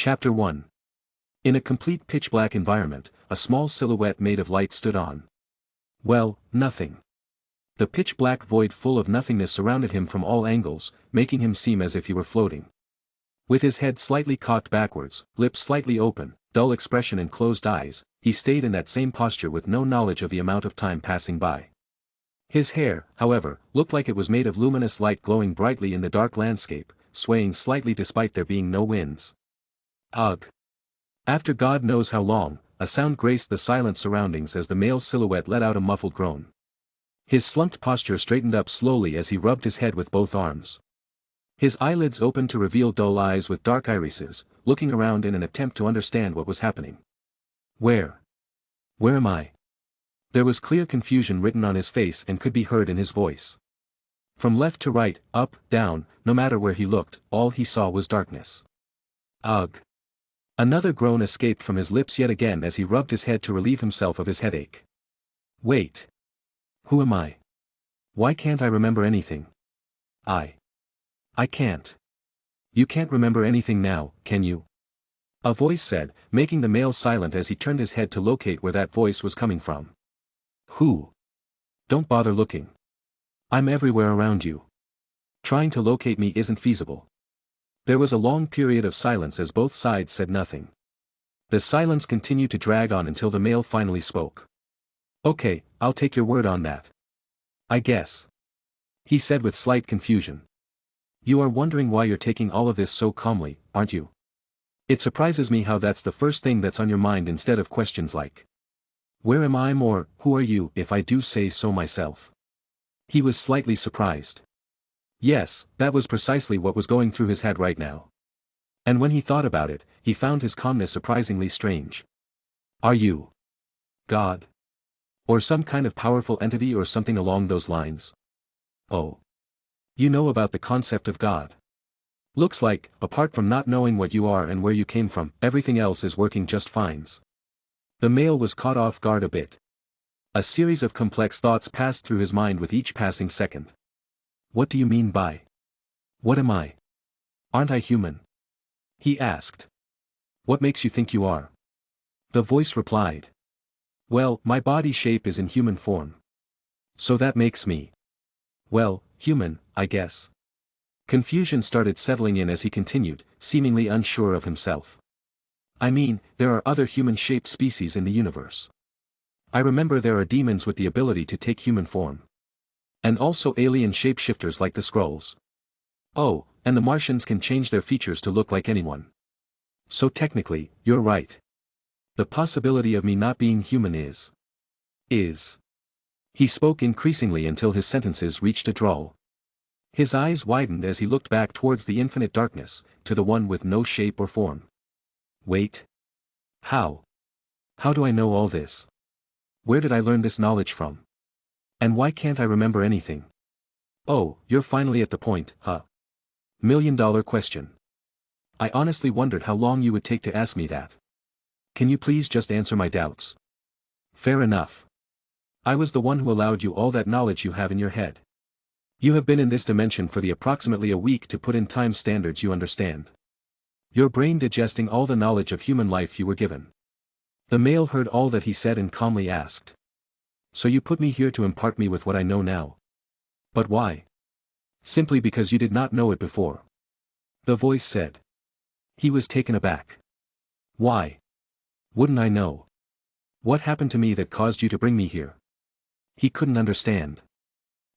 Chapter 1. In a complete pitch-black environment, a small silhouette made of light stood on. Well, nothing. The pitch-black void full of nothingness surrounded him from all angles, making him seem as if he were floating. With his head slightly cocked backwards, lips slightly open, dull expression and closed eyes, he stayed in that same posture with no knowledge of the amount of time passing by. His hair, however, looked like it was made of luminous light glowing brightly in the dark landscape, swaying slightly despite there being no winds. Ugh. After God knows how long, a sound graced the silent surroundings as the male silhouette let out a muffled groan. His slumped posture straightened up slowly as he rubbed his head with both arms. His eyelids opened to reveal dull eyes with dark irises, looking around in an attempt to understand what was happening. Where am I? There was clear confusion written on his face and could be heard in his voice. From left to right, up, down, no matter where he looked, all he saw was darkness. Ugh. Another groan escaped from his lips yet again as he rubbed his head to relieve himself of his headache. Wait. Who am I? Why can't I remember anything? I can't. You can't remember anything now, can you? A voice said, making the male silent as he turned his head to locate where that voice was coming from. Who? Don't bother looking. I'm everywhere around you. Trying to locate me isn't feasible. There was a long period of silence as both sides said nothing. The silence continued to drag on until the male finally spoke. Okay, I'll take your word on that. I guess. He said with slight confusion. You are wondering why you're taking all of this so calmly, aren't you? It surprises me how that's the first thing that's on your mind instead of questions like, where am I or, who are you if I do say so myself? He was slightly surprised. Yes, that was precisely what was going through his head right now. And when he thought about it, he found his calmness surprisingly strange. Are you God? Or some kind of powerful entity or something along those lines? Oh. You know about the concept of God. Looks like, apart from not knowing what you are and where you came from, everything else is working just fine. The male was caught off guard a bit. A series of complex thoughts passed through his mind with each passing second. What do you mean by? What am I? Aren't I human? He asked. What makes you think you are? The voice replied. Well, my body shape is in human form. So that makes me. Well, human, I guess. Confusion started settling in as he continued, seemingly unsure of himself. I mean, there are other human-shaped species in the universe. I remember there are demons with the ability to take human form. And also alien shapeshifters like the Skrulls. Oh, and the Martians can change their features to look like anyone. So technically, you're right. The possibility of me not being human is. He spoke increasingly until his sentences reached a drawl. His eyes widened as he looked back towards the infinite darkness, to the one with no shape or form. Wait. How? How do I know all this? Where did I learn this knowledge from? And why can't I remember anything? Oh, you're finally at the point, huh? $1,000,000 question. I honestly wondered how long you would take to ask me that. Can you please just answer my doubts? Fair enough. I was the one who allowed you all that knowledge you have in your head. You have been in this dimension for approximately a week to put in time standards you understand. Your brain digesting all the knowledge of human life you were given. The male heard all that he said and calmly asked. So you put me here to impart me with what I know now. But why? Simply because you did not know it before. The voice said. He was taken aback. Why? Wouldn't I know? What happened to me that caused you to bring me here? He couldn't understand.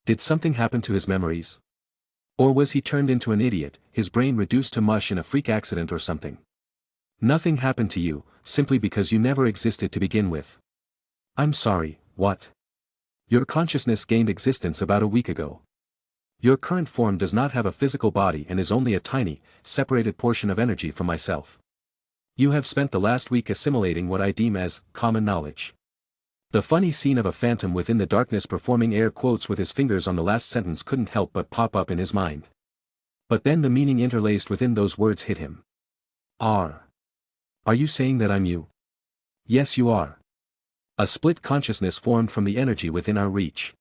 Did something happen to his memories? Or was he turned into an idiot, his brain reduced to mush in a freak accident or something? Nothing happened to you, simply because you never existed to begin with. I'm sorry, what? Your consciousness gained existence about a week ago. Your current form does not have a physical body and is only a tiny, separated portion of energy from myself. You have spent the last week assimilating what I deem as common knowledge. The funny scene of a phantom within the darkness performing air quotes with his fingers on the last sentence couldn't help but pop up in his mind. But then the meaning interlaced within those words hit him. Are you saying that I'm you? Yes, you are. A split consciousness formed from the energy within our reach.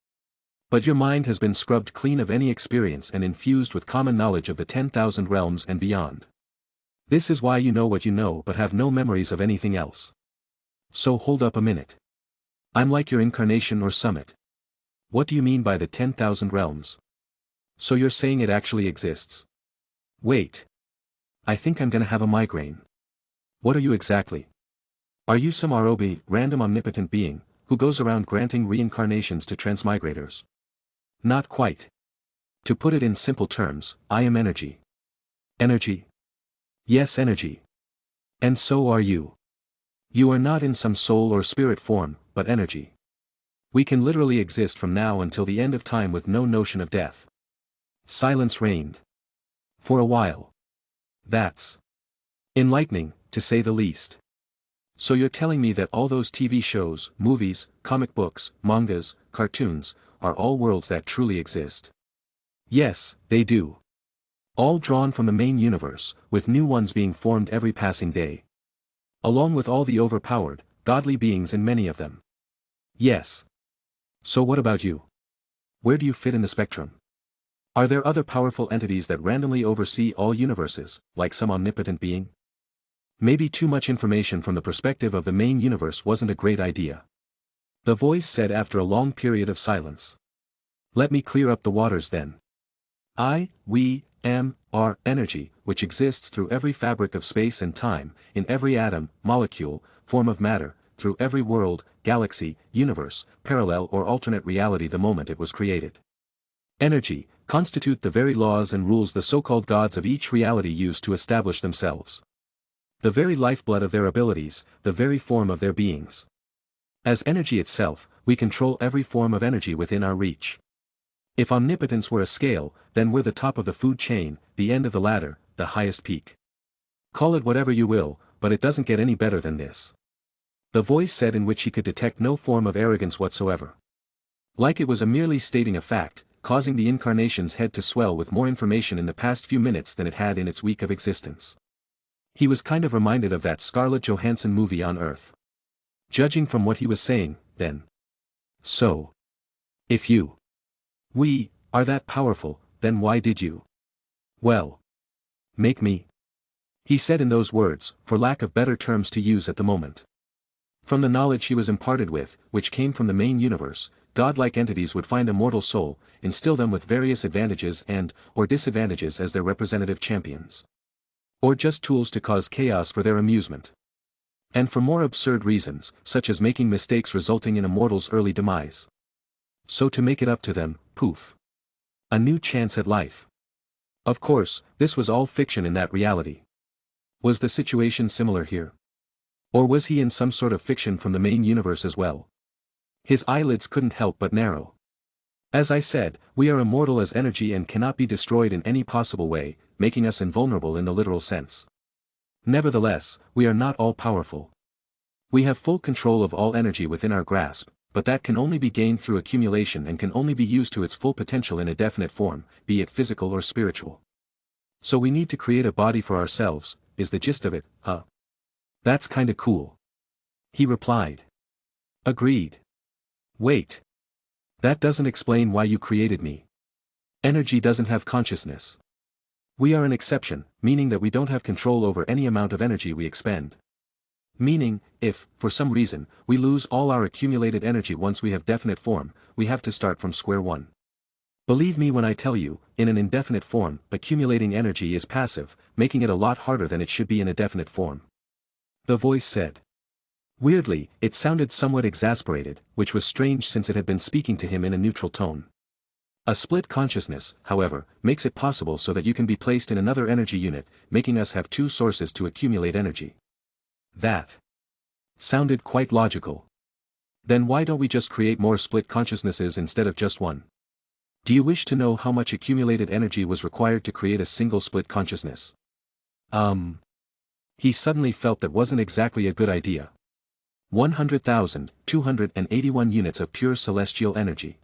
But your mind has been scrubbed clean of any experience and infused with common knowledge of the 10,000 realms and beyond. This is why you know what you know but have no memories of anything else. So hold up a minute. I'm like your incarnation or summit. What do you mean by the 10,000 realms? So you're saying it actually exists? Wait. I think I'm gonna have a migraine. What are you exactly? Are you some ROB, random omnipotent being, who goes around granting reincarnations to transmigrators? Not quite. To put it in simple terms, I am energy. Energy? Yes, energy. And so are you. You are not in some soul or spirit form, but energy. We can literally exist from now until the end of time with no notion of death. Silence reigned. For a while. That's enlightening, to say the least. So you're telling me that all those TV shows, movies, comic books, mangas, cartoons, are all worlds that truly exist? Yes, they do. All drawn from the main universe, with new ones being formed every passing day. Along with all the overpowered, godly beings in many of them. Yes. So what about you? Where do you fit in the spectrum? Are there other powerful entities that randomly oversee all universes, like some omnipotent being? Maybe too much information from the perspective of the main universe wasn't a great idea. The voice said after a long period of silence. Let me clear up the waters then. We, am, are energy, which exists through every fabric of space and time, in every atom, molecule, form of matter, through every world, galaxy, universe, parallel or alternate reality the moment it was created. Energy, constitute the very laws and rules the so-called gods of each reality use to establish themselves. The very lifeblood of their abilities, the very form of their beings. As energy itself, we control every form of energy within our reach. If omnipotence were a scale, then we're the top of the food chain, the end of the ladder, the highest peak. Call it whatever you will, but it doesn't get any better than this. The voice said, in which he could detect no form of arrogance whatsoever. Like it was a merely stating a fact, causing the incarnation's head to swell with more information in the past few minutes than it had in its week of existence. He was kind of reminded of that Scarlett Johansson movie on Earth. Judging from what he was saying, then. So. If we are that powerful, then why did you? Well. Make me. He said in those words, for lack of better terms to use at the moment. From the knowledge he was imparted with, which came from the main universe, godlike entities would find a mortal soul, instill them with various advantages or disadvantages as their representative champions. Or just tools to cause chaos for their amusement. And for more absurd reasons, such as making mistakes resulting in a mortal's early demise. So to make it up to them, poof. A new chance at life. Of course, this was all fiction in that reality. Was the situation similar here? Or was he in some sort of fiction from the main universe as well? His eyelids couldn't help but narrow. As I said, we are immortal as energy and cannot be destroyed in any possible way, making us invulnerable in the literal sense. Nevertheless, we are not all-powerful. We have full control of all energy within our grasp, but that can only be gained through accumulation and can only be used to its full potential in a definite form, be it physical or spiritual. So we need to create a body for ourselves, is the gist of it, huh? That's kinda cool. He replied. Agreed. Wait. That doesn't explain why you created me. Energy doesn't have consciousness. We are an exception, meaning that we don't have control over any amount of energy we expend. Meaning, if, for some reason, we lose all our accumulated energy once we have definite form, we have to start from square one. Believe me when I tell you, in an indefinite form, accumulating energy is passive, making it a lot harder than it should be in a definite form. The voice said. Weirdly, it sounded somewhat exasperated, which was strange since it had been speaking to him in a neutral tone. A split consciousness, however, makes it possible so that you can be placed in another energy unit, making us have two sources to accumulate energy. That sounded quite logical. Then why don't we just create more split consciousnesses instead of just one? Do you wish to know how much accumulated energy was required to create a single split consciousness? He suddenly felt that wasn't exactly a good idea. 100,281 units of pure celestial energy.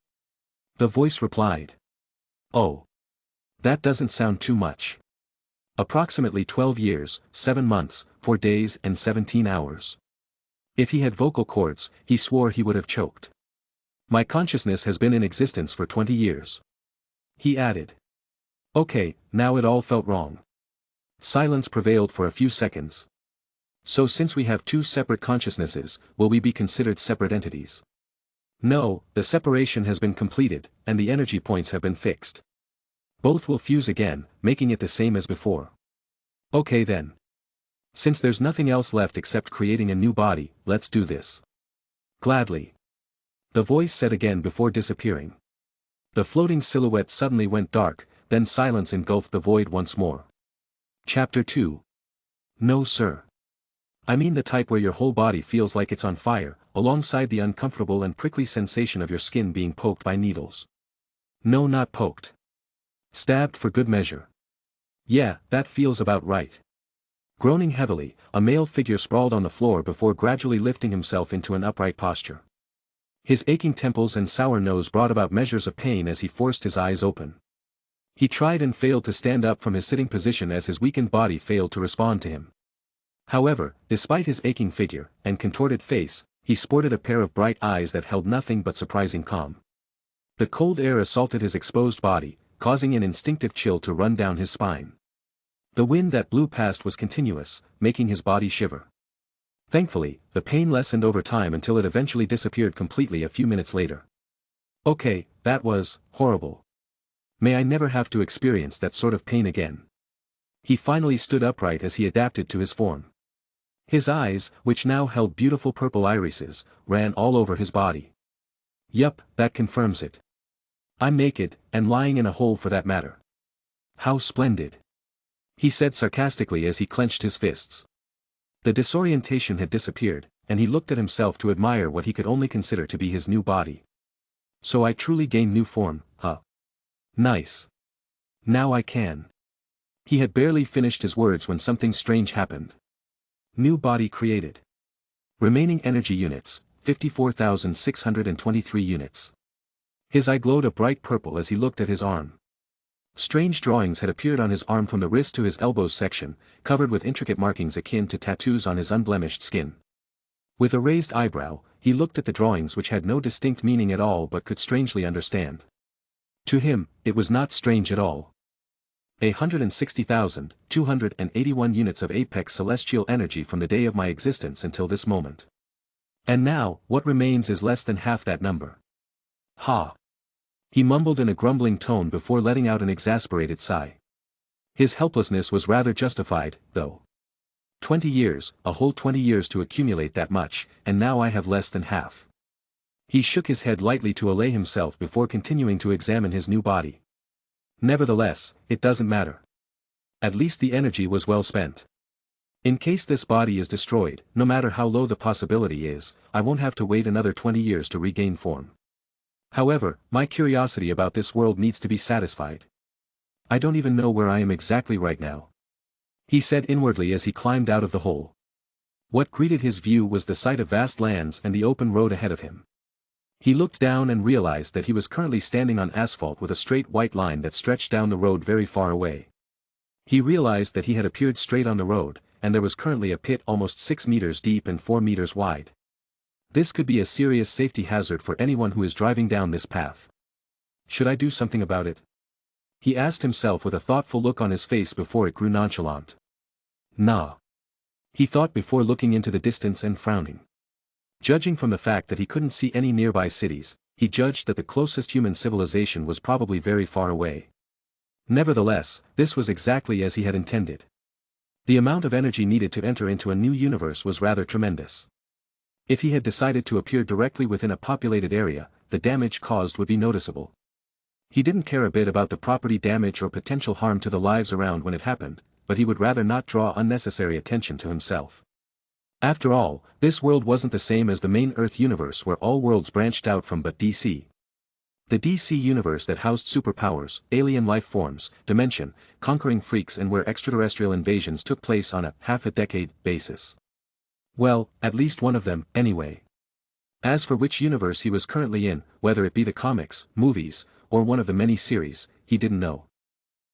The voice replied. Oh. That doesn't sound too much. Approximately 12 years, 7 months, 4 days and 17 hours. If he had vocal cords, he swore he would have choked. My consciousness has been in existence for 20 years. He added. Okay, now it all felt wrong. Silence prevailed for a few seconds. So since we have two separate consciousnesses, will we be considered separate entities? No, the separation has been completed, and the energy points have been fixed. Both will fuse again, making it the same as before. Okay then. Since there's nothing else left except creating a new body, let's do this. Gladly. The voice said again before disappearing. The floating silhouette suddenly went dark, then silence engulfed the void once more. Chapter 2. No sir. I mean the type where your whole body feels like it's on fire, alongside the uncomfortable and prickly sensation of your skin being poked by needles. No, not poked. Stabbed for good measure. Yeah, that feels about right. Groaning heavily, a male figure sprawled on the floor before gradually lifting himself into an upright posture. His aching temples and sour nose brought about measures of pain as he forced his eyes open. He tried and failed to stand up from his sitting position as his weakened body failed to respond to him. However, despite his aching figure and contorted face, he sported a pair of bright eyes that held nothing but surprising calm. The cold air assaulted his exposed body, causing an instinctive chill to run down his spine. The wind that blew past was continuous, making his body shiver. Thankfully, the pain lessened over time until it eventually disappeared completely a few minutes later. Okay, that was horrible. May I never have to experience that sort of pain again. He finally stood upright as he adapted to his form. His eyes, which now held beautiful purple irises, ran all over his body. Yup, that confirms it. I'm naked, and lying in a hole for that matter. How splendid. He said sarcastically as he clenched his fists. The disorientation had disappeared, and he looked at himself to admire what he could only consider to be his new body. So I truly gained new form, huh? Nice. Now I can. He had barely finished his words when something strange happened. New body created. Remaining energy units, 54,623 units. His eye glowed a bright purple as he looked at his arm. Strange drawings had appeared on his arm from the wrist to his elbows section, covered with intricate markings akin to tattoos on his unblemished skin. With a raised eyebrow, he looked at the drawings which had no distinct meaning at all but could strangely understand. To him, it was not strange at all. 160,281 units of apex celestial energy from the day of my existence until this moment. And now, what remains is less than half that number. Ha! He mumbled in a grumbling tone before letting out an exasperated sigh. His helplessness was rather justified, though. 20 years, a whole 20 years to accumulate that much, and now I have less than half. He shook his head lightly to allay himself before continuing to examine his new body. Nevertheless, it doesn't matter. At least the energy was well spent. In case this body is destroyed, no matter how low the possibility is, I won't have to wait another 20 years to regain form. However, my curiosity about this world needs to be satisfied. I don't even know where I am exactly right now. He said inwardly as he climbed out of the hole. What greeted his view was the sight of vast lands and the open road ahead of him. He looked down and realized that he was currently standing on asphalt with a straight white line that stretched down the road very far away. He realized that he had appeared straight on the road, and there was currently a pit almost 6 meters deep and 4 meters wide. This could be a serious safety hazard for anyone who is driving down this path. Should I do something about it? He asked himself with a thoughtful look on his face before it grew nonchalant. Nah. He thought before looking into the distance and frowning. Judging from the fact that he couldn't see any nearby cities, he judged that the closest human civilization was probably very far away. Nevertheless, this was exactly as he had intended. The amount of energy needed to enter into a new universe was rather tremendous. If he had decided to appear directly within a populated area, the damage caused would be noticeable. He didn't care a bit about the property damage or potential harm to the lives around when it happened, but he would rather not draw unnecessary attention to himself. After all, this world wasn't the same as the main Earth universe where all worlds branched out from but DC. The DC universe that housed superpowers, alien life forms, dimension, conquering freaks and where extraterrestrial invasions took place on a half-a-decade basis. Well, at least one of them, anyway. As for which universe he was currently in, whether it be the comics, movies, or one of the many series, he didn't know.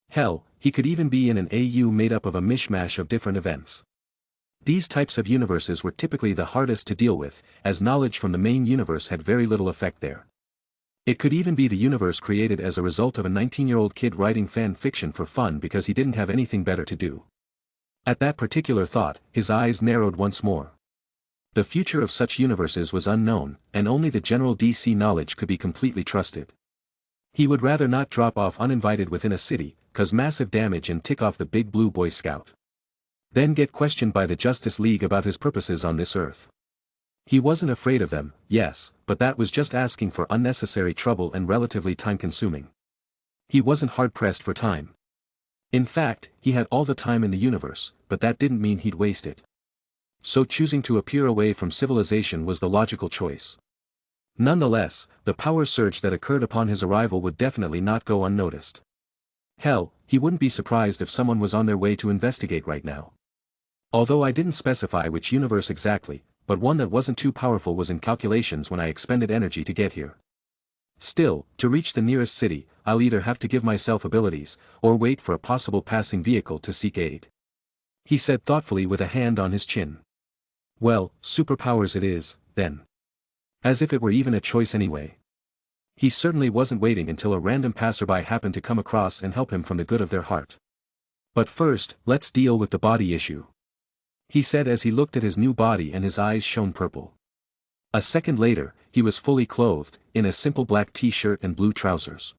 Hell, he could even be in an AU made up of a mishmash of different events. These types of universes were typically the hardest to deal with, as knowledge from the main universe had very little effect there. It could even be the universe created as a result of a 19-year-old kid writing fan fiction for fun because he didn't have anything better to do. At that particular thought, his eyes narrowed once more. The future of such universes was unknown, and only the general DC knowledge could be completely trusted. He would rather not drop off uninvited within a city, cause massive damage and tick off the big blue Boy Scout. Then get questioned by the Justice League about his purposes on this earth. He wasn't afraid of them, yes, but that was just asking for unnecessary trouble and relatively time-consuming. He wasn't hard-pressed for time. In fact, he had all the time in the universe, but that didn't mean he'd waste it. So choosing to appear away from civilization was the logical choice. Nonetheless, the power surge that occurred upon his arrival would definitely not go unnoticed. Hell, he wouldn't be surprised if someone was on their way to investigate right now. Although I didn't specify which universe exactly, but one that wasn't too powerful was in calculations when I expended energy to get here. Still, to reach the nearest city, I'll either have to give myself abilities, or wait for a possible passing vehicle to seek aid. He said thoughtfully with a hand on his chin. Well, superpowers it is, then. As if it were even a choice anyway. He certainly wasn't waiting until a random passerby happened to come across and help him from the good of their heart. But first, let's deal with the body issue. He said as he looked at his new body and his eyes shone purple. A second later, he was fully clothed, in a simple black t-shirt and blue trousers.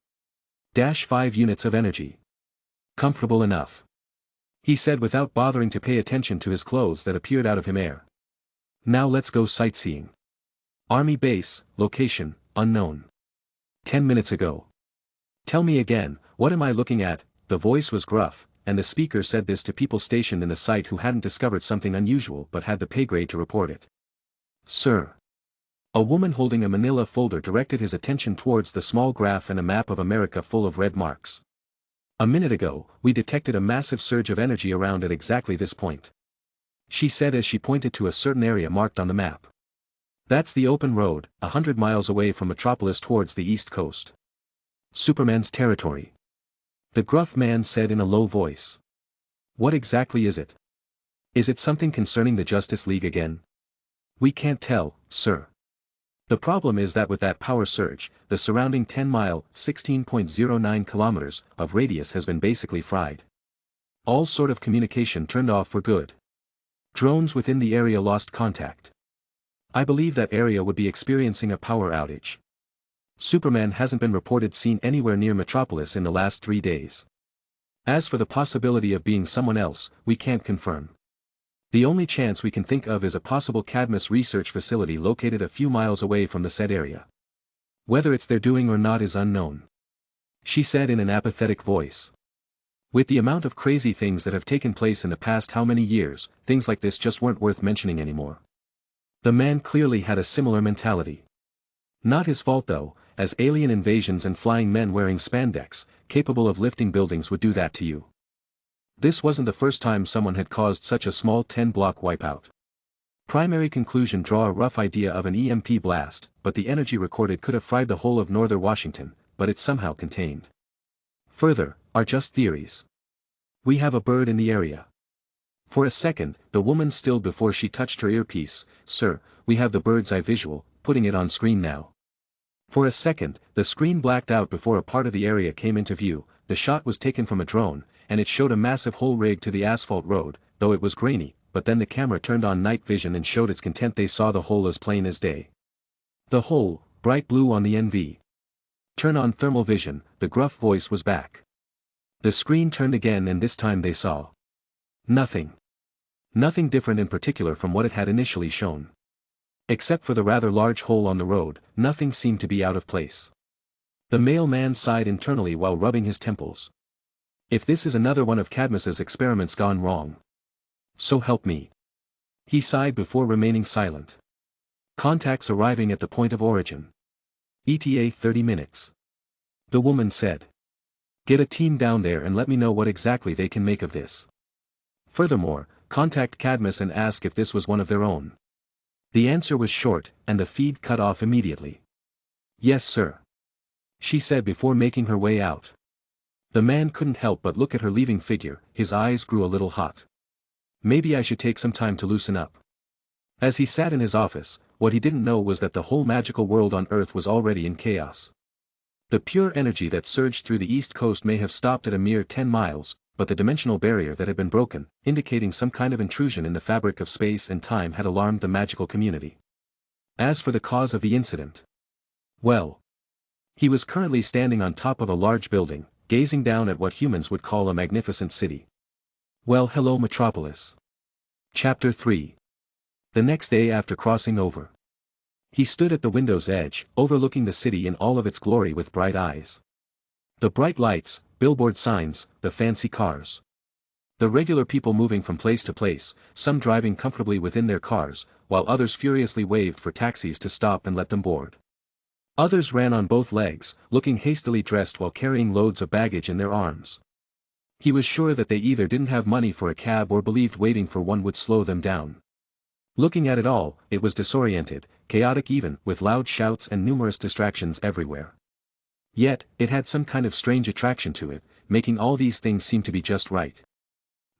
-5 units of energy. Comfortable enough. He said without bothering to pay attention to his clothes that appeared out of him air. Now let's go sightseeing. Army base, location, unknown. 10 minutes ago. Tell me again, what am I looking at? The voice was gruff, and the speaker said this to people stationed in the site who hadn't discovered something unusual but had the pay grade to report it. Sir. A woman holding a manila folder directed his attention towards the small graph and a map of America full of red marks. A minute ago, we detected a massive surge of energy around at exactly this point. She said as she pointed to a certain area marked on the map. That's the open road, 100 miles away from Metropolis towards the east coast. Superman's territory. The gruff man said in a low voice. What exactly is it? Is it something concerning the Justice League again? We can't tell, sir. The problem is that with that power surge, the surrounding 10-mile, 16.09 kilometers, of radius has been basically fried. All sort of communication turned off for good. Drones within the area lost contact. I believe that area would be experiencing a power outage. Superman hasn't been reported seen anywhere near Metropolis in the last 3 days. As for the possibility of being someone else, we can't confirm. The only chance we can think of is a possible Cadmus research facility located a few miles away from the said area. Whether it's their doing or not is unknown. She said in an apathetic voice. With the amount of crazy things that have taken place in the past how many years, things like this just weren't worth mentioning anymore. The man clearly had a similar mentality. Not his fault though, as alien invasions and flying men wearing spandex, capable of lifting buildings would do that to you. This wasn't the first time someone had caused such a small 10-block wipeout. Primary conclusion: draw a rough idea of an EMP blast, but the energy recorded could have fried the whole of northern Washington, but it's somehow contained. Further, are just theories. We have a bird in the area. For a second, the woman stilled before she touched her earpiece. Sir, we have the bird's eye visual, putting it on screen now. For a second, the screen blacked out before a part of the area came into view. The shot was taken from a drone, and it showed a massive hole rigged to the asphalt road, though it was grainy, but then the camera turned on night vision and showed its content. They saw the hole as plain as day. The hole, bright blue on the NV. Turn on thermal vision, the gruff voice was back. The screen turned again and this time they saw nothing. Nothing different in particular from what it had initially shown. Except for the rather large hole on the road, nothing seemed to be out of place. The mailman sighed internally while rubbing his temples. If this is another one of Cadmus's experiments gone wrong. So help me. He sighed before remaining silent. Contacts arriving at the point of origin. ETA 30 minutes. The woman said. Get a team down there and let me know what exactly they can make of this. Furthermore, contact Cadmus and ask if this was one of their own. The answer was short, and the feed cut off immediately. Yes, sir. She said before making her way out. The man couldn't help but look at her leaving figure. His eyes grew a little hot. Maybe I should take some time to loosen up. As he sat in his office, what he didn't know was that the whole magical world on Earth was already in chaos. The pure energy that surged through the East Coast may have stopped at a mere 10 miles, but the dimensional barrier that had been broken, indicating some kind of intrusion in the fabric of space and time, had alarmed the magical community. As for the cause of the incident, well, he was currently standing on top of a large building, gazing down at what humans would call a magnificent city. Well, hello Metropolis. Chapter 3. The next day after crossing over, he stood at the window's edge, overlooking the city in all of its glory with bright eyes. The bright lights, billboard signs, the fancy cars. The regular people moving from place to place, some driving comfortably within their cars, while others furiously waved for taxis to stop and let them board. Others ran on both legs, looking hastily dressed while carrying loads of baggage in their arms. He was sure that they either didn't have money for a cab or believed waiting for one would slow them down. Looking at it all, it was disoriented, chaotic even, with loud shouts and numerous distractions everywhere. Yet, it had some kind of strange attraction to it, making all these things seem to be just right.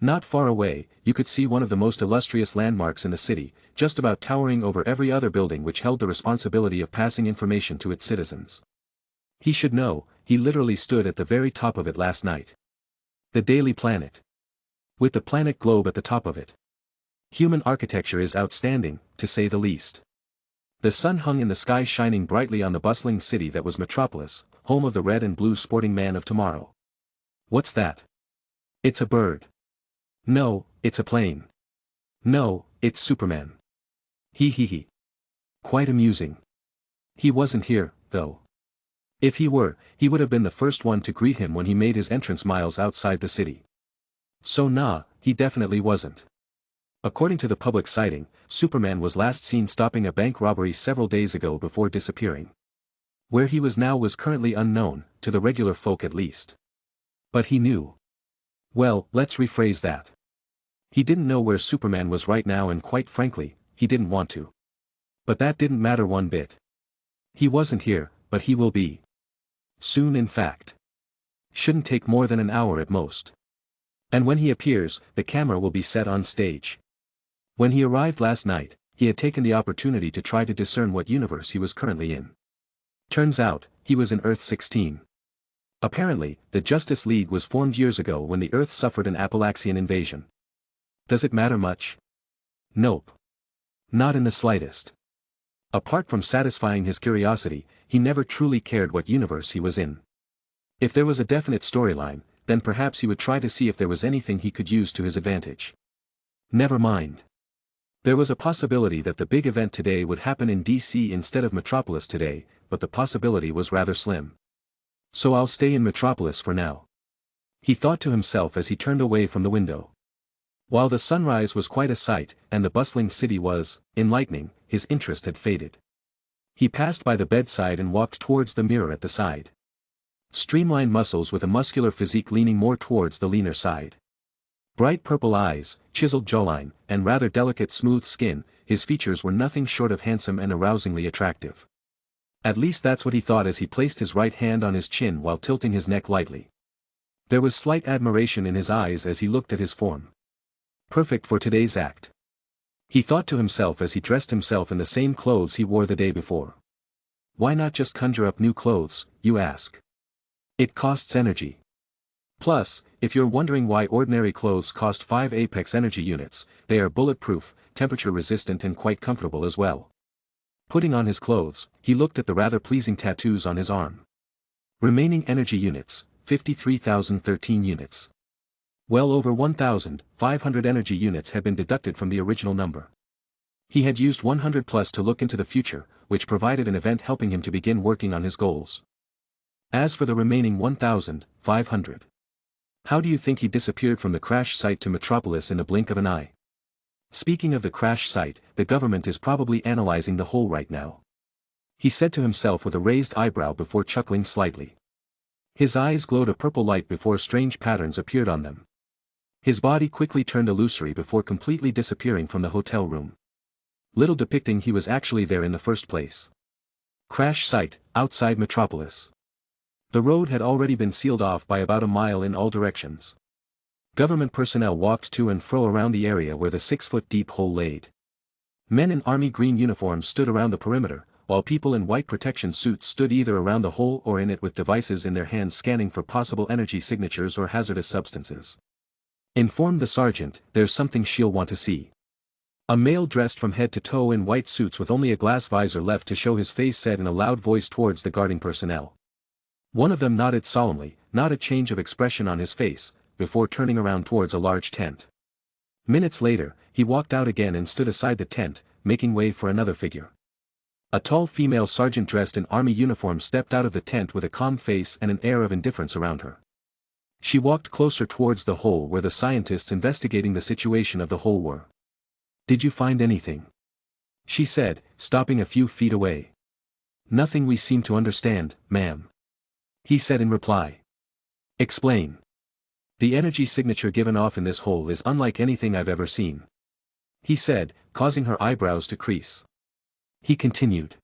Not far away, you could see one of the most illustrious landmarks in the city, just about towering over every other building which held the responsibility of passing information to its citizens. He should know, he literally stood at the very top of it last night. The Daily Planet. With the planet globe at the top of it. Human architecture is outstanding, to say the least. The sun hung in the sky, shining brightly on the bustling city that was Metropolis, home of the red and blue sporting man of tomorrow. What's that? It's a bird. No, it's a plane. No, it's Superman. He. Quite amusing. He wasn't here, though. If he were, he would have been the first one to greet him when he made his entrance miles outside the city. So nah, he definitely wasn't. According to the public sighting, Superman was last seen stopping a bank robbery several days ago before disappearing. Where he was now was currently unknown, to the regular folk at least. But he knew. Well, let's rephrase that. He didn't know where Superman was right now, and quite frankly, he didn't want to. But that didn't matter one bit. He wasn't here, but he will be. Soon, in fact. Shouldn't take more than an hour at most. And when he appears, the camera will be set on stage. When he arrived last night, he had taken the opportunity to try to discern what universe he was currently in. Turns out, he was in Earth 16. Apparently, the Justice League was formed years ago when the Earth suffered an Appalachian invasion. Does it matter much? Nope. Not in the slightest. Apart from satisfying his curiosity, he never truly cared what universe he was in. If there was a definite storyline, then perhaps he would try to see if there was anything he could use to his advantage. Never mind. There was a possibility that the big event today would happen in DC instead of Metropolis today, but the possibility was rather slim. So I'll stay in Metropolis for now. He thought to himself as he turned away from the window. While the sunrise was quite a sight, and the bustling city was enlightening, his interest had faded. He passed by the bedside and walked towards the mirror at the side. Streamlined muscles with a muscular physique leaning more towards the leaner side. Bright purple eyes, chiseled jawline, and rather delicate smooth skin, his features were nothing short of handsome and arousingly attractive. At least that's what he thought as he placed his right hand on his chin while tilting his neck lightly. There was slight admiration in his eyes as he looked at his form. Perfect for today's act. He thought to himself as he dressed himself in the same clothes he wore the day before. Why not just conjure up new clothes, you ask? It costs energy. Plus, if you're wondering why ordinary clothes cost 5 Apex energy units, they are bulletproof, temperature resistant and quite comfortable as well. Putting on his clothes, he looked at the rather pleasing tattoos on his arm. Remaining energy units, 53,013 units. Well over 1,500 energy units had been deducted from the original number. He had used 100 plus to look into the future, which provided an event helping him to begin working on his goals. As for the remaining 1,500. How do you think he disappeared from the crash site to Metropolis in a blink of an eye? Speaking of the crash site, the government is probably analyzing the whole right now. He said to himself with a raised eyebrow before chuckling slightly. His eyes glowed a purple light before strange patterns appeared on them. His body quickly turned illusory before completely disappearing from the hotel room. Little depicting he was actually there in the first place. Crash site, outside Metropolis. The road had already been sealed off by about a mile in all directions. Government personnel walked to and fro around the area where the 6-foot deep hole laid. Men in army green uniforms stood around the perimeter, while people in white protection suits stood either around the hole or in it with devices in their hands scanning for possible energy signatures or hazardous substances. Inform the sergeant, there's something she'll want to see. A male dressed from head to toe in white suits with only a glass visor left to show his face said in a loud voice towards the guarding personnel. One of them nodded solemnly, not a change of expression on his face, before turning around towards a large tent. Minutes later, he walked out again and stood aside the tent, making way for another figure. A tall female sergeant dressed in army uniform stepped out of the tent with a calm face and an air of indifference around her. She walked closer towards the hole where the scientists investigating the situation of the hole were. "Did you find anything?" she said, stopping a few feet away. "Nothing we seem to understand, ma'am," he said in reply. "Explain." "The energy signature given off in this hole is unlike anything I've ever seen," he said, causing her eyebrows to crease. He continued.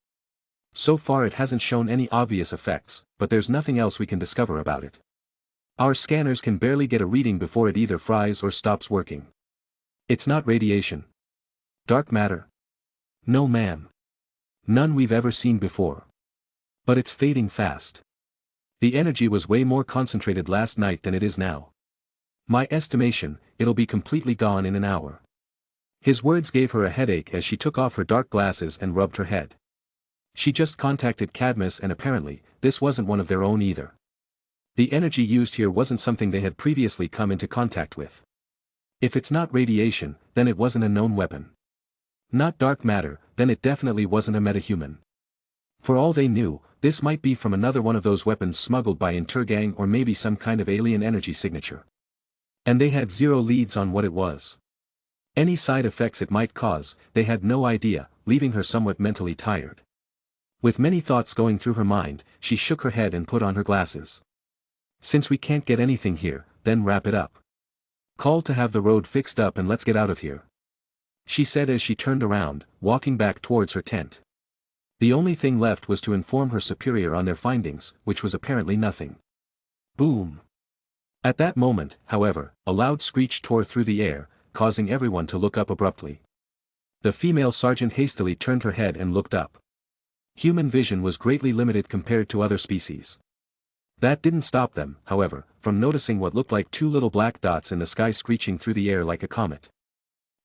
"So far it hasn't shown any obvious effects, but there's nothing else we can discover about it. Our scanners can barely get a reading before it either fries or stops working. It's not radiation. Dark matter? No ma'am. None we've ever seen before. But it's fading fast. The energy was way more concentrated last night than it is now. My estimation, it'll be completely gone in an hour." His words gave her a headache as she took off her dark glasses and rubbed her head. She just contacted Cadmus and apparently, this wasn't one of their own either. The energy used here wasn't something they had previously come into contact with. If it's not radiation, then it wasn't a known weapon. Not dark matter, then it definitely wasn't a metahuman. For all they knew, this might be from another one of those weapons smuggled by Intergang or maybe some kind of alien energy signature. And they had zero leads on what it was. Any side effects it might cause, they had no idea, leaving her somewhat mentally tired. With many thoughts going through her mind, she shook her head and put on her glasses. "Since we can't get anything here, then wrap it up. Call to have the road fixed up and let's get out of here," she said as she turned around, walking back towards her tent. The only thing left was to inform her superior on their findings, which was apparently nothing. Boom! At that moment, however, a loud screech tore through the air, causing everyone to look up abruptly. The female sergeant hastily turned her head and looked up. Human vision was greatly limited compared to other species. That didn't stop them, however, from noticing what looked like two little black dots in the sky screeching through the air like a comet.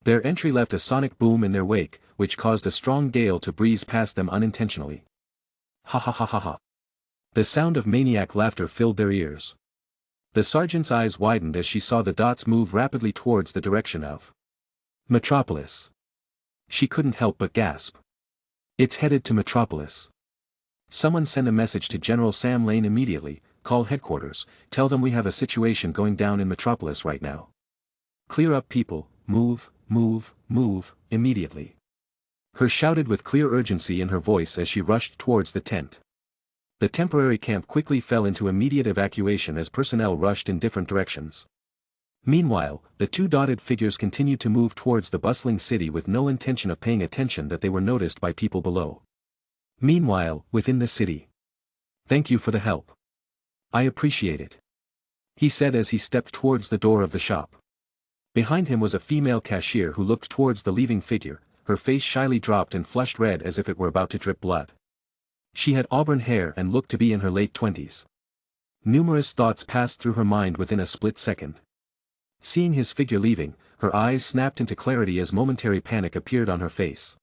Their entry left a sonic boom in their wake, which caused a strong gale to breeze past them unintentionally. Ha ha ha ha ha. The sound of maniac laughter filled their ears. The sergeant's eyes widened as she saw the dots move rapidly towards the direction of Metropolis. She couldn't help but gasp. "It's headed to Metropolis. Someone send a message to General Sam Lane immediately, call headquarters, tell them we have a situation going down in Metropolis right now. Clear up people, move, move, move, immediately." Her shouted with clear urgency in her voice as she rushed towards the tent. The temporary camp quickly fell into immediate evacuation as personnel rushed in different directions. Meanwhile, the two dotted figures continued to move towards the bustling city with no intention of paying attention that they were noticed by people below. Meanwhile, within the city. "Thank you for the help. I appreciate it," he said as he stepped towards the door of the shop. Behind him was a female cashier who looked towards the leaving figure, her face shyly dropped and flushed red as if it were about to drip blood. She had auburn hair and looked to be in her late 20s. Numerous thoughts passed through her mind within a split second. Seeing his figure leaving, her eyes snapped into clarity as momentary panic appeared on her face.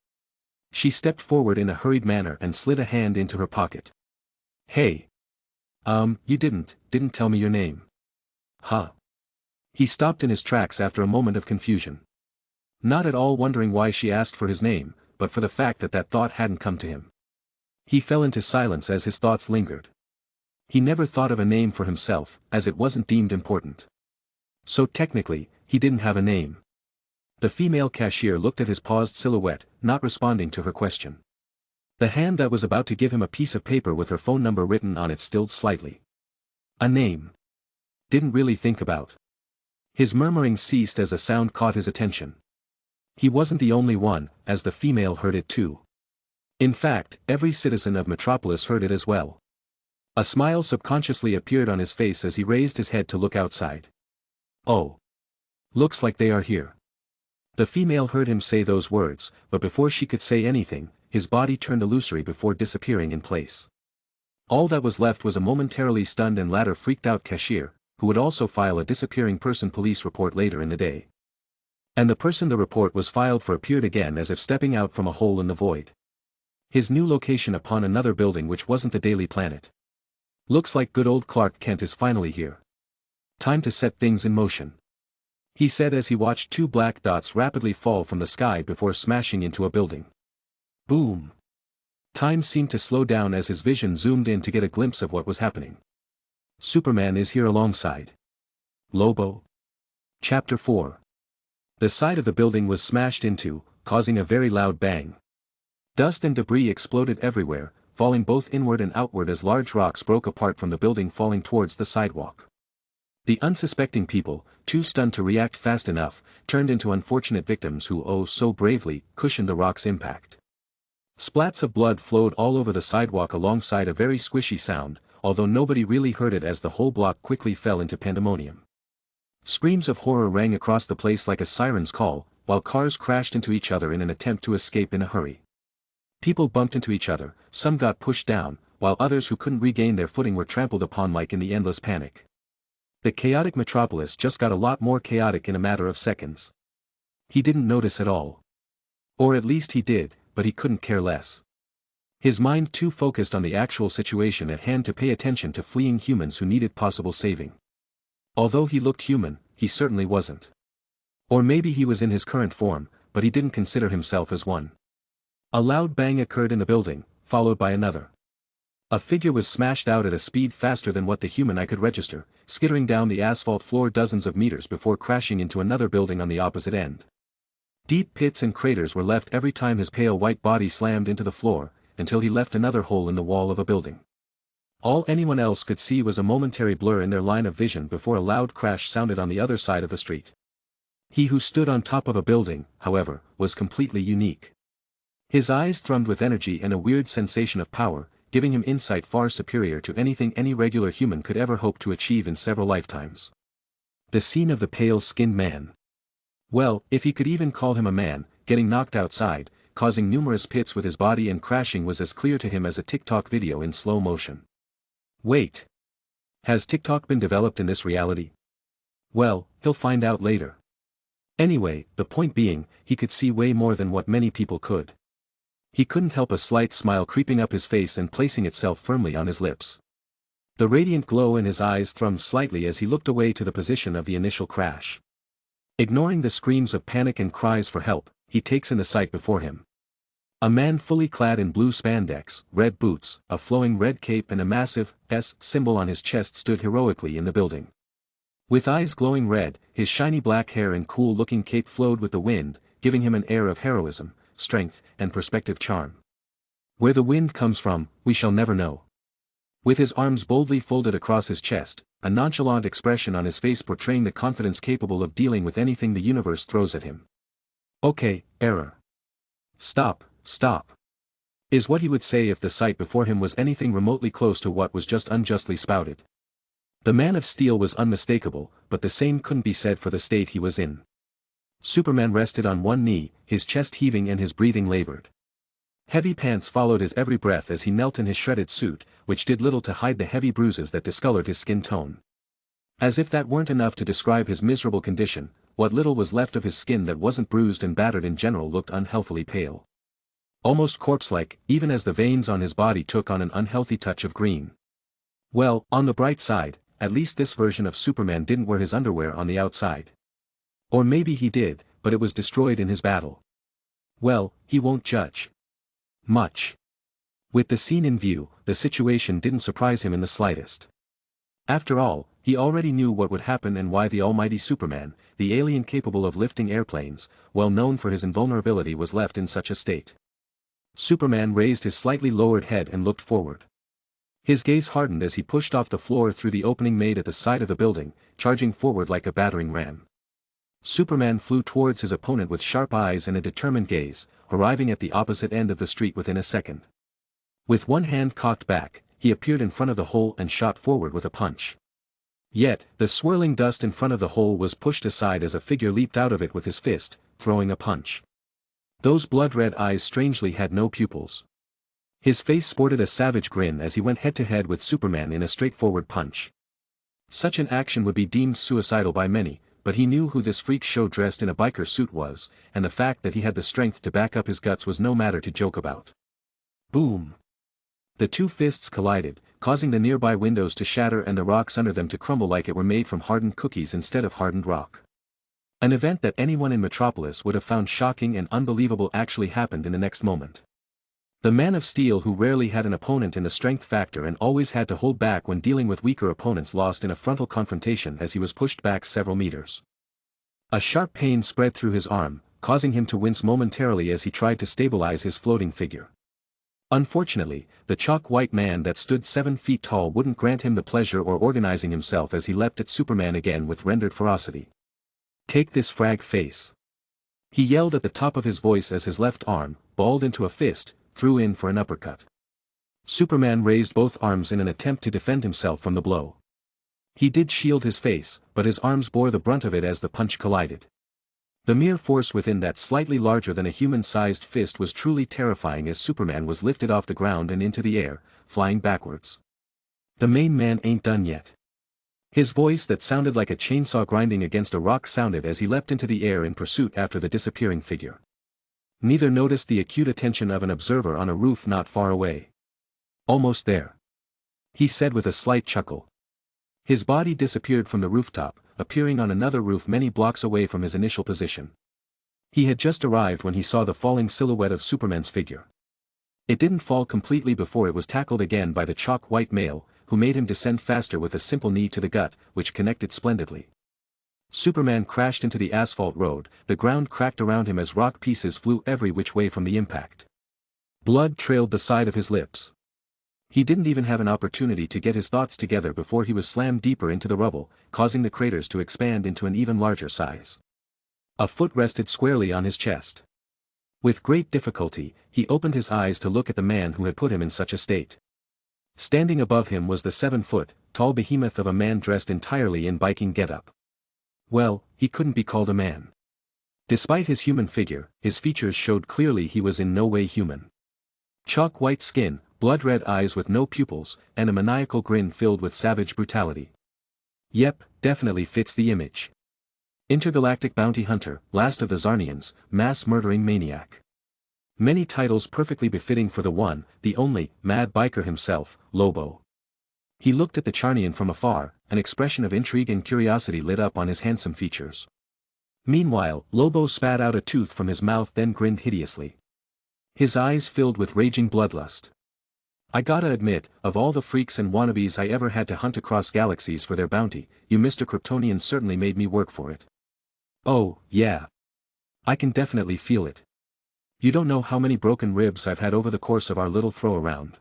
She stepped forward in a hurried manner and slid a hand into her pocket. "Hey. You didn't tell me your name." "Huh?" He stopped in his tracks after a moment of confusion. Not at all wondering why she asked for his name, but for the fact that thought hadn't come to him. He fell into silence as his thoughts lingered. He never thought of a name for himself, as it wasn't deemed important. So technically, he didn't have a name. The female cashier looked at his paused silhouette, not responding to her question. The hand that was about to give him a piece of paper with her phone number written on it stilled slightly. A name. Didn't really think about. His murmuring ceased as a sound caught his attention. He wasn't the only one, as the female heard it too. In fact, every citizen of Metropolis heard it as well. A smile subconsciously appeared on his face as he raised his head to look outside. "Oh. Looks like they are here." The female heard him say those words, but before she could say anything, his body turned illusory before disappearing in place. All that was left was a momentarily stunned and later freaked out cashier, who would also file a disappearing person police report later in the day. And the person the report was filed for appeared again as if stepping out from a hole in the void. His new location upon another building which wasn't the Daily Planet. Looks like good old Clark Kent is finally here. Time to set things in motion, he said as he watched two black dots rapidly fall from the sky before smashing into a building. Boom! Time seemed to slow down as his vision zoomed in to get a glimpse of what was happening. Superman is here alongside Lobo. Chapter 4. The side of the building was smashed into, causing a very loud bang. Dust and debris exploded everywhere, falling both inward and outward as large rocks broke apart from the building falling towards the sidewalk. The unsuspecting people, too stunned to react fast enough, turned into unfortunate victims who so bravely cushioned the rock's impact. Splats of blood flowed all over the sidewalk alongside a very squishy sound, although nobody really heard it as the whole block quickly fell into pandemonium. Screams of horror rang across the place like a siren's call, while cars crashed into each other in an attempt to escape in a hurry. People bumped into each other, some got pushed down, while others who couldn't regain their footing were trampled upon like in the endless panic. The chaotic Metropolis just got a lot more chaotic in a matter of seconds. He didn't notice at all. Or at least he did, but he couldn't care less. His mind too focused on the actual situation at hand to pay attention to fleeing humans who needed possible saving. Although he looked human, he certainly wasn't. Or maybe he was in his current form, but he didn't consider himself as one. A loud bang occurred in the building, followed by another. A figure was smashed out at a speed faster than what the human eye could register, skittering down the asphalt floor dozens of meters before crashing into another building on the opposite end. Deep pits and craters were left every time his pale white body slammed into the floor, until he left another hole in the wall of a building. All anyone else could see was a momentary blur in their line of vision before a loud crash sounded on the other side of the street. He who stood on top of a building, however, was completely unique. His eyes thrummed with energy and a weird sensation of power, giving him insight far superior to anything any regular human could ever hope to achieve in several lifetimes. The scene of the pale-skinned man. Well, if he could even call him a man, getting knocked outside, causing numerous pits with his body and crashing was as clear to him as a TikTok video in slow motion. Wait. Has TikTok been developed in this reality? Well, he'll find out later. Anyway, the point being, he could see way more than what many people could. He couldn't help a slight smile creeping up his face and placing itself firmly on his lips. The radiant glow in his eyes thrummed slightly as he looked away to the position of the initial crash. Ignoring the screams of panic and cries for help, he takes in the sight before him. A man fully clad in blue spandex, red boots, a flowing red cape and a massive S symbol on his chest stood heroically in the building. With eyes glowing red, his shiny black hair and cool-looking cape flowed with the wind, giving him an air of heroism, strength, and perspective charm. Where the wind comes from, we shall never know. With his arms boldly folded across his chest, a nonchalant expression on his face portraying the confidence capable of dealing with anything the universe throws at him. Okay, error. Stop, is what he would say if the sight before him was anything remotely close to what was just unjustly spouted. The Man of Steel was unmistakable, but the same couldn't be said for the state he was in. Superman rested on one knee, his chest heaving and his breathing labored. Heavy pants followed his every breath as he knelt in his shredded suit, which did little to hide the heavy bruises that discolored his skin tone. As if that weren't enough to describe his miserable condition, what little was left of his skin that wasn't bruised and battered in general looked unhealthily pale. Almost corpse-like, even as the veins on his body took on an unhealthy touch of green. Well, on the bright side, at least this version of Superman didn't wear his underwear on the outside. Or maybe he did, but it was destroyed in his battle. Well, he won't judge much. With the scene in view, the situation didn't surprise him in the slightest. After all, he already knew what would happen and why the almighty Superman, the alien capable of lifting airplanes, well known for his invulnerability, was left in such a state. Superman raised his slightly lowered head and looked forward. His gaze hardened as he pushed off the floor through the opening made at the side of the building, charging forward like a battering ram. Superman flew towards his opponent with sharp eyes and a determined gaze, arriving at the opposite end of the street within a second. With one hand cocked back, he appeared in front of the hole and shot forward with a punch. Yet, the swirling dust in front of the hole was pushed aside as a figure leaped out of it with his fist, throwing a punch. Those blood-red eyes strangely had no pupils. His face sported a savage grin as he went head-to-head with Superman in a straightforward punch. Such an action would be deemed suicidal by many, but he knew who this freak show dressed in a biker suit was, and the fact that he had the strength to back up his guts was no matter to joke about. Boom! The two fists collided, causing the nearby windows to shatter and the rocks under them to crumble like it were made from hardened cookies instead of hardened rock. An event that anyone in Metropolis would have found shocking and unbelievable actually happened in the next moment. The Man of Steel, who rarely had an opponent in the strength factor and always had to hold back when dealing with weaker opponents, lost in a frontal confrontation as he was pushed back several meters. A sharp pain spread through his arm, causing him to wince momentarily as he tried to stabilize his floating figure. Unfortunately, the chalk-white man that stood 7 feet tall wouldn't grant him the pleasure or organizing himself as he leapt at Superman again with rendered ferocity. "Take this, frag face!" He yelled at the top of his voice as his left arm, balled into a fist, threw in for an uppercut. Superman raised both arms in an attempt to defend himself from the blow. He did shield his face, but his arms bore the brunt of it as the punch collided. The mere force within that slightly larger than a human-sized fist was truly terrifying as Superman was lifted off the ground and into the air, flying backwards. "The main man ain't done yet." His voice that sounded like a chainsaw grinding against a rock sounded as he leapt into the air in pursuit after the disappearing figure. Neither noticed the acute attention of an observer on a roof not far away. "Almost there," he said with a slight chuckle. His body disappeared from the rooftop, appearing on another roof many blocks away from his initial position. He had just arrived when he saw the falling silhouette of Superman's figure. It didn't fall completely before it was tackled again by the chalk-white male, who made him descend faster with a simple knee to the gut, which connected splendidly. Superman crashed into the asphalt road, the ground cracked around him as rock pieces flew every which way from the impact. Blood trailed the side of his lips. He didn't even have an opportunity to get his thoughts together before he was slammed deeper into the rubble, causing the craters to expand into an even larger size. A foot rested squarely on his chest. With great difficulty, he opened his eyes to look at the man who had put him in such a state. Standing above him was the 7-foot-tall behemoth of a man dressed entirely in biking getup. Well, he couldn't be called a man. Despite his human figure, his features showed clearly he was in no way human. Chalk-white skin, blood-red eyes with no pupils, and a maniacal grin filled with savage brutality. Yep, definitely fits the image. Intergalactic bounty hunter, last of the Zarnians, mass-murdering maniac. Many titles perfectly befitting for the one, the only, mad biker himself, Lobo. He looked at the Charnian from afar, an expression of intrigue and curiosity lit up on his handsome features. Meanwhile, Lobo spat out a tooth from his mouth, then grinned hideously. His eyes filled with raging bloodlust. "I gotta admit, of all the freaks and wannabes I ever had to hunt across galaxies for their bounty, you Mr. Kryptonian certainly made me work for it. Oh, yeah. I can definitely feel it. You don't know how many broken ribs I've had over the course of our little throw-around.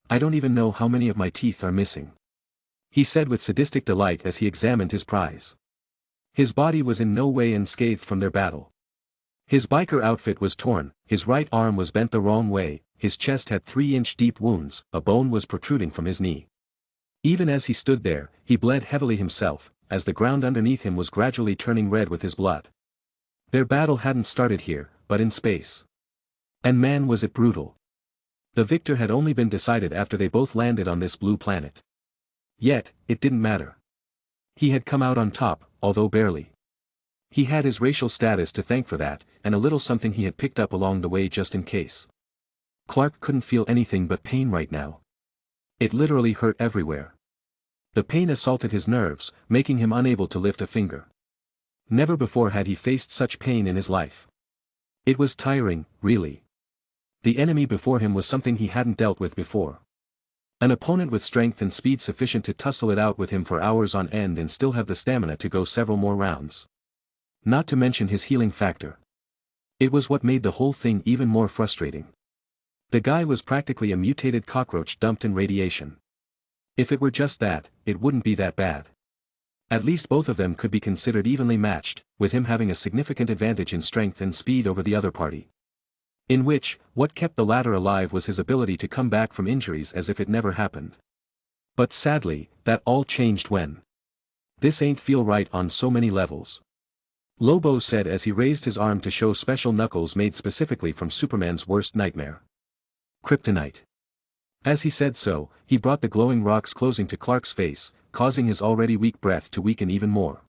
I don't even know how many of my teeth are missing," he said with sadistic delight as he examined his prize. His body was in no way unscathed from their battle. His biker outfit was torn, his right arm was bent the wrong way, his chest had 3-inch deep wounds, a bone was protruding from his knee. Even as he stood there, he bled heavily himself, as the ground underneath him was gradually turning red with his blood. Their battle hadn't started here, but in space. And man was it brutal. The victor had only been decided after they both landed on this blue planet. Yet, it didn't matter. He had come out on top, although barely. He had his racial status to thank for that, and a little something he had picked up along the way just in case. Clark couldn't feel anything but pain right now. It literally hurt everywhere. The pain assaulted his nerves, making him unable to lift a finger. Never before had he faced such pain in his life. It was tiring, really. The enemy before him was something he hadn't dealt with before. An opponent with strength and speed sufficient to tussle it out with him for hours on end and still have the stamina to go several more rounds. Not to mention his healing factor. It was what made the whole thing even more frustrating. The guy was practically a mutated cockroach dumped in radiation. If it were just that, it wouldn't be that bad. At least both of them could be considered evenly matched, with him having a significant advantage in strength and speed over the other party. In which, what kept the latter alive was his ability to come back from injuries as if it never happened. But sadly, that all changed when. This ain't feel right on so many levels. Lobo said as he raised his arm to show special knuckles made specifically from Superman's worst nightmare. Kryptonite. As he said so, he brought the glowing rocks closing to Clark's face, causing his already weak breath to weaken even more.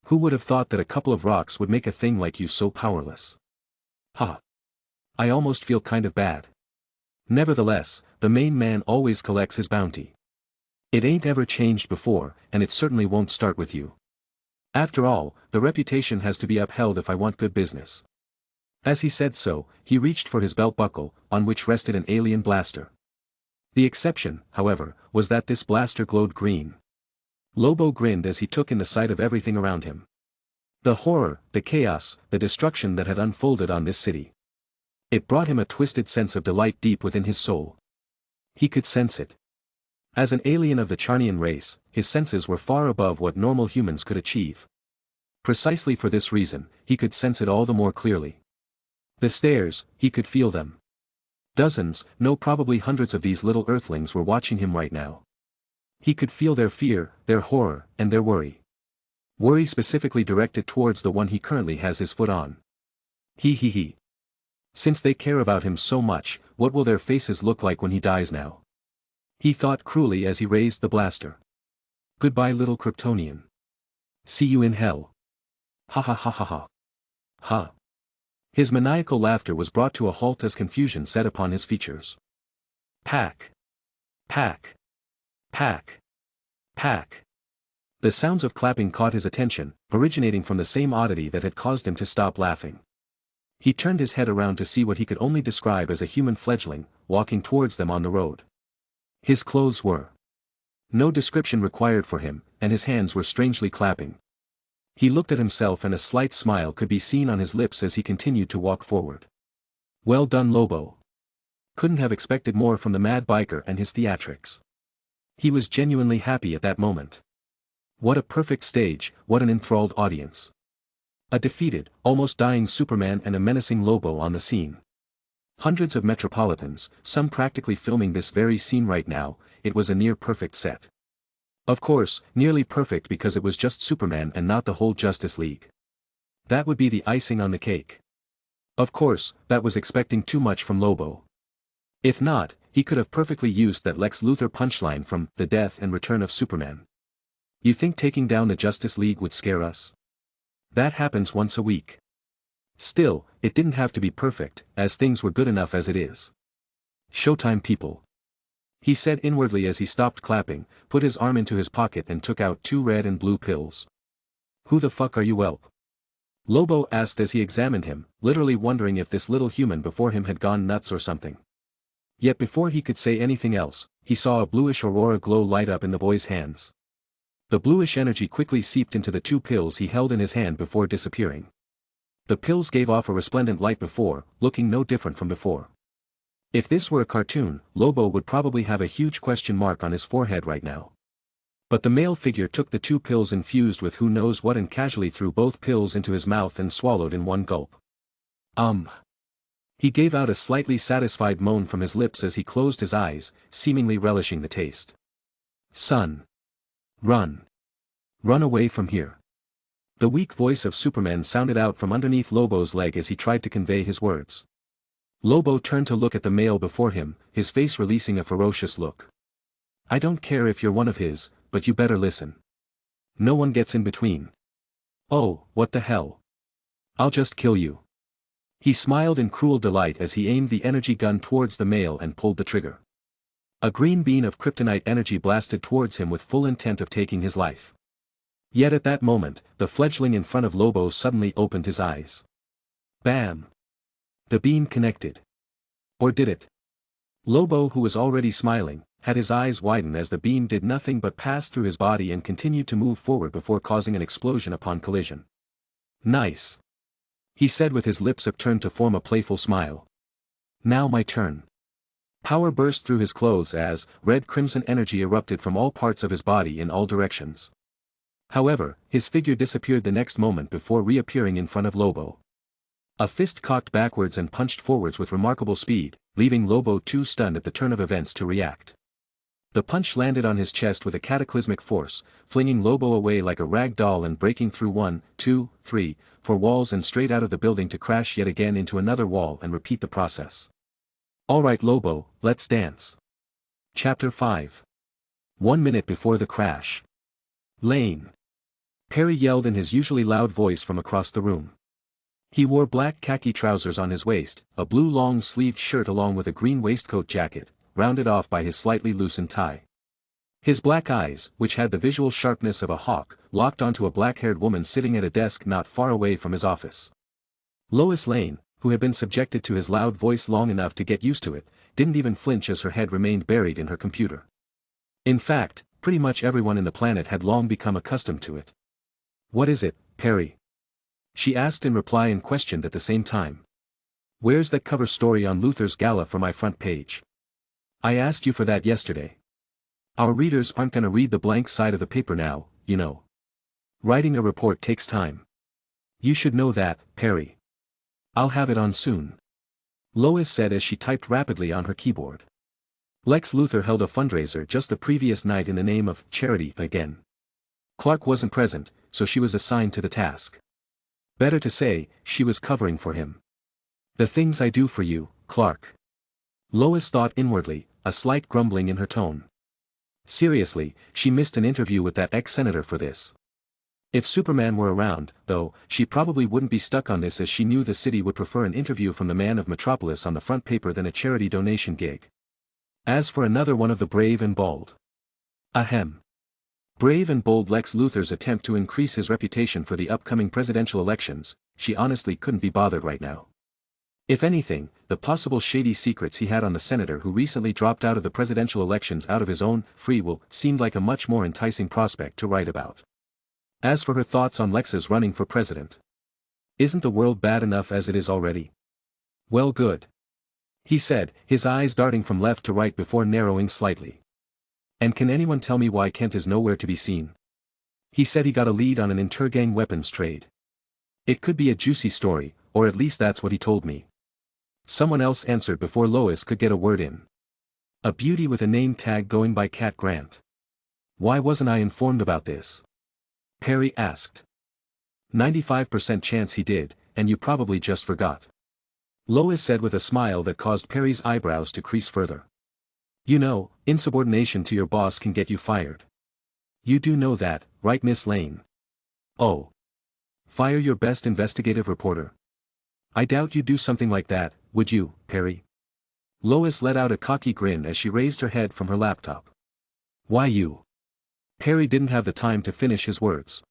Who would have thought that a couple of rocks would make a thing like you so powerless? Ha! I almost feel kind of bad. Nevertheless, the main man always collects his bounty. It ain't ever changed before, and it certainly won't start with you. After all, the reputation has to be upheld if I want good business. As he said so, he reached for his belt buckle, on which rested an alien blaster. The exception, however, was that this blaster glowed green. Lobo grinned as he took in the sight of everything around him. The horror, the chaos, the destruction that had unfolded on this city. It brought him a twisted sense of delight deep within his soul. He could sense it. As an alien of the Charnian race, his senses were far above what normal humans could achieve. Precisely for this reason, he could sense it all the more clearly. The stairs, he could feel them. Dozens, no probably hundreds of these little earthlings were watching him right now. He could feel their fear, their horror, and their worry. Worry specifically directed towards the one he currently has his foot on. He. Since they care about him so much, what will their faces look like when he dies now? He thought cruelly as he raised the blaster. Goodbye little Kryptonian. See you in hell. Ha ha ha ha ha. Ha. His maniacal laughter was brought to a halt as confusion set upon his features. Pack. Pack. Pack. Pack. The sounds of clapping caught his attention, originating from the same oddity that had caused him to stop laughing. He turned his head around to see what he could only describe as a human fledgling, walking towards them on the road. His clothes were no description required for him, and his hands were strangely clapping. He looked at himself and a slight smile could be seen on his lips as he continued to walk forward. Well done Lobo. Couldn't have expected more from the mad biker and his theatrics. He was genuinely happy at that moment. What a perfect stage, what an enthralled audience. A defeated, almost dying Superman and a menacing Lobo on the scene. Hundreds of Metropolitans, some practically filming this very scene right now. It was a near-perfect set. Of course, nearly perfect because it was just Superman and not the whole Justice League. That would be the icing on the cake. Of course, that was expecting too much from Lobo. If not, he could have perfectly used that Lex Luthor punchline from The Death and Return of Superman. You think taking down the Justice League would scare us? That happens once a week. Still, it didn't have to be perfect, as things were good enough as it is. Showtime people. He said inwardly as he stopped clapping, put his arm into his pocket and took out 2 red and blue pills. Who the fuck are you, whelp? Lobo asked as he examined him, literally wondering if this little human before him had gone nuts or something. Yet before he could say anything else, he saw a bluish aurora glow light up in the boy's hands. The bluish energy quickly seeped into the 2 pills he held in his hand before disappearing. The pills gave off a resplendent light looking no different from before. If this were a cartoon, Lobo would probably have a huge question mark on his forehead right now. But the male figure took the 2 pills infused with who knows what and casually threw both pills into his mouth and swallowed in one gulp. He gave out a slightly satisfied moan from his lips as he closed his eyes, seemingly relishing the taste. Son. Run. Run away from here. The weak voice of Superman sounded out from underneath Lobo's leg as he tried to convey his words. Lobo turned to look at the male before him, his face releasing a ferocious look. I don't care if you're one of his, but you better listen. No one gets in between. Oh, what the hell? I'll just kill you. He smiled in cruel delight as he aimed the energy gun towards the male and pulled the trigger. A green beam of kryptonite energy blasted towards him with full intent of taking his life. Yet at that moment, the fledgling in front of Lobo suddenly opened his eyes. Bam! The beam connected. Or did it? Lobo, who was already smiling, had his eyes widen as the beam did nothing but pass through his body and continued to move forward before causing an explosion upon collision. Nice. He said with his lips upturned to form a playful smile. Now my turn. Power burst through his clothes as red-crimson energy erupted from all parts of his body in all directions. However, his figure disappeared the next moment before reappearing in front of Lobo. A fist cocked backwards and punched forwards with remarkable speed, leaving Lobo too stunned at the turn of events to react. The punch landed on his chest with a cataclysmic force, flinging Lobo away like a rag doll and breaking through 1, 2, 3, 4 walls and straight out of the building to crash yet again into another wall and repeat the process. Alright Lobo, let's dance. Chapter 5. 1 minute before the crash. Lane. Perry yelled in his usually loud voice from across the room. He wore black khaki trousers on his waist, a blue long-sleeved shirt along with a green waistcoat jacket, rounded off by his slightly loosened tie. His black eyes, which had the visual sharpness of a hawk, locked onto a black-haired woman sitting at a desk not far away from his office. Lois Lane, who had been subjected to his loud voice long enough to get used to it, didn't even flinch as her head remained buried in her computer. In fact, pretty much everyone in the planet had long become accustomed to it. "What is it, Perry?" she asked in reply and questioned at the same time. "Where's that cover story on Luthor's gala for my front page? I asked you for that yesterday. Our readers aren't gonna read the blank side of the paper now, you know. Writing a report takes time. You should know that, Perry. I'll have it on soon," Lois said as she typed rapidly on her keyboard. Lex Luthor held a fundraiser just the previous night in the name of charity again. Clark wasn't present, so she was assigned to the task. Better to say, she was covering for him. "The things I do for you, Clark." Lois thought inwardly, a slight grumbling in her tone. Seriously, she missed an interview with that ex-senator for this. If Superman were around, though, she probably wouldn't be stuck on this as she knew the city would prefer an interview from the man of Metropolis on the front paper than a charity donation gig. As for another one of the brave and bold. Ahem. Brave and bold Lex Luthor's attempt to increase his reputation for the upcoming presidential elections, she honestly couldn't be bothered right now. If anything, the possible shady secrets he had on the senator who recently dropped out of the presidential elections out of his own free will seemed like a much more enticing prospect to write about. As for her thoughts on Lex's running for president. "Isn't the world bad enough as it is already? Well, good," he said, his eyes darting from left to right before narrowing slightly. "And can anyone tell me why Kent is nowhere to be seen? He said he got a lead on an intergang weapons trade. It could be a juicy story, or at least that's what he told me." Someone else answered before Lois could get a word in. "A beauty with a name tag going by Cat Grant. Why wasn't I informed about this?" Perry asked. 95% chance he did, and you probably just forgot," Lois said with a smile that caused Perry's eyebrows to crease further. "You know, insubordination to your boss can get you fired. You do know that, right, Miss Lane?" "Oh. Fire your best investigative reporter? I doubt you'd do something like that, would you, Perry?" Lois let out a cocky grin as she raised her head from her laptop. "Why you?" Perry didn't have the time to finish his words.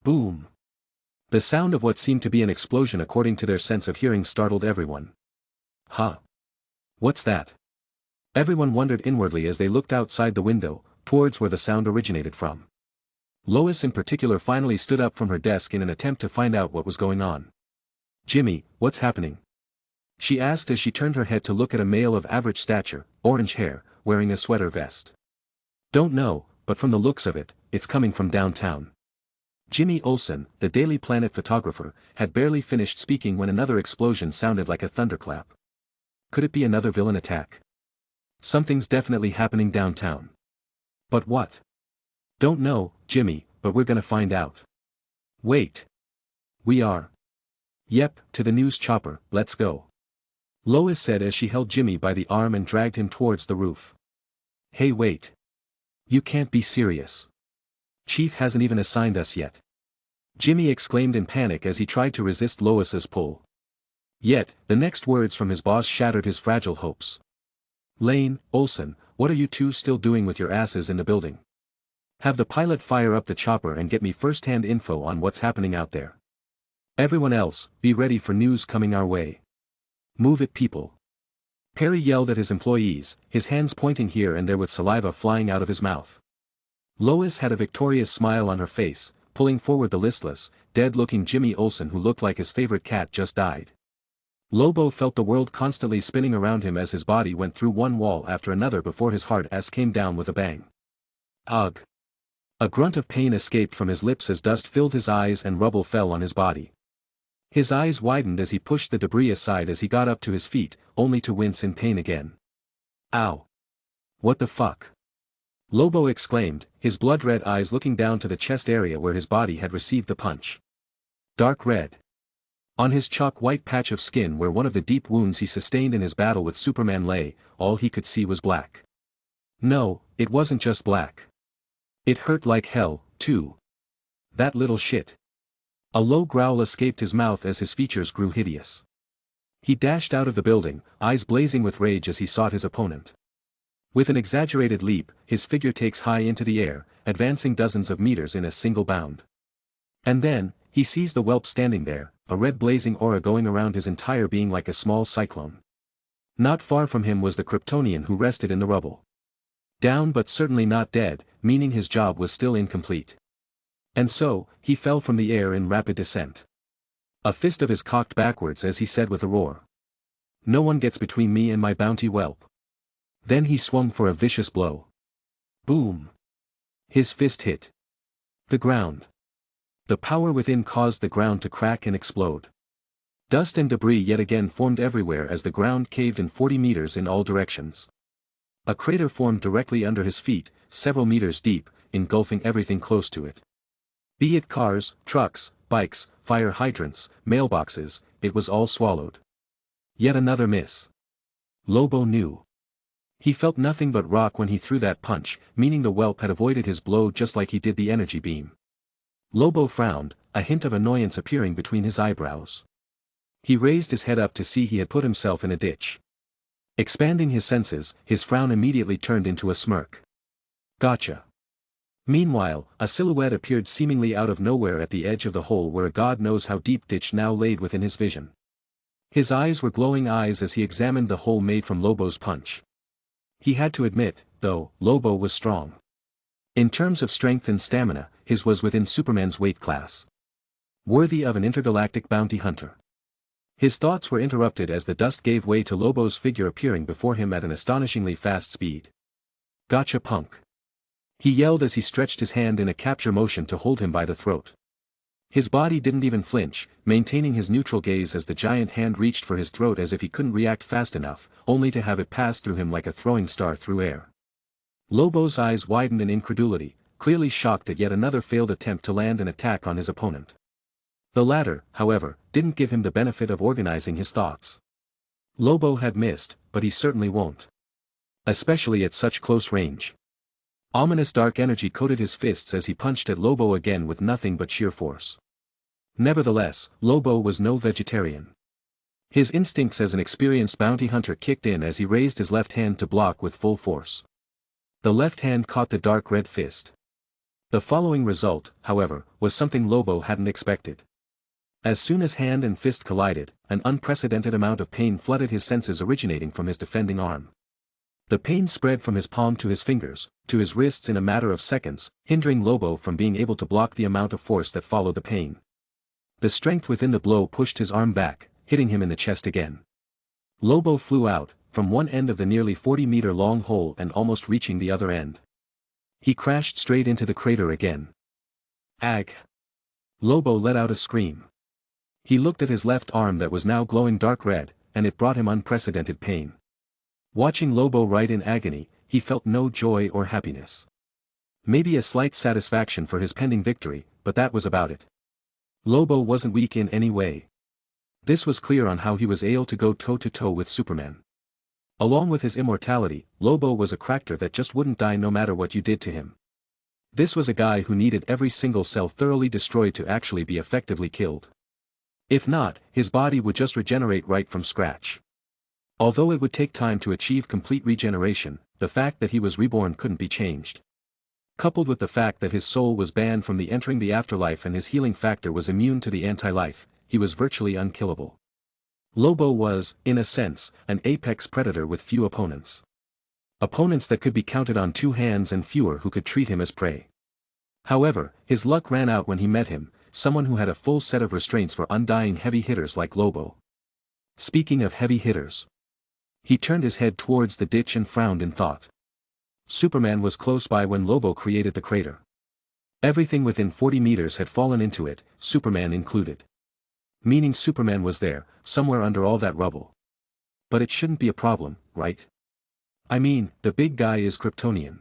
Boom. The sound of what seemed to be an explosion according to their sense of hearing startled everyone. "Huh? What's that?" Everyone wondered inwardly as they looked outside the window, towards where the sound originated from. Lois in particular finally stood up from her desk in an attempt to find out what was going on. "Jimmy, what's happening?" she asked as she turned her head to look at a male of average stature, orange hair, wearing a sweater vest. "Don't know, but from the looks of it, it's coming from downtown." Jimmy Olsen, the Daily Planet photographer, had barely finished speaking when another explosion sounded like a thunderclap. Could it be another villain attack? Something's definitely happening downtown. But what? "Don't know, Jimmy, but we're gonna find out." "Wait. We are?" "Yep, to the news chopper, let's go," Lois said as she held Jimmy by the arm and dragged him towards the roof. "Hey, wait. You can't be serious. Chief hasn't even assigned us yet," Jimmy exclaimed in panic as he tried to resist Lois's pull. Yet, the next words from his boss shattered his fragile hopes. "Lane, Olsen, what are you two still doing with your asses in the building? Have the pilot fire up the chopper and get me first-hand info on what's happening out there. Everyone else, be ready for news coming our way. Move it, people." Perry yelled at his employees, his hands pointing here and there with saliva flying out of his mouth. Lois had a victorious smile on her face, pulling forward the listless, dead-looking Jimmy Olsen who looked like his favorite cat just died. Lobo felt the world constantly spinning around him as his body went through one wall after another before his hard ass came down with a bang. Ugh. A grunt of pain escaped from his lips as dust filled his eyes and rubble fell on his body. His eyes widened as he pushed the debris aside as he got up to his feet, only to wince in pain again. Ow. What the fuck? Lobo exclaimed, his blood-red eyes looking down to the chest area where his body had received the punch. Dark red. On his chalk-white patch of skin where one of the deep wounds he sustained in his battle with Superman lay, all he could see was black. No, it wasn't just black. It hurt like hell, too. That little shit. A low growl escaped his mouth as his features grew hideous. He dashed out of the building, eyes blazing with rage as he sought his opponent. With an exaggerated leap, his figure takes high into the air, advancing dozens of meters in a single bound. And then, he sees the whelp standing there, a red blazing aura going around his entire being like a small cyclone. Not far from him was the Kryptonian who rested in the rubble. Down but certainly not dead, meaning his job was still incomplete. And so, he fell from the air in rapid descent. A fist of his cocked backwards as he said with a roar. No one gets between me and my bounty whelp. Then he swung for a vicious blow. Boom! His fist hit the ground. The power within caused the ground to crack and explode. Dust and debris yet again formed everywhere as the ground caved in 40 meters in all directions. A crater formed directly under his feet, several meters deep, engulfing everything close to it. Be it cars, trucks, bikes, fire hydrants, mailboxes, it was all swallowed. Yet another miss. Lobo knew. He felt nothing but rock when he threw that punch, meaning the whelp had avoided his blow just like he did the energy beam. Lobo frowned, a hint of annoyance appearing between his eyebrows. He raised his head up to see he had put himself in a ditch. Expanding his senses, his frown immediately turned into a smirk. Gotcha. Meanwhile, a silhouette appeared seemingly out of nowhere at the edge of the hole where a god knows how deep ditch now laid within his vision. His eyes were glowing eyes as he examined the hole made from Lobo's punch. He had to admit, though, Lobo was strong. In terms of strength and stamina, his was within Superman's weight class. Worthy of an intergalactic bounty hunter. His thoughts were interrupted as the dust gave way to Lobo's figure appearing before him at an astonishingly fast speed. Gotcha, punk! He yelled as he stretched his hand in a capture motion to hold him by the throat. His body didn't even flinch, maintaining his neutral gaze as the giant hand reached for his throat as if he couldn't react fast enough, only to have it pass through him like a throwing star through air. Lobo's eyes widened in incredulity, clearly shocked at yet another failed attempt to land an attack on his opponent. The latter, however, didn't give him the benefit of organizing his thoughts. Lobo had missed, but he certainly won't. Especially at such close range. Ominous dark energy coated his fists as he punched at Lobo again with nothing but sheer force. Nevertheless, Lobo was no vegetarian. His instincts as an experienced bounty hunter kicked in as he raised his left hand to block with full force. The left hand caught the dark red fist. The following result, however, was something Lobo hadn't expected. As soon as hand and fist collided, an unprecedented amount of pain flooded his senses originating from his defending arm. The pain spread from his palm to his fingers, to his wrists in a matter of seconds, hindering Lobo from being able to block the amount of force that followed the pain. The strength within the blow pushed his arm back, hitting him in the chest again. Lobo flew out, from one end of the nearly 40-meter-long hole and almost reaching the other end. He crashed straight into the crater again. Ag! Lobo let out a scream. He looked at his left arm that was now glowing dark red, and it brought him unprecedented pain. Watching Lobo writhe in agony, he felt no joy or happiness. Maybe a slight satisfaction for his pending victory, but that was about it. Lobo wasn't weak in any way. This was clear on how he was able to go toe-to-toe with Superman. Along with his immortality, Lobo was a character that just wouldn't die no matter what you did to him. This was a guy who needed every single cell thoroughly destroyed to actually be effectively killed. If not, his body would just regenerate right from scratch. Although it would take time to achieve complete regeneration, the fact that he was reborn couldn't be changed. Coupled with the fact that his soul was banned from the entering the afterlife and his healing factor was immune to the anti-life, he was virtually unkillable. Lobo was, in a sense, an apex predator with few opponents. Opponents that could be counted on two hands and fewer who could treat him as prey. However, his luck ran out when he met him, someone who had a full set of restraints for undying heavy hitters like Lobo. Speaking of heavy hitters. He turned his head towards the ditch and frowned in thought. Superman was close by when Lobo created the crater. Everything within 40 meters had fallen into it, Superman included. Meaning Superman was there, somewhere under all that rubble. But it shouldn't be a problem, right? I mean, the big guy is Kryptonian.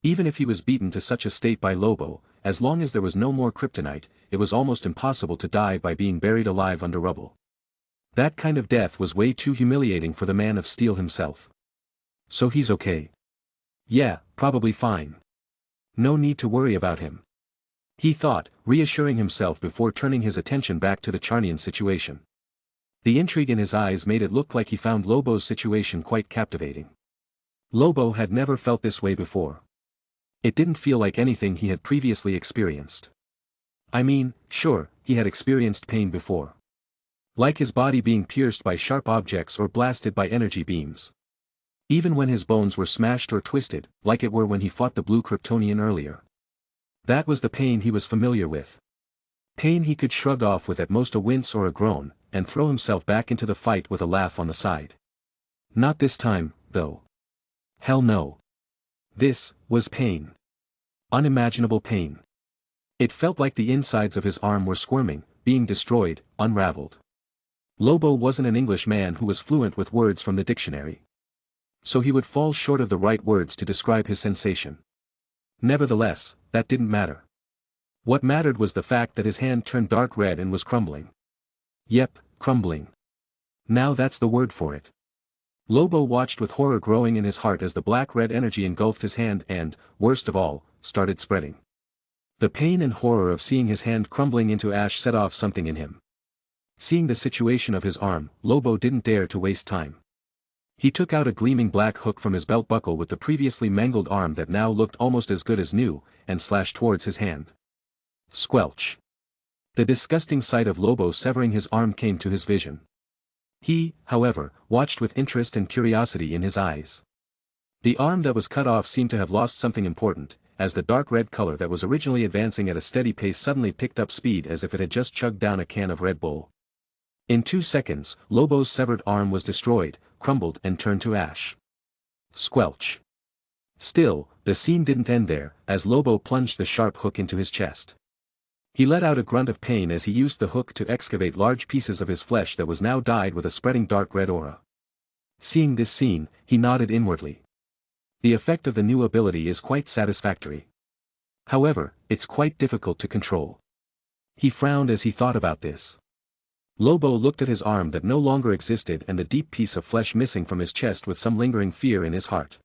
Even if he was beaten to such a state by Lobo, as long as there was no more kryptonite, it was almost impossible to die by being buried alive under rubble. That kind of death was way too humiliating for the Man of Steel himself. So he's okay. Yeah, probably fine. No need to worry about him, he thought, reassuring himself before turning his attention back to the Charnian situation. The intrigue in his eyes made it look like he found Lobo's situation quite captivating. Lobo had never felt this way before. It didn't feel like anything he had previously experienced. I mean, sure, he had experienced pain before. Like his body being pierced by sharp objects or blasted by energy beams. Even when his bones were smashed or twisted, like it were when he fought the blue Kryptonian earlier. That was the pain he was familiar with. Pain he could shrug off with at most a wince or a groan, and throw himself back into the fight with a laugh on the side. Not this time, though. Hell no. This was pain. Unimaginable pain. It felt like the insides of his arm were squirming, being destroyed, unraveled. Lobo wasn't an English man who was fluent with words from the dictionary. So he would fall short of the right words to describe his sensation. Nevertheless, that didn't matter. What mattered was the fact that his hand turned dark red and was crumbling. Yep, crumbling. Now that's the word for it. Lobo watched with horror growing in his heart as the black-red energy engulfed his hand and, worst of all, started spreading. The pain and horror of seeing his hand crumbling into ash set off something in him. Seeing the situation of his arm, Lobo didn't dare to waste time. He took out a gleaming black hook from his belt buckle with the previously mangled arm that now looked almost as good as new, and slashed towards his hand. Squelch. The disgusting sight of Lobo severing his arm came to his vision. He, however, watched with interest and curiosity in his eyes. The arm that was cut off seemed to have lost something important, as the dark red color that was originally advancing at a steady pace suddenly picked up speed as if it had just chugged down a can of Red Bull. In 2 seconds, Lobo's severed arm was destroyed, crumbled and turned to ash. Squelch. Still, the scene didn't end there, as Lobo plunged the sharp hook into his chest. He let out a grunt of pain as he used the hook to excavate large pieces of his flesh that was now dyed with a spreading dark red aura. Seeing this scene, he nodded inwardly. The effect of the new ability is quite satisfactory. However, it's quite difficult to control. He frowned as he thought about this. Lobo looked at his arm that no longer existed and the deep piece of flesh missing from his chest with some lingering fear in his heart.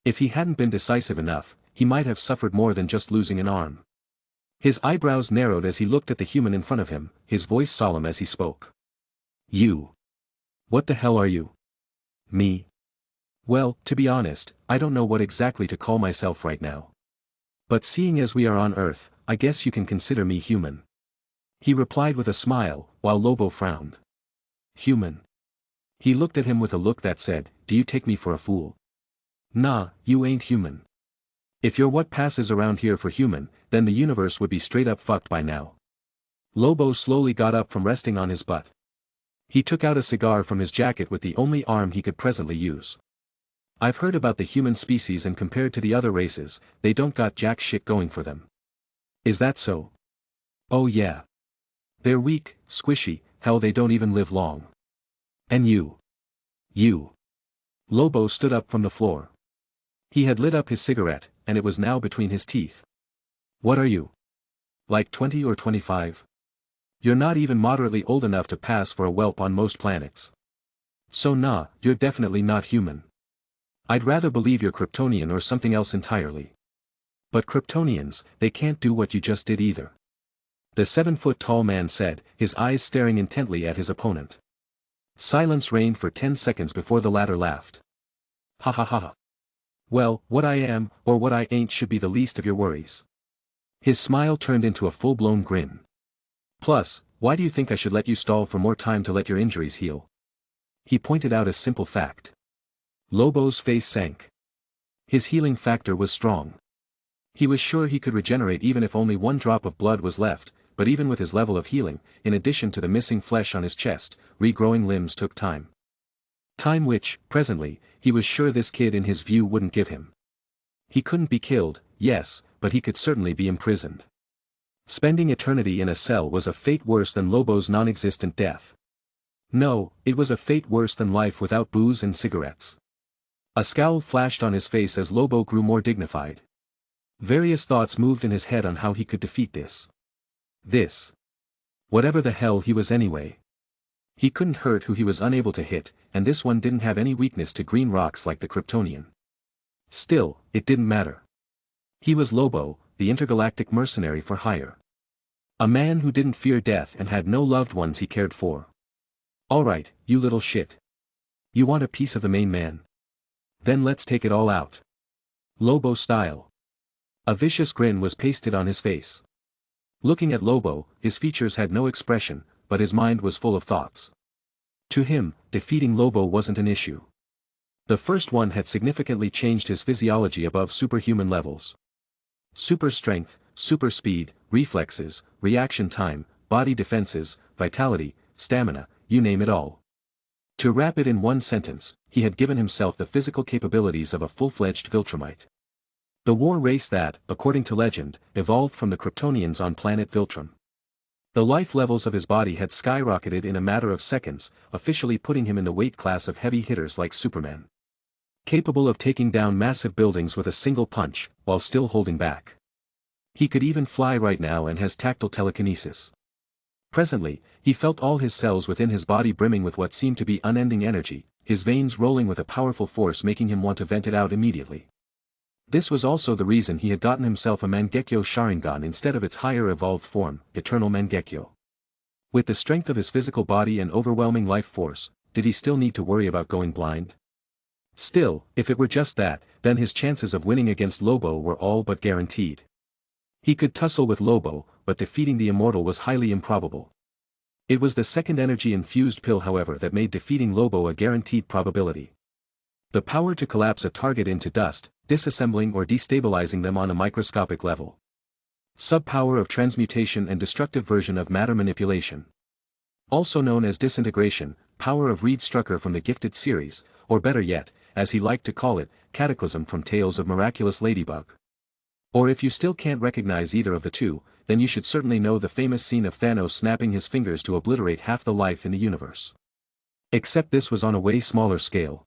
If he hadn't been decisive enough, he might have suffered more than just losing an arm. His eyebrows narrowed as he looked at the human in front of him, his voice solemn as he spoke. You. What the hell are you? Me? Well, to be honest, I don't know what exactly to call myself right now. But seeing as we are on Earth, I guess you can consider me human. He replied with a smile, while Lobo frowned. Human. He looked at him with a look that said, do you take me for a fool? Nah, you ain't human. If you're what passes around here for human, then the universe would be straight up fucked by now. Lobo slowly got up from resting on his butt. He took out a cigar from his jacket with the only arm he could presently use. I've heard about the human species and compared to the other races, they don't got jack shit going for them. Is that so? Oh yeah. They're weak, squishy, hell they don't even live long. And you. You. Lobo stood up from the floor. He had lit up his cigarette, and it was now between his teeth. What are you? Like 20 or 25? You're not even moderately old enough to pass for a whelp on most planets. So nah, you're definitely not human. I'd rather believe you're Kryptonian or something else entirely. But Kryptonians, they can't do what you just did either. The 7-foot-tall man said, his eyes staring intently at his opponent. Silence reigned for 10 seconds before the latter laughed. Ha ha ha. Well, what I am, or what I ain't should be the least of your worries. His smile turned into a full-blown grin. Plus, why do you think I should let you stall for more time to let your injuries heal? He pointed out a simple fact. Lobo's face sank. His healing factor was strong. He was sure he could regenerate even if only 1 drop of blood was left, but even with his level of healing, in addition to the missing flesh on his chest, regrowing limbs took time. Time which, presently, he was sure this kid in his view wouldn't give him. He couldn't be killed, yes, but he could certainly be imprisoned. Spending eternity in a cell was a fate worse than Lobo's non-existent death. No, it was a fate worse than life without booze and cigarettes. A scowl flashed on his face as Lobo grew more dignified. Various thoughts moved in his head on how he could defeat this. Whatever the hell he was anyway. He couldn't hurt who he was unable to hit, and this one didn't have any weakness to green rocks like the Kryptonian. Still, it didn't matter. He was Lobo, the intergalactic mercenary for hire. A man who didn't fear death and had no loved ones he cared for. Alright, you little shit. You want a piece of the main man? Then let's take it all out. Lobo style. A vicious grin was pasted on his face. Looking at Lobo, his features had no expression, but his mind was full of thoughts. To him, defeating Lobo wasn't an issue. The first one had significantly changed his physiology above superhuman levels. Super strength, super speed, reflexes, reaction time, body defenses, vitality, stamina, you name it all. To wrap it in one sentence, he had given himself the physical capabilities of a full-fledged Viltrumite. The war race that, according to legend, evolved from the Kryptonians on planet Viltrum. The life levels of his body had skyrocketed in a matter of seconds, officially putting him in the weight class of heavy hitters like Superman. Capable of taking down massive buildings with a single punch, while still holding back. He could even fly right now and has tactile telekinesis. Presently, he felt all his cells within his body brimming with what seemed to be unending energy, his veins rolling with a powerful force making him want to vent it out immediately. This was also the reason he had gotten himself a Mangekyo Sharingan instead of its higher evolved form, Eternal Mangekyo. With the strength of his physical body and overwhelming life force, did he still need to worry about going blind? Still, if it were just that, then his chances of winning against Lobo were all but guaranteed. He could tussle with Lobo, but defeating the immortal was highly improbable. It was the second energy-infused pill however that made defeating Lobo a guaranteed probability. The power to collapse a target into dust, disassembling or destabilizing them on a microscopic level. Sub-power of transmutation and destructive version of matter manipulation. Also known as disintegration, power of Reed Strucker from the Gifted series, or better yet, as he liked to call it, Cataclysm from Tales of Miraculous Ladybug. Or if you still can't recognize either of the two, then you should certainly know the famous scene of Thanos snapping his fingers to obliterate half the life in the universe. Except this was on a way smaller scale.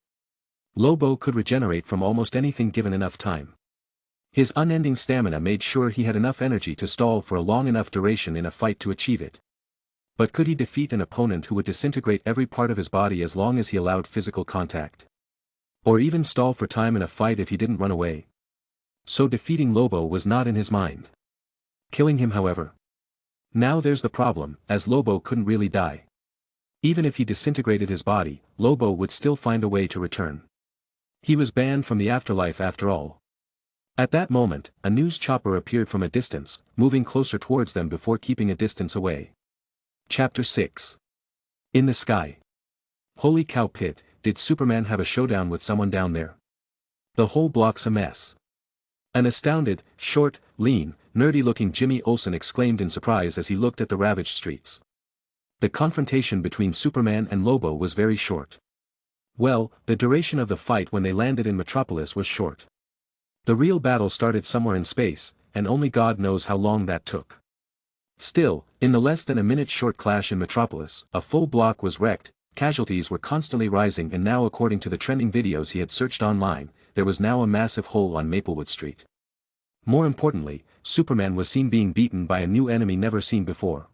Lobo could regenerate from almost anything given enough time. His unending stamina made sure he had enough energy to stall for a long enough duration in a fight to achieve it. But could he defeat an opponent who would disintegrate every part of his body as long as he allowed physical contact? Or even stall for time in a fight if he didn't run away? So defeating Lobo was not in his mind. Killing him however. Now there's the problem, as Lobo couldn't really die. Even if he disintegrated his body, Lobo would still find a way to return. He was banned from the afterlife after all. At that moment, a news chopper appeared from a distance, moving closer towards them before keeping a distance away. Chapter 6. In the sky. Holy cow Pit, did Superman have a showdown with someone down there? The whole block's a mess. An astounded, short, lean, nerdy-looking Jimmy Olsen exclaimed in surprise as he looked at the ravaged streets. The confrontation between Superman and Lobo was very short. Well, the duration of the fight when they landed in Metropolis was short. The real battle started somewhere in space, and only God knows how long that took. Still, in the less than a minute short clash in Metropolis, a full block was wrecked, casualties were constantly rising and now according to the trending videos he had searched online, there was now a massive hole on Maplewood Street. More importantly, Superman was seen being beaten by a new enemy never seen before.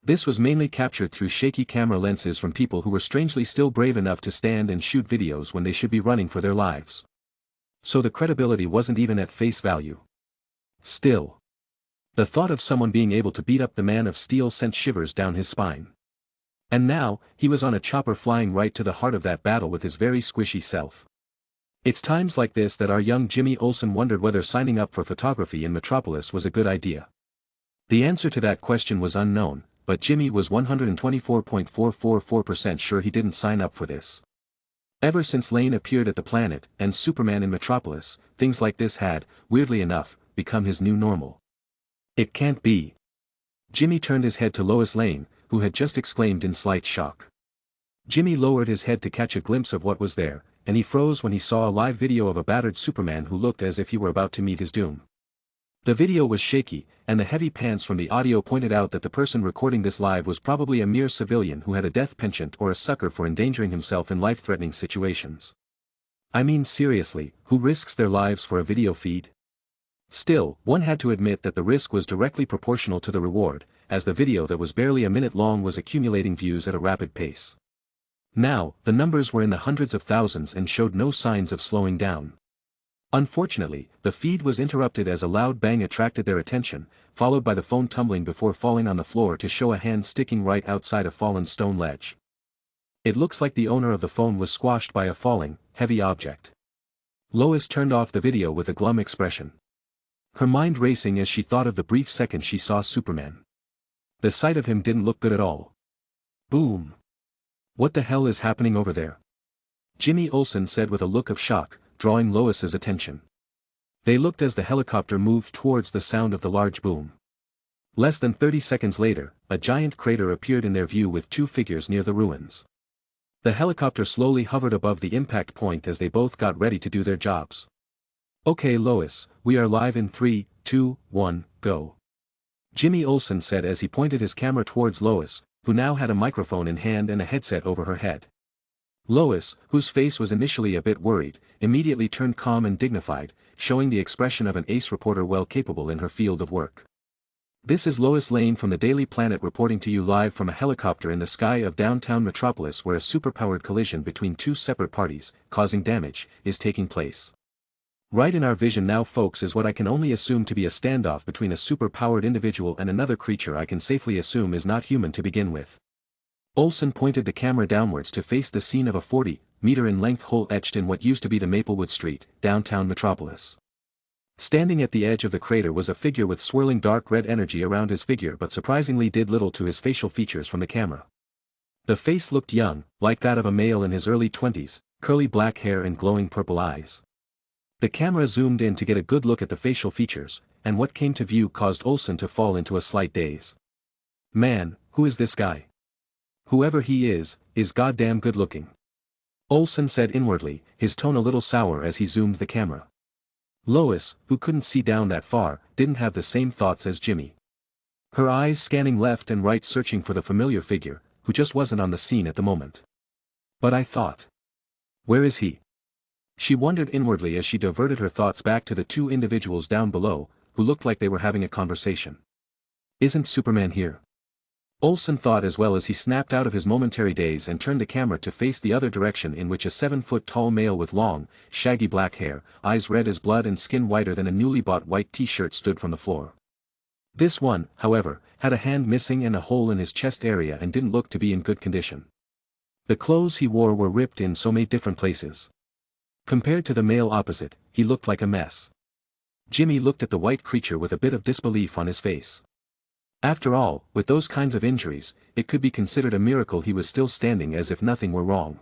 This was mainly captured through shaky camera lenses from people who were strangely still brave enough to stand and shoot videos when they should be running for their lives. So the credibility wasn't even at face value. Still. The thought of someone being able to beat up the Man of Steel sent shivers down his spine. And now, he was on a chopper flying right to the heart of that battle with his very squishy self. It's times like this that our young Jimmy Olsen wondered whether signing up for photography in Metropolis was a good idea. The answer to that question was unknown, but Jimmy was 124.444% sure he didn't sign up for this. Ever since Lane appeared at the planet and Superman in Metropolis, things like this had, weirdly enough, become his new normal. It can't be. Jimmy turned his head to Lois Lane, who had just exclaimed in slight shock. Jimmy lowered his head to catch a glimpse of what was there, and he froze when he saw a live video of a battered Superman who looked as if he were about to meet his doom. The video was shaky, and the heavy pants from the audio pointed out that the person recording this live was probably a mere civilian who had a death penchant or a sucker for endangering himself in life-threatening situations. I mean seriously, who risks their lives for a video feed? Still, one had to admit that the risk was directly proportional to the reward, as the video that was barely a minute long was accumulating views at a rapid pace. Now, the numbers were in the hundreds of thousands and showed no signs of slowing down. Unfortunately, the feed was interrupted as a loud bang attracted their attention, followed by the phone tumbling before falling on the floor to show a hand sticking right outside a fallen stone ledge. It looks like the owner of the phone was squashed by a falling, heavy object. Lois turned off the video with a glum expression. Her mind racing as she thought of the brief second she saw Superman. The sight of him didn't look good at all. Boom! What the hell is happening over there? Jimmy Olsen said with a look of shock, drawing Lois's attention. They looked as the helicopter moved towards the sound of the large boom. Less than 30 seconds later, a giant crater appeared in their view with two figures near the ruins. The helicopter slowly hovered above the impact point as they both got ready to do their jobs. Okay Lois, we are live in 3, 2, 1, go. Jimmy Olsen said as he pointed his camera towards Lois, who now had a microphone in hand and a headset over her head. Lois, whose face was initially a bit worried, immediately turned calm and dignified, showing the expression of an ace reporter well capable in her field of work. This is Lois Lane from the Daily Planet reporting to you live from a helicopter in the sky of downtown Metropolis where a superpowered collision between two separate parties, causing damage, is taking place. Right in our vision now folks is what I can only assume to be a standoff between a superpowered individual and another creature I can safely assume is not human to begin with. Olsen pointed the camera downwards to face the scene of a 40-meter-in-length hole etched in what used to be the Maplewood Street, downtown Metropolis. Standing at the edge of the crater was a figure with swirling dark red energy around his figure but surprisingly did little to his facial features from the camera. The face looked young, like that of a male in his early 20s, curly black hair and glowing purple eyes. The camera zoomed in to get a good look at the facial features, and what came to view caused Olsen to fall into a slight daze. Man, who is this guy? Whoever he is goddamn good looking. Olsen said inwardly, his tone a little sour as he zoomed the camera. Lois, who couldn't see down that far, didn't have the same thoughts as Jimmy. Her eyes scanning left and right searching for the familiar figure, who just wasn't on the scene at the moment. But I thought. Where is he? She wondered inwardly as she diverted her thoughts back to the two individuals down below, who looked like they were having a conversation. Isn't Superman here? Olsen thought as well as he snapped out of his momentary daze and turned the camera to face the other direction in which a 7-foot-tall male with long, shaggy black hair, eyes red as blood and skin whiter than a newly bought white t-shirt stood from the floor. This one, however, had a hand missing and a hole in his chest area and didn't look to be in good condition. The clothes he wore were ripped in so many different places. Compared to the male opposite, he looked like a mess. Jimmy looked at the white creature with a bit of disbelief on his face. After all, with those kinds of injuries, it could be considered a miracle he was still standing as if nothing were wrong.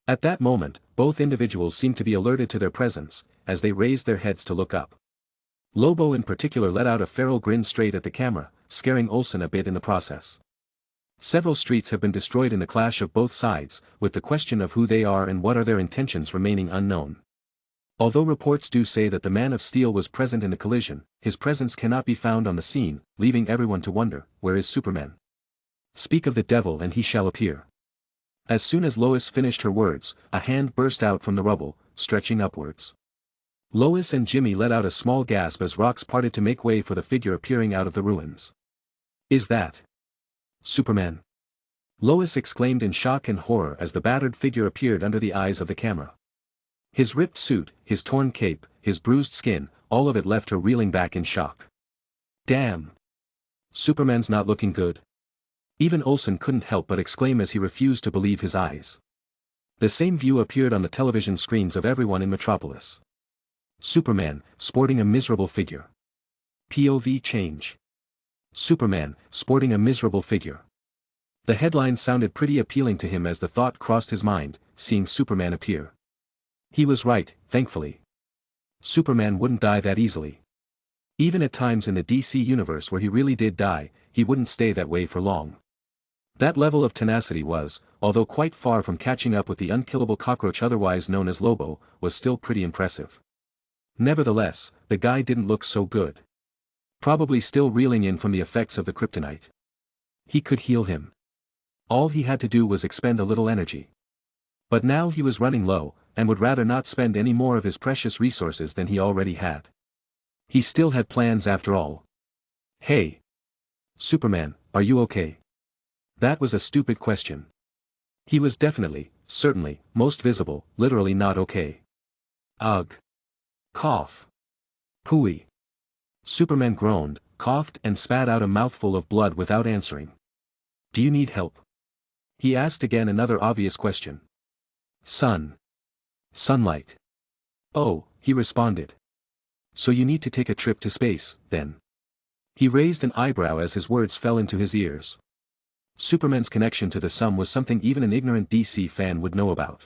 At that moment, both individuals seemed to be alerted to their presence, as they raised their heads to look up. Lobo in particular let out a feral grin straight at the camera, scaring Olsen a bit in the process. Several streets have been destroyed in the clash of both sides, with the question of who they are and what are their intentions remaining unknown. Although reports do say that the Man of Steel was present in the collision, his presence cannot be found on the scene, leaving everyone to wonder, where is Superman? Speak of the devil and he shall appear. As soon as Lois finished her words, a hand burst out from the rubble, stretching upwards. Lois and Jimmy let out a small gasp as rocks parted to make way for the figure appearing out of the ruins. Is that Superman? Lois exclaimed in shock and horror as the battered figure appeared under the eyes of the camera. His ripped suit, his torn cape, his bruised skin, all of it left her reeling back in shock. Damn! Superman's not looking good. Even Olsen couldn't help but exclaim as he refused to believe his eyes. The same view appeared on the television screens of everyone in Metropolis. Superman, sporting a miserable figure. POV change. Superman, sporting a miserable figure. The headline sounded pretty appealing to him as the thought crossed his mind, seeing Superman appear. He was right, thankfully. Superman wouldn't die that easily. Even at times in the DC universe where he really did die, he wouldn't stay that way for long. That level of tenacity was, although quite far from catching up with the unkillable cockroach otherwise known as Lobo, was still pretty impressive. Nevertheless, the guy didn't look so good. Probably still reeling in from the effects of the kryptonite. He could heal him. All he had to do was expend a little energy. But now he was running low, and would rather not spend any more of his precious resources than he already had. He still had plans after all. Hey! Superman, are you okay? That was a stupid question. He was definitely, certainly, most visible, literally not okay. Ugh. Cough. Pooey. Superman groaned, coughed and spat out a mouthful of blood without answering. Do you need help? He asked again, another obvious question. Sun. Sunlight. Oh, he responded. So you need to take a trip to space, then. He raised an eyebrow as his words fell into his ears. Superman's connection to the sun was something even an ignorant DC fan would know about.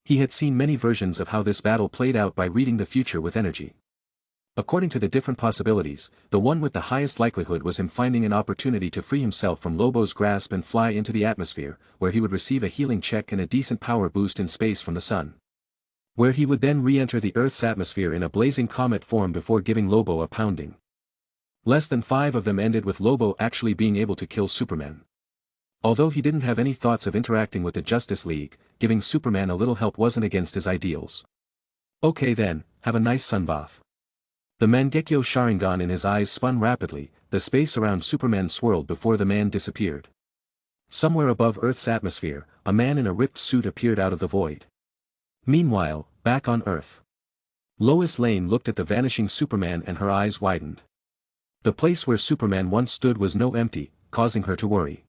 He had seen many versions of how this battle played out by reading the future with energy. According to the different possibilities, the one with the highest likelihood was him finding an opportunity to free himself from Lobo's grasp and fly into the atmosphere, where he would receive a healing check and a decent power boost in space from the sun. Where he would then re-enter the Earth's atmosphere in a blazing comet form before giving Lobo a pounding. Less than 5 of them ended with Lobo actually being able to kill Superman. Although he didn't have any thoughts of interacting with the Justice League, giving Superman a little help wasn't against his ideals. Okay then, have a nice sunbath. The Mangekyo Sharingan in his eyes spun rapidly, the space around Superman swirled before the man disappeared. Somewhere above Earth's atmosphere, a man in a ripped suit appeared out of the void. Meanwhile, back on Earth. Lois Lane looked at the vanishing Superman and her eyes widened. The place where Superman once stood was now empty, causing her to worry.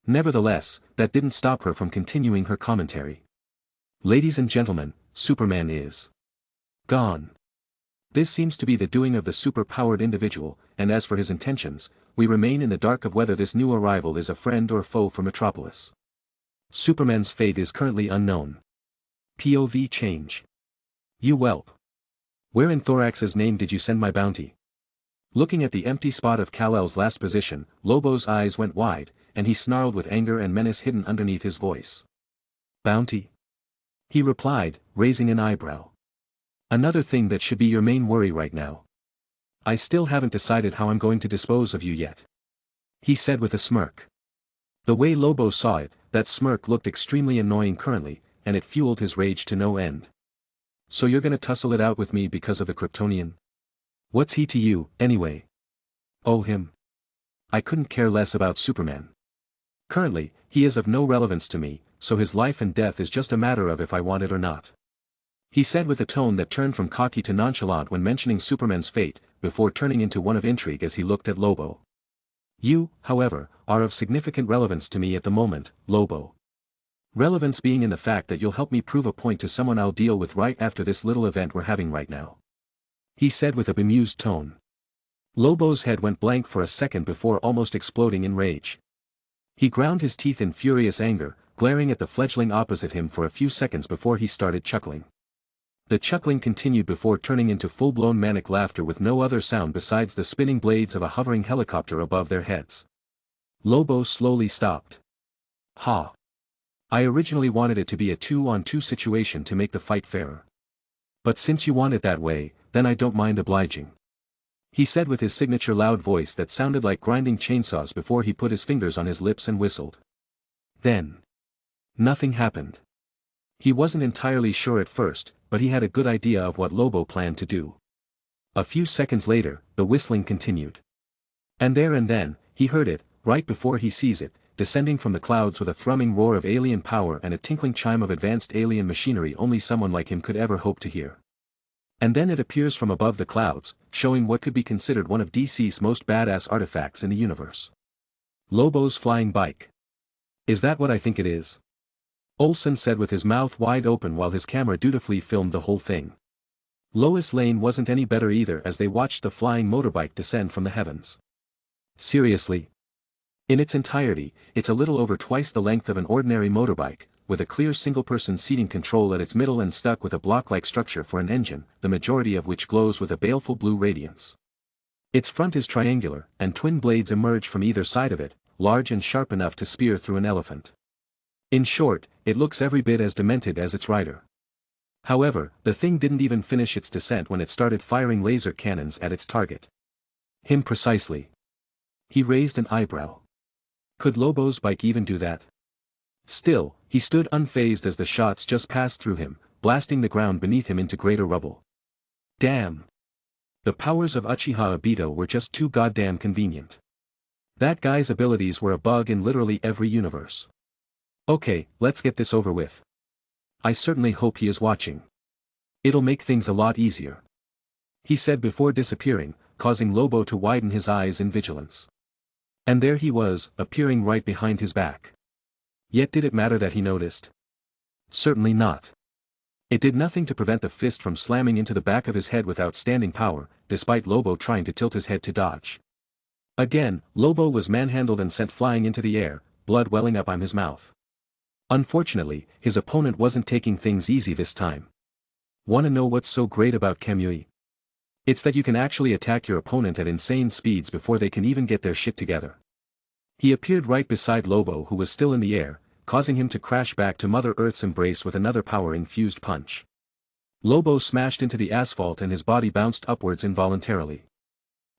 Nevertheless, that didn't stop her from continuing her commentary. Ladies and gentlemen, Superman is gone. This seems to be the doing of the super-powered individual, and as for his intentions, we remain in the dark of whether this new arrival is a friend or foe for Metropolis. Superman's fate is currently unknown. POV change. You whelp. Where in Thorax's name did you send my bounty? Looking at the empty spot of Kal-El's last position, Lobo's eyes went wide, and he snarled with anger and menace hidden underneath his voice. Bounty? He replied, raising an eyebrow. Another thing that should be your main worry right now. I still haven't decided how I'm going to dispose of you yet. He said with a smirk. The way Lobo saw it, that smirk looked extremely annoying currently, and it fueled his rage to no end. So you're gonna tussle it out with me because of the Kryptonian? What's he to you, anyway? Oh, him. I couldn't care less about Superman. Currently, he is of no relevance to me, so his life and death is just a matter of if I want it or not. He said with a tone that turned from cocky to nonchalant when mentioning Superman's fate, before turning into one of intrigue as he looked at Lobo. You, however, are of significant relevance to me at the moment, Lobo. Relevance being in the fact that you'll help me prove a point to someone I'll deal with right after this little event we're having right now. He said with a bemused tone. Lobo's head went blank for a second before almost exploding in rage. He ground his teeth in furious anger, glaring at the fledgling opposite him for a few seconds before he started chuckling. The chuckling continued before turning into full-blown manic laughter with no other sound besides the spinning blades of a hovering helicopter above their heads. Lobo slowly stopped. Ha! I originally wanted it to be a 2-on-2 situation to make the fight fairer. But since you want it that way, then I don't mind obliging. He said with his signature loud voice that sounded like grinding chainsaws before he put his fingers on his lips and whistled. Then. Nothing happened. He wasn't entirely sure at first, but he had a good idea of what Lobo planned to do. A few seconds later, the whistling continued. And there and then, he heard it, right before he sees it, descending from the clouds with a thrumming roar of alien power and a tinkling chime of advanced alien machinery only someone like him could ever hope to hear. And then it appears from above the clouds, showing what could be considered one of DC's most badass artifacts in the universe. Lobo's flying bike. Is that what I think it is? Olsen said with his mouth wide open while his camera dutifully filmed the whole thing. Lois Lane wasn't any better either as they watched the flying motorbike descend from the heavens. Seriously? In its entirety, it's a little over twice the length of an ordinary motorbike, with a clear single-person seating control at its middle and stuck with a block-like structure for an engine, the majority of which glows with a baleful blue radiance. Its front is triangular, and twin blades emerge from either side of it, large and sharp enough to spear through an elephant. In short, it looks every bit as demented as its rider. However, the thing didn't even finish its descent when it started firing laser cannons at its target. Him precisely. He raised an eyebrow. Could Lobo's bike even do that? Still, he stood unfazed as the shots just passed through him, blasting the ground beneath him into greater rubble. Damn! The powers of Uchiha Obito were just too goddamn convenient. That guy's abilities were a bug in literally every universe. Okay, let's get this over with. I certainly hope he is watching. It'll make things a lot easier. He said before disappearing, causing Lobo to widen his eyes in vigilance. And there he was, appearing right behind his back. Yet did it matter that he noticed? Certainly not. It did nothing to prevent the fist from slamming into the back of his head with outstanding power, despite Lobo trying to tilt his head to dodge. Again, Lobo was manhandled and sent flying into the air, blood welling up on his mouth. Unfortunately, his opponent wasn't taking things easy this time. Wanna know what's so great about Kamui? It's that you can actually attack your opponent at insane speeds before they can even get their shit together. He appeared right beside Lobo, who was still in the air, causing him to crash back to Mother Earth's embrace with another power-infused punch. Lobo smashed into the asphalt and his body bounced upwards involuntarily.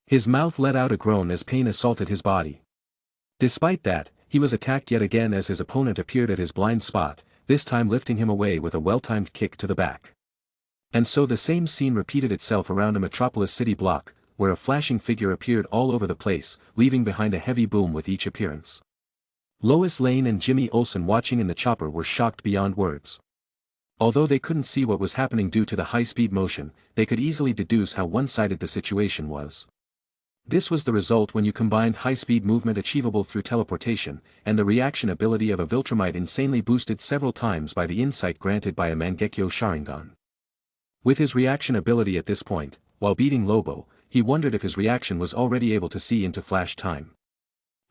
His mouth let out a groan as pain assaulted his body. Despite that, he was attacked yet again as his opponent appeared at his blind spot, this time lifting him away with a well-timed kick to the back. And so the same scene repeated itself around a Metropolis city block, where a flashing figure appeared all over the place, leaving behind a heavy boom with each appearance. Lois Lane and Jimmy Olsen watching in the chopper were shocked beyond words. Although they couldn't see what was happening due to the high-speed motion, they could easily deduce how one-sided the situation was. This was the result when you combined high-speed movement achievable through teleportation, and the reaction ability of a Viltrumite insanely boosted several times by the insight granted by a Mangekyo Sharingan. With his reaction ability at this point, while beating Lobo, he wondered if his reaction was already able to see into flash time.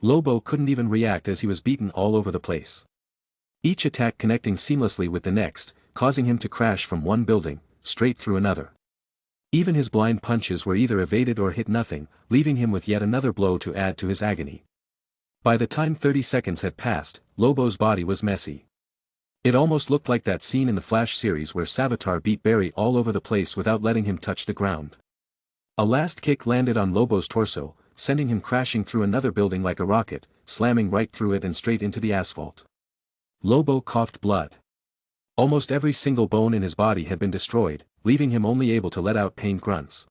Lobo couldn't even react as he was beaten all over the place. Each attack connecting seamlessly with the next, causing him to crash from one building, straight through another. Even his blind punches were either evaded or hit nothing, leaving him with yet another blow to add to his agony. By the time 30 seconds had passed, Lobo's body was messy. It almost looked like that scene in the Flash series where Savitar beat Barry all over the place without letting him touch the ground. A last kick landed on Lobo's torso, sending him crashing through another building like a rocket, slamming right through it and straight into the asphalt. Lobo coughed blood. Almost every single bone in his body had been destroyed, leaving him only able to let out pain grunts.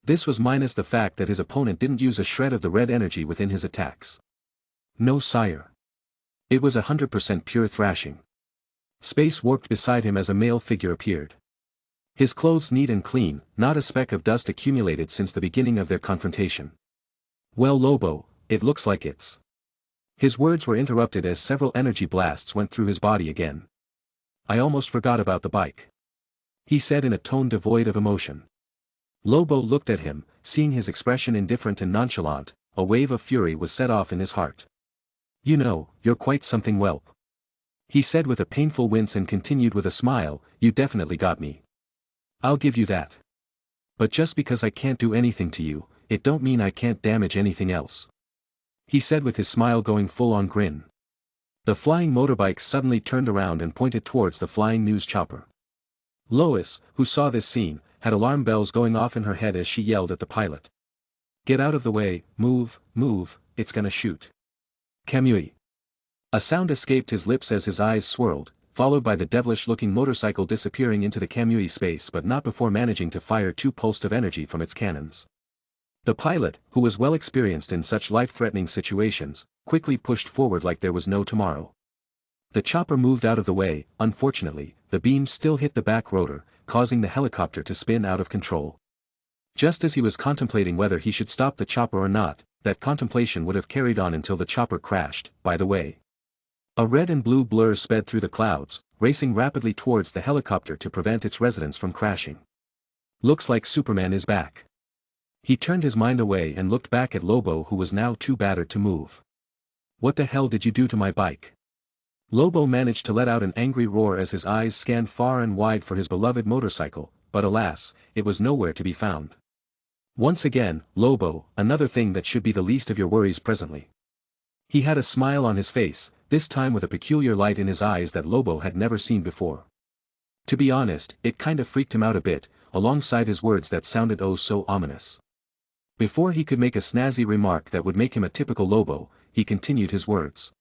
This was minus the fact that his opponent didn't use a shred of the red energy within his attacks. No, sire. It was 100% pure thrashing. Space warped beside him as a male figure appeared. His clothes neat and clean, not a speck of dust accumulated since the beginning of their confrontation. Well, Lobo, it looks like it's. His words were interrupted as several energy blasts went through his body again. I almost forgot about the bike. He said in a tone devoid of emotion. Lobo looked at him, seeing his expression indifferent and nonchalant, a wave of fury was set off in his heart. You know, you're quite something, whelp. He said with a painful wince and continued with a smile, you definitely got me. I'll give you that. But just because I can't do anything to you, it don't mean I can't damage anything else. He said with his smile going full on grin. The flying motorbike suddenly turned around and pointed towards the flying news chopper. Lois, who saw this scene, had alarm bells going off in her head as she yelled at the pilot. Get out of the way, move, it's gonna shoot. Kamui. A sound escaped his lips as his eyes swirled, followed by the devilish-looking motorcycle disappearing into the Kamui space but not before managing to fire 2 pulses of energy from its cannons. The pilot, who was well experienced in such life-threatening situations, quickly pushed forward like there was no tomorrow. The chopper moved out of the way. Unfortunately, the beams still hit the back rotor, causing the helicopter to spin out of control. Just as he was contemplating whether he should stop the chopper or not, that contemplation would have carried on until the chopper crashed, by the way. A red and blue blur sped through the clouds, racing rapidly towards the helicopter to prevent its residents from crashing. Looks like Superman is back. He turned his mind away and looked back at Lobo, who was now too battered to move. What the hell did you do to my bike? Lobo managed to let out an angry roar as his eyes scanned far and wide for his beloved motorcycle, but alas, it was nowhere to be found. Once again, Lobo, another thing that should be the least of your worries presently. He had a smile on his face, this time with a peculiar light in his eyes that Lobo had never seen before. To be honest, it kinda freaked him out a bit, alongside his words that sounded oh so ominous. Before he could make a snazzy remark that would make him a typical Lobo, he continued his words.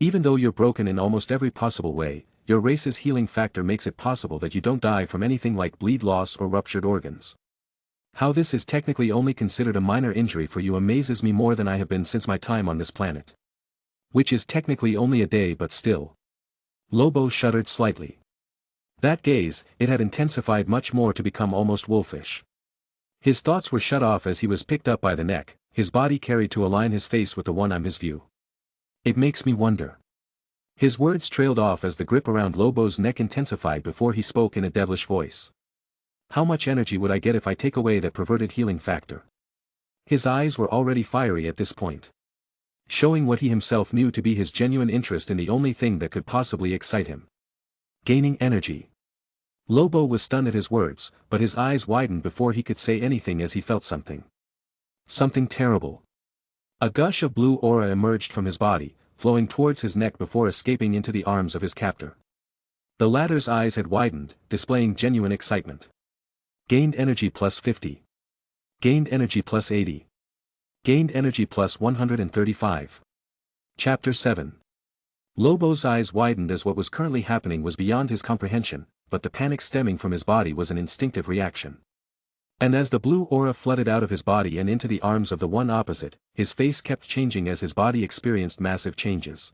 Even though you're broken in almost every possible way, your race's healing factor makes it possible that you don't die from anything like bleed loss or ruptured organs. How this is technically only considered a minor injury for you amazes me more than I have been since my time on this planet. Which is technically only a day, but still. Lobo shuddered slightly. That gaze, it had intensified much more to become almost wolfish. His thoughts were shut off as he was picked up by the neck, his body carried to align his face with the one on his view. It makes me wonder. His words trailed off as the grip around Lobo's neck intensified before he spoke in a devilish voice. How much energy would I get if I take away that perverted healing factor? His eyes were already fiery at this point, showing what he himself knew to be his genuine interest in the only thing that could possibly excite him. Gaining energy. Lobo was stunned at his words, but his eyes widened before he could say anything as he felt something. Something terrible. A gush of blue aura emerged from his body, flowing towards his neck before escaping into the arms of his captor. The latter's eyes had widened, displaying genuine excitement. Gained energy plus 50. Gained energy plus 80. Gained energy plus 135. Chapter 7. Lobo's eyes widened as what was currently happening was beyond his comprehension, but the panic stemming from his body was an instinctive reaction. And as the blue aura flooded out of his body and into the arms of the one opposite, his face kept changing as his body experienced massive changes.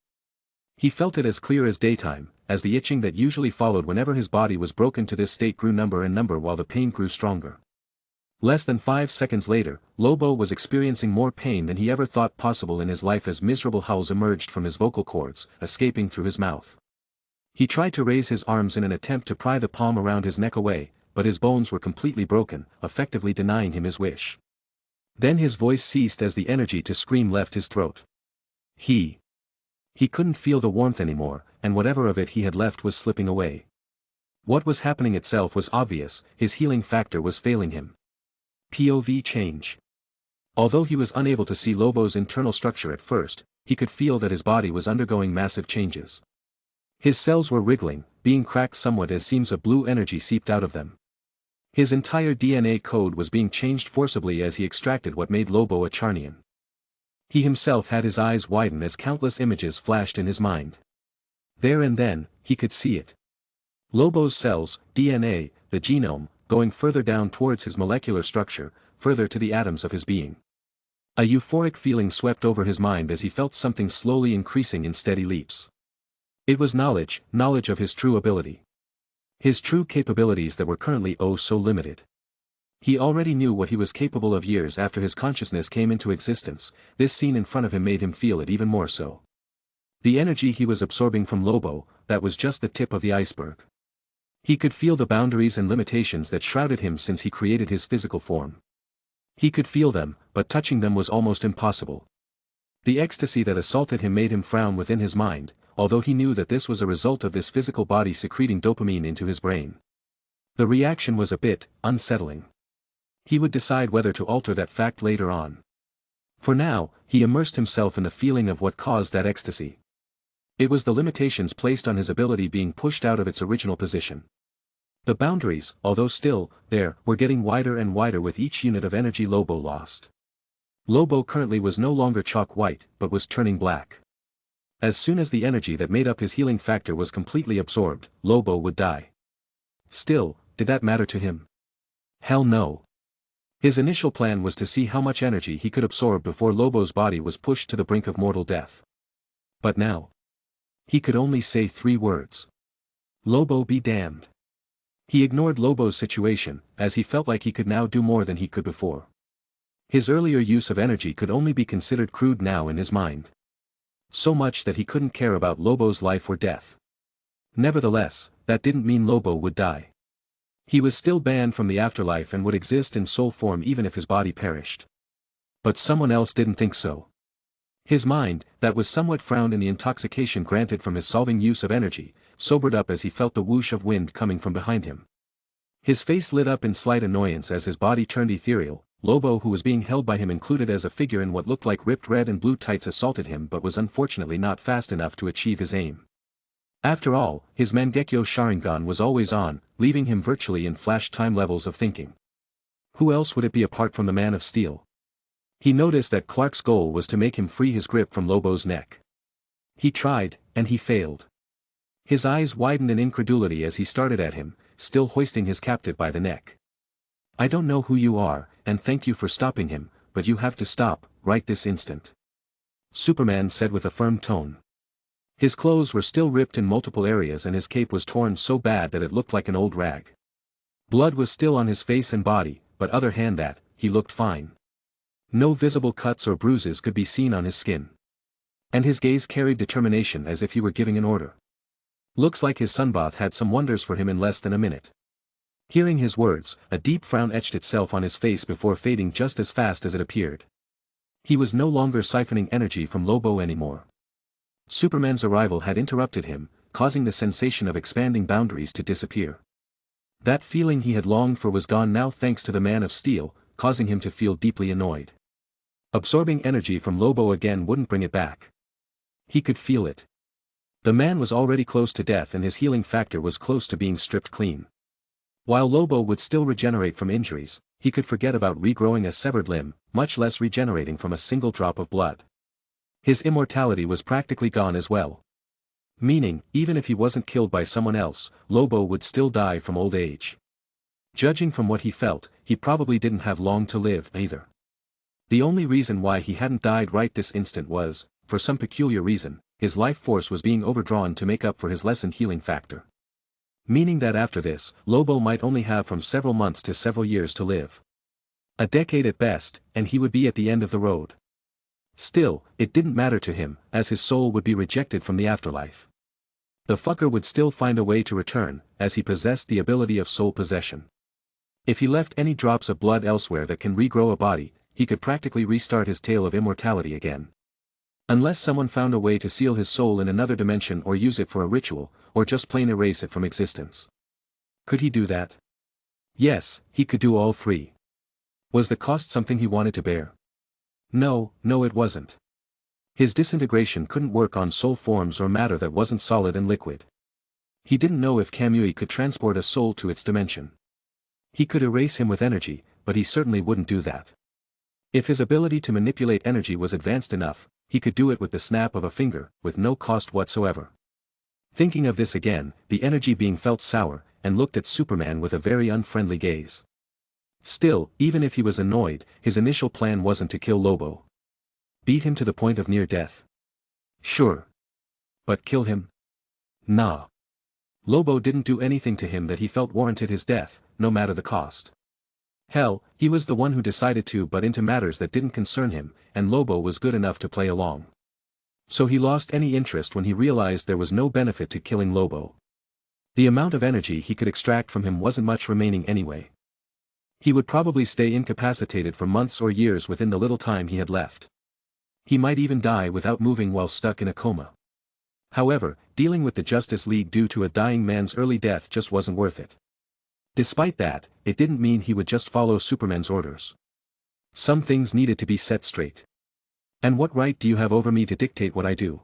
He felt it as clear as daytime, as the itching that usually followed whenever his body was broken to this state grew number and number while the pain grew stronger. Less than 5 seconds later, Lobo was experiencing more pain than he ever thought possible in his life as miserable howls emerged from his vocal cords, escaping through his mouth. He tried to raise his arms in an attempt to pry the palm around his neck away, but his bones were completely broken, effectively denying him his wish. Then his voice ceased as the energy to scream left his throat. He couldn't feel the warmth anymore, and whatever of it he had left was slipping away. What was happening itself was obvious, his healing factor was failing him. POV change. Although he was unable to see Lobo's internal structure at first, he could feel that his body was undergoing massive changes. His cells were wriggling, being cracked somewhat as seams of blue energy seeped out of them. His entire DNA code was being changed forcibly as he extracted what made Lobo a Charnian. He himself had his eyes widen as countless images flashed in his mind. There and then, he could see it. Lobo's cells, DNA, the genome, going further down towards his molecular structure, further to the atoms of his being. A euphoric feeling swept over his mind as he felt something slowly increasing in steady leaps. It was knowledge of his true ability. His true capabilities that were currently oh so limited. He already knew what he was capable of years after his consciousness came into existence, this scene in front of him made him feel it even more so. The energy he was absorbing from Lobo, that was just the tip of the iceberg. He could feel the boundaries and limitations that shrouded him since he created his physical form. He could feel them, but touching them was almost impossible. The ecstasy that assaulted him made him frown within his mind, although he knew that this was a result of this physical body secreting dopamine into his brain. The reaction was a bit unsettling. He would decide whether to alter that fact later on. For now, he immersed himself in the feeling of what caused that ecstasy. It was the limitations placed on his ability being pushed out of its original position. The boundaries, although still there, were getting wider and wider with each unit of energy Lobo lost. Lobo currently was no longer chalk white, but was turning black. As soon as the energy that made up his healing factor was completely absorbed, Lobo would die. Still, did that matter to him? Hell no. His initial plan was to see how much energy he could absorb before Lobo's body was pushed to the brink of mortal death. But now, he could only say 3 words. Lobo be damned. He ignored Lobo's situation, as he felt like he could now do more than he could before. His earlier use of energy could only be considered crude now in his mind. So much that he couldn't care about Lobo's life or death. Nevertheless, that didn't mean Lobo would die. He was still banned from the afterlife and would exist in soul form even if his body perished. But someone else didn't think so. His mind, that was somewhat frowned in the intoxication granted from his solving use of energy, sobered up as he felt the whoosh of wind coming from behind him. His face lit up in slight annoyance as his body turned ethereal. Lobo, who was being held by him included as a figure in what looked like ripped red and blue tights, assaulted him but was unfortunately not fast enough to achieve his aim. After all, his Mangekyo Sharingan was always on, leaving him virtually in flash time levels of thinking. Who else would it be apart from the Man of Steel? He noticed that Clark's goal was to make him free his grip from Lobo's neck. He tried, and he failed. His eyes widened in incredulity as he started at him, still hoisting his captive by the neck. I don't know who you are, and thank you for stopping him, but you have to stop, right this instant. Superman said with a firm tone. His clothes were still ripped in multiple areas and his cape was torn so bad that it looked like an old rag. Blood was still on his face and body, but other than that, he looked fine. No visible cuts or bruises could be seen on his skin. And his gaze carried determination as if he were giving an order. Looks like his sunbath had some wonders for him in less than a minute. Hearing his words, a deep frown etched itself on his face before fading just as fast as it appeared. He was no longer siphoning energy from Lobo anymore. Superman's arrival had interrupted him, causing the sensation of expanding boundaries to disappear. That feeling he had longed for was gone now thanks to the Man of Steel, causing him to feel deeply annoyed. Absorbing energy from Lobo again wouldn't bring it back. He could feel it. The man was already close to death and his healing factor was close to being stripped clean. While Lobo would still regenerate from injuries, he could forget about regrowing a severed limb, much less regenerating from a single drop of blood. His immortality was practically gone as well. Meaning, even if he wasn't killed by someone else, Lobo would still die from old age. Judging from what he felt, he probably didn't have long to live either. The only reason why he hadn't died right this instant was, for some peculiar reason, his life force was being overdrawn to make up for his lessened healing factor. Meaning that after this, Lobo might only have from several months to several years to live. A decade at best, and he would be at the end of the road. Still, it didn't matter to him, as his soul would be rejected from the afterlife. The fucker would still find a way to return, as he possessed the ability of soul possession. If he left any drops of blood elsewhere that can regrow a body, he could practically restart his tale of immortality again. Unless someone found a way to seal his soul in another dimension or use it for a ritual, or just plain erase it from existence. Could he do that? Yes, he could do all three. Was the cost something he wanted to bear? No, it wasn't. His disintegration couldn't work on soul forms or matter that wasn't solid and liquid. He didn't know if Kamui could transport a soul to its dimension. He could erase him with energy, but he certainly wouldn't do that. If his ability to manipulate energy was advanced enough, he could do it with the snap of a finger, with no cost whatsoever. Thinking of this again, the energy being felt sour, and looked at Superman with a very unfriendly gaze. Still, even if he was annoyed, his initial plan wasn't to kill Lobo. Beat him to the point of near death. Sure. But kill him? Nah. Lobo didn't do anything to him that he felt warranted his death, no matter the cost. Hell, he was the one who decided to butt into matters that didn't concern him, and Lobo was good enough to play along. So he lost any interest when he realized there was no benefit to killing Lobo. The amount of energy he could extract from him wasn't much remaining anyway. He would probably stay incapacitated for months or years within the little time he had left. He might even die without moving while stuck in a coma. However, dealing with the Justice League due to a dying man's early death just wasn't worth it. Despite that, it didn't mean he would just follow Superman's orders. Some things needed to be set straight. And what right do you have over me to dictate what I do?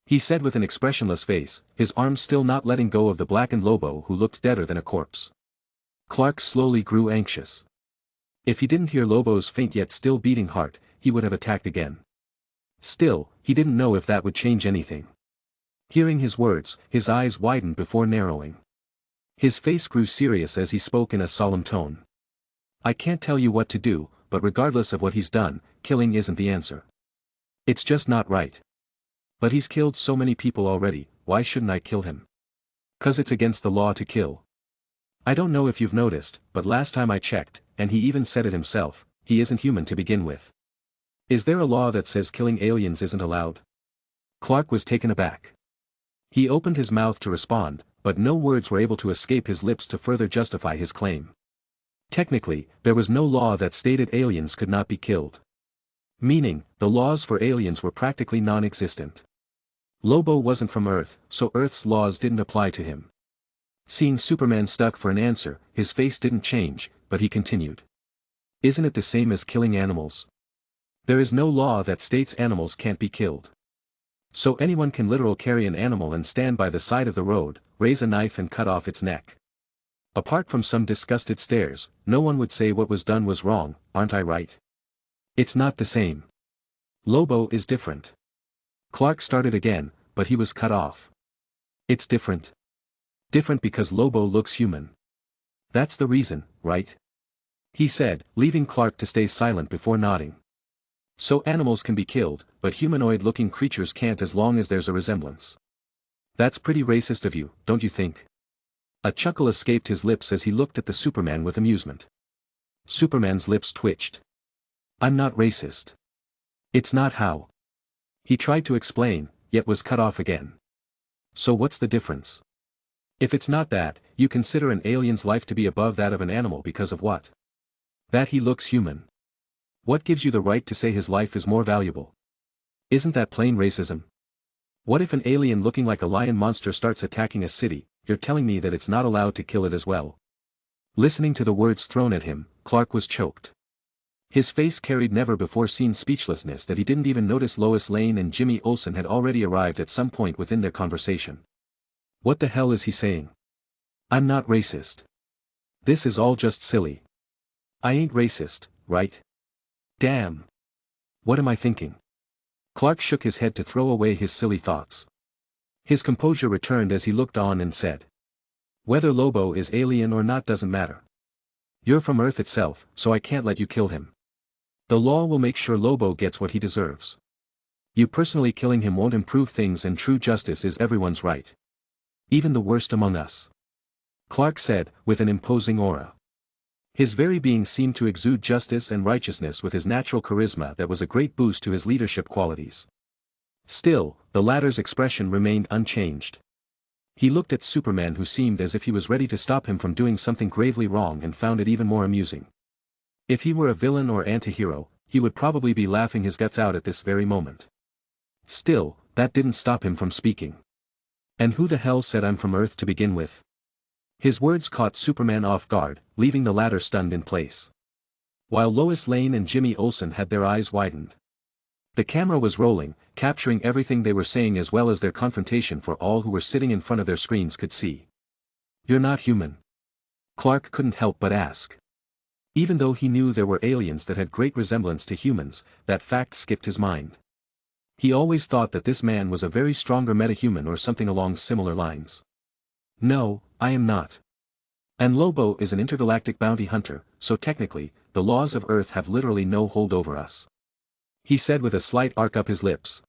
He said with an expressionless face, his arms still not letting go of the blackened Lobo who looked deader than a corpse. Clark slowly grew anxious. If he didn't hear Lobo's faint yet still beating heart, he would have attacked again. Still, he didn't know if that would change anything. Hearing his words, his eyes widened before narrowing. His face grew serious as he spoke in a solemn tone. I can't tell you what to do, but regardless of what he's done, killing isn't the answer. It's just not right. But he's killed so many people already, why shouldn't I kill him? 'Cause it's against the law to kill. I don't know if you've noticed, but last time I checked, and he even said it himself, he isn't human to begin with. Is there a law that says killing aliens isn't allowed? Clark was taken aback. He opened his mouth to respond, but no words were able to escape his lips to further justify his claim. Technically, there was no law that stated aliens could not be killed. Meaning, the laws for aliens were practically non-existent. Lobo wasn't from Earth, so Earth's laws didn't apply to him. Seeing Superman stuck for an answer, his face didn't change, but he continued. Isn't it the same as killing animals? There is no law that states animals can't be killed. So anyone can literally carry an animal and stand by the side of the road, raise a knife and cut off its neck. Apart from some disgusted stares, no one would say what was done was wrong, aren't I right? It's not the same. Lobo is different. Clark started again, but he was cut off. It's different. Different because Lobo looks human. That's the reason, right? he said, leaving Clark to stay silent before nodding. So animals can be killed, but humanoid-looking creatures can't as long as there's a resemblance. That's pretty racist of you, don't you think? A chuckle escaped his lips as he looked at the Superman with amusement. Superman's lips twitched. I'm not racist. It's not how. He tried to explain, yet was cut off again. So what's the difference? If it's not that, you consider an alien's life to be above that of an animal because of what? That he looks human. What gives you the right to say his life is more valuable? Isn't that plain racism? What if an alien looking like a lion monster starts attacking a city? You're telling me that it's not allowed to kill it as well? Listening to the words thrown at him, Clark was choked. His face carried never-before-seen speechlessness that he didn't even notice Lois Lane and Jimmy Olsen had already arrived at some point within their conversation. What the hell is he saying? I'm not racist. This is all just silly. I ain't racist, right? Damn. What am I thinking? Clark shook his head to throw away his silly thoughts. His composure returned as he looked on and said. Whether Lobo is alien or not doesn't matter. You're from Earth itself, so I can't let you kill him. The law will make sure Lobo gets what he deserves. You personally killing him won't improve things, and true justice is everyone's right. Even the worst among us. Clark said, with an imposing aura. His very being seemed to exude justice and righteousness with his natural charisma that was a great boost to his leadership qualities. Still, the latter's expression remained unchanged. He looked at Superman, who seemed as if he was ready to stop him from doing something gravely wrong, and found it even more amusing. If he were a villain or anti-hero, he would probably be laughing his guts out at this very moment. Still, that didn't stop him from speaking. And who the hell said I'm from Earth to begin with? His words caught Superman off guard, leaving the latter stunned in place. While Lois Lane and Jimmy Olsen had their eyes widened. The camera was rolling, capturing everything they were saying as well as their confrontation for all who were sitting in front of their screens could see. You're not human. Clark couldn't help but ask. Even though he knew there were aliens that had great resemblance to humans, that fact skipped his mind. He always thought that this man was a very stronger metahuman or something along similar lines. No, I am not. And Lobo is an intergalactic bounty hunter, so technically, the laws of Earth have literally no hold over us. He said with a slight arc up his lips.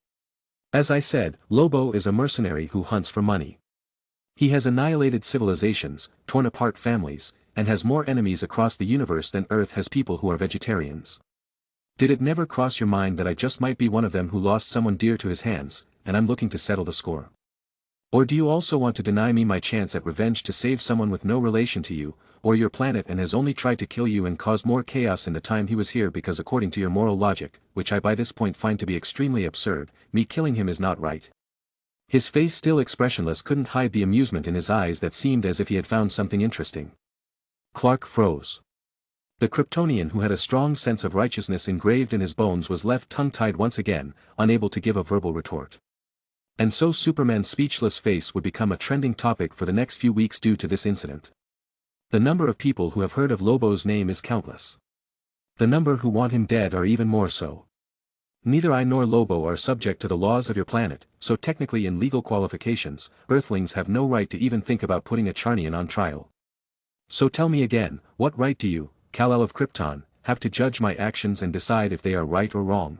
As I said, Lobo is a mercenary who hunts for money. He has annihilated civilizations, torn apart families, and has more enemies across the universe than Earth has people who are vegetarians. Did it never cross your mind that I just might be one of them who lost someone dear to his hands, and I'm looking to settle the score? Or do you also want to deny me my chance at revenge to save someone with no relation to you, or your planet, and has only tried to kill you and cause more chaos in the time he was here, because according to your moral logic, which I by this point find to be extremely absurd, me killing him is not right? His face, still expressionless, couldn't hide the amusement in his eyes that seemed as if he had found something interesting. Clark froze. The Kryptonian, who had a strong sense of righteousness engraved in his bones, was left tongue-tied once again, unable to give a verbal retort. And so Superman's speechless face would become a trending topic for the next few weeks due to this incident. The number of people who have heard of Lobo's name is countless. The number who want him dead are even more so. Neither I nor Lobo are subject to the laws of your planet, so technically in legal qualifications, Earthlings have no right to even think about putting a Charnian on trial. So tell me again, what right do you, Kal-El of Krypton, have to judge my actions and decide if they are right or wrong?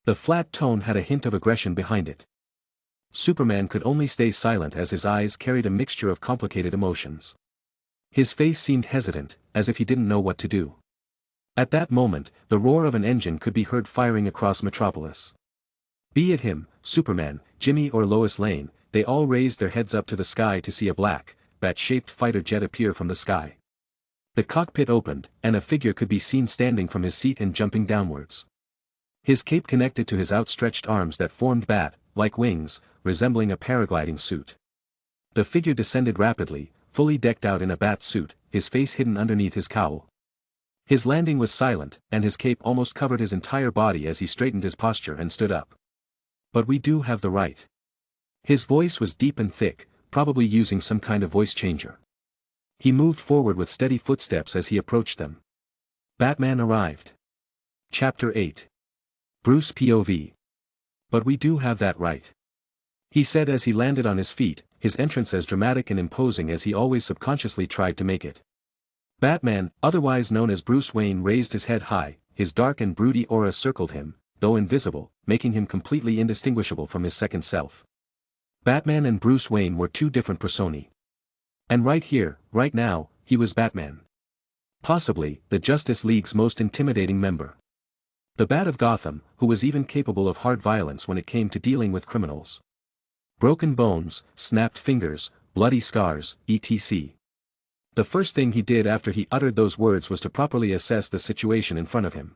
The flat tone had a hint of aggression behind it. Superman could only stay silent as his eyes carried a mixture of complicated emotions. His face seemed hesitant, as if he didn't know what to do. At that moment, the roar of an engine could be heard firing across Metropolis. Be it him, Superman, Jimmy or Lois Lane, they all raised their heads up to the sky to see a black, bat-shaped fighter jet appear from the sky. The cockpit opened, and a figure could be seen standing from his seat and jumping downwards. His cape connected to his outstretched arms that formed bat-like wings, resembling a paragliding suit. The figure descended rapidly, fully decked out in a bat suit, his face hidden underneath his cowl. His landing was silent, and his cape almost covered his entire body as he straightened his posture and stood up. But we do have the right. His voice was deep and thick, probably using some kind of voice changer. He moved forward with steady footsteps as he approached them. Batman arrived. Chapter 8. Bruce POV. But we do have that right. He said as he landed on his feet, his entrance as dramatic and imposing as he always subconsciously tried to make it. Batman, otherwise known as Bruce Wayne, raised his head high, his dark and broody aura circled him, though invisible, making him completely indistinguishable from his second self. Batman and Bruce Wayne were two different personae. And right here, right now, he was Batman. Possibly, the Justice League's most intimidating member. The Bat of Gotham, who was even capable of hard violence when it came to dealing with criminals. Broken bones, snapped fingers, bloody scars, etc. The first thing he did after he uttered those words was to properly assess the situation in front of him.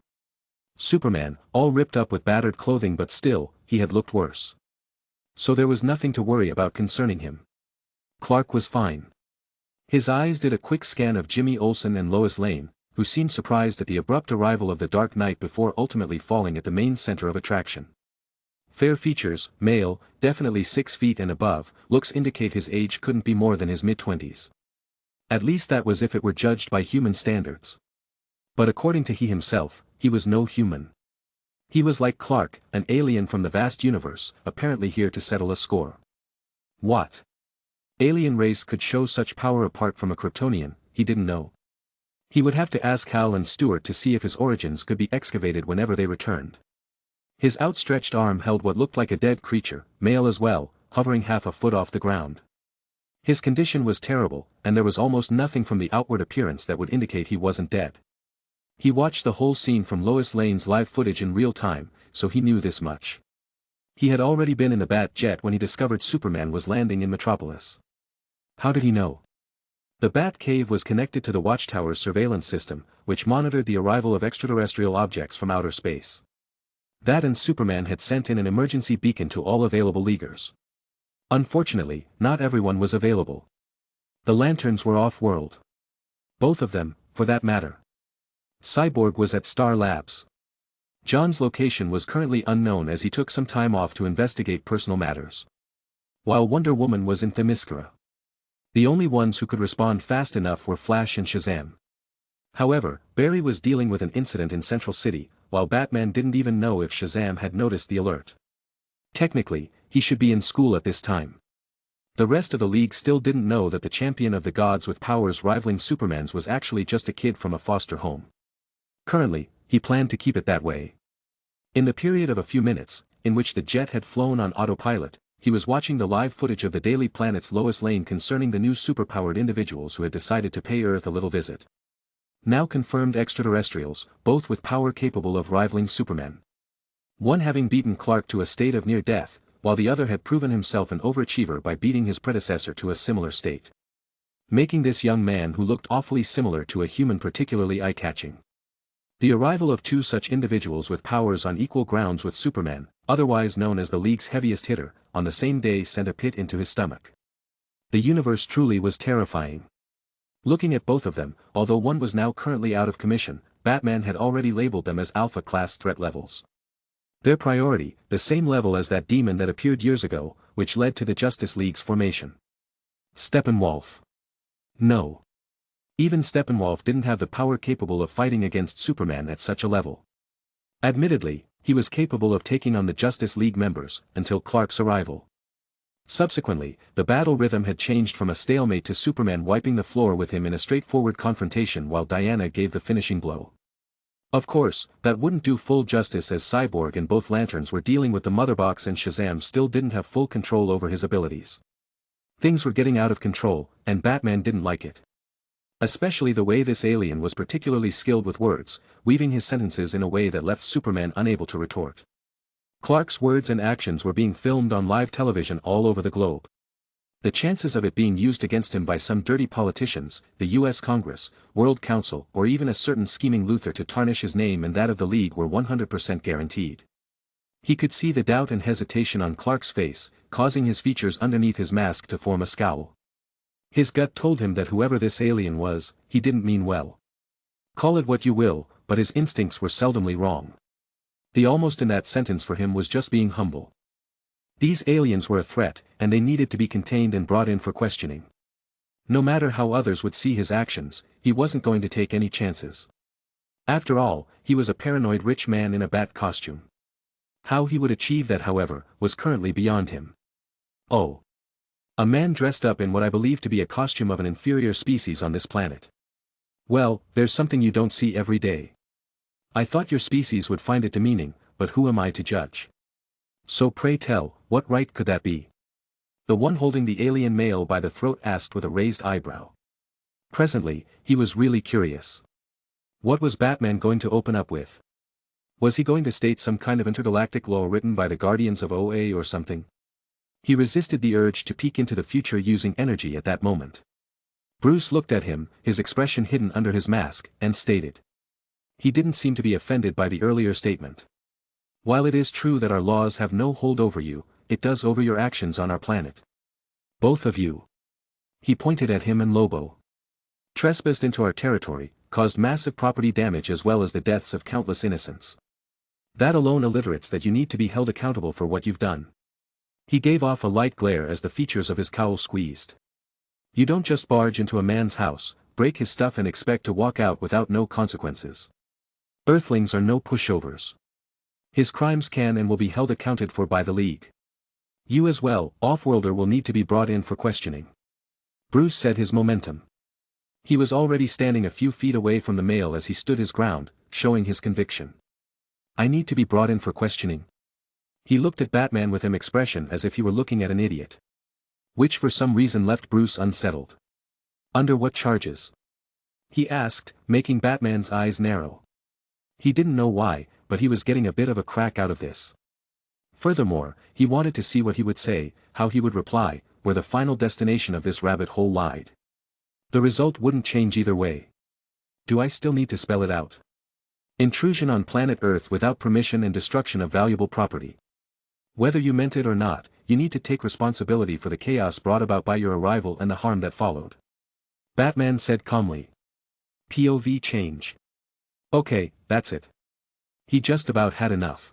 Superman, all ripped up with battered clothing, but still, he had looked worse. So there was nothing to worry about concerning him. Clark was fine. His eyes did a quick scan of Jimmy Olsen and Lois Lane, who seemed surprised at the abrupt arrival of the Dark Knight before ultimately falling at the main center of attraction. Fair features, male, definitely 6 feet and above, looks indicate his age couldn't be more than his mid-20s. At least that was if it were judged by human standards. But according to he himself, he was no human. He was like Clark, an alien from the vast universe, apparently here to settle a score. What alien race could show such power apart from a Kryptonian, he didn't know. He would have to ask Hal and Stewart to see if his origins could be excavated whenever they returned. His outstretched arm held what looked like a dead creature, male as well, hovering half a foot off the ground. His condition was terrible, and there was almost nothing from the outward appearance that would indicate he wasn't dead. He watched the whole scene from Lois Lane's live footage in real time, so he knew this much. He had already been in the Bat jet when he discovered Superman was landing in Metropolis. How did he know? The Bat Cave was connected to the Watchtower's surveillance system, which monitored the arrival of extraterrestrial objects from outer space. That and Superman had sent in an emergency beacon to all available Leaguers. Unfortunately, not everyone was available. The Lanterns were off-world. Both of them, for that matter. Cyborg was at Star Labs. John's location was currently unknown as he took some time off to investigate personal matters. While Wonder Woman was in Themyscira. The only ones who could respond fast enough were Flash and Shazam. However, Barry was dealing with an incident in Central City, while Batman didn't even know if Shazam had noticed the alert. Technically, he should be in school at this time. The rest of the League still didn't know that the champion of the gods with powers rivaling Superman's was actually just a kid from a foster home. Currently, he planned to keep it that way. In the period of a few minutes, in which the jet had flown on autopilot, he was watching the live footage of the Daily Planet's Lois Lane concerning the new superpowered individuals who had decided to pay Earth a little visit. Now confirmed extraterrestrials, both with power capable of rivaling Superman. One having beaten Clark to a state of near death, while the other had proven himself an overachiever by beating his predecessor to a similar state. Making this young man who looked awfully similar to a human particularly eye-catching. The arrival of two such individuals with powers on equal grounds with Superman, otherwise known as the League's heaviest hitter, on the same day sent a pit into his stomach. The universe truly was terrifying. Looking at both of them, although one was now currently out of commission, Batman had already labeled them as Alpha-class threat levels. Their priority, the same level as that demon that appeared years ago, which led to the Justice League's formation. Steppenwolf. No. Even Steppenwolf didn't have the power capable of fighting against Superman at such a level. Admittedly, he was capable of taking on the Justice League members, until Clark's arrival. Subsequently, the battle rhythm had changed from a stalemate to Superman wiping the floor with him in a straightforward confrontation while Diana gave the finishing blow. Of course, that wouldn't do full justice as Cyborg and both Lanterns were dealing with the Motherbox and Shazam still didn't have full control over his abilities. Things were getting out of control, and Batman didn't like it. Especially the way this alien was particularly skilled with words, weaving his sentences in a way that left Superman unable to retort. Clark's words and actions were being filmed on live television all over the globe. The chances of it being used against him by some dirty politicians, the US Congress, World Council, or even a certain scheming Luthor to tarnish his name and that of the League were 100% guaranteed. He could see the doubt and hesitation on Clark's face, causing his features underneath his mask to form a scowl. His gut told him that whoever this alien was, he didn't mean well. Call it what you will, but his instincts were seldomly wrong. The almost in that sentence for him was just being humble. These aliens were a threat, and they needed to be contained and brought in for questioning. No matter how others would see his actions, he wasn't going to take any chances. After all, he was a paranoid rich man in a bat costume. How he would achieve that, however, was currently beyond him. Oh. A man dressed up in what I believe to be a costume of an inferior species on this planet. Well, there's something you don't see every day. I thought your species would find it demeaning, but who am I to judge? So pray tell, what right could that be? The one holding the alien male by the throat asked with a raised eyebrow. Presently, he was really curious. What was Batman going to open up with? Was he going to state some kind of intergalactic law written by the guardians of OA or something? He resisted the urge to peek into the future using energy at that moment. Bruce looked at him, his expression hidden under his mask, and stated. He didn't seem to be offended by the earlier statement. While it is true that our laws have no hold over you, it does over your actions on our planet. Both of you. He pointed at him and Lobo. Trespassed into our territory, caused massive property damage as well as the deaths of countless innocents. That alone illiterates that you need to be held accountable for what you've done. He gave off a light glare as the features of his cowl squeezed. You don't just barge into a man's house, break his stuff and expect to walk out without no consequences. Earthlings are no pushovers. His crimes can and will be held accounted for by the League. You as well, Offworlder, will need to be brought in for questioning. Bruce said his momentum. He was already standing a few feet away from the male as he stood his ground, showing his conviction. I need to be brought in for questioning. He looked at Batman with an expression as if he were looking at an idiot. Which for some reason left Bruce unsettled. Under what charges? He asked, making Batman's eyes narrow. He didn't know why, but he was getting a bit of a crack out of this. Furthermore, he wanted to see what he would say, how he would reply, where the final destination of this rabbit hole lied. The result wouldn't change either way. Do I still need to spell it out? Intrusion on planet Earth without permission and destruction of valuable property. Whether you meant it or not, you need to take responsibility for the chaos brought about by your arrival and the harm that followed. Batman said calmly. POV change. Okay, that's it. He just about had enough.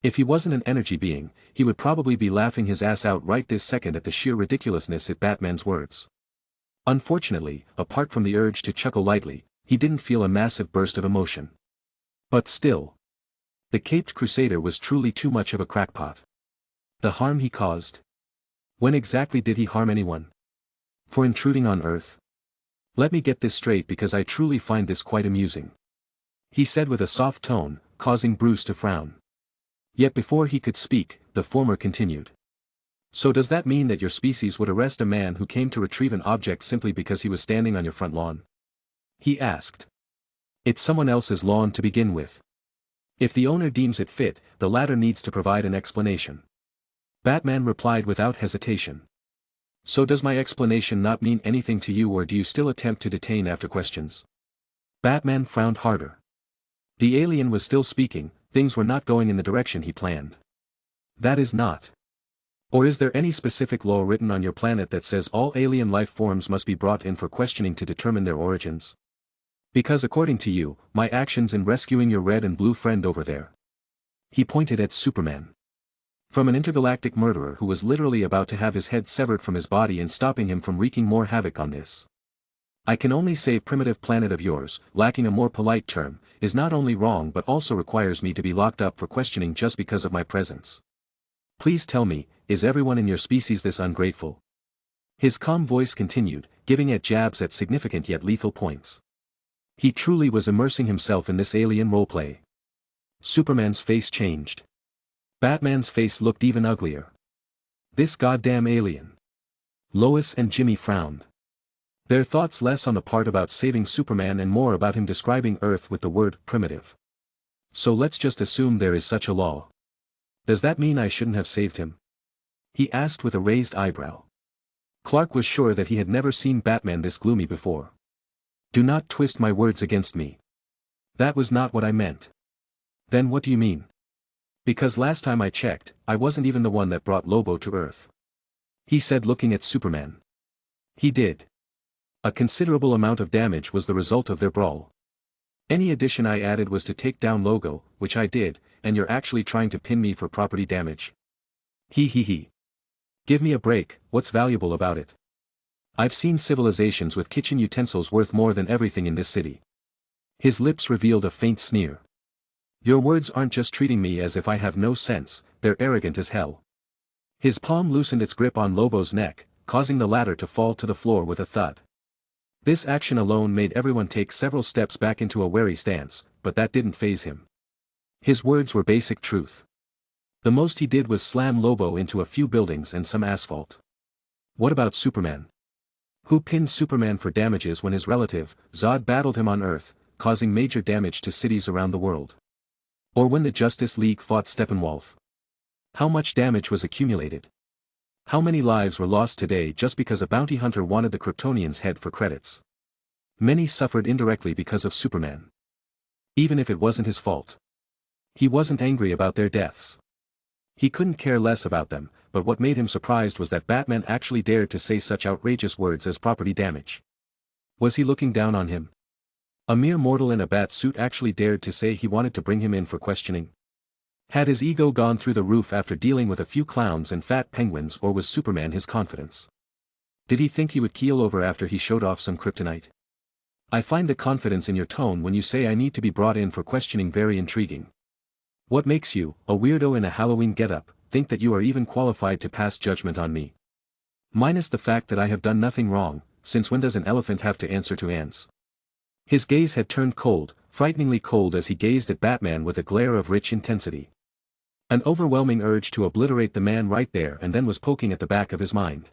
If he wasn't an energy being, he would probably be laughing his ass out right this second at the sheer ridiculousness of Batman's words. Unfortunately, apart from the urge to chuckle lightly, he didn't feel a massive burst of emotion. But still. The caped crusader was truly too much of a crackpot. The harm he caused? When exactly did he harm anyone? For intruding on Earth? Let me get this straight because I truly find this quite amusing. He said with a soft tone, causing Bruce to frown. Yet before he could speak, the former continued. So does that mean that your species would arrest a man who came to retrieve an object simply because he was standing on your front lawn? He asked. It's someone else's lawn to begin with. If the owner deems it fit, the latter needs to provide an explanation. Batman replied without hesitation. So does my explanation not mean anything to you, or do you still attempt to detain after questions? Batman frowned harder. The alien was still speaking, things were not going in the direction he planned. That is not. Or is there any specific law written on your planet that says all alien life forms must be brought in for questioning to determine their origins? Because according to you, my actions in rescuing your red and blue friend over there. He pointed at Superman. From an intergalactic murderer who was literally about to have his head severed from his body and stopping him from wreaking more havoc on this. I can only say primitive planet of yours, lacking a more polite term, is not only wrong but also requires me to be locked up for questioning just because of my presence. Please tell me, is everyone in your species this ungrateful? His calm voice continued, giving it jabs at significant yet lethal points. He truly was immersing himself in this alien roleplay. Superman's face changed. Batman's face looked even uglier. This goddamn alien. Lois and Jimmy frowned. Their thoughts less on the part about saving Superman and more about him describing Earth with the word primitive. So let's just assume there is such a law. Does that mean I shouldn't have saved him? He asked with a raised eyebrow. Clark was sure that he had never seen Batman this gloomy before. Do not twist my words against me. That was not what I meant. Then what do you mean? Because last time I checked, I wasn't even the one that brought Lobo to Earth. He said, looking at Superman. He did. A considerable amount of damage was the result of their brawl. Any addition I added was to take down Logo, which I did, and you're actually trying to pin me for property damage. He. Give me a break, what's valuable about it? I've seen civilizations with kitchen utensils worth more than everything in this city. His lips revealed a faint sneer. Your words aren't just treating me as if I have no sense, they're arrogant as hell. His palm loosened its grip on Lobo's neck, causing the latter to fall to the floor with a thud. This action alone made everyone take several steps back into a wary stance, but that didn't faze him. His words were basic truth. The most he did was slam Lobo into a few buildings and some asphalt. What about Superman? Who pinned Superman for damages when his relative, Zod, battled him on Earth, causing major damage to cities around the world? Or when the Justice League fought Steppenwolf? How much damage was accumulated? How many lives were lost today just because a bounty hunter wanted the Kryptonian's head for credits? Many suffered indirectly because of Superman. Even if it wasn't his fault. He wasn't angry about their deaths. He couldn't care less about them, but what made him surprised was that Batman actually dared to say such outrageous words as property damage. Was he looking down on him? A mere mortal in a bat suit actually dared to say he wanted to bring him in for questioning? Had his ego gone through the roof after dealing with a few clowns and fat penguins, or was Superman his confidence? Did he think he would keel over after he showed off some kryptonite? I find the confidence in your tone when you say I need to be brought in for questioning very intriguing. What makes you, a weirdo in a Halloween getup, think that you are even qualified to pass judgment on me? Minus the fact that I have done nothing wrong, since when does an elephant have to answer to ants? His gaze had turned cold, frighteningly cold as he gazed at Batman with a glare of rich intensity. An overwhelming urge to obliterate the man right there and then was poking at the back of his mind.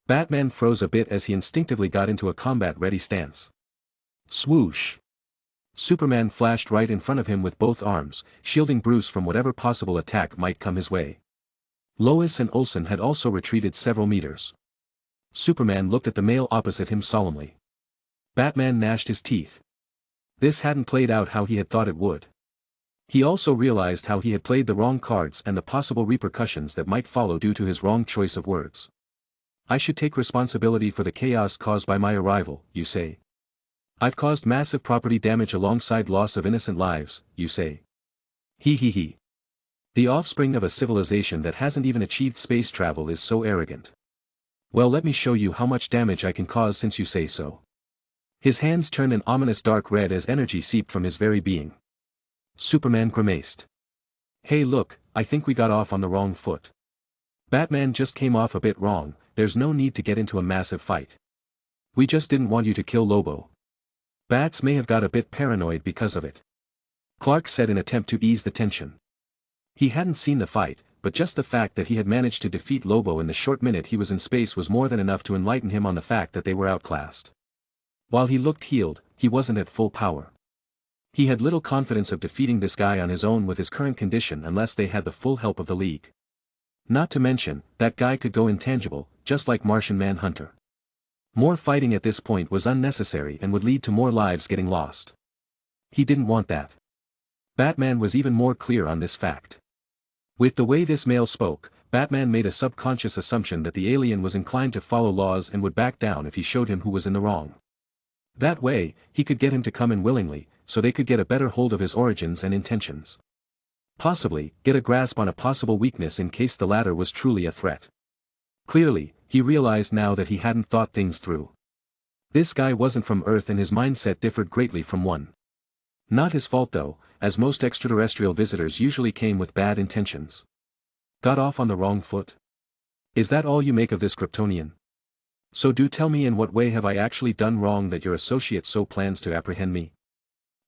Batman froze a bit as he instinctively got into a combat-ready stance. Swoosh! Superman flashed right in front of him with both arms, shielding Bruce from whatever possible attack might come his way. Lois and Olsen had also retreated several meters. Superman looked at the male opposite him solemnly. Batman gnashed his teeth. This hadn't played out how he had thought it would. He also realized how he had played the wrong cards and the possible repercussions that might follow due to his wrong choice of words. I should take responsibility for the chaos caused by my arrival, you say. I've caused massive property damage alongside loss of innocent lives, you say. He. The offspring of a civilization that hasn't even achieved space travel is so arrogant. Well, let me show you how much damage I can cause since you say so. His hands turned an ominous dark red as energy seeped from his very being. Superman grimaced. Hey look, I think we got off on the wrong foot. Batman just came off a bit wrong, there's no need to get into a massive fight. We just didn't want you to kill Lobo. Bats may have got a bit paranoid because of it. Clark said in attempt to ease the tension. He hadn't seen the fight, but just the fact that he had managed to defeat Lobo in the short minute he was in space was more than enough to enlighten him on the fact that they were outclassed. While he looked healed, he wasn't at full power. He had little confidence of defeating this guy on his own with his current condition unless they had the full help of the League. Not to mention, that guy could go intangible, just like Martian Manhunter. More fighting at this point was unnecessary and would lead to more lives getting lost. He didn't want that. Batman was even more clear on this fact. With the way this male spoke, Batman made a subconscious assumption that the alien was inclined to follow laws and would back down if he showed him who was in the wrong. That way, he could get him to come in willingly, so they could get a better hold of his origins and intentions. Possibly, get a grasp on a possible weakness in case the latter was truly a threat. Clearly, he realized now that he hadn't thought things through. This guy wasn't from Earth and his mindset differed greatly from one. Not his fault though, as most extraterrestrial visitors usually came with bad intentions. Got off on the wrong foot? Is that all you make of this Kryptonian? So do tell me, in what way have I actually done wrong that your associate so plans to apprehend me?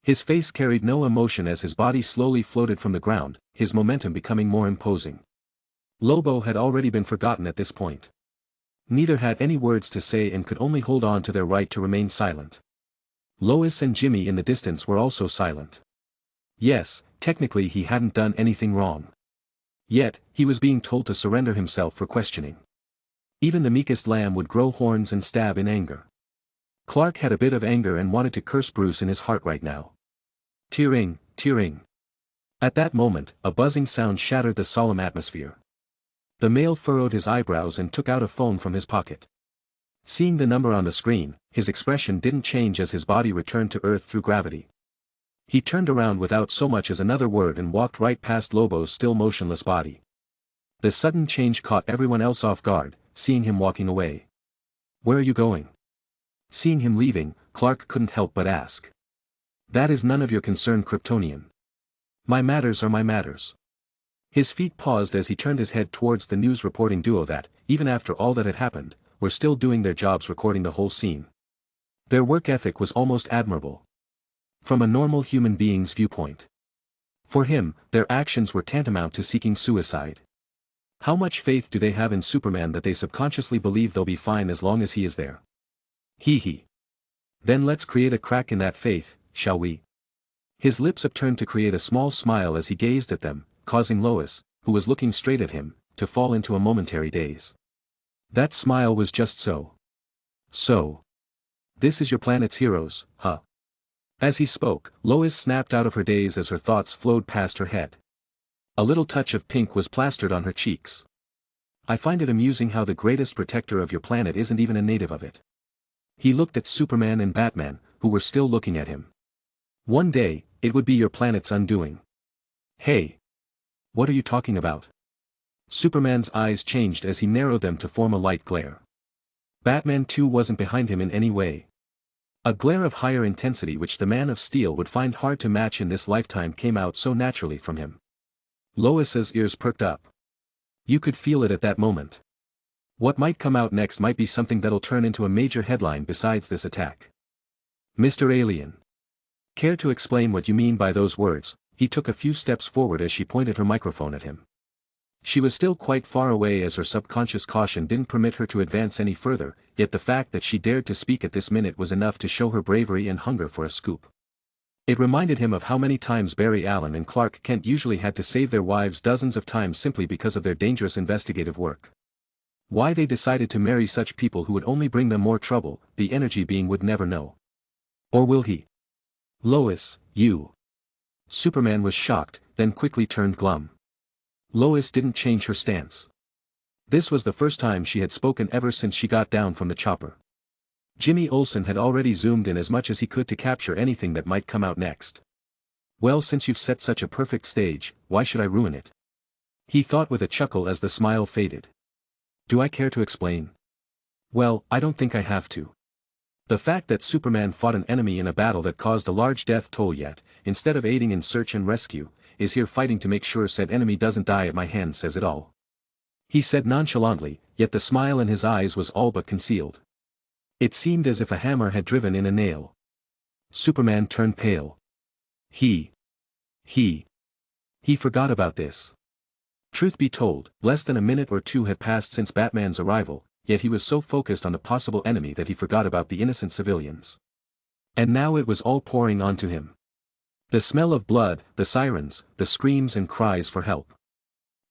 His face carried no emotion as his body slowly floated from the ground, his momentum becoming more imposing. Lobo had already been forgotten at this point. Neither had any words to say and could only hold on to their right to remain silent. Lois and Jimmy in the distance were also silent. Yes, technically he hadn't done anything wrong. Yet, he was being told to surrender himself for questioning. Even the meekest lamb would grow horns and stab in anger. Clark had a bit of anger and wanted to curse Bruce in his heart right now. Tearing. At that moment, a buzzing sound shattered the solemn atmosphere. The male furrowed his eyebrows and took out a phone from his pocket. Seeing the number on the screen, his expression didn't change as his body returned to Earth through gravity. He turned around without so much as another word and walked right past Lobo's still motionless body. The sudden change caught everyone else off guard, seeing him walking away. Where are you going? Seeing him leaving, Clark couldn't help but ask. That is none of your concern, Kryptonian. My matters are my matters. His feet paused as he turned his head towards the news reporting duo that, even after all that had happened, were still doing their jobs recording the whole scene. Their work ethic was almost admirable. From a normal human being's viewpoint. For him, their actions were tantamount to seeking suicide. How much faith do they have in Superman that they subconsciously believe they'll be fine as long as he is there? Hee. Then let's create a crack in that faith, shall we? His lips upturned to create a small smile as he gazed at them, causing Lois, who was looking straight at him, to fall into a momentary daze. That smile was just so. So. This is your planet's heroes, huh? As he spoke, Lois snapped out of her daze as her thoughts flowed past her head. A little touch of pink was plastered on her cheeks. I find it amusing how the greatest protector of your planet isn't even a native of it. He looked at Superman and Batman, who were still looking at him. One day, it would be your planet's undoing. Hey! What are you talking about? Superman's eyes changed as he narrowed them to form a light glare. Batman too wasn't behind him in any way. A glare of higher intensity which the Man of Steel would find hard to match in this lifetime came out so naturally from him. Lois's ears perked up. You could feel it at that moment. What might come out next might be something that'll turn into a major headline besides this attack. Mr. Alien. Care to explain what you mean by those words? He took a few steps forward as she pointed her microphone at him. She was still quite far away as her subconscious caution didn't permit her to advance any further, yet the fact that she dared to speak at this minute was enough to show her bravery and hunger for a scoop. It reminded him of how many times Barry Allen and Clark Kent usually had to save their wives dozens of times simply because of their dangerous investigative work. Why they decided to marry such people who would only bring them more trouble, the energy being would never know. Or will he? Lois, you. Superman was shocked, then quickly turned glum. Lois didn't change her stance. This was the first time she had spoken ever since she got down from the chopper. Jimmy Olsen had already zoomed in as much as he could to capture anything that might come out next. Well, since you've set such a perfect stage, why should I ruin it? He thought with a chuckle as the smile faded. Do I care to explain? Well, I don't think I have to. The fact that Superman fought an enemy in a battle that caused a large death toll yet, instead of aiding in search and rescue, is here fighting to make sure said enemy doesn't die at my hands says it all. He said nonchalantly, yet the smile in his eyes was all but concealed. It seemed as if a hammer had driven in a nail. Superman turned pale. He forgot about this. Truth be told, less than a minute or two had passed since Batman's arrival, yet he was so focused on the possible enemy that he forgot about the innocent civilians. And now it was all pouring onto him. The smell of blood, the sirens, the screams and cries for help.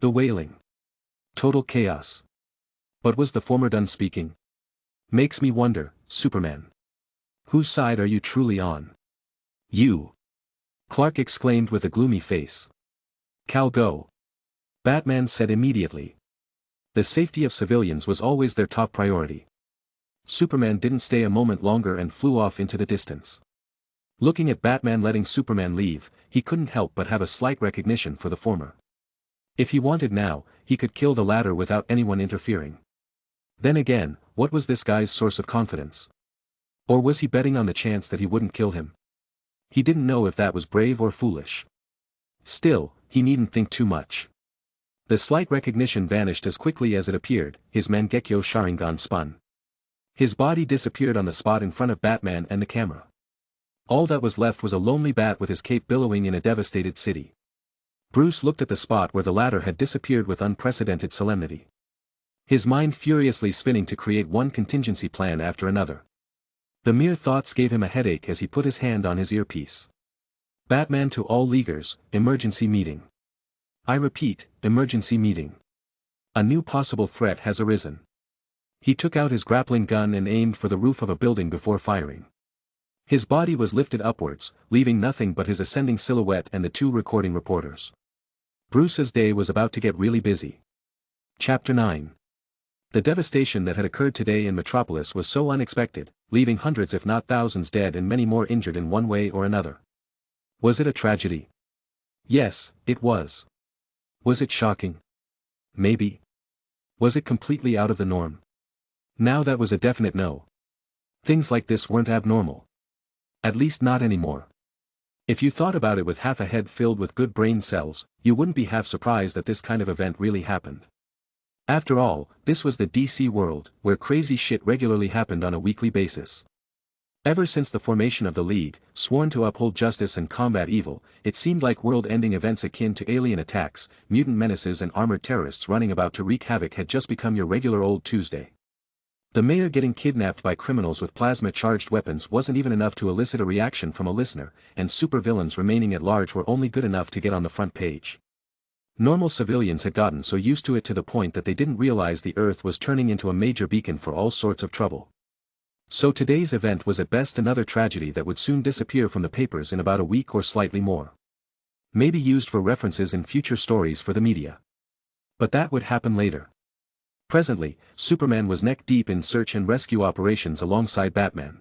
The wailing. Total chaos. But was the former done speaking? Makes me wonder, Superman. Whose side are you truly on? You. Clark exclaimed with a gloomy face. Cal go. Batman said immediately. The safety of civilians was always their top priority. Superman didn't stay a moment longer and flew off into the distance. Looking at Batman letting Superman leave, he couldn't help but have a slight recognition for the former. If he wanted now, he could kill the latter without anyone interfering. Then again, what was this guy's source of confidence? Or was he betting on the chance that he wouldn't kill him? He didn't know if that was brave or foolish. Still, he needn't think too much. The slight recognition vanished as quickly as it appeared, his Mangekyo Sharingan spun. His body disappeared on the spot in front of Batman and the camera. All that was left was a lonely bat with his cape billowing in a devastated city. Bruce looked at the spot where the latter had disappeared with unprecedented solemnity. His mind furiously spinning to create one contingency plan after another. The mere thoughts gave him a headache as he put his hand on his earpiece. Batman to all Leaguers, emergency meeting. I repeat, emergency meeting. A new possible threat has arisen. He took out his grappling gun and aimed for the roof of a building before firing. His body was lifted upwards, leaving nothing but his ascending silhouette and the two recording reporters. Bruce's day was about to get really busy. Chapter 9. The devastation that had occurred today in Metropolis was so unexpected, leaving hundreds if not thousands dead and many more injured in one way or another. Was it a tragedy? Yes, it was. Was it shocking? Maybe. Was it completely out of the norm? Now that was a definite no. Things like this weren't abnormal. At least not anymore. If you thought about it with half a head filled with good brain cells, you wouldn't be half surprised that this kind of event really happened. After all, this was the DC world, where crazy shit regularly happened on a weekly basis. Ever since the formation of the League, sworn to uphold justice and combat evil, it seemed like world-ending events akin to alien attacks, mutant menaces and armored terrorists running about to wreak havoc had just become your regular old Tuesday. The mayor getting kidnapped by criminals with plasma-charged weapons wasn't even enough to elicit a reaction from a listener, and supervillains remaining at large were only good enough to get on the front page. Normal civilians had gotten so used to it to the point that they didn't realize the Earth was turning into a major beacon for all sorts of trouble. So today's event was at best another tragedy that would soon disappear from the papers in about a week or slightly more. Maybe used for references in future stories for the media. But that would happen later. Presently, Superman was neck-deep in search and rescue operations alongside Batman,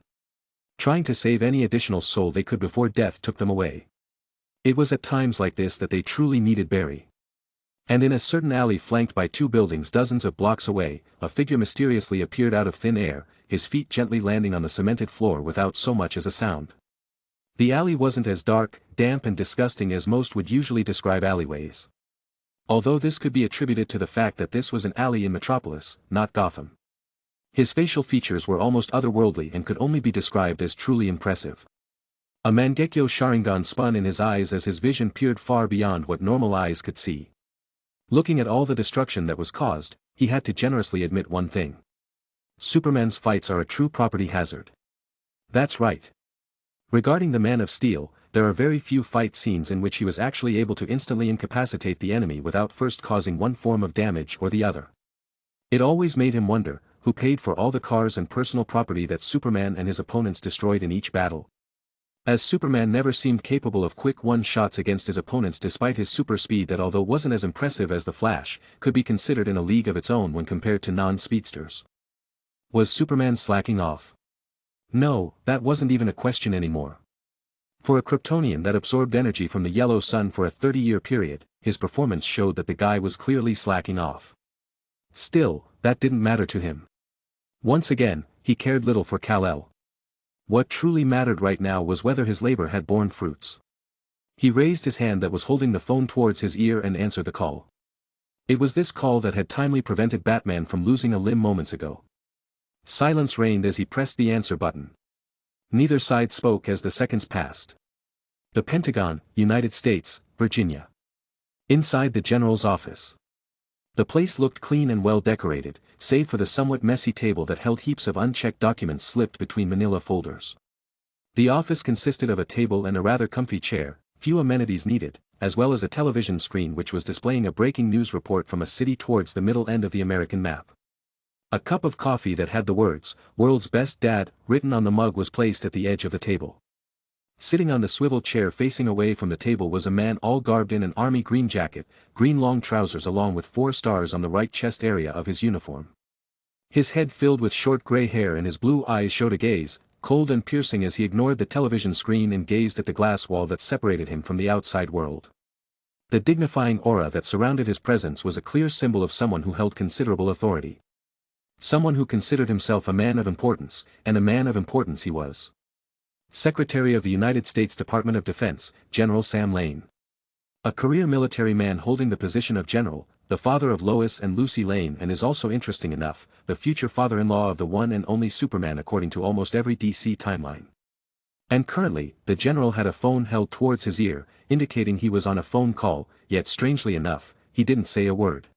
trying to save any additional soul they could before death took them away. It was at times like this that they truly needed Barry. And in a certain alley flanked by two buildings dozens of blocks away, a figure mysteriously appeared out of thin air, his feet gently landing on the cemented floor without so much as a sound. The alley wasn't as dark, damp and disgusting as most would usually describe alleyways. Although this could be attributed to the fact that this was an alley in Metropolis, not Gotham. His facial features were almost otherworldly and could only be described as truly impressive. A Mangekyo Sharingan spun in his eyes as his vision peered far beyond what normal eyes could see. Looking at all the destruction that was caused, he had to generously admit one thing. Superman's fights are a true property hazard. That's right. Regarding the Man of Steel, there are very few fight scenes in which he was actually able to instantly incapacitate the enemy without first causing one form of damage or the other. It always made him wonder, who paid for all the cars and personal property that Superman and his opponents destroyed in each battle. As Superman never seemed capable of quick one-shots against his opponents despite his super speed that although wasn't as impressive as the Flash, could be considered in a league of its own when compared to non-speedsters. Was Superman slacking off? No, that wasn't even a question anymore. For a Kryptonian that absorbed energy from the yellow sun for a 30-year period, his performance showed that the guy was clearly slacking off. Still, that didn't matter to him. Once again, he cared little for Kal-El. What truly mattered right now was whether his labor had borne fruits. He raised his hand that was holding the phone towards his ear and answered the call. It was this call that had timely prevented Batman from losing a limb moments ago. Silence reigned as he pressed the answer button. Neither side spoke as the seconds passed. The Pentagon, United States, Virginia. Inside the general's office. The place looked clean and well decorated, save for the somewhat messy table that held heaps of unchecked documents slipped between manila folders. The office consisted of a table and a rather comfy chair, few amenities needed, as well as a television screen which was displaying a breaking news report from a city towards the middle end of the American map. A cup of coffee that had the words, "World's Best Dad," written on the mug was placed at the edge of the table. Sitting on the swivel chair facing away from the table was a man all garbed in an army green jacket, green long trousers along with 4 stars on the right chest area of his uniform. His head filled with short gray hair and his blue eyes showed a gaze, cold and piercing as he ignored the television screen and gazed at the glass wall that separated him from the outside world. The dignifying aura that surrounded his presence was a clear symbol of someone who held considerable authority. Someone who considered himself a man of importance, and a man of importance he was. Secretary of the United States Department of Defense, General Sam Lane. A career military man holding the position of general, the father of Lois and Lucy Lane and is also interesting enough, the future father-in-law of the one and only Superman according to almost every DC timeline. And currently, the general had a phone held towards his ear, indicating he was on a phone call, yet strangely enough, he didn't say a word.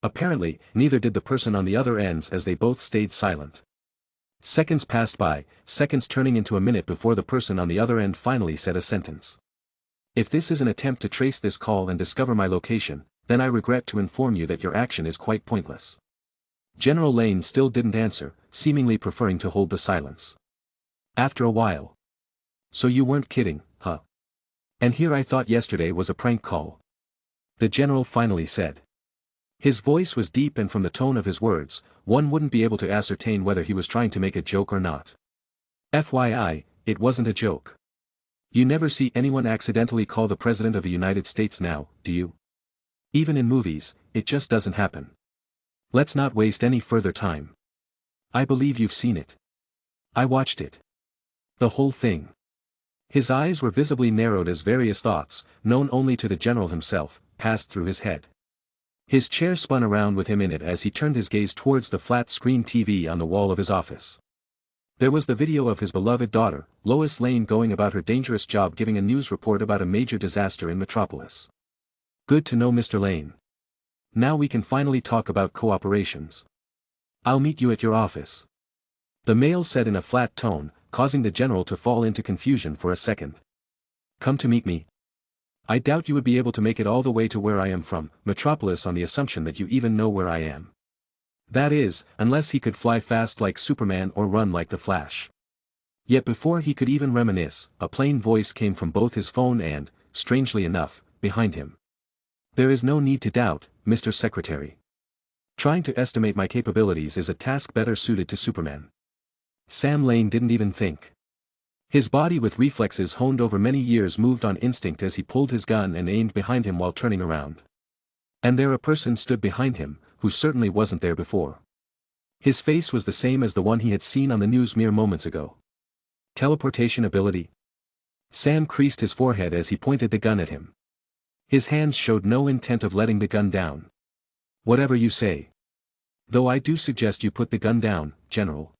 Apparently, neither did the person on the other ends as they both stayed silent. Seconds passed by, seconds turning into a minute before the person on the other end finally said a sentence. If this is an attempt to trace this call and discover my location, then I regret to inform you that your action is quite pointless. General Lane still didn't answer, seemingly preferring to hold the silence. After a while. So you weren't kidding, huh? And here I thought yesterday was a prank call. The general finally said. His voice was deep and from the tone of his words, one wouldn't be able to ascertain whether he was trying to make a joke or not. FYI, it wasn't a joke. You never see anyone accidentally call the President of the United States now, do you? Even in movies, it just doesn't happen. Let's not waste any further time. I believe you've seen it. I watched it. The whole thing. His eyes were visibly narrowed as various thoughts, known only to the general himself, passed through his head. His chair spun around with him in it as he turned his gaze towards the flat-screen TV on the wall of his office. There was the video of his beloved daughter, Lois Lane, going about her dangerous job giving a news report about a major disaster in Metropolis. Good to know, Mr. Lane. Now we can finally talk about cooperations. I'll meet you at your office. The male said in a flat tone, causing the general to fall into confusion for a second. Come to meet me? I doubt you would be able to make it all the way to where I am from, Metropolis, on the assumption that you even know where I am. That is, unless he could fly fast like Superman or run like the Flash. Yet before he could even reminisce, a plain voice came from both his phone and, strangely enough, behind him. There is no need to doubt, Mr. Secretary. Trying to estimate my capabilities is a task better suited to Superman. Sam Lane didn't even think. His body, with reflexes honed over many years, moved on instinct as he pulled his gun and aimed behind him while turning around. And there a person stood behind him, who certainly wasn't there before. His face was the same as the one he had seen on the news mere moments ago. Teleportation ability? Sam creased his forehead as he pointed the gun at him. His hands showed no intent of letting the gun down. Whatever you say. Though I do suggest you put the gun down, General.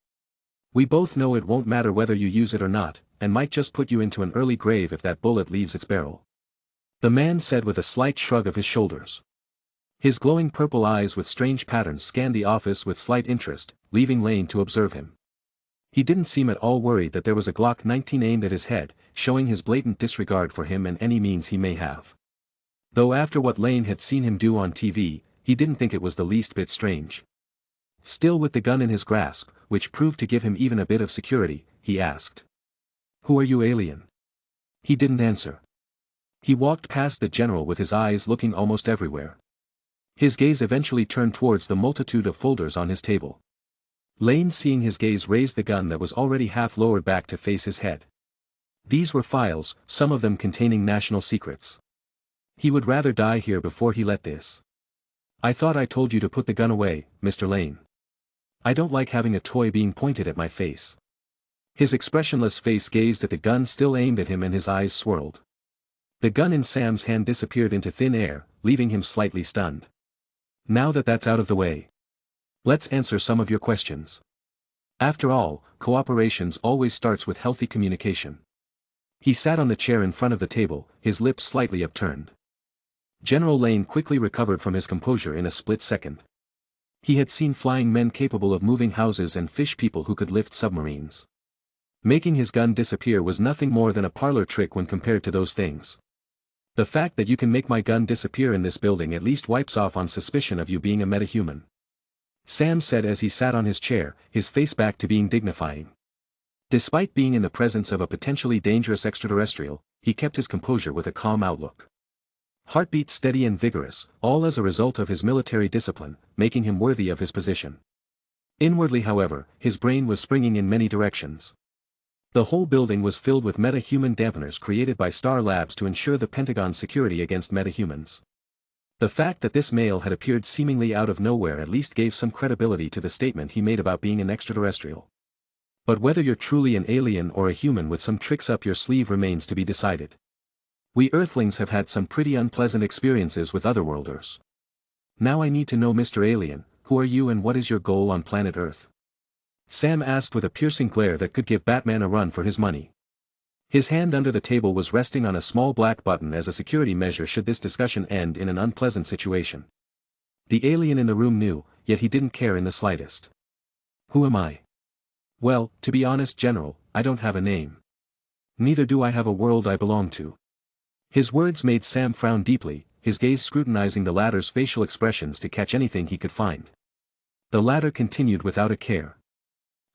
We both know it won't matter whether you use it or not, and might just put you into an early grave if that bullet leaves its barrel. The man said with a slight shrug of his shoulders. His glowing purple eyes with strange patterns scanned the office with slight interest, leaving Lane to observe him. He didn't seem at all worried that there was a Glock 19 aimed at his head, showing his blatant disregard for him and any means he may have. Though after what Lane had seen him do on TV, he didn't think it was the least bit strange. Still with the gun in his grasp, which proved to give him even a bit of security, he asked. Who are you, alien? He didn't answer. He walked past the general with his eyes looking almost everywhere. His gaze eventually turned towards the multitude of folders on his table. Lane, seeing his gaze, raised the gun that was already half lowered back to face his head. These were files, some of them containing national secrets. He would rather die here before he let this. I thought I told you to put the gun away, Mr. Lane. I don't like having a toy being pointed at my face. His expressionless face gazed at the gun still aimed at him and his eyes swirled. The gun in Sam's hand disappeared into thin air, leaving him slightly stunned. Now that that's out of the way, let's answer some of your questions. After all, cooperations always starts with healthy communication. He sat on the chair in front of the table, his lips slightly upturned. General Lane quickly recovered from his composure in a split second. He had seen flying men capable of moving houses and fish people who could lift submarines. Making his gun disappear was nothing more than a parlor trick when compared to those things. The fact that you can make my gun disappear in this building at least wipes off on suspicion of you being a metahuman. Sam said as he sat on his chair, his face back to being dignifying. Despite being in the presence of a potentially dangerous extraterrestrial, he kept his composure with a calm outlook. Heartbeat steady and vigorous, all as a result of his military discipline, making him worthy of his position. Inwardly, however, his brain was springing in many directions. The whole building was filled with meta-human dampeners created by Star Labs to ensure the Pentagon's security against metahumans. The fact that this male had appeared seemingly out of nowhere at least gave some credibility to the statement he made about being an extraterrestrial. But whether you're truly an alien or a human with some tricks up your sleeve remains to be decided. We Earthlings have had some pretty unpleasant experiences with otherworlders. Now I need to know, Mr. Alien, who are you and what is your goal on planet Earth? Sam asked with a piercing glare that could give Batman a run for his money. His hand under the table was resting on a small black button as a security measure should this discussion end in an unpleasant situation. The alien in the room knew, yet he didn't care in the slightest. Who am I? Well, to be honest, General, I don't have a name. Neither do I have a world I belong to. His words made Sam frown deeply, his gaze scrutinizing the latter's facial expressions to catch anything he could find. The latter continued without a care.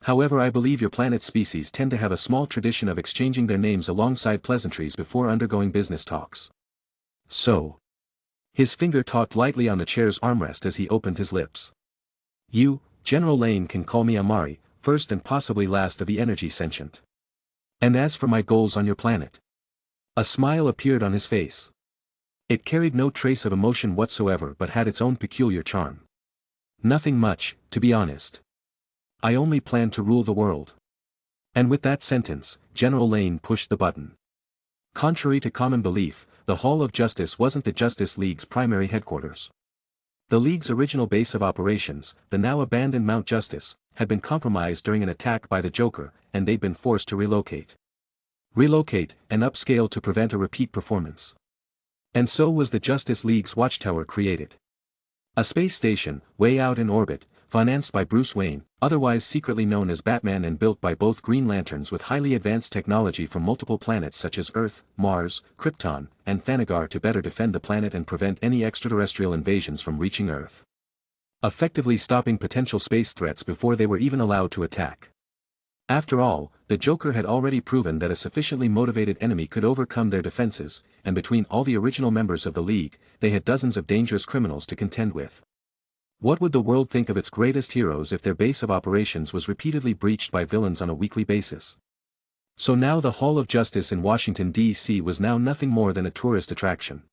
However, I believe your planet's species tend to have a small tradition of exchanging their names alongside pleasantries before undergoing business talks. So. His finger tapped lightly on the chair's armrest as he opened his lips. You, General Lane, can call me Amari, first and possibly last of the energy sentient. And as for my goals on your planet. A smile appeared on his face. It carried no trace of emotion whatsoever but had its own peculiar charm. Nothing much, to be honest. I only plan to rule the world. And with that sentence, General Lane pushed the button. Contrary to common belief, the Hall of Justice wasn't the Justice League's primary headquarters. The League's original base of operations, the now abandoned Mount Justice, had been compromised during an attack by the Joker, and they'd been forced to relocate. Relocate, and upscale to prevent a repeat performance. And so was the Justice League's watchtower created. A space station, way out in orbit, financed by Bruce Wayne, otherwise secretly known as Batman and built by both Green Lanterns with highly advanced technology from multiple planets such as Earth, Mars, Krypton, and Thanagar to better defend the planet and prevent any extraterrestrial invasions from reaching Earth. Effectively stopping potential space threats before they were even allowed to attack. After all, the Joker had already proven that a sufficiently motivated enemy could overcome their defenses, and between all the original members of the League, they had dozens of dangerous criminals to contend with. What would the world think of its greatest heroes if their base of operations was repeatedly breached by villains on a weekly basis? So now the Hall of Justice in Washington, D.C. was now nothing more than a tourist attraction.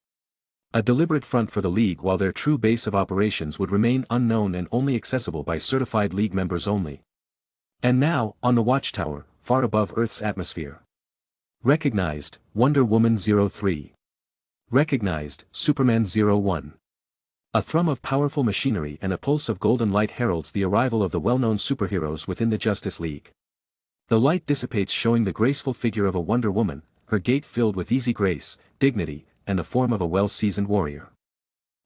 A deliberate front for the League while their true base of operations would remain unknown and only accessible by certified League members only. And now, on the watchtower, far above Earth's atmosphere. Recognized, Wonder Woman 03. Recognized, Superman 01. A thrum of powerful machinery and a pulse of golden light heralds the arrival of the well-known superheroes within the Justice League. The light dissipates showing the graceful figure of a Wonder Woman, her gait filled with easy grace, dignity, and the form of a well-seasoned warrior.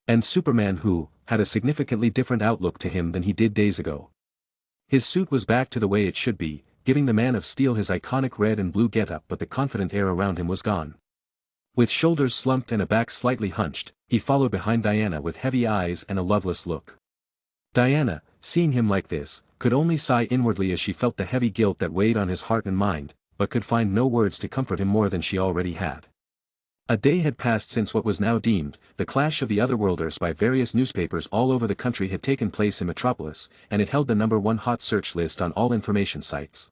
And Superman who, had a significantly different outlook to him than he did days ago. His suit was back to the way it should be, giving the Man of Steel his iconic red and blue getup, but the confident air around him was gone. With shoulders slumped and a back slightly hunched, he followed behind Diana with heavy eyes and a loveless look. Diana, seeing him like this, could only sigh inwardly as she felt the heavy guilt that weighed on his heart and mind, but could find no words to comfort him more than she already had. A day had passed since what was now deemed the clash of the Otherworlders by various newspapers all over the country had taken place in Metropolis, and it held the #1 hot search list on all information sites.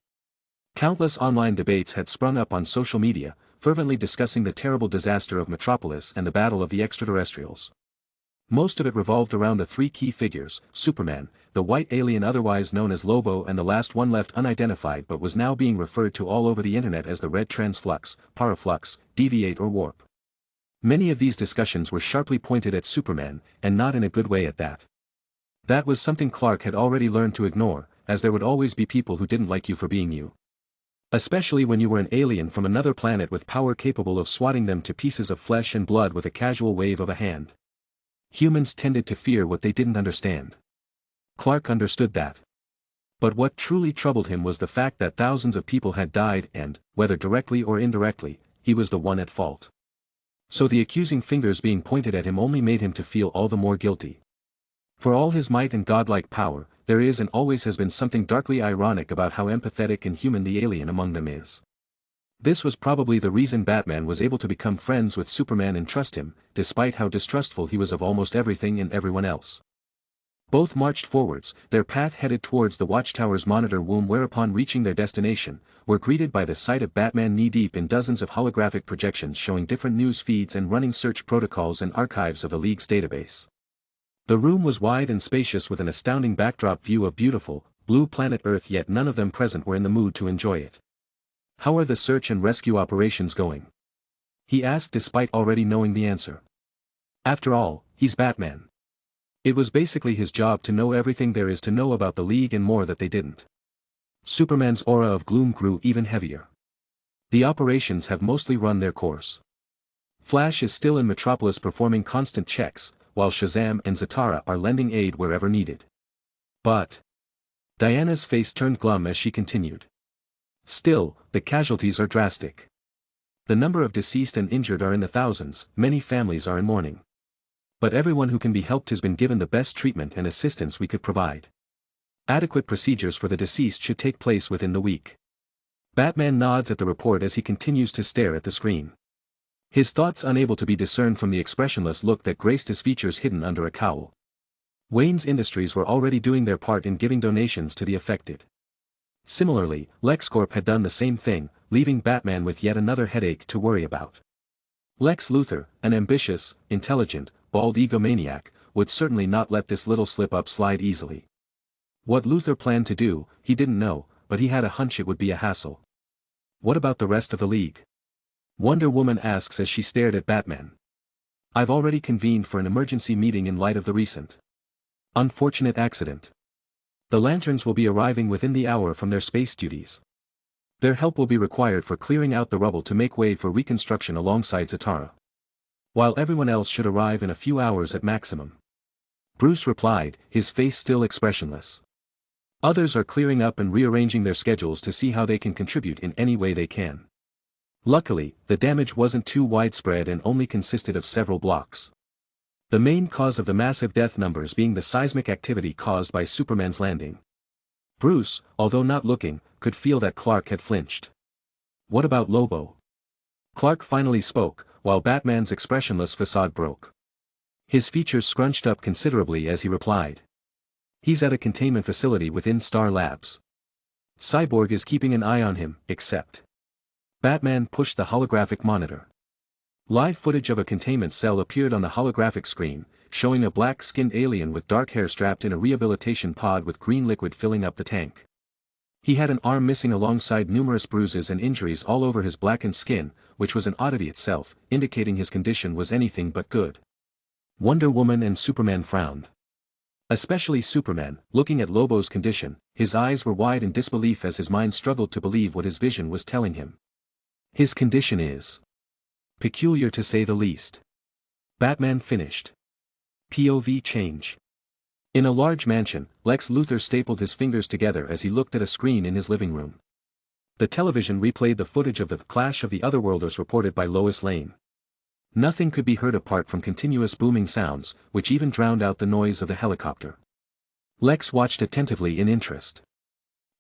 Countless online debates had sprung up on social media, fervently discussing the terrible disaster of Metropolis and the battle of the extraterrestrials. Most of it revolved around the three key figures, Superman, the white alien otherwise known as Lobo, and the last one left unidentified but was now being referred to all over the internet as the red transflux, paraflux, deviate or warp. Many of these discussions were sharply pointed at Superman, and not in a good way at that. That was something Clark had already learned to ignore, as there would always be people who didn't like you for being you. Especially when you were an alien from another planet with power capable of swatting them to pieces of flesh and blood with a casual wave of a hand. Humans tended to fear what they didn't understand. Clark understood that. But what truly troubled him was the fact that thousands of people had died and, whether directly or indirectly, he was the one at fault. So the accusing fingers being pointed at him only made him to feel all the more guilty. For all his might and godlike power, there is and always has been something darkly ironic about how empathetic and human the alien among them is. This was probably the reason Batman was able to become friends with Superman and trust him, despite how distrustful he was of almost everything and everyone else. Both marched forwards, their path headed towards the Watchtower's monitor room, where upon reaching their destination, were greeted by the sight of Batman knee-deep in dozens of holographic projections showing different news feeds and running search protocols and archives of the League's database. The room was wide and spacious with an astounding backdrop view of beautiful, blue planet Earth, yet none of them present were in the mood to enjoy it. "How are the search and rescue operations going?" he asked, despite already knowing the answer. After all, he's Batman. It was basically his job to know everything there is to know about the League and more that they didn't. Superman's aura of gloom grew even heavier. "The operations have mostly run their course. Flash is still in Metropolis performing constant checks, while Shazam and Zatara are lending aid wherever needed. But..." Diana's face turned glum as she continued. "Still, the casualties are drastic. The number of deceased and injured are in the thousands, many families are in mourning. But everyone who can be helped has been given the best treatment and assistance we could provide. Adequate procedures for the deceased should take place within the week." Batman nods at the report as he continues to stare at the screen. His thoughts unable to be discerned from the expressionless look that graced his features hidden under a cowl. Wayne's Industries were already doing their part in giving donations to the affected. Similarly, LexCorp had done the same thing, leaving Batman with yet another headache to worry about. Lex Luthor, an ambitious, intelligent, bald egomaniac, would certainly not let this little slip-up slide easily. What Luthor planned to do, he didn't know, but he had a hunch it would be a hassle. "What about the rest of the League?" Wonder Woman asks as she stared at Batman. "I've already convened for an emergency meeting in light of the recent Unfortunate accident. The lanterns will be arriving within the hour from their space duties. Their help will be required for clearing out the rubble to make way for reconstruction alongside Zatara. While everyone else should arrive in a few hours at maximum. Bruce replied, his face still expressionless. Others are clearing up and rearranging their schedules to see how they can contribute in any way they can. Luckily, the damage wasn't too widespread and only consisted of several blocks. The main cause of the massive death numbers being the seismic activity caused by Superman's landing. Bruce, although not looking, could feel that Clark had flinched. What about Lobo? Clark finally spoke, while Batman's expressionless facade broke. His features scrunched up considerably as he replied. He's at a containment facility within Star Labs. Cyborg is keeping an eye on him, except. Batman pushed the holographic monitor. Live footage of a containment cell appeared on the holographic screen, showing a black-skinned alien with dark hair strapped in a rehabilitation pod with green liquid filling up the tank. He had an arm missing alongside numerous bruises and injuries all over his blackened skin, which was an oddity itself, indicating his condition was anything but good. Wonder Woman and Superman frowned. Especially Superman, looking at Lobo's condition, his eyes were wide in disbelief as his mind struggled to believe what his vision was telling him. His condition is peculiar to say the least. Batman finished. POV change. In a large mansion, Lex Luthor stapled his fingers together as he looked at a screen in his living room. The television replayed the footage of the clash of the Otherworlders reported by Lois Lane. Nothing could be heard apart from continuous booming sounds, which even drowned out the noise of the helicopter. Lex watched attentively in interest.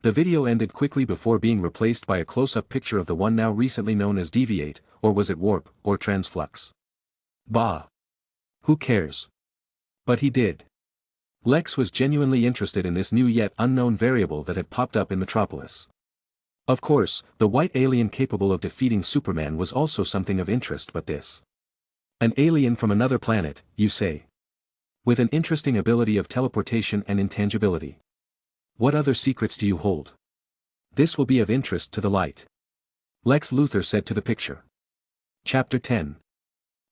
The video ended quickly before being replaced by a close-up picture of the one now recently known as deviate, or was it warp, or transflux? Bah! Who cares? But he did. Lex was genuinely interested in this new yet unknown variable that had popped up in Metropolis. Of course, the white alien capable of defeating Superman was also something of interest, but this. An alien from another planet, you say? With an interesting ability of teleportation and intangibility. What other secrets do you hold? This will be of interest to the light. Lex Luthor said to the picture. Chapter 10.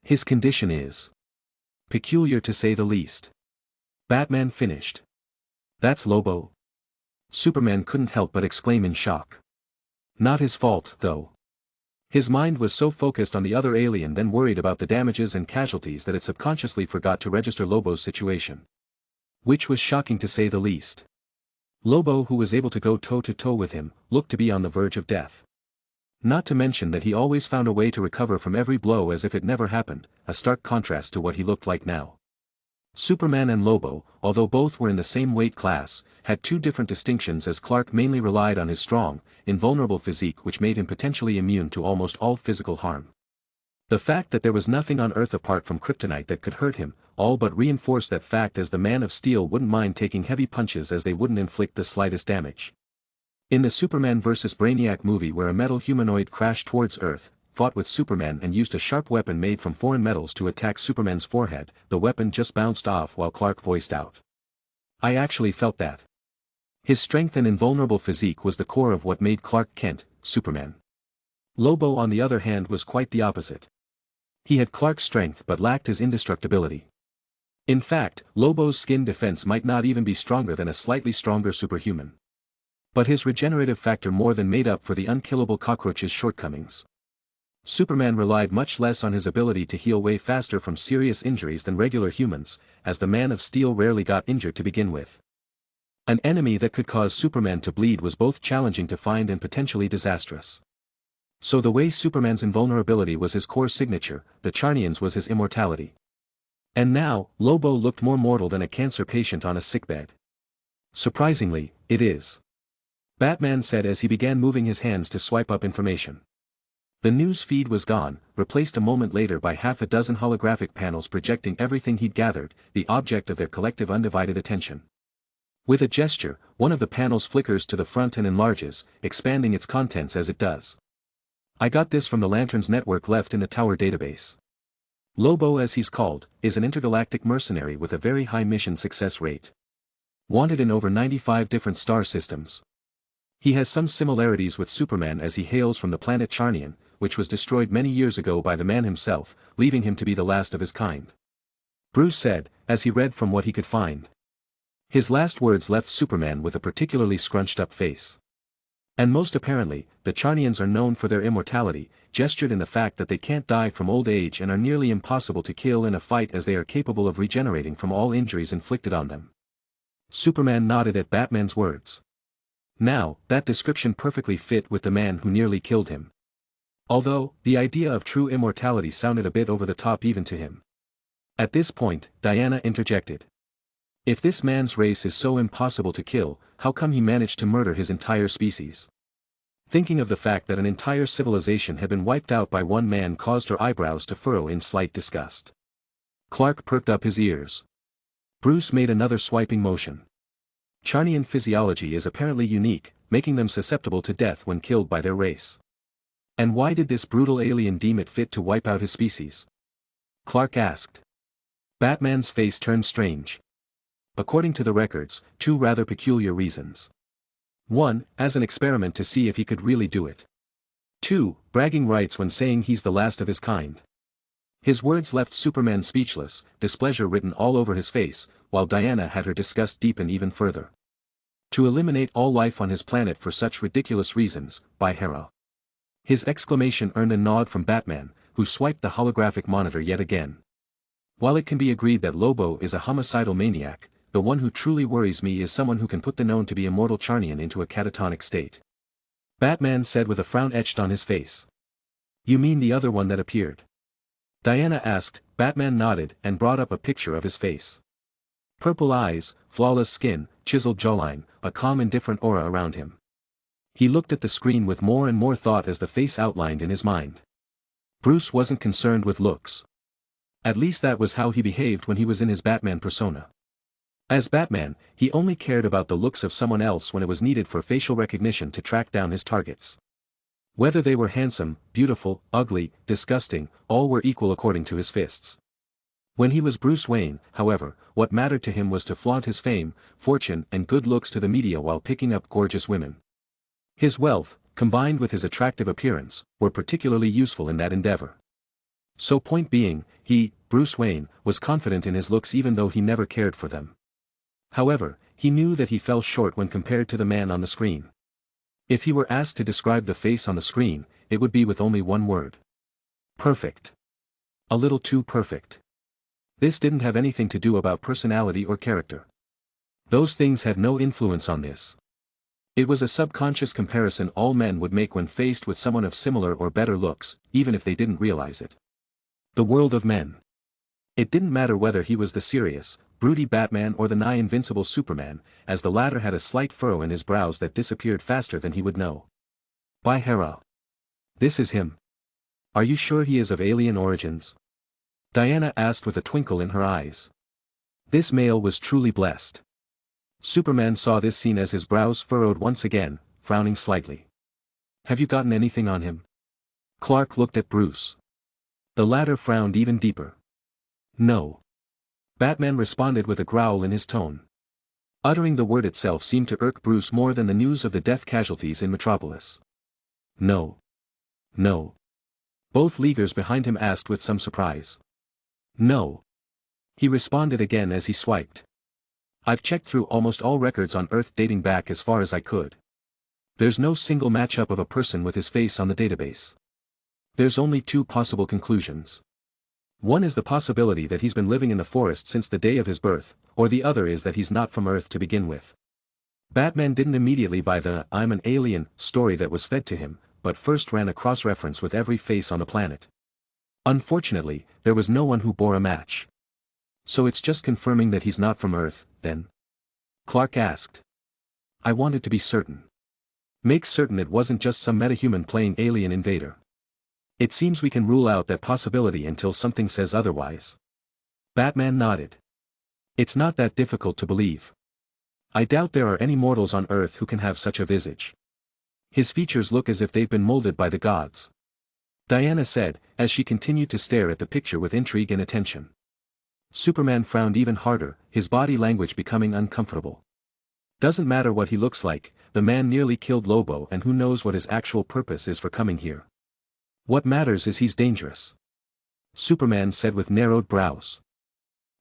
His condition is peculiar to say the least. Batman finished. That's Lobo. Superman couldn't help but exclaim in shock. Not his fault, though. His mind was so focused on the other alien then worried about the damages and casualties that it subconsciously forgot to register Lobo's situation. Which was shocking to say the least. Lobo, who was able to go toe-to-toe with him, looked to be on the verge of death. Not to mention that he always found a way to recover from every blow as if it never happened, a stark contrast to what he looked like now. Superman and Lobo, although both were in the same weight class, had two different distinctions as Clark mainly relied on his strong, invulnerable physique which made him potentially immune to almost all physical harm. The fact that there was nothing on Earth apart from kryptonite that could hurt him, all but reinforced that fact, as the Man of Steel wouldn't mind taking heavy punches as they wouldn't inflict the slightest damage. In the Superman vs. Brainiac movie, where a metal humanoid crashed towards Earth, fought with Superman and used a sharp weapon made from foreign metals to attack Superman's forehead, the weapon just bounced off while Clark voiced out. I actually felt that. His strength and invulnerable physique was the core of what made Clark Kent, Superman. Lobo on the other hand was quite the opposite. He had Clark's strength but lacked his indestructibility. In fact, Lobo's skin defense might not even be stronger than a slightly stronger superhuman. But his regenerative factor more than made up for the unkillable cockroach's shortcomings. Superman relied much less on his ability to heal way faster from serious injuries than regular humans, as the Man of Steel rarely got injured to begin with. An enemy that could cause Superman to bleed was both challenging to find and potentially disastrous. So the way Superman's invulnerability was his core signature, the Charnian's was his immortality. And now, Lobo looked more mortal than a cancer patient on a sickbed. Surprisingly, it is. Batman said as he began moving his hands to swipe up information. The news feed was gone, replaced a moment later by half a dozen holographic panels projecting everything he'd gathered, the object of their collective undivided attention. With a gesture, one of the panels flickers to the front and enlarges, expanding its contents as it does. I got this from the Lanterns network left in the Tower database. Lobo, as he's called, is an intergalactic mercenary with a very high mission success rate. Wanted in over 95 different star systems. He has some similarities with Superman as he hails from the planet Charnian, which was destroyed many years ago by the Man himself, leaving him to be the last of his kind. Bruce said, as he read from what he could find. His last words left Superman with a particularly scrunched-up face. And most apparently, the Charnians are known for their immortality, gestured in the fact that they can't die from old age and are nearly impossible to kill in a fight as they are capable of regenerating from all injuries inflicted on them. Superman nodded at Batman's words. Now, that description perfectly fit with the man who nearly killed him. Although, the idea of true immortality sounded a bit over the top even to him. At this point, Diana interjected. If this man's race is so impossible to kill, how come he managed to murder his entire species? Thinking of the fact that an entire civilization had been wiped out by one man caused her eyebrows to furrow in slight disgust. Clark perked up his ears. Bruce made another swiping motion. Charnian physiology is apparently unique, making them susceptible to death when killed by their race. And why did this brutal alien deem it fit to wipe out his species? Clark asked. Batman's face turned strange. According to the records, two rather peculiar reasons. 1, as an experiment to see if he could really do it. 2, bragging rights when saying he's the last of his kind. His words left Superman speechless, displeasure written all over his face, while Diana had her disgust deepen even further. To eliminate all life on his planet for such ridiculous reasons, by Hera. His exclamation earned a nod from Batman, who swiped the holographic monitor yet again. While it can be agreed that Lobo is a homicidal maniac, the one who truly worries me is someone who can put the known to be immortal Charnian into a catatonic state. Batman said with a frown etched on his face. You mean the other one that appeared? Diana asked. Batman nodded and brought up a picture of his face. Purple eyes, flawless skin, chiseled jawline, a calm indifferent aura around him. He looked at the screen with more and more thought as the face outlined in his mind. Bruce wasn't concerned with looks. At least that was how he behaved when he was in his Batman persona. As Batman, he only cared about the looks of someone else when it was needed for facial recognition to track down his targets. Whether they were handsome, beautiful, ugly, disgusting, all were equal according to his fists. When he was Bruce Wayne, however, what mattered to him was to flaunt his fame, fortune and good looks to the media while picking up gorgeous women. His wealth, combined with his attractive appearance, were particularly useful in that endeavor. So point being, he, Bruce Wayne, was confident in his looks even though he never cared for them. However, he knew that he fell short when compared to the man on the screen. If he were asked to describe the face on the screen, it would be with only one word. Perfect. A little too perfect. This didn't have anything to do about personality or character. Those things had no influence on this. It was a subconscious comparison all men would make when faced with someone of similar or better looks, even if they didn't realize it. The world of men. It didn't matter whether he was the serious, broody Batman or the nigh-invincible Superman, as the latter had a slight furrow in his brows that disappeared faster than he would know. By Hera. This is him. Are you sure he is of alien origins? Diana asked with a twinkle in her eyes. This male was truly blessed. Superman saw this scene as his brows furrowed once again, frowning slightly. Have you gotten anything on him? Clark looked at Bruce. The latter frowned even deeper. No. Batman responded with a growl in his tone. Uttering the word itself seemed to irk Bruce more than the news of the death casualties in Metropolis. No. No. Both leaguers behind him asked with some surprise. No. He responded again as he swiped. I've checked through almost all records on Earth dating back as far as I could. There's no single matchup of a person with his face on the database. There's only two possible conclusions. One is the possibility that he's been living in the forest since the day of his birth, or the other is that he's not from Earth to begin with. Batman didn't immediately buy the "I'm an alien" story that was fed to him, but first ran a cross-reference with every face on the planet. Unfortunately, there was no one who bore a match. So it's just confirming that he's not from Earth, then? Clark asked. I wanted to be certain. Make certain it wasn't just some metahuman playing alien invader. It seems we can rule out that possibility until something says otherwise. Batman nodded. It's not that difficult to believe. I doubt there are any mortals on Earth who can have such a visage. His features look as if they've been molded by the gods. Diana said, as she continued to stare at the picture with intrigue and attention. Superman frowned even harder, his body language becoming uncomfortable. Doesn't matter what he looks like, the man nearly killed Lobo and who knows what his actual purpose is for coming here. What matters is he's dangerous. Superman said with narrowed brows.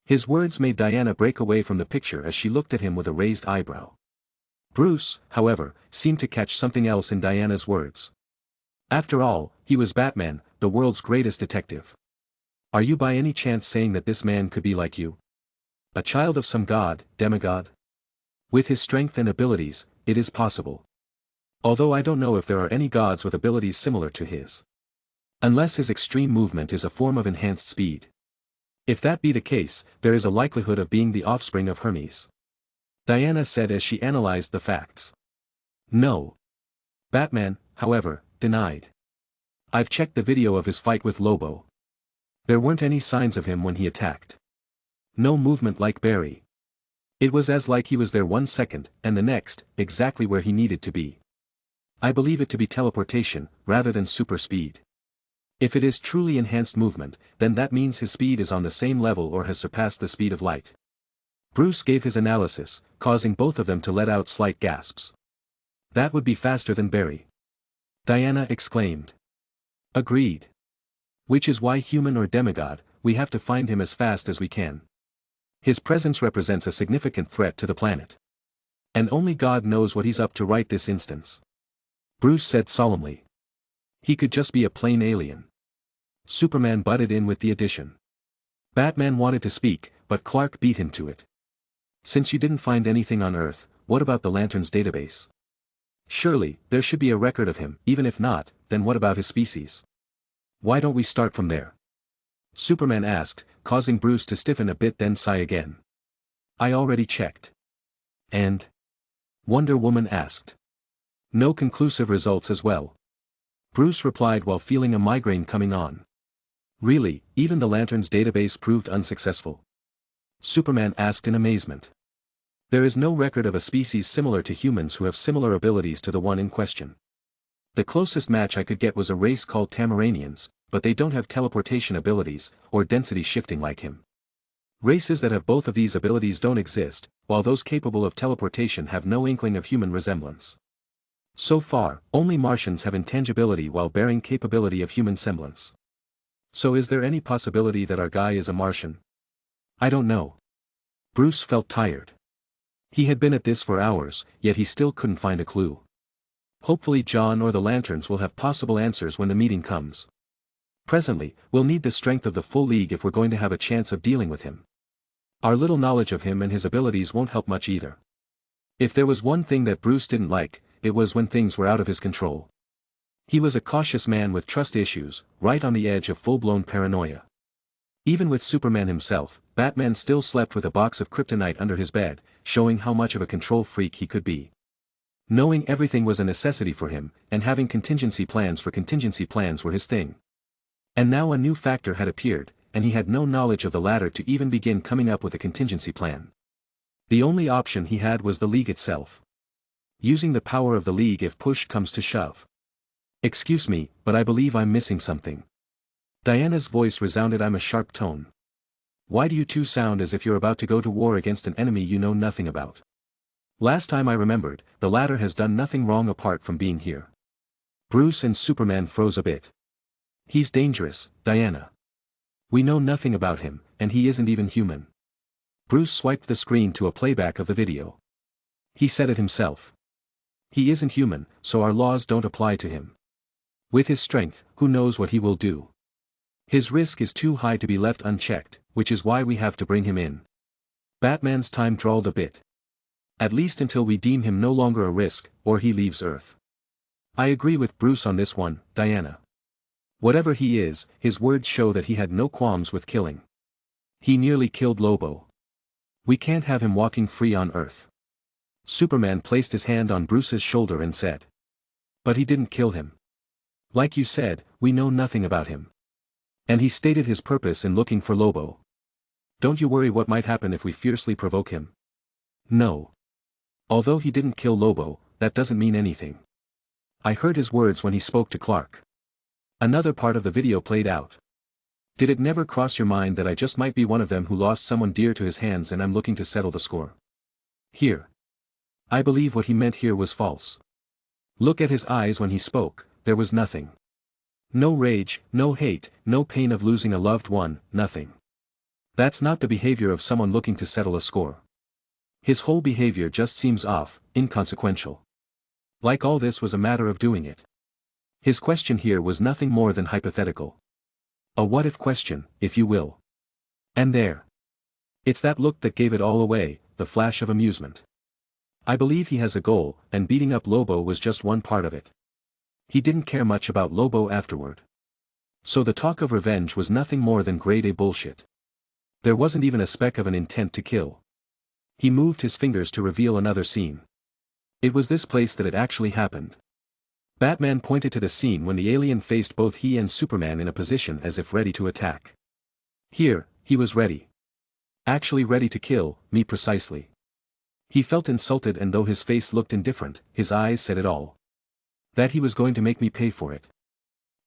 His words made Diana break away from the picture as she looked at him with a raised eyebrow. Bruce, however, seemed to catch something else in Diana's words. After all, he was Batman, the world's greatest detective. Are you by any chance saying that this man could be like you? A child of some god, demigod? With his strength and abilities, it is possible. Although I don't know if there are any gods with abilities similar to his. Unless his extreme movement is a form of enhanced speed. If that be the case, there is a likelihood of being the offspring of Hermes. Diana said as she analyzed the facts. No. Batman, however, denied. I've checked the video of his fight with Lobo. There weren't any signs of him when he attacked. No movement like Barry. It was as like he was there 1 second, and the next, exactly where he needed to be. I believe it to be teleportation, rather than super speed. If it is truly enhanced movement, then that means his speed is on the same level or has surpassed the speed of light. Bruce gave his analysis, causing both of them to let out slight gasps. That would be faster than Barry. Diana exclaimed. Agreed. Which is why, human or demigod, we have to find him as fast as we can. His presence represents a significant threat to the planet. And only God knows what he's up to right this instance. Bruce said solemnly. He could just be a plain alien. Superman butted in with the addition. Batman wanted to speak, but Clark beat him to it. Since you didn't find anything on Earth, what about the Lantern's database? Surely, there should be a record of him, even if not, then what about his species? Why don't we start from there? Superman asked, causing Bruce to stiffen a bit then sigh again. I already checked. And? Wonder Woman asked. No conclusive results as well. Bruce replied while feeling a migraine coming on. Really, even the Lantern's database proved unsuccessful? Superman asked in amazement. There is no record of a species similar to humans who have similar abilities to the one in question. The closest match I could get was a race called Tamaranians, but they don't have teleportation abilities, or density shifting like him. Races that have both of these abilities don't exist, while those capable of teleportation have no inkling of human resemblance. So far, only Martians have intangibility while bearing capability of human semblance. So is there any possibility that our guy is a Martian? I don't know. Bruce felt tired. He had been at this for hours, yet he still couldn't find a clue. Hopefully John or the Lanterns will have possible answers when the meeting comes. Presently, we'll need the strength of the full League if we're going to have a chance of dealing with him. Our little knowledge of him and his abilities won't help much either. If there was one thing that Bruce didn't like, it was when things were out of his control. He was a cautious man with trust issues, right on the edge of full-blown paranoia. Even with Superman himself, Batman still slept with a box of kryptonite under his bed, showing how much of a control freak he could be. Knowing everything was a necessity for him, and having contingency plans for contingency plans were his thing. And now a new factor had appeared, and he had no knowledge of the latter to even begin coming up with a contingency plan. The only option he had was the League itself. Using the power of the League if push comes to shove. Excuse me, but I believe I'm missing something. Diana's voice resounded in a sharp tone. Why do you two sound as if you're about to go to war against an enemy you know nothing about? Last time I remembered, the latter has done nothing wrong apart from being here. Bruce and Superman froze a bit. He's dangerous, Diana. We know nothing about him, and he isn't even human. Bruce swiped the screen to a playback of the video. He said it himself. He isn't human, so our laws don't apply to him. With his strength, who knows what he will do? His risk is too high to be left unchecked, which is why we have to bring him in. Batman's time drawled a bit. At least until we deem him no longer a risk, or he leaves Earth. I agree with Bruce on this one, Diana. Whatever he is, his words show that he had no qualms with killing. He nearly killed Lobo. We can't have him walking free on Earth. Superman placed his hand on Bruce's shoulder and said. But he didn't kill him. Like you said, we know nothing about him. And he stated his purpose in looking for Lobo. Don't you worry what might happen if we fiercely provoke him. No. Although he didn't kill Lobo, that doesn't mean anything. I heard his words when he spoke to Clark. Another part of the video played out. Did it never cross your mind that I just might be one of them who lost someone dear to his hands and I'm looking to settle the score? Here. I believe what he meant here was false. Look at his eyes when he spoke, there was nothing. No rage, no hate, no pain of losing a loved one, nothing. That's not the behavior of someone looking to settle a score. His whole behavior just seems off, inconsequential. Like all this was a matter of doing it. His question here was nothing more than hypothetical. A what-if question, if you will. And there. It's that look that gave it all away, the flash of amusement. I believe he has a goal, and beating up Lobo was just one part of it. He didn't care much about Lobo afterward. So the talk of revenge was nothing more than grade A bullshit. There wasn't even a speck of an intent to kill. He moved his fingers to reveal another scene. It was this place that it actually happened. Batman pointed to the scene when the alien faced both he and Superman in a position as if ready to attack. Here, he was ready. Actually ready to kill, me precisely. He felt insulted, and though his face looked indifferent, his eyes said it all. That he was going to make me pay for it.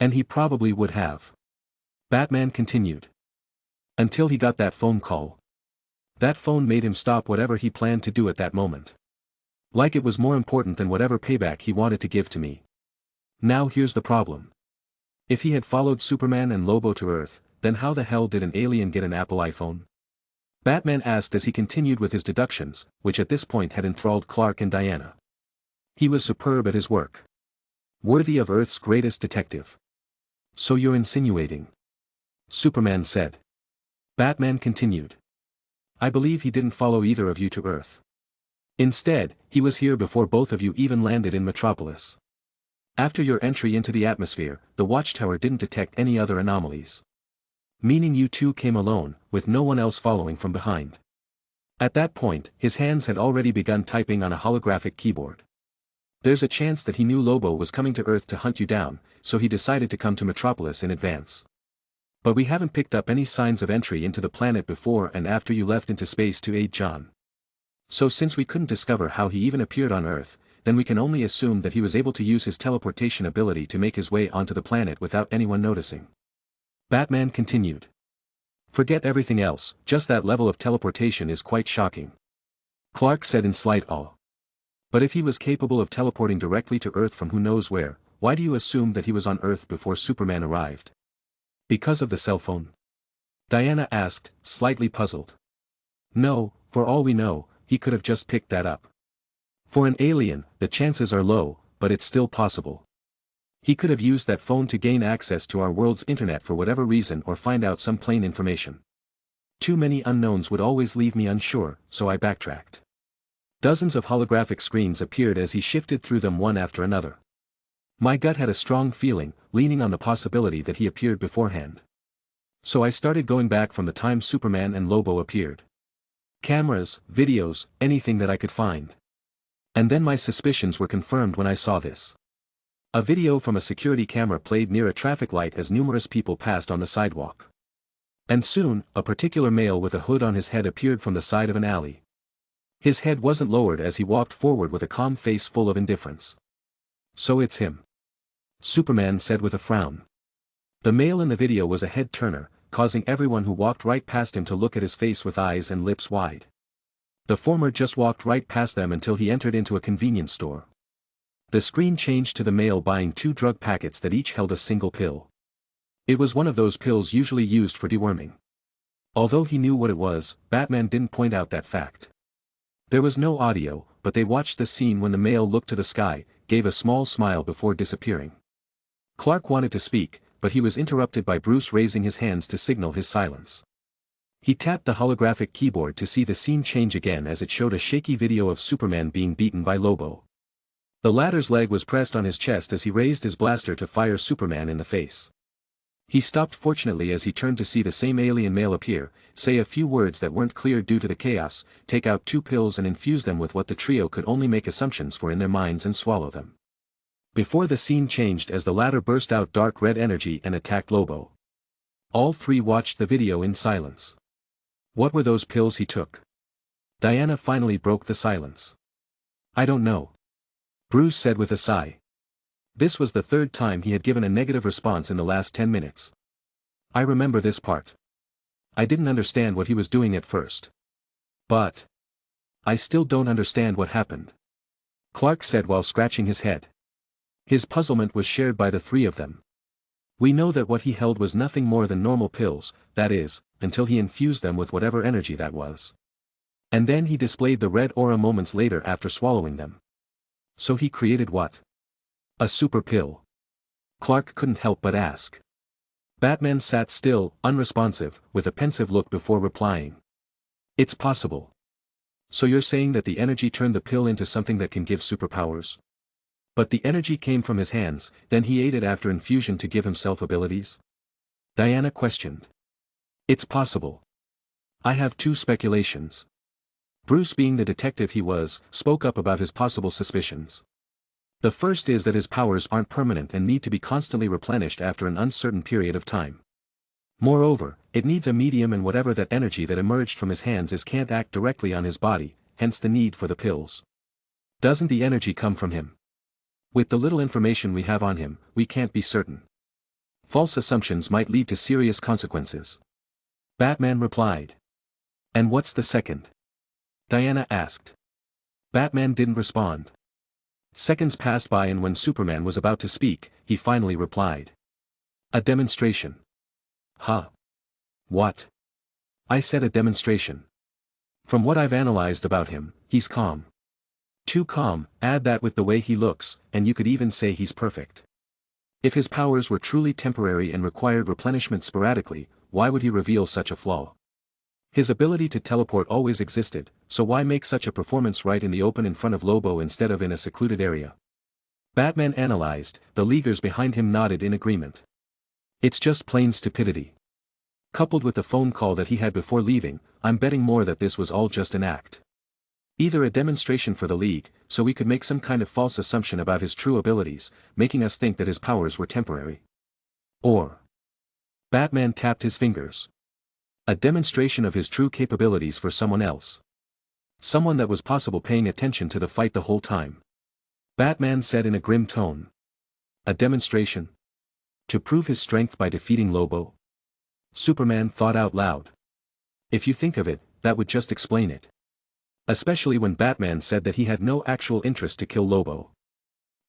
And he probably would have. Batman continued. Until he got that phone call. That phone made him stop whatever he planned to do at that moment. Like it was more important than whatever payback he wanted to give to me. Now here's the problem. If he had followed Superman and Lobo to Earth, then how the hell did an alien get an Apple iPhone? Batman asked as he continued with his deductions, which at this point had enthralled Clark and Diana. He was superb at his work. Worthy of Earth's greatest detective. So you're insinuating? Superman said. Batman continued. I believe he didn't follow either of you to Earth. Instead, he was here before both of you even landed in Metropolis. After your entry into the atmosphere, the watchtower didn't detect any other anomalies. Meaning you two came alone, with no one else following from behind. At that point, his hands had already begun typing on a holographic keyboard. There's a chance that he knew Lobo was coming to Earth to hunt you down, so he decided to come to Metropolis in advance. But we haven't picked up any signs of entry into the planet before and after you left into space to aid John. So since we couldn't discover how he even appeared on Earth, then we can only assume that he was able to use his teleportation ability to make his way onto the planet without anyone noticing. Batman continued. Forget everything else, just that level of teleportation is quite shocking. Clark said in slight awe. But if he was capable of teleporting directly to Earth from who knows where, why do you assume that he was on Earth before Superman arrived? Because of the cell phone? Diana asked, slightly puzzled. No, for all we know, he could have just picked that up. For an alien, the chances are low, but it's still possible. He could have used that phone to gain access to our world's internet for whatever reason or find out some plain information. Too many unknowns would always leave me unsure, so I backtracked. Dozens of holographic screens appeared as he shifted through them one after another. My gut had a strong feeling, leaning on the possibility that he appeared beforehand. So I started going back from the time Superman and Lobo appeared. Cameras, videos, anything that I could find. And then my suspicions were confirmed when I saw this. A video from a security camera played near a traffic light as numerous people passed on the sidewalk. And soon, a particular male with a hood on his head appeared from the side of an alley. His head wasn't lowered as he walked forward with a calm face full of indifference. So it's him. Superman said with a frown. The male in the video was a head-turner, causing everyone who walked right past him to look at his face with eyes and lips wide. The former just walked right past them until he entered into a convenience store. The screen changed to the male buying 2 drug packets that each held a single pill. It was one of those pills usually used for deworming. Although he knew what it was, Batman didn't point out that fact. There was no audio, but they watched the scene when the male looked to the sky, gave a small smile before disappearing. Clark wanted to speak, but he was interrupted by Bruce raising his hands to signal his silence. He tapped the holographic keyboard to see the scene change again as it showed a shaky video of Superman being beaten by Lobo. The latter's leg was pressed on his chest as he raised his blaster to fire Superman in the face. He stopped fortunately as he turned to see the same alien male appear, say a few words that weren't clear due to the chaos, take out 2 pills and infuse them with what the trio could only make assumptions for in their minds and swallow them. Before the scene changed as the latter burst out dark red energy and attacked Lobo. All 3 watched the video in silence. What were those pills he took? Diana finally broke the silence. I don't know. Bruce said with a sigh. This was the 3rd time he had given a negative response in the last 10 minutes. I remember this part. I didn't understand what he was doing at first. But I still don't understand what happened. Clark said while scratching his head. His puzzlement was shared by the 3 of them. We know that what he held was nothing more than normal pills, that is, until he infused them with whatever energy that was. And then he displayed the red aura moments later after swallowing them. So he created what? A super pill. Clark couldn't help but ask. Batman sat still, unresponsive, with a pensive look before replying. It's possible. So you're saying that the energy turned the pill into something that can give superpowers? But the energy came from his hands, then he ate it after infusion to give himself abilities? Diana questioned. It's possible. I have two speculations. Bruce, being the detective he was, spoke up about his possible suspicions. The first is that his powers aren't permanent and need to be constantly replenished after an uncertain period of time. Moreover, it needs a medium, and whatever that energy that emerged from his hands is can't act directly on his body, hence the need for the pills. Doesn't the energy come from him? With the little information we have on him, we can't be certain. False assumptions might lead to serious consequences. Batman replied. And what's the second? Diana asked. Batman didn't respond. Seconds passed by, and when Superman was about to speak, he finally replied. A demonstration. Huh? What? I said a demonstration. From what I've analyzed about him, he's calm. Too calm, add that with the way he looks, and you could even say he's perfect. If his powers were truly temporary and required replenishment sporadically, why would he reveal such a flaw? His ability to teleport always existed, so why make such a performance right in the open in front of Lobo instead of in a secluded area? Batman analyzed, the Leaguers behind him nodded in agreement. It's just plain stupidity. Coupled with the phone call that he had before leaving, I'm betting more that this was all just an act. Either a demonstration for the League, so we could make some kind of false assumption about his true abilities, making us think that his powers were temporary. Or Batman tapped his fingers. A demonstration of his true capabilities for someone else. Someone that was possible paying attention to the fight the whole time. Batman said in a grim tone. A demonstration? To prove his strength by defeating Lobo? Superman thought out loud. If you think of it, that would just explain it. Especially when Batman said that he had no actual interest to kill Lobo.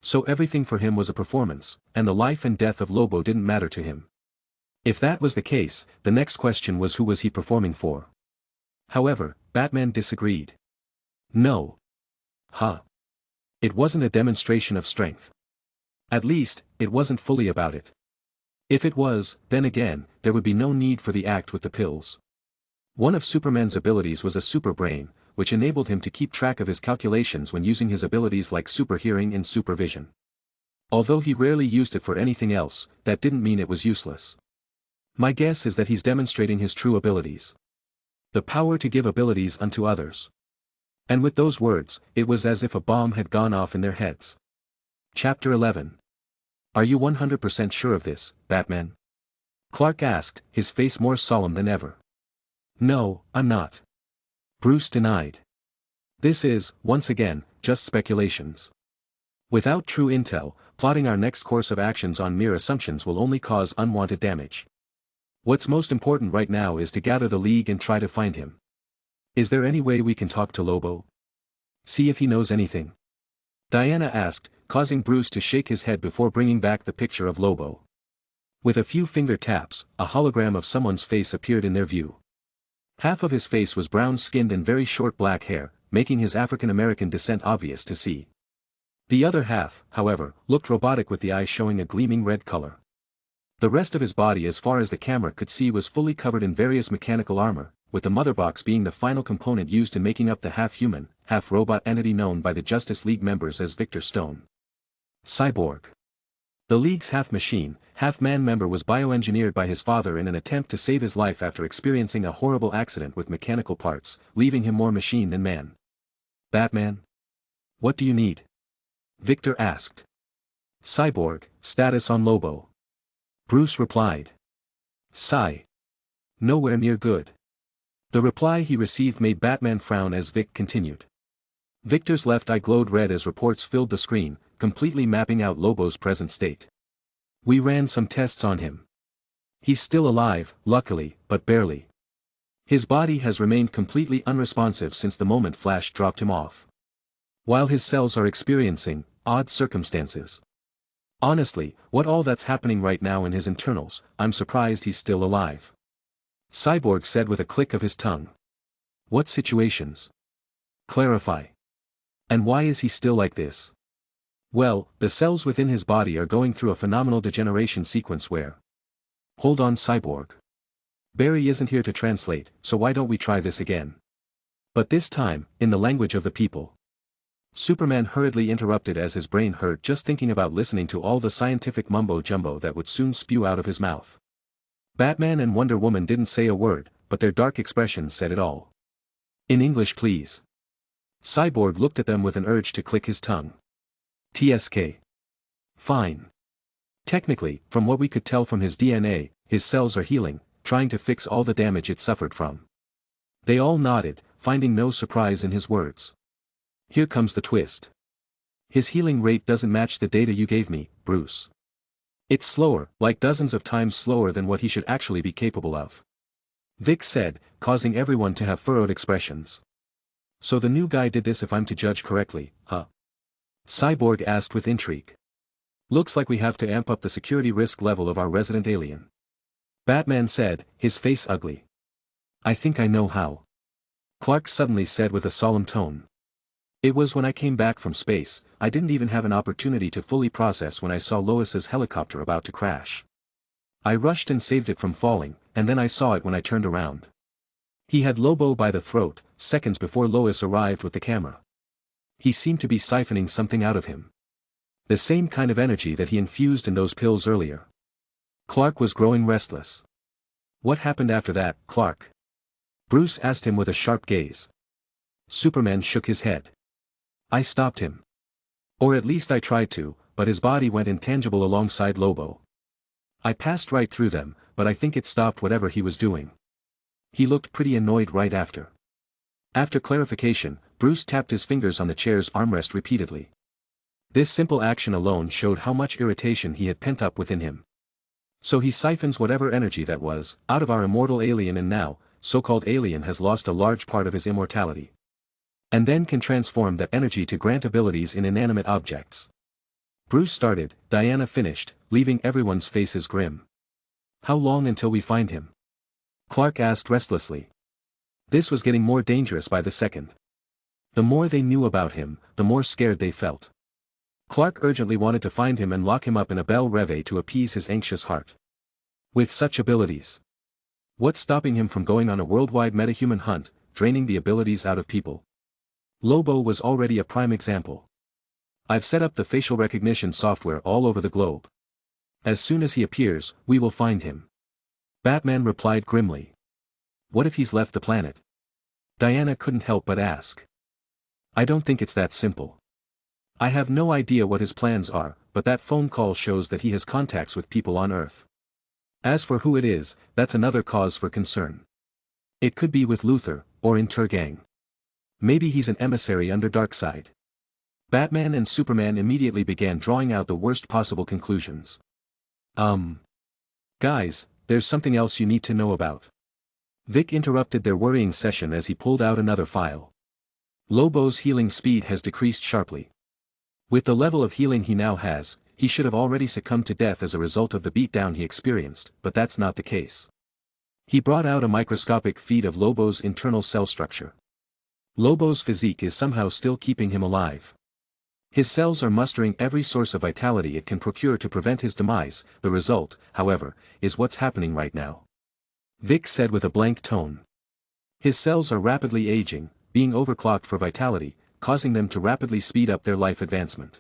So everything for him was a performance, and the life and death of Lobo didn't matter to him. If that was the case, the next question was, who was he performing for? However, Batman disagreed. No. It wasn't a demonstration of strength. At least, it wasn't fully about it. If it was, then again, there would be no need for the act with the pills. One of Superman's abilities was a super brain, which enabled him to keep track of his calculations when using his abilities like super hearing and supervision. Although he rarely used it for anything else, that didn't mean it was useless. My guess is that he's demonstrating his true abilities. The power to give abilities unto others. And with those words, it was as if a bomb had gone off in their heads. Chapter 11. Are you 100% sure of this, Batman? Clark asked, his face more solemn than ever. No, I'm not. Bruce denied. This is, once again, just speculations. Without true intel, plotting our next course of actions on mere assumptions will only cause unwanted damage. What's most important right now is to gather the League and try to find him. Is there any way we can talk to Lobo? See if he knows anything? Diana asked, causing Bruce to shake his head before bringing back the picture of Lobo. With a few finger taps, a hologram of someone's face appeared in their view. Half of his face was brown-skinned and very short black hair, making his African-American descent obvious to see. The other half, however, looked robotic with the eyes showing a gleaming red color. The rest of his body as far as the camera could see was fully covered in various mechanical armor, with the motherbox being the final component used in making up the half-human, half-robot entity known by the Justice League members as Victor Stone. Cyborg. The League's half-machine, half-man member was bioengineered by his father in an attempt to save his life after experiencing a horrible accident with mechanical parts, leaving him more machine than man. Batman? What do you need? Victor asked. Cyborg, status on Lobo. Bruce replied. Nowhere near good. The reply he received made Batman frown as Vic continued. Victor's left eye glowed red as reports filled the screen, completely mapping out Lobo's present state. We ran some tests on him. He's still alive, luckily, but barely. His body has remained completely unresponsive since the moment Flash dropped him off. While his cells are experiencing odd circumstances. Honestly, what all that's happening right now in his internals, I'm surprised he's still alive. Cyborg said with a click of his tongue. What situations? Clarify. And why is he still like this? Well, the cells within his body are going through a phenomenal degeneration sequence where... Hold on, Cyborg. Barry isn't here to translate, so why don't we try this again? But this time, in the language of the people. Superman hurriedly interrupted as his brain hurt just thinking about listening to all the scientific mumbo-jumbo that would soon spew out of his mouth. Batman and Wonder Woman didn't say a word, but their dark expressions said it all. In English, please. Cyborg looked at them with an urge to click his tongue. TSK. Fine. Technically, from what we could tell from his DNA, his cells are healing, trying to fix all the damage it suffered from. They all nodded, finding no surprise in his words. Here comes the twist. His healing rate doesn't match the data you gave me, Bruce. It's slower, like dozens of times slower than what he should actually be capable of. Vic said, causing everyone to have furrowed expressions. So the new guy did this if I'm to judge correctly, huh? Cyborg asked with intrigue. Looks like we have to amp up the security risk level of our resident alien. Batman said, his face ugly. I think I know how. Clark suddenly said with a solemn tone. It was when I came back from space, I didn't even have an opportunity to fully process when I saw Lois's helicopter about to crash. I rushed and saved it from falling, and then I saw it when I turned around. He had Lobo by the throat, seconds before Lois arrived with the camera. He seemed to be siphoning something out of him. The same kind of energy that he infused in those pills earlier. Clark was growing restless. What happened after that, Clark? Bruce asked him with a sharp gaze. Superman shook his head. I stopped him. Or at least I tried to, but his body went intangible alongside Lobo. I passed right through them, but I think it stopped whatever he was doing. He looked pretty annoyed right after. After clarification, Bruce tapped his fingers on the chair's armrest repeatedly. This simple action alone showed how much irritation he had pent up within him. So he siphons whatever energy that was, out of our immortal alien, and now, so-called alien has lost a large part of his immortality. And then can transform that energy to grant abilities in inanimate objects. Bruce started, Diana finished, leaving everyone's faces grim. How long until we find him? Clark asked restlessly. This was getting more dangerous by the second. The more they knew about him, the more scared they felt. Clark urgently wanted to find him and lock him up in a Belle Reve to appease his anxious heart. With such abilities. What's stopping him from going on a worldwide metahuman hunt, draining the abilities out of people? Lobo was already a prime example. I've set up the facial recognition software all over the globe. As soon as he appears, we will find him. Batman replied grimly. What if he's left the planet? Diana couldn't help but ask. I don't think it's that simple. I have no idea what his plans are, but that phone call shows that he has contacts with people on Earth. As for who it is, that's another cause for concern. It could be with Luthor, or in Turgang. Maybe he's an emissary under Darkseid. Batman and Superman immediately began drawing out the worst possible conclusions. Guys, there's something else you need to know about. Vic interrupted their worrying session as he pulled out another file. Lobo's healing speed has decreased sharply. With the level of healing he now has, he should have already succumbed to death as a result of the beatdown he experienced, but that's not the case. He brought out a microscopic feed of Lobo's internal cell structure. Lobo's physique is somehow still keeping him alive. His cells are mustering every source of vitality it can procure to prevent his demise. The result, however, is what's happening right now. Vic said with a blank tone. His cells are rapidly aging, being overclocked for vitality, causing them to rapidly speed up their life advancement.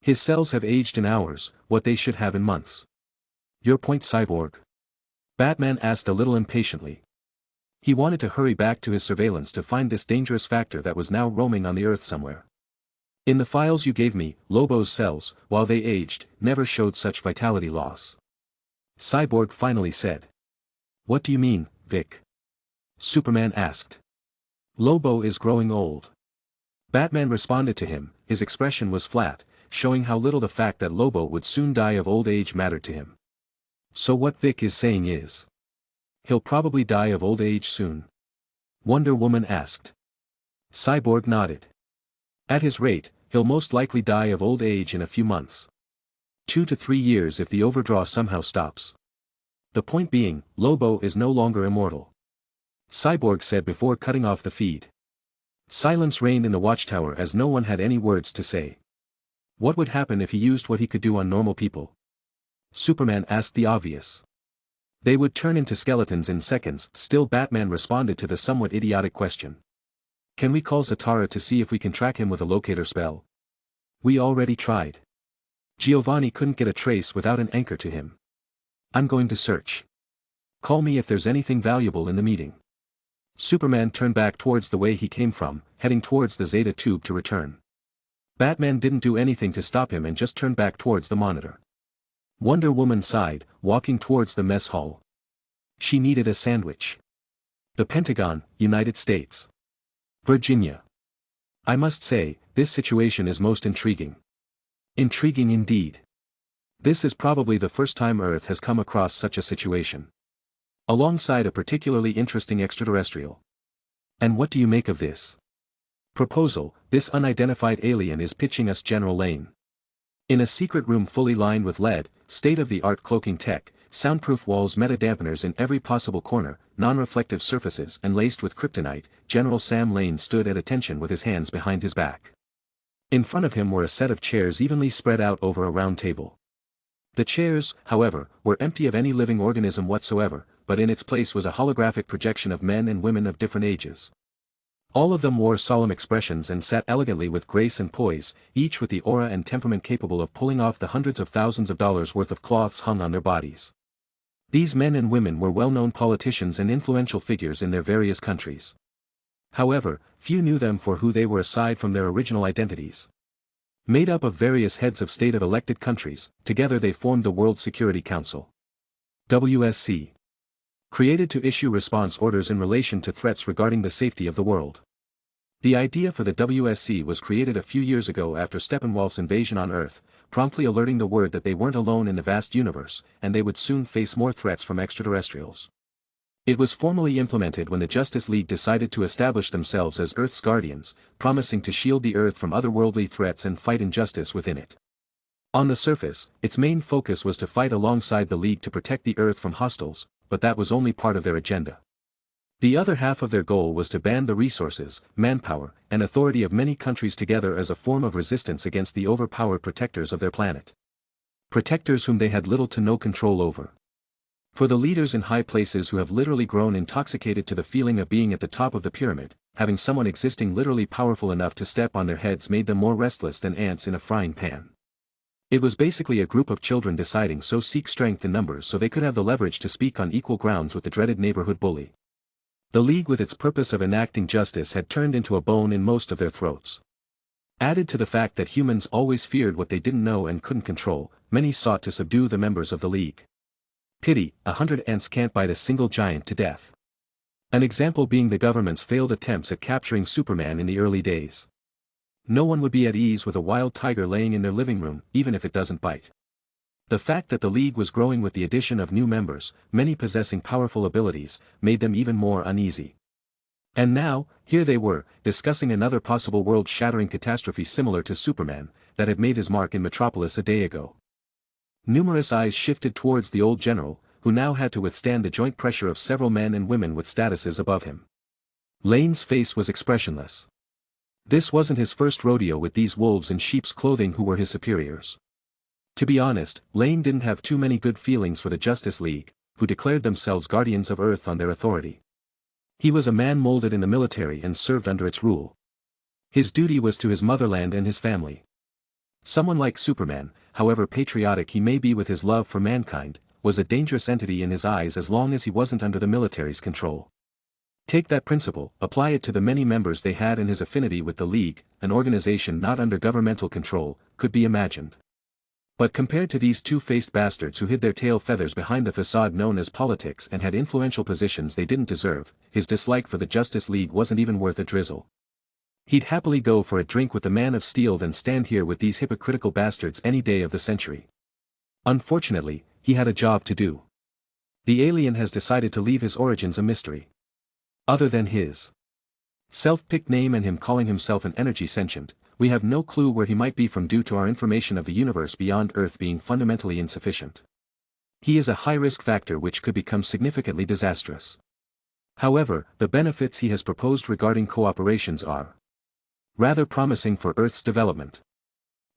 His cells have aged in hours, what they should have in months. Your point, Cyborg? Batman asked a little impatiently. He wanted to hurry back to his surveillance to find this dangerous factor that was now roaming on the Earth somewhere. In the files you gave me, Lobo's cells, while they aged, never showed such vitality loss. Cyborg finally said. What do you mean, Vic? Superman asked. Lobo is growing old. Batman responded to him, his expression was flat, showing how little the fact that Lobo would soon die of old age mattered to him. So what Vic is saying is, he'll probably die of old age soon. Wonder Woman asked. Cyborg nodded. At his rate, he'll most likely die of old age in a few months. 2 to 3 years if the overdraw somehow stops. The point being, Lobo is no longer immortal. Cyborg said before cutting off the feed. Silence reigned in the watchtower as no one had any words to say. What would happen if he used what he could do on normal people? Superman asked the obvious. They would turn into skeletons in seconds. Still, Batman responded to the somewhat idiotic question. Can we call Zatara to see if we can track him with a locator spell? We already tried. Giovanni couldn't get a trace without an anchor to him. I'm going to search. Call me if there's anything valuable in the meeting. Superman turned back towards the way he came from, heading towards the Zeta tube to return. Batman didn't do anything to stop him and just turned back towards the monitor. Wonder Woman sighed, walking towards the mess hall. She needed a sandwich. The Pentagon, United States. Virginia. I must say, this situation is most intriguing. Intriguing indeed. This is probably the first time Earth has come across such a situation. Alongside a particularly interesting extraterrestrial. And what do you make of this? Proposal: this unidentified alien is pitching us General Lane. In a secret room fully lined with lead, state-of-the-art cloaking tech, soundproof walls, meta-dampeners in every possible corner, non-reflective surfaces and laced with kryptonite, General Sam Lane stood at attention with his hands behind his back. In front of him were a set of chairs evenly spread out over a round table. The chairs, however, were empty of any living organism whatsoever, but in its place was a holographic projection of men and women of different ages. All of them wore solemn expressions and sat elegantly with grace and poise, each with the aura and temperament capable of pulling off the hundreds of thousands of dollars worth of cloths hung on their bodies. These men and women were well-known politicians and influential figures in their various countries. However, few knew them for who they were aside from their original identities. Made up of various heads of state of elected countries, together they formed the World Security Council. WSC. Created to issue response orders in relation to threats regarding the safety of the world. The idea for the WSC was created a few years ago after Steppenwolf's invasion on Earth, promptly alerting the world that they weren't alone in the vast universe, and they would soon face more threats from extraterrestrials. It was formally implemented when the Justice League decided to establish themselves as Earth's guardians, promising to shield the Earth from otherworldly threats and fight injustice within it. On the surface, its main focus was to fight alongside the League to protect the Earth from hostiles, but that was only part of their agenda. The other half of their goal was to band the resources, manpower, and authority of many countries together as a form of resistance against the overpowered protectors of their planet. Protectors whom they had little to no control over. For the leaders in high places who have literally grown intoxicated to the feeling of being at the top of the pyramid, having someone existing literally powerful enough to step on their heads made them more restless than ants in a frying pan. It was basically a group of children deciding so seek strength in numbers so they could have the leverage to speak on equal grounds with the dreaded neighborhood bully. The League with its purpose of enacting justice had turned into a bone in most of their throats. Added to the fact that humans always feared what they didn't know and couldn't control, many sought to subdue the members of the League. Pity, 100 ants can't bite a single giant to death. An example being the government's failed attempts at capturing Superman in the early days. No one would be at ease with a wild tiger laying in their living room, even if it doesn't bite. The fact that the League was growing with the addition of new members, many possessing powerful abilities, made them even more uneasy. And now, here they were, discussing another possible world-shattering catastrophe similar to Superman, that had made his mark in Metropolis a day ago. Numerous eyes shifted towards the old general, who now had to withstand the joint pressure of several men and women with statuses above him. Lane's face was expressionless. This wasn't his first rodeo with these wolves in sheep's clothing who were his superiors. To be honest, Lane didn't have too many good feelings for the Justice League, who declared themselves guardians of Earth on their authority. He was a man molded in the military and served under its rule. His duty was to his motherland and his family. Someone like Superman, however patriotic he may be with his love for mankind, was a dangerous entity in his eyes as long as he wasn't under the military's control. Take that principle, apply it to the many members they had, and his affinity with the League, an organization not under governmental control, could be imagined. But compared to these two-faced bastards who hid their tail feathers behind the facade known as politics and had influential positions they didn't deserve, his dislike for the Justice League wasn't even worth a drizzle. He'd happily go for a drink with the Man of Steel than stand here with these hypocritical bastards any day of the century. Unfortunately, he had a job to do. The alien has decided to leave his origins a mystery. Other than his self-picked name and him calling himself an energy sentient, we have no clue where he might be from due to our information of the universe beyond Earth being fundamentally insufficient. He is a high-risk factor which could become significantly disastrous. However, the benefits he has proposed regarding cooperations are rather promising for Earth's development.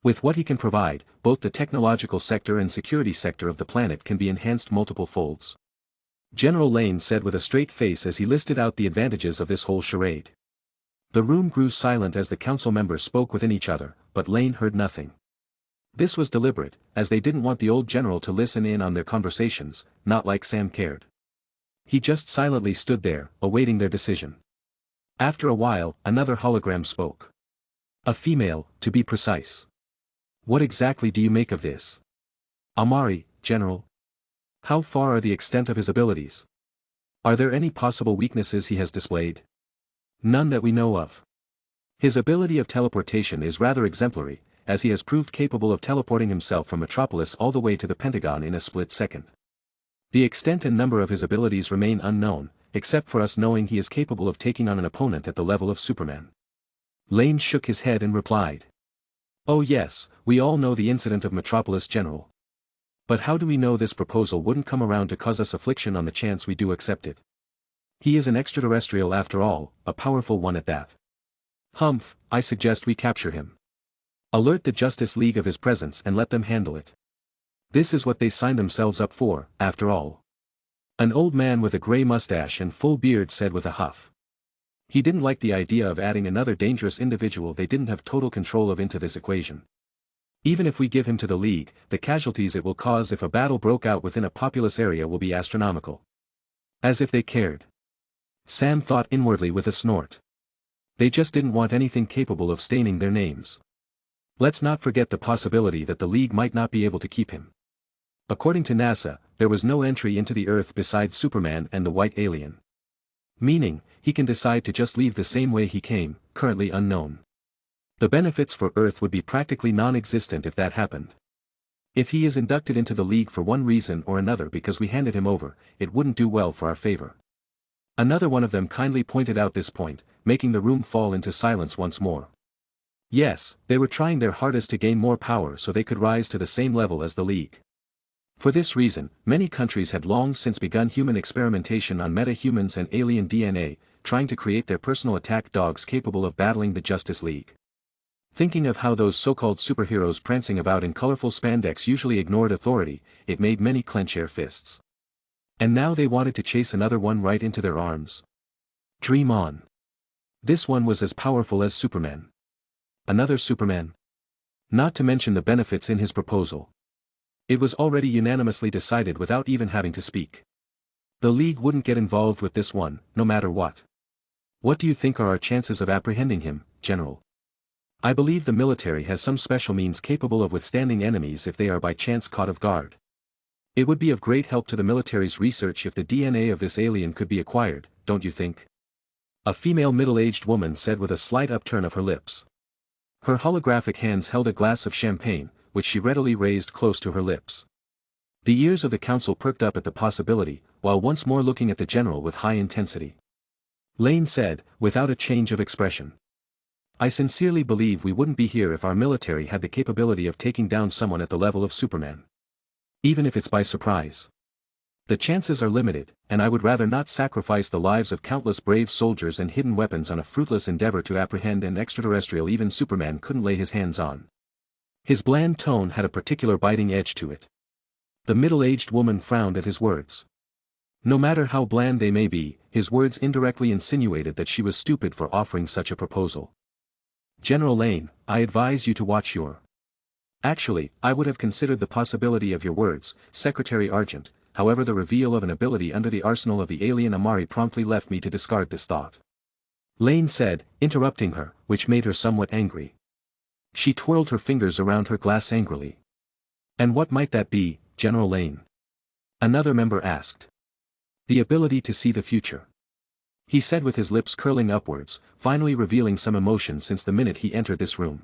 With what he can provide, both the technological sector and security sector of the planet can be enhanced multiple folds. General Lane said with a straight face as he listed out the advantages of this whole charade. The room grew silent as the council members spoke within each other, but Lane heard nothing. This was deliberate, as they didn't want the old general to listen in on their conversations, not like Sam cared. He just silently stood there, awaiting their decision. After a while, another hologram spoke. A female, to be precise. What exactly do you make of this? Amari, General. How far are the extent of his abilities? Are there any possible weaknesses he has displayed? None that we know of. His ability of teleportation is rather exemplary, as he has proved capable of teleporting himself from Metropolis all the way to the Pentagon in a split second. The extent and number of his abilities remain unknown, except for us knowing he is capable of taking on an opponent at the level of Superman. Lane shook his head and replied. Oh yes, we all know the incident of Metropolis, General. But how do we know this proposal wouldn't come around to cause us affliction on the chance we do accept it? He is an extraterrestrial after all, a powerful one at that. Humph, I suggest we capture him. Alert the Justice League of his presence and let them handle it. This is what they signed themselves up for, after all. An old man with a gray mustache and full beard said with a huff. He didn't like the idea of adding another dangerous individual they didn't have total control of into this equation. Even if we give him to the League, the casualties it will cause if a battle broke out within a populous area will be astronomical. As if they cared. Sam thought inwardly with a snort. They just didn't want anything capable of staining their names. Let's not forget the possibility that the League might not be able to keep him. According to NASA, there was no entry into the Earth besides Superman and the white alien. Meaning, he can decide to just leave the same way he came, currently unknown. The benefits for Earth would be practically non-existent if that happened. If he is inducted into the League for one reason or another because we handed him over, it wouldn't do well for our favor. Another one of them kindly pointed out this point, making the room fall into silence once more. Yes, they were trying their hardest to gain more power so they could rise to the same level as the League. For this reason, many countries had long since begun human experimentation on meta-humans and alien DNA, trying to create their personal attack dogs capable of battling the Justice League. Thinking of how those so-called superheroes prancing about in colorful spandex usually ignored authority, it made many clench their fists. And now they wanted to chase another one right into their arms. Dream on. This one was as powerful as Superman. Another Superman? Not to mention the benefits in his proposal. It was already unanimously decided without even having to speak. The League wouldn't get involved with this one, no matter what. What do you think are our chances of apprehending him, General? I believe the military has some special means capable of withstanding enemies if they are by chance caught off guard. It would be of great help to the military's research if the DNA of this alien could be acquired, don't you think? A female middle-aged woman said with a slight upturn of her lips. Her holographic hands held a glass of champagne, which she readily raised close to her lips. The ears of the council perked up at the possibility, while once more looking at the general with high intensity. Lane said, without a change of expression. I sincerely believe we wouldn't be here if our military had the capability of taking down someone at the level of Superman. Even if it's by surprise. The chances are limited, and I would rather not sacrifice the lives of countless brave soldiers and hidden weapons on a fruitless endeavor to apprehend an extraterrestrial even Superman couldn't lay his hands on. His bland tone had a particular biting edge to it. The middle-aged woman frowned at his words. No matter how bland they may be, his words indirectly insinuated that she was stupid for offering such a proposal. General Lane, I advise you to watch your... Actually, I would have considered the possibility of your words, Secretary Argent, however the reveal of an ability under the arsenal of the alien Amari promptly left me to discard this thought. Lane said, interrupting her, which made her somewhat angry. She twirled her fingers around her glass angrily. And what might that be, General Lane? Another member asked. The ability to see the future. He said with his lips curling upwards, finally revealing some emotion since the minute he entered this room.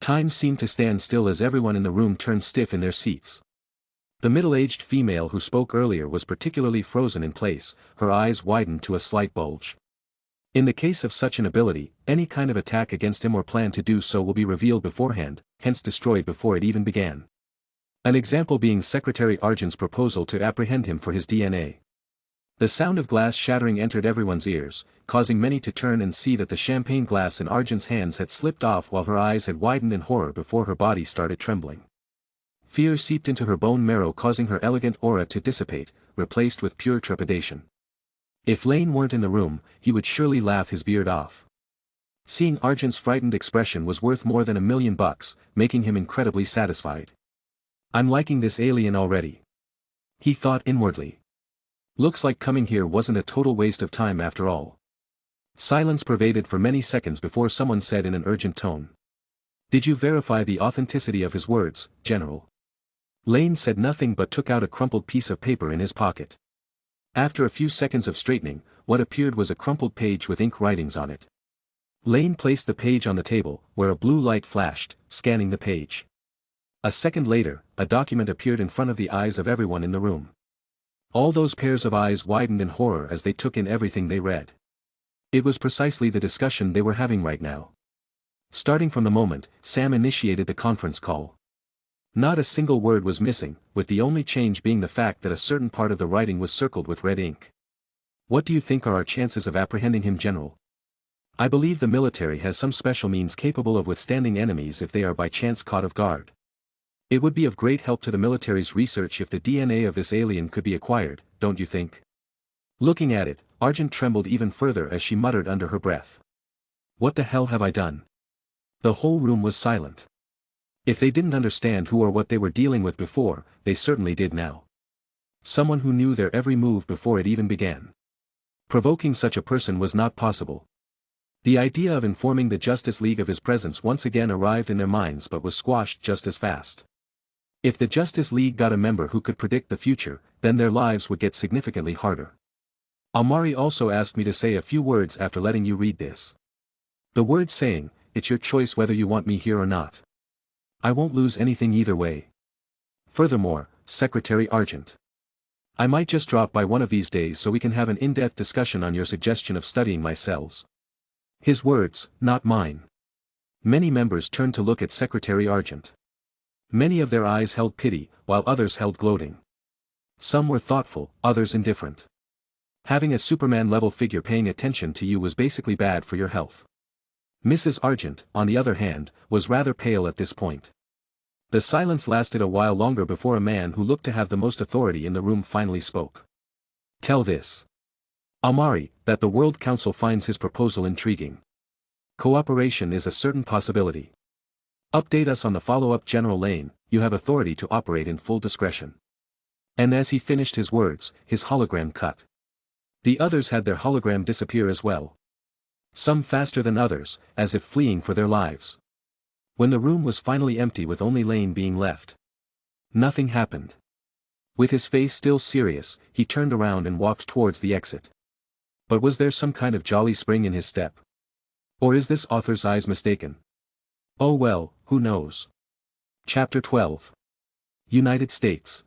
Time seemed to stand still as everyone in the room turned stiff in their seats. The middle-aged female who spoke earlier was particularly frozen in place, her eyes widened to a slight bulge. In the case of such an ability, any kind of attack against him or plan to do so will be revealed beforehand, hence destroyed before it even began. An example being Secretary Argent's proposal to apprehend him for his DNA. The sound of glass shattering entered everyone's ears, causing many to turn and see that the champagne glass in Argent's hands had slipped off while her eyes had widened in horror before her body started trembling. Fear seeped into her bone marrow, causing her elegant aura to dissipate, replaced with pure trepidation. If Lane weren't in the room, he would surely laugh his beard off. Seeing Argent's frightened expression was worth more than $1 million, making him incredibly satisfied. I'm liking this alien already, he thought inwardly. Looks like coming here wasn't a total waste of time after all. Silence pervaded for many seconds before someone said in an urgent tone. Did you verify the authenticity of his words, General? Lane said nothing but took out a crumpled piece of paper in his pocket. After a few seconds of straightening, what appeared was a crumpled page with ink writings on it. Lane placed the page on the table, where a blue light flashed, scanning the page. A second later, a document appeared in front of the eyes of everyone in the room. All those pairs of eyes widened in horror as they took in everything they read. It was precisely the discussion they were having right now. Starting from the moment Sam initiated the conference call. Not a single word was missing, with the only change being the fact that a certain part of the writing was circled with red ink. What do you think are our chances of apprehending him, General? I believe the military has some special means capable of withstanding enemies if they are by chance caught off guard. It would be of great help to the military's research if the DNA of this alien could be acquired, don't you think? Looking at it, Argent trembled even further as she muttered under her breath. What the hell have I done? The whole room was silent. If they didn't understand who or what they were dealing with before, they certainly did now. Someone who knew their every move before it even began. Provoking such a person was not possible. The idea of informing the Justice League of his presence once again arrived in their minds but was squashed just as fast. If the Justice League got a member who could predict the future, then their lives would get significantly harder. Amari also asked me to say a few words after letting you read this. The words saying, it's your choice whether you want me here or not. I won't lose anything either way. Furthermore, Secretary Argent. I might just drop by one of these days so we can have an in-depth discussion on your suggestion of studying my cells. His words, not mine. Many members turned to look at Secretary Argent. Many of their eyes held pity, while others held gloating. Some were thoughtful, others indifferent. Having a Superman-level figure paying attention to you was basically bad for your health. Mrs. Argent, on the other hand, was rather pale at this point. The silence lasted a while longer before a man who looked to have the most authority in the room finally spoke. Tell this. Amari, that the World Council finds his proposal intriguing. Cooperation is a certain possibility. Update us on the follow-up, General Lane, you have authority to operate in full discretion. And as he finished his words, his hologram cut. The others had their hologram disappear as well. Some faster than others, as if fleeing for their lives. When the room was finally empty with only Lane being left. Nothing happened. With his face still serious, he turned around and walked towards the exit. But was there some kind of jolly spring in his step? Or is this author's eyes mistaken? Oh well, who knows? Chapter 12. United States.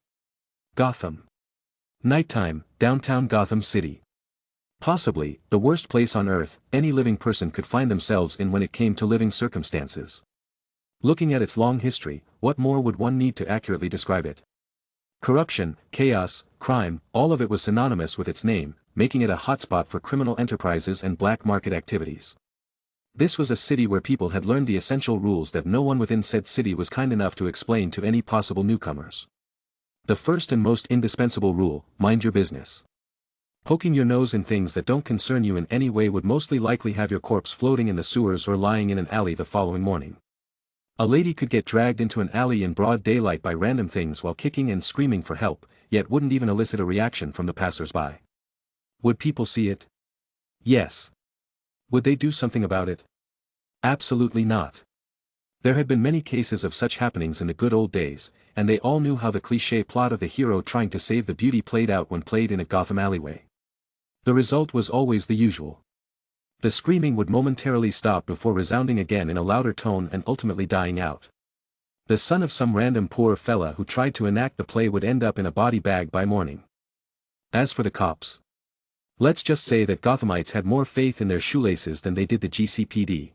Gotham. Nighttime, downtown Gotham City. Possibly, the worst place on Earth any living person could find themselves in when it came to living circumstances. Looking at its long history, what more would one need to accurately describe it? Corruption, chaos, crime, all of it was synonymous with its name, making it a hotspot for criminal enterprises and black market activities. This was a city where people had learned the essential rules that no one within said city was kind enough to explain to any possible newcomers. The first and most indispensable rule, mind your business. Poking your nose in things that don't concern you in any way would mostly likely have your corpse floating in the sewers or lying in an alley the following morning. A lady could get dragged into an alley in broad daylight by random things while kicking and screaming for help, yet wouldn't even elicit a reaction from the passers-by. Would people see it? Yes. Would they do something about it? Absolutely not. There had been many cases of such happenings in the good old days, and they all knew how the cliché plot of the hero trying to save the beauty played out when played in a Gotham alleyway. The result was always the usual. The screaming would momentarily stop before resounding again in a louder tone and ultimately dying out. The son of some random poor fella who tried to enact the play would end up in a body bag by morning. As for the cops, Let's just say that Gothamites had more faith in their shoelaces than they did the GCPD.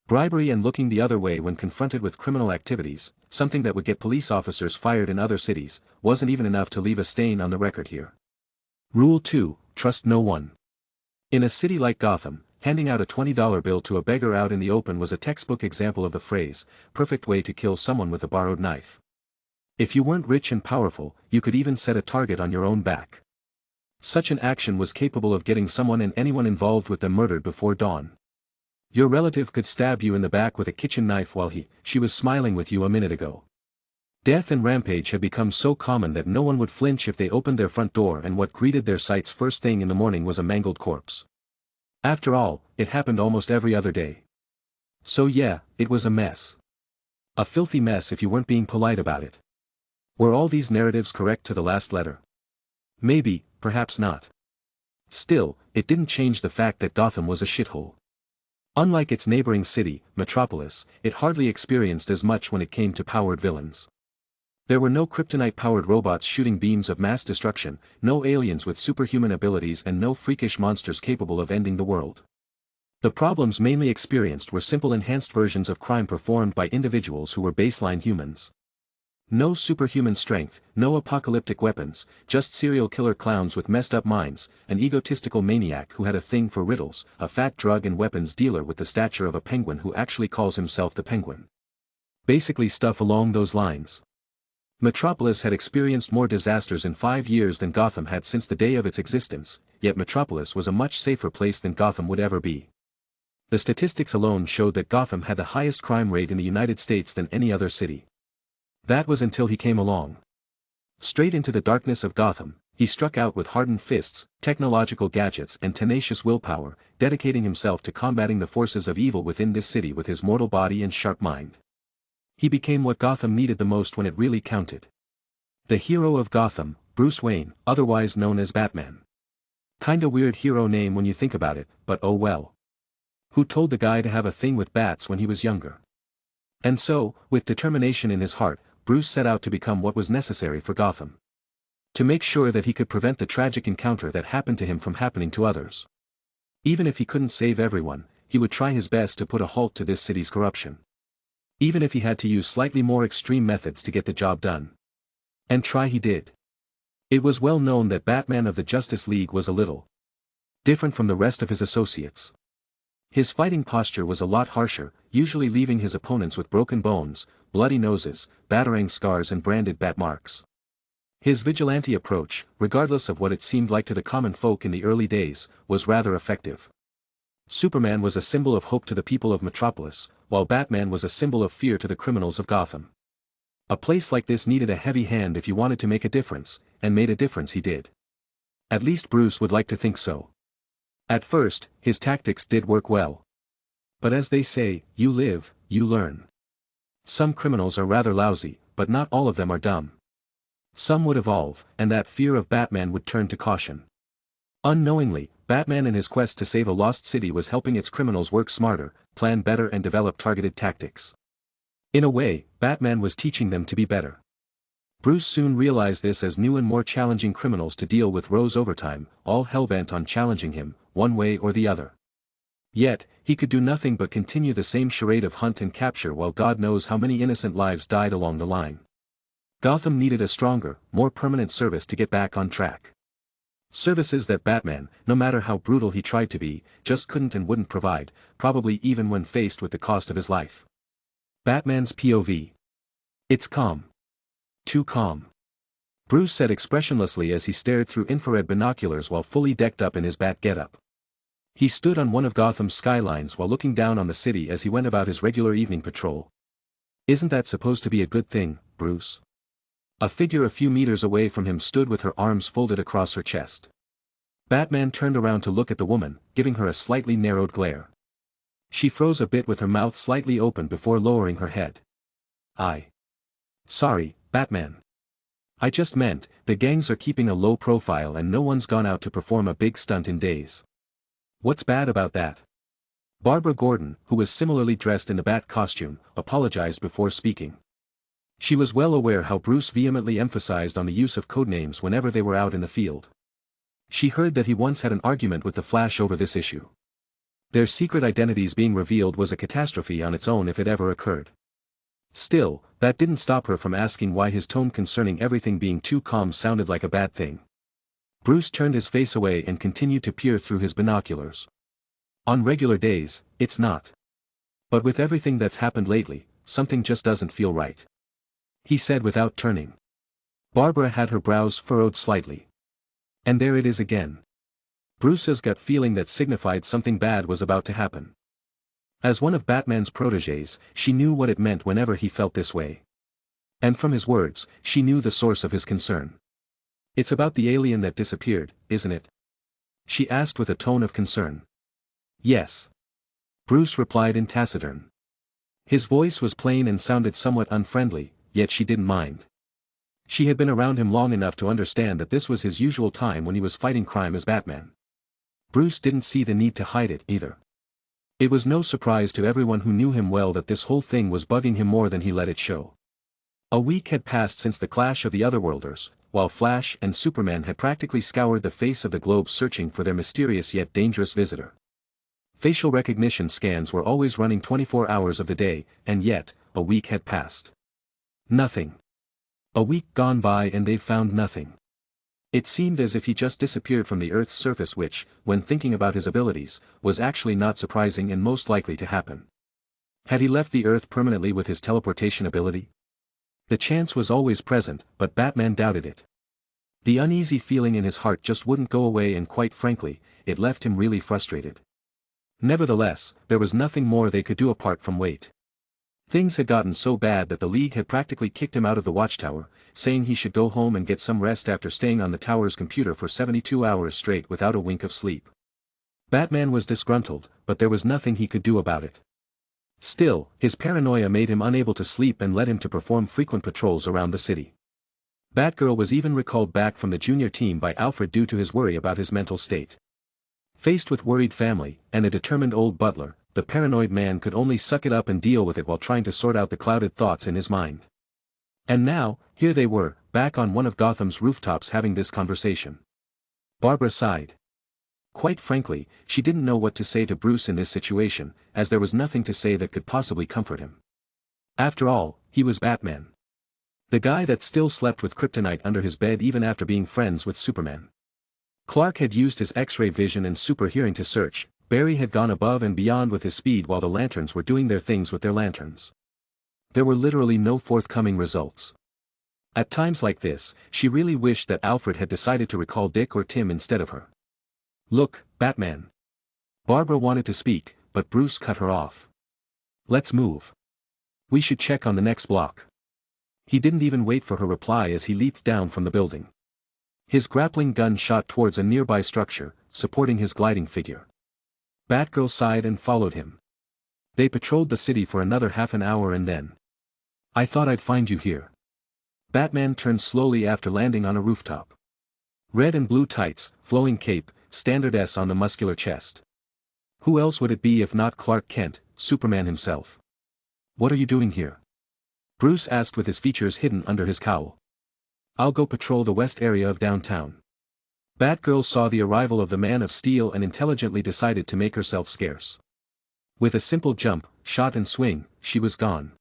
Bribery and looking the other way when confronted with criminal activities, something that would get police officers fired in other cities, wasn't even enough to leave a stain on the record here. Rule 2, trust no one. In a city like Gotham, handing out a $20 bill to a beggar out in the open was a textbook example of the phrase, perfect way to kill someone with a borrowed knife. If you weren't rich and powerful, you could even set a target on your own back. Such an action was capable of getting someone and anyone involved with them murdered before dawn. Your relative could stab you in the back with a kitchen knife while she was smiling with you a minute ago. Death and rampage had become so common that no one would flinch if they opened their front door and what greeted their sights first thing in the morning was a mangled corpse. After all, it happened almost every other day. So yeah, it was a mess. A filthy mess if you weren't being polite about it. Were all these narratives correct to the last letter? Maybe, perhaps not. Still, it didn't change the fact that Gotham was a shithole. Unlike its neighboring city, Metropolis, it hardly experienced as much when it came to powered villains. There were no kryptonite-powered robots shooting beams of mass destruction, no aliens with superhuman abilities and no freakish monsters capable of ending the world. The problems mainly experienced were simple enhanced versions of crime performed by individuals who were baseline humans. No superhuman strength, no apocalyptic weapons, just serial killer clowns with messed up minds, an egotistical maniac who had a thing for riddles, a fat drug and weapons dealer with the stature of a penguin who actually calls himself the Penguin. Basically stuff along those lines. Metropolis had experienced more disasters in 5 years than Gotham had since the day of its existence, yet Metropolis was a much safer place than Gotham would ever be. The statistics alone showed that Gotham had the highest crime rate in the United States than any other city. That was until he came along. Straight into the darkness of Gotham, he struck out with hardened fists, technological gadgets and tenacious willpower, dedicating himself to combating the forces of evil within this city with his mortal body and sharp mind. He became what Gotham needed the most when it really counted. The hero of Gotham, Bruce Wayne, otherwise known as Batman. Kinda weird hero name when you think about it, but oh well. Who told the guy to have a thing with bats when he was younger? And so, with determination in his heart, Bruce set out to become what was necessary for Gotham. To make sure that he could prevent the tragic encounter that happened to him from happening to others. Even if he couldn't save everyone, he would try his best to put a halt to this city's corruption. Even if he had to use slightly more extreme methods to get the job done. And try he did. It was well known that Batman of the Justice League was a little different from the rest of his associates. His fighting posture was a lot harsher, usually leaving his opponents with broken bones, bloody noses, batarang scars and branded bat marks. His vigilante approach, regardless of what it seemed like to the common folk in the early days, was rather effective. Superman was a symbol of hope to the people of Metropolis, while Batman was a symbol of fear to the criminals of Gotham. A place like this needed a heavy hand if you wanted to make a difference, and made a difference he did. At least Bruce would like to think so. At first, his tactics did work well. But as they say, you live, you learn. Some criminals are rather lousy, but not all of them are dumb. Some would evolve, and that fear of Batman would turn to caution. Unknowingly, Batman in his quest to save a lost city was helping its criminals work smarter, plan better and develop targeted tactics. In a way, Batman was teaching them to be better. Bruce soon realized this as new and more challenging criminals to deal with rose over time, all hellbent on challenging him, one way or the other. Yet, he could do nothing but continue the same charade of hunt and capture while God knows how many innocent lives died along the line. Gotham needed a stronger, more permanent service to get back on track. Services that Batman, no matter how brutal he tried to be, just couldn't and wouldn't provide, probably even when faced with the cost of his life. Batman's POV. It's calm. Too calm. Bruce said expressionlessly as he stared through infrared binoculars while fully decked up in his bat getup. He stood on one of Gotham's skylines while looking down on the city as he went about his regular evening patrol. Isn't that supposed to be a good thing, Bruce? A figure a few meters away from him stood with her arms folded across her chest. Batman turned around to look at the woman, giving her a slightly narrowed glare. She froze a bit with her mouth slightly open before lowering her head. Sorry, Batman. I just meant, the gangs are keeping a low profile and no one's gone out to perform a big stunt in days. What's bad about that? Barbara Gordon, who was similarly dressed in the bat costume, apologized before speaking. She was well aware how Bruce vehemently emphasized on the use of codenames whenever they were out in the field. She heard that he once had an argument with the Flash over this issue. Their secret identities being revealed was a catastrophe on its own if it ever occurred. Still, that didn't stop her from asking why his tone concerning everything being too calm sounded like a bad thing. Bruce turned his face away and continued to peer through his binoculars. On regular days, it's not. But with everything that's happened lately, something just doesn't feel right. He said without turning. Barbara had her brows furrowed slightly. And there it is again. Bruce's gut feeling that signified something bad was about to happen. As one of Batman's protégés, she knew what it meant whenever he felt this way. And from his words, she knew the source of his concern. It's about the alien that disappeared, isn't it? She asked with a tone of concern. Yes. Bruce replied in taciturn. His voice was plain and sounded somewhat unfriendly, yet she didn't mind. She had been around him long enough to understand that this was his usual time when he was fighting crime as Batman. Bruce didn't see the need to hide it either. It was no surprise to everyone who knew him well that this whole thing was bugging him more than he let it show. A week had passed since the clash of the Otherworlders, while Flash and Superman had practically scoured the face of the globe searching for their mysterious yet dangerous visitor. Facial recognition scans were always running 24 hours of the day, and yet, a week had passed. Nothing. A week gone by and they've found nothing. It seemed as if he just disappeared from the Earth's surface, which, when thinking about his abilities, was actually not surprising and most likely to happen. Had he left the Earth permanently with his teleportation ability? The chance was always present, but Batman doubted it. The uneasy feeling in his heart just wouldn't go away, and quite frankly, it left him really frustrated. Nevertheless, there was nothing more they could do apart from wait. Things had gotten so bad that the League had practically kicked him out of the watchtower, saying he should go home and get some rest after staying on the tower's computer for 72 hours straight without a wink of sleep. Batman was disgruntled, but there was nothing he could do about it. Still, his paranoia made him unable to sleep and led him to perform frequent patrols around the city. Batgirl was even recalled back from the junior team by Alfred due to his worry about his mental state. Faced with worried family, and a determined old butler, the paranoid man could only suck it up and deal with it while trying to sort out the clouded thoughts in his mind. And now, here they were, back on one of Gotham's rooftops having this conversation. Barbara sighed. Quite frankly, she didn't know what to say to Bruce in this situation, as there was nothing to say that could possibly comfort him. After all, he was Batman. The guy that still slept with kryptonite under his bed even after being friends with Superman. Clark had used his X-ray vision and super hearing to search. Barry had gone above and beyond with his speed while the lanterns were doing their things with their lanterns. There were literally no forthcoming results. At times like this, she really wished that Alfred had decided to recall Dick or Tim instead of her. Look, Batman. Barbara wanted to speak, but Bruce cut her off. Let's move. We should check on the next block. He didn't even wait for her reply as he leaped down from the building. His grappling gun shot towards a nearby structure, supporting his gliding figure. Batgirl sighed and followed him. They patrolled the city for another half an hour and then. I thought I'd find you here. Batman turned slowly after landing on a rooftop. Red and blue tights, flowing cape, standard S on the muscular chest. Who else would it be if not Clark Kent, Superman himself? What are you doing here? Bruce asked with his features hidden under his cowl. I'll go patrol the west area of downtown. Batgirl saw the arrival of the Man of Steel and intelligently decided to make herself scarce. With a simple jump, shot and swing, she was gone.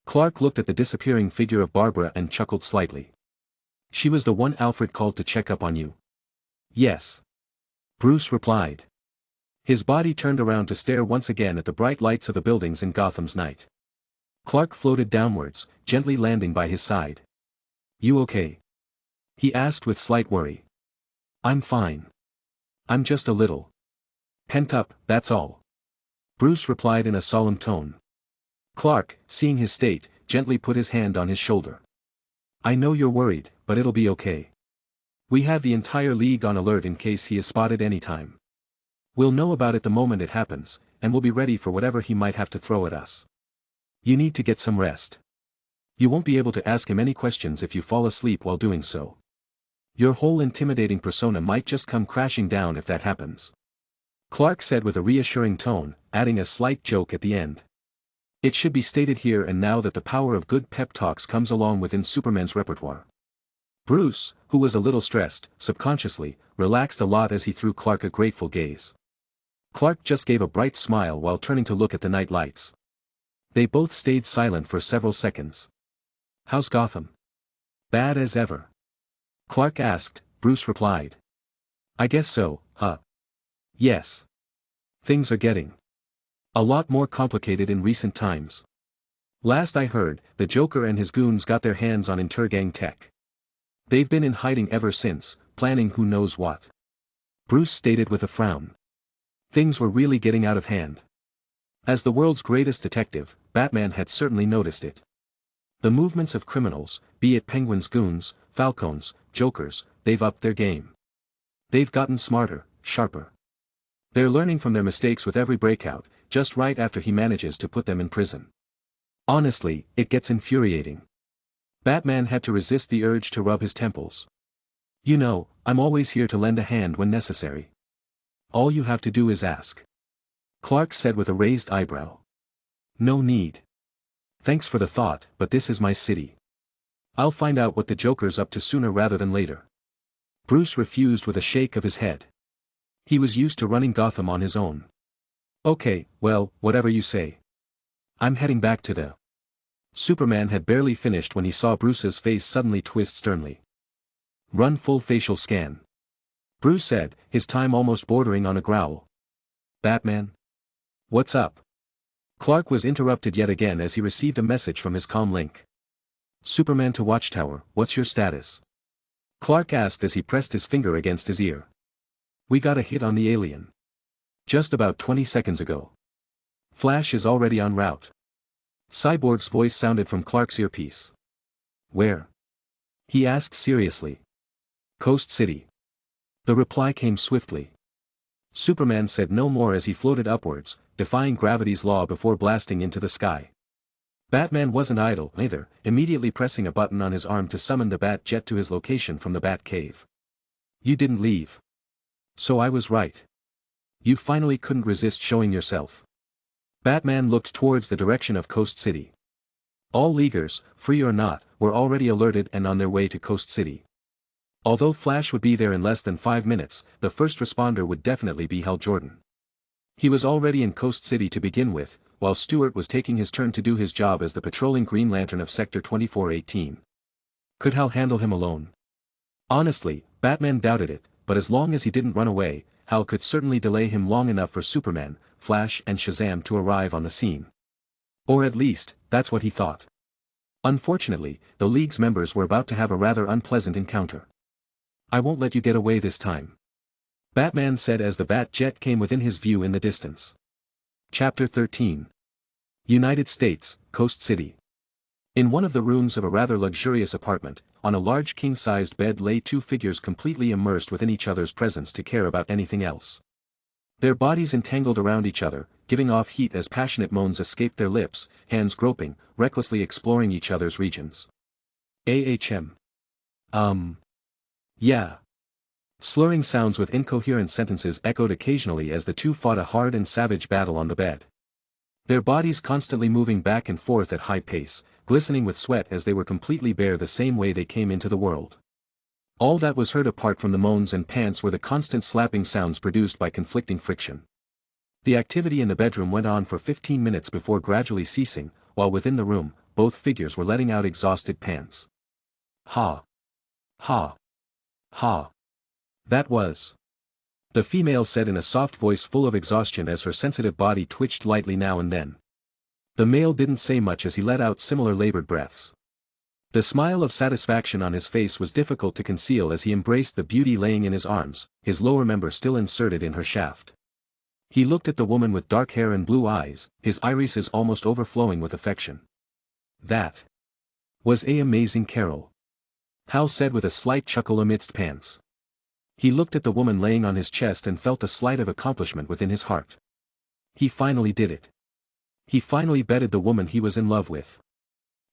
Clark looked at the disappearing figure of Barbara and chuckled slightly. She was the one Alfred called to check up on you. Yes. Bruce replied. His body turned around to stare once again at the bright lights of the buildings in Gotham's night. Clark floated downwards, gently landing by his side. You okay? He asked with slight worry. I'm fine. I'm just a little pent up, that's all. Bruce replied in a solemn tone. Clark, seeing his state, gently put his hand on his shoulder. I know you're worried, but it'll be okay. We have the entire League on alert in case he is spotted anytime. We'll know about it the moment it happens, and we'll be ready for whatever he might have to throw at us. You need to get some rest. You won't be able to ask him any questions if you fall asleep while doing so. Your whole intimidating persona might just come crashing down if that happens. Clark said with a reassuring tone, adding a slight joke at the end. It should be stated here and now that the power of good pep talks comes along within Superman's repertoire. Bruce, who was a little stressed, subconsciously, relaxed a lot as he threw Clark a grateful gaze. Clark just gave a bright smile while turning to look at the night lights. They both stayed silent for several seconds. "How's Gotham?" "Bad as ever." Clark asked. Bruce replied. "I guess so, huh?" "Yes. Things are getting a lot more complicated in recent times. Last I heard, the Joker and his goons got their hands on Intergang tech. They've been in hiding ever since, planning who knows what." Bruce stated with a frown. Things were really getting out of hand. As the world's greatest detective, Batman had certainly noticed it. The movements of criminals, be it Penguin's goons, Falcons, Jokers, they've upped their game. They've gotten smarter, sharper. They're learning from their mistakes with every breakout, just right after he manages to put them in prison. Honestly, it gets infuriating. Batman had to resist the urge to rub his temples. "You know, I'm always here to lend a hand when necessary. All you have to do is ask." Clark said with a raised eyebrow. "No need. Thanks for the thought, but this is my city. I'll find out what the Joker's up to sooner rather than later." Bruce refused with a shake of his head. He was used to running Gotham on his own. "Okay, well, whatever you say. I'm heading back to the..." Superman had barely finished when he saw Bruce's face suddenly twist sternly. "Run full facial scan," Bruce said, his time almost bordering on a growl. "Batman? What's up?" Clark was interrupted yet again as he received a message from his comm link. "Superman to Watchtower, what's your status?" Clark asked as he pressed his finger against his ear. "We got a hit on the alien. Just about 20 seconds ago. Flash is already en route." Cyborg's voice sounded from Clark's earpiece. "Where?" he asked seriously. "Coast City." The reply came swiftly. Superman said no more as he floated upwards, defying gravity's law before blasting into the sky. Batman wasn't idle, either, immediately pressing a button on his arm to summon the Bat Jet to his location from the Bat Cave. "You didn't leave. So I was right. You finally couldn't resist showing yourself." Batman looked towards the direction of Coast City. All Leaguers, free or not, were already alerted and on their way to Coast City. Although Flash would be there in less than 5 minutes, the first responder would definitely be Hal Jordan. He was already in Coast City to begin with, while Stewart was taking his turn to do his job as the patrolling Green Lantern of Sector 2418. Could Hal handle him alone? Honestly, Batman doubted it, but as long as he didn't run away, Hal could certainly delay him long enough for Superman, Flash and Shazam to arrive on the scene. Or at least, that's what he thought. Unfortunately, the League's members were about to have a rather unpleasant encounter. "I won't let you get away this time," Batman said as the Bat Jet came within his view in the distance. Chapter 13. United States, Coast City. In one of the rooms of a rather luxurious apartment, on a large king-sized bed lay two figures completely immersed within each other's presence to care about anything else. Their bodies entangled around each other, giving off heat as passionate moans escaped their lips, hands groping, recklessly exploring each other's regions. "Ahm. Yeah." Slurring sounds with incoherent sentences echoed occasionally as the two fought a hard and savage battle on the bed. Their bodies constantly moving back and forth at high pace, glistening with sweat as they were completely bare the same way they came into the world. All that was heard apart from the moans and pants were the constant slapping sounds produced by conflicting friction. The activity in the bedroom went on for 15 minutes before gradually ceasing, while within the room, both figures were letting out exhausted pants. "Ha! Ha! Ha!" "That was," the female said in a soft voice full of exhaustion as her sensitive body twitched lightly now and then. The male didn't say much as he let out similar labored breaths. The smile of satisfaction on his face was difficult to conceal as he embraced the beauty laying in his arms, his lower member still inserted in her shaft. He looked at the woman with dark hair and blue eyes, his irises almost overflowing with affection. "That was a amazing Carol," Hal said with a slight chuckle amidst pants. He looked at the woman laying on his chest and felt a slight of accomplishment within his heart. He finally did it. He finally bedded the woman he was in love with.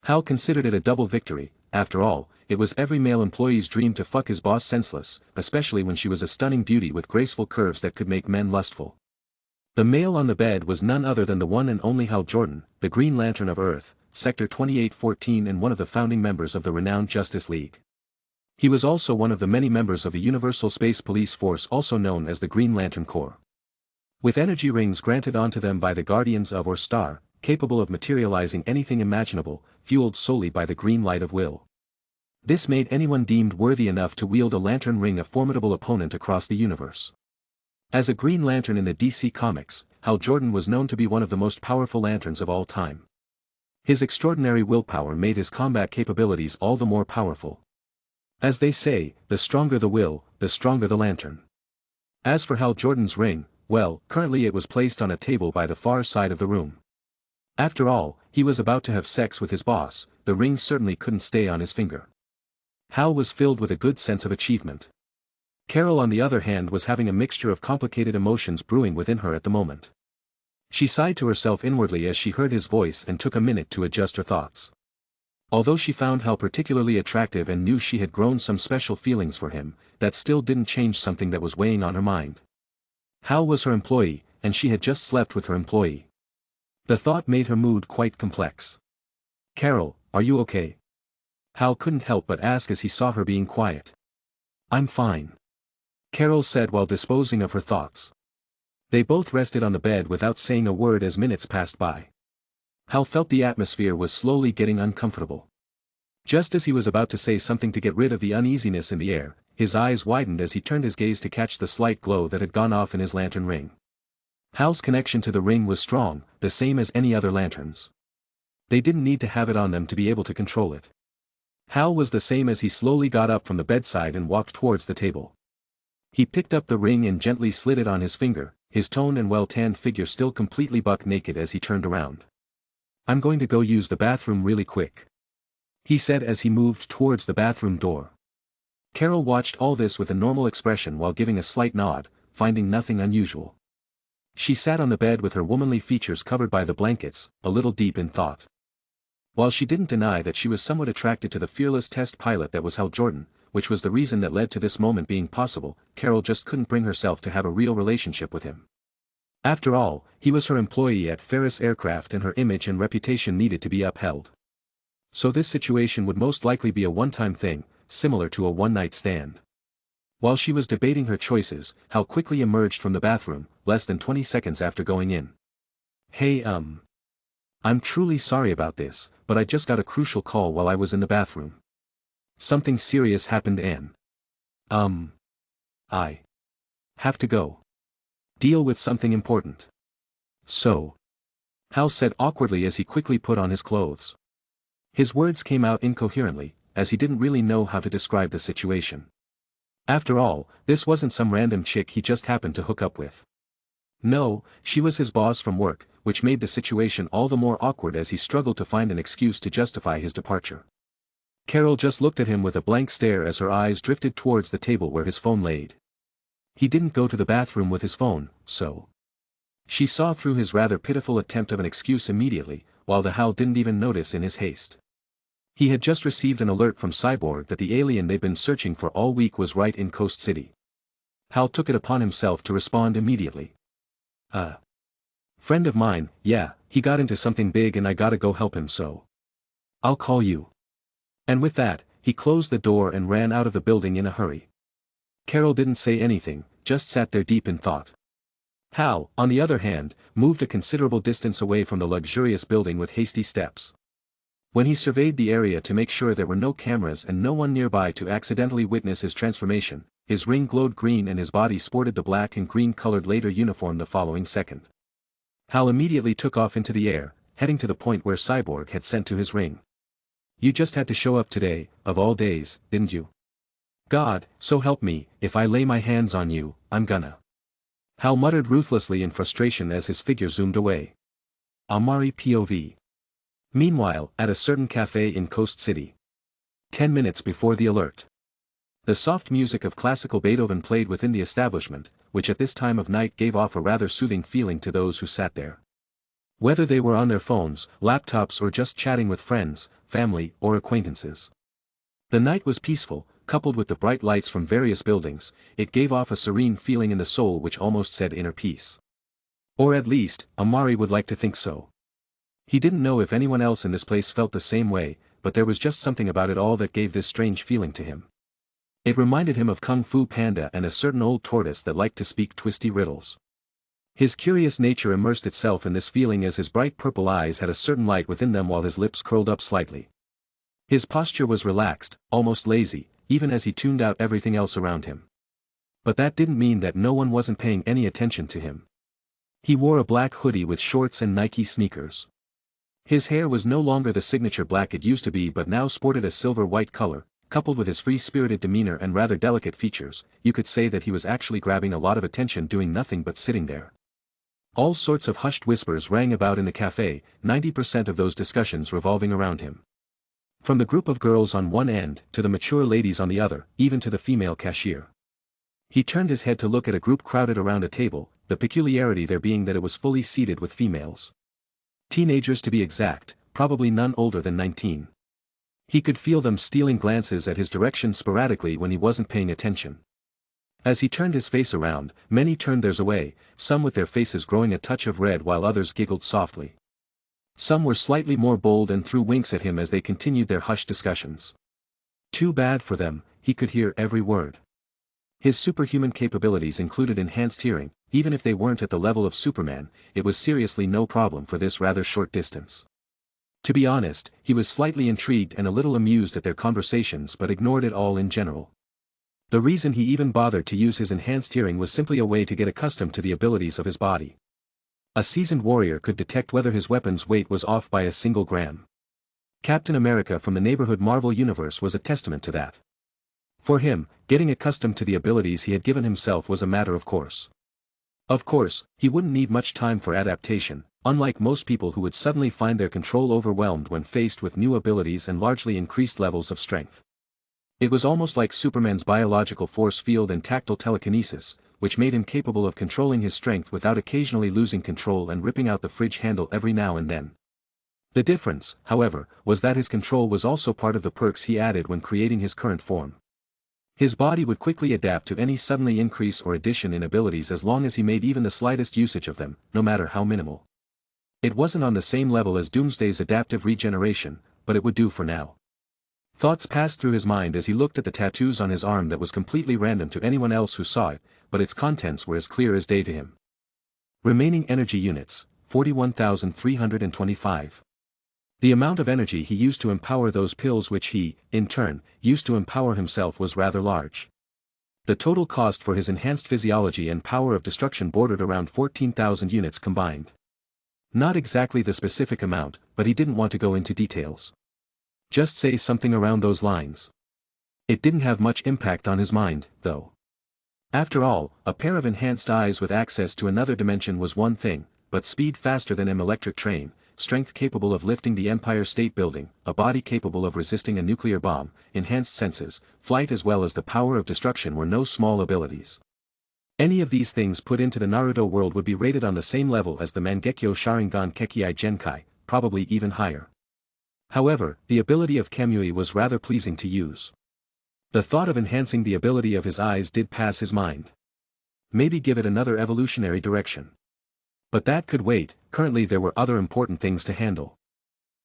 Hal considered it a double victory. After all, it was every male employee's dream to fuck his boss senseless, especially when she was a stunning beauty with graceful curves that could make men lustful. The male on the bed was none other than the one and only Hal Jordan, the Green Lantern of Earth, Sector 2814 and one of the founding members of the renowned Justice League. He was also one of the many members of the Universal Space Police Force, also known as the Green Lantern Corps. With energy rings granted onto them by the Guardians of or Star, capable of materializing anything imaginable, fueled solely by the green light of will. This made anyone deemed worthy enough to wield a lantern ring a formidable opponent across the universe. As a Green Lantern in the DC Comics, Hal Jordan was known to be one of the most powerful lanterns of all time. His extraordinary willpower made his combat capabilities all the more powerful. As they say, the stronger the will, the stronger the lantern. As for Hal Jordan's ring, well, currently it was placed on a table by the far side of the room. After all, he was about to have sex with his boss, the ring certainly couldn't stay on his finger. Hal was filled with a good sense of achievement. Carol on the other hand was having a mixture of complicated emotions brewing within her at the moment. She sighed to herself inwardly as she heard his voice and took a minute to adjust her thoughts. Although she found Hal particularly attractive and knew she had grown some special feelings for him, that still didn't change something that was weighing on her mind. Hal was her employee, and she had just slept with her employee. The thought made her mood quite complex. "Carol, are you okay?" Hal couldn't help but ask as he saw her being quiet. "I'm fine," Carol said while disposing of her thoughts. They both rested on the bed without saying a word as minutes passed by. Hal felt the atmosphere was slowly getting uncomfortable. Just as he was about to say something to get rid of the uneasiness in the air, his eyes widened as he turned his gaze to catch the slight glow that had gone off in his lantern ring. Hal's connection to the ring was strong, the same as any other lanterns. They didn't need to have it on them to be able to control it. Hal was the same as he slowly got up from the bedside and walked towards the table. He picked up the ring and gently slid it on his finger, his toned and well-tanned figure still completely buck naked as he turned around. "I'm going to go use the bathroom really quick," he said as he moved towards the bathroom door. Carol watched all this with a normal expression while giving a slight nod, finding nothing unusual. She sat on the bed with her womanly features covered by the blankets, a little deep in thought. While she didn't deny that she was somewhat attracted to the fearless test pilot that was Hal Jordan, which was the reason that led to this moment being possible, Carol just couldn't bring herself to have a real relationship with him. After all, he was her employee at Ferris Aircraft and her image and reputation needed to be upheld. So this situation would most likely be a one-time thing, similar to a one-night stand. While she was debating her choices, Hal quickly emerged from the bathroom, less than 20 seconds after going in. "Hey, I'm truly sorry about this, but I just got a crucial call while I was in the bathroom. Something serious happened and I have to go deal with something important. So," Hal said awkwardly as he quickly put on his clothes. His words came out incoherently, as he didn't really know how to describe the situation. After all, this wasn't some random chick he just happened to hook up with. No, she was his boss from work, which made the situation all the more awkward as he struggled to find an excuse to justify his departure. Carol just looked at him with a blank stare as her eyes drifted towards the table where his phone laid. He didn't go to the bathroom with his phone, so. She saw through his rather pitiful attempt of an excuse immediately, while the Hal didn't even notice in his haste. He had just received an alert from Cyborg that the alien they'd been searching for all week was right in Coast City. Hal took it upon himself to respond immediately. Friend of mine, yeah, he got into something big and I gotta go help him, so I'll call you." And with that, he closed the door and ran out of the building in a hurry. Carol didn't say anything, just sat there deep in thought. Hal, on the other hand, moved a considerable distance away from the luxurious building with hasty steps. When he surveyed the area to make sure there were no cameras and no one nearby to accidentally witness his transformation, his ring glowed green and his body sported the black and green colored later uniform the following second. Hal immediately took off into the air, heading to the point where Cyborg had sent to his ring. "You just had to show up today, of all days, didn't you? God, so help me, if I lay my hands on you, I'm gonna." Hal muttered ruthlessly in frustration as his figure zoomed away. Amari POV. Meanwhile, at a certain cafe in Coast City. 10 minutes before the alert. The soft music of classical Beethoven played within the establishment, which at this time of night gave off a rather soothing feeling to those who sat there. Whether they were on their phones, laptops or just chatting with friends, family, or acquaintances. The night was peaceful, coupled with the bright lights from various buildings, it gave off a serene feeling in the soul which almost said inner peace. Or at least, Amari would like to think so. He didn't know if anyone else in this place felt the same way, but there was just something about it all that gave this strange feeling to him. It reminded him of Kung Fu Panda and a certain old tortoise that liked to speak twisty riddles. His curious nature immersed itself in this feeling as his bright purple eyes had a certain light within them while his lips curled up slightly. His posture was relaxed, almost lazy, even as he tuned out everything else around him. But that didn't mean that no one wasn't paying any attention to him. He wore a black hoodie with shorts and Nike sneakers. His hair was no longer the signature black it used to be but now sported a silver-white color. Coupled with his free-spirited demeanor and rather delicate features, you could say that he was actually grabbing a lot of attention doing nothing but sitting there. All sorts of hushed whispers rang about in the cafe, 90% of those discussions revolving around him. From the group of girls on one end, to the mature ladies on the other, even to the female cashier. He turned his head to look at a group crowded around a table, the peculiarity there being that it was fully seated with females. Teenagers to be exact, probably none older than 19. He could feel them stealing glances at his direction sporadically when he wasn't paying attention. As he turned his face around, many turned theirs away, some with their faces growing a touch of red while others giggled softly. Some were slightly more bold and threw winks at him as they continued their hushed discussions. Too bad for them, he could hear every word. His superhuman capabilities included enhanced hearing, even if they weren't at the level of Superman, it was seriously no problem for this rather short distance. To be honest, he was slightly intrigued and a little amused at their conversations but ignored it all in general. The reason he even bothered to use his enhanced hearing was simply a way to get accustomed to the abilities of his body. A seasoned warrior could detect whether his weapon's weight was off by a single gram. Captain America from the neighborhood Marvel universe was a testament to that. For him, getting accustomed to the abilities he had given himself was a matter of course. Of course, he wouldn't need much time for adaptation, unlike most people who would suddenly find their control overwhelmed when faced with new abilities and largely increased levels of strength. It was almost like Superman's biological force field and tactile telekinesis, which made him capable of controlling his strength without occasionally losing control and ripping out the fridge handle every now and then. The difference, however, was that his control was also part of the perks he added when creating his current form. His body would quickly adapt to any suddenly increase or addition in abilities as long as he made even the slightest usage of them, no matter how minimal. It wasn't on the same level as Doomsday's adaptive regeneration, but it would do for now. Thoughts passed through his mind as he looked at the tattoos on his arm that was completely random to anyone else who saw it, but its contents were as clear as day to him. Remaining energy units, 41,325. The amount of energy he used to empower those pills which he, in turn, used to empower himself was rather large. The total cost for his enhanced physiology and power of destruction bordered around 14,000 units combined. Not exactly the specific amount, but he didn't want to go into details. Just say something around those lines. It didn't have much impact on his mind, though. After all, a pair of enhanced eyes with access to another dimension was one thing, but speed faster than an electric train, strength capable of lifting the Empire State Building, a body capable of resisting a nuclear bomb, enhanced senses, flight as well as the power of destruction were no small abilities. Any of these things put into the Naruto world would be rated on the same level as the Mangekyo Sharingan Kekkai Genkai, probably even higher. However, the ability of Kamui was rather pleasing to use. The thought of enhancing the ability of his eyes did pass his mind. Maybe give it another evolutionary direction. But that could wait, currently there were other important things to handle.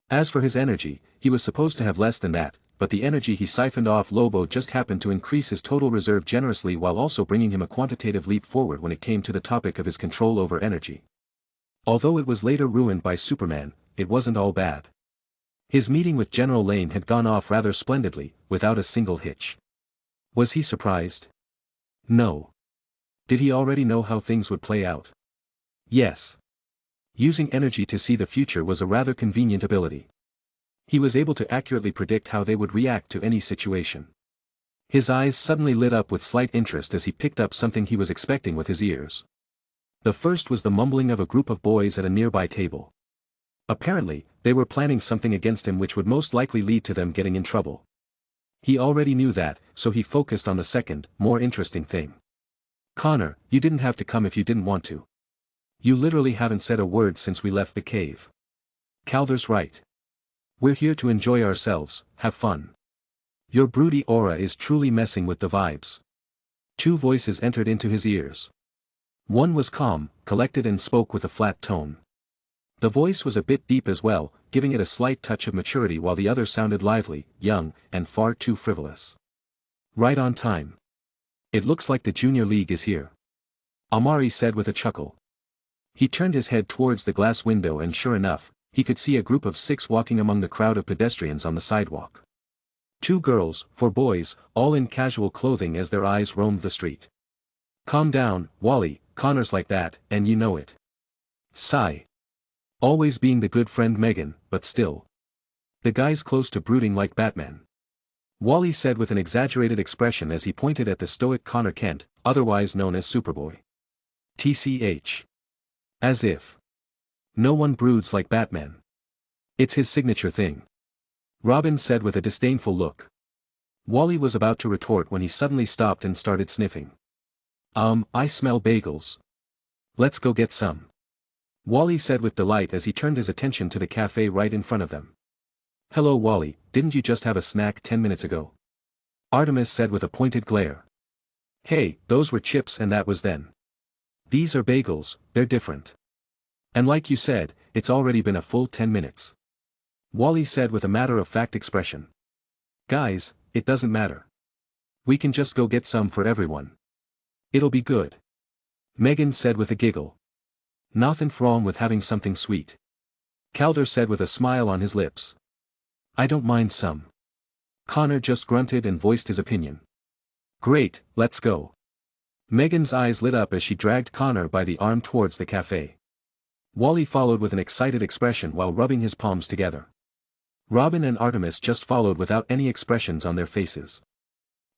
As for his energy, he was supposed to have less than that, but the energy he siphoned off Lobo just happened to increase his total reserve generously while also bringing him a quantitative leap forward when it came to the topic of his control over energy. Although it was later ruined by Superman, it wasn't all bad. His meeting with General Lane had gone off rather splendidly, without a single hitch. Was he surprised? No. Did he already know how things would play out? Yes. Using energy to see the future was a rather convenient ability. He was able to accurately predict how they would react to any situation. His eyes suddenly lit up with slight interest as he picked up something he was expecting with his ears. The first was the mumbling of a group of boys at a nearby table. Apparently, they were planning something against him which would most likely lead to them getting in trouble. He already knew that, so he focused on the second, more interesting thing. Connor, you didn't have to come if you didn't want to. You literally haven't said a word since we left the cave. Calder's right. We're here to enjoy ourselves, have fun. Your broody aura is truly messing with the vibes. Two voices entered into his ears. One was calm, collected and spoke with a flat tone. The voice was a bit deep as well, giving it a slight touch of maturity while the other sounded lively, young, and far too frivolous. Right on time. It looks like the Junior League is here. Amari said with a chuckle. He turned his head towards the glass window and sure enough, he could see a group of 6 walking among the crowd of pedestrians on the sidewalk. 2 girls, 4 boys, all in casual clothing as their eyes roamed the street. Calm down, Wally, Connor's like that, and you know it. Sigh. Always being the good friend Megan, but still. The guy's close to brooding like Batman. Wally said with an exaggerated expression as he pointed at the stoic Connor Kent, otherwise known as Superboy. TCH. As if. No one broods like Batman. It's his signature thing. Robin said with a disdainful look. Wally was about to retort when he suddenly stopped and started sniffing. I smell bagels. Let's go get some. Wally said with delight as he turned his attention to the cafe right in front of them. Hello Wally, didn't you just have a snack 10 minutes ago? Artemis said with a pointed glare. Hey, those were chips and that was then. These are bagels, they're different. And like you said, it's already been a full 10 minutes. Wally said with a matter-of-fact expression. Guys, it doesn't matter. We can just go get some for everyone. It'll be good. Megan said with a giggle. Nothing wrong with having something sweet. Calder said with a smile on his lips. I don't mind some. Connor just grunted and voiced his opinion. Great, let's go. Megan's eyes lit up as she dragged Connor by the arm towards the cafe. Wally followed with an excited expression while rubbing his palms together. Robin and Artemis just followed without any expressions on their faces.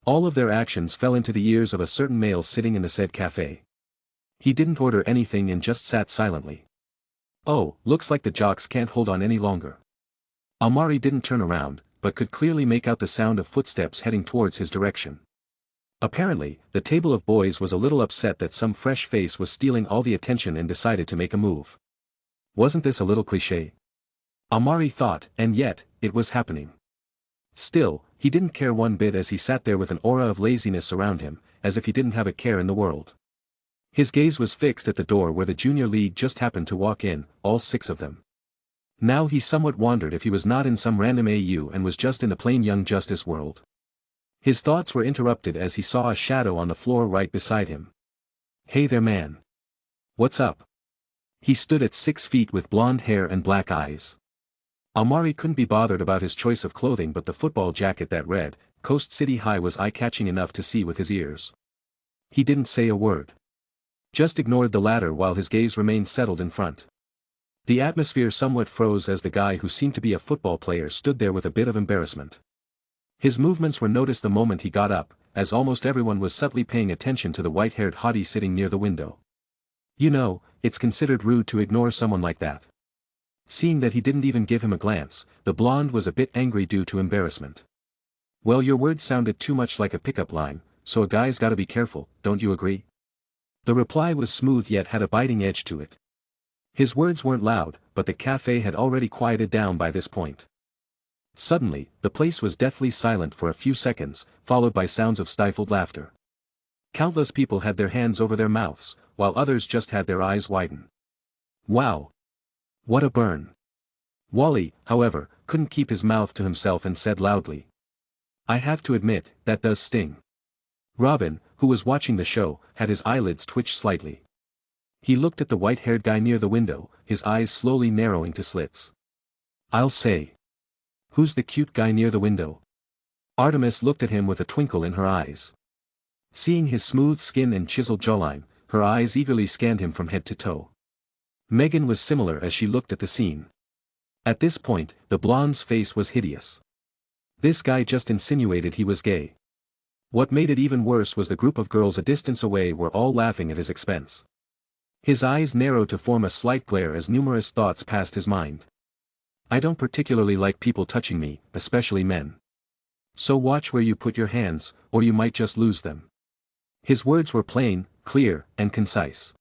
All of their actions fell into the ears of a certain male sitting in the said cafe. He didn't order anything and just sat silently. Oh, looks like the jocks can't hold on any longer. Amari didn't turn around, but could clearly make out the sound of footsteps heading towards his direction. Apparently, the table of boys was a little upset that some fresh face was stealing all the attention and decided to make a move. Wasn't this a little cliché? Amari thought, and yet, it was happening. Still, he didn't care one bit as he sat there with an aura of laziness around him, as if he didn't have a care in the world. His gaze was fixed at the door where the Junior League just happened to walk in, all 6 of them. Now he somewhat wondered if he was not in some random AU and was just in the plain Young Justice world. His thoughts were interrupted as he saw a shadow on the floor right beside him. Hey there man. What's up? He stood at 6 feet with blonde hair and black eyes. Amari couldn't be bothered about his choice of clothing, but the football jacket that read, Coast City High, was eye-catching enough to see with his ears. He didn't say a word. Just ignored the latter while his gaze remained settled in front. The atmosphere somewhat froze as the guy who seemed to be a football player stood there with a bit of embarrassment. His movements were noticed the moment he got up, as almost everyone was subtly paying attention to the white-haired hottie sitting near the window. You know, it's considered rude to ignore someone like that. Seeing that he didn't even give him a glance, the blonde was a bit angry due to embarrassment. Well, your words sounded too much like a pickup line, so a guy's gotta be careful, don't you agree? The reply was smooth yet had a biting edge to it. His words weren't loud, but the cafe had already quieted down by this point. Suddenly, the place was deathly silent for a few seconds, followed by sounds of stifled laughter. Countless people had their hands over their mouths, while others just had their eyes widen. Wow! What a burn! Wally, however, couldn't keep his mouth to himself and said loudly. I have to admit, that does sting. Robin, who was watching the show, had his eyelids twitch slightly. He looked at the white-haired guy near the window, his eyes slowly narrowing to slits. I'll say. Who's the cute guy near the window? Artemis looked at him with a twinkle in her eyes. Seeing his smooth skin and chiseled jawline, her eyes eagerly scanned him from head to toe. Megan was similar as she looked at the scene. At this point, the blonde's face was hideous. This guy just insinuated he was gay. What made it even worse was the group of girls a distance away were all laughing at his expense. His eyes narrowed to form a slight glare as numerous thoughts passed his mind. I don't particularly like people touching me, especially men. So watch where you put your hands, or you might just lose them. His words were plain, clear, and concise.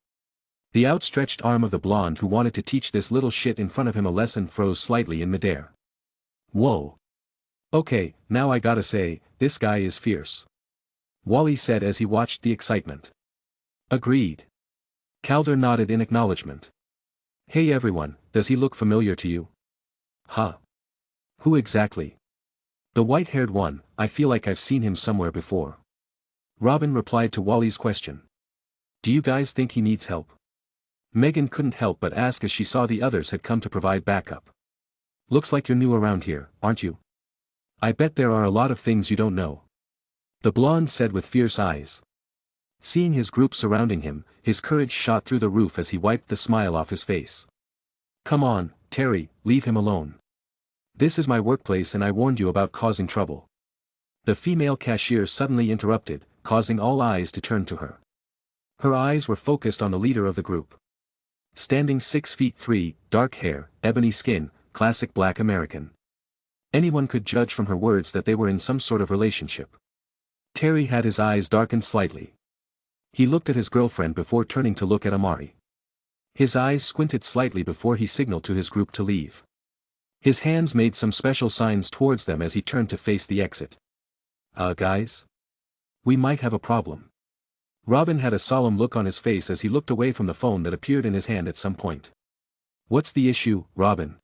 The outstretched arm of the blonde who wanted to teach this little shit in front of him a lesson froze slightly in midair. Whoa. Okay, now I gotta say, this guy is fierce. Wally said as he watched the excitement. Agreed. Calder nodded in acknowledgement. Hey everyone, does he look familiar to you? Huh. Who exactly? The white-haired one, I feel like I've seen him somewhere before. Robin replied to Wally's question. Do you guys think he needs help? Megan couldn't help but ask as she saw the others had come to provide backup. Looks like you're new around here, aren't you? I bet there are a lot of things you don't know. The blonde said with fierce eyes. Seeing his group surrounding him, his courage shot through the roof as he wiped the smile off his face. Come on, Terry, leave him alone. This is my workplace and I warned you about causing trouble. The female cashier suddenly interrupted, causing all eyes to turn to her. Her eyes were focused on the leader of the group. Standing 6'3", dark hair, ebony skin, classic black American. Anyone could judge from her words that they were in some sort of relationship. Terry had his eyes darkened slightly. He looked at his girlfriend before turning to look at Amari. His eyes squinted slightly before he signaled to his group to leave. His hands made some special signs towards them as he turned to face the exit. Guys? We might have a problem. Robin had a solemn look on his face as he looked away from the phone that appeared in his hand at some point. What's the issue, Robin?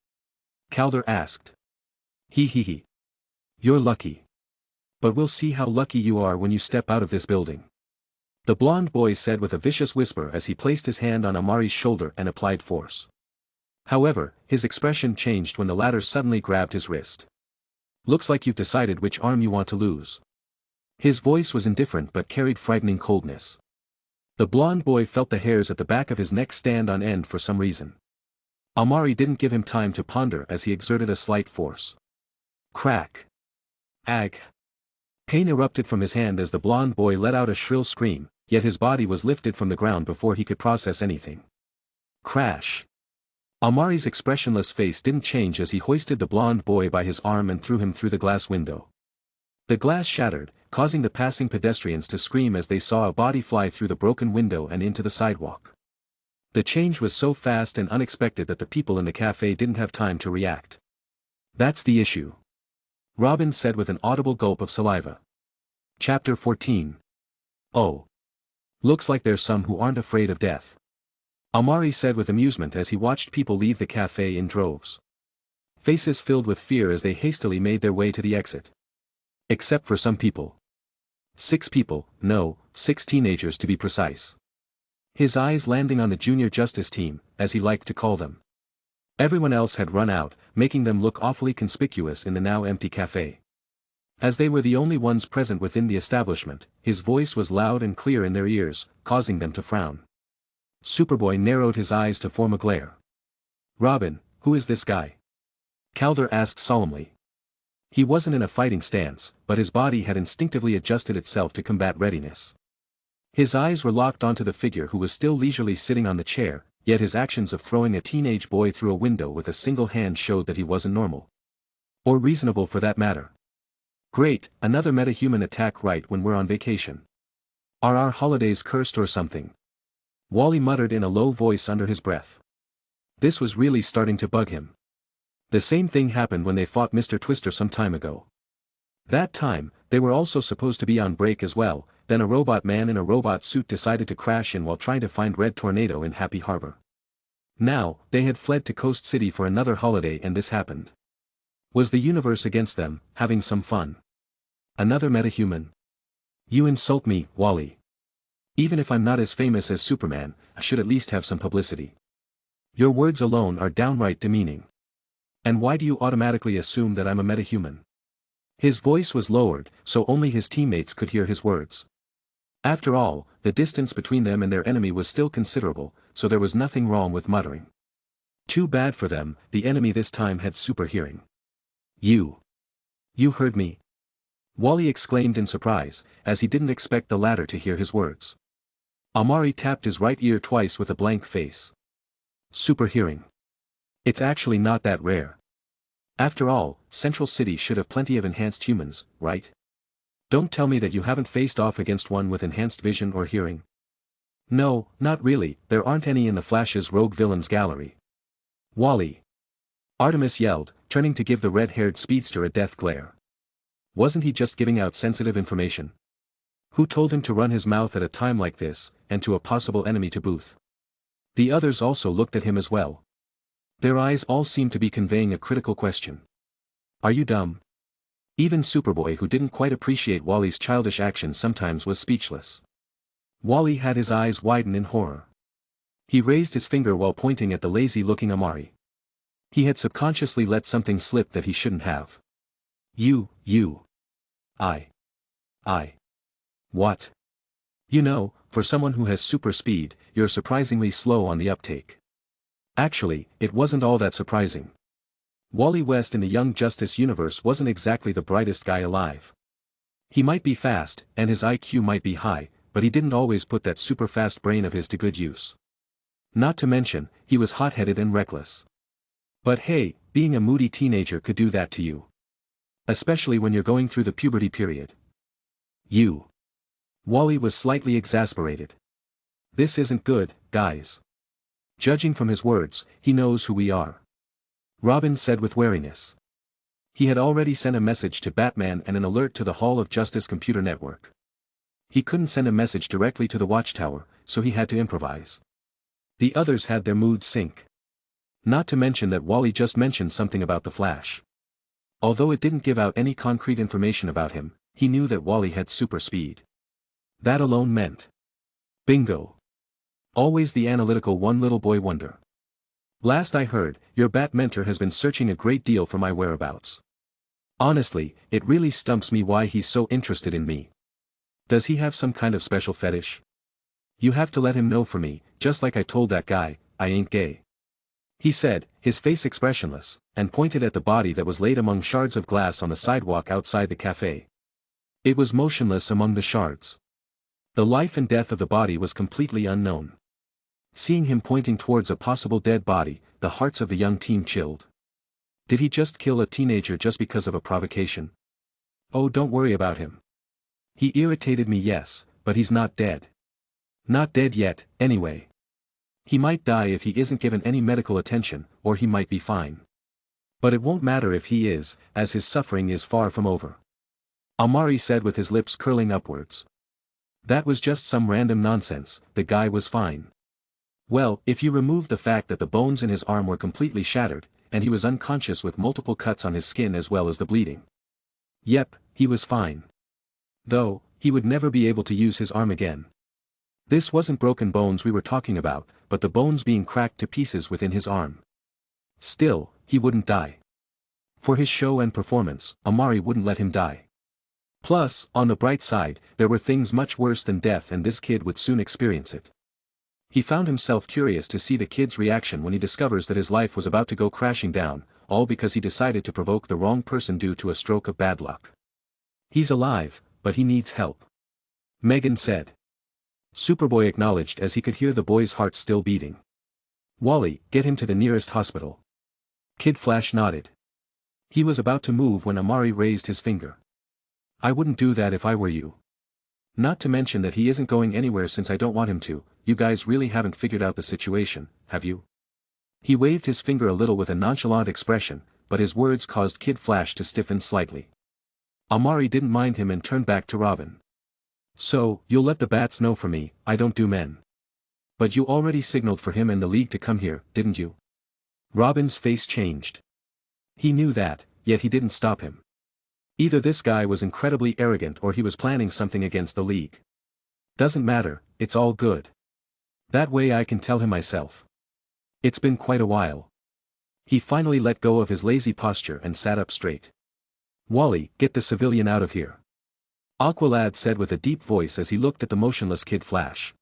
Calder asked. He. You're lucky. But we'll see how lucky you are when you step out of this building. The blonde boy said with a vicious whisper as he placed his hand on Amari's shoulder and applied force. However, his expression changed when the latter suddenly grabbed his wrist. Looks like you've decided which arm you want to lose. His voice was indifferent but carried frightening coldness. The blonde boy felt the hairs at the back of his neck stand on end for some reason. Amari didn't give him time to ponder as he exerted a slight force. Crack. Ag. Pain erupted from his hand as the blonde boy let out a shrill scream, yet his body was lifted from the ground before he could process anything. Crash. Amari's expressionless face didn't change as he hoisted the blonde boy by his arm and threw him through the glass window. The glass shattered, causing the passing pedestrians to scream as they saw a body fly through the broken window and into the sidewalk. The change was so fast and unexpected that the people in the cafe didn't have time to react. That's the issue. Robin said with an audible gulp of saliva. Chapter 14. Oh. Looks like there's some who aren't afraid of death. Amari said with amusement as he watched people leave the cafe in droves. Faces filled with fear as they hastily made their way to the exit. Except for some people. 6 people, no, 6 teenagers to be precise. His eyes landing on the junior justice team, as he liked to call them. Everyone else had run out, making them look awfully conspicuous in the now empty cafe. As they were the only ones present within the establishment, his voice was loud and clear in their ears, causing them to frown. Superboy narrowed his eyes to form a glare. Robin, who is this guy? Calder asked solemnly. He wasn't in a fighting stance, but his body had instinctively adjusted itself to combat readiness. His eyes were locked onto the figure who was still leisurely sitting on the chair, yet his actions of throwing a teenage boy through a window with a single hand showed that he wasn't normal. Or reasonable for that matter. Great, another metahuman attack right when we're on vacation. Are our holidays cursed or something? Wally muttered in a low voice under his breath. This was really starting to bug him. The same thing happened when they fought Mr. Twister some time ago. That time, they were also supposed to be on break as well, then a robot man in a robot suit decided to crash in while trying to find Red Tornado in Happy Harbor. Now, they had fled to Coast City for another holiday and this happened. Was the universe against them, having some fun? Another metahuman? You insult me, Wally. Even if I'm not as famous as Superman, I should at least have some publicity. Your words alone are downright demeaning. And why do you automatically assume that I'm a metahuman? His voice was lowered, so only his teammates could hear his words. After all, the distance between them and their enemy was still considerable, so there was nothing wrong with muttering. Too bad for them, the enemy this time had super hearing. You heard me? Wally exclaimed in surprise, as he didn't expect the latter to hear his words. Amari tapped his right ear twice with a blank face. Super hearing. It's actually not that rare. After all, Central City should have plenty of enhanced humans, right? Don't tell me that you haven't faced off against one with enhanced vision or hearing. No, not really, there aren't any in the Flash's rogue villains gallery. Wally. Artemis yelled, turning to give the red-haired speedster a death glare. Wasn't he just giving out sensitive information? Who told him to run his mouth at a time like this, and to a possible enemy to boot? The others also looked at him as well. Their eyes all seemed to be conveying a critical question. Are you dumb? Even Superboy, who didn't quite appreciate Wally's childish actions, sometimes was speechless. Wally had his eyes widen in horror. He raised his finger while pointing at the lazy-looking Amari. He had subconsciously let something slip that he shouldn't have. I. What? You know, for someone who has super speed, you're surprisingly slow on the uptake. Actually, it wasn't all that surprising. Wally West in the Young Justice universe wasn't exactly the brightest guy alive. He might be fast, and his IQ might be high, but he didn't always put that super-fast brain of his to good use. Not to mention, he was hot-headed and reckless. But hey, being a moody teenager could do that to you. Especially when you're going through the puberty period. Wally was slightly exasperated. This isn't good, guys. Judging from his words, he knows who we are. Robin said with wariness. He had already sent a message to Batman and an alert to the Hall of Justice computer network. He couldn't send a message directly to the Watchtower, so he had to improvise. The others had their moods sink. Not to mention that Wally just mentioned something about the Flash. Although it didn't give out any concrete information about him, he knew that Wally had super speed. That alone meant. Bingo. Always the analytical one, little boy wonder. Last I heard, your Bat mentor has been searching a great deal for my whereabouts. Honestly, it really stumps me why he's so interested in me. Does he have some kind of special fetish? You have to let him know for me, just like I told that guy, I ain't gay. He said, his face expressionless, and pointed at the body that was laid among shards of glass on the sidewalk outside the cafe. It was motionless among the shards. The life and death of the body was completely unknown. Seeing him pointing towards a possible dead body, the hearts of the young team chilled. Did he just kill a teenager just because of a provocation? Oh, don't worry about him. He irritated me, yes, but he's not dead. Not dead yet, anyway. He might die if he isn't given any medical attention, or he might be fine. But it won't matter if he is, as his suffering is far from over. Amari said with his lips curling upwards. That was just some random nonsense, the guy was fine. Well, if you remove the fact that the bones in his arm were completely shattered, and he was unconscious with multiple cuts on his skin as well as the bleeding. Yep, he was fine. Though, he would never be able to use his arm again. This wasn't broken bones we were talking about, but the bones being cracked to pieces within his arm. Still, he wouldn't die. For his show and performance, Amari wouldn't let him die. Plus, on the bright side, there were things much worse than death, and this kid would soon experience it. He found himself curious to see the kid's reaction when he discovers that his life was about to go crashing down, all because he decided to provoke the wrong person due to a stroke of bad luck. He's alive, but he needs help. Megan said. Superboy acknowledged as he could hear the boy's heart still beating. Wally, get him to the nearest hospital. Kid Flash nodded. He was about to move when Amari raised his finger. I wouldn't do that if I were you. Not to mention that he isn't going anywhere since I don't want him to. You guys really haven't figured out the situation, have you? He waved his finger a little with a nonchalant expression, but his words caused Kid Flash to stiffen slightly. Amari didn't mind him and turned back to Robin. So, you'll let the bats know for me, I don't do men. But you already signaled for him and the League to come here, didn't you? Robin's face changed. He knew that, yet he didn't stop him. Either this guy was incredibly arrogant or he was planning something against the League. Doesn't matter, it's all good. That way I can tell him myself. It's been quite a while. He finally let go of his lazy posture and sat up straight. Wally, get the civilian out of here. Aqualad said with a deep voice as he looked at the motionless Kid Flash.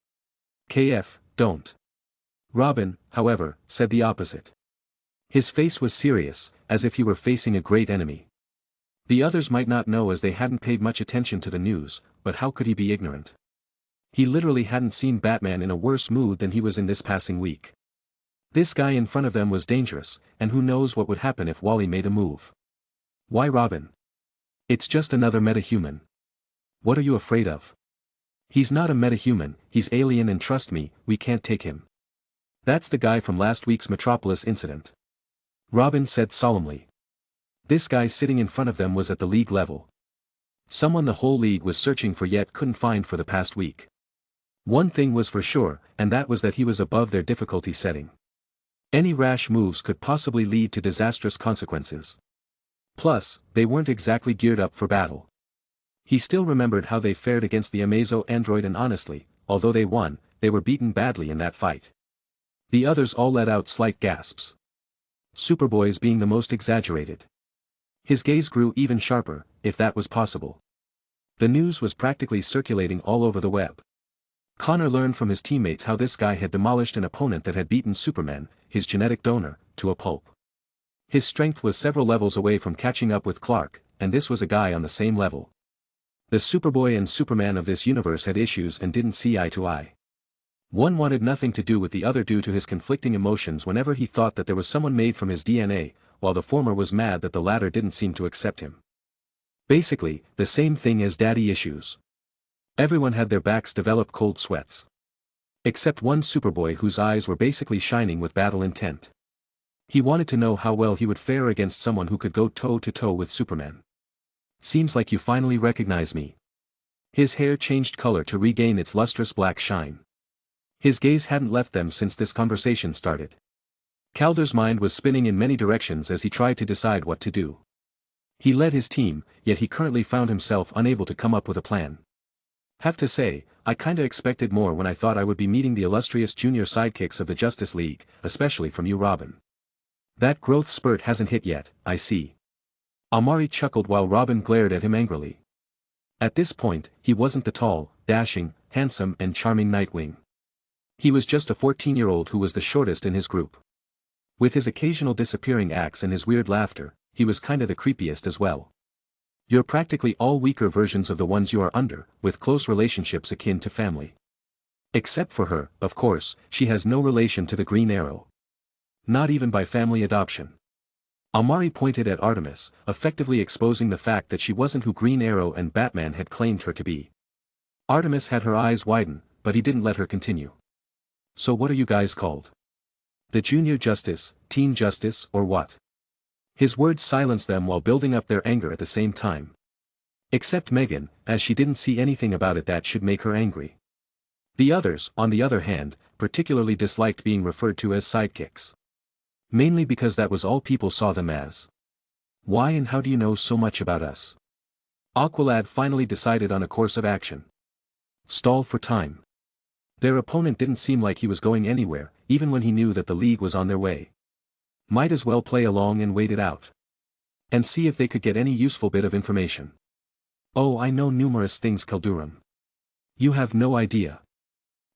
KF, don't. Robin, however, said the opposite. His face was serious, as if he were facing a great enemy. The others might not know as they hadn't paid much attention to the news, but how could he be ignorant? He literally hadn't seen Batman in a worse mood than he was in this passing week. This guy in front of them was dangerous, and who knows what would happen if Wally made a move. Why Robin? It's just another metahuman. What are you afraid of? He's not a metahuman, he's alien, and trust me, we can't take him. That's the guy from last week's Metropolis incident. Robin said solemnly. This guy sitting in front of them was at the League level. Someone the whole League was searching for yet couldn't find for the past week. One thing was for sure, and that was that he was above their difficulty setting. Any rash moves could possibly lead to disastrous consequences. Plus, they weren't exactly geared up for battle. He still remembered how they fared against the Amazo android, and honestly, although they won, they were beaten badly in that fight. The others all let out slight gasps. Superboy's being the most exaggerated. His gaze grew even sharper, if that was possible. The news was practically circulating all over the web. Connor learned from his teammates how this guy had demolished an opponent that had beaten Superman, his genetic donor, to a pulp. His strength was several levels away from catching up with Clark, and this was a guy on the same level. The Superboy and Superman of this universe had issues and didn't see eye to eye. One wanted nothing to do with the other due to his conflicting emotions whenever he thought that there was someone made from his DNA, while the former was mad that the latter didn't seem to accept him. Basically, the same thing as daddy issues. Everyone had their backs develop cold sweats. Except one Superboy whose eyes were basically shining with battle intent. He wanted to know how well he would fare against someone who could go toe-to-toe with Superman. Seems like you finally recognize me. His hair changed color to regain its lustrous black shine. His gaze hadn't left them since this conversation started. Calder's mind was spinning in many directions as he tried to decide what to do. He led his team, yet he currently found himself unable to come up with a plan. Have to say, I kinda expected more when I thought I would be meeting the illustrious junior sidekicks of the Justice League, especially from you, Robin. That growth spurt hasn't hit yet, I see. Amari chuckled while Robin glared at him angrily. At this point, he wasn't the tall, dashing, handsome and charming Nightwing. He was just a 14-year-old who was the shortest in his group. With his occasional disappearing acts and his weird laughter, he was kinda the creepiest as well. You're practically all weaker versions of the ones you are under, with close relationships akin to family. Except for her, of course, she has no relation to the Green Arrow. Not even by family adoption. Amari pointed at Artemis, effectively exposing the fact that she wasn't who Green Arrow and Batman had claimed her to be. Artemis had her eyes widen, but he didn't let her continue. So what are you guys called? The Junior Justice, Teen Justice, or what? His words silenced them while building up their anger at the same time. Except Megan, as she didn't see anything about it that should make her angry. The others, on the other hand, particularly disliked being referred to as sidekicks. Mainly because that was all people saw them as. Why and how do you know so much about us? Aqualad finally decided on a course of action. Stall for time. Their opponent didn't seem like he was going anywhere, even when he knew that the League was on their way. Might as well play along and wait it out. And see if they could get any useful bit of information. Oh, I know numerous things, Caldurum. You have no idea.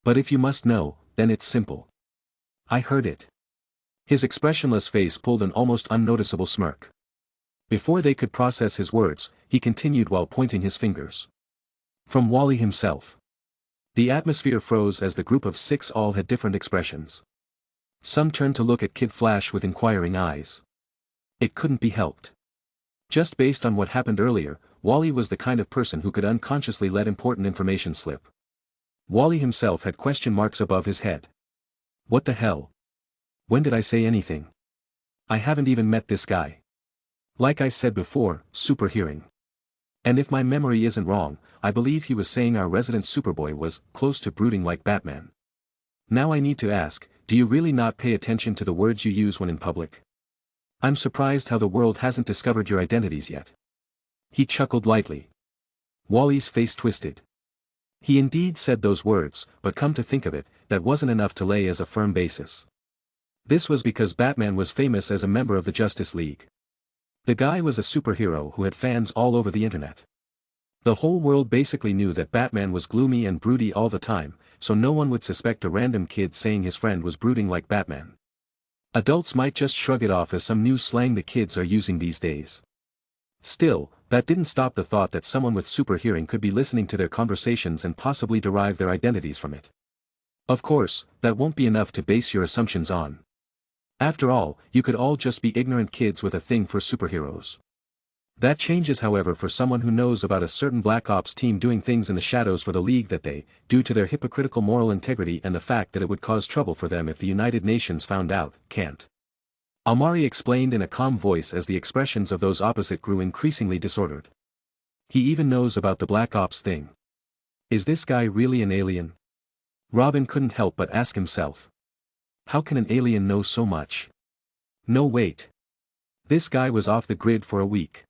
But if you must know, then it's simple. I heard it. His expressionless face pulled an almost unnoticeable smirk. Before they could process his words, he continued while pointing his fingers. From Wally himself. The atmosphere froze as the group of 6 all had different expressions. Some turned to look at Kid Flash with inquiring eyes. It couldn't be helped. Just based on what happened earlier, Wally was the kind of person who could unconsciously let important information slip. Wally himself had question marks above his head. What the hell? When did I say anything? I haven't even met this guy. Like I said before, super hearing. And if my memory isn't wrong, I believe he was saying our resident Superboy was close to brooding like Batman. Now I need to ask, do you really not pay attention to the words you use when in public? I'm surprised how the world hasn't discovered your identities yet. He chuckled lightly. Wally's face twisted. He indeed said those words, but come to think of it, that wasn't enough to lay as a firm basis. This was because Batman was famous as a member of the Justice League. The guy was a superhero who had fans all over the internet. The whole world basically knew that Batman was gloomy and broody all the time, so no one would suspect a random kid saying his friend was brooding like Batman. Adults might just shrug it off as some new slang the kids are using these days. Still, that didn't stop the thought that someone with super hearing could be listening to their conversations and possibly derive their identities from it. Of course, that won't be enough to base your assumptions on. After all, you could all just be ignorant kids with a thing for superheroes. That changes, however, for someone who knows about a certain Black Ops team doing things in the shadows for the League that they, due to their hypocritical moral integrity and the fact that it would cause trouble for them if the United Nations found out, can't. Amari explained in a calm voice as the expressions of those opposite grew increasingly disordered. He even knows about the Black Ops thing. Is this guy really an alien? Robin couldn't help but ask himself. How can an alien know so much? No, wait. This guy was off the grid for a week.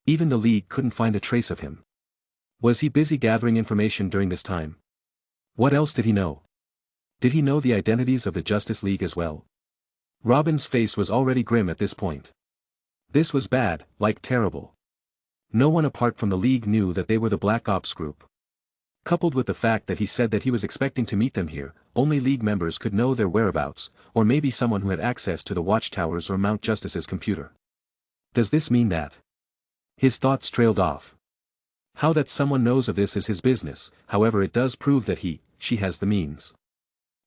Even the League couldn't find a trace of him. Was he busy gathering information during this time? What else did he know? Did he know the identities of the Justice League as well? Robin's face was already grim at this point. This was bad, like terrible. No one apart from the League knew that they were the Black Ops group. Coupled with the fact that he said that he was expecting to meet them here, only League members could know their whereabouts, or maybe someone who had access to the Watchtowers or Mount Justice's computer. Does this mean that? His thoughts trailed off. How that someone knows of this is his business, however it does prove that she has the means.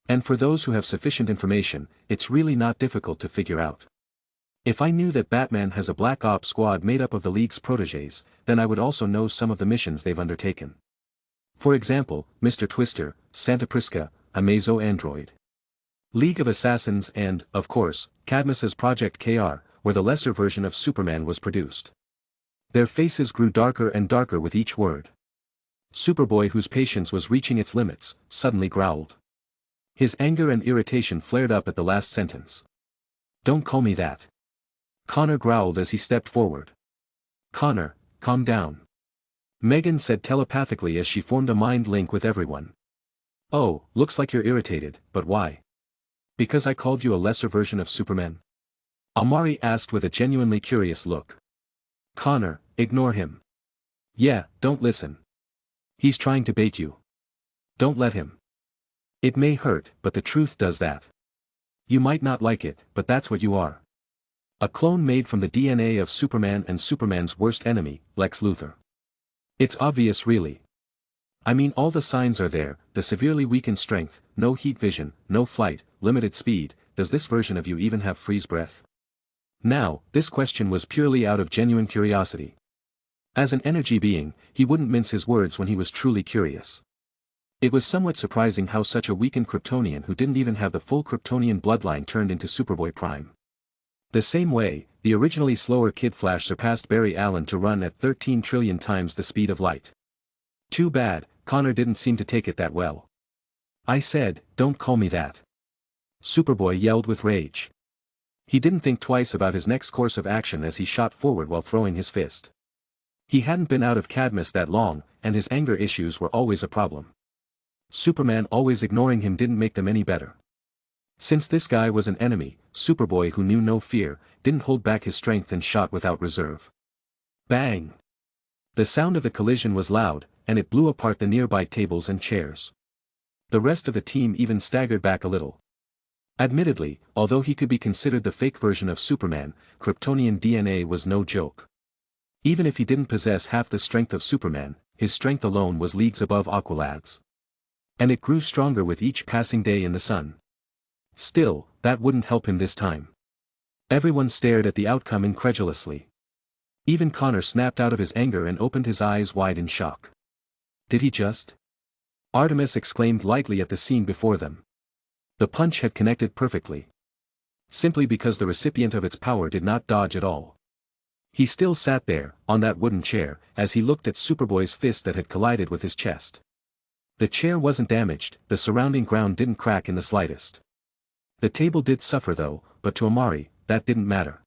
And for those who have sufficient information, it's really not difficult to figure out. If I knew that Batman has a Black Ops squad made up of the League's protégés, then I would also know some of the missions they've undertaken. For example, Mr. Twister, Santa Prisca, a Mazo-android. League of Assassins and, of course, Cadmus's Project KR, where the lesser version of Superman was produced. Their faces grew darker and darker with each word. Superboy, whose patience was reaching its limits, suddenly growled. His anger and irritation flared up at the last sentence. Don't call me that. Connor growled as he stepped forward. Connor, calm down. Megan said telepathically as she formed a mind link with everyone. Oh, looks like you're irritated, but why? Because I called you a lesser version of Superman? Amari asked with a genuinely curious look. Connor, ignore him. Yeah, don't listen. He's trying to bait you. Don't let him. It may hurt, but the truth does that. You might not like it, but that's what you are. A clone made from the DNA of Superman and Superman's worst enemy, Lex Luthor. It's obvious really. I mean, all the signs are there, the severely weakened strength, no heat vision, no flight, limited speed. Does this version of you even have freeze breath? Now, this question was purely out of genuine curiosity. As an energy being, he wouldn't mince his words when he was truly curious. It was somewhat surprising how such a weakened Kryptonian who didn't even have the full Kryptonian bloodline turned into Superboy Prime. The same way, the originally slower Kid Flash surpassed Barry Allen to run at 13 trillion times the speed of light. Too bad, Connor didn't seem to take it that well. I said, don't call me that. Superboy yelled with rage. He didn't think twice about his next course of action as he shot forward while throwing his fist. He hadn't been out of Cadmus that long, and his anger issues were always a problem. Superman always ignoring him didn't make them any better. Since this guy was an enemy, Superboy, who knew no fear, didn't hold back his strength and shot without reserve. Bang! The sound of the collision was loud, and it blew apart the nearby tables and chairs. The rest of the team even staggered back a little. Admittedly, although he could be considered the fake version of Superman, Kryptonian DNA was no joke. Even if he didn't possess half the strength of Superman, his strength alone was leagues above Aqualad's. And it grew stronger with each passing day in the sun. Still, that wouldn't help him this time. Everyone stared at the outcome incredulously. Even Connor snapped out of his anger and opened his eyes wide in shock. Did he just? Artemis exclaimed lightly at the scene before them. The punch had connected perfectly. Simply because the recipient of its power did not dodge at all. He still sat there, on that wooden chair, as he looked at Superboy's fist that had collided with his chest. The chair wasn't damaged, the surrounding ground didn't crack in the slightest. The table did suffer though, but to Amari, that didn't matter.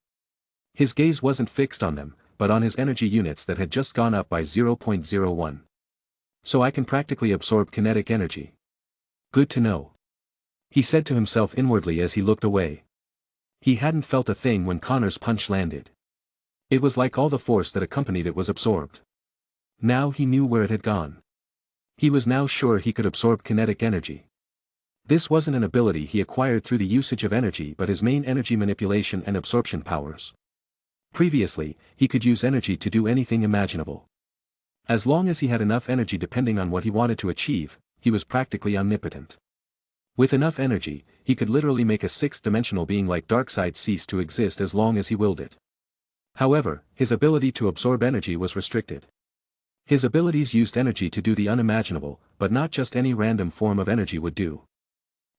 His gaze wasn't fixed on them, but on his energy units that had just gone up by 0.01. So I can practically absorb kinetic energy. Good to know. He said to himself inwardly as he looked away. He hadn't felt a thing when Connor's punch landed. It was like all the force that accompanied it was absorbed. Now he knew where it had gone. He was now sure he could absorb kinetic energy. This wasn't an ability he acquired through the usage of energy but his main energy manipulation and absorption powers. Previously, he could use energy to do anything imaginable. As long as he had enough energy depending on what he wanted to achieve, he was practically omnipotent. With enough energy, he could literally make a sixth-dimensional being like Darkseid cease to exist as long as he willed it. However, his ability to absorb energy was restricted. His abilities used energy to do the unimaginable, but not just any random form of energy would do.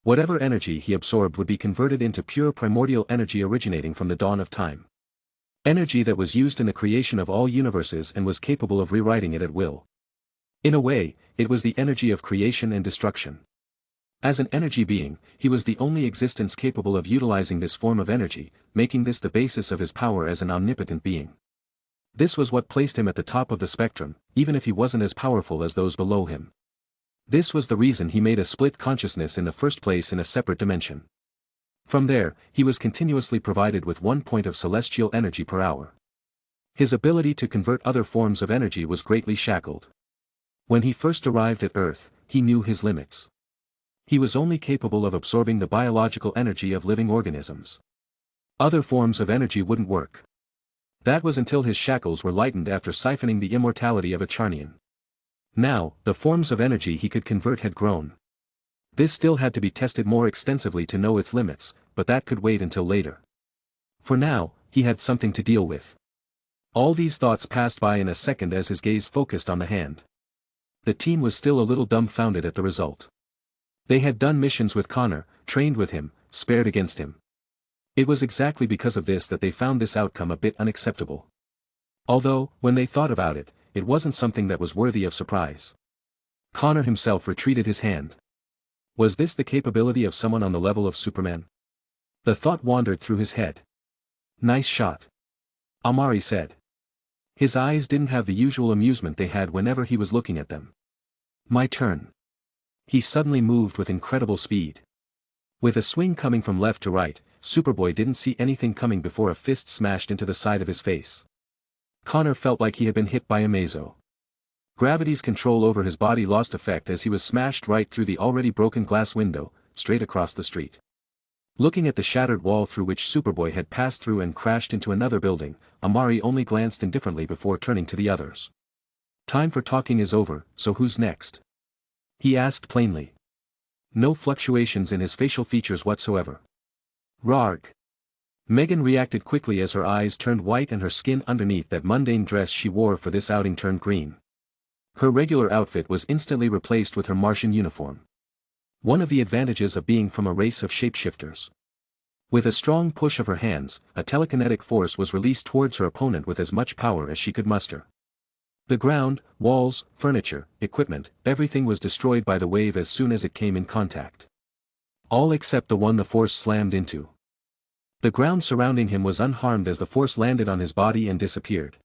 Whatever energy he absorbed would be converted into pure primordial energy originating from the dawn of time. Energy that was used in the creation of all universes and was capable of rewriting it at will. In a way, it was the energy of creation and destruction. As an energy being, he was the only existence capable of utilizing this form of energy, making this the basis of his power as an omnipotent being. This was what placed him at the top of the spectrum, even if he wasn't as powerful as those below him. This was the reason he made a split consciousness in the first place in a separate dimension. From there, he was continuously provided with 1 point of celestial energy per hour. His ability to convert other forms of energy was greatly shackled. When he first arrived at Earth, he knew his limits. He was only capable of absorbing the biological energy of living organisms. Other forms of energy wouldn't work. That was until his shackles were lightened after siphoning the immortality of a Charnian. Now, the forms of energy he could convert had grown. This still had to be tested more extensively to know its limits, but that could wait until later. For now, he had something to deal with. All these thoughts passed by in a second as his gaze focused on the hand. The team was still a little dumbfounded at the result. They had done missions with Connor, trained with him, spared against him. It was exactly because of this that they found this outcome a bit unacceptable. Although, when they thought about it, it wasn't something that was worthy of surprise. Connor himself retreated his hand. Was this the capability of someone on the level of Superman? The thought wandered through his head. Nice shot. Amari said. His eyes didn't have the usual amusement they had whenever he was looking at them. My turn. He suddenly moved with incredible speed. With a swing coming from left to right, Superboy didn't see anything coming before a fist smashed into the side of his face. Connor felt like he had been hit by a mazo. Gravity's control over his body lost effect as he was smashed right through the already broken glass window, straight across the street. Looking at the shattered wall through which Superboy had passed through and crashed into another building, Amari only glanced indifferently before turning to the others. Time for talking is over, so who's next? He asked plainly. No fluctuations in his facial features whatsoever. Rarg. Megan reacted quickly as her eyes turned white and her skin underneath that mundane dress she wore for this outing turned green. Her regular outfit was instantly replaced with her Martian uniform. One of the advantages of being from a race of shapeshifters. With a strong push of her hands, a telekinetic force was released towards her opponent with as much power as she could muster. The ground, walls, furniture, equipment, everything was destroyed by the wave as soon as it came in contact. All except the one the force slammed into. The ground surrounding him was unharmed as the force landed on his body and disappeared.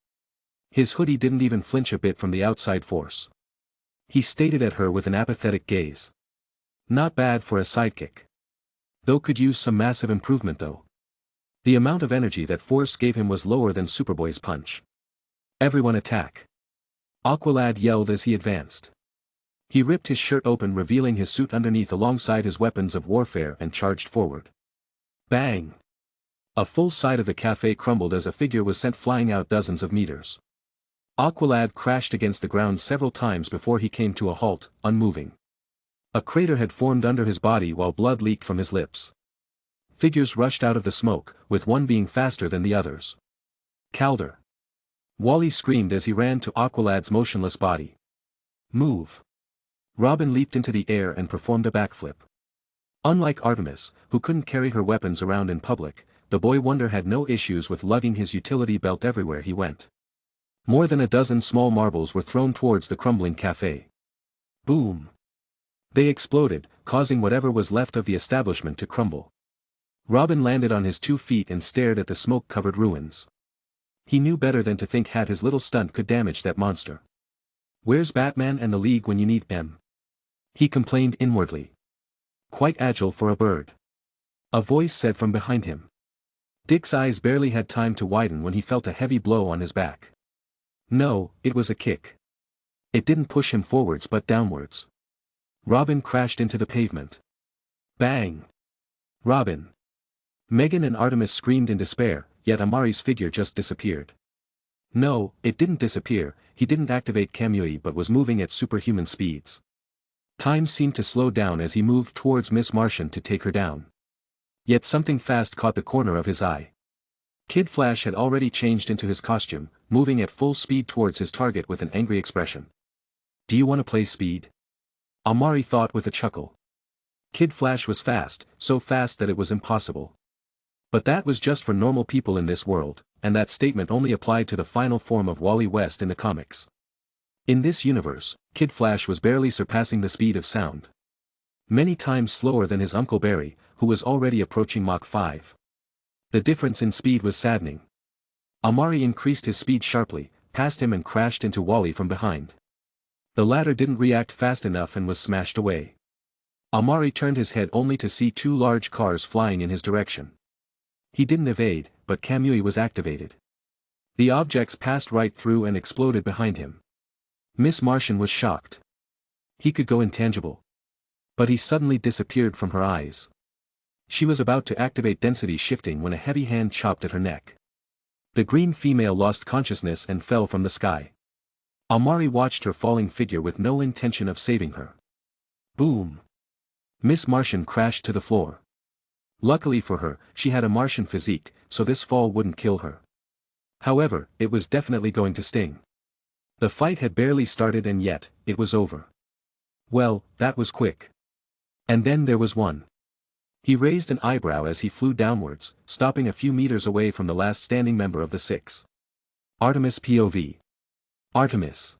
His hoodie didn't even flinch a bit from the outside force. He stared at her with an apathetic gaze. Not bad for a sidekick. Though could use some massive improvement though. The amount of energy that force gave him was lower than Superboy's punch. Everyone attack. Aqualad yelled as he advanced. He ripped his shirt open revealing his suit underneath alongside his weapons of warfare and charged forward. Bang! A full side of the cafe crumbled as a figure was sent flying out dozens of meters. Aqualad crashed against the ground several times before he came to a halt, unmoving. A crater had formed under his body while blood leaked from his lips. Figures rushed out of the smoke, with one being faster than the others. Calder. Wally screamed as he ran to Aqualad's motionless body. Move. Robin leaped into the air and performed a backflip. Unlike Artemis, who couldn't carry her weapons around in public, the boy wonder had no issues with lugging his utility belt everywhere he went. More than a dozen small marbles were thrown towards the crumbling cafe. Boom! They exploded, causing whatever was left of the establishment to crumble. Robin landed on his 2 feet and stared at the smoke-covered ruins. He knew better than to think his little stunt could damage that monster. Where's Batman and the League when you need them? He complained inwardly. Quite agile for a bird. A voice said from behind him. Dick's eyes barely had time to widen when he felt a heavy blow on his back. No, it was a kick. It didn't push him forwards but downwards. Robin crashed into the pavement. Bang! Robin! Megan and Artemis screamed in despair, yet Amari's figure just disappeared. No, it didn't disappear, he didn't activate Kamui but was moving at superhuman speeds. Time seemed to slow down as he moved towards Miss Martian to take her down. Yet something fast caught the corner of his eye. Kid Flash had already changed into his costume, moving at full speed towards his target with an angry expression. Do you want to play speed? Amari thought with a chuckle. Kid Flash was fast, so fast that it was impossible. But that was just for normal people in this world, and that statement only applied to the final form of Wally West in the comics. In this universe, Kid Flash was barely surpassing the speed of sound. Many times slower than his Uncle Barry, who was already approaching Mach 5. The difference in speed was saddening. Amari increased his speed sharply, passed him and crashed into Wally from behind. The latter didn't react fast enough and was smashed away. Amari turned his head only to see two large cars flying in his direction. He didn't evade, but Kamui was activated. The objects passed right through and exploded behind him. Miss Martian was shocked. He could go intangible. But he suddenly disappeared from her eyes. She was about to activate density shifting when a heavy hand chopped at her neck. The green female lost consciousness and fell from the sky. Amari watched her falling figure with no intention of saving her. Boom! Miss Martian crashed to the floor. Luckily for her, she had a Martian physique, so this fall wouldn't kill her. However, it was definitely going to sting. The fight had barely started and yet, it was over. Well, that was quick. And then there was one. He raised an eyebrow as he flew downwards, stopping a few meters away from the last standing member of the six. Artemis POV. Artemis.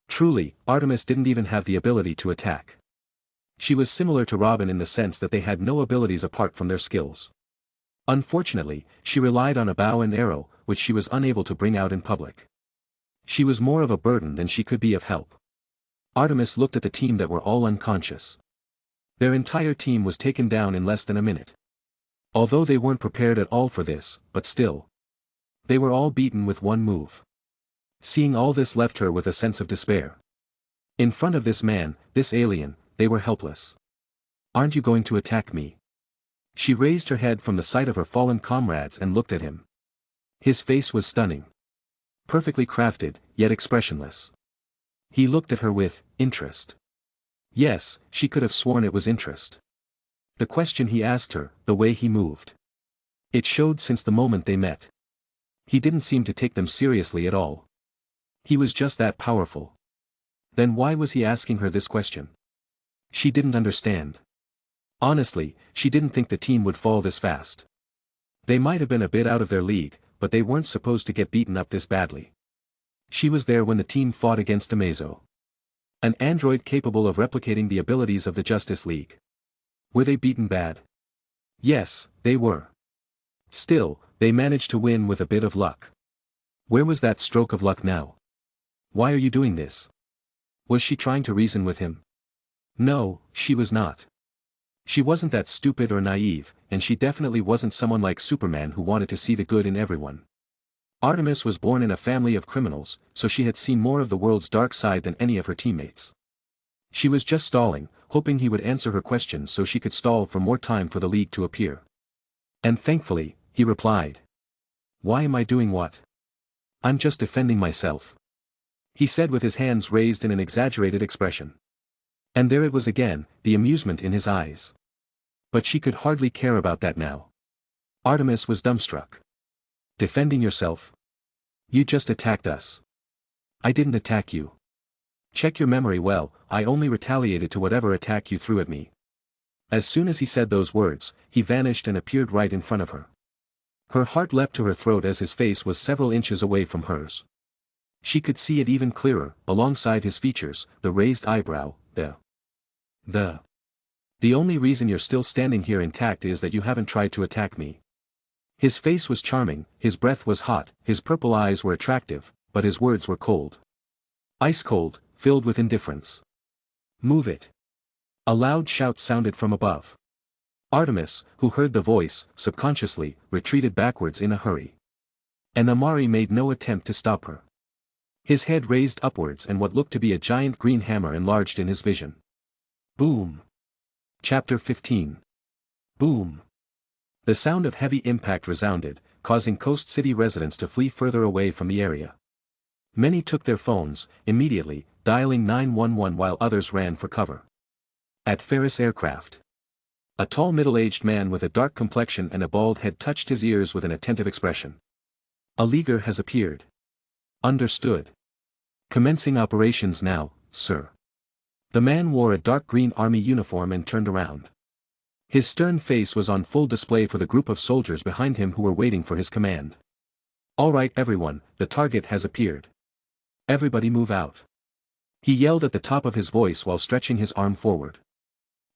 Truly, Artemis didn't even have the ability to attack. She was similar to Robin in the sense that they had no abilities apart from their skills. Unfortunately, she relied on a bow and arrow, which she was unable to bring out in public. She was more of a burden than she could be of help. Artemis looked at the team that were all unconscious. Their entire team was taken down in less than a minute. Although they weren't prepared at all for this, but still. They were all beaten with one move. Seeing all this left her with a sense of despair. In front of this man, this alien, they were helpless. Aren't you going to attack me? She raised her head from the sight of her fallen comrades and looked at him. His face was stunning. Perfectly crafted, yet expressionless. He looked at her with interest. Yes, she could have sworn it was interest. The question he asked her, the way he moved. It showed since the moment they met. He didn't seem to take them seriously at all. He was just that powerful. Then why was he asking her this question? She didn't understand. Honestly, she didn't think the team would fall this fast. They might have been a bit out of their league, but they weren't supposed to get beaten up this badly. She was there when the team fought against Amazo. An android capable of replicating the abilities of the Justice League. Were they beaten bad? Yes, they were. Still, they managed to win with a bit of luck. Where was that stroke of luck now? Why are you doing this? Was she trying to reason with him? No, she was not. She wasn't that stupid or naive, and she definitely wasn't someone like Superman who wanted to see the good in everyone. Artemis was born in a family of criminals, so she had seen more of the world's dark side than any of her teammates. She was just stalling, hoping he would answer her questions so she could stall for more time for the League to appear. And thankfully, he replied. Why am I doing what? I'm just defending myself. He said with his hands raised in an exaggerated expression. And there it was again, the amusement in his eyes. But she could hardly care about that now. Artemis was dumbstruck. Defending yourself? You just attacked us. I didn't attack you. Check your memory well, I only retaliated to whatever attack you threw at me. As soon as he said those words, he vanished and appeared right in front of her. Her heart leapt to her throat as his face was several inches away from hers. She could see it even clearer, alongside his features, the raised eyebrow, The only reason you're still standing here intact is that you haven't tried to attack me. His face was charming, his breath was hot, his purple eyes were attractive, but his words were cold. Ice cold, filled with indifference. Move it. A loud shout sounded from above. Artemis, who heard the voice, subconsciously, retreated backwards in a hurry. And Amari made no attempt to stop her. His head raised upwards and what looked to be a giant green hammer enlarged in his vision. Boom. Chapter 15. Boom. The sound of heavy impact resounded, causing Coast City residents to flee further away from the area. Many took their phones, immediately, dialing 911 while others ran for cover. At Ferris Aircraft. A tall middle-aged man with a dark complexion and a bald head touched his ears with an attentive expression. A leaguer has appeared. Understood. Commencing operations now, sir. The man wore a dark green army uniform and turned around. His stern face was on full display for the group of soldiers behind him who were waiting for his command. All right everyone, the target has appeared. Everybody move out. He yelled at the top of his voice while stretching his arm forward.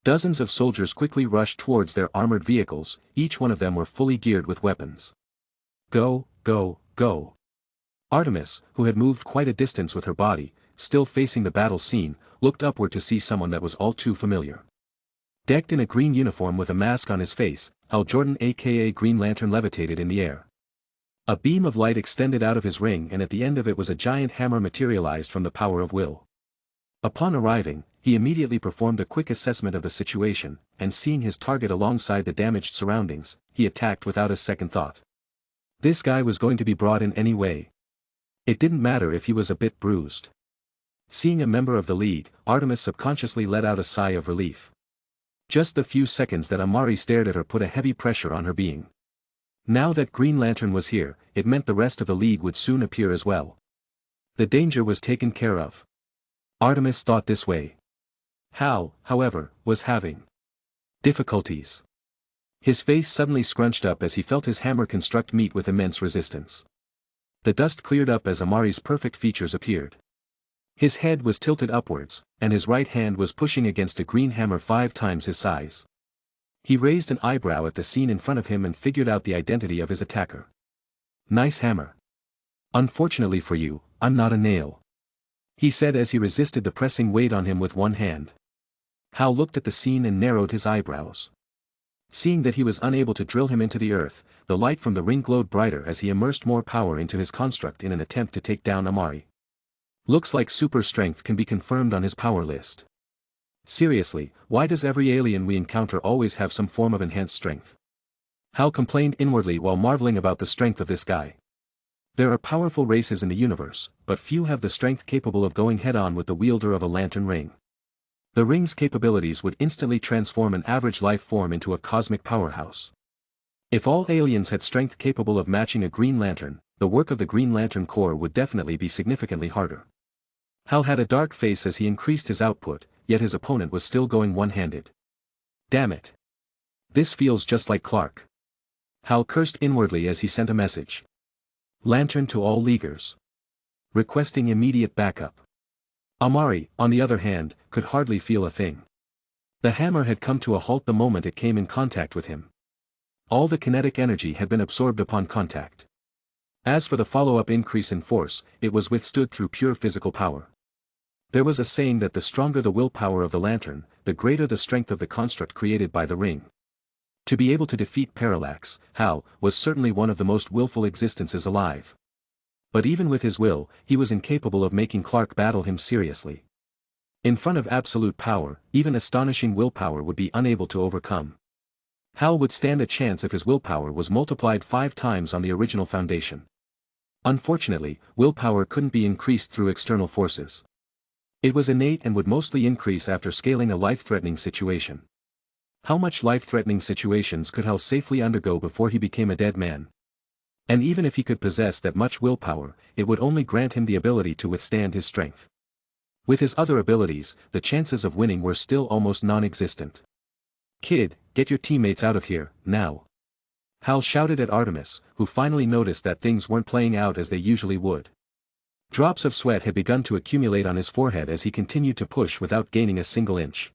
Dozens of soldiers quickly rushed towards their armored vehicles, each one of them were fully geared with weapons. Go, go, go. Artemis, who had moved quite a distance with her body, still facing the battle scene, looked upward to see someone that was all too familiar. Decked in a green uniform with a mask on his face, Hal Jordan aka Green Lantern levitated in the air. A beam of light extended out of his ring, and at the end of it was a giant hammer materialized from the power of will. Upon arriving, he immediately performed a quick assessment of the situation, and seeing his target alongside the damaged surroundings, he attacked without a second thought. This guy was going to be brought in any way. It didn't matter if he was a bit bruised. Seeing a member of the League, Artemis subconsciously let out a sigh of relief. Just the few seconds that Amari stared at her put a heavy pressure on her being. Now that Green Lantern was here, it meant the rest of the League would soon appear as well. The danger was taken care of. Artemis thought this way. Hal, however, was having difficulties. His face suddenly scrunched up as he felt his hammer construct meet with immense resistance. The dust cleared up as Amari's perfect features appeared. His head was tilted upwards, and his right hand was pushing against a green hammer 5 times his size. He raised an eyebrow at the scene in front of him and figured out the identity of his attacker. Nice hammer. Unfortunately for you, I'm not a nail, he said as he resisted the pressing weight on him with one hand. Hal looked at the scene and narrowed his eyebrows. Seeing that he was unable to drill him into the earth, the light from the ring glowed brighter as he immersed more power into his construct in an attempt to take down Amari. Looks like super strength can be confirmed on his power list. Seriously, why does every alien we encounter always have some form of enhanced strength? Hal complained inwardly while marveling about the strength of this guy. There are powerful races in the universe, but few have the strength capable of going head-on with the wielder of a lantern ring. The ring's capabilities would instantly transform an average life form into a cosmic powerhouse. If all aliens had strength capable of matching a Green Lantern, the work of the Green Lantern Corps would definitely be significantly harder. Hal had a dark face as he increased his output, yet his opponent was still going one-handed. Damn it. This feels just like Clark. Hal cursed inwardly as he sent a message. Lantern to all Leaguers. Requesting immediate backup. Amari, on the other hand, could hardly feel a thing. The hammer had come to a halt the moment it came in contact with him. All the kinetic energy had been absorbed upon contact. As for the follow-up increase in force, it was withstood through pure physical power. There was a saying that the stronger the willpower of the lantern, the greater the strength of the construct created by the ring. To be able to defeat Parallax, Hal, was certainly one of the most willful existences alive. But even with his will, he was incapable of making Clark battle him seriously. In front of absolute power, even astonishing willpower would be unable to overcome. Hal would stand a chance if his willpower was multiplied 5 times on the original foundation. Unfortunately, willpower couldn't be increased through external forces. It was innate and would mostly increase after scaling a life-threatening situation. How much life-threatening situations could Hal safely undergo before he became a dead man? And even if he could possess that much willpower, it would only grant him the ability to withstand his strength. With his other abilities, the chances of winning were still almost non-existent. Kid, get your teammates out of here, now. Hal shouted at Artemis, who finally noticed that things weren't playing out as they usually would. Drops of sweat had begun to accumulate on his forehead as he continued to push without gaining a single inch.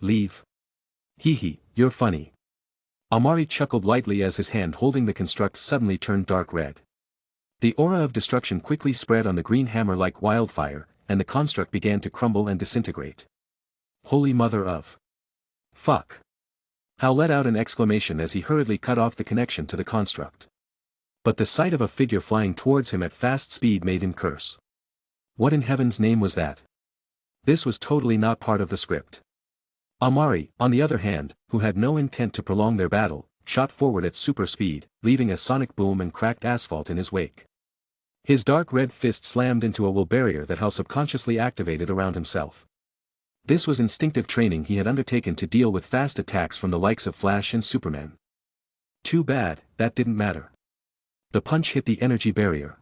Leave. Hee, you're funny. Amari chuckled lightly as his hand holding the construct suddenly turned dark red. The aura of destruction quickly spread on the green hammer like wildfire, and the construct began to crumble and disintegrate. Holy mother of... fuck. Hal let out an exclamation as he hurriedly cut off the connection to the construct. But the sight of a figure flying towards him at fast speed made him curse. What in heaven's name was that? This was totally not part of the script. Amari, on the other hand, who had no intent to prolong their battle, shot forward at super speed, leaving a sonic boom and cracked asphalt in his wake. His dark red fist slammed into a will barrier that Hal subconsciously activated around himself. This was instinctive training he had undertaken to deal with fast attacks from the likes of Flash and Superman. Too bad, that didn't matter. The punch hit the energy barrier.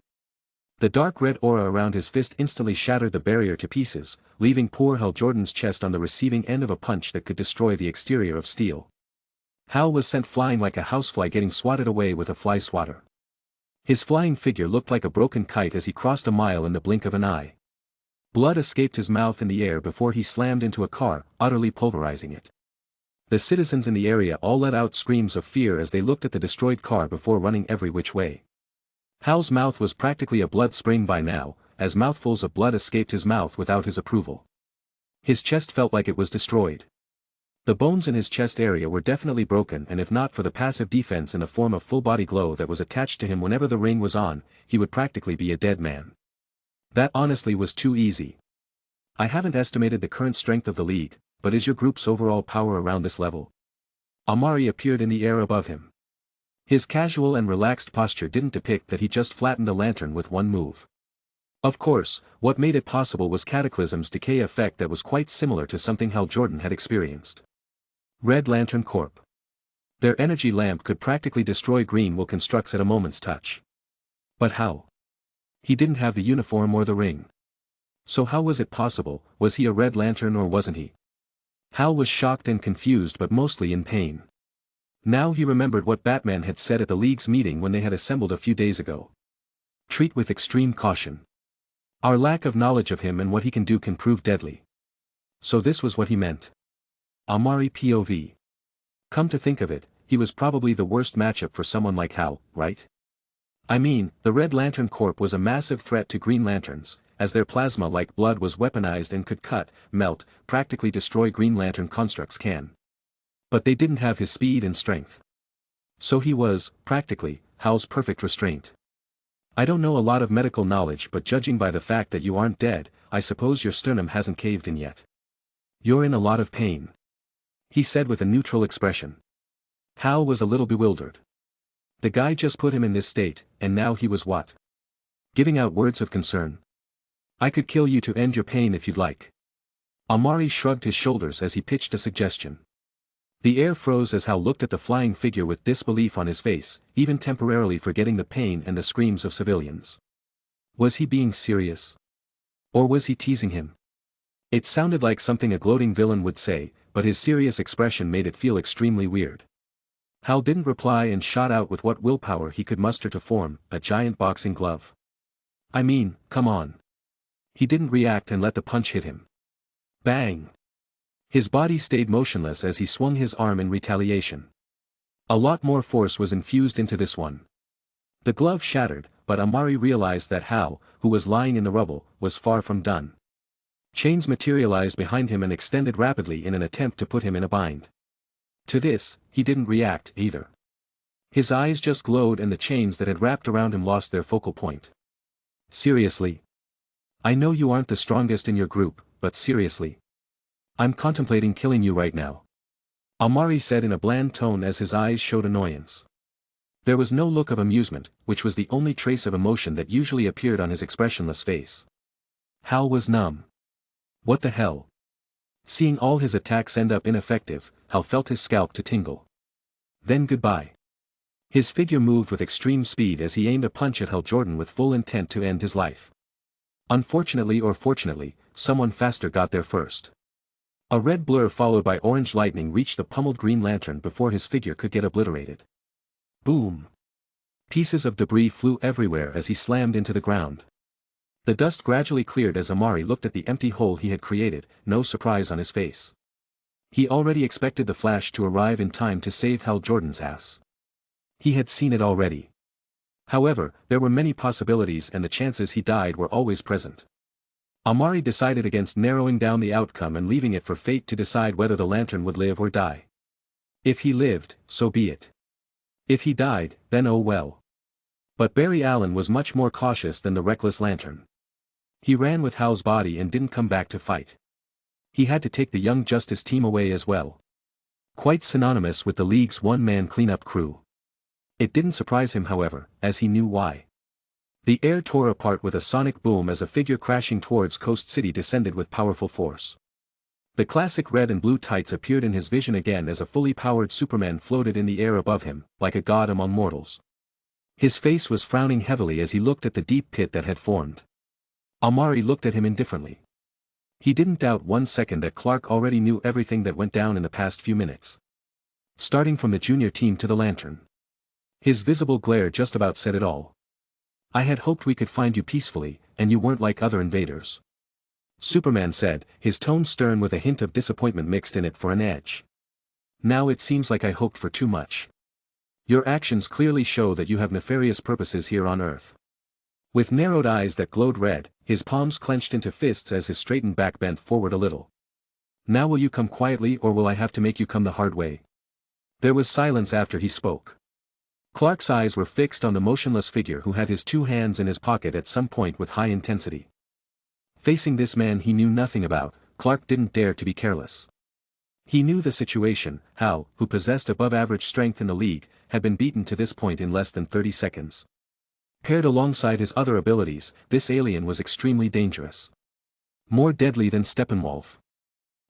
The dark red aura around his fist instantly shattered the barrier to pieces, leaving poor Hal Jordan's chest on the receiving end of a punch that could destroy the exterior of steel. Hal was sent flying like a housefly getting swatted away with a fly swatter. His flying figure looked like a broken kite as he crossed a mile in the blink of an eye. Blood escaped his mouth in the air before he slammed into a car, utterly pulverizing it. The citizens in the area all let out screams of fear as they looked at the destroyed car before running every which way. Hal's mouth was practically a blood spring by now, as mouthfuls of blood escaped his mouth without his approval. His chest felt like it was destroyed. The bones in his chest area were definitely broken, and if not for the passive defense in the form of full-body glow that was attached to him whenever the ring was on, he would practically be a dead man. That honestly was too easy. I haven't estimated the current strength of the League, but is your group's overall power around this level? Amari appeared in the air above him. His casual and relaxed posture didn't depict that he just flattened a lantern with one move. Of course, what made it possible was Cataclysm's decay effect that was quite similar to something Hal Jordan had experienced. Red Lantern Corp. Their energy lamp could practically destroy Greenville constructs at a moment's touch. But how? He didn't have the uniform or the ring. So how was it possible? Was he a Red Lantern or wasn't he? Hal was shocked and confused but mostly in pain. Now he remembered what Batman had said at the League's meeting when they had assembled a few days ago. Treat with extreme caution. Our lack of knowledge of him and what he can do can prove deadly. So this was what he meant. Amari POV. Come to think of it, he was probably the worst matchup for someone like Hal, right? I mean, the Red Lantern Corp was a massive threat to Green Lanterns, as their plasma-like blood was weaponized and could cut, melt, practically destroy Green Lantern constructs can. But they didn't have his speed and strength. So he was, practically, Hal's perfect restraint. I don't know a lot of medical knowledge, but judging by the fact that you aren't dead, I suppose your sternum hasn't caved in yet. You're in a lot of pain, he said with a neutral expression. Hal was a little bewildered. The guy just put him in this state, and now he was what? Giving out words of concern. I could kill you to end your pain if you'd like. Amari shrugged his shoulders as he pitched a suggestion. The air froze as Hal looked at the flying figure with disbelief on his face, even temporarily forgetting the pain and the screams of civilians. Was he being serious? Or was he teasing him? It sounded like something a gloating villain would say, but his serious expression made it feel extremely weird. Hal didn't reply and shot out with what willpower he could muster to form a giant boxing glove. I mean, come on. He didn't react and let the punch hit him. Bang! His body stayed motionless as he swung his arm in retaliation. A lot more force was infused into this one. The glove shattered, but Amari realized that Hal, who was lying in the rubble, was far from done. Chains materialized behind him and extended rapidly in an attempt to put him in a bind. To this, he didn't react either. His eyes just glowed and the chains that had wrapped around him lost their focal point. Seriously? I know you aren't the strongest in your group, but seriously? I'm contemplating killing you right now. Amari said in a bland tone as his eyes showed annoyance. There was no look of amusement, which was the only trace of emotion that usually appeared on his expressionless face. Hal was numb. What the hell? Seeing all his attacks end up ineffective, Hal felt his scalp to tingle. Then goodbye. His figure moved with extreme speed as he aimed a punch at Hal Jordan with full intent to end his life. Unfortunately or fortunately, someone faster got there first. A red blur followed by orange lightning reached the pummeled Green Lantern before his figure could get obliterated. Boom! Pieces of debris flew everywhere as he slammed into the ground. The dust gradually cleared as Amari looked at the empty hole he had created, no surprise on his face. He already expected the Flash to arrive in time to save Hal Jordan's ass. He had seen it already. However, there were many possibilities and the chances he died were always present. Amari decided against narrowing down the outcome and leaving it for fate to decide whether the lantern would live or die. If he lived, so be it. If he died, then oh well. But Barry Allen was much more cautious than the reckless lantern. He ran with Hal's body and didn't come back to fight. He had to take the Young Justice team away as well. Quite synonymous with the League's one-man cleanup crew. It didn't surprise him however, as he knew why. The air tore apart with a sonic boom as a figure crashing towards Coast City descended with powerful force. The classic red and blue tights appeared in his vision again as a fully powered Superman floated in the air above him, like a god among mortals. His face was frowning heavily as he looked at the deep pit that had formed. Amari looked at him indifferently. He didn't doubt 1 second that Clark already knew everything that went down in the past few minutes. Starting from the junior team to the lantern. His visible glare just about said it all. I had hoped we could find you peacefully, and you weren't like other invaders. Superman said, his tone stern with a hint of disappointment mixed in it for an edge. Now it seems like I hoped for too much. Your actions clearly show that you have nefarious purposes here on Earth. With narrowed eyes that glowed red, his palms clenched into fists as his straightened back bent forward a little. Now will you come quietly or will I have to make you come the hard way? There was silence after he spoke. Clark's eyes were fixed on the motionless figure who had his two hands in his pocket at some point with high intensity. Facing this man he knew nothing about, Clark didn't dare to be careless. He knew the situation, Hal, who possessed above-average strength in the league, had been beaten to this point in less than 30 seconds. Paired alongside his other abilities, this alien was extremely dangerous. More deadly than Steppenwolf.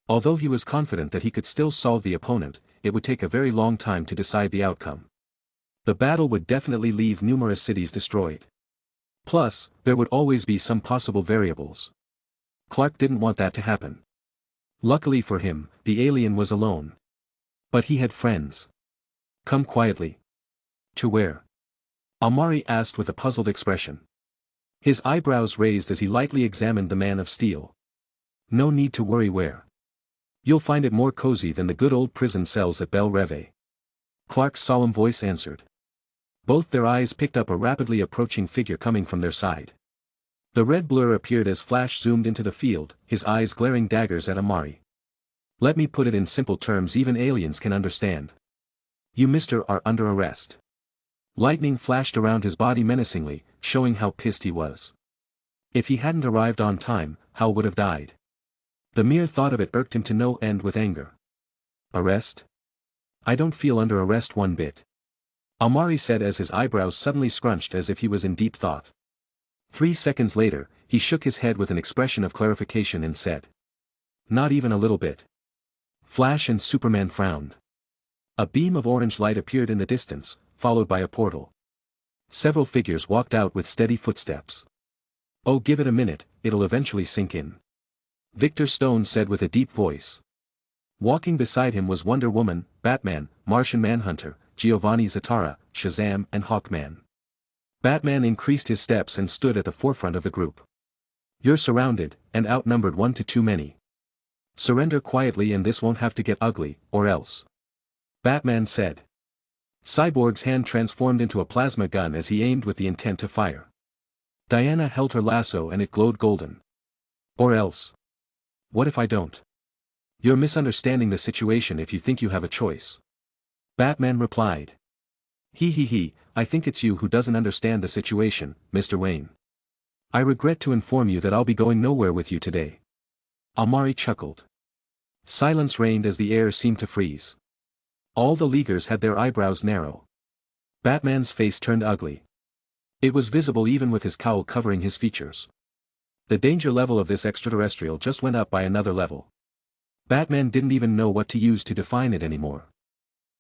Although he was confident that he could still solve the opponent, it would take a very long time to decide the outcome. The battle would definitely leave numerous cities destroyed. Plus, there would always be some possible variables. Clark didn't want that to happen. Luckily for him, the alien was alone. But he had friends. Come quietly. To where? Amari asked with a puzzled expression. His eyebrows raised as he lightly examined the man of steel. No need to worry where. You'll find it more cozy than the good old prison cells at Belle Reve. Clark's solemn voice answered. Both their eyes picked up a rapidly approaching figure coming from their side. The red blur appeared as Flash zoomed into the field, his eyes glaring daggers at Amari. Let me put it in simple terms even aliens can understand. You mister are under arrest. Lightning flashed around his body menacingly, showing how pissed he was. If he hadn't arrived on time, Hal would have died. The mere thought of it irked him to no end with anger. Arrest? I don't feel under arrest one bit. Amari said as his eyebrows suddenly scrunched as if he was in deep thought. 3 seconds later, he shook his head with an expression of clarification and said. Not even a little bit. Flash and Superman frowned. A beam of orange light appeared in the distance, followed by a portal. Several figures walked out with steady footsteps. Oh, give it a minute, it'll eventually sink in. Victor Stone said with a deep voice. Walking beside him was Wonder Woman, Batman, Martian Manhunter, Giovanni Zatara, Shazam and Hawkman. Batman increased his steps and stood at the forefront of the group. You're surrounded, and outnumbered 1 to 2 many. Surrender quietly and this won't have to get ugly, or else. Batman said. Cyborg's hand transformed into a plasma gun as he aimed with the intent to fire. Diana held her lasso and it glowed golden. Or else. What if I don't? You're misunderstanding the situation if you think you have a choice. Batman replied. I think it's you who doesn't understand the situation, Mr. Wayne. I regret to inform you that I'll be going nowhere with you today. Amari chuckled. Silence reigned as the air seemed to freeze. All the Leaguers had their eyebrows narrow. Batman's face turned ugly. It was visible even with his cowl covering his features. The danger level of this extraterrestrial just went up by another level. Batman didn't even know what to use to define it anymore.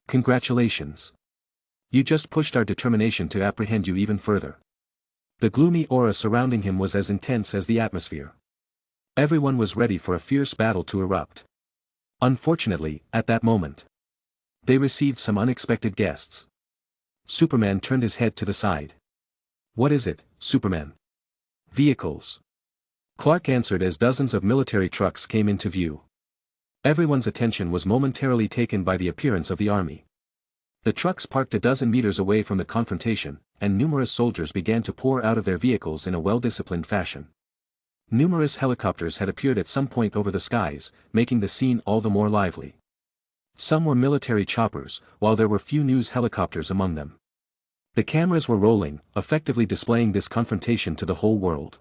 Congratulations. You just pushed our determination to apprehend you even further. The gloomy aura surrounding him was as intense as the atmosphere. Everyone was ready for a fierce battle to erupt. Unfortunately, at that moment, they received some unexpected guests. Superman turned his head to the side. What is it, Superman? Vehicles. Clark answered as dozens of military trucks came into view. Everyone's attention was momentarily taken by the appearance of the army. The trucks parked a dozen meters away from the confrontation, and numerous soldiers began to pour out of their vehicles in a well-disciplined fashion. Numerous helicopters had appeared at some point over the skies, making the scene all the more lively. Some were military choppers, while there were few news helicopters among them. The cameras were rolling, effectively displaying this confrontation to the whole world.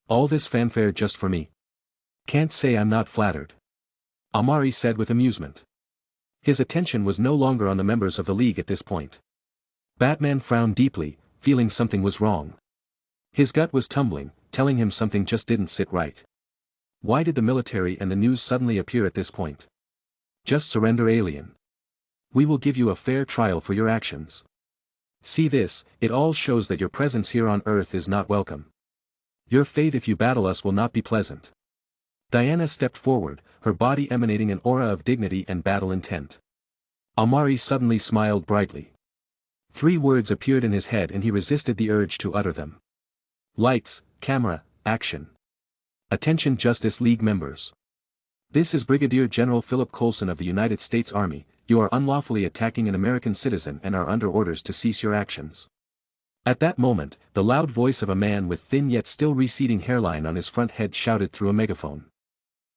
All this fanfare just for me? Can't say I'm not flattered. Amari said with amusement. His attention was no longer on the members of the League at this point. Batman frowned deeply, feeling something was wrong. His gut was tumbling, telling him something just didn't sit right. Why did the military and the news suddenly appear at this point? Just surrender, alien. We will give you a fair trial for your actions. See this, it all shows that your presence here on Earth is not welcome. Your fate if you battle us will not be pleasant. Diana stepped forward, her body emanating an aura of dignity and battle intent. Amari suddenly smiled brightly. 3 words appeared in his head and he resisted the urge to utter them. Lights, camera, action. Attention Justice League members. This is Brigadier General Philip Coulson of the United States Army, you are unlawfully attacking an American citizen and are under orders to cease your actions. At that moment, the loud voice of a man with thin yet still receding hairline on his front head shouted through a megaphone.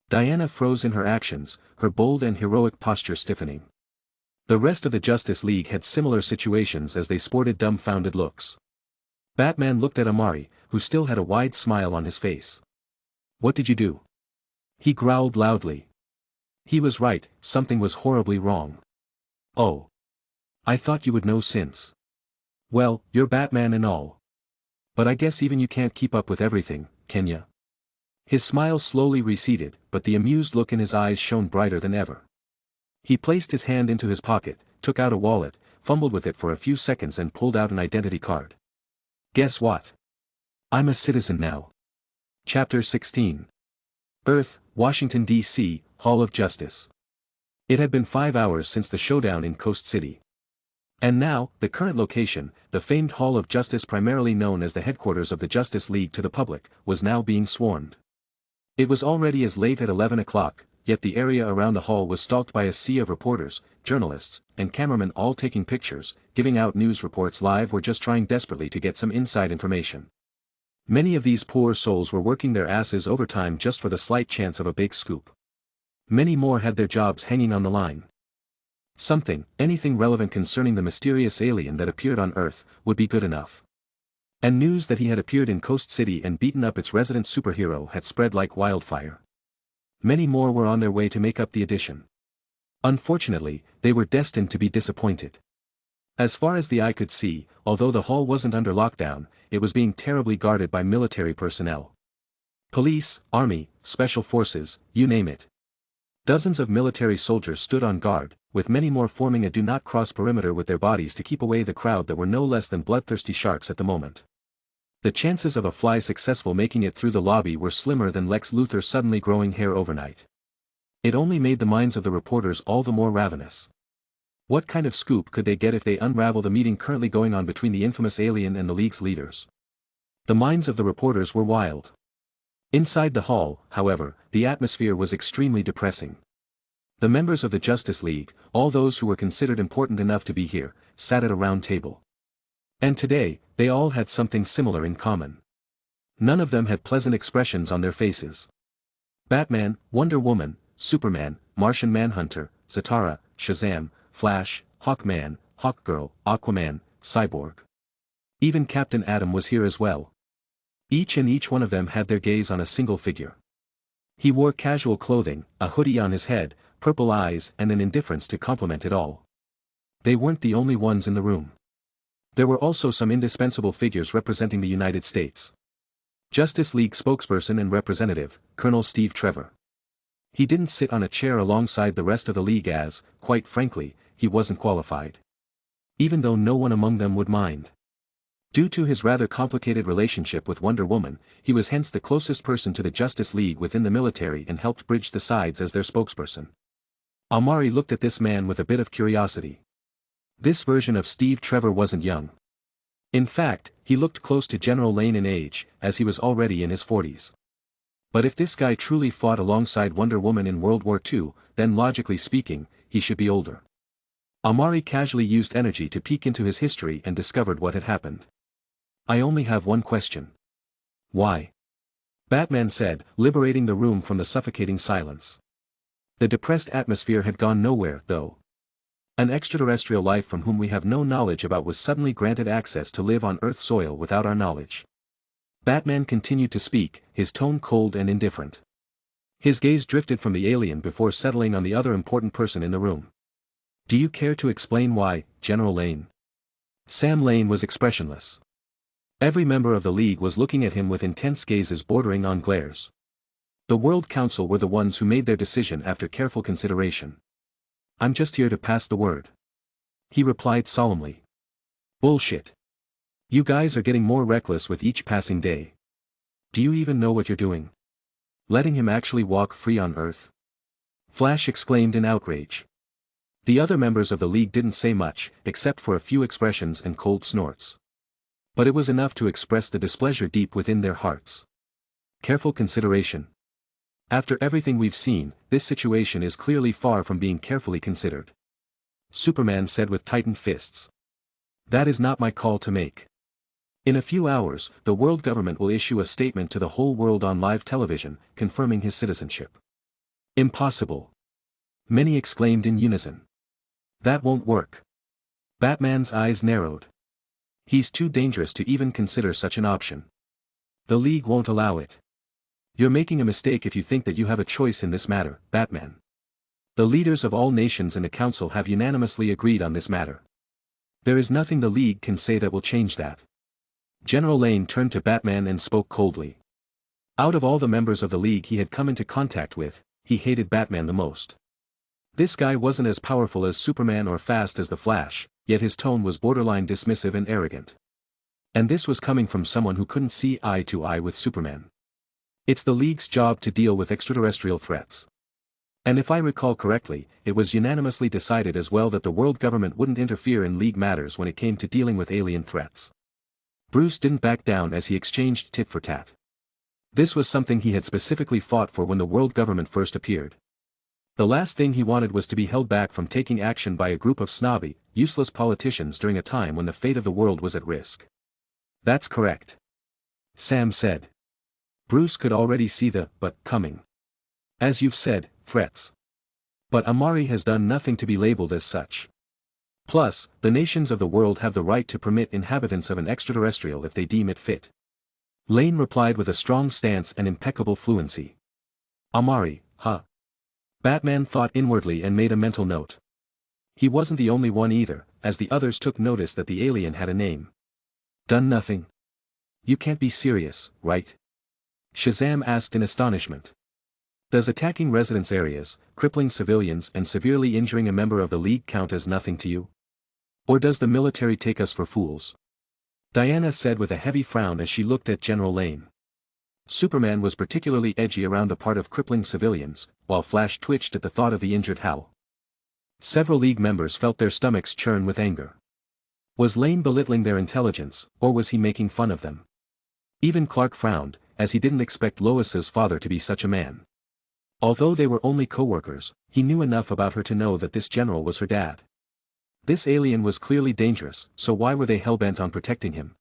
Diana froze in her actions, her bold and heroic posture stiffening. The rest of the Justice League had similar situations as they sported dumbfounded looks. Batman looked at Amari, who still had a wide smile on his face. "What did you do?" He growled loudly. He was right, something was horribly wrong. "Oh. I thought you would know since. Well, you're Batman and all. But I guess even you can't keep up with everything, can ya?" His smile slowly receded, but the amused look in his eyes shone brighter than ever. He placed his hand into his pocket, took out a wallet, fumbled with it for a few seconds and pulled out an identity card. "Guess what? I'm a citizen now." Chapter 16. Earth, Washington, D.C., Hall of Justice. It had been 5 hours since the showdown in Coast City. And now, the current location, the famed Hall of Justice primarily known as the headquarters of the Justice League to the public, was now being swarmed. It was already as late at 11 o'clock, yet the area around the hall was stalked by a sea of reporters, journalists, and cameramen all taking pictures, giving out news reports live or just trying desperately to get some inside information. Many of these poor souls were working their asses overtime just for the slight chance of a big scoop. Many more had their jobs hanging on the line. Anything relevant concerning the mysterious alien that appeared on Earth, would be good enough. And news that he had appeared in Coast City and beaten up its resident superhero had spread like wildfire. Many more were on their way to make up the addition. Unfortunately, they were destined to be disappointed. As far as the eye could see, although the hall wasn't under lockdown, it was being terribly guarded by military personnel. Police, army, special forces, you name it. Dozens of military soldiers stood on guard, with many more forming a do-not-cross perimeter with their bodies to keep away the crowd that were no less than bloodthirsty sharks at the moment. The chances of a fly successful making it through the lobby were slimmer than Lex Luthor suddenly growing hair overnight. It only made the minds of the reporters all the more ravenous. What kind of scoop could they get if they unravel the meeting currently going on between the infamous alien and the League's leaders? The minds of the reporters were wild. Inside the hall, however, the atmosphere was extremely depressing. The members of the Justice League, all those who were considered important enough to be here, sat at a round table. And today, they all had something similar in common. None of them had pleasant expressions on their faces. Batman, Wonder Woman, Superman, Martian Manhunter, Zatara, Shazam, Flash, Hawkman, Hawkgirl, Aquaman, Cyborg. Even Captain Atom was here as well. Each one of them had their gaze on a single figure. He wore casual clothing, a hoodie on his head, purple eyes and an indifference to complement it all. They weren't the only ones in the room. There were also some indispensable figures representing the United States. Justice League spokesperson and representative, Colonel Steve Trevor. He didn't sit on a chair alongside the rest of the League as, quite frankly, he wasn't qualified. Even though no one among them would mind. Due to his rather complicated relationship with Wonder Woman, he was hence the closest person to the Justice League within the military and helped bridge the sides as their spokesperson. Amari looked at this man with a bit of curiosity. This version of Steve Trevor wasn't young. In fact, he looked close to General Lane in age, as he was already in his 40s. But if this guy truly fought alongside Wonder Woman in World War II, then logically speaking, he should be older. Amari casually used energy to peek into his history and discovered what had happened. I only have one question. Why? Batman said, liberating the room from the suffocating silence. The depressed atmosphere had gone nowhere, though. An extraterrestrial life from whom we have no knowledge about was suddenly granted access to live on Earth's soil without our knowledge. Batman continued to speak, his tone cold and indifferent. His gaze drifted from the alien before settling on the other important person in the room. Do you care to explain why, General Lane? Sam Lane was expressionless. Every member of the League was looking at him with intense gazes bordering on glares. The World Council were the ones who made their decision after careful consideration. I'm just here to pass the word. He replied solemnly. Bullshit. You guys are getting more reckless with each passing day. Do you even know what you're doing? Letting him actually walk free on Earth? Flash exclaimed in outrage. The other members of the League didn't say much, except for a few expressions and cold snorts. But it was enough to express the displeasure deep within their hearts. Careful consideration. After everything we've seen, this situation is clearly far from being carefully considered. Superman said with tightened fists. That is not my call to make. In a few hours, the world government will issue a statement to the whole world on live television, confirming his citizenship. Impossible. Many exclaimed in unison. That won't work. Batman's eyes narrowed. He's too dangerous to even consider such an option. The League won't allow it. You're making a mistake if you think that you have a choice in this matter, Batman. The leaders of all nations in the Council have unanimously agreed on this matter. There is nothing the League can say that will change that. General Lane turned to Batman and spoke coldly. Out of all the members of the League he had come into contact with, he hated Batman the most. This guy wasn't as powerful as Superman or fast as the Flash, yet his tone was borderline dismissive and arrogant. And this was coming from someone who couldn't see eye to eye with Superman. It's the League's job to deal with extraterrestrial threats. And if I recall correctly, it was unanimously decided as well that the world government wouldn't interfere in League matters when it came to dealing with alien threats. Bruce didn't back down as he exchanged tit for tat. This was something he had specifically fought for when the world government first appeared. The last thing he wanted was to be held back from taking action by a group of snobby, useless politicians during a time when the fate of the world was at risk. That's correct. Sam said. Bruce could already see the "but" coming. As you've said, threats. But Amari has done nothing to be labeled as such. Plus, the nations of the world have the right to permit inhabitants of an extraterrestrial if they deem it fit. Lane replied with a strong stance and impeccable fluency. Amari, huh? Batman thought inwardly and made a mental note. He wasn't the only one either, as the others took notice that the alien had a name. Done nothing? You can't be serious, right? Shazam asked in astonishment. Does attacking residence areas, crippling civilians and severely injuring a member of the League count as nothing to you? Or does the military take us for fools? Diana said with a heavy frown as she looked at General Lane. Superman was particularly edgy around the part of crippling civilians, while Flash twitched at the thought of the injured Hal. Several League members felt their stomachs churn with anger. Was Lane belittling their intelligence, or was he making fun of them? Even Clark frowned, as he didn't expect Lois's father to be such a man. Although they were only co-workers, he knew enough about her to know that this general was her dad. This alien was clearly dangerous, so why were they hell-bent on protecting him?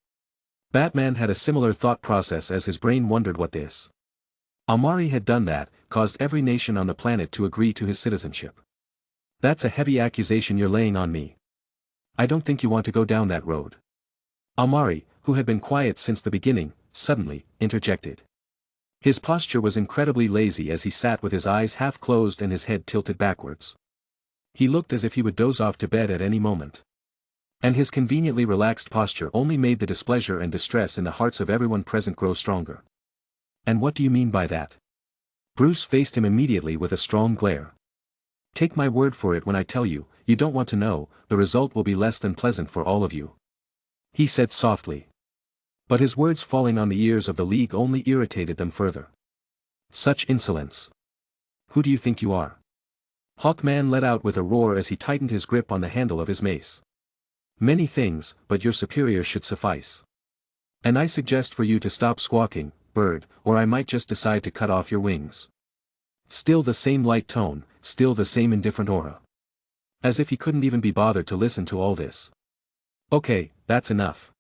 Batman had a similar thought process as his brain wondered what this. Amari had done that, caused every nation on the planet to agree to his citizenship. That's a heavy accusation you're laying on me. I don't think you want to go down that road. Amari, who had been quiet since the beginning, suddenly interjected. His posture was incredibly lazy as he sat with his eyes half closed and his head tilted backwards. He looked as if he would doze off to bed at any moment. And his conveniently relaxed posture only made the displeasure and distress in the hearts of everyone present grow stronger. And what do you mean by that? Bruce faced him immediately with a strong glare. Take my word for it when I tell you, you don't want to know, the result will be less than pleasant for all of you. He said softly. But his words falling on the ears of the League only irritated them further. Such insolence. Who do you think you are? Hawkman let out with a roar as he tightened his grip on the handle of his mace. Many things, but your superior should suffice. And I suggest for you to stop squawking, bird, or I might just decide to cut off your wings. Still the same light tone, still the same indifferent aura. As if he couldn't even be bothered to listen to all this. Okay, that's enough.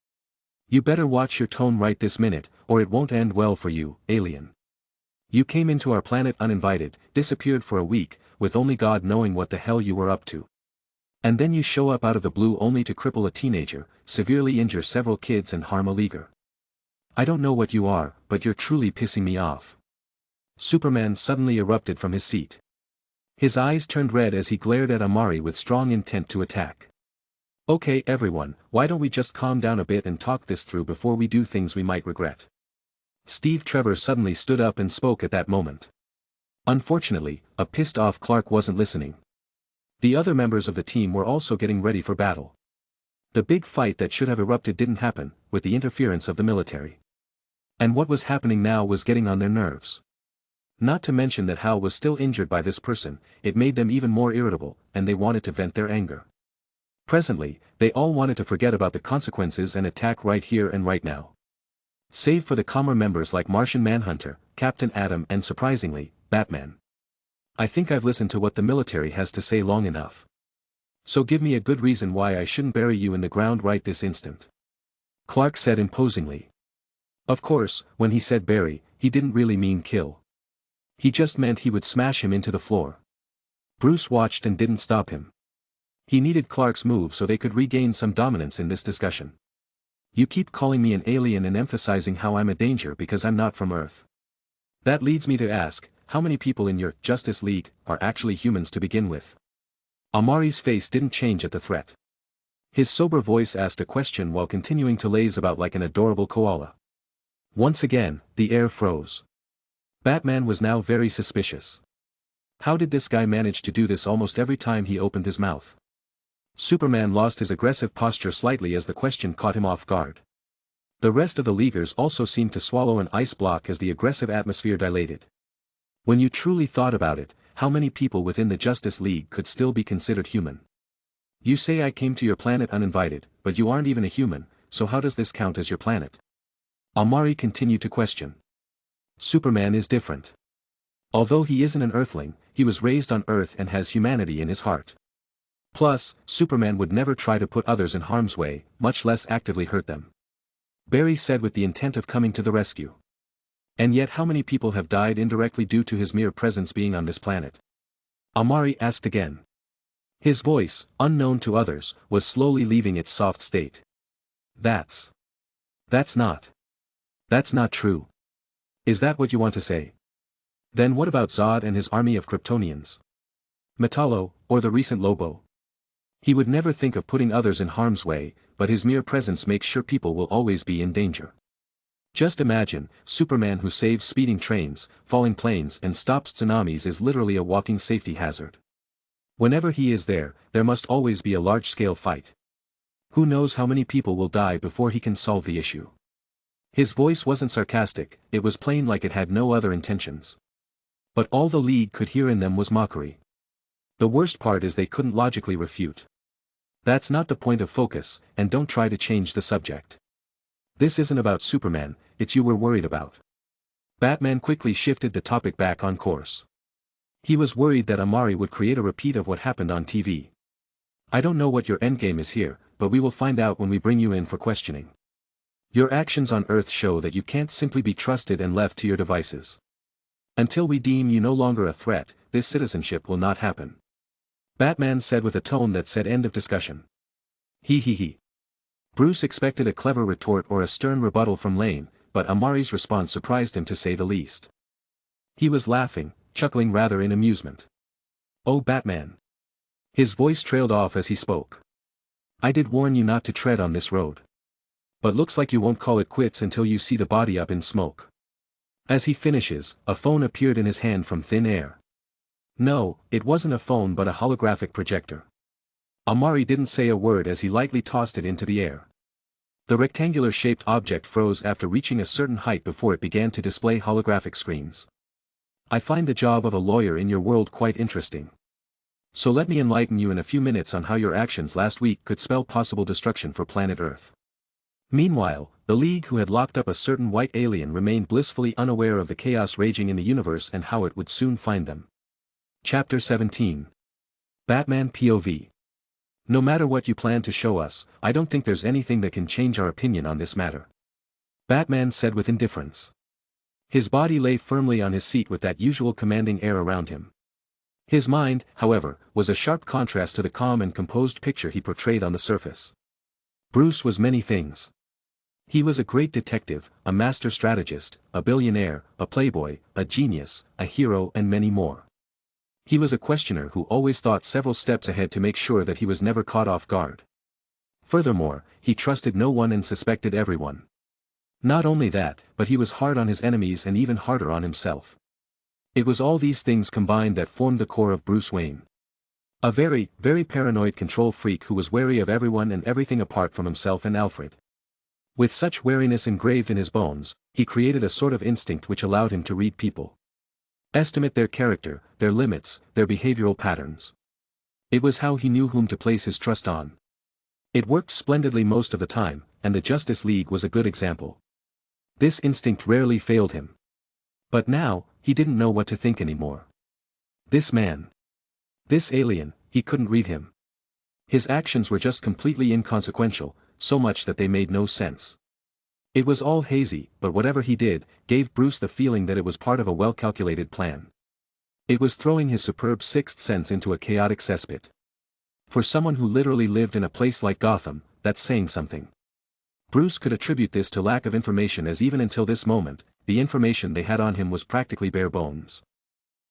You better watch your tone right this minute, or it won't end well for you, alien. You came into our planet uninvited, disappeared for a week, with only God knowing what the hell you were up to. And then you show up out of the blue only to cripple a teenager, severely injure several kids and harm a leaguer. I don't know what you are, but you're truly pissing me off. Superman suddenly erupted from his seat. His eyes turned red as he glared at Amari with strong intent to attack. Okay everyone, why don't we just calm down a bit and talk this through before we do things we might regret. Steve Trevor suddenly stood up and spoke at that moment. Unfortunately, a pissed-off Clark wasn't listening. The other members of the team were also getting ready for battle. The big fight that should have erupted didn't happen, with the interference of the military. And what was happening now was getting on their nerves. Not to mention that Hal was still injured by this person, it made them even more irritable, and they wanted to vent their anger. Presently, they all wanted to forget about the consequences and attack right here and right now. Save for the calmer members like Martian Manhunter, Captain Atom and surprisingly, Batman. I think I've listened to what the military has to say long enough. So give me a good reason why I shouldn't bury you in the ground right this instant. Clark said imposingly. Of course, when he said bury, he didn't really mean kill. He just meant he would smash him into the floor. Bruce watched and didn't stop him. He needed Clark's move so they could regain some dominance in this discussion. You keep calling me an alien and emphasizing how I'm a danger because I'm not from Earth. That leads me to ask, how many people in your Justice League are actually humans to begin with? Amari's face didn't change at the threat. His sober voice asked a question while continuing to laze about like an adorable koala. Once again, the air froze. Batman was now very suspicious. How did this guy manage to do this almost every time he opened his mouth? Superman lost his aggressive posture slightly as the question caught him off guard. The rest of the Leaguers also seemed to swallow an ice block as the aggressive atmosphere dilated. When you truly thought about it, how many people within the Justice League could still be considered human? You say I came to your planet uninvited, but you aren't even a human, so how does this count as your planet? Amari continued to question. Superman is different. Although he isn't an Earthling, he was raised on Earth and has humanity in his heart. Plus, Superman would never try to put others in harm's way, much less actively hurt them. Barry said with the intent of coming to the rescue. And yet how many people have died indirectly due to his mere presence being on this planet? Amari asked again. His voice, unknown to others, was slowly leaving its soft state. That's not true. Is that what you want to say? Then what about Zod and his army of Kryptonians? Metallo, or the recent Lobo? He would never think of putting others in harm's way, but his mere presence makes sure people will always be in danger. Just imagine, Superman who saves speeding trains, falling planes and stops tsunamis is literally a walking safety hazard. Whenever he is there, there must always be a large-scale fight. Who knows how many people will die before he can solve the issue? His voice wasn't sarcastic, it was plain like it had no other intentions. But all the League could hear in them was mockery. The worst part is they couldn't logically refute. That's not the point of focus, and don't try to change the subject. This isn't about Superman, it's you we're worried about. Batman quickly shifted the topic back on course. He was worried that Amari would create a repeat of what happened on TV. I don't know what your endgame is here, but we will find out when we bring you in for questioning. Your actions on Earth show that you can't simply be trusted and left to your devices. Until we deem you no longer a threat, this citizenship will not happen. Batman said with a tone that said end of discussion. He. Bruce expected a clever retort or a stern rebuttal from Lane, but Amari's response surprised him to say the least. He was laughing, chuckling rather in amusement. Oh Batman. His voice trailed off as he spoke. I did warn you not to tread on this road. But looks like you won't call it quits until you see the body up in smoke. As he finishes, a phone appeared in his hand from thin air. No, it wasn't a phone but a holographic projector. Amari didn't say a word as he lightly tossed it into the air. The rectangular-shaped object froze after reaching a certain height before it began to display holographic screens. I find the job of a lawyer in your world quite interesting. So let me enlighten you in a few minutes on how your actions last week could spell possible destruction for planet Earth. Meanwhile, the League who had locked up a certain white alien remained blissfully unaware of the chaos raging in the universe and how it would soon find them. Chapter 17. Batman POV. No matter what you plan to show us, I don't think there's anything that can change our opinion on this matter. Batman said with indifference. His body lay firmly on his seat with that usual commanding air around him. His mind, however, was a sharp contrast to the calm and composed picture he portrayed on the surface. Bruce was many things. He was a great detective, a master strategist, a billionaire, a playboy, a genius, a hero and many more. He was a questioner who always thought several steps ahead to make sure that he was never caught off guard. Furthermore, he trusted no one and suspected everyone. Not only that, but he was hard on his enemies and even harder on himself. It was all these things combined that formed the core of Bruce Wayne. A very, very paranoid control freak who was wary of everyone and everything apart from himself and Alfred. With such wariness engraved in his bones, he created a sort of instinct which allowed him to read people. Estimate their character, their limits, their behavioral patterns. It was how he knew whom to place his trust on. It worked splendidly most of the time, and the Justice League was a good example. This instinct rarely failed him. But now, he didn't know what to think anymore. This man. This alien, he couldn't read him. His actions were just completely inconsequential, so much that they made no sense. It was all hazy, but whatever he did, gave Bruce the feeling that it was part of a well-calculated plan. It was throwing his superb sixth sense into a chaotic cesspit. For someone who literally lived in a place like Gotham, that's saying something. Bruce could attribute this to lack of information, as even until this moment, the information they had on him was practically bare bones.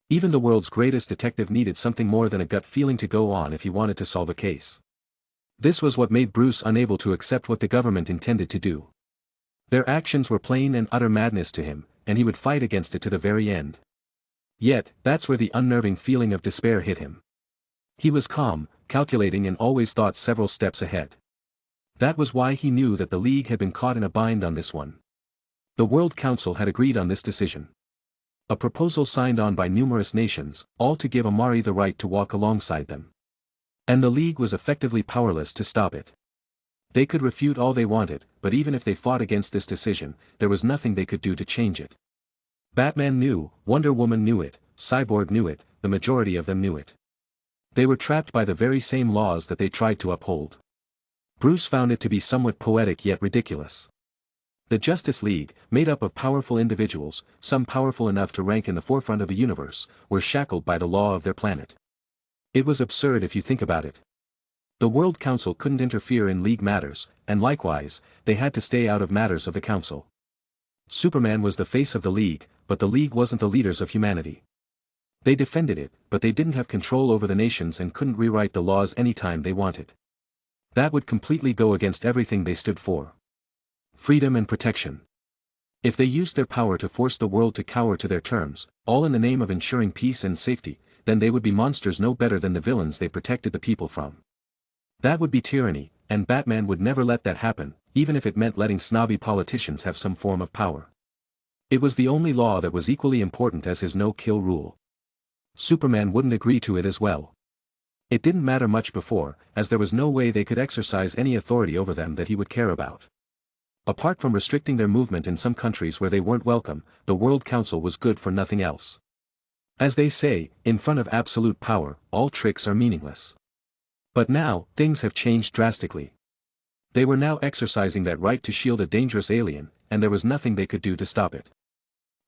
Even the world's greatest detective needed something more than a gut feeling to go on if he wanted to solve a case. This was what made Bruce unable to accept what the government intended to do. Their actions were plain and utter madness to him, and he would fight against it to the very end. Yet, that's where the unnerving feeling of despair hit him. He was calm, calculating, and always thought several steps ahead. That was why he knew that the League had been caught in a bind on this one. The World Council had agreed on this decision. A proposal signed on by numerous nations, all to give Amari the right to walk alongside them. And the League was effectively powerless to stop it. They could refute all they wanted, but even if they fought against this decision, there was nothing they could do to change it. Batman knew, Wonder Woman knew it, Cyborg knew it, the majority of them knew it. They were trapped by the very same laws that they tried to uphold. Bruce found it to be somewhat poetic yet ridiculous. The Justice League, made up of powerful individuals, some powerful enough to rank in the forefront of the universe, were shackled by the law of their planet. It was absurd if you think about it. The World Council couldn't interfere in League matters, and likewise, they had to stay out of matters of the Council. Superman was the face of the League, but the League wasn't the leaders of humanity. They defended it, but they didn't have control over the nations and couldn't rewrite the laws anytime they wanted. That would completely go against everything they stood for. Freedom and protection. If they used their power to force the world to cower to their terms, all in the name of ensuring peace and safety, then they would be monsters no better than the villains they protected the people from. That would be tyranny, and Batman would never let that happen, even if it meant letting snobby politicians have some form of power. It was the only law that was equally important as his no-kill rule. Superman wouldn't agree to it as well. It didn't matter much before, as there was no way they could exercise any authority over them that he would care about. Apart from restricting their movement in some countries where they weren't welcome, the World Council was good for nothing else. As they say, in front of absolute power, all tricks are meaningless. But now, things have changed drastically. They were now exercising that right to shield a dangerous alien, and there was nothing they could do to stop it.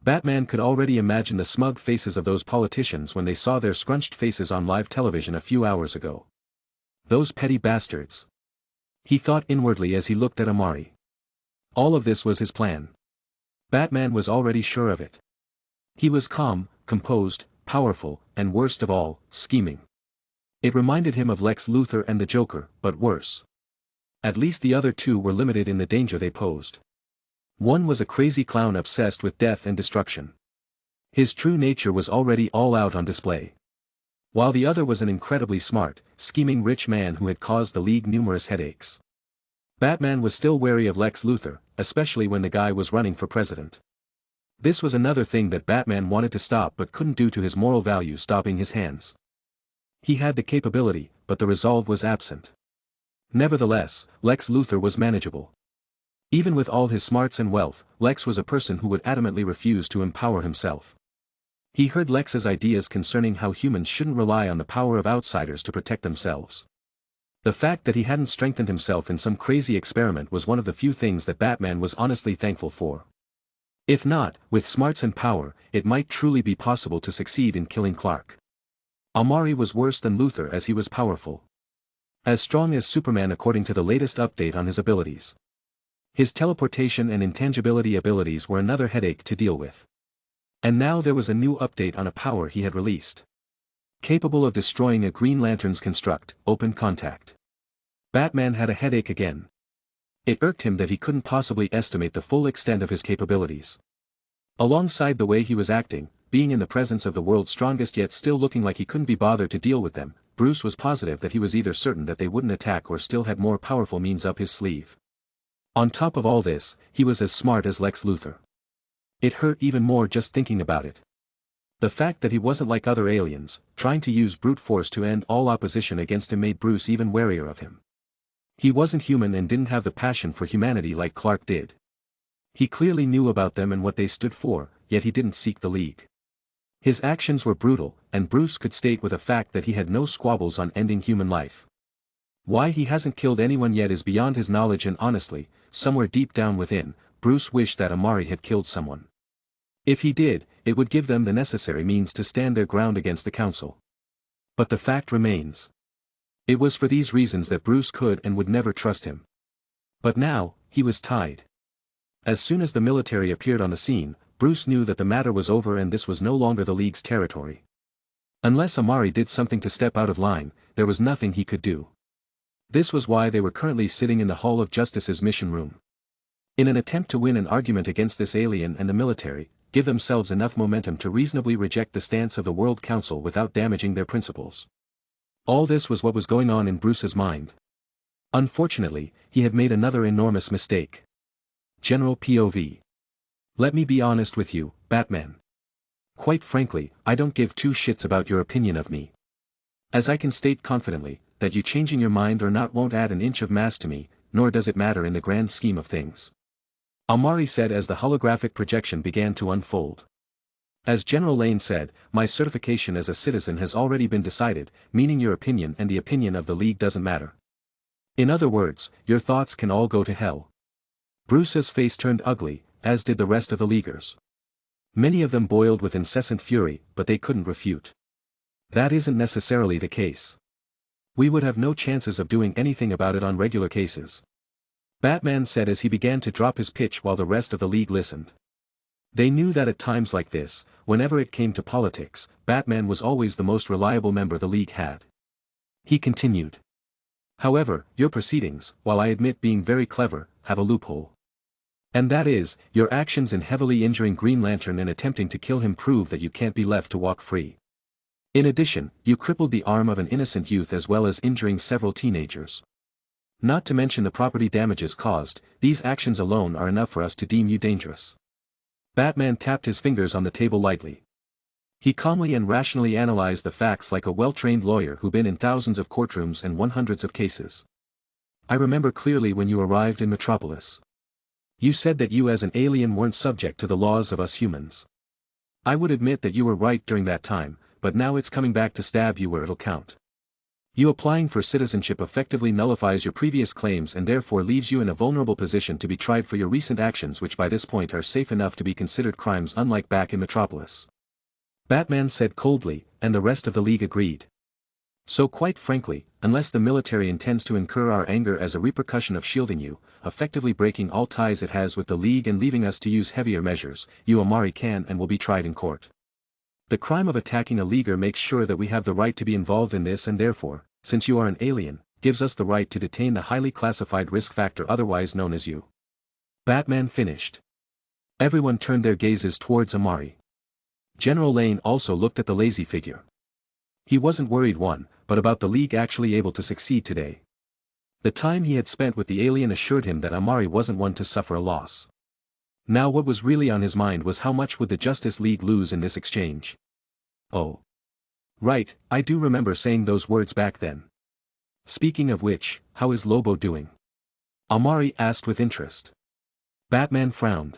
Batman could already imagine the smug faces of those politicians when they saw their scrunched faces on live television a few hours ago. Those petty bastards. He thought inwardly as he looked at Amari. All of this was his plan. Batman was already sure of it. He was calm, composed, powerful, and worst of all, scheming. It reminded him of Lex Luthor and the Joker, but worse. At least the other two were limited in the danger they posed. One was a crazy clown obsessed with death and destruction. His true nature was already all out on display. While the other was an incredibly smart, scheming rich man who had caused the League numerous headaches. Batman was still wary of Lex Luthor, especially when the guy was running for president. This was another thing that Batman wanted to stop but couldn't due to his moral values stopping his hands. He had the capability, but the resolve was absent. Nevertheless, Lex Luthor was manageable. Even with all his smarts and wealth, Lex was a person who would adamantly refuse to empower himself. He heard Lex's ideas concerning how humans shouldn't rely on the power of outsiders to protect themselves. The fact that he hadn't strengthened himself in some crazy experiment was one of the few things that Batman was honestly thankful for. If not, with smarts and power, it might truly be possible to succeed in killing Clark. Amari was worse than Luthor as he was powerful. As strong as Superman according to the latest update on his abilities. His teleportation and intangibility abilities were another headache to deal with. And now there was a new update on a power he had released. Capable of destroying a Green Lantern's construct, open contact. Batman had a headache again. It irked him that he couldn't possibly estimate the full extent of his capabilities. Alongside the way he was acting, being in the presence of the world's strongest yet still looking like he couldn't be bothered to deal with them, Bruce was positive that he was either certain that they wouldn't attack or still had more powerful means up his sleeve. On top of all this, he was as smart as Lex Luthor. It hurt even more just thinking about it. The fact that he wasn't like other aliens, trying to use brute force to end all opposition against him made Bruce even warier of him. He wasn't human and didn't have the passion for humanity like Clark did. He clearly knew about them and what they stood for, yet he didn't seek the League. His actions were brutal, and Bruce could state with a fact that he had no squabbles on ending human life. Why he hasn't killed anyone yet is beyond his knowledge, and honestly, somewhere deep down within, Bruce wished that Amari had killed someone. If he did, it would give them the necessary means to stand their ground against the council. But the fact remains. It was for these reasons that Bruce could and would never trust him. But now, he was tied. As soon as the military appeared on the scene, Bruce knew that the matter was over and this was no longer the League's territory. Unless Amari did something to step out of line, there was nothing he could do. This was why they were currently sitting in the Hall of Justice's mission room. In an attempt to win an argument against this alien and the military, give themselves enough momentum to reasonably reject the stance of the World Council without damaging their principles. All this was what was going on in Bruce's mind. Unfortunately, he had made another enormous mistake. General POV. Let me be honest with you, Batman. Quite frankly, I don't give two shits about your opinion of me. As I can state confidently, that you changing your mind or not won't add an inch of mass to me, nor does it matter in the grand scheme of things. Amari said as the holographic projection began to unfold. As General Lane said, my certification as a citizen has already been decided, meaning your opinion and the opinion of the League doesn't matter. In other words, your thoughts can all go to hell. Bruce's face turned ugly, as did the rest of the Leaguers. Many of them boiled with incessant fury, but they couldn't refute. That isn't necessarily the case. We would have no chances of doing anything about it on regular cases. Batman said as he began to drop his pitch while the rest of the League listened. They knew that at times like this, whenever it came to politics, Batman was always the most reliable member the League had. He continued. However, your proceedings, while I admit being very clever, have a loophole. And that is, your actions in heavily injuring Green Lantern and attempting to kill him prove that you can't be left to walk free. In addition, you crippled the arm of an innocent youth as well as injuring several teenagers. Not to mention the property damages caused, these actions alone are enough for us to deem you dangerous. Batman tapped his fingers on the table lightly. He calmly and rationally analyzed the facts like a well-trained lawyer who'd been in thousands of courtrooms and won hundreds of cases. I remember clearly when you arrived in Metropolis. You said that you as an alien weren't subject to the laws of us humans. I would admit that you were right during that time, but now it's coming back to stab you where it'll count. You applying for citizenship effectively nullifies your previous claims and therefore leaves you in a vulnerable position to be tried for your recent actions, which by this point are safe enough to be considered crimes unlike back in Metropolis. Batman said coldly, and the rest of the League agreed. So quite frankly, unless the military intends to incur our anger as a repercussion of shielding you, effectively breaking all ties it has with the League and leaving us to use heavier measures, you Amari can and will be tried in court. The crime of attacking a Leaguer makes sure that we have the right to be involved in this and therefore, since you are an alien, gives us the right to detain the highly classified risk factor otherwise known as you. Batman finished. Everyone turned their gazes towards Amari. General Lane also looked at the lazy figure. He wasn't worried but about the League actually able to succeed today. The time he had spent with the alien assured him that Amari wasn't one to suffer a loss. Now what was really on his mind was how much would the Justice League lose in this exchange. Oh. Right, I do remember saying those words back then. Speaking of which, how is Lobo doing? Amari asked with interest. Batman frowned.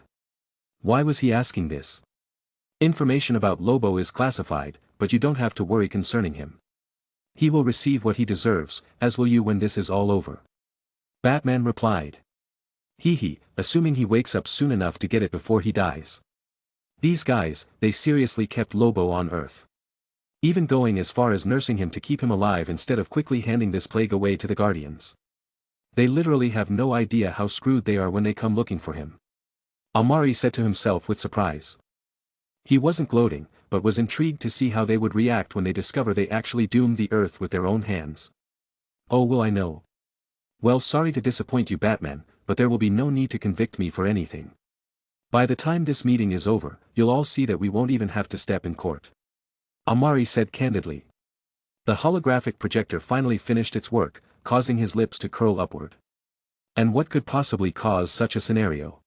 Why was he asking this? Information about Lobo is classified, but you don't have to worry concerning him. He will receive what he deserves, as will you when this is all over. Batman replied. Assuming he wakes up soon enough to get it before he dies. These guys, they seriously kept Lobo on Earth. Even going as far as nursing him to keep him alive instead of quickly handing this plague away to the Guardians. They literally have no idea how screwed they are when they come looking for him. Amari said to himself with surprise. He wasn't gloating, but was intrigued to see how they would react when they discover they actually doomed the Earth with their own hands. Oh, will I know? Well, sorry to disappoint you, Batman, but there will be no need to convict me for anything. By the time this meeting is over, you'll all see that we won't even have to step in court. Amari said candidly. The holographic projector finally finished its work, causing his lips to curl upward. And what could possibly cause such a scenario?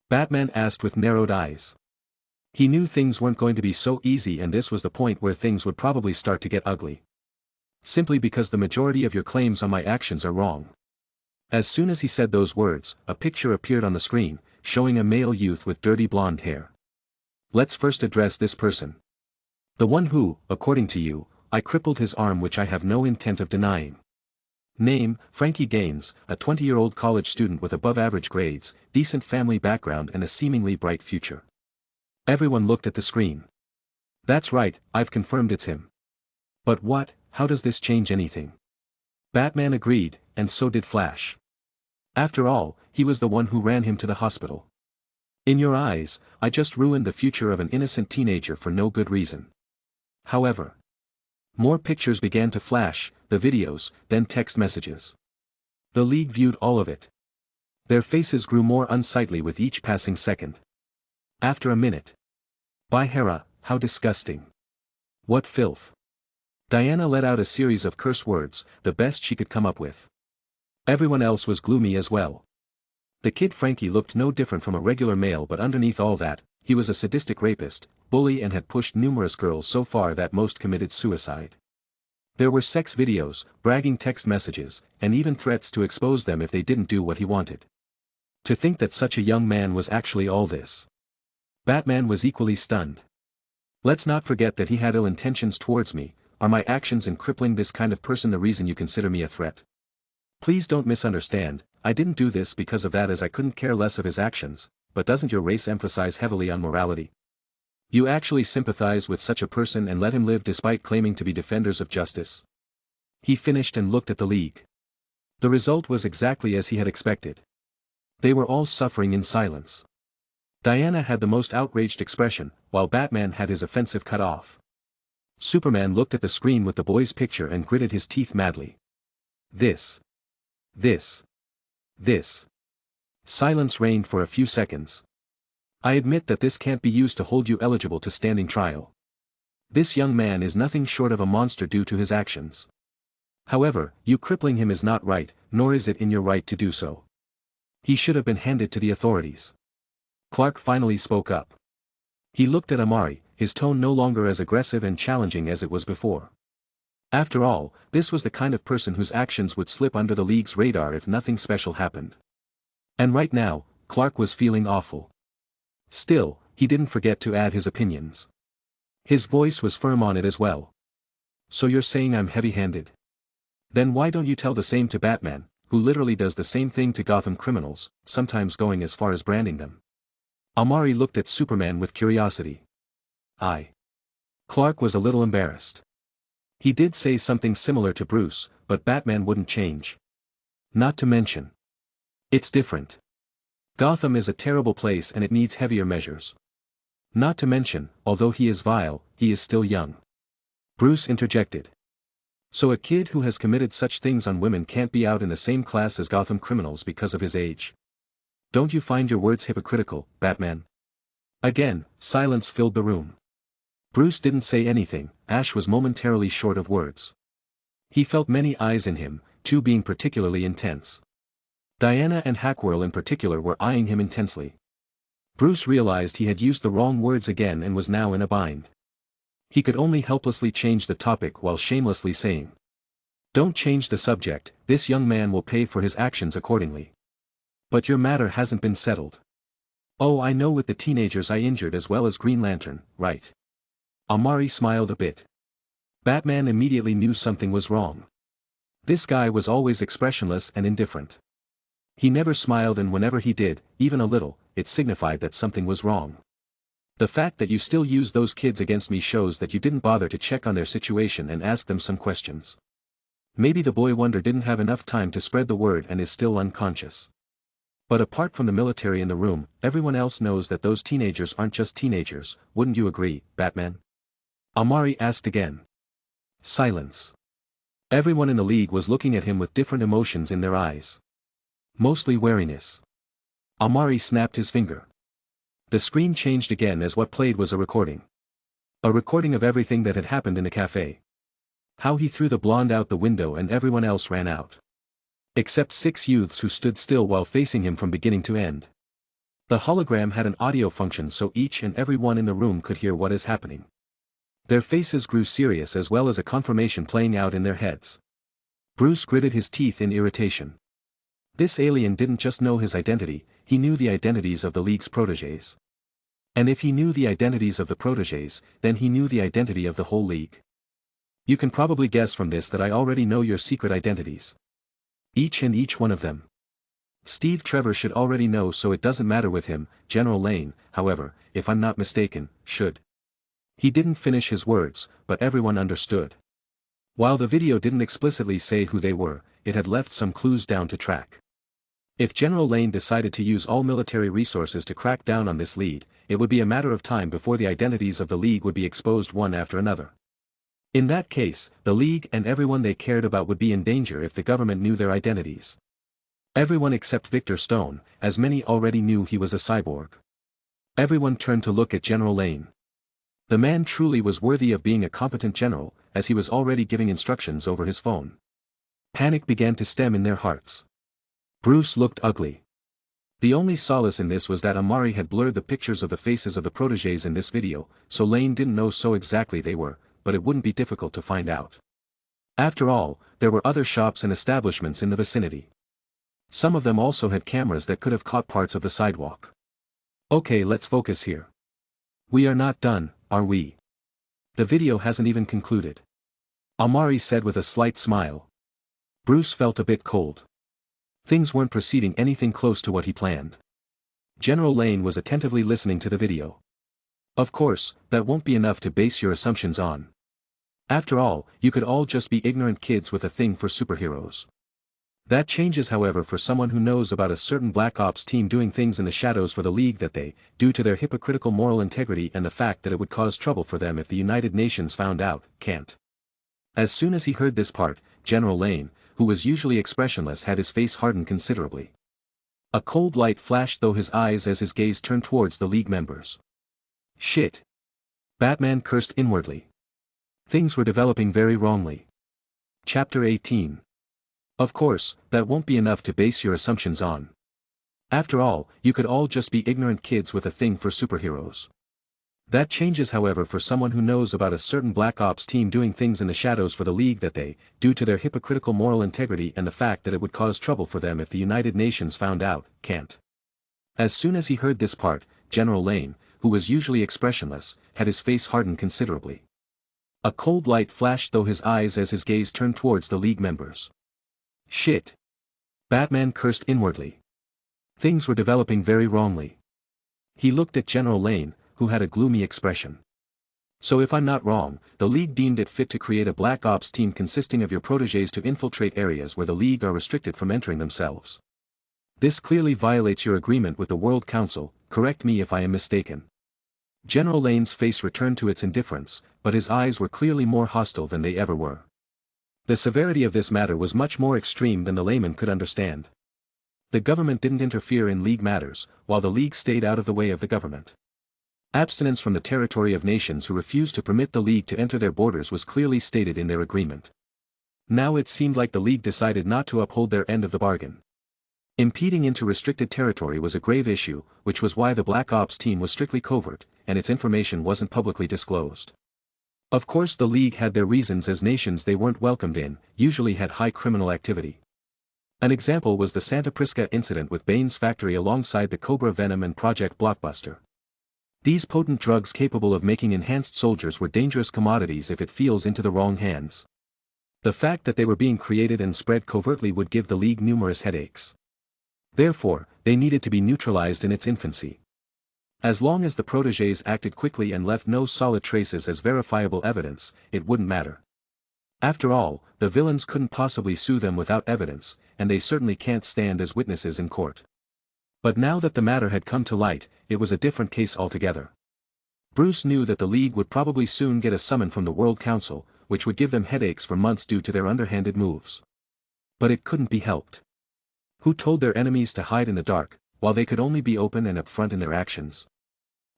Batman asked with narrowed eyes. He knew things weren't going to be so easy, and this was the point where things would probably start to get ugly. Simply because the majority of your claims on my actions are wrong. As soon as he said those words, a picture appeared on the screen, showing a male youth with dirty blonde hair. Let's first address this person. The one who, according to you, I crippled his arm, which I have no intent of denying. Name, Frankie Gaines, a 20-year-old college student with above-average grades, decent family background and a seemingly bright future. Everyone looked at the screen. That's right, I've confirmed it's him. But what, how does this change anything? Batman agreed, and so did Flash. After all, he was the one who ran him to the hospital. In your eyes, I just ruined the future of an innocent teenager for no good reason. However, more pictures began to flash, the videos, then text messages. The League viewed all of it. Their faces grew more unsightly with each passing second. After a minute. By Hera, how disgusting. What filth. Diana let out a series of curse words, the best she could come up with. Everyone else was gloomy as well. The kid Frankie looked no different from a regular male, but underneath all that, he was a sadistic rapist, bully, and had pushed numerous girls so far that most committed suicide. There were sex videos, bragging text messages, and even threats to expose them if they didn't do what he wanted. To think that such a young man was actually all this. Batman was equally stunned. Let's not forget that he had ill intentions towards me. Are my actions in crippling this kind of person the reason you consider me a threat? Please don't misunderstand, I didn't do this because of that, as I couldn't care less of his actions, but doesn't your race emphasize heavily on morality? You actually sympathize with such a person and let him live despite claiming to be defenders of justice? He finished and looked at the League. The result was exactly as he had expected. They were all suffering in silence. Diana had the most outraged expression, while Batman had his offensive cut off. Superman looked at the screen with the boy's picture and gritted his teeth madly. This. Silence reigned for a few seconds. I admit that this can't be used to hold you eligible to standing trial. This young man is nothing short of a monster due to his actions. However, you crippling him is not right, nor is it in your right to do so. He should have been handed to the authorities. Clark finally spoke up. He looked at Amari, his tone no longer as aggressive and challenging as it was before. After all, this was the kind of person whose actions would slip under the League's radar if nothing special happened. And right now, Clark was feeling awful. Still, he didn't forget to add his opinions. His voice was firm on it as well. So you're saying I'm heavy-handed? Then why don't you tell the same to Batman, who literally does the same thing to Gotham criminals, sometimes going as far as branding them? Amari looked at Superman with curiosity. Clark was a little embarrassed. He did say something similar to Bruce, but Batman wouldn't change. Not to mention. It's different. Gotham is a terrible place and it needs heavier measures. Not to mention, although he is vile, he is still young. Bruce interjected. So a kid who has committed such things on women can't be out in the same class as Gotham criminals because of his age. Don't you find your words hypocritical, Batman? Again, silence filled the room. Bruce didn't say anything. Ash was momentarily short of words. He felt many eyes in him, two being particularly intense. Diana and Hackwhirl in particular were eyeing him intensely. Bruce realized he had used the wrong words again and was now in a bind. He could only helplessly change the topic while shamelessly saying, "Don't change the subject, this young man will pay for his actions accordingly. But your matter hasn't been settled." "Oh, I know, with the teenagers I injured as well as Green Lantern, right?" Amari smiled a bit. Batman immediately knew something was wrong. This guy was always expressionless and indifferent. He never smiled, and whenever he did, even a little, it signified that something was wrong. The fact that you still use those kids against me shows that you didn't bother to check on their situation and ask them some questions. Maybe the boy wonder didn't have enough time to spread the word and is still unconscious. But apart from the military in the room, everyone else knows that those teenagers aren't just teenagers, wouldn't you agree, Batman? Amari asked again. Silence. Everyone in the League was looking at him with different emotions in their eyes. Mostly wariness. Amari snapped his finger. The screen changed again as what played was a recording. A recording of everything that had happened in the cafe. How he threw the blonde out the window and everyone else ran out. Except 6 youths who stood still while facing him from beginning to end. The hologram had an audio function so each and every one in the room could hear what is happening. Their faces grew serious as well as a confirmation playing out in their heads. Bruce gritted his teeth in irritation. This alien didn't just know his identity, he knew the identities of the League's protégés. And if he knew the identities of the protégés, then he knew the identity of the whole League. You can probably guess from this that I already know your secret identities. Each one of them. Steve Trevor should already know, so it doesn't matter with him. General Lane, however, if I'm not mistaken, should. He didn't finish his words, but everyone understood. While the video didn't explicitly say who they were, it had left some clues down to track. If General Lane decided to use all military resources to crack down on this league, it would be a matter of time before the identities of the League would be exposed one after another. In that case, the League and everyone they cared about would be in danger if the government knew their identities. Everyone except Victor Stone, as many already knew he was a cyborg. Everyone turned to look at General Lane. The man truly was worthy of being a competent general, as he was already giving instructions over his phone. Panic began to stem in their hearts. Bruce looked ugly. The only solace in this was that Amari had blurred the pictures of the faces of the protégés in this video, so Lane didn't know so exactly they were, but it wouldn't be difficult to find out. After all, there were other shops and establishments in the vicinity. Some of them also had cameras that could have caught parts of the sidewalk. Okay, let's focus here. We are not done, are we? The video hasn't even concluded. Amari said with a slight smile. Bruce felt a bit cold. Things weren't proceeding anything close to what he planned. General Lane was attentively listening to the video. Of course, that won't be enough to base your assumptions on. After all, you could all just be ignorant kids with a thing for superheroes. That changes, however, for someone who knows about a certain Black Ops team doing things in the shadows for the League that they, due to their hypocritical moral integrity and the fact that it would cause trouble for them if the United Nations found out, can't. As soon as he heard this part, General Lane, who was usually expressionless, had his face harden considerably. A cold light flashed through his eyes as his gaze turned towards the League members. Shit. Batman cursed inwardly. Things were developing very wrongly. Chapter 18. Of course, that won't be enough to base your assumptions on. After all, you could all just be ignorant kids with a thing for superheroes. That changes, however, for someone who knows about a certain Black Ops team doing things in the shadows for the League that they, due to their hypocritical moral integrity and the fact that it would cause trouble for them if the United Nations found out, can't. As soon as he heard this part, General Lane, who was usually expressionless, had his face harden considerably. A cold light flashed through his eyes as his gaze turned towards the League members. Shit. Batman cursed inwardly. Things were developing very wrongly. He looked at General Lane, who had a gloomy expression. So if I'm not wrong, the League deemed it fit to create a Black Ops team consisting of your protégés to infiltrate areas where the League are restricted from entering themselves. This clearly violates your agreement with the World Council, correct me if I am mistaken. General Lane's face returned to its indifference, but his eyes were clearly more hostile than they ever were. The severity of this matter was much more extreme than the layman could understand. The government didn't interfere in League matters, while the League stayed out of the way of the government. Abstinence from the territory of nations who refused to permit the League to enter their borders was clearly stated in their agreement. Now it seemed like the League decided not to uphold their end of the bargain. Impeding into restricted territory was a grave issue, which was why the Black Ops team was strictly covert, and its information wasn't publicly disclosed. Of course, the League had their reasons, as nations they weren't welcomed in usually had high criminal activity. An example was the Santa Prisca incident with Bane's factory alongside the Cobra Venom and Project Blockbuster. These potent drugs capable of making enhanced soldiers were dangerous commodities if it falls into the wrong hands. The fact that they were being created and spread covertly would give the League numerous headaches. Therefore, they needed to be neutralized in its infancy. As long as the protégés acted quickly and left no solid traces as verifiable evidence, it wouldn't matter. After all, the villains couldn't possibly sue them without evidence, and they certainly can't stand as witnesses in court. But now that the matter had come to light, it was a different case altogether. Bruce knew that the League would probably soon get a summon from the World Council, which would give them headaches for months due to their underhanded moves. But it couldn't be helped. Who told their enemies to hide in the dark, while they could only be open and upfront in their actions?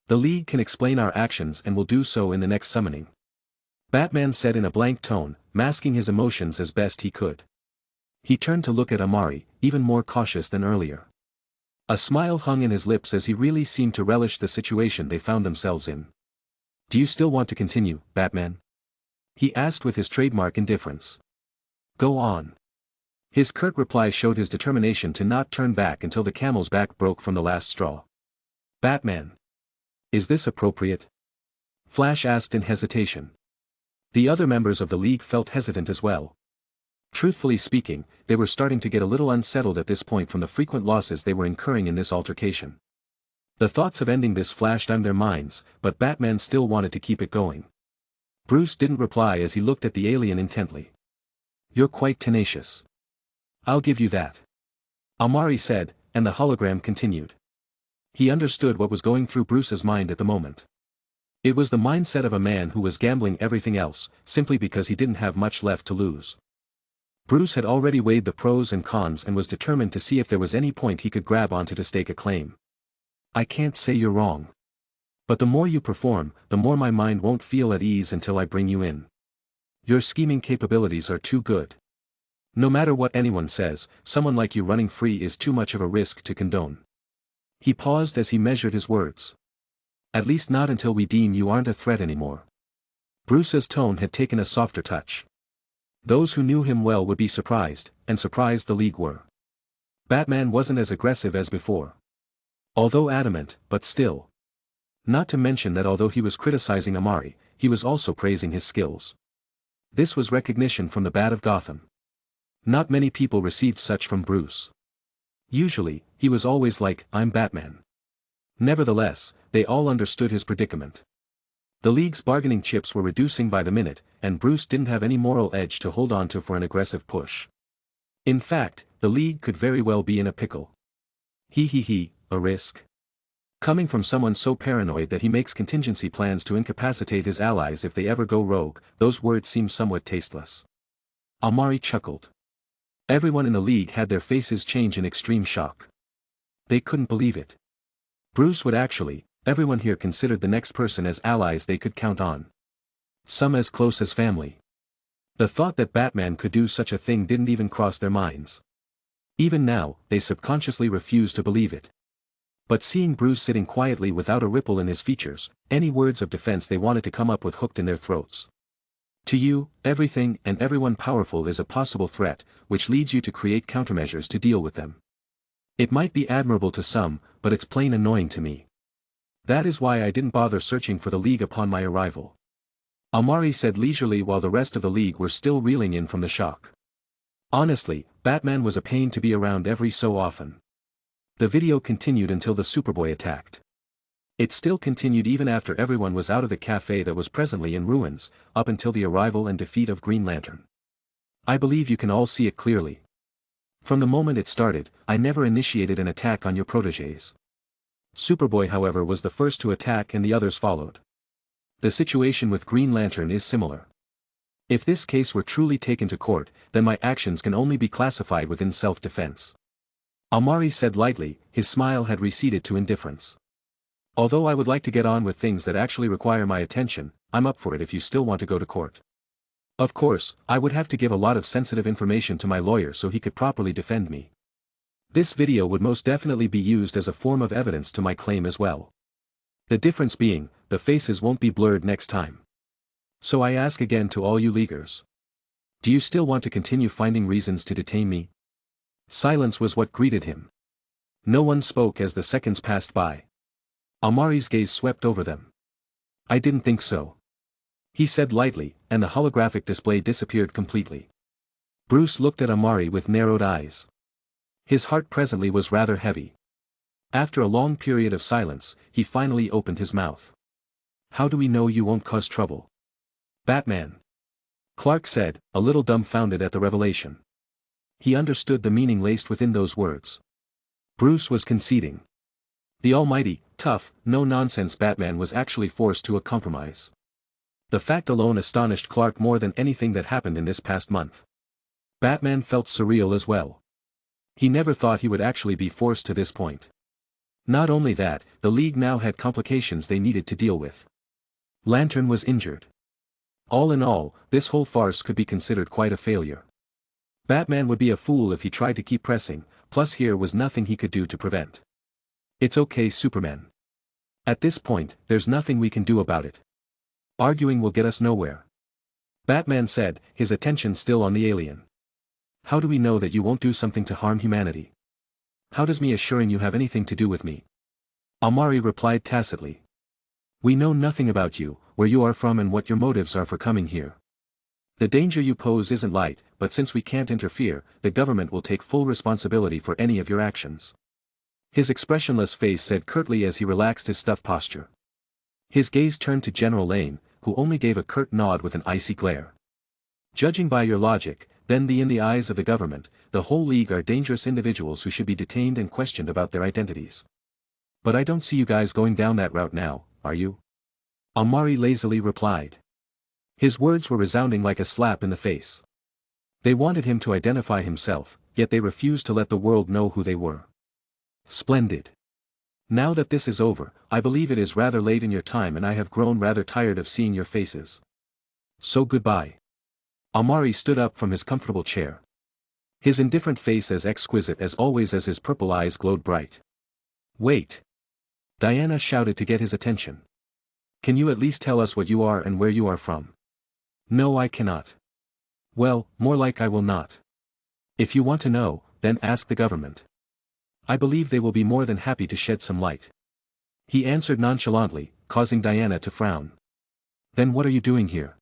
The League can explain our actions and will do so in the next summoning. Batman said in a blank tone, masking his emotions as best he could. He turned to look at Amari, even more cautious than earlier. A smile hung in his lips as he really seemed to relish the situation they found themselves in. Do you still want to continue, Batman? He asked with his trademark indifference. Go on. His curt reply showed his determination to not turn back until the camel's back broke from the last straw. Batman. Is this appropriate? Flash asked in hesitation. The other members of the League felt hesitant as well. Truthfully speaking, they were starting to get a little unsettled at this point from the frequent losses they were incurring in this altercation. The thoughts of ending this flashed on their minds, but Batman still wanted to keep it going. Bruce didn't reply as he looked at the alien intently. "You're quite tenacious. I'll give you that," Amari said, and the hologram continued. He understood what was going through Bruce's mind at the moment. It was the mindset of a man who was gambling everything else, simply because he didn't have much left to lose. Bruce had already weighed the pros and cons and was determined to see if there was any point he could grab onto to stake a claim. "I can't say you're wrong. But the more you perform, the more my mind won't feel at ease until I bring you in. Your scheming capabilities are too good. No matter what anyone says, someone like you running free is too much of a risk to condone." He paused as he measured his words. "At least not until we deem you aren't a threat anymore." Bruce's tone had taken a softer touch. Those who knew him well would be surprised, and surprised the League were. Batman wasn't as aggressive as before. Although adamant, but still. Not to mention that although he was criticizing Amari, he was also praising his skills. This was recognition from the Bat of Gotham. Not many people received such from Bruce. Usually, he was always like, "I'm Batman." Nevertheless, they all understood his predicament. The League's bargaining chips were reducing by the minute, and Bruce didn't have any moral edge to hold on to for an aggressive push. In fact, the League could very well be in a pickle. A risk? Coming from someone so paranoid that he makes contingency plans to incapacitate his allies if they ever go rogue, those words seem somewhat tasteless. Amari chuckled. Everyone in the League had their faces change in extreme shock. They couldn't believe it. Bruce would actually, everyone here considered the next person as allies they could count on. Some as close as family. The thought that Batman could do such a thing didn't even cross their minds. Even now, they subconsciously refused to believe it. But seeing Bruce sitting quietly without a ripple in his features, any words of defense they wanted to come up with hooked in their throats. To you, everything and everyone powerful is a possible threat, which leads you to create countermeasures to deal with them. It might be admirable to some, but it's plain annoying to me. That is why I didn't bother searching for the League upon my arrival. Amari said leisurely while the rest of the League were still reeling in from the shock. Honestly, Batman was a pain to be around every so often. The video continued until the Superboy attacked. It still continued even after everyone was out of the cafe that was presently in ruins, up until the arrival and defeat of Green Lantern. I believe you can all see it clearly. From the moment it started, I never initiated an attack on your protégés. Superboy however was the first to attack and the others followed. The situation with Green Lantern is similar. If this case were truly taken to court, then my actions can only be classified within self-defense. Amari said lightly, his smile had receded to indifference. Although I would like to get on with things that actually require my attention, I'm up for it if you still want to go to court. Of course, I would have to give a lot of sensitive information to my lawyer so he could properly defend me. This video would most definitely be used as a form of evidence to my claim as well. The difference being, the faces won't be blurred next time. So I ask again to all you Leaguers. Do you still want to continue finding reasons to detain me? Silence was what greeted him. No one spoke as the seconds passed by. Amari's gaze swept over them. I didn't think so. He said lightly, and the holographic display disappeared completely. Bruce looked at Amari with narrowed eyes. His heart presently was rather heavy. After a long period of silence, he finally opened his mouth. How do we know you won't cause trouble? Batman. Clark said, a little dumbfounded at the revelation. He understood the meaning laced within those words. Bruce was conceding. The almighty, tough, no-nonsense Batman was actually forced to a compromise. The fact alone astonished Clark more than anything that happened in this past month. Batman felt surreal as well. He never thought he would actually be forced to this point. Not only that, the League now had complications they needed to deal with. Lantern was injured. All in all, this whole farce could be considered quite a failure. Batman would be a fool if he tried to keep pressing, plus here was nothing he could do to prevent. It's okay, Superman. At this point, there's nothing we can do about it. Arguing will get us nowhere. Batman said, his attention still on the alien. How do we know that you won't do something to harm humanity? How does me assuring you have anything to do with me? Amari replied tacitly. We know nothing about you, where you are from and what your motives are for coming here. The danger you pose isn't light, but since we can't interfere, the government will take full responsibility for any of your actions. His expressionless face said curtly as he relaxed his stuffed posture. His gaze turned to General Lane, who only gave a curt nod with an icy glare. Judging by your logic, then in the eyes of the government, the whole League are dangerous individuals who should be detained and questioned about their identities. But I don't see you guys going down that route now, are you? Amari lazily replied. His words were resounding like a slap in the face. They wanted him to identify himself, yet they refused to let the world know who they were. Splendid. Now that this is over, I believe it is rather late in your time and I have grown rather tired of seeing your faces. So goodbye. Amari stood up from his comfortable chair. His indifferent face as exquisite as always as his purple eyes glowed bright. Wait. Diana shouted to get his attention. Can you at least tell us what you are and where you are from? No, I cannot. Well, more like I will not. If you want to know, then ask the government. I believe they will be more than happy to shed some light. He answered nonchalantly, causing Diana to frown. Then what are you doing here?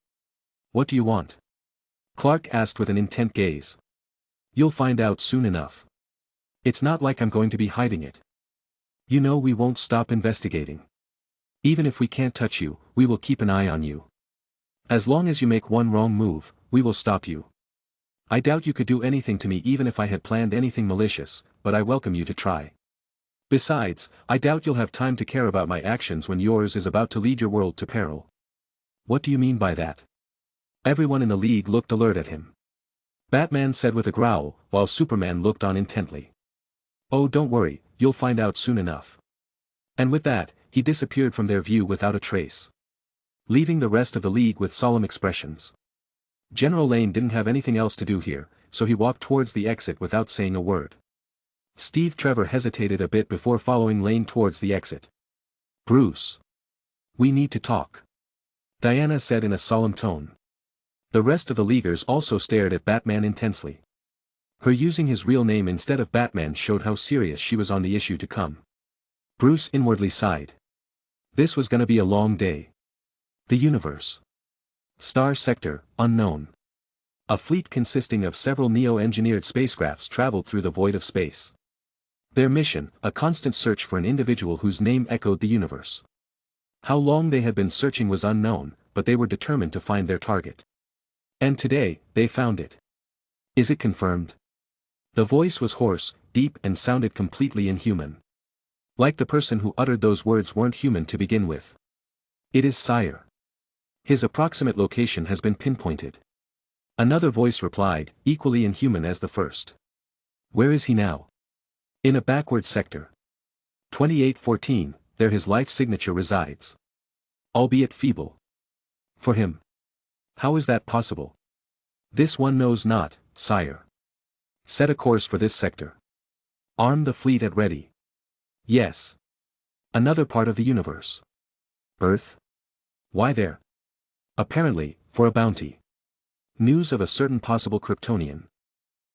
What do you want? Clark asked with an intent gaze. You'll find out soon enough. It's not like I'm going to be hiding it. You know we won't stop investigating. Even if we can't touch you, we will keep an eye on you. As long as you make one wrong move, we will stop you. I doubt you could do anything to me even if I had planned anything malicious, but I welcome you to try. Besides, I doubt you'll have time to care about my actions when yours is about to lead your world to peril. What do you mean by that? Everyone in the League looked alert at him. Batman said with a growl, while Superman looked on intently. Oh, don't worry, you'll find out soon enough. And with that, he disappeared from their view without a trace, leaving the rest of the League with solemn expressions. General Lane didn't have anything else to do here, so he walked towards the exit without saying a word. Steve Trevor hesitated a bit before following Lane towards the exit. Bruce. We need to talk. Diana said in a solemn tone. The rest of the Leaguers also stared at Batman intensely. Her using his real name instead of Batman showed how serious she was on the issue to come. Bruce inwardly sighed. This was gonna be a long day. The universe. Star Sector, unknown. A fleet consisting of several neo-engineered spacecrafts traveled through the void of space. Their mission, a constant search for an individual whose name echoed the universe. How long they had been searching was unknown, but they were determined to find their target. And today, they found it. Is it confirmed? The voice was hoarse, deep and sounded completely inhuman. Like the person who uttered those words weren't human to begin with. It is Sire. His approximate location has been pinpointed. Another voice replied, equally inhuman as the first. Where is he now? In a backward sector. 2814, there his life signature resides. Albeit feeble. For him. How is that possible? This one knows not, Sire. Set a course for this sector. Arm the fleet at ready. Yes. Another part of the universe. Earth? Why there? Apparently, for a bounty. News of a certain possible Kryptonian.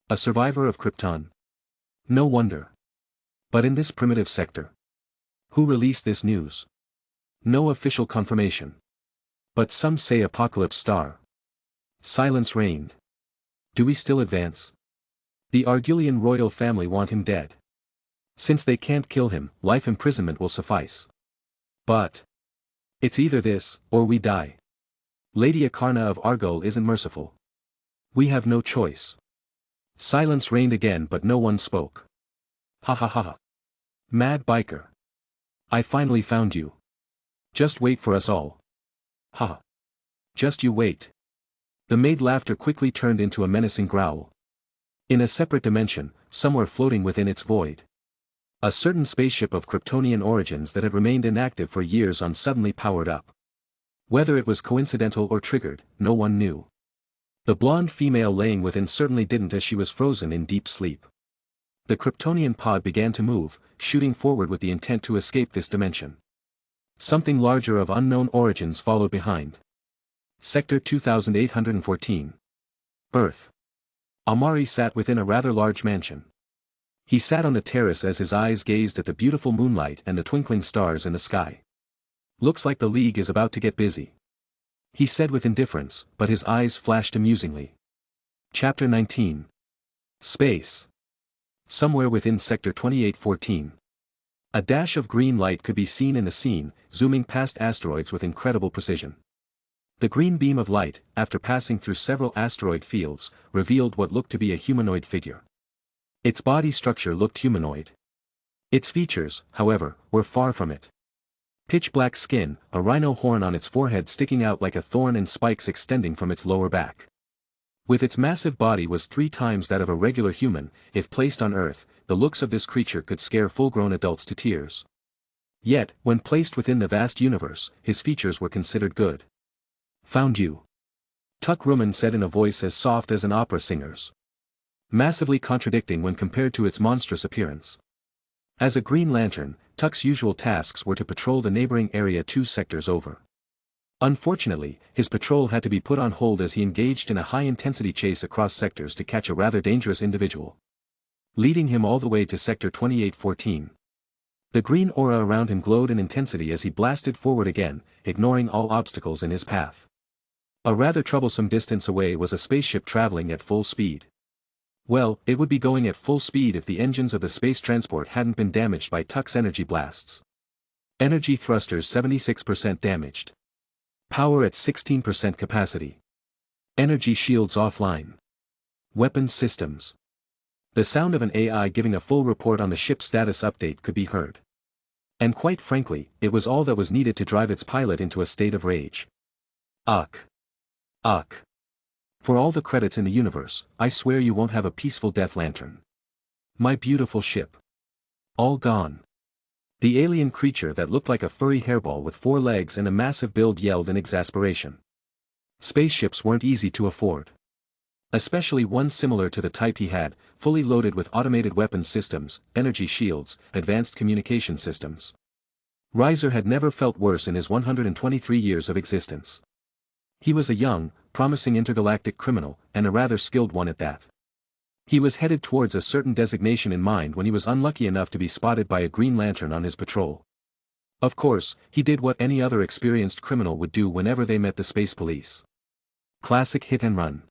A survivor of Krypton. No wonder. But in this primitive sector. Who released this news? No official confirmation. But some say Apocalypse Star. Silence reigned. Do we still advance? The Argulian royal family want him dead. Since they can't kill him, life imprisonment will suffice. But it's either this, or we die. Lady Akarna of Argol isn't merciful. We have no choice. Silence reigned again but no one spoke. Ha ha ha ha. Mad biker. I finally found you. Just wait for us all. Ha. Just you wait. The maid laughter quickly turned into a menacing growl. In a separate dimension, somewhere floating within its void. A certain spaceship of Kryptonian origins that had remained inactive for years on suddenly powered up. Whether it was coincidental or triggered, no one knew. The blonde female laying within certainly didn't as she was frozen in deep sleep. The Kryptonian pod began to move, shooting forward with the intent to escape this dimension. Something larger of unknown origins followed behind. Sector 2814. Earth. Amari sat within a rather large mansion. He sat on the terrace as his eyes gazed at the beautiful moonlight and the twinkling stars in the sky. Looks like the League is about to get busy. he said with indifference, but his eyes flashed amusingly. Chapter 19. Space. Somewhere within Sector 2814. A dash of green light could be seen in the scene, zooming past asteroids with incredible precision. The green beam of light, after passing through several asteroid fields, revealed what looked to be a humanoid figure. Its body structure looked humanoid. Its features, however, were far from it. Pitch-black skin, a rhino horn on its forehead sticking out like a thorn and spikes extending from its lower back. With its massive body was 3 times that of a regular human, if placed on Earth, the looks of this creature could scare full-grown adults to tears. Yet, when placed within the vast universe, his features were considered good. "Found you," Tuk Rumen said in a voice as soft as an opera singer's. Massively contradicting when compared to its monstrous appearance. As a Green Lantern, Tuk's usual tasks were to patrol the neighboring area 2 sectors over. Unfortunately, his patrol had to be put on hold as he engaged in a high-intensity chase across sectors to catch a rather dangerous individual, leading him all the way to Sector 2814. The green aura around him glowed in intensity as he blasted forward again, ignoring all obstacles in his path. A rather troublesome distance away was a spaceship traveling at full speed. Well, it would be going at full speed if the engines of the space transport hadn't been damaged by Tuk's energy blasts. Energy thrusters 76% damaged. Power at 16% capacity. Energy shields offline. Weapons systems. The sound of an AI giving a full report on the ship's status update could be heard. And quite frankly, it was all that was needed to drive its pilot into a state of rage. Ugh. Ugh. For all the credits in the universe, I swear you won't have a peaceful death lantern. My beautiful ship. All gone. The alien creature that looked like a furry hairball with 4 legs and a massive build yelled in exasperation. Spaceships weren't easy to afford. Especially one similar to the type he had, fully loaded with automated weapons systems, energy shields, advanced communication systems. Riser had never felt worse in his 123 years of existence. He was a young, promising intergalactic criminal, and a rather skilled one at that. He was headed towards a certain designation in mind when he was unlucky enough to be spotted by a Green Lantern on his patrol. Of course, he did what any other experienced criminal would do whenever they met the space police. Classic hit and run.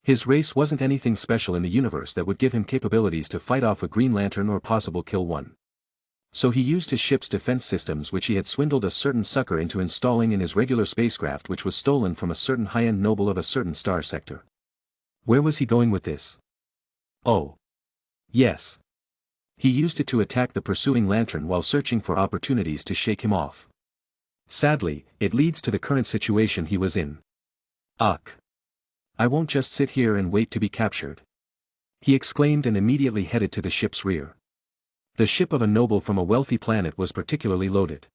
His race wasn't anything special in the universe that would give him capabilities to fight off a Green Lantern or possible kill one. So he used his ship's defense systems which he had swindled a certain sucker into installing in his regular spacecraft which was stolen from a certain high-end noble of a certain star sector. Where was he going with this? Oh. Yes. He used it to attack the pursuing lantern while searching for opportunities to shake him off. Sadly, it leads to the current situation he was in. Ugh. I won't just sit here and wait to be captured. He exclaimed and immediately headed to the ship's rear. The ship of a noble from a wealthy planet was particularly loaded.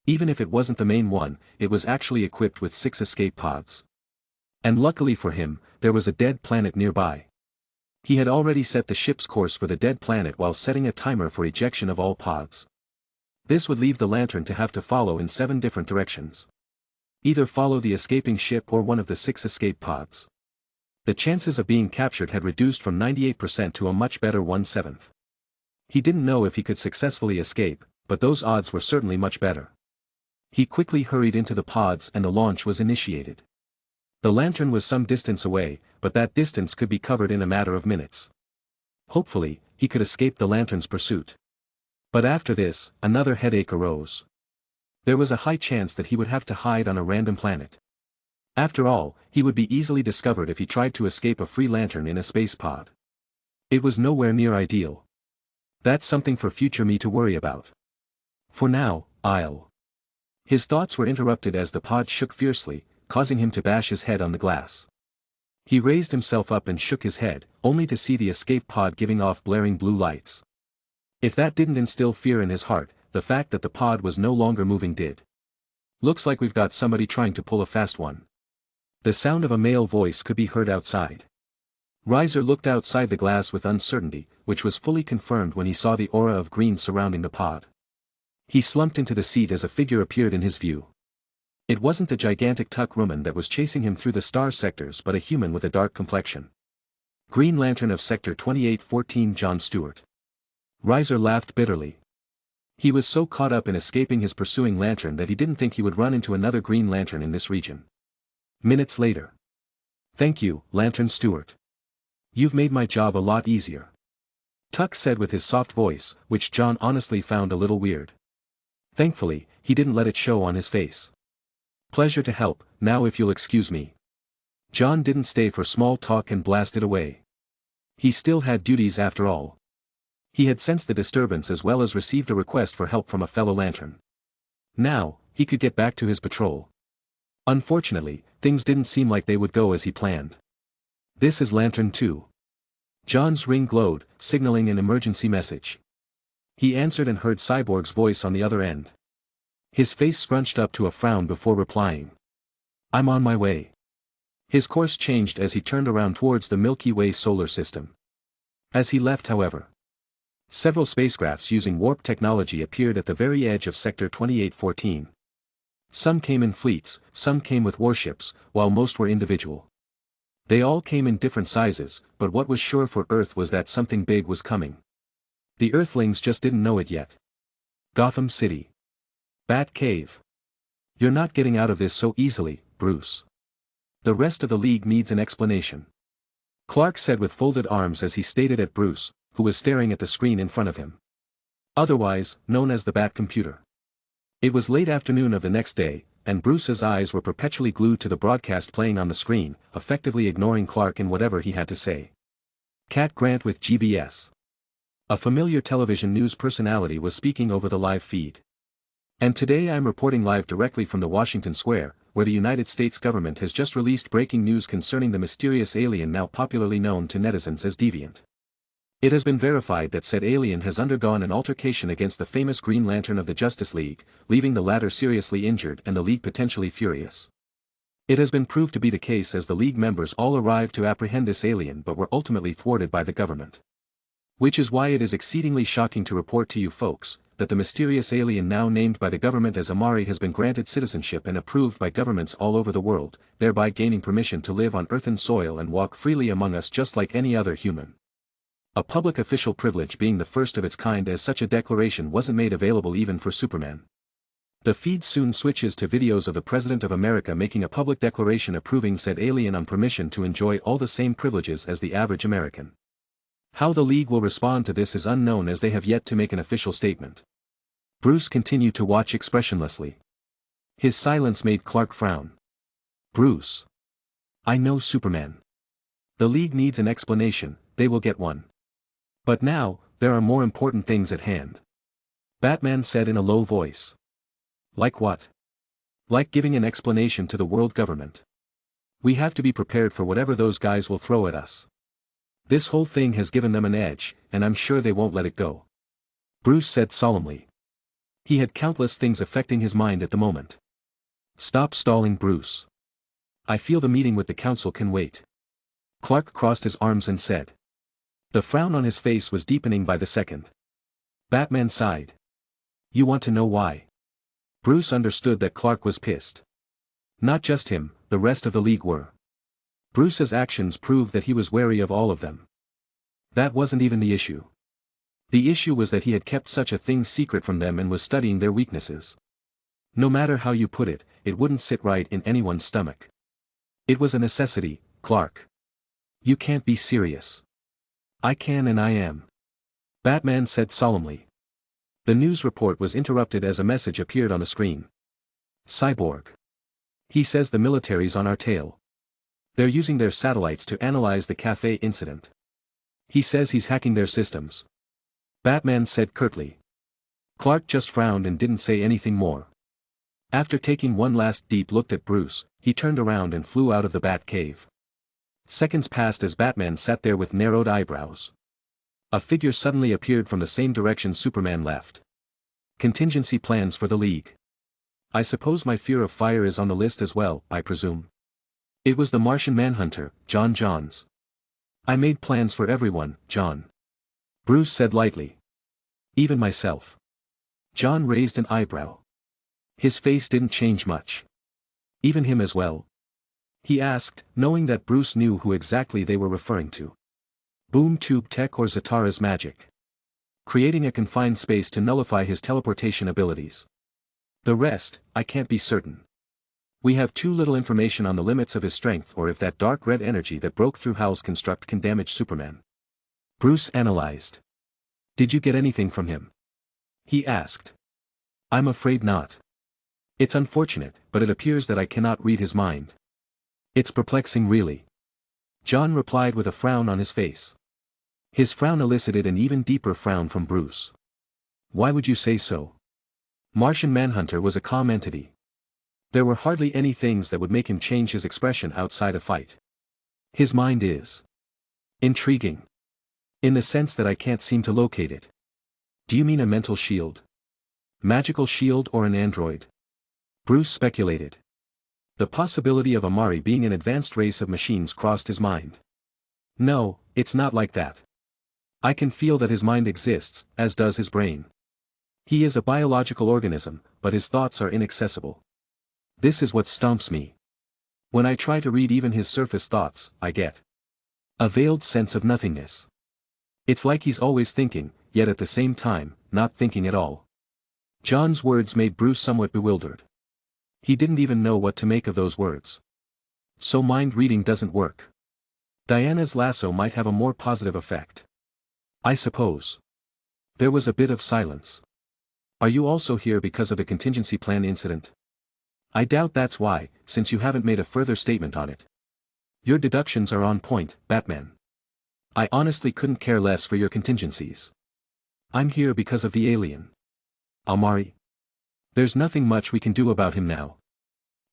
Even if it wasn't the main one, it was actually equipped with 6 escape pods. And luckily for him, there was a dead planet nearby. He had already set the ship's course for the dead planet while setting a timer for ejection of all pods. This would leave the lantern to have to follow in 7 different directions. Either follow the escaping ship or one of the 6 escape pods. The chances of being captured had reduced from 98% to a much better 1/7. He didn't know if he could successfully escape, but those odds were certainly much better. He quickly hurried into the pods and the launch was initiated. The lantern was some distance away, but that distance could be covered in a matter of minutes. Hopefully, he could escape the lantern's pursuit. But after this, another headache arose. There was a high chance that he would have to hide on a random planet. After all, he would be easily discovered if he tried to escape a free lantern in a space pod. It was nowhere near ideal. That's something for future me to worry about. For now, I'll. His thoughts were interrupted as the pod shook fiercely, causing him to bash his head on the glass. He raised himself up and shook his head, only to see the escape pod giving off blaring blue lights. If that didn't instill fear in his heart, the fact that the pod was no longer moving did. Looks like we've got somebody trying to pull a fast one. The sound of a male voice could be heard outside. Riser looked outside the glass with uncertainty, which was fully confirmed when he saw the aura of green surrounding the pod. He slumped into the seat as a figure appeared in his view. It wasn't the gigantic Tuk Rumen that was chasing him through the star sectors but a human with a dark complexion. Green Lantern of Sector 2814 John Stewart. Riser laughed bitterly. He was so caught up in escaping his pursuing lantern that he didn't think he would run into another Green Lantern in this region. Minutes later. Thank you, Lantern Stewart. You've made my job a lot easier. Tuck said with his soft voice, which John honestly found a little weird. Thankfully, he didn't let it show on his face. Pleasure to help, now if you'll excuse me. John didn't stay for small talk and blasted away. He still had duties after all. He had sensed the disturbance as well as received a request for help from a fellow lantern. Now, he could get back to his patrol. Unfortunately, things didn't seem like they would go as he planned. This is Lantern 2. John's ring glowed, signaling an emergency message. He answered and heard Cyborg's voice on the other end. His face scrunched up to a frown before replying. I'm on my way. His course changed as he turned around towards the Milky Way solar system. As he left, however, several spacecrafts using warp technology appeared at the very edge of Sector 2814. Some came in fleets, some came with warships, while most were individual. They all came in different sizes, but what was sure for Earth was that something big was coming. The Earthlings just didn't know it yet. Gotham City. Bat Cave. You're not getting out of this so easily, Bruce. The rest of the League needs an explanation. Clark said with folded arms as he stared at Bruce, who was staring at the screen in front of him. Otherwise, known as the Bat Computer. It was late afternoon of the next day, and Bruce's eyes were perpetually glued to the broadcast playing on the screen, effectively ignoring Clark in whatever he had to say. Cat Grant with GBS. A familiar television news personality was speaking over the live feed. And today I'm reporting live directly from the Washington Square, where the United States government has just released breaking news concerning the mysterious alien now popularly known to netizens as Deviant. It has been verified that said alien has undergone an altercation against the famous Green Lantern of the Justice League, leaving the latter seriously injured and the League potentially furious. It has been proved to be the case as the League members all arrived to apprehend this alien but were ultimately thwarted by the government. Which is why it is exceedingly shocking to report to you folks, that the mysterious alien now named by the government as Amari has been granted citizenship and approved by governments all over the world, thereby gaining permission to live on earthen soil and walk freely among us just like any other human. A public official privilege being the first of its kind, as such a declaration wasn't made available even for Superman. The feed soon switches to videos of the President of America making a public declaration approving said alien on permission to enjoy all the same privileges as the average American. How the League will respond to this is unknown as they have yet to make an official statement. Bruce continued to watch expressionlessly. His silence made Clark frown. Bruce. I know Superman. The League needs an explanation, they will get one. But now, there are more important things at hand. Batman said in a low voice. Like what? Like giving an explanation to the world government. We have to be prepared for whatever those guys will throw at us. This whole thing has given them an edge, and I'm sure they won't let it go. Bruce said solemnly. He had countless things affecting his mind at the moment. Stop stalling, Bruce. I feel the meeting with the council can wait. Clark crossed his arms and said. The frown on his face was deepening by the second. Batman sighed. You want to know why? Bruce understood that Clark was pissed. Not just him, the rest of the League were. Bruce's actions proved that he was wary of all of them. That wasn't even the issue. The issue was that he had kept such a thing secret from them and was studying their weaknesses. No matter how you put it, it wouldn't sit right in anyone's stomach. It was a necessity, Clark. You can't be serious. I can and I am. Batman said solemnly. The news report was interrupted as a message appeared on the screen. Cyborg. He says the military's on our tail. They're using their satellites to analyze the cafe incident. He says he's hacking their systems. Batman said curtly. Clark just frowned and didn't say anything more. After taking one last deep look at Bruce, he turned around and flew out of the Bat Cave. Seconds passed as Batman sat there with narrowed eyebrows. A figure suddenly appeared from the same direction Superman left. Contingency plans for the League. I suppose my fear of fire is on the list as well, I presume. It was the Martian Manhunter, John Johns. I made plans for everyone, John. Bruce said lightly. Even myself. John raised an eyebrow. His face didn't change much. Even him as well? He asked, knowing that Bruce knew who exactly they were referring to. Boom Tube Tech or Zatara's magic. Creating a confined space to nullify his teleportation abilities. The rest, I can't be certain. We have too little information on the limits of his strength or if that dark red energy that broke through Hal's construct can damage Superman. Bruce analyzed. Did you get anything from him? He asked. I'm afraid not. It's unfortunate, but it appears that I cannot read his mind. It's perplexing really. John replied with a frown on his face. His frown elicited an even deeper frown from Bruce. Why would you say so? Martian Manhunter was a calm entity. There were hardly any things that would make him change his expression outside a fight. His mind is intriguing. In the sense that I can't seem to locate it. Do you mean a mental shield? Magical shield or an android? Bruce speculated. The possibility of Amari being an advanced race of machines crossed his mind. No, it's not like that. I can feel that his mind exists, as does his brain. He is a biological organism, but his thoughts are inaccessible. This is what stumps me. When I try to read even his surface thoughts, I get a veiled sense of nothingness. It's like he's always thinking, yet at the same time, not thinking at all. John's words made Bruce somewhat bewildered. He didn't even know what to make of those words. So mind reading doesn't work. Diana's lasso might have a more positive effect. I suppose. There was a bit of silence. Are you also here because of the contingency plan incident? I doubt that's why, since you haven't made a further statement on it. Your deductions are on point, Batman. I honestly couldn't care less for your contingencies. I'm here because of the alien. Amari. There's nothing much we can do about him now.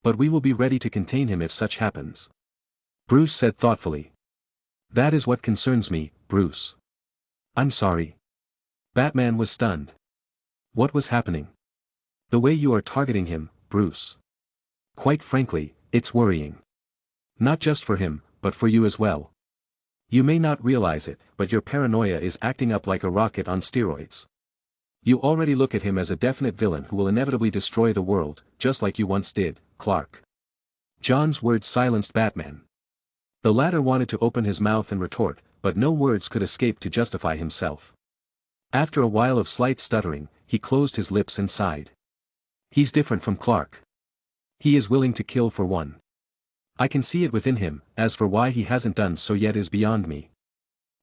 But we will be ready to contain him if such happens. Bruce said thoughtfully. That is what concerns me, Bruce. I'm sorry. Batman was stunned. What was happening? The way you are targeting him, Bruce. Quite frankly, it's worrying. Not just for him, but for you as well. You may not realize it, but your paranoia is acting up like a rocket on steroids. You already look at him as a definite villain who will inevitably destroy the world, just like you once did, Clark. John's words silenced Batman. The latter wanted to open his mouth and retort, but no words could escape to justify himself. After a while of slight stuttering, he closed his lips and sighed. He's different from Clark. He is willing to kill for one. I can see it within him, as for why he hasn't done so yet is beyond me.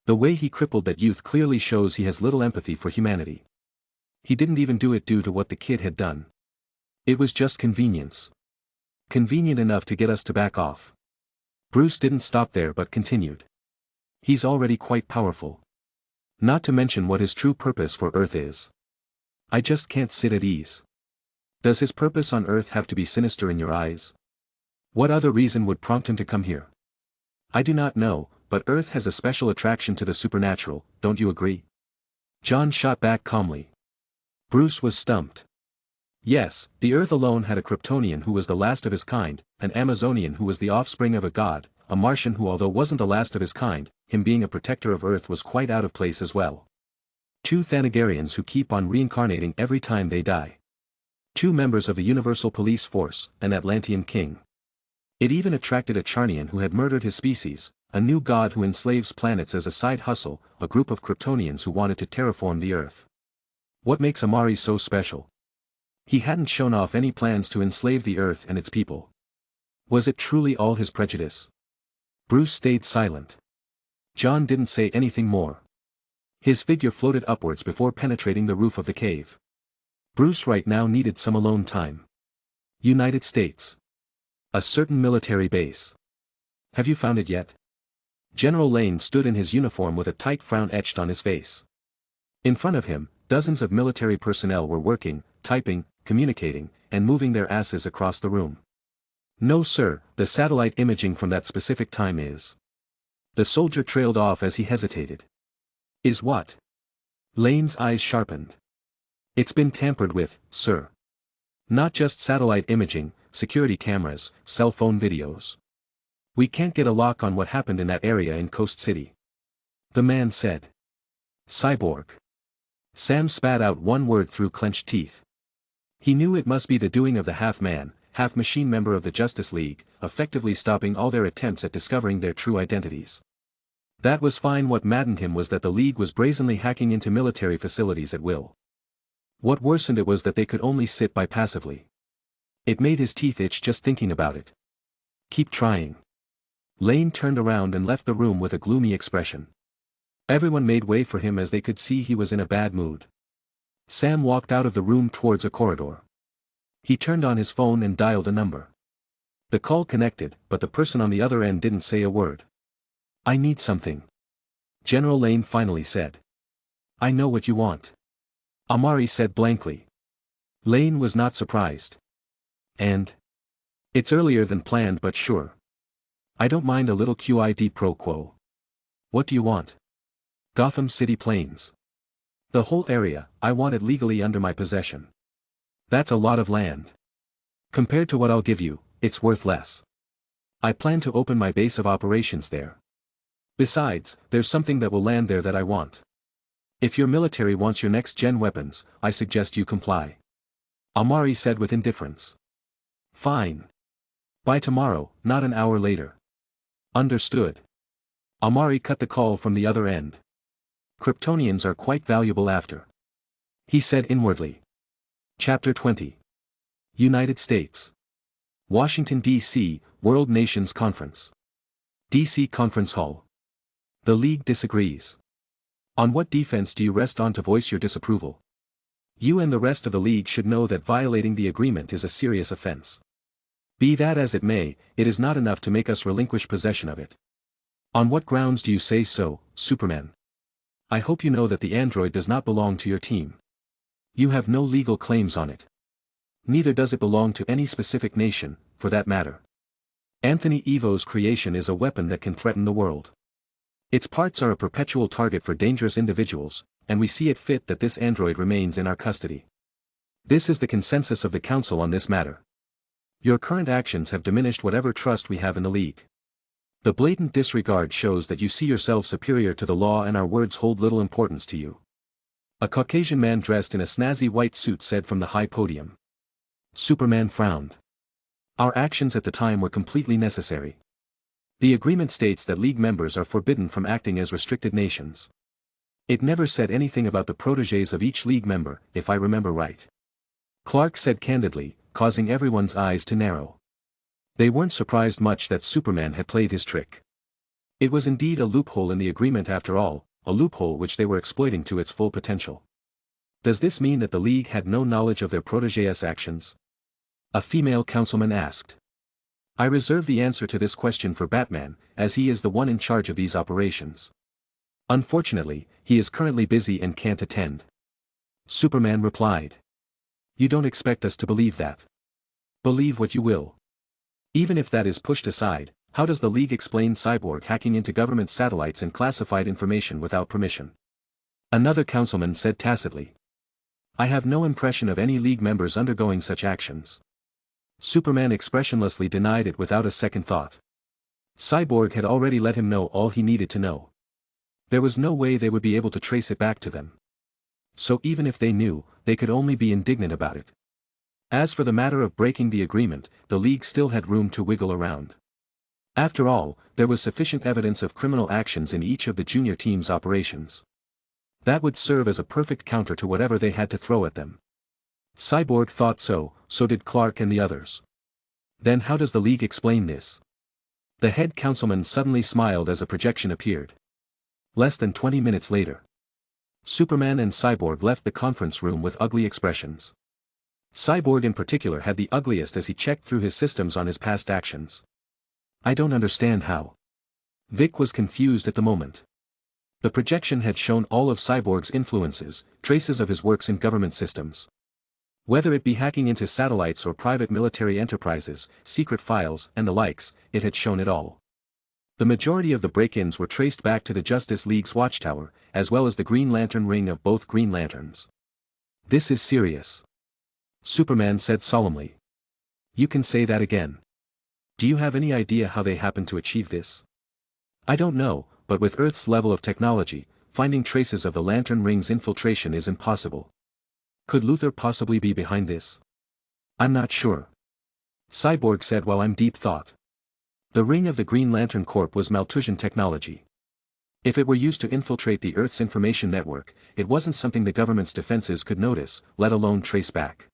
The way he crippled that youth clearly shows he has little empathy for humanity. He didn't even do it due to what the kid had done. It was just convenience. Convenient enough to get us to back off. Bruce didn't stop there but continued. He's already quite powerful. Not to mention what his true purpose for Earth is. I just can't sit at ease. Does his purpose on Earth have to be sinister in your eyes? What other reason would prompt him to come here? I do not know, but Earth has a special attraction to the supernatural, don't you agree? John shot back calmly. Bruce was stumped. Yes, the Earth alone had a Kryptonian who was the last of his kind, an Amazonian who was the offspring of a god, a Martian who although wasn't the last of his kind, him being a protector of Earth was quite out of place as well. 2 Thanagarians who keep on reincarnating every time they die. 2 members of the Universal Police Force, an Atlantean king. It even attracted a Charnian who had murdered his species, a new god who enslaves planets as a side hustle, a group of Kryptonians who wanted to terraform the Earth. What makes Amari so special? He hadn't shown off any plans to enslave the Earth and its people. Was it truly all his prejudice? Bruce stayed silent. John didn't say anything more. His figure floated upwards before penetrating the roof of the cave. Bruce right now needed some alone time. United States. A certain military base. Have you found it yet? General Lane stood in his uniform with a tight frown etched on his face. In front of him, dozens of military personnel were working, typing, communicating, and moving their asses across the room. No sir, the satellite imaging from that specific time is. The soldier trailed off as he hesitated. Is what? Lane's eyes sharpened. It's been tampered with, sir. Not just satellite imaging, security cameras, cell phone videos. We can't get a lock on what happened in that area in Coast City. The man said. Cyborg. Sam spat out one word through clenched teeth. He knew it must be the doing of the half-man, half-machine member of the Justice League, effectively stopping all their attempts at discovering their true identities. That was fine. What maddened him was that the League was brazenly hacking into military facilities at will. What worsened it was that they could only sit by passively. It made his teeth itch just thinking about it. Keep trying. Lane turned around and left the room with a gloomy expression. Everyone made way for him as they could see he was in a bad mood. Sam walked out of the room towards a corridor. He turned on his phone and dialed a number. The call connected, but the person on the other end didn't say a word. I need something. General Lane finally said. I know what you want. Amari said blankly. Lane was not surprised. And? It's earlier than planned but sure. I don't mind a little quid pro quo. What do you want? Gotham City Plains. The whole area, I want it legally under my possession. That's a lot of land. Compared to what I'll give you, it's worth less. I plan to open my base of operations there. Besides, there's something that will land there that I want. If your military wants your next-gen weapons, I suggest you comply. Amari said with indifference. Fine. By tomorrow, not an hour later. Understood. Amari cut the call from the other end. Kryptonians are quite valuable after. He said inwardly. Chapter 20. United States. Washington, D.C., World Nations Conference. D.C. Conference Hall. The League disagrees. On what defense do you rest on to voice your disapproval? You and the rest of the League should know that violating the agreement is a serious offense. Be that as it may, it is not enough to make us relinquish possession of it. On what grounds do you say so, Superman? I hope you know that the android does not belong to your team. You have no legal claims on it. Neither does it belong to any specific nation, for that matter. Anthony Evo's creation is a weapon that can threaten the world. Its parts are a perpetual target for dangerous individuals, and we see it fit that this android remains in our custody. This is the consensus of the Council on this matter. Your current actions have diminished whatever trust we have in the League. The blatant disregard shows that you see yourself superior to the law and our words hold little importance to you. A Caucasian man dressed in a snazzy white suit said from the high podium. Superman frowned. Our actions at the time were completely necessary. The agreement states that League members are forbidden from acting as restricted nations. It never said anything about the protégés of each League member, if I remember right. Clark said candidly, causing everyone's eyes to narrow. They weren't surprised much that Superman had played his trick. It was indeed a loophole in the agreement after all, a loophole which they were exploiting to its full potential. Does this mean that the League had no knowledge of their protégés' actions? A female councilman asked. I reserve the answer to this question for Batman, as he is the one in charge of these operations. Unfortunately, he is currently busy and can't attend. Superman replied. You don't expect us to believe that. Believe what you will. Even if that is pushed aside, how does the League explain Cyborg hacking into government satellites and classified information without permission? Another councilman said tacitly. I have no impression of any League members undergoing such actions. Superman expressionlessly denied it without a second thought. Cyborg had already let him know all he needed to know. There was no way they would be able to trace it back to them. So even if they knew, they could only be indignant about it. As for the matter of breaking the agreement, the League still had room to wiggle around. After all, there was sufficient evidence of criminal actions in each of the junior team's operations. That would serve as a perfect counter to whatever they had to throw at them. Cyborg thought so did Clark and the others. Then how does the League explain this? The head councilman suddenly smiled as a projection appeared. Less than 20 minutes later. Superman and Cyborg left the conference room with ugly expressions. Cyborg in particular had the ugliest as he checked through his systems on his past actions. I don't understand how. Vic was confused at the moment. The projection had shown all of Cyborg's influences, traces of his works in government systems. Whether it be hacking into satellites or private military enterprises, secret files, and the likes, it had shown it all. The majority of the break-ins were traced back to the Justice League's watchtower, as well as the Green Lantern ring of both Green Lanterns. This is serious. Superman said solemnly. You can say that again. Do you have any idea how they happened to achieve this? I don't know, but with Earth's level of technology, finding traces of the Lantern ring's infiltration is impossible. Could Luthor possibly be behind this? I'm not sure. Cyborg said while I'm deep thought. The ring of the Green Lantern Corp was Malthusian technology. If it were used to infiltrate the Earth's information network, it wasn't something the government's defenses could notice, let alone trace back.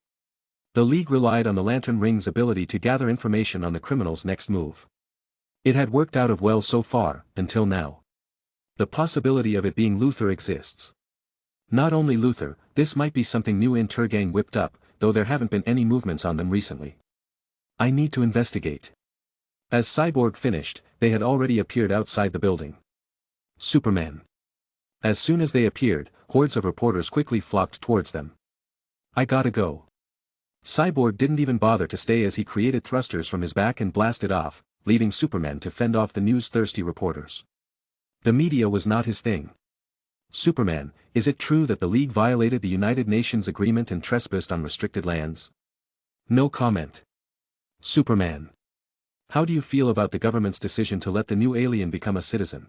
The League relied on the Lantern Ring's ability to gather information on the criminal's next move. It had worked out of well so far, until now. The possibility of it being Luthor exists. Not only Luthor, this might be something new Intergang whipped up, though there haven't been any movements on them recently. I need to investigate. As Cyborg finished, they had already appeared outside the building. Superman. As soon as they appeared, hordes of reporters quickly flocked towards them. I gotta go. Cyborg didn't even bother to stay as he created thrusters from his back and blasted off, leaving Superman to fend off the news-thirsty reporters. The media was not his thing. Superman, is it true that the League violated the United Nations agreement and trespassed on restricted lands? No comment. Superman. How do you feel about the government's decision to let the new alien become a citizen?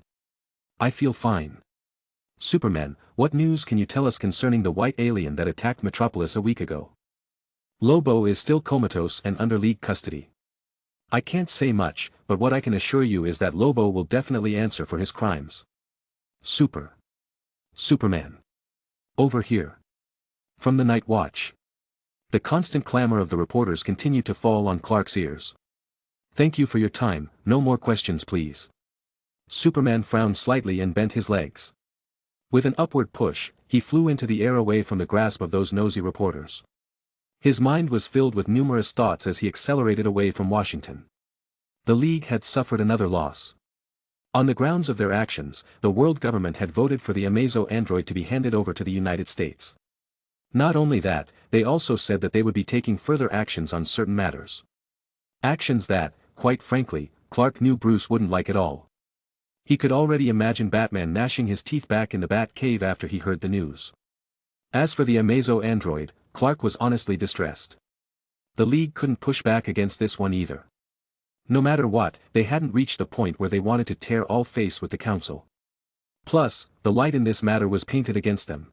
I feel fine. Superman, what news can you tell us concerning the white alien that attacked Metropolis a week ago? Lobo is still comatose and under League custody. I can't say much, but what I can assure you is that Lobo will definitely answer for his crimes. Superman. Over here. From the Night Watch. The constant clamor of the reporters continued to fall on Clark's ears. Thank you for your time, no more questions please. Superman frowned slightly and bent his legs. With an upward push, he flew into the air away from the grasp of those nosy reporters. His mind was filled with numerous thoughts as he accelerated away from Washington. The League had suffered another loss. On the grounds of their actions, the world government had voted for the Amazo android to be handed over to the United States. Not only that, they also said that they would be taking further actions on certain matters. Actions that, quite frankly, Clark knew Bruce wouldn't like at all. He could already imagine Batman gnashing his teeth back in the Bat Cave after he heard the news. As for the Amazo android, Clark was honestly distressed. The League couldn't push back against this one either. No matter what, they hadn't reached the point where they wanted to tear all face with the Council. Plus, the light in this matter was painted against them.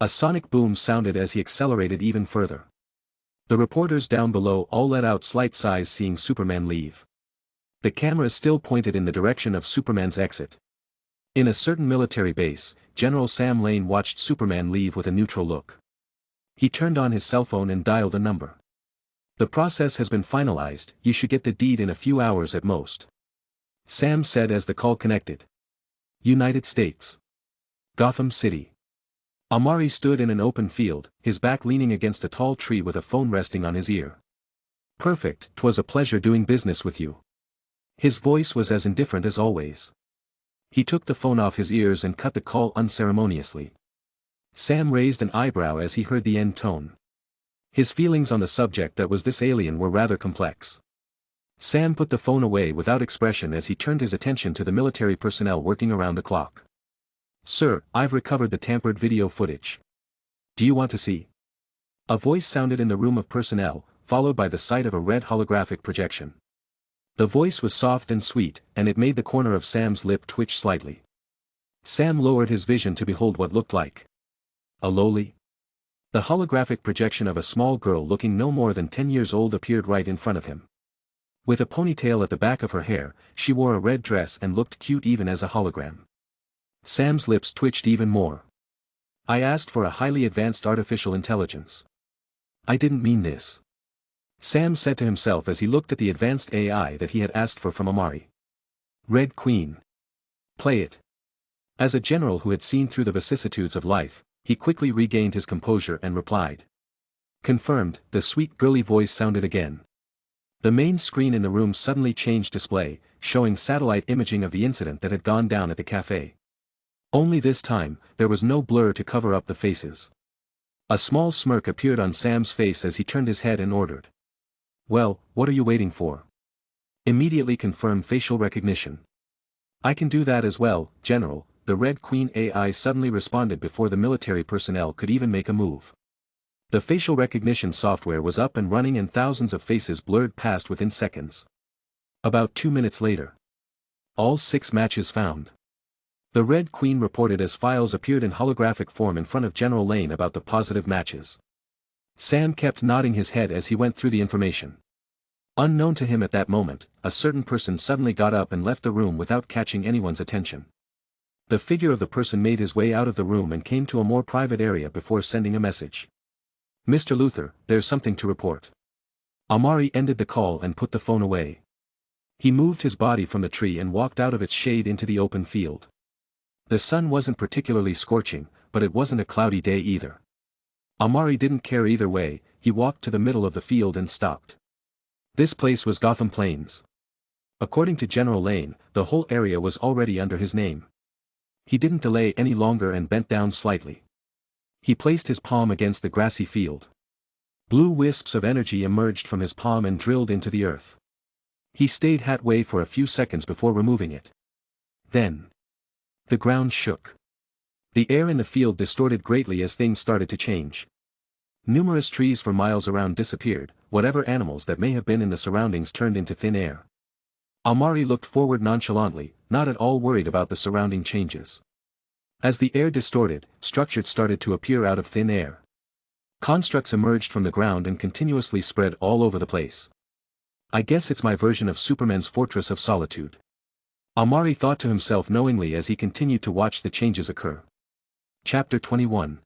A sonic boom sounded as he accelerated even further. The reporters down below all let out slight sighs seeing Superman leave. The camera still pointed in the direction of Superman's exit. In a certain military base, General Sam Lane watched Superman leave with a neutral look. He turned on his cell phone and dialed a number. The process has been finalized, you should get the deed in a few hours at most. Sam said as the call connected. United States. Gotham City. Amari stood in an open field, his back leaning against a tall tree with a phone resting on his ear. Perfect, 'twas a pleasure doing business with you. His voice was as indifferent as always. He took the phone off his ears and cut the call unceremoniously. Sam raised an eyebrow as he heard the end tone. His feelings on the subject that was this alien were rather complex. Sam put the phone away without expression as he turned his attention to the military personnel working around the clock. Sir, I've recovered the tampered video footage. Do you want to see? A voice sounded in the room of personnel, followed by the sight of a red holographic projection. The voice was soft and sweet, and it made the corner of Sam's lip twitch slightly. Sam lowered his vision to behold what looked like a lowly. The holographic projection of a small girl looking no more than 10 years old appeared right in front of him. With a ponytail at the back of her hair, she wore a red dress and looked cute even as a hologram. Sam's lips twitched even more. I asked for a highly advanced artificial intelligence. I didn't mean this. Sam said to himself as he looked at the advanced AI that he had asked for from Amari. Red Queen. Play it. As a general who had seen through the vicissitudes of life, he quickly regained his composure and replied. Confirmed, the sweet girly voice sounded again. The main screen in the room suddenly changed display, showing satellite imaging of the incident that had gone down at the cafe. Only this time, there was no blur to cover up the faces. A small smirk appeared on Sam's face as he turned his head and ordered. Well, what are you waiting for? Immediately confirm facial recognition. I can do that as well, General, the Red Queen AI suddenly responded before the military personnel could even make a move. The facial recognition software was up and running and thousands of faces blurred past within seconds. About 2 minutes later. All 6 matches found. The Red Queen reported as files appeared in holographic form in front of General Lane about the positive matches. Sam kept nodding his head as he went through the information. Unknown to him at that moment, a certain person suddenly got up and left the room without catching anyone's attention. The figure of the person made his way out of the room and came to a more private area before sending a message. Mr. Luthor, there's something to report. Amari ended the call and put the phone away. He moved his body from the tree and walked out of its shade into the open field. The sun wasn't particularly scorching, but it wasn't a cloudy day either. Amari didn't care either way. He walked to the middle of the field and stopped. This place was Gotham Plains. According to General Lane, the whole area was already under his name. He didn't delay any longer and bent down slightly. He placed his palm against the grassy field. Blue wisps of energy emerged from his palm and drilled into the earth. He stayed halfway for a few seconds before removing it. Then, the ground shook. The air in the field distorted greatly as things started to change. Numerous trees for miles around disappeared, whatever animals that may have been in the surroundings turned into thin air. Amari looked forward nonchalantly, not at all worried about the surrounding changes. As the air distorted, structures started to appear out of thin air. Constructs emerged from the ground and continuously spread all over the place. I guess it's my version of Superman's Fortress of Solitude. Amari thought to himself knowingly as he continued to watch the changes occur. Chapter 21.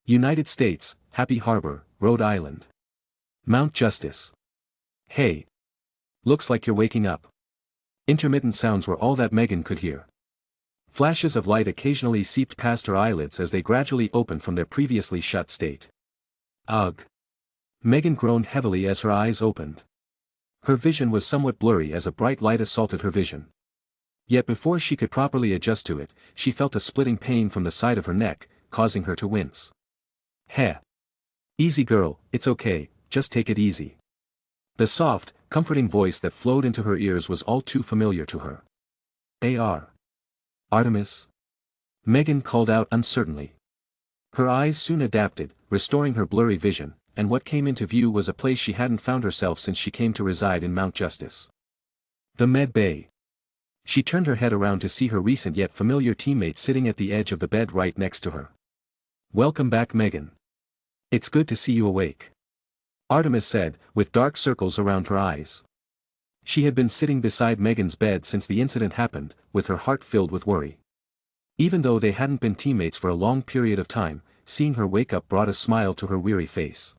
United States, Happy Harbor, Rhode Island. Mount Justice. Hey. Looks like you're waking up. Intermittent sounds were all that Megan could hear. Flashes of light occasionally seeped past her eyelids as they gradually opened from their previously shut state. Ugh. Megan groaned heavily as her eyes opened. Her vision was somewhat blurry as a bright light assaulted her vision. Yet before she could properly adjust to it, she felt a splitting pain from the side of her neck, causing her to wince. Heh. Easy girl, it's okay, just take it easy. The soft, comforting voice that flowed into her ears was all too familiar to her. Artemis? Megan called out uncertainly. Her eyes soon adapted, restoring her blurry vision, and what came into view was a place she hadn't found herself since she came to reside in Mount Justice. The Med Bay. She turned her head around to see her recent yet familiar teammate sitting at the edge of the bed right next to her. Welcome back, Megan. It's good to see you awake. Artemis said, with dark circles around her eyes. She had been sitting beside Megan's bed since the incident happened, with her heart filled with worry. Even though they hadn't been teammates for a long period of time, seeing her wake up brought a smile to her weary face.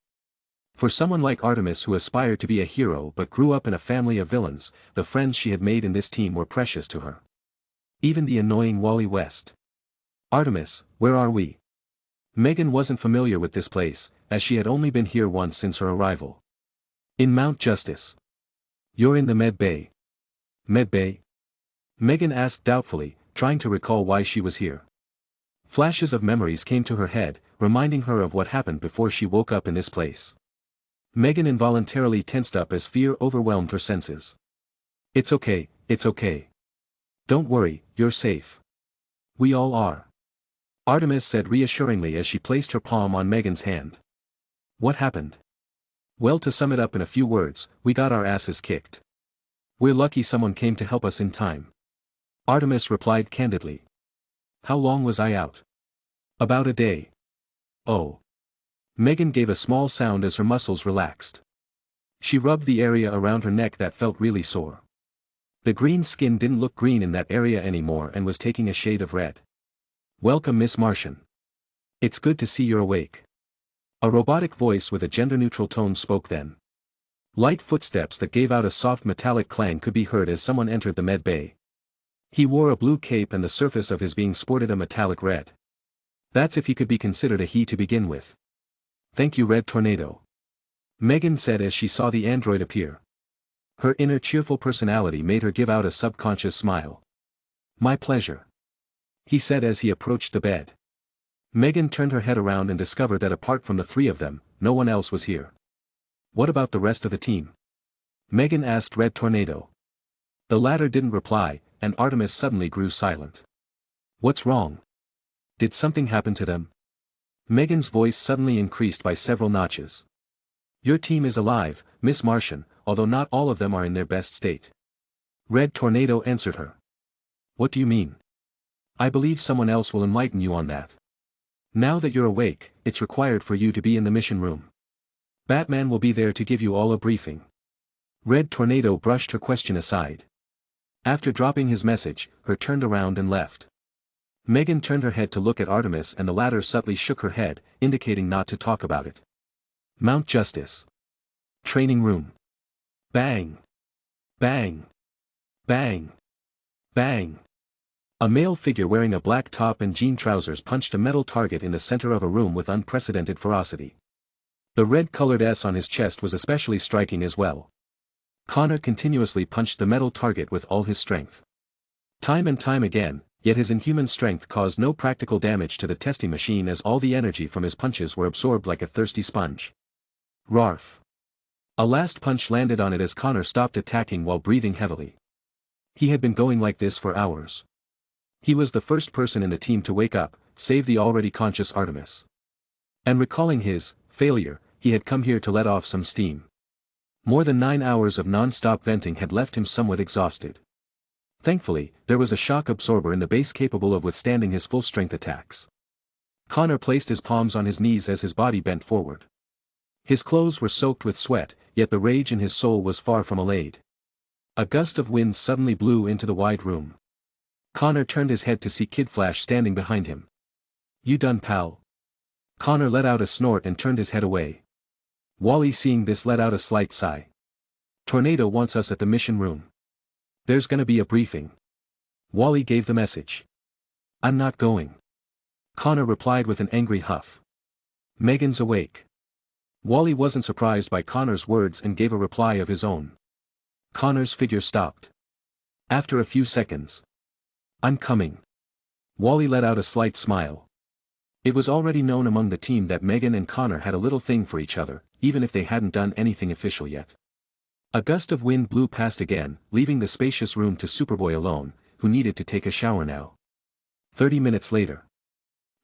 For someone like Artemis who aspired to be a hero but grew up in a family of villains, the friends she had made in this team were precious to her. Even the annoying Wally West. Artemis, where are we? Megan wasn't familiar with this place, as she had only been here once since her arrival. In Mount Justice. You're in the Med Bay. Med Bay? Megan asked doubtfully, trying to recall why she was here. Flashes of memories came to her head, reminding her of what happened before she woke up in this place. Megan involuntarily tensed up as fear overwhelmed her senses. It's okay, it's okay. Don't worry, you're safe. We all are. Artemis said reassuringly as she placed her palm on Megan's hand. What happened? Well, to sum it up in a few words, we got our asses kicked. We're lucky someone came to help us in time. Artemis replied candidly. How long was I out? About a day. Oh. Megan gave a small sound as her muscles relaxed. She rubbed the area around her neck that felt really sore. The green skin didn't look green in that area anymore and was taking a shade of red. Welcome, Miss Martian. It's good to see you're awake. A robotic voice with a gender-neutral tone spoke then. Light footsteps that gave out a soft metallic clang could be heard as someone entered the Med Bay. He wore a blue cape and the surface of his being sported a metallic red. That's if he could be considered a he to begin with. Thank you, Red Tornado. Megan said as she saw the android appear. Her inner cheerful personality made her give out a subconscious smile. My pleasure. He said as he approached the bed. Megan turned her head around and discovered that apart from the three of them, no one else was here. What about the rest of the team? Megan asked Red Tornado. The latter didn't reply, and Artemis suddenly grew silent. What's wrong? Did something happen to them? Megan's voice suddenly increased by several notches. Your team is alive, Miss Martian, although not all of them are in their best state. Red Tornado answered her. What do you mean? I believe someone else will enlighten you on that. Now that you're awake, it's required for you to be in the mission room. Batman will be there to give you all a briefing. Red Tornado brushed her question aside. After dropping his message, her turned around and left. Megan turned her head to look at Artemis and the latter subtly shook her head, indicating not to talk about it. Mount Justice. Training room. Bang. Bang. Bang. Bang. A male figure wearing a black top and jean trousers punched a metal target in the center of a room with unprecedented ferocity. The red-colored S on his chest was especially striking as well. Connor continuously punched the metal target with all his strength. Time and time again, yet his inhuman strength caused no practical damage to the testing machine as all the energy from his punches were absorbed like a thirsty sponge. Rarf. A last punch landed on it as Connor stopped attacking while breathing heavily. He had been going like this for hours. He was the first person in the team to wake up, save the already conscious Artemis. And recalling his failure, he had come here to let off some steam. More than 9 hours of non-stop venting had left him somewhat exhausted. Thankfully, there was a shock absorber in the base capable of withstanding his full-strength attacks. Connor placed his palms on his knees as his body bent forward. His clothes were soaked with sweat, yet the rage in his soul was far from allayed. A gust of wind suddenly blew into the wide room. Connor turned his head to see Kid Flash standing behind him. "You done, pal?" Connor let out a snort and turned his head away. Wally, seeing this, let out a slight sigh. "Tornado wants us at the mission room. There's gonna be a briefing." Wally gave the message. "I'm not going." Connor replied with an angry huff. "Megan's awake." Wally wasn't surprised by Connor's words and gave a reply of his own. Connor's figure stopped. After a few seconds. "I'm coming." Wally let out a slight smile. It was already known among the team that Megan and Connor had a little thing for each other, even if they hadn't done anything official yet. A gust of wind blew past again, leaving the spacious room to Superboy alone, who needed to take a shower now. 30 minutes later.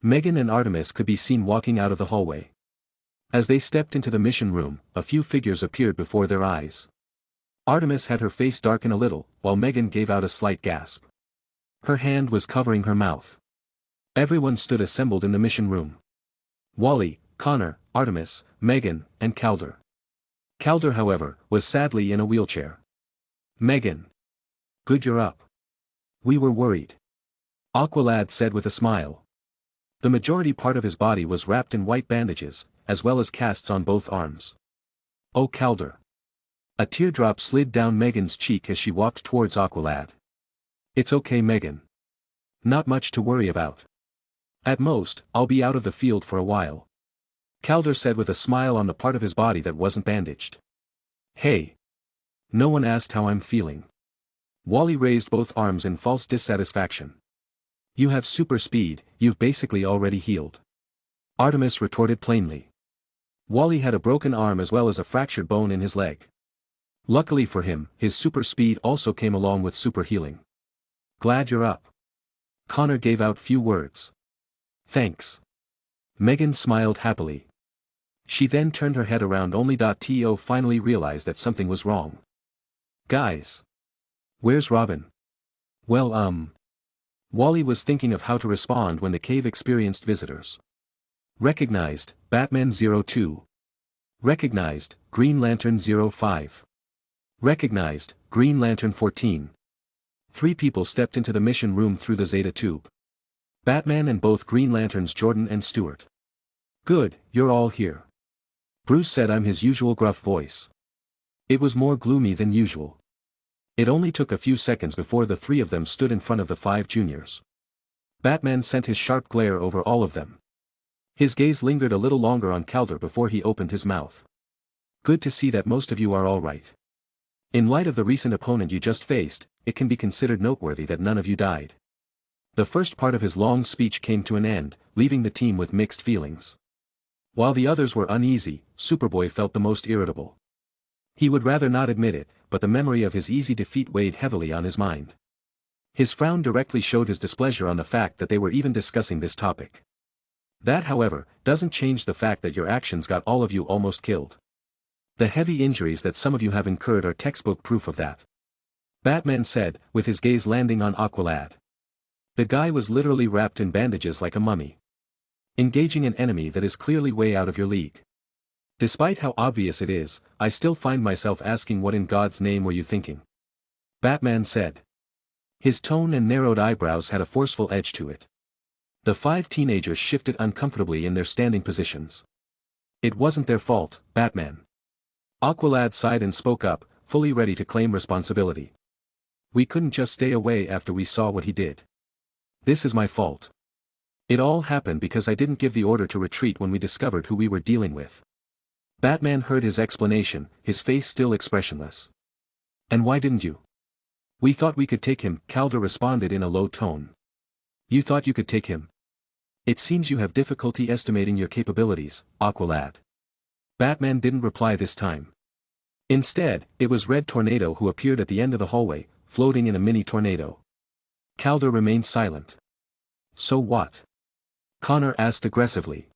Megan and Artemis could be seen walking out of the hallway. As they stepped into the mission room, a few figures appeared before their eyes. Artemis had her face darken a little, while Megan gave out a slight gasp. Her hand was covering her mouth. Everyone stood assembled in the mission room. Wally, Connor, Artemis, Megan, and Calder. Calder, however, was sadly in a wheelchair. "Megan. Good, you're up. We were worried," Aqualad said with a smile. The majority part of his body was wrapped in white bandages, as well as casts on both arms. "Oh, Calder." A teardrop slid down Megan's cheek as she walked towards Aqualad. "It's okay, Megan. Not much to worry about. At most, I'll be out of the field for a while," Calder said with a smile on the part of his body that wasn't bandaged. "Hey. No one asked how I'm feeling." Wally raised both arms in false dissatisfaction. "You have super speed, you've basically already healed," Artemis retorted plainly. Wally had a broken arm as well as a fractured bone in his leg. Luckily for him, his super speed also came along with super healing. "Glad you're up." Connor gave out few words. "Thanks." Megan smiled happily. She then turned her head around only to finally realize that something was wrong. "Guys. Where's Robin?" "Well, Wally was thinking of how to respond when the cave experienced visitors. Recognized, Batman 02. Recognized, Green Lantern 05. Recognized, Green Lantern 14. 3 people stepped into the mission room through the Zeta tube. Batman and both Green Lanterns, Jordan and Stewart. "Good, you're all here," Bruce said in his usual gruff voice. It was more gloomy than usual. It only took a few seconds before the 3 of them stood in front of the 5 juniors. Batman sent his sharp glare over all of them. His gaze lingered a little longer on Calder before he opened his mouth. "Good to see that most of you are all right. In light of the recent opponent you just faced, it can be considered noteworthy that none of you died." The first part of his long speech came to an end, leaving the team with mixed feelings. While the others were uneasy, Superboy felt the most irritable. He would rather not admit it, but the memory of his easy defeat weighed heavily on his mind. His frown directly showed his displeasure on the fact that they were even discussing this topic. That, however, doesn't change the fact that your actions got all of you almost killed. The heavy injuries that some of you have incurred are textbook proof of that. Batman said, with his gaze landing on Aqualad. The guy was literally wrapped in bandages like a mummy. Engaging an enemy that is clearly way out of your league. Despite how obvious it is, I still find myself asking, what in God's name were you thinking? Batman said. His tone and narrowed eyebrows had a forceful edge to it. The 5 teenagers shifted uncomfortably in their standing positions. It wasn't their fault, Batman. Aqualad sighed and spoke up, fully ready to claim responsibility. We couldn't just stay away after we saw what he did. This is my fault. It all happened because I didn't give the order to retreat when we discovered who we were dealing with. Batman heard his explanation, his face still expressionless. And why didn't you? We thought we could take him, Calder responded in a low tone. You thought you could take him? It seems you have difficulty estimating your capabilities, Aqualad. Batman didn't reply this time. Instead, it was Red Tornado who appeared at the end of the hallway, floating in a mini tornado. Calder remained silent. So what? Connor asked aggressively.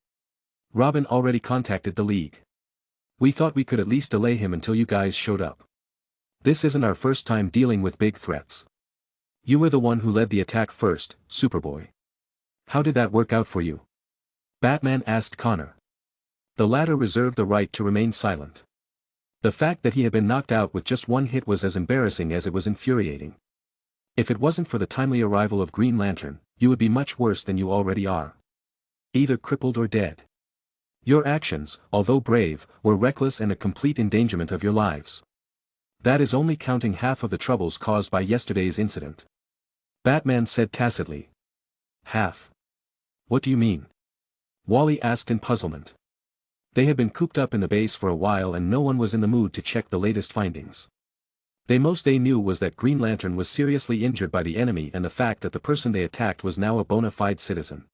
Robin already contacted the League. We thought we could at least delay him until you guys showed up. This isn't our first time dealing with big threats. You were the one who led the attack first, Superboy. How did that work out for you? Batman asked Connor. The latter reserved the right to remain silent. The fact that he had been knocked out with just one hit was as embarrassing as it was infuriating. If it wasn't for the timely arrival of Green Lantern, you would be much worse than you already are. Either crippled or dead. Your actions, although brave, were reckless and a complete endangerment of your lives. That is only counting half of the troubles caused by yesterday's incident. Batman said tacitly. Half? What do you mean? Wally asked in puzzlement. They had been cooped up in the base for a while and no one was in the mood to check the latest findings. The most they knew was that Green Lantern was seriously injured by the enemy and the fact that the person they attacked was now a bona fide citizen.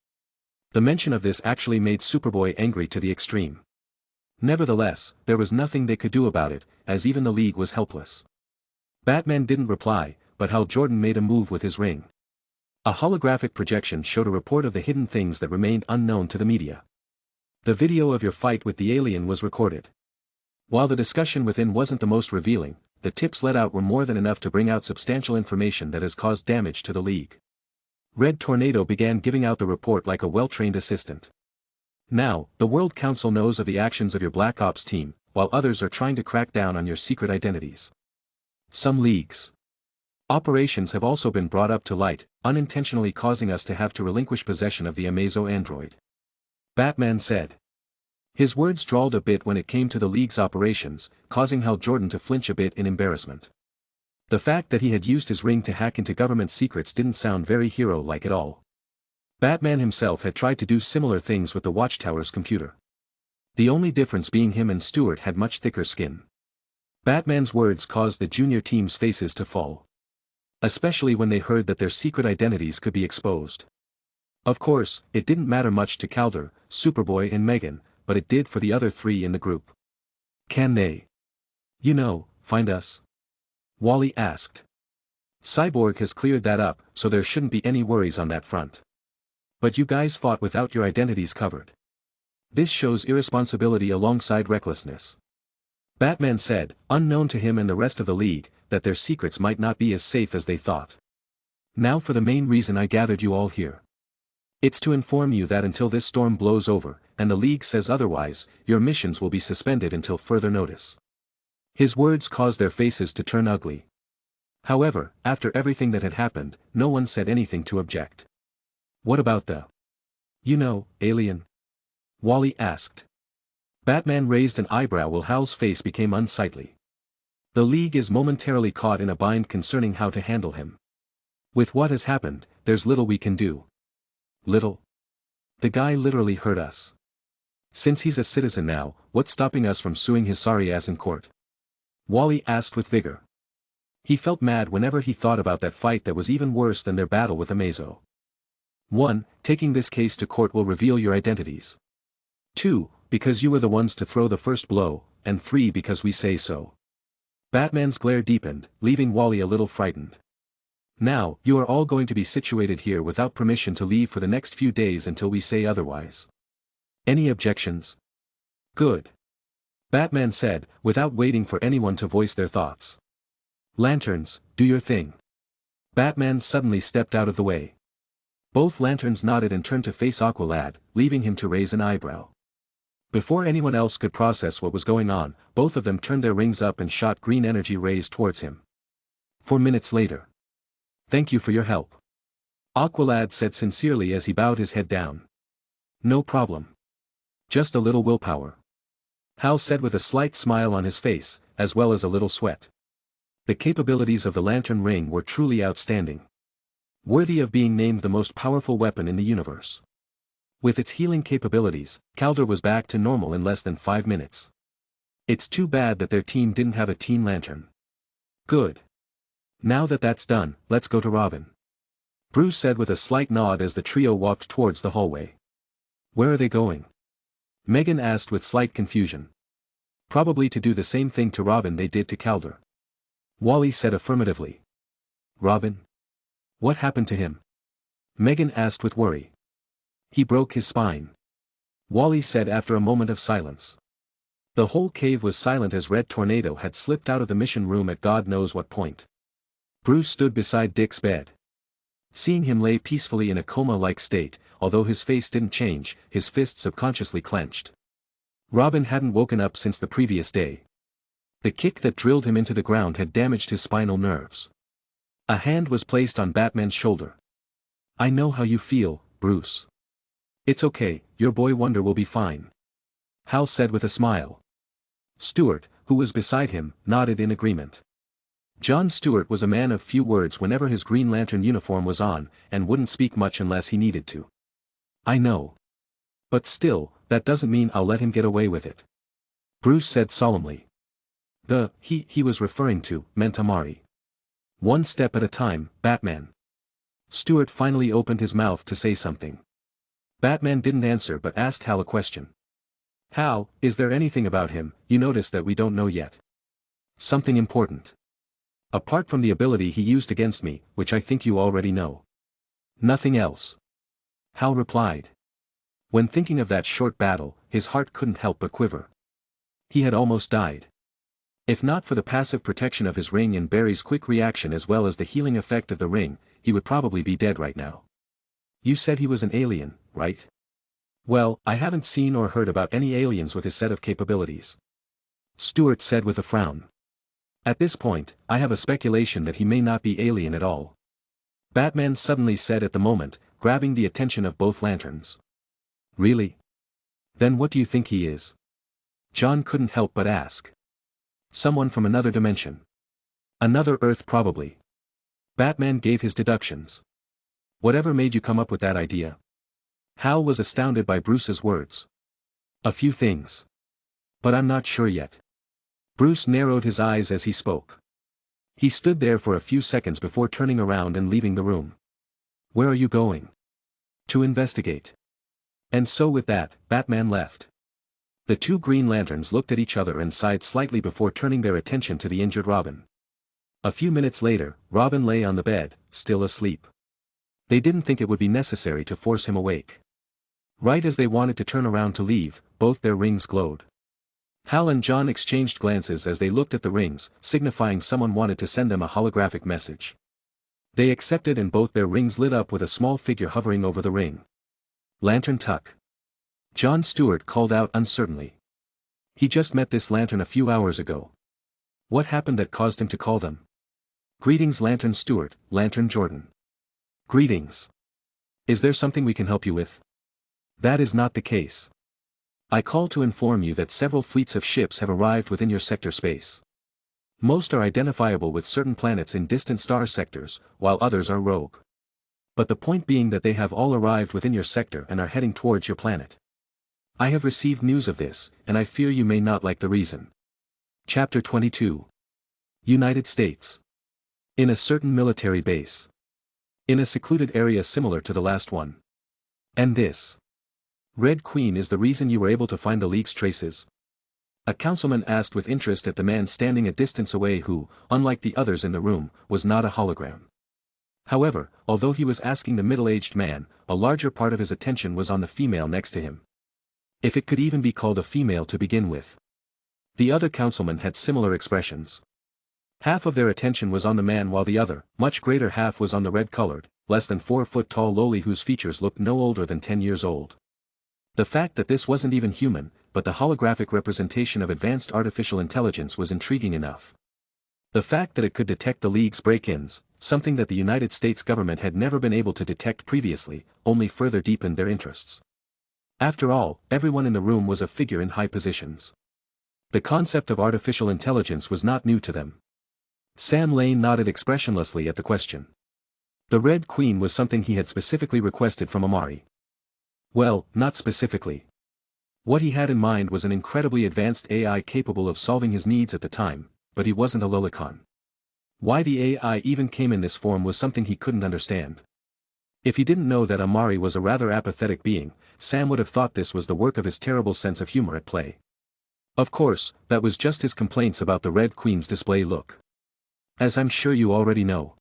The mention of this actually made Superboy angry to the extreme. Nevertheless, there was nothing they could do about it, as even the League was helpless. Batman didn't reply, but Hal Jordan made a move with his ring. A holographic projection showed a report of the hidden things that remained unknown to the media. The video of your fight with the alien was recorded. While the discussion within wasn't the most revealing, the tips let out were more than enough to bring out substantial information that has caused damage to the League. Red Tornado began giving out the report like a well-trained assistant. Now, the World Council knows of the actions of your Black Ops team, while others are trying to crack down on your secret identities. Some leagues. Operations have also been brought up to light, unintentionally causing us to have to relinquish possession of the Amazo android. Batman said. His words drawled a bit when it came to the League's operations, causing Hal Jordan to flinch a bit in embarrassment. The fact that he had used his ring to hack into government secrets didn't sound very hero-like at all. Batman himself had tried to do similar things with the Watchtower's computer. The only difference being him and Stewart had much thicker skin. Batman's words caused the junior team's faces to fall. Especially when they heard that their secret identities could be exposed. Of course, it didn't matter much to Calder, Superboy and Megan, but it did for the other three in the group. Can they, find us? Wally asked. Cyborg has cleared that up, so there shouldn't be any worries on that front. But you guys fought without your identities covered. This shows irresponsibility alongside recklessness. Batman said, unknown to him and the rest of the League, that their secrets might not be as safe as they thought. Now for the main reason I gathered you all here. It's to inform you that until this storm blows over, and the League says otherwise, your missions will be suspended until further notice. His words caused their faces to turn ugly. However, after everything that had happened, no one said anything to object. What about the, alien? Wally asked. Batman raised an eyebrow while Hal's face became unsightly. The League is momentarily caught in a bind concerning how to handle him. With what has happened, there's little we can do. Little? The guy literally hurt us. Since he's a citizen now, what's stopping us from suing his sorry ass in court? Wally asked with vigor. He felt mad whenever he thought about that fight that was even worse than their battle with Amazo. 1. Taking this case to court will reveal your identities. 2. Because you were the ones to throw the first blow, and 3. Because we say so. Batman's glare deepened, leaving Wally a little frightened. Now, you are all going to be situated here without permission to leave for the next few days until we say otherwise. Any objections? Good. Batman said, without waiting for anyone to voice their thoughts. Lanterns, do your thing. Batman suddenly stepped out of the way. Both lanterns nodded and turned to face Aqualad, leaving him to raise an eyebrow. Before anyone else could process what was going on, both of them turned their rings up and shot green energy rays towards him. 4 minutes later. Thank you for your help. Aqualad said sincerely as he bowed his head down. No problem. Just a little willpower. Hal said with a slight smile on his face, as well as a little sweat. The capabilities of the lantern ring were truly outstanding. Worthy of being named the most powerful weapon in the universe. With its healing capabilities, Calder was back to normal in less than 5 minutes. It's too bad that their team didn't have a teen lantern. Good. Now that that's done, let's go to Robin. Bruce said with a slight nod as the trio walked towards the hallway. Where are they going? Megan asked with slight confusion. Probably to do the same thing to Robin they did to Calder. Wally said affirmatively. Robin? What happened to him? Megan asked with worry. He broke his spine. Wally said after a moment of silence. The whole cave was silent as Red Tornado had slipped out of the mission room at God knows what point. Bruce stood beside Dick's bed. Seeing him lay peacefully in a coma-like state, although his face didn't change, his fists subconsciously clenched. Robin hadn't woken up since the previous day. The kick that drilled him into the ground had damaged his spinal nerves. A hand was placed on Batman's shoulder. I know how you feel, Bruce. It's okay, your boy Wonder will be fine. Hal said with a smile. Stewart, who was beside him, nodded in agreement. John Stewart was a man of few words whenever his Green Lantern uniform was on, and wouldn't speak much unless he needed to. I know. But still, that doesn't mean I'll let him get away with it. Bruce said solemnly. The he was referring to meant Amari. One step at a time, Batman. Stewart finally opened his mouth to say something. Batman didn't answer but asked Hal a question. Hal, is there anything about him you notice that we don't know yet? Something important. Apart from the ability he used against me, which I think you already know. Nothing else. Hal replied. When thinking of that short battle, his heart couldn't help but quiver. He had almost died. If not for the passive protection of his ring and Barry's quick reaction as well as the healing effect of the ring, he would probably be dead right now. You said he was an alien, right? Well, I haven't seen or heard about any aliens with his set of capabilities. Stewart said with a frown. At this point, I have a speculation that he may not be alien at all. Batman suddenly said at the moment, grabbing the attention of both lanterns. Really? Then what do you think he is? John couldn't help but ask. Someone from another dimension. Another Earth probably. Batman gave his deductions. Whatever made you come up with that idea? Hal was astounded by Bruce's words. A few things. But I'm not sure yet. Bruce narrowed his eyes as he spoke. He stood there for a few seconds before turning around and leaving the room. Where are you going? To investigate. And so with that, Batman left. The two Green Lanterns looked at each other and sighed slightly before turning their attention to the injured Robin. A few minutes later, Robin lay on the bed, still asleep. They didn't think it would be necessary to force him awake. Right as they wanted to turn around to leave, both their rings glowed. Hal and John exchanged glances as they looked at the rings, signifying someone wanted to send them a holographic message. They accepted and both their rings lit up with a small figure hovering over the ring. Lantern Tuck. John Stewart called out uncertainly. He just met this lantern a few hours ago. What happened that caused him to call them? Greetings Lantern Stewart, Lantern Jordan. Greetings. Is there something we can help you with? That is not the case. I call to inform you that several fleets of ships have arrived within your sector space. Most are identifiable with certain planets in distant star sectors, while others are rogue. But the point being that they have all arrived within your sector and are heading towards your planet. I have received news of this, and I fear you may not like the reason. Chapter 22. United States. In a certain military base. In a secluded area similar to the last one. And this. Red Queen is the reason you were able to find the League's traces? A councilman asked with interest at the man standing a distance away who, unlike the others in the room, was not a hologram. However, although he was asking the middle-aged man, a larger part of his attention was on the female next to him. If it could even be called a female to begin with. The other councilmen had similar expressions. Half of their attention was on the man while the other, much greater half was on the red-colored, less than 4-foot-tall lowly whose features looked no older than 10 years old. The fact that this wasn't even human, but the holographic representation of advanced artificial intelligence was intriguing enough. The fact that it could detect the League's break-ins, something that the United States government had never been able to detect previously, only further deepened their interests. After all, everyone in the room was a figure in high positions. The concept of artificial intelligence was not new to them. Sam Lane nodded expressionlessly at the question. The Red Queen was something he had specifically requested from Amari. Well, not specifically. What he had in mind was an incredibly advanced AI capable of solving his needs at the time, but he wasn't a lolicon. Why the AI even came in this form was something he couldn't understand. If he didn't know that Amari was a rather apathetic being, Sam would have thought this was the work of his terrible sense of humor at play. Of course, that was just his complaints about the Red Queen's display look. As I'm sure you already know.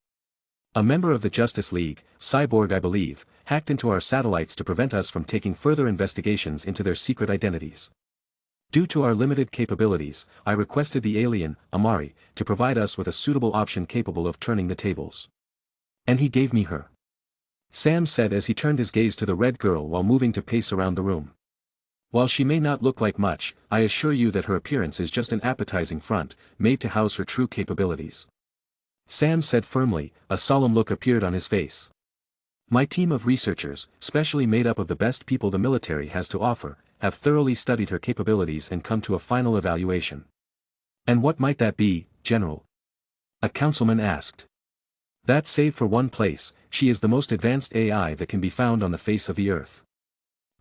A member of the Justice League, Cyborg I believe, hacked into our satellites to prevent us from taking further investigations into their secret identities. Due to our limited capabilities, I requested the alien, Amari, to provide us with a suitable option capable of turning the tables. And he gave me her. Sam said as he turned his gaze to the Red Girl while moving to pace around the room. While she may not look like much, I assure you that her appearance is just an appetizing front, made to house her true capabilities. Sam said firmly, a solemn look appeared on his face. My team of researchers, specially made up of the best people the military has to offer, have thoroughly studied her capabilities and come to a final evaluation. And what might that be, General? A councilman asked. That save for one place, she is the most advanced AI that can be found on the face of the earth.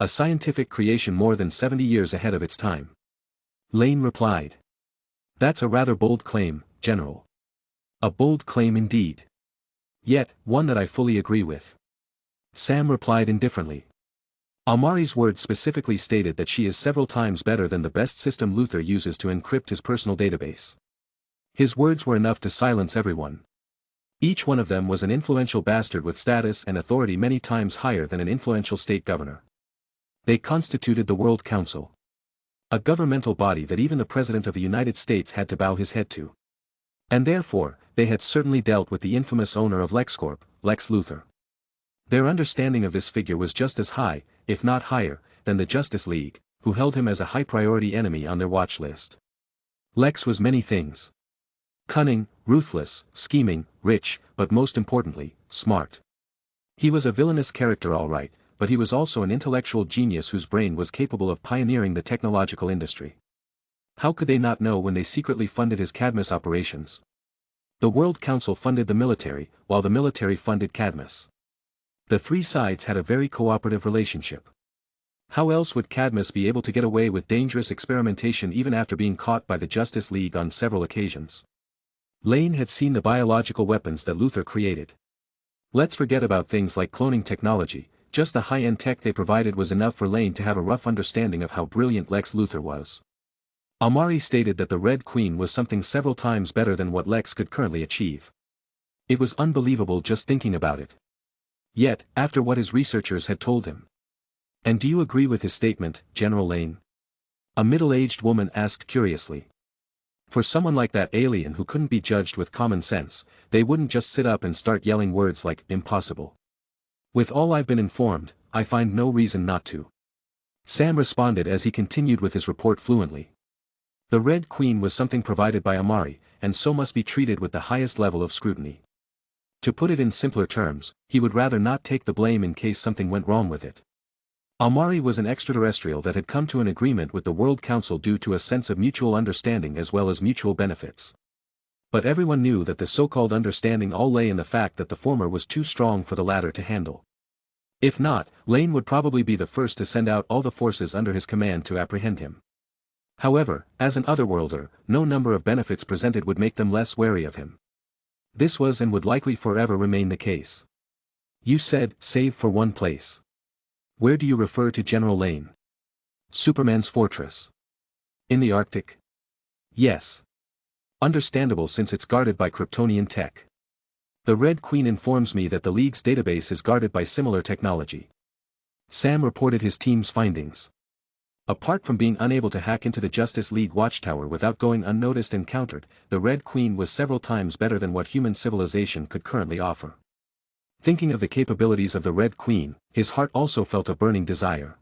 A scientific creation more than 70 years ahead of its time. Lane replied. That's a rather bold claim, General. A bold claim indeed. Yet, one that I fully agree with. Sam replied indifferently. Amari's words specifically stated that she is several times better than the best system Luthor uses to encrypt his personal database. His words were enough to silence everyone. Each one of them was an influential bastard with status and authority many times higher than an influential state governor. They constituted the World Council. A governmental body that even the President of the United States had to bow his head to. And therefore, they had certainly dealt with the infamous owner of LexCorp, Lex Luthor. Their understanding of this figure was just as high, if not higher, than the Justice League, who held him as a high-priority enemy on their watch list. Lex was many things. Cunning, ruthless, scheming, rich, but most importantly, smart. He was a villainous character all right, but he was also an intellectual genius whose brain was capable of pioneering the technological industry. How could they not know when they secretly funded his Cadmus operations? The World Council funded the military, while the military funded Cadmus. The three sides had a very cooperative relationship. How else would Cadmus be able to get away with dangerous experimentation even after being caught by the Justice League on several occasions? Lane had seen the biological weapons that Luthor created. Let's forget about things like cloning technology, just the high-end tech they provided was enough for Lane to have a rough understanding of how brilliant Lex Luthor was. Amari stated that the Red Queen was something several times better than what Lex could currently achieve. It was unbelievable just thinking about it. Yet, after what his researchers had told him. And do you agree with his statement, General Lane? A middle-aged woman asked curiously. For someone like that alien who couldn't be judged with common sense, they wouldn't just sit up and start yelling words like, impossible. With all I've been informed, I find no reason not to. Sam responded as he continued with his report fluently. The Red Queen was something provided by Amari, and so must be treated with the highest level of scrutiny. To put it in simpler terms, he would rather not take the blame in case something went wrong with it. Amari was an extraterrestrial that had come to an agreement with the World Council due to a sense of mutual understanding as well as mutual benefits. But everyone knew that the so-called understanding all lay in the fact that the former was too strong for the latter to handle. If not, Lane would probably be the first to send out all the forces under his command to apprehend him. However, as an otherworlder, no number of benefits presented would make them less wary of him. This was and would likely forever remain the case. You said, save for one place. Where do you refer to, General Lane? Superman's fortress. In the Arctic? Yes. Understandable since it's guarded by Kryptonian tech. The Red Queen informs me that the League's database is guarded by similar technology. Sam reported his team's findings. Apart from being unable to hack into the Justice League watchtower without going unnoticed and countered, the Red Queen was several times better than what human civilization could currently offer. Thinking of the capabilities of the Red Queen, his heart also felt a burning desire.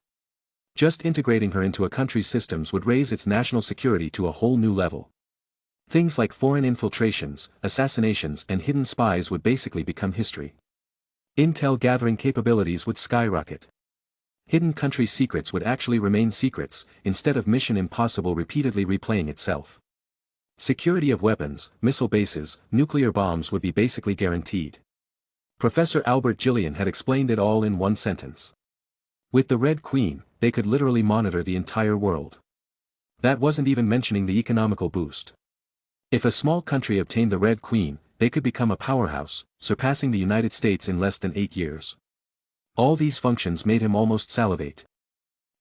Just integrating her into a country's systems would raise its national security to a whole new level. Things like foreign infiltrations, assassinations and hidden spies would basically become history. Intel gathering capabilities would skyrocket. Hidden country secrets would actually remain secrets, instead of Mission Impossible repeatedly replaying itself. Security of weapons, missile bases, nuclear bombs would be basically guaranteed. Professor Albert Gillian had explained it all in one sentence. With the Red Queen, they could literally monitor the entire world. That wasn't even mentioning the economical boost. If a small country obtained the Red Queen, they could become a powerhouse, surpassing the United States in less than 8 years. All these functions made him almost salivate.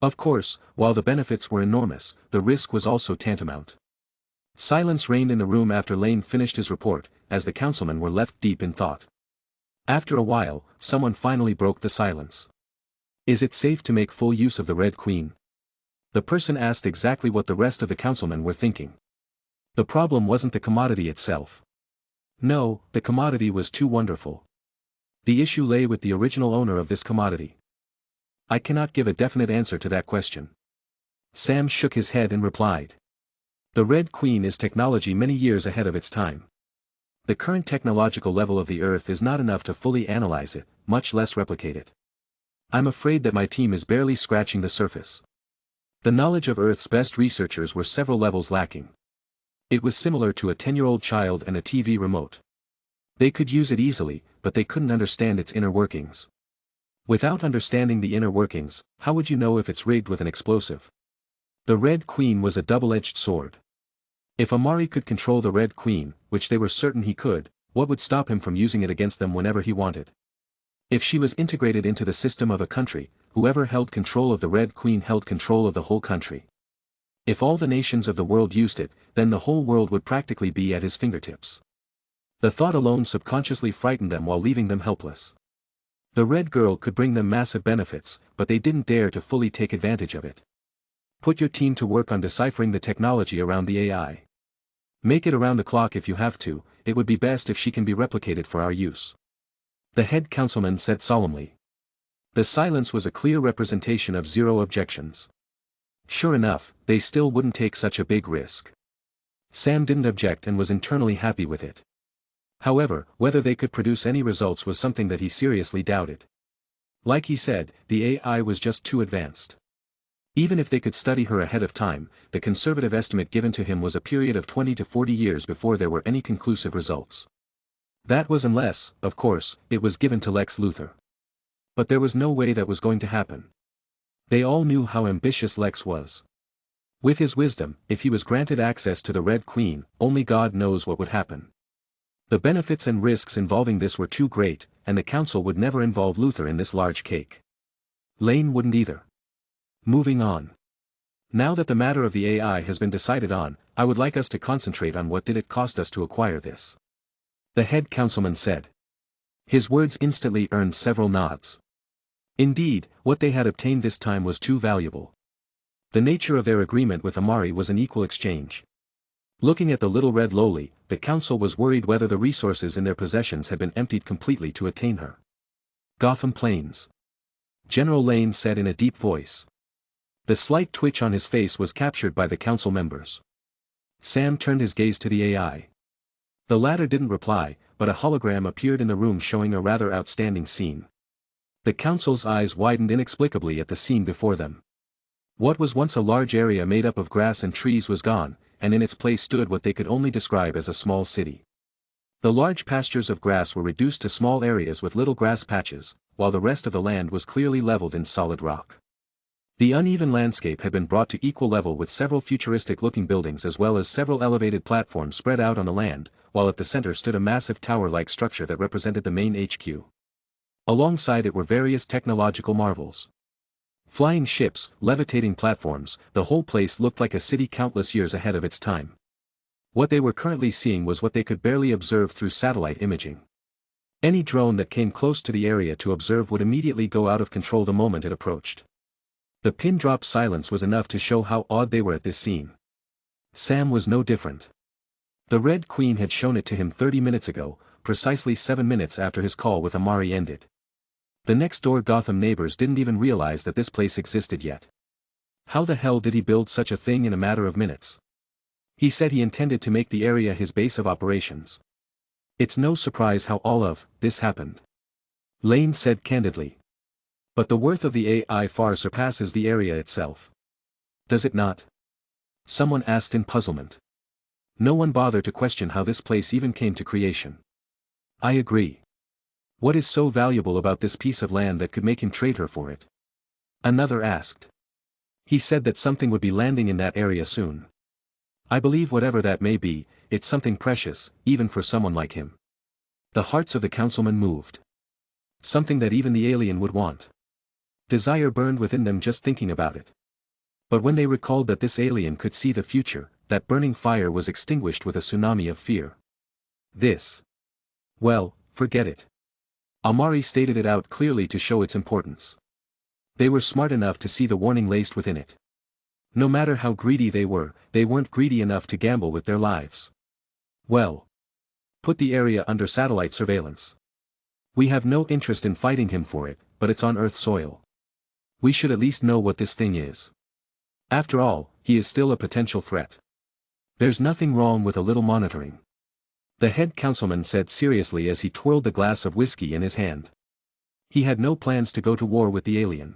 Of course, while the benefits were enormous, the risk was also tantamount. Silence reigned in the room after Lane finished his report, as the councilmen were left deep in thought. After a while, someone finally broke the silence. Is it safe to make full use of the Red Queen? The person asked exactly what the rest of the councilmen were thinking. The problem wasn't the commodity itself. No, the commodity was too wonderful. The issue lay with the original owner of this commodity. I cannot give a definite answer to that question. Sam shook his head and replied. The Red Queen is technology many years ahead of its time. The current technological level of the Earth is not enough to fully analyze it, much less replicate it. I'm afraid that my team is barely scratching the surface. The knowledge of Earth's best researchers were several levels lacking. It was similar to a 10-year-old child and a TV remote. They could use it easily, but they couldn't understand its inner workings. Without understanding the inner workings, how would you know if it's rigged with an explosive? The Red Queen was a double-edged sword. If Amari could control the Red Queen, which they were certain he could, what would stop him from using it against them whenever he wanted? If she was integrated into the system of a country, whoever held control of the Red Queen held control of the whole country. If all the nations of the world used it, then the whole world would practically be at his fingertips. The thought alone subconsciously frightened them while leaving them helpless. The Red Girl could bring them massive benefits, but they didn't dare to fully take advantage of it. Put your team to work on deciphering the technology around the AI. Make it around the clock if you have to, it would be best if she can be replicated for our use. The head councilman said solemnly. The silence was a clear representation of zero objections. Sure enough, they still wouldn't take such a big risk. Sam didn't object and was internally happy with it. However, whether they could produce any results was something that he seriously doubted. Like he said, the AI was just too advanced. Even if they could study her ahead of time, the conservative estimate given to him was a period of 20 to 40 years before there were any conclusive results. That was unless, of course, it was given to Lex Luthor. But there was no way that was going to happen. They all knew how ambitious Lex was. With his wisdom, if he was granted access to the Red Queen, only God knows what would happen. The benefits and risks involving this were too great, and the council would never involve Luthor in this large cake. Lane wouldn't either. Moving on. Now that the matter of the AI has been decided on, I would like us to concentrate on what did it cost us to acquire this. The head councilman said. His words instantly earned several nods. Indeed, what they had obtained this time was too valuable. The nature of their agreement with Amari was an equal exchange. Looking at the little red lowly, the council was worried whether the resources in their possessions had been emptied completely to attain her. Gotham Plains. General Lane said in a deep voice. The slight twitch on his face was captured by the council members. Sam turned his gaze to the AI. The latter didn't reply, but a hologram appeared in the room showing a rather outstanding scene. The council's eyes widened inexplicably at the scene before them. What was once a large area made up of grass and trees was gone, and in its place stood what they could only describe as a small city. The large pastures of grass were reduced to small areas with little grass patches, while the rest of the land was clearly leveled in solid rock. The uneven landscape had been brought to equal level with several futuristic-looking buildings as well as several elevated platforms spread out on the land, while at the center stood a massive tower-like structure that represented the main HQ. Alongside it were various technological marvels. Flying ships, levitating platforms, the whole place looked like a city countless years ahead of its time. What they were currently seeing was what they could barely observe through satellite imaging. Any drone that came close to the area to observe would immediately go out of control the moment it approached. The pin-drop silence was enough to show how awed they were at this scene. Sam was no different. The Red Queen had shown it to him 30 minutes ago, precisely 7 minutes after his call with Amari ended. The next-door Gotham neighbors didn't even realize that this place existed yet. How the hell did he build such a thing in a matter of minutes? He said he intended to make the area his base of operations. It's no surprise how all of this happened. Lane said candidly. But the worth of the AI far surpasses the area itself. Does it not? Someone asked in puzzlement. No one bothered to question how this place even came to creation. I agree. What is so valuable about this piece of land that could make him trade her for it? Another asked. He said that something would be landing in that area soon. I believe whatever that may be, it's something precious, even for someone like him. The hearts of the councilmen moved. Something that even the alien would want. Desire burned within them just thinking about it. But when they recalled that this alien could see the future, that burning fire was extinguished with a tsunami of fear. This. Well, forget it. Amari stated it out clearly to show its importance. They were smart enough to see the warning laced within it. No matter how greedy they weren't greedy enough to gamble with their lives. Well. Put the area under satellite surveillance. We have no interest in fighting him for it, but it's on Earth soil. We should at least know what this thing is. After all, he is still a potential threat. There's nothing wrong with a little monitoring. The head councilman said seriously as he twirled the glass of whiskey in his hand. He had no plans to go to war with the alien.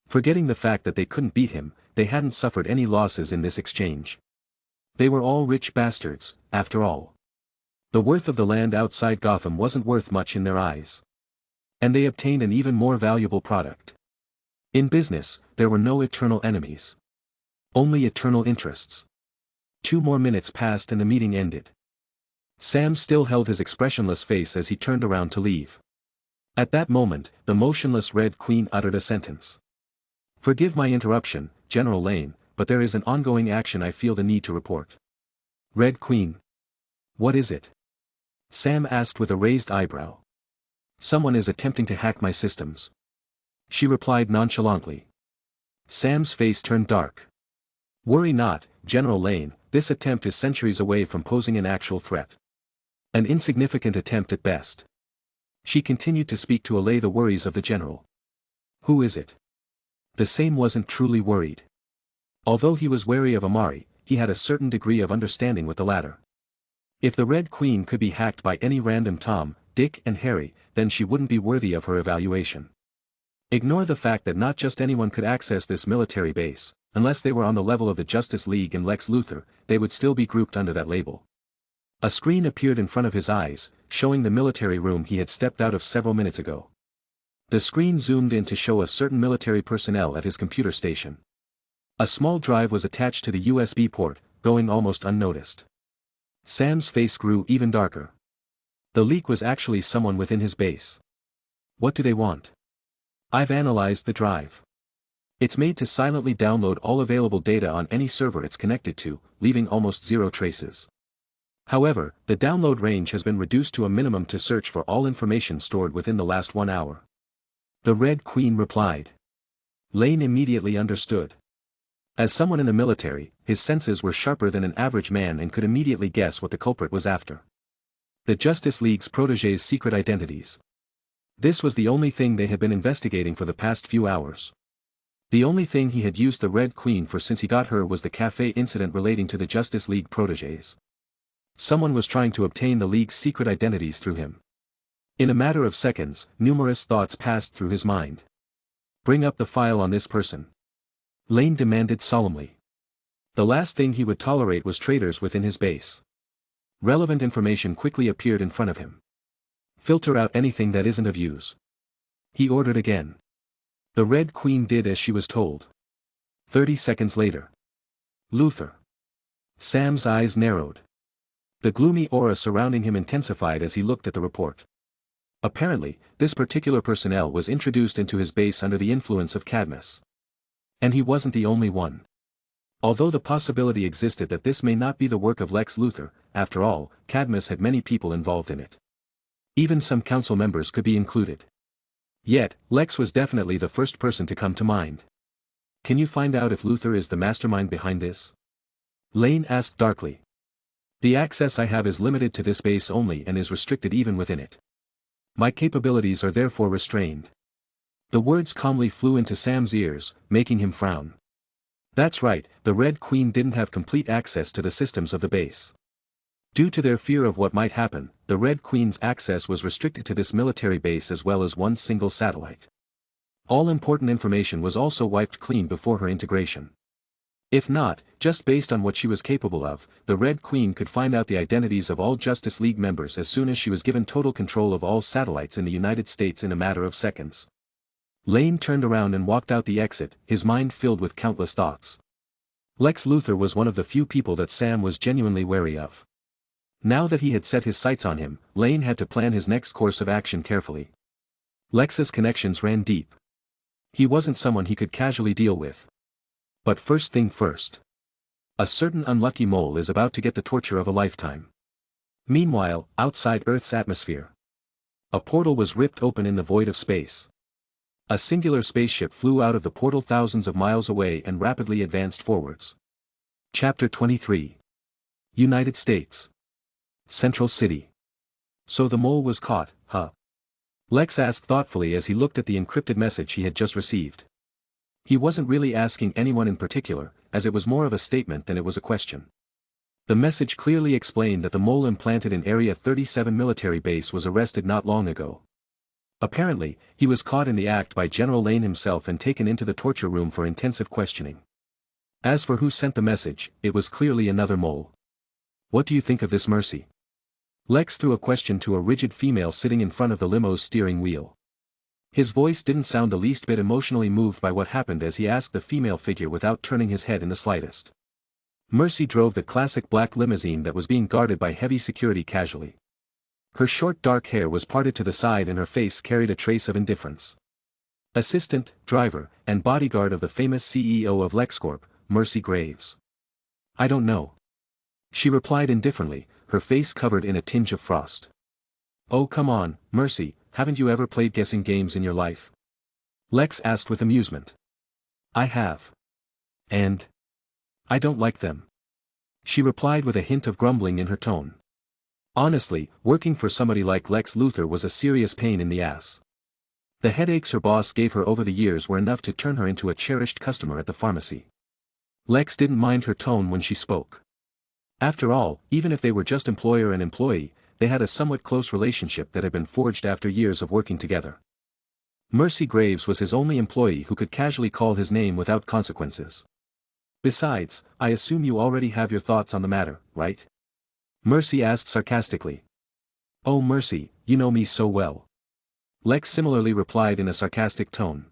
Forgetting the fact that they couldn't beat him, they hadn't suffered any losses in this exchange. They were all rich bastards, after all. The worth of the land outside Gotham wasn't worth much in their eyes. And they obtained an even more valuable product. In business, there were no eternal enemies. Only eternal interests. 2 more minutes passed and the meeting ended. Sam still held his expressionless face as he turned around to leave. At that moment, the motionless Red Queen uttered a sentence. Forgive my interruption, General Lane, but there is an ongoing action I feel the need to report. Red Queen. What is it? Sam asked with a raised eyebrow. Someone is attempting to hack my systems. She replied nonchalantly. Sam's face turned dark. Worry not, General Lane, this attempt is centuries away from posing an actual threat. An insignificant attempt at best. She continued to speak to allay the worries of the general. Who is it? The same wasn't truly worried. Although he was wary of Amari, he had a certain degree of understanding with the latter. If the Red Queen could be hacked by any random Tom, Dick and Harry, then she wouldn't be worthy of her evaluation. Ignore the fact that not just anyone could access this military base, unless they were on the level of the Justice League and Lex Luthor, they would still be grouped under that label. A screen appeared in front of his eyes, showing the military room he had stepped out of several minutes ago. The screen zoomed in to show a certain military personnel at his computer station. A small drive was attached to the USB port, going almost unnoticed. Sam's face grew even darker. The leak was actually someone within his base. What do they want? I've analyzed the drive. It's made to silently download all available data on any server it's connected to, leaving almost zero traces. However, the download range has been reduced to a minimum to search for all information stored within the last 1 hour. The Red Queen replied. Lane immediately understood. As someone in the military, his senses were sharper than an average man and could immediately guess what the culprit was after. The Justice League's protégés' secret identities. This was the only thing they had been investigating for the past few hours. The only thing he had used the Red Queen for since he got her was the cafe incident relating to the Justice League protégés. Someone was trying to obtain the League's secret identities through him. In a matter of seconds, numerous thoughts passed through his mind. Bring up the file on this person. Lane demanded solemnly. The last thing he would tolerate was traitors within his base. Relevant information quickly appeared in front of him. Filter out anything that isn't of use. He ordered again. The Red Queen did as she was told. 30 seconds later. Luthor. Sam's eyes narrowed. The gloomy aura surrounding him intensified as he looked at the report. Apparently, this particular personnel was introduced into his base under the influence of Cadmus. And he wasn't the only one. Although the possibility existed that this may not be the work of Lex Luthor, after all, Cadmus had many people involved in it. Even some council members could be included. Yet, Lex was definitely the first person to come to mind. Can you find out if Luthor is the mastermind behind this? Lane asked darkly. The access I have is limited to this base only and is restricted even within it. My capabilities are therefore restrained. The words calmly flew into Sam's ears, making him frown. That's right, the Red Queen didn't have complete access to the systems of the base. Due to their fear of what might happen, the Red Queen's access was restricted to this military base as well as one single satellite. All important information was also wiped clean before her integration. If not, just based on what she was capable of, the Red Queen could find out the identities of all Justice League members as soon as she was given total control of all satellites in the United States in a matter of seconds. Lane turned around and walked out the exit, his mind filled with countless thoughts. Lex Luthor was one of the few people that Sam was genuinely wary of. Now that he had set his sights on him, Lane had to plan his next course of action carefully. Lex's connections ran deep. He wasn't someone he could casually deal with. But first thing first. A certain unlucky mole is about to get the torture of a lifetime. Meanwhile, outside Earth's atmosphere, a portal was ripped open in the void of space. A singular spaceship flew out of the portal thousands of miles away and rapidly advanced forwards. Chapter 23. United States. Central City. So the mole was caught, huh? Lex asked thoughtfully as he looked at the encrypted message he had just received. He wasn't really asking anyone in particular, as it was more of a statement than it was a question. The message clearly explained that the mole implanted in Area 37 military base was arrested not long ago. Apparently, he was caught in the act by General Lane himself and taken into the torture room for intensive questioning. As for who sent the message, it was clearly another mole. What do you think of this, Mercy? Lex threw a question to a rigid female sitting in front of the limo's steering wheel. His voice didn't sound the least bit emotionally moved by what happened as he asked the female figure without turning his head in the slightest. Mercy drove the classic black limousine that was being guarded by heavy security casually. Her short dark hair was parted to the side and her face carried a trace of indifference. Assistant, driver, and bodyguard of the famous CEO of LexCorp, Mercy Graves. I don't know. She replied indifferently, her face covered in a tinge of frost. Oh come on, Mercy, haven't you ever played guessing games in your life? Lex asked with amusement. I have. And I don't like them. She replied with a hint of grumbling in her tone. Honestly, working for somebody like Lex Luthor was a serious pain in the ass. The headaches her boss gave her over the years were enough to turn her into a cherished customer at the pharmacy. Lex didn't mind her tone when she spoke. After all, even if they were just employer and employee, they had a somewhat close relationship that had been forged after years of working together. Mercy Graves was his only employee who could casually call his name without consequences. Besides, I assume you already have your thoughts on the matter, right? Mercy asked sarcastically. Oh Mercy, you know me so well. Lex similarly replied in a sarcastic tone.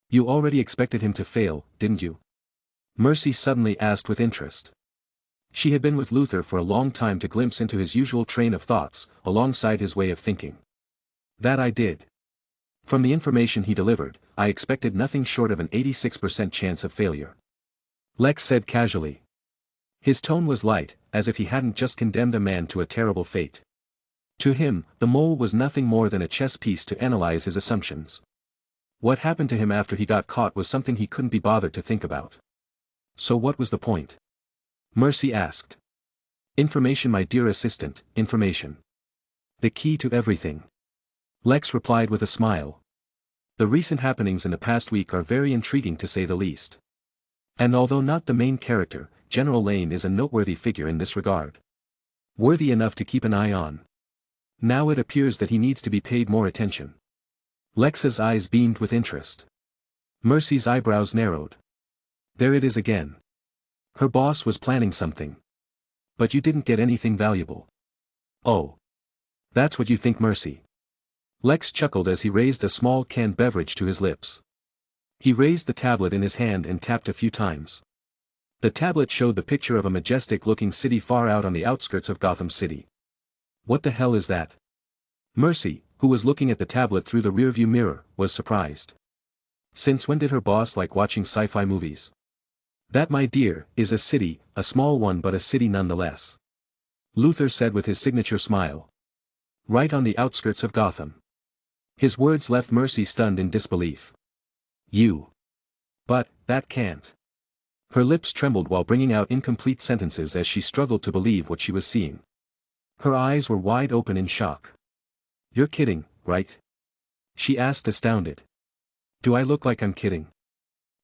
You already expected him to fail, didn't you? Mercy suddenly asked with interest. She had been with Luthor for a long time to glimpse into his usual train of thoughts, alongside his way of thinking. That I did. From the information he delivered, I expected nothing short of an 86% chance of failure. Lex said casually. His tone was light, as if he hadn't just condemned a man to a terrible fate. To him, the mole was nothing more than a chess piece to analyze his assumptions. What happened to him after he got caught was something he couldn't be bothered to think about. So what was the point? Mercy asked. Information, my dear assistant, information. The key to everything. Lex replied with a smile. The recent happenings in the past week are very intriguing to say the least. And although not the main character, General Lane is a noteworthy figure in this regard. Worthy enough to keep an eye on. Now it appears that he needs to be paid more attention. Lex's eyes beamed with interest. Mercy's eyebrows narrowed. There it is again. Her boss was planning something. But you didn't get anything valuable. Oh. That's what you think, Mercy. Lex chuckled as he raised a small canned beverage to his lips. He raised the tablet in his hand and tapped a few times. The tablet showed the picture of a majestic-looking city far out on the outskirts of Gotham City. What the hell is that? Mercy, who was looking at the tablet through the rearview mirror, was surprised. Since when did her boss like watching sci-fi movies? That, my dear, is a city, a small one but a city nonetheless. Luthor said with his signature smile. Right on the outskirts of Gotham. His words left Mercy stunned in disbelief. You. But, that can't. Her lips trembled while bringing out incomplete sentences as she struggled to believe what she was seeing. Her eyes were wide open in shock. You're kidding, right? She asked, astounded. Do I look like I'm kidding?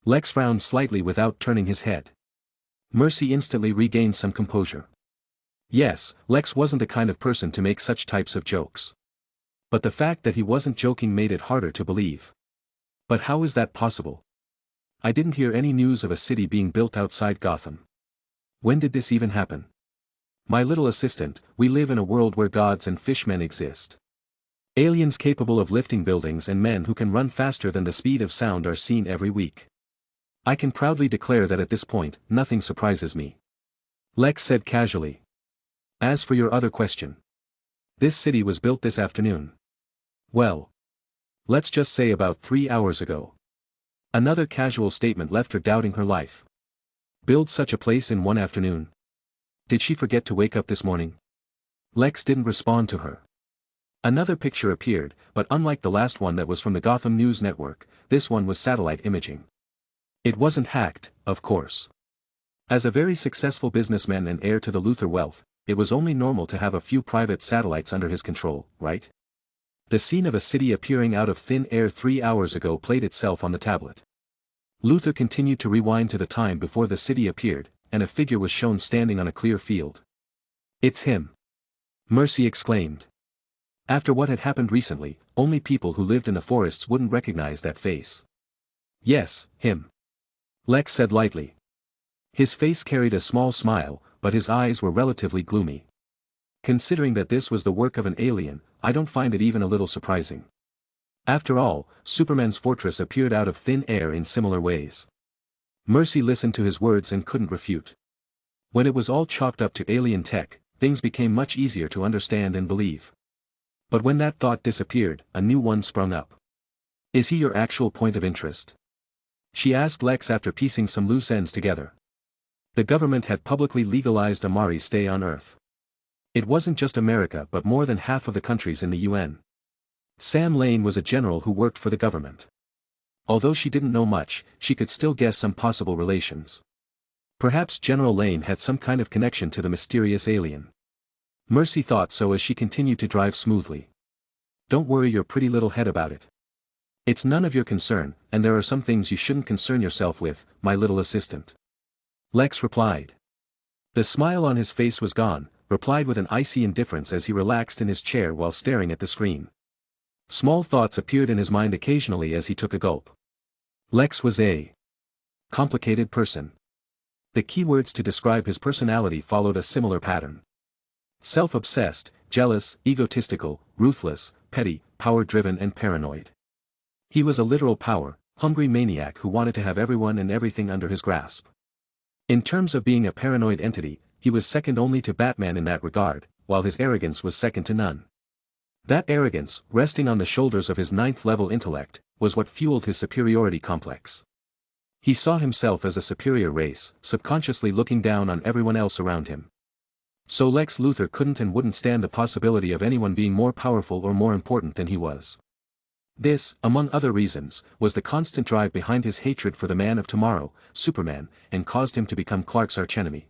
Lex frowned slightly without turning his head. Mercy instantly regained some composure. Yes, Lex wasn't the kind of person to make such types of jokes. But the fact that he wasn't joking made it harder to believe. But how is that possible? I didn't hear any news of a city being built outside Gotham. When did this even happen? My little assistant, we live in a world where gods and fishmen exist. Aliens capable of lifting buildings and men who can run faster than the speed of sound are seen every week. I can proudly declare that at this point, nothing surprises me. Lex said casually. As for your other question. This city was built this afternoon. Well. Let's just say about 3 hours ago. Another casual statement left her doubting her life. Build such a place in one afternoon? Did she forget to wake up this morning? Lex didn't respond to her. Another picture appeared, but unlike the last one that was from the Gotham News Network, this one was satellite imaging. It wasn't hacked, of course. As a very successful businessman and heir to the Luthor wealth, it was only normal to have a few private satellites under his control, right? The scene of a city appearing out of thin air 3 hours ago played itself on the tablet. Luthor continued to rewind to the time before the city appeared, and a figure was shown standing on a clear field. It's him! Mercy exclaimed. After what had happened recently, only people who lived in the forests wouldn't recognize that face. Yes, him. Lex said lightly. His face carried a small smile, but his eyes were relatively gloomy. Considering that this was the work of an alien, I don't find it even a little surprising. After all, Superman's fortress appeared out of thin air in similar ways. Mercy listened to his words and couldn't refute. When it was all chalked up to alien tech, things became much easier to understand and believe. But when that thought disappeared, a new one sprung up. Is he your actual point of interest? She asked Lex after piecing some loose ends together. The government had publicly legalized Amari's stay on Earth. It wasn't just America but more than half of the countries in the UN. Sam Lane was a general who worked for the government. Although she didn't know much, she could still guess some possible relations. Perhaps General Lane had some kind of connection to the mysterious alien. Mercy thought so as she continued to drive smoothly. Don't worry your pretty little head about it. It's none of your concern, and there are some things you shouldn't concern yourself with, my little assistant. Lex replied. The smile on his face was gone, replied with an icy indifference as he relaxed in his chair while staring at the screen. Small thoughts appeared in his mind occasionally as he took a gulp. Lex was a complicated person. The keywords to describe his personality followed a similar pattern. Self-obsessed, jealous, egotistical, ruthless, petty, power-driven and paranoid. He was a literal power-hungry maniac who wanted to have everyone and everything under his grasp. In terms of being a paranoid entity, he was second only to Batman in that regard, while his arrogance was second to none. That arrogance, resting on the shoulders of his ninth-level intellect, was what fueled his superiority complex. He saw himself as a superior race, subconsciously looking down on everyone else around him. So Lex Luthor couldn't and wouldn't stand the possibility of anyone being more powerful or more important than he was. This, among other reasons, was the constant drive behind his hatred for the Man of Tomorrow, Superman, and caused him to become Clark's archenemy.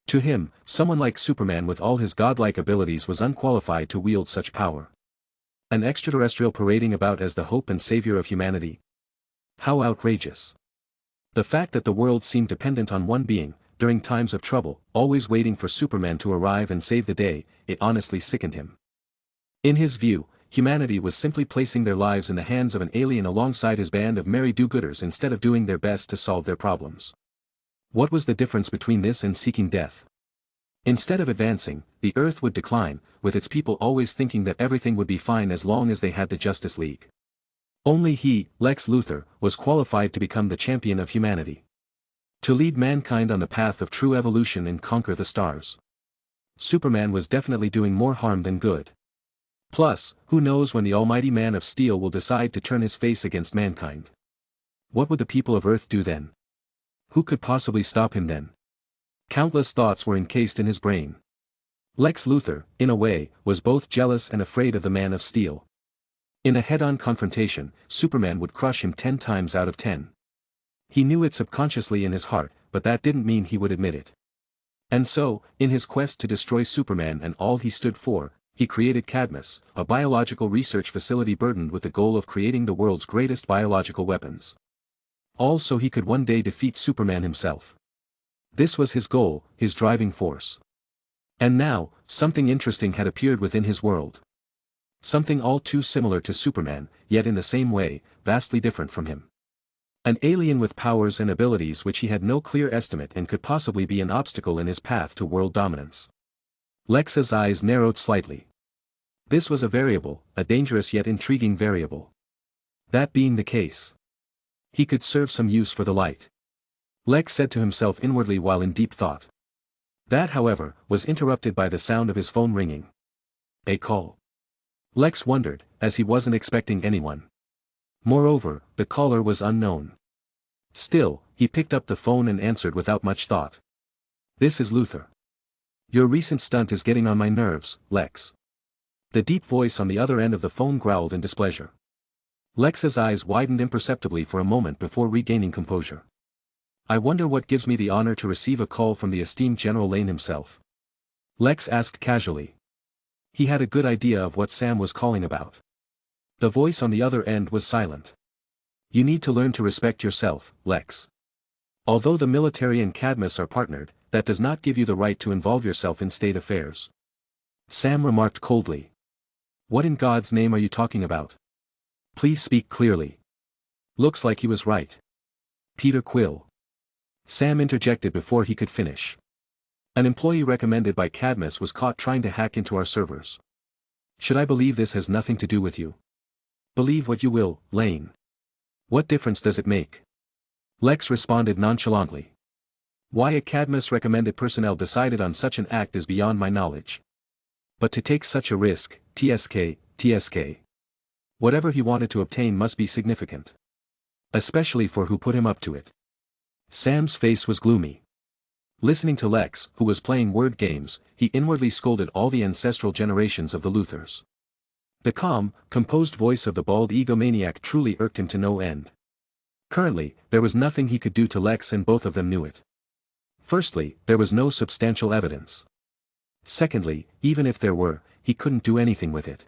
To him, someone like Superman with all his godlike abilities was unqualified to wield such power. An extraterrestrial parading about as the hope and savior of humanity? How outrageous. The fact that the world seemed dependent on one being, during times of trouble, always waiting for Superman to arrive and save the day, it honestly sickened him. In his view, humanity was simply placing their lives in the hands of an alien alongside his band of merry do-gooders instead of doing their best to solve their problems. What was the difference between this and seeking death? Instead of advancing, the Earth would decline, with its people always thinking that everything would be fine as long as they had the Justice League. Only he, Lex Luthor, was qualified to become the champion of humanity. To lead mankind on the path of true evolution and conquer the stars. Superman was definitely doing more harm than good. Plus, who knows when the almighty Man of Steel will decide to turn his face against mankind? What would the people of Earth do then? Who could possibly stop him then? Countless thoughts were encased in his brain. Lex Luthor, in a way, was both jealous and afraid of the Man of Steel. In a head-on confrontation, Superman would crush him 10 times out of 10. He knew it subconsciously in his heart, but that didn't mean he would admit it. And so, in his quest to destroy Superman and all he stood for, he created Cadmus, a biological research facility burdened with the goal of creating the world's greatest biological weapons. All so he could one day defeat Superman himself. This was his goal, his driving force. And now, something interesting had appeared within his world. Something all too similar to Superman, yet in the same way, vastly different from him. An alien with powers and abilities which he had no clear estimate and could possibly be an obstacle in his path to world dominance. Lex's eyes narrowed slightly. This was a variable, a dangerous yet intriguing variable. That being the case, he could serve some use for the light. Lex said to himself inwardly while in deep thought. That, however, was interrupted by the sound of his phone ringing. A call. Lex wondered, as he wasn't expecting anyone. Moreover, the caller was unknown. Still, he picked up the phone and answered without much thought. This is Luthor. Your recent stunt is getting on my nerves, Lex. The deep voice on the other end of the phone growled in displeasure. Lex's eyes widened imperceptibly for a moment before regaining composure. I wonder what gives me the honor to receive a call from the esteemed General Lane himself. Lex asked casually. He had a good idea of what Sam was calling about. The voice on the other end was silent. You need to learn to respect yourself, Lex. Although the military and Cadmus are partnered, that does not give you the right to involve yourself in state affairs. Sam remarked coldly. What in God's name are you talking about? Please speak clearly. Looks like he was right. Peter Quill. Sam interjected before he could finish. An employee recommended by Cadmus was caught trying to hack into our servers. Should I believe this has nothing to do with you? Believe what you will, Lane. What difference does it make? Lex responded nonchalantly. Why a Cadmus recommended personnel decided on such an act is beyond my knowledge. But to take such a risk, TSK. Whatever he wanted to obtain must be significant. Especially for who put him up to it. Sam's face was gloomy. Listening to Lex, who was playing word games, he inwardly scolded all the ancestral generations of the Luthors. The calm, composed voice of the bald egomaniac truly irked him to no end. Currently, there was nothing he could do to Lex and both of them knew it. Firstly, there was no substantial evidence. Secondly, even if there were, he couldn't do anything with it.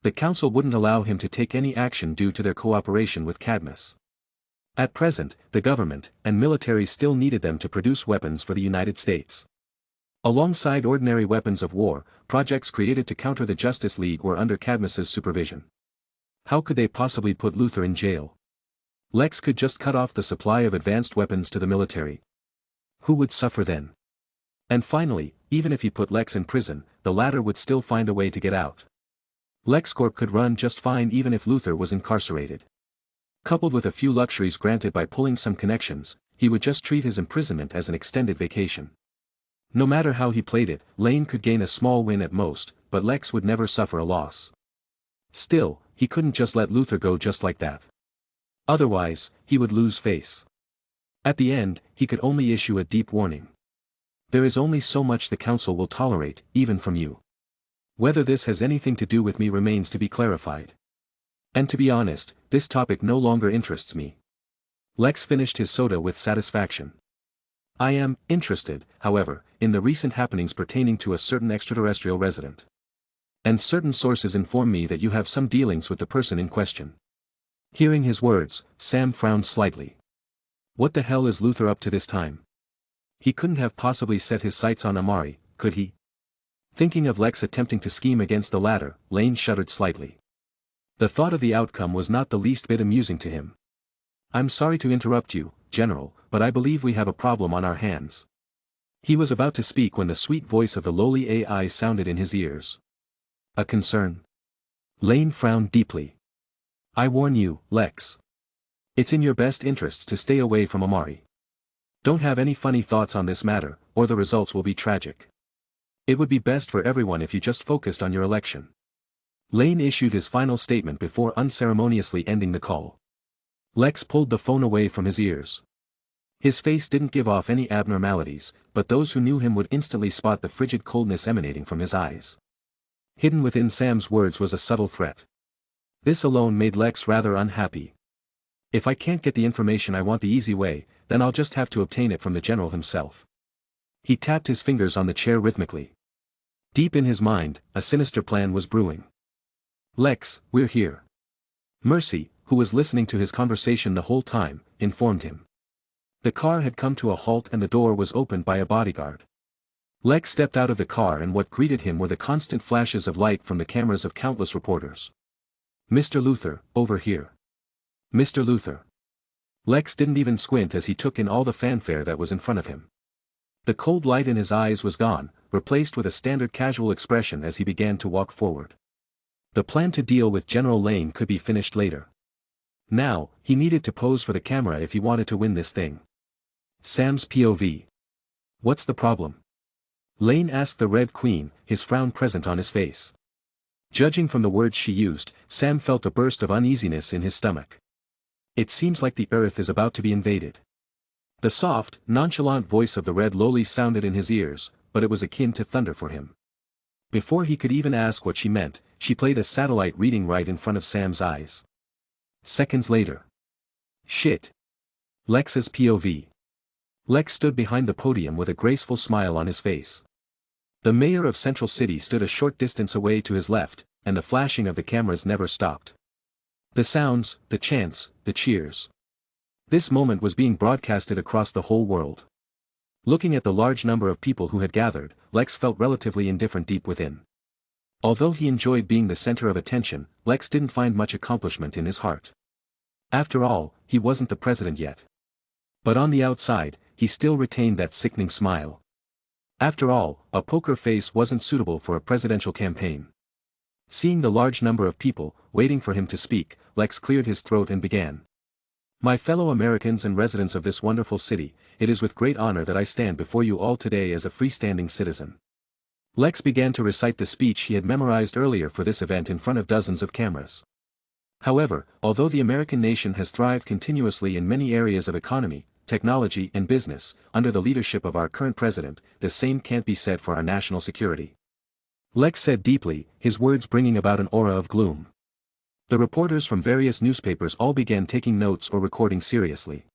The council wouldn't allow him to take any action due to their cooperation with Cadmus. At present, the government and military still needed them to produce weapons for the United States. Alongside ordinary weapons of war, projects created to counter the Justice League were under Cadmus's supervision. How could they possibly put Luthor in jail? Lex could just cut off the supply of advanced weapons to the military. Who would suffer then? And finally, even if he put Lex in prison, the latter would still find a way to get out. LexCorp could run just fine even if Luthor was incarcerated. Coupled with a few luxuries granted by pulling some connections, he would just treat his imprisonment as an extended vacation. No matter how he played it, Lane could gain a small win at most, but Lex would never suffer a loss. Still, he couldn't just let Luthor go just like that. Otherwise, he would lose face. At the end, he could only issue a deep warning. There is only so much the council will tolerate, even from you. Whether this has anything to do with me remains to be clarified. And to be honest, this topic no longer interests me. Lex finished his soda with satisfaction. I am interested, however, in the recent happenings pertaining to a certain extraterrestrial resident. And certain sources inform me that you have some dealings with the person in question. Hearing his words, Sam frowned slightly. What the hell is Luthor up to this time? He couldn't have possibly set his sights on Amari, could he? Thinking of Lex attempting to scheme against the latter, Lane shuddered slightly. The thought of the outcome was not the least bit amusing to him. I'm sorry to interrupt you, General, but I believe we have a problem on our hands. He was about to speak when the sweet voice of the lowly AI sounded in his ears. A concern? Lane frowned deeply. I warn you, Lex. It's in your best interests to stay away from Amari. Don't have any funny thoughts on this matter, or the results will be tragic. It would be best for everyone if you just focused on your election. Lane issued his final statement before unceremoniously ending the call. Lex pulled the phone away from his ears. His face didn't give off any abnormalities, but those who knew him would instantly spot the frigid coldness emanating from his eyes. Hidden within Sam's words was a subtle threat. This alone made Lex rather unhappy. If I can't get the information I want the easy way, then I'll just have to obtain it from the general himself. He tapped his fingers on the chair rhythmically. Deep in his mind, a sinister plan was brewing. Lex, we're here. Mercy, who was listening to his conversation the whole time, informed him. The car had come to a halt and the door was opened by a bodyguard. Lex stepped out of the car and what greeted him were the constant flashes of light from the cameras of countless reporters. "Mr. Luthor, over here. Mr. Luthor." Lex didn't even squint as he took in all the fanfare that was in front of him. The cold light in his eyes was gone, replaced with a standard casual expression as he began to walk forward. The plan to deal with General Lane could be finished later. Now, he needed to pose for the camera if he wanted to win this thing. Sam's POV. "What's the problem?" Lane asked the Red Queen, his frown present on his face. Judging from the words she used, Sam felt a burst of uneasiness in his stomach. "It seems like the Earth is about to be invaded." The soft, nonchalant voice of the Red Loli sounded in his ears, but it was akin to thunder for him. Before he could even ask what she meant, she played a satellite reading right in front of Sam's eyes. Seconds later. "Shit." Lex's POV. Lex stood behind the podium with a graceful smile on his face. The mayor of Central City stood a short distance away to his left, and the flashing of the cameras never stopped. The sounds, the chants, the cheers. This moment was being broadcasted across the whole world. Looking at the large number of people who had gathered, Lex felt relatively indifferent deep within. Although he enjoyed being the center of attention, Lex didn't find much accomplishment in his heart. After all, he wasn't the president yet. But on the outside, he still retained that sickening smile. After all, a poker face wasn't suitable for a presidential campaign. Seeing the large number of people, waiting for him to speak, Lex cleared his throat and began. "My fellow Americans and residents of this wonderful city, it is with great honor that I stand before you all today as a freestanding citizen." Lex began to recite the speech he had memorized earlier for this event in front of dozens of cameras. However, although the American nation has thrived continuously in many areas of economy, technology and business, under the leadership of our current president, the same can't be said for our national security. Lex said deeply, his words bringing about an aura of gloom. The reporters from various newspapers all began taking notes or recording seriously.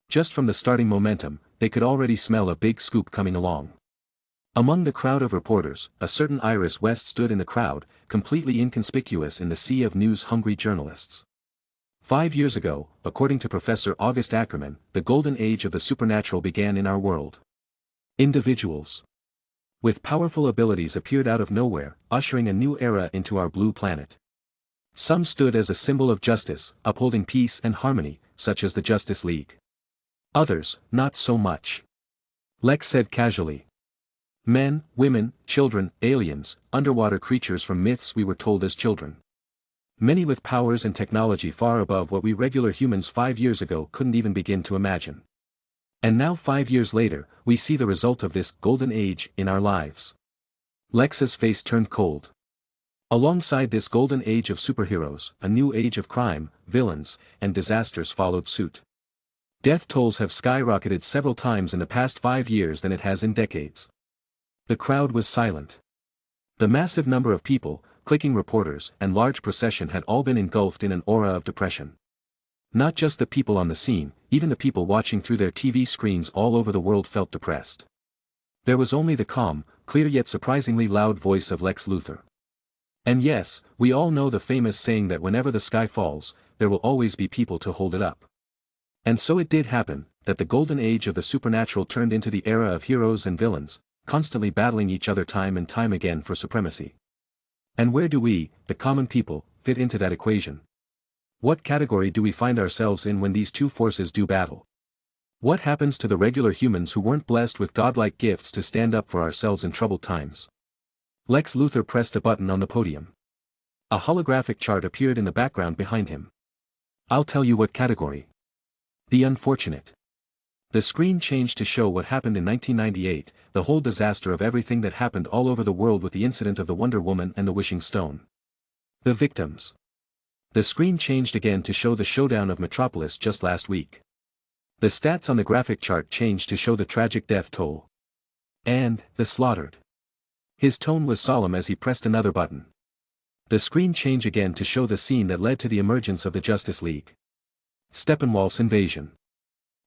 Just from the starting momentum, they could already smell a big scoop coming along. Among the crowd of reporters, a certain Iris West stood in the crowd, completely inconspicuous in the sea of news-hungry journalists. 5 years ago, according to Professor August Ackerman, the golden age of the supernatural began in our world. Individuals with powerful abilities appeared out of nowhere, ushering a new era into our blue planet. Some stood as a symbol of justice, upholding peace and harmony, such as the Justice League. Others, not so much. Lex said casually. Men, women, children, aliens, underwater creatures from myths we were told as children. Many with powers and technology far above what we regular humans 5 years ago couldn't even begin to imagine. And now 5 years later, we see the result of this golden age in our lives. Lex's face turned cold. Alongside this golden age of superheroes, a new age of crime, villains, and disasters followed suit. Death tolls have skyrocketed several times in the past 5 years than it has in decades. The crowd was silent. The massive number of people, clicking reporters, and large procession had all been engulfed in an aura of depression. Not just the people on the scene, even the people watching through their TV screens all over the world felt depressed. There was only the calm, clear yet surprisingly loud voice of Lex Luthor. And yes, we all know the famous saying that whenever the sky falls, there will always be people to hold it up. And so it did happen, that the golden age of the supernatural turned into the era of heroes and villains, constantly battling each other time and time again for supremacy. And where do we, the common people, fit into that equation? What category do we find ourselves in when these two forces do battle? What happens to the regular humans who weren't blessed with godlike gifts to stand up for ourselves in troubled times? Lex Luthor pressed a button on the podium. A holographic chart appeared in the background behind him. "I'll tell you what category. The unfortunate." The screen changed to show what happened in 1998, the whole disaster of everything that happened all over the world with the incident of the Wonder Woman and the Wishing Stone. The victims. The screen changed again to show the showdown of Metropolis just last week. The stats on the graphic chart changed to show the tragic death toll. And, the slaughtered. His tone was solemn as he pressed another button. The screen changed again to show the scene that led to the emergence of the Justice League. Steppenwolf's invasion.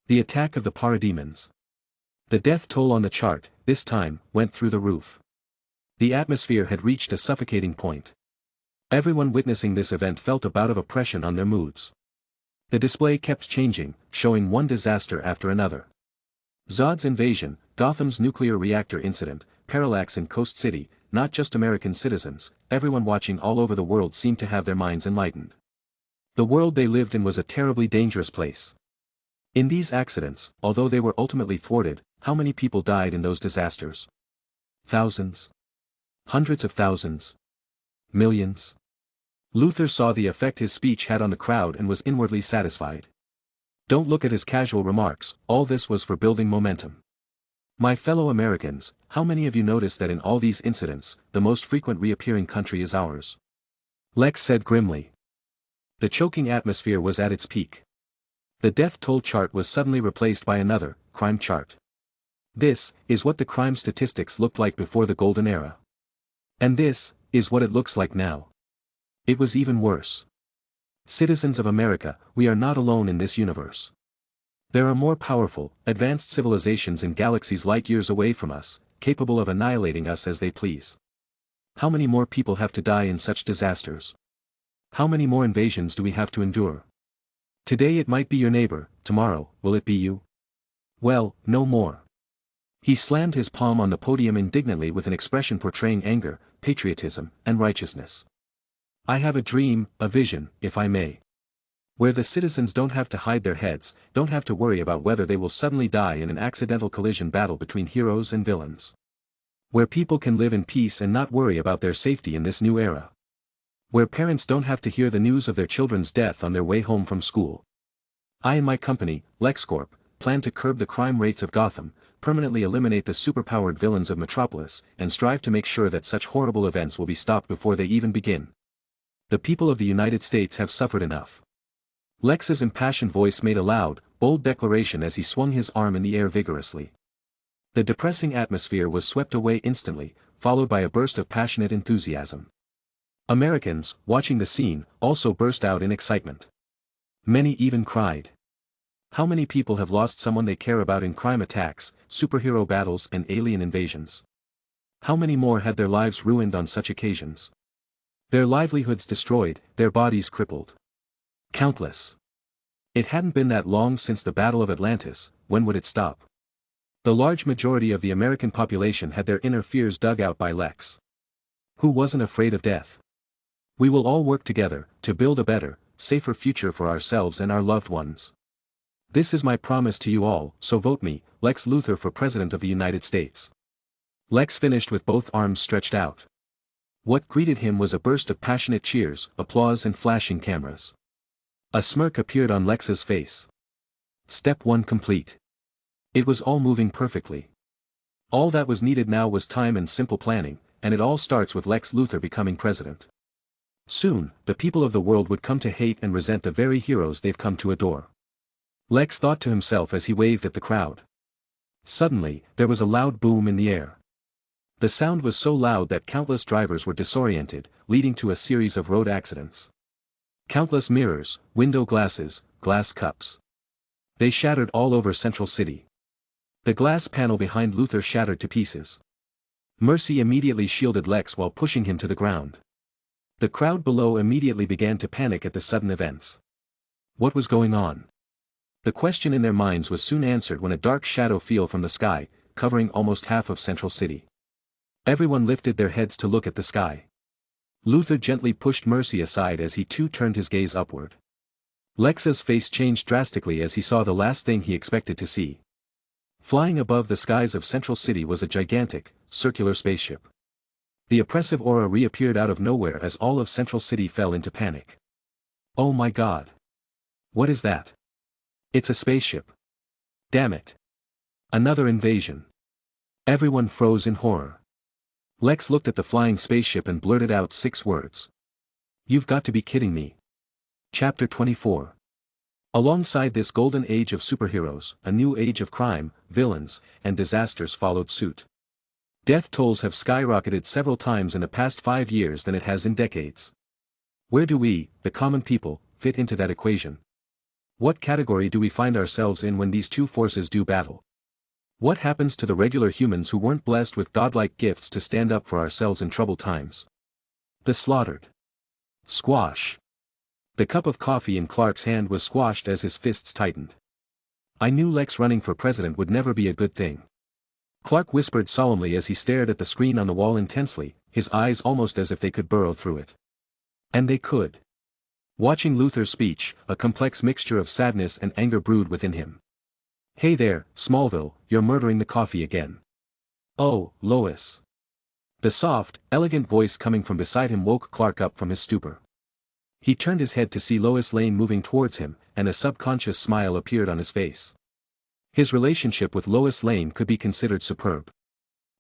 The attack of the parademons. The death toll on the chart, this time, went through the roof. The atmosphere had reached a suffocating point. Everyone witnessing this event felt a bout of oppression on their moods. The display kept changing, showing one disaster after another. Zod's invasion, Gotham's nuclear reactor incident, parallax in Coast City, not just American citizens, everyone watching all over the world seemed to have their minds enlightened. The world they lived in was a terribly dangerous place. In these accidents, although they were ultimately thwarted, how many people died in those disasters? Thousands? Hundreds of thousands? Millions? Luthor saw the effect his speech had on the crowd and was inwardly satisfied. Don't look at his casual remarks, all this was for building momentum. My fellow Americans, how many of you noticed that in all these incidents, the most frequent reappearing country is ours? Lex said grimly. The choking atmosphere was at its peak. The death toll chart was suddenly replaced by another, crime chart. This is what the crime statistics looked like before the golden era. And this is what it looks like now. It was even worse. Citizens of America, we are not alone in this universe. There are more powerful, advanced civilizations in galaxies light years away from us, capable of annihilating us as they please. How many more people have to die in such disasters? How many more invasions do we have to endure? Today it might be your neighbor, tomorrow, will it be you? Well, no more. He slammed his palm on the podium indignantly with an expression portraying anger, patriotism, and righteousness. I have a dream, a vision, if I may. Where the citizens don't have to hide their heads, don't have to worry about whether they will suddenly die in an accidental collision battle between heroes and villains. Where people can live in peace and not worry about their safety in this new era. Where parents don't have to hear the news of their children's death on their way home from school. I and my company, LexCorp, plan to curb the crime rates of Gotham, permanently eliminate the superpowered villains of Metropolis, and strive to make sure that such horrible events will be stopped before they even begin. The people of the United States have suffered enough. Lex's impassioned voice made a loud, bold declaration as he swung his arm in the air vigorously. The depressing atmosphere was swept away instantly, followed by a burst of passionate enthusiasm. Americans, watching the scene, also burst out in excitement. Many even cried. How many people have lost someone they care about in crime attacks, superhero battles and alien invasions? How many more had their lives ruined on such occasions? Their livelihoods destroyed, their bodies crippled. Countless. It hadn't been that long since the Battle of Atlantis, when would it stop? The large majority of the American population had their inner fears dug out by Lex. Who wasn't afraid of death? We will all work together, to build a better, safer future for ourselves and our loved ones. This is my promise to you all, so vote me, Lex Luthor, for President of the United States. Lex finished with both arms stretched out. What greeted him was a burst of passionate cheers, applause and flashing cameras. A smirk appeared on Lex's face. Step 1 complete. It was all moving perfectly. All that was needed now was time and simple planning, and it all starts with Lex Luthor becoming president. Soon, the people of the world would come to hate and resent the very heroes they've come to adore. Lex thought to himself as he waved at the crowd. Suddenly, there was a loud boom in the air. The sound was so loud that countless drivers were disoriented, leading to a series of road accidents. Countless mirrors, window glasses, glass cups. They shattered all over Central City. The glass panel behind Luthor shattered to pieces. Mercy immediately shielded Lex while pushing him to the ground. The crowd below immediately began to panic at the sudden events. What was going on? The question in their minds was soon answered when a dark shadow fell from the sky, covering almost half of Central City. Everyone lifted their heads to look at the sky. Luthor gently pushed Mercy aside as he too turned his gaze upward. Lex's face changed drastically as he saw the last thing he expected to see. Flying above the skies of Central City was a gigantic, circular spaceship. The oppressive aura reappeared out of nowhere as all of Central City fell into panic. Oh my God! What is that? It's a spaceship. Damn it! Another invasion. Everyone froze in horror. Lex looked at the flying spaceship and blurted out 6 words. You've got to be kidding me. Chapter 24. Alongside this golden age of superheroes, a new age of crime, villains, and disasters followed suit. Death tolls have skyrocketed several times in the past 5 years than it has in decades. Where do we, the common people, fit into that equation? What category do we find ourselves in when these two forces do battle? What happens to the regular humans who weren't blessed with godlike gifts to stand up for ourselves in troubled times? The slaughtered. Squash. The cup of coffee in Clark's hand was squashed as his fists tightened. I knew Lex running for president would never be a good thing. Clark whispered solemnly as he stared at the screen on the wall intensely, his eyes almost as if they could burrow through it. And they could. Watching Luthor's speech, a complex mixture of sadness and anger brewed within him. Hey there, Smallville, you're murdering the coffee again. Oh, Lois. The soft, elegant voice coming from beside him woke Clark up from his stupor. He turned his head to see Lois Lane moving towards him, and a subconscious smile appeared on his face. His relationship with Lois Lane could be considered superb.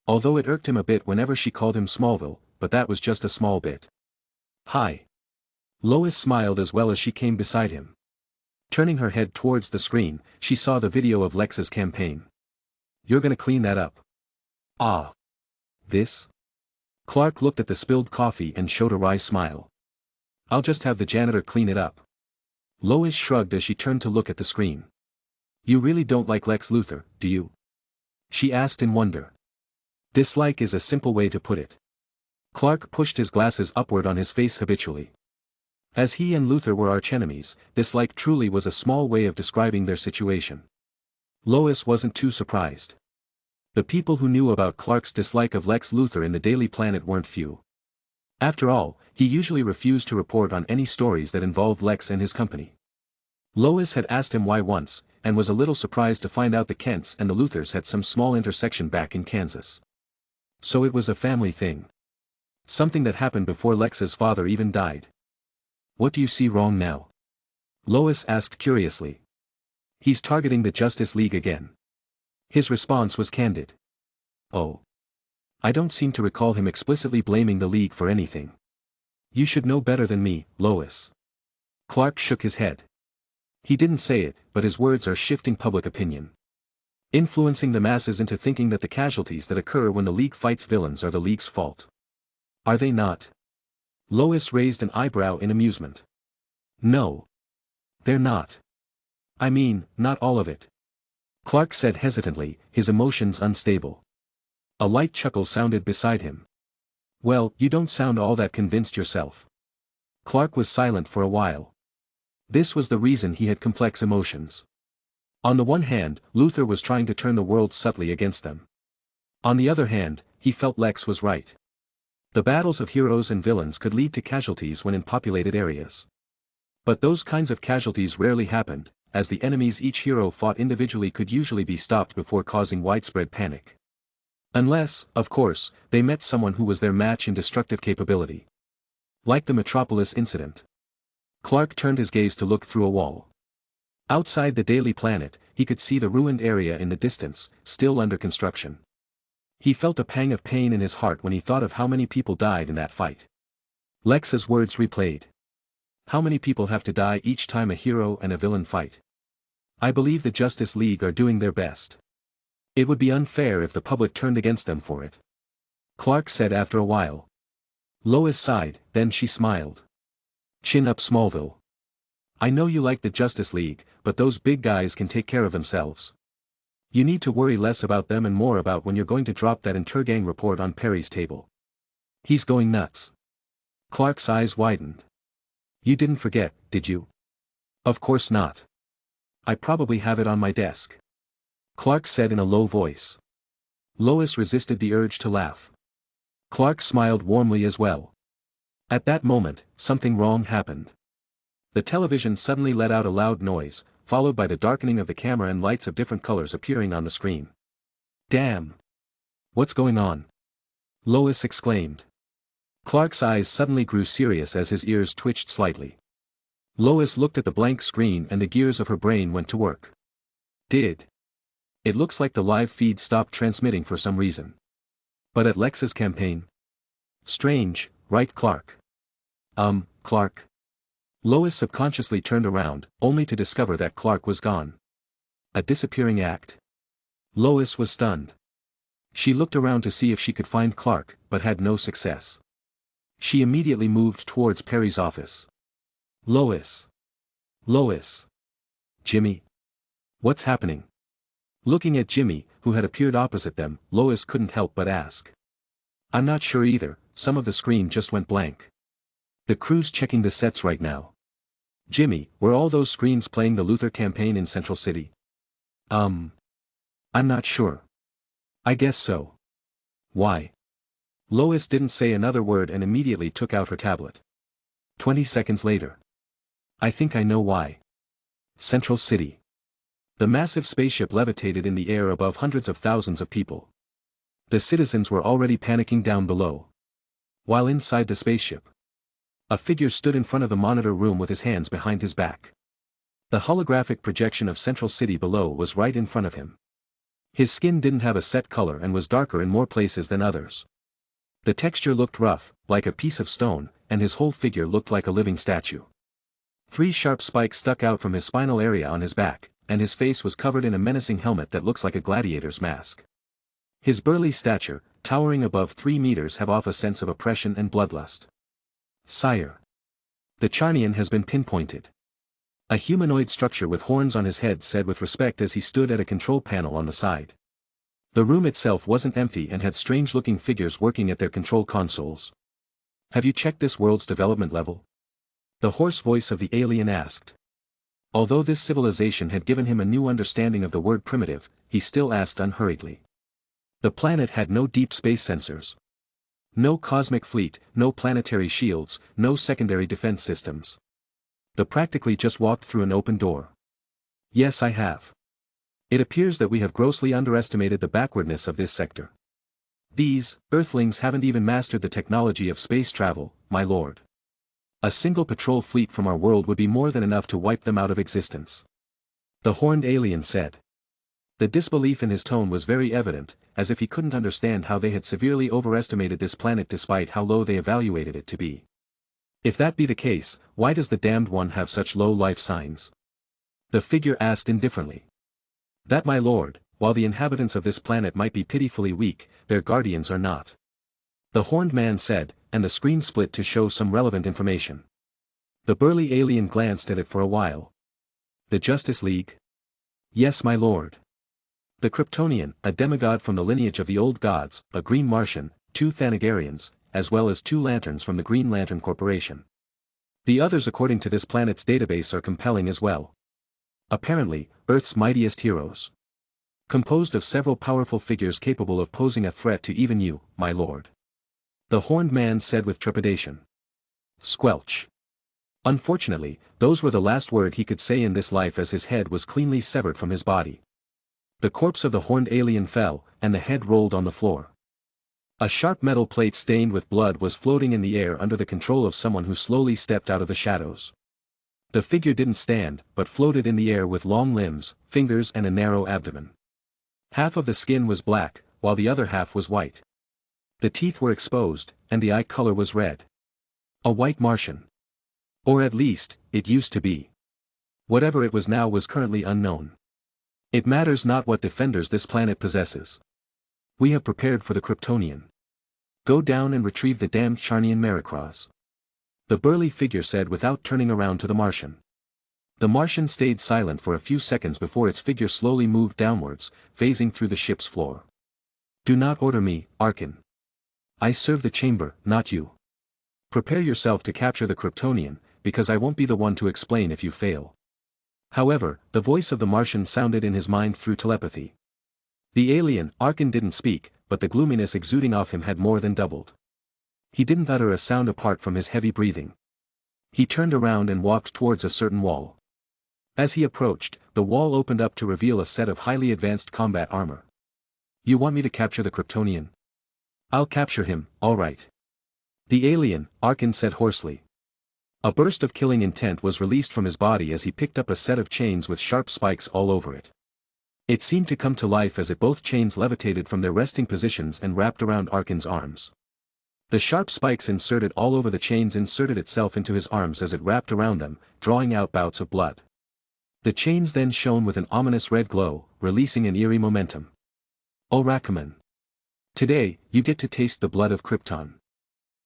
Although it irked him a bit whenever she called him Smallville, but that was just a small bit. Hi. Lois smiled as well as she came beside him. Turning her head towards the screen, she saw the video of Lex's campaign. You're gonna clean that up. Ah. This? Clark looked at the spilled coffee and showed a wry smile. I'll just have the janitor clean it up. Lois shrugged as she turned to look at the screen. You really don't like Lex Luthor, do you? She asked in wonder. Dislike is a simple way to put it. Clark pushed his glasses upward on his face habitually. As he and Luthor were archenemies, dislike truly was a small way of describing their situation. Lois wasn't too surprised. The people who knew about Clark's dislike of Lex Luthor in the Daily Planet weren't few. After all, he usually refused to report on any stories that involved Lex and his company. Lois had asked him why once, and was a little surprised to find out the Kents and the Luthors had some small intersection back in Kansas. So it was a family thing. Something that happened before Lex's father even died. What do you see wrong now? Lois asked curiously. He's targeting the Justice League again. His response was candid. Oh. I don't seem to recall him explicitly blaming the League for anything. You should know better than me, Lois. Clark shook his head. He didn't say it, but his words are shifting public opinion. Influencing the masses into thinking that the casualties that occur when the League fights villains are the League's fault. Are they not? Lois raised an eyebrow in amusement. No. They're not. I mean, not all of it. Clark said hesitantly, his emotions unstable. A light chuckle sounded beside him. Well, you don't sound all that convinced yourself. Clark was silent for a while. This was the reason he had complex emotions. On the one hand, Luthor was trying to turn the world subtly against them. On the other hand, he felt Lex was right. The battles of heroes and villains could lead to casualties when in populated areas. But those kinds of casualties rarely happened, as the enemies each hero fought individually could usually be stopped before causing widespread panic. Unless, of course, they met someone who was their match in destructive capability. Like the Metropolis incident. Clark turned his gaze to look through a wall. Outside the Daily Planet, he could see the ruined area in the distance, still under construction. He felt a pang of pain in his heart when he thought of how many people died in that fight. Lex's words replayed. How many people have to die each time a hero and a villain fight? I believe the Justice League are doing their best. It would be unfair if the public turned against them for it. Clark said after a while. Lois sighed, then she smiled. Chin up, Smallville. I know you like the Justice League, but those big guys can take care of themselves. You need to worry less about them and more about when you're going to drop that Intergang report on Perry's table. He's going nuts. Clark's eyes widened. You didn't forget, did you? Of course not. I probably have it on my desk. Clark said in a low voice. Lois resisted the urge to laugh. Clark smiled warmly as well. At that moment, something wrong happened. The television suddenly let out a loud noise, followed by the darkening of the camera and lights of different colors appearing on the screen. Damn! What's going on? Lois exclaimed. Clark's eyes suddenly grew serious as his ears twitched slightly. Lois looked at the blank screen and the gears of her brain went to work. It looks like the live feed stopped transmitting for some reason. But at Lex's campaign? Strange, right, Clark? Clark? Lois subconsciously turned around, only to discover that Clark was gone. A disappearing act. Lois was stunned. She looked around to see if she could find Clark, but had no success. She immediately moved towards Perry's office. Lois. Lois. Jimmy. What's happening? Looking at Jimmy, who had appeared opposite them, Lois couldn't help but ask. I'm not sure either, some of the screen just went blank. The crew's checking the sets right now. Jimmy, were all those screens playing the Luthor campaign in Central City? I'm not sure. I guess so. Why? Lois didn't say another word and immediately took out her tablet. 20 seconds later. I think I know why. Central City. The massive spaceship levitated in the air above hundreds of thousands of people. The citizens were already panicking down below. While inside the spaceship, a figure stood in front of the monitor room with his hands behind his back. The holographic projection of Central City below was right in front of him. His skin didn't have a set color and was darker in more places than others. The texture looked rough, like a piece of stone, and his whole figure looked like a living statue. 3 sharp spikes stuck out from his spinal area on his back, and his face was covered in a menacing helmet that looks like a gladiator's mask. His burly stature, towering above 3 meters, have off a sense of oppression and bloodlust. Sire. The Charnian has been pinpointed. A humanoid structure with horns on his head said with respect as he stood at a control panel on the side. The room itself wasn't empty and had strange-looking figures working at their control consoles. Have you checked this world's development level? The hoarse voice of the alien asked. Although this civilization had given him a new understanding of the word primitive, he still asked unhurriedly. The planet had no deep space sensors. No cosmic fleet, no planetary shields, no secondary defense systems. They practically just walked through an open door. Yes, I have. It appears that we have grossly underestimated the backwardness of this sector. These Earthlings haven't even mastered the technology of space travel, my lord. A single patrol fleet from our world would be more than enough to wipe them out of existence. The horned alien said. The disbelief in his tone was very evident, as if he couldn't understand how they had severely overestimated this planet despite how low they evaluated it to be. If that be the case, why does the damned one have such low life signs? The figure asked indifferently. That, my lord, while the inhabitants of this planet might be pitifully weak, their guardians are not. The horned man said, and the screen split to show some relevant information. The burly alien glanced at it for a while. The Justice League? Yes, my lord. The Kryptonian, a demigod from the lineage of the old gods, a green Martian, 2 Thanagarians, as well as 2 lanterns from the Green Lantern Corporation. The others according to this planet's database are compelling as well. Apparently, Earth's mightiest heroes. Composed of several powerful figures capable of posing a threat to even you, my lord. The horned man said with trepidation. Squelch. Unfortunately, those were the last word he could say in this life as his head was cleanly severed from his body. The corpse of the horned alien fell, and the head rolled on the floor. A sharp metal plate stained with blood was floating in the air under the control of someone who slowly stepped out of the shadows. The figure didn't stand, but floated in the air with long limbs, fingers and a narrow abdomen. Half of the skin was black, while the other half was white. The teeth were exposed, and the eye color was red. A white Martian. Or at least, it used to be. Whatever it was now was currently unknown. It matters not what defenders this planet possesses. We have prepared for the Kryptonian. Go down and retrieve the damned Charnian Maricross. The burly figure said without turning around to the Martian. The Martian stayed silent for a few seconds before its figure slowly moved downwards, phasing through the ship's floor. Do not order me, Arkin. I serve the chamber, not you. Prepare yourself to capture the Kryptonian, because I won't be the one to explain if you fail. However, the voice of the Martian sounded in his mind through telepathy. The alien, Arkin, didn't speak, but the gloominess exuding off him had more than doubled. He didn't utter a sound apart from his heavy breathing. He turned around and walked towards a certain wall. As he approached, the wall opened up to reveal a set of highly advanced combat armor. You want me to capture the Kryptonian? I'll capture him, all right. The alien, Arkin said hoarsely. A burst of killing intent was released from his body as he picked up a set of chains with sharp spikes all over it. It seemed to come to life as both chains levitated from their resting positions and wrapped around Arkin's arms. The sharp spikes inserted all over the chains inserted itself into his arms as it wrapped around them, drawing out bouts of blood. The chains then shone with an ominous red glow, releasing an eerie momentum. O Rakaman. Today, you get to taste the blood of Krypton.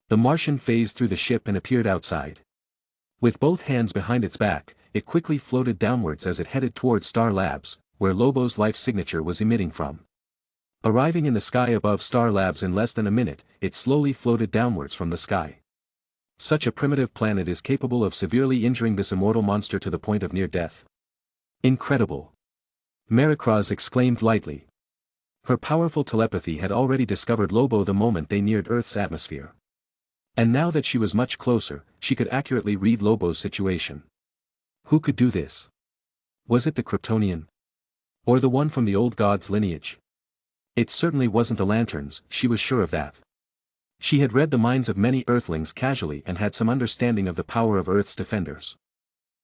The Martian phased through the ship and appeared outside. With both hands behind its back, it quickly floated downwards as it headed towards Star Labs, where Lobo's life signature was emitting from. Arriving in the sky above Star Labs in less than a minute, it slowly floated downwards from the sky. Such a primitive planet is capable of severely injuring this immortal monster to the point of near death. Incredible. Maricroz exclaimed lightly. Her powerful telepathy had already discovered Lobo the moment they neared Earth's atmosphere. And now that she was much closer, she could accurately read Lobo's situation. Who could do this? Was it the Kryptonian? Or the one from the old god's lineage? It certainly wasn't the lanterns, she was sure of that. She had read the minds of many Earthlings casually and had some understanding of the power of Earth's defenders.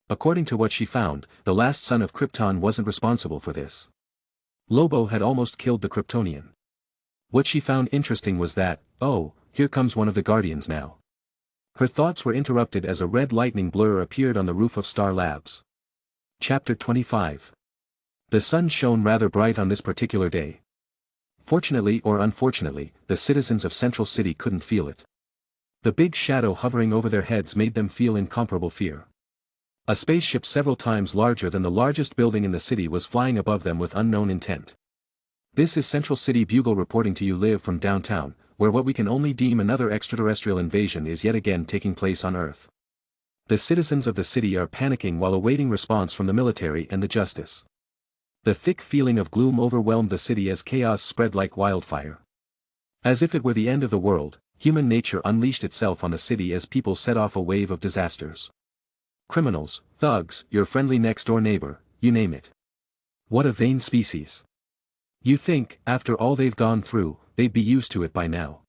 According to what she found, the last son of Krypton wasn't responsible for this. Lobo had almost killed the Kryptonian. What she found interesting was that, oh, here comes one of the Guardians now. Her thoughts were interrupted as a red lightning blur appeared on the roof of Star Labs. Chapter 25. The sun shone rather bright on this particular day. Fortunately or unfortunately, the citizens of Central City couldn't feel it. The big shadow hovering over their heads made them feel incomparable fear. A spaceship several times larger than the largest building in the city was flying above them with unknown intent. This is Central City Bugle reporting to you live from downtown, where what we can only deem another extraterrestrial invasion is yet again taking place on Earth. The citizens of the city are panicking while awaiting response from the military and the justice. The thick feeling of gloom overwhelmed the city as chaos spread like wildfire. As if it were the end of the world, human nature unleashed itself on the city as people set off a wave of disasters. Criminals, thugs, your friendly next-door neighbor, you name it. What a vain species. You think, after all they've gone through, they'd be used to it by now.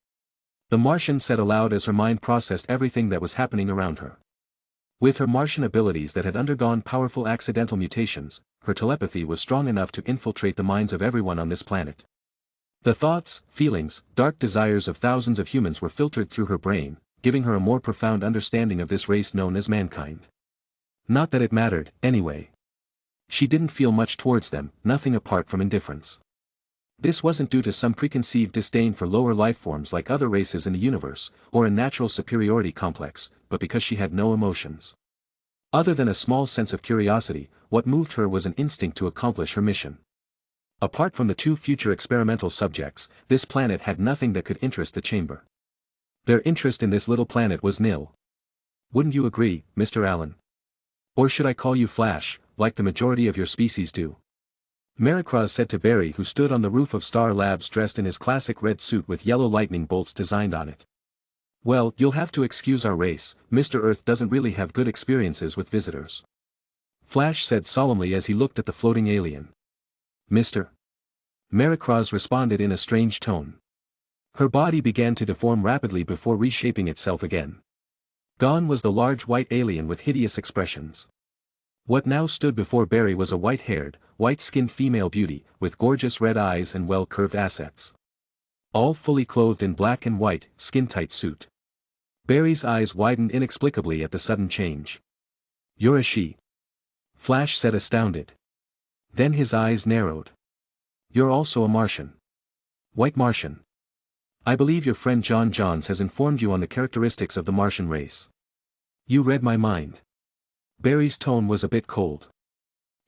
The Martian said aloud as her mind processed everything that was happening around her. With her Martian abilities that had undergone powerful accidental mutations, her telepathy was strong enough to infiltrate the minds of everyone on this planet. The thoughts, feelings, dark desires of thousands of humans were filtered through her brain, giving her a more profound understanding of this race known as mankind. Not that it mattered, anyway. She didn't feel much towards them, nothing apart from indifference. This wasn't due to some preconceived disdain for lower life forms like other races in the universe, or a natural superiority complex, but because she had no emotions. Other than a small sense of curiosity, what moved her was an instinct to accomplish her mission. Apart from the two future experimental subjects, this planet had nothing that could interest the Chamber. Their interest in this little planet was nil. Wouldn't you agree, Mr. Allen? Or should I call you Flash, like the majority of your species do? Maricroz said to Barry, who stood on the roof of Star Labs dressed in his classic red suit with yellow lightning bolts designed on it. Well, you'll have to excuse our race, Mr. Earth doesn't really have good experiences with visitors. Flash said solemnly as he looked at the floating alien. Mr. Maricroz responded in a strange tone. Her body began to deform rapidly before reshaping itself again. Gone was the large white alien with hideous expressions. What now stood before Barry was a white-haired, white-skinned female beauty, with gorgeous red eyes and well-curved assets. All fully clothed in black and white, skin-tight suit. Barry's eyes widened inexplicably at the sudden change. You're a she. Flash said astounded. Then his eyes narrowed. You're also a Martian. White Martian. I believe your friend John Johns has informed you on the characteristics of the Martian race. You read my mind. Barry's tone was a bit cold.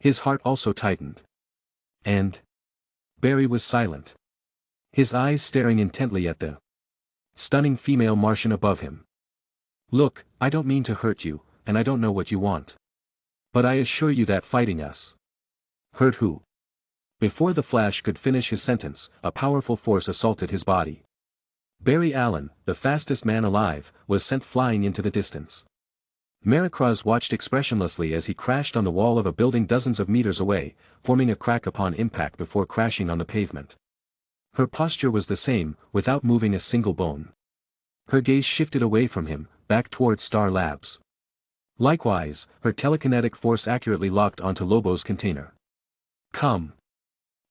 His heart also tightened. And? Barry was silent. His eyes staring intently at the stunning female Martian above him. Look, I don't mean to hurt you, and I don't know what you want. But I assure you that fighting us. Hurt who? Before the Flash could finish his sentence, a powerful force assaulted his body. Barry Allen, the fastest man alive, was sent flying into the distance. Maricroz watched expressionlessly as he crashed on the wall of a building dozens of meters away, forming a crack upon impact before crashing on the pavement. Her posture was the same, without moving a single bone. Her gaze shifted away from him, back towards Star Labs. Likewise, her telekinetic force accurately locked onto Lobo's container. Come.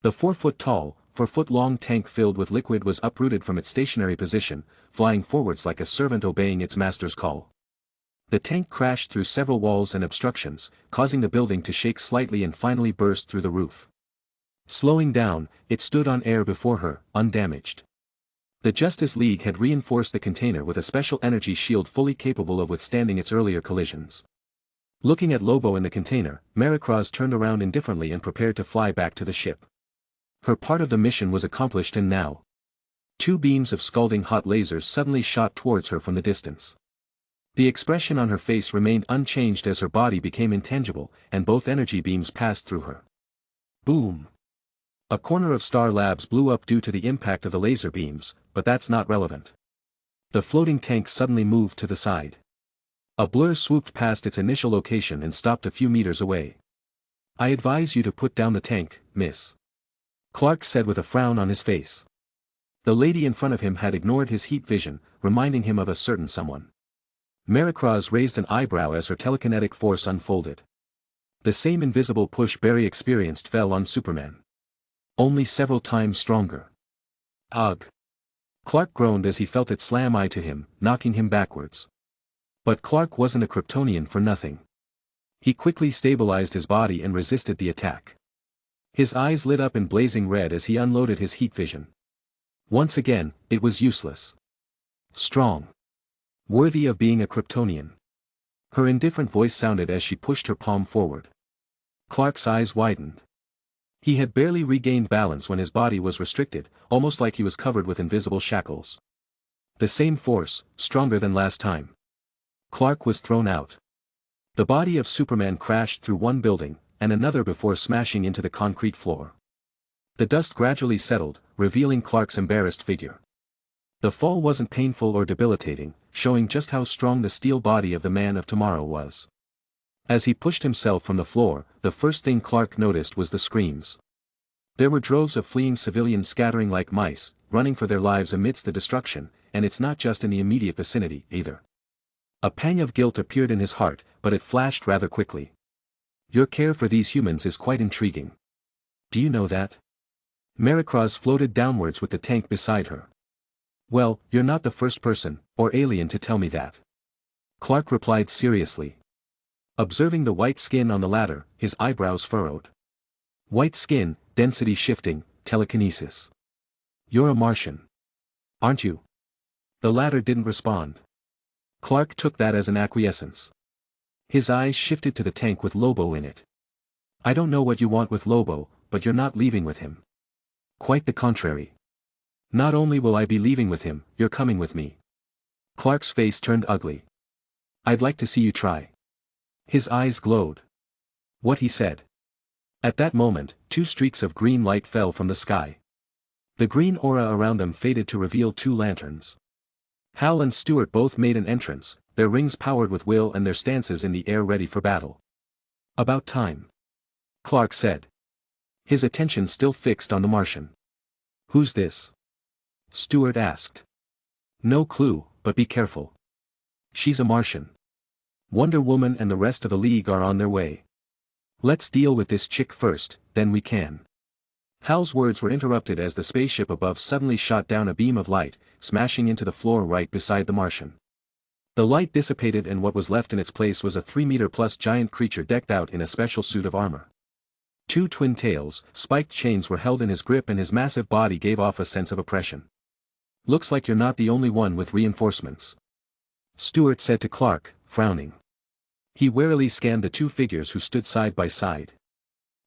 The 4-foot-tall, 4-foot-long tank filled with liquid was uprooted from its stationary position, flying forwards like a servant obeying its master's call. The tank crashed through several walls and obstructions, causing the building to shake slightly and finally burst through the roof. Slowing down, it stood on air before her, undamaged. The Justice League had reinforced the container with a special energy shield fully capable of withstanding its earlier collisions. Looking at Lobo in the container, Maricroz turned around indifferently and prepared to fly back to the ship. Her part of the mission was accomplished, and now 2 beams of scalding hot lasers suddenly shot towards her from the distance. The expression on her face remained unchanged as her body became intangible, and both energy beams passed through her. Boom! A corner of Star Labs blew up due to the impact of the laser beams, but that's not relevant. The floating tank suddenly moved to the side. A blur swooped past its initial location and stopped a few meters away. "I advise you to put down the tank, miss," Clark said with a frown on his face. The lady in front of him had ignored his heat vision, reminding him of a certain someone. Maricroz raised an eyebrow as her telekinetic force unfolded. The same invisible push Barry experienced fell on Superman. Only several times stronger. Ugh! Clark groaned as he felt it slam into him, knocking him backwards. But Clark wasn't a Kryptonian for nothing. He quickly stabilized his body and resisted the attack. His eyes lit up in blazing red as he unloaded his heat vision. Once again, it was useless. Strong. Worthy of being a Kryptonian. Her indifferent voice sounded as she pushed her palm forward. Clark's eyes widened. He had barely regained balance when his body was restricted, almost like he was covered with invisible shackles. The same force, stronger than last time. Clark was thrown out. The body of Superman crashed through one building, and another before smashing into the concrete floor. The dust gradually settled, revealing Clark's embarrassed figure. The fall wasn't painful or debilitating, showing just how strong the steel body of the Man of Tomorrow was. As he pushed himself from the floor, the first thing Clark noticed was the screams. There were droves of fleeing civilians scattering like mice, running for their lives amidst the destruction, and it's not just in the immediate vicinity, either. A pang of guilt appeared in his heart, but it flashed rather quickly. Your care for these humans is quite intriguing. Do you know that? Maricroz floated downwards with the tank beside her. Well, you're not the first person, or alien to tell me that. Clark replied seriously. Observing the white skin on the ladder, his eyebrows furrowed. White skin, density shifting, telekinesis. You're a Martian. Aren't you? The latter didn't respond. Clark took that as an acquiescence. His eyes shifted to the tank with Lobo in it. I don't know what you want with Lobo, but you're not leaving with him. Quite the contrary. Not only will I be leaving with him, you're coming with me. Clark's face turned ugly. I'd like to see you try. His eyes glowed. What he said. At that moment, two streaks of green light fell from the sky. The green aura around them faded to reveal two lanterns. Hal and Stewart both made an entrance, their rings powered with will and their stances in the air ready for battle. About time. Clark said. His attention still fixed on the Martian. Who's this? Stewart asked. No clue, but be careful. She's a Martian. Wonder Woman and the rest of the League are on their way. Let's deal with this chick first, then we can. Hal's words were interrupted as the spaceship above suddenly shot down a beam of light, smashing into the floor right beside the Martian. The light dissipated and what was left in its place was a 3-meter-plus giant creature decked out in a special suit of armor. Two twin tails, spiked chains were held in his grip and his massive body gave off a sense of oppression. Looks like you're not the only one with reinforcements. Stewart said to Clark, frowning. He warily scanned the two figures who stood side by side.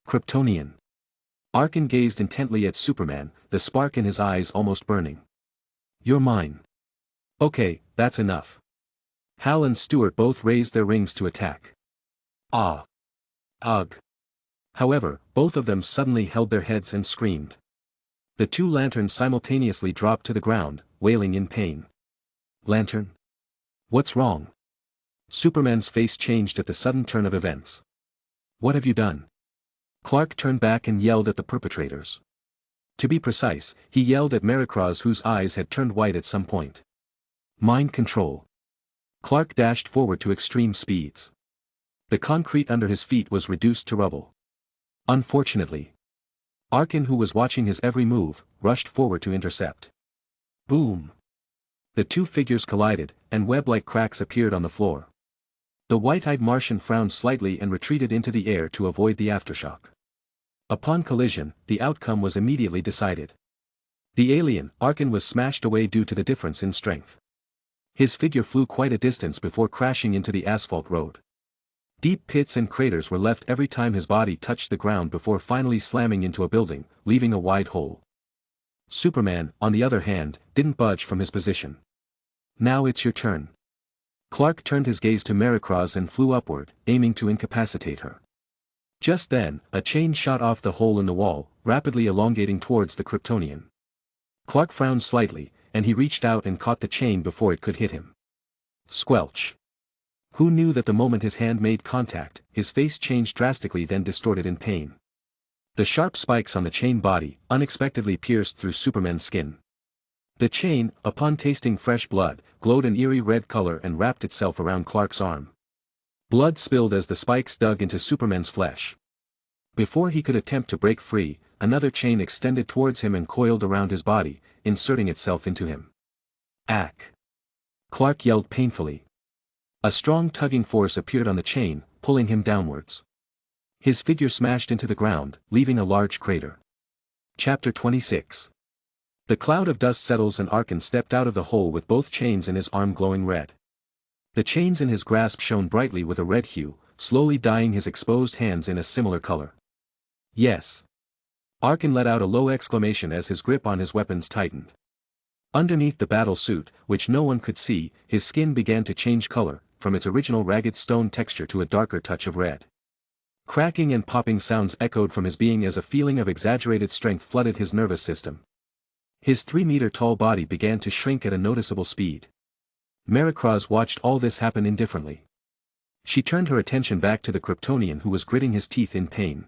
Kryptonian. Arkin gazed intently at Superman, the spark in his eyes almost burning. You're mine. Okay, that's enough. Hal and Stewart both raised their rings to attack. Ah. Ugh. However, both of them suddenly held their heads and screamed. The two lanterns simultaneously dropped to the ground, wailing in pain. Lantern? What's wrong? Superman's face changed at the sudden turn of events. What have you done? Clark turned back and yelled at the perpetrators. To be precise, he yelled at Maricroz whose eyes had turned white at some point. Mind control. Clark dashed forward to extreme speeds. The concrete under his feet was reduced to rubble. Unfortunately. Arkin, who was watching his every move, rushed forward to intercept. Boom! The two figures collided, and web-like cracks appeared on the floor. The white-eyed Martian frowned slightly and retreated into the air to avoid the aftershock. Upon collision, the outcome was immediately decided. The alien, Arkin, was smashed away due to the difference in strength. His figure flew quite a distance before crashing into the asphalt road. Deep pits and craters were left every time his body touched the ground before finally slamming into a building, leaving a wide hole. Superman, on the other hand, didn't budge from his position. Now it's your turn. Clark turned his gaze to Maricroz and flew upward, aiming to incapacitate her. Just then, a chain shot off the hole in the wall, rapidly elongating towards the Kryptonian. Clark frowned slightly, and he reached out and caught the chain before it could hit him. Squelch. Who knew that the moment his hand made contact, his face changed drastically, then distorted in pain. The sharp spikes on the chain body unexpectedly pierced through Superman's skin. The chain, upon tasting fresh blood, glowed an eerie red color and wrapped itself around Clark's arm. Blood spilled as the spikes dug into Superman's flesh. Before he could attempt to break free, another chain extended towards him and coiled around his body, inserting itself into him. Ack! Clark yelled painfully. A strong tugging force appeared on the chain, pulling him downwards. His figure smashed into the ground, leaving a large crater. Chapter 26. The cloud of dust settles and Arkin stepped out of the hole with both chains in his arm glowing red. The chains in his grasp shone brightly with a red hue, slowly dyeing his exposed hands in a similar color. Yes. Arkin let out a low exclamation as his grip on his weapons tightened. Underneath the battle suit, which no one could see, his skin began to change color, from its original ragged stone texture to a darker touch of red. Cracking and popping sounds echoed from his being as a feeling of exaggerated strength flooded his nervous system. His 3-meter-tall body began to shrink at a noticeable speed. Marikraz watched all this happen indifferently. She turned her attention back to the Kryptonian who was gritting his teeth in pain.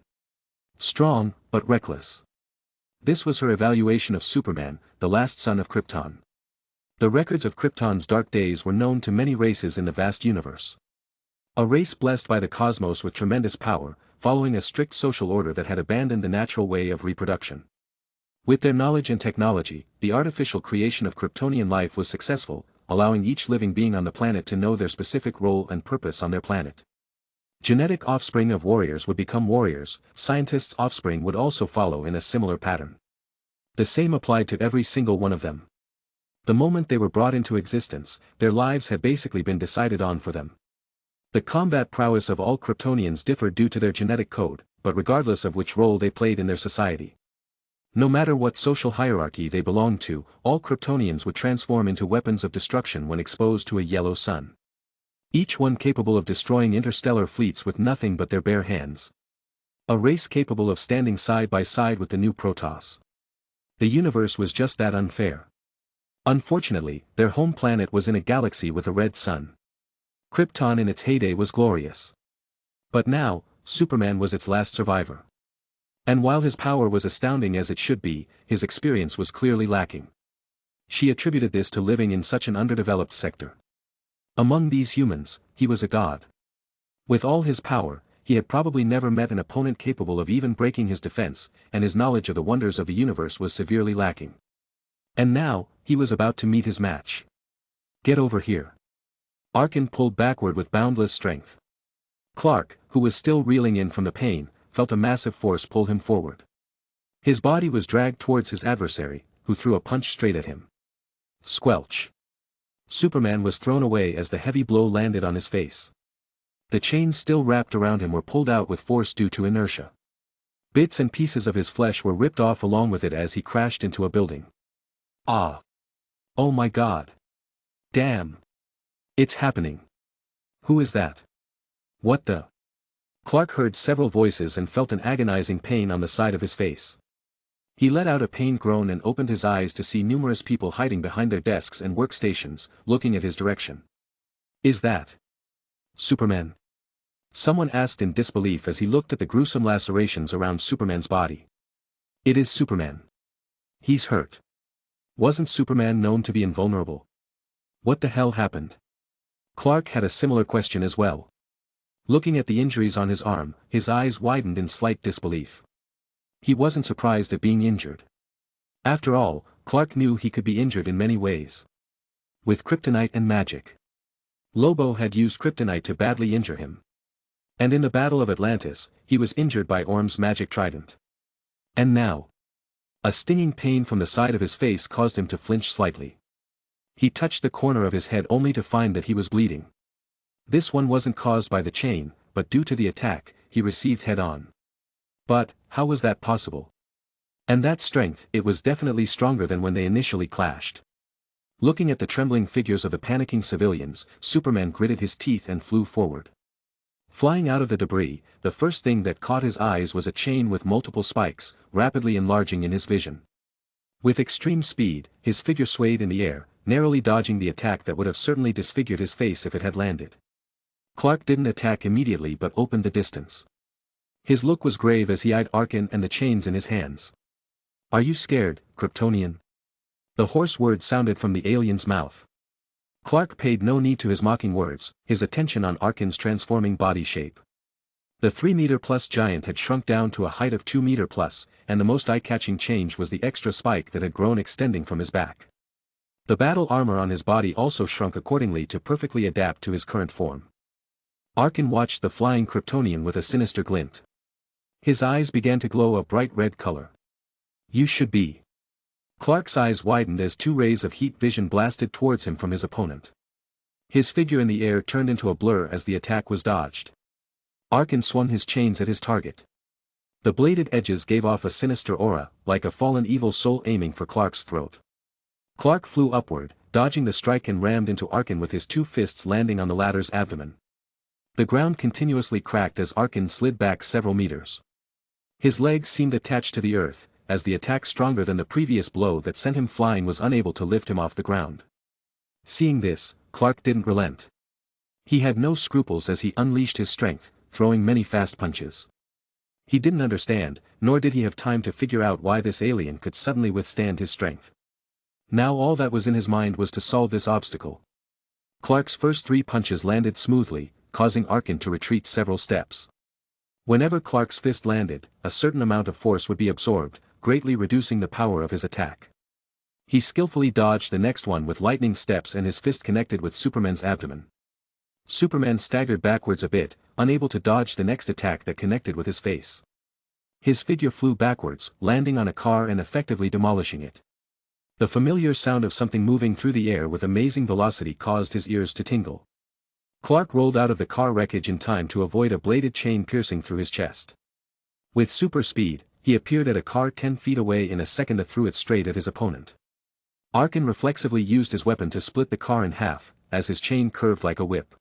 Strong, but reckless. This was her evaluation of Superman, the last son of Krypton. The records of Krypton's dark days were known to many races in the vast universe. A race blessed by the cosmos with tremendous power, following a strict social order that had abandoned the natural way of reproduction. With their knowledge and technology, the artificial creation of Kryptonian life was successful, allowing each living being on the planet to know their specific role and purpose on their planet. Genetic offspring of warriors would become warriors, scientists' offspring would also follow in a similar pattern. The same applied to every single one of them. The moment they were brought into existence, their lives had basically been decided on for them. The combat prowess of all Kryptonians differed due to their genetic code, but regardless of which role they played in their society. No matter what social hierarchy they belonged to, all Kryptonians would transform into weapons of destruction when exposed to a yellow sun. Each one capable of destroying interstellar fleets with nothing but their bare hands. A race capable of standing side by side with the new Protoss. The universe was just that unfair. Unfortunately, their home planet was in a galaxy with a red sun. Krypton in its heyday was glorious. But now, Superman was its last survivor. And while his power was astounding as it should be, his experience was clearly lacking. She attributed this to living in such an underdeveloped sector. Among these humans, he was a god. With all his power, he had probably never met an opponent capable of even breaking his defense, and his knowledge of the wonders of the universe was severely lacking. And now, he was about to meet his match. Get over here. Arkin pulled backward with boundless strength. Clark, who was still reeling in from the pain, felt a massive force pull him forward. His body was dragged towards his adversary, who threw a punch straight at him. Squelch. Superman was thrown away as the heavy blow landed on his face. The chains still wrapped around him were pulled out with force due to inertia. Bits and pieces of his flesh were ripped off along with it as he crashed into a building. Ah! Oh my God! Damn! It's happening. Who is that? What the? Clark heard several voices and felt an agonizing pain on the side of his face. He let out a pained groan and opened his eyes to see numerous people hiding behind their desks and workstations, looking at his direction. Is that Superman? Someone asked in disbelief as he looked at the gruesome lacerations around Superman's body. It is Superman. He's hurt. Wasn't Superman known to be invulnerable? What the hell happened? Clark had a similar question as well. Looking at the injuries on his arm, his eyes widened in slight disbelief. He wasn't surprised at being injured. After all, Clark knew he could be injured in many ways. With kryptonite and magic. Lobo had used kryptonite to badly injure him. And in the Battle of Atlantis, he was injured by Orm's magic trident. And now, a stinging pain from the side of his face caused him to flinch slightly. He touched the corner of his head only to find that he was bleeding. This one wasn't caused by the chain, but due to the attack he received head-on. But, how was that possible? And that strength, it was definitely stronger than when they initially clashed. Looking at the trembling figures of the panicking civilians, Superman gritted his teeth and flew forward. Flying out of the debris, the first thing that caught his eyes was a chain with multiple spikes, rapidly enlarging in his vision. With extreme speed, his figure swayed in the air, narrowly dodging the attack that would have certainly disfigured his face if it had landed. Clark didn't attack immediately but opened the distance. His look was grave as he eyed Arkin and the chains in his hands. "Are you scared, Kryptonian?" The hoarse words sounded from the alien's mouth. Clark paid no heed to his mocking words, his attention on Arkin's transforming body shape. The 3-meter-plus giant had shrunk down to a height of 2-meter-plus, and the most eye-catching change was the extra spike that had grown extending from his back. The battle armor on his body also shrunk accordingly to perfectly adapt to his current form. Arkin watched the flying Kryptonian with a sinister glint. His eyes began to glow a bright red color. "You should be." Clark's eyes widened as 2 rays of heat vision blasted towards him from his opponent. His figure in the air turned into a blur as the attack was dodged. Arkin swung his chains at his target. The bladed edges gave off a sinister aura, like a fallen evil soul aiming for Clark's throat. Clark flew upward, dodging the strike and rammed into Arkin with his 2 fists landing on the latter's abdomen. The ground continuously cracked as Arkin slid back several meters. His legs seemed attached to the earth, as the attack stronger than the previous blow that sent him flying was unable to lift him off the ground. Seeing this, Clark didn't relent. He had no scruples as he unleashed his strength, throwing many fast punches. He didn't understand, nor did he have time to figure out why this alien could suddenly withstand his strength. Now all that was in his mind was to solve this obstacle. Clark's first 3 punches landed smoothly, causing Arkin to retreat several steps. Whenever Clark's fist landed, a certain amount of force would be absorbed, greatly reducing the power of his attack. He skillfully dodged the next one with lightning steps and his fist connected with Superman's abdomen. Superman staggered backwards a bit, unable to dodge the next attack that connected with his face. His figure flew backwards, landing on a car and effectively demolishing it. The familiar sound of something moving through the air with amazing velocity caused his ears to tingle. Clark rolled out of the car wreckage in time to avoid a bladed chain piercing through his chest. With super speed, he appeared at a car 10 feet away in a second and threw it straight at his opponent. Arkin reflexively used his weapon to split the car in half, as his chain curved like a whip.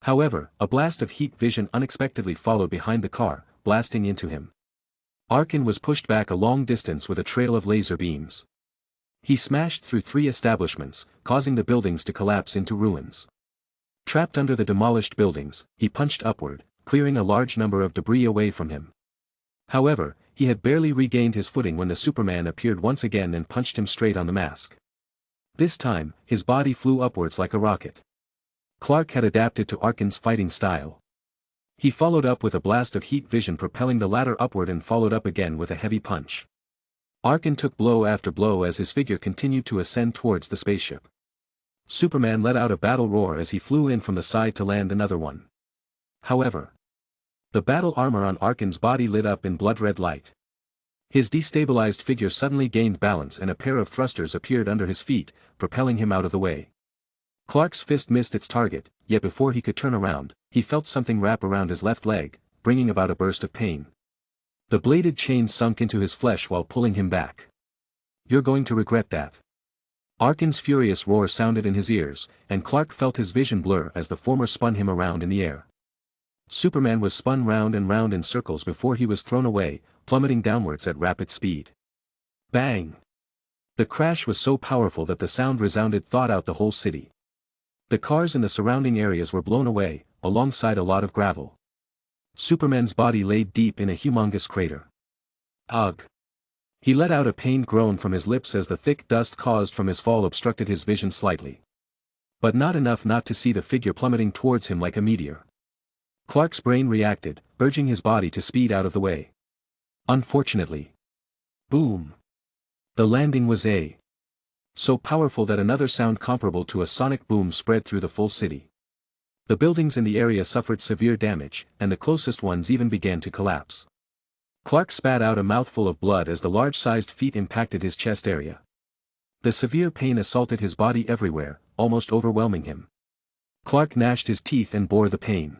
However, a blast of heat vision unexpectedly followed behind the car, blasting into him. Arkin was pushed back a long distance with a trail of laser beams. He smashed through 3 establishments, causing the buildings to collapse into ruins. Trapped under the demolished buildings, he punched upward, clearing a large number of debris away from him. However, he had barely regained his footing when the Superman appeared once again and punched him straight on the mask. This time, his body flew upwards like a rocket. Clark had adapted to Arkin's fighting style. He followed up with a blast of heat vision propelling the latter upward and followed up again with a heavy punch. Arkin took blow after blow as his figure continued to ascend towards the spaceship. Superman let out a battle roar as he flew in from the side to land another one. However, the battle armor on Arkin's body lit up in blood-red light. His destabilized figure suddenly gained balance and a pair of thrusters appeared under his feet, propelling him out of the way. Clark's fist missed its target, yet before he could turn around, he felt something wrap around his left leg, bringing about a burst of pain. The bladed chain sunk into his flesh while pulling him back. "You're going to regret that." Arkin's furious roar sounded in his ears, and Clark felt his vision blur as the former spun him around in the air. Superman was spun round and round in circles before he was thrown away, plummeting downwards at rapid speed. Bang! The crash was so powerful that the sound resounded throughout the whole city. The cars in the surrounding areas were blown away, alongside a lot of gravel. Superman's body lay deep in a humongous crater. Ugh! He let out a pained groan from his lips as the thick dust caused from his fall obstructed his vision slightly. But not enough not to see the figure plummeting towards him like a meteor. Clark's brain reacted, urging his body to speed out of the way. Unfortunately. Boom! The landing was so powerful that another sound comparable to a sonic boom spread through the full city. The buildings in the area suffered severe damage, and the closest ones even began to collapse. Clark spat out a mouthful of blood as the large-sized feet impacted his chest area. The severe pain assaulted his body everywhere, almost overwhelming him. Clark gnashed his teeth and bore the pain.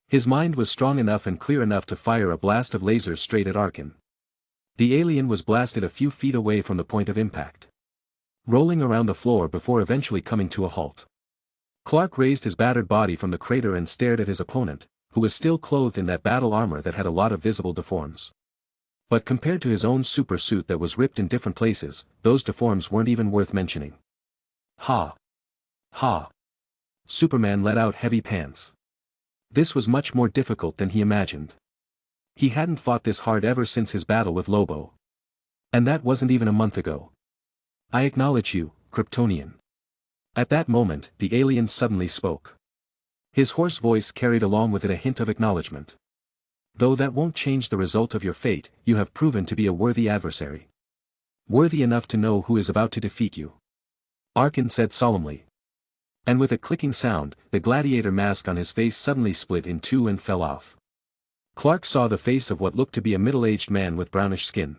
His mind was strong enough and clear enough to fire a blast of lasers straight at Arkin. The alien was blasted a few feet away from the point of impact, rolling around the floor before eventually coming to a halt. Clark raised his battered body from the crater and stared at his opponent, who was still clothed in that battle armor that had a lot of visible deforms. But compared to his own super suit that was ripped in different places, those deforms weren't even worth mentioning. Ha! Ha! Superman let out heavy pants. This was much more difficult than he imagined. He hadn't fought this hard ever since his battle with Lobo. And that wasn't even a month ago. I acknowledge you, Kryptonian. At that moment, the alien suddenly spoke. His hoarse voice carried along with it a hint of acknowledgement. Though that won't change the result of your fate, you have proven to be a worthy adversary. Worthy enough to know who is about to defeat you. Arkin said solemnly. And with a clicking sound, the gladiator mask on his face suddenly split in two and fell off. Clark saw the face of what looked to be a middle-aged man with brownish skin.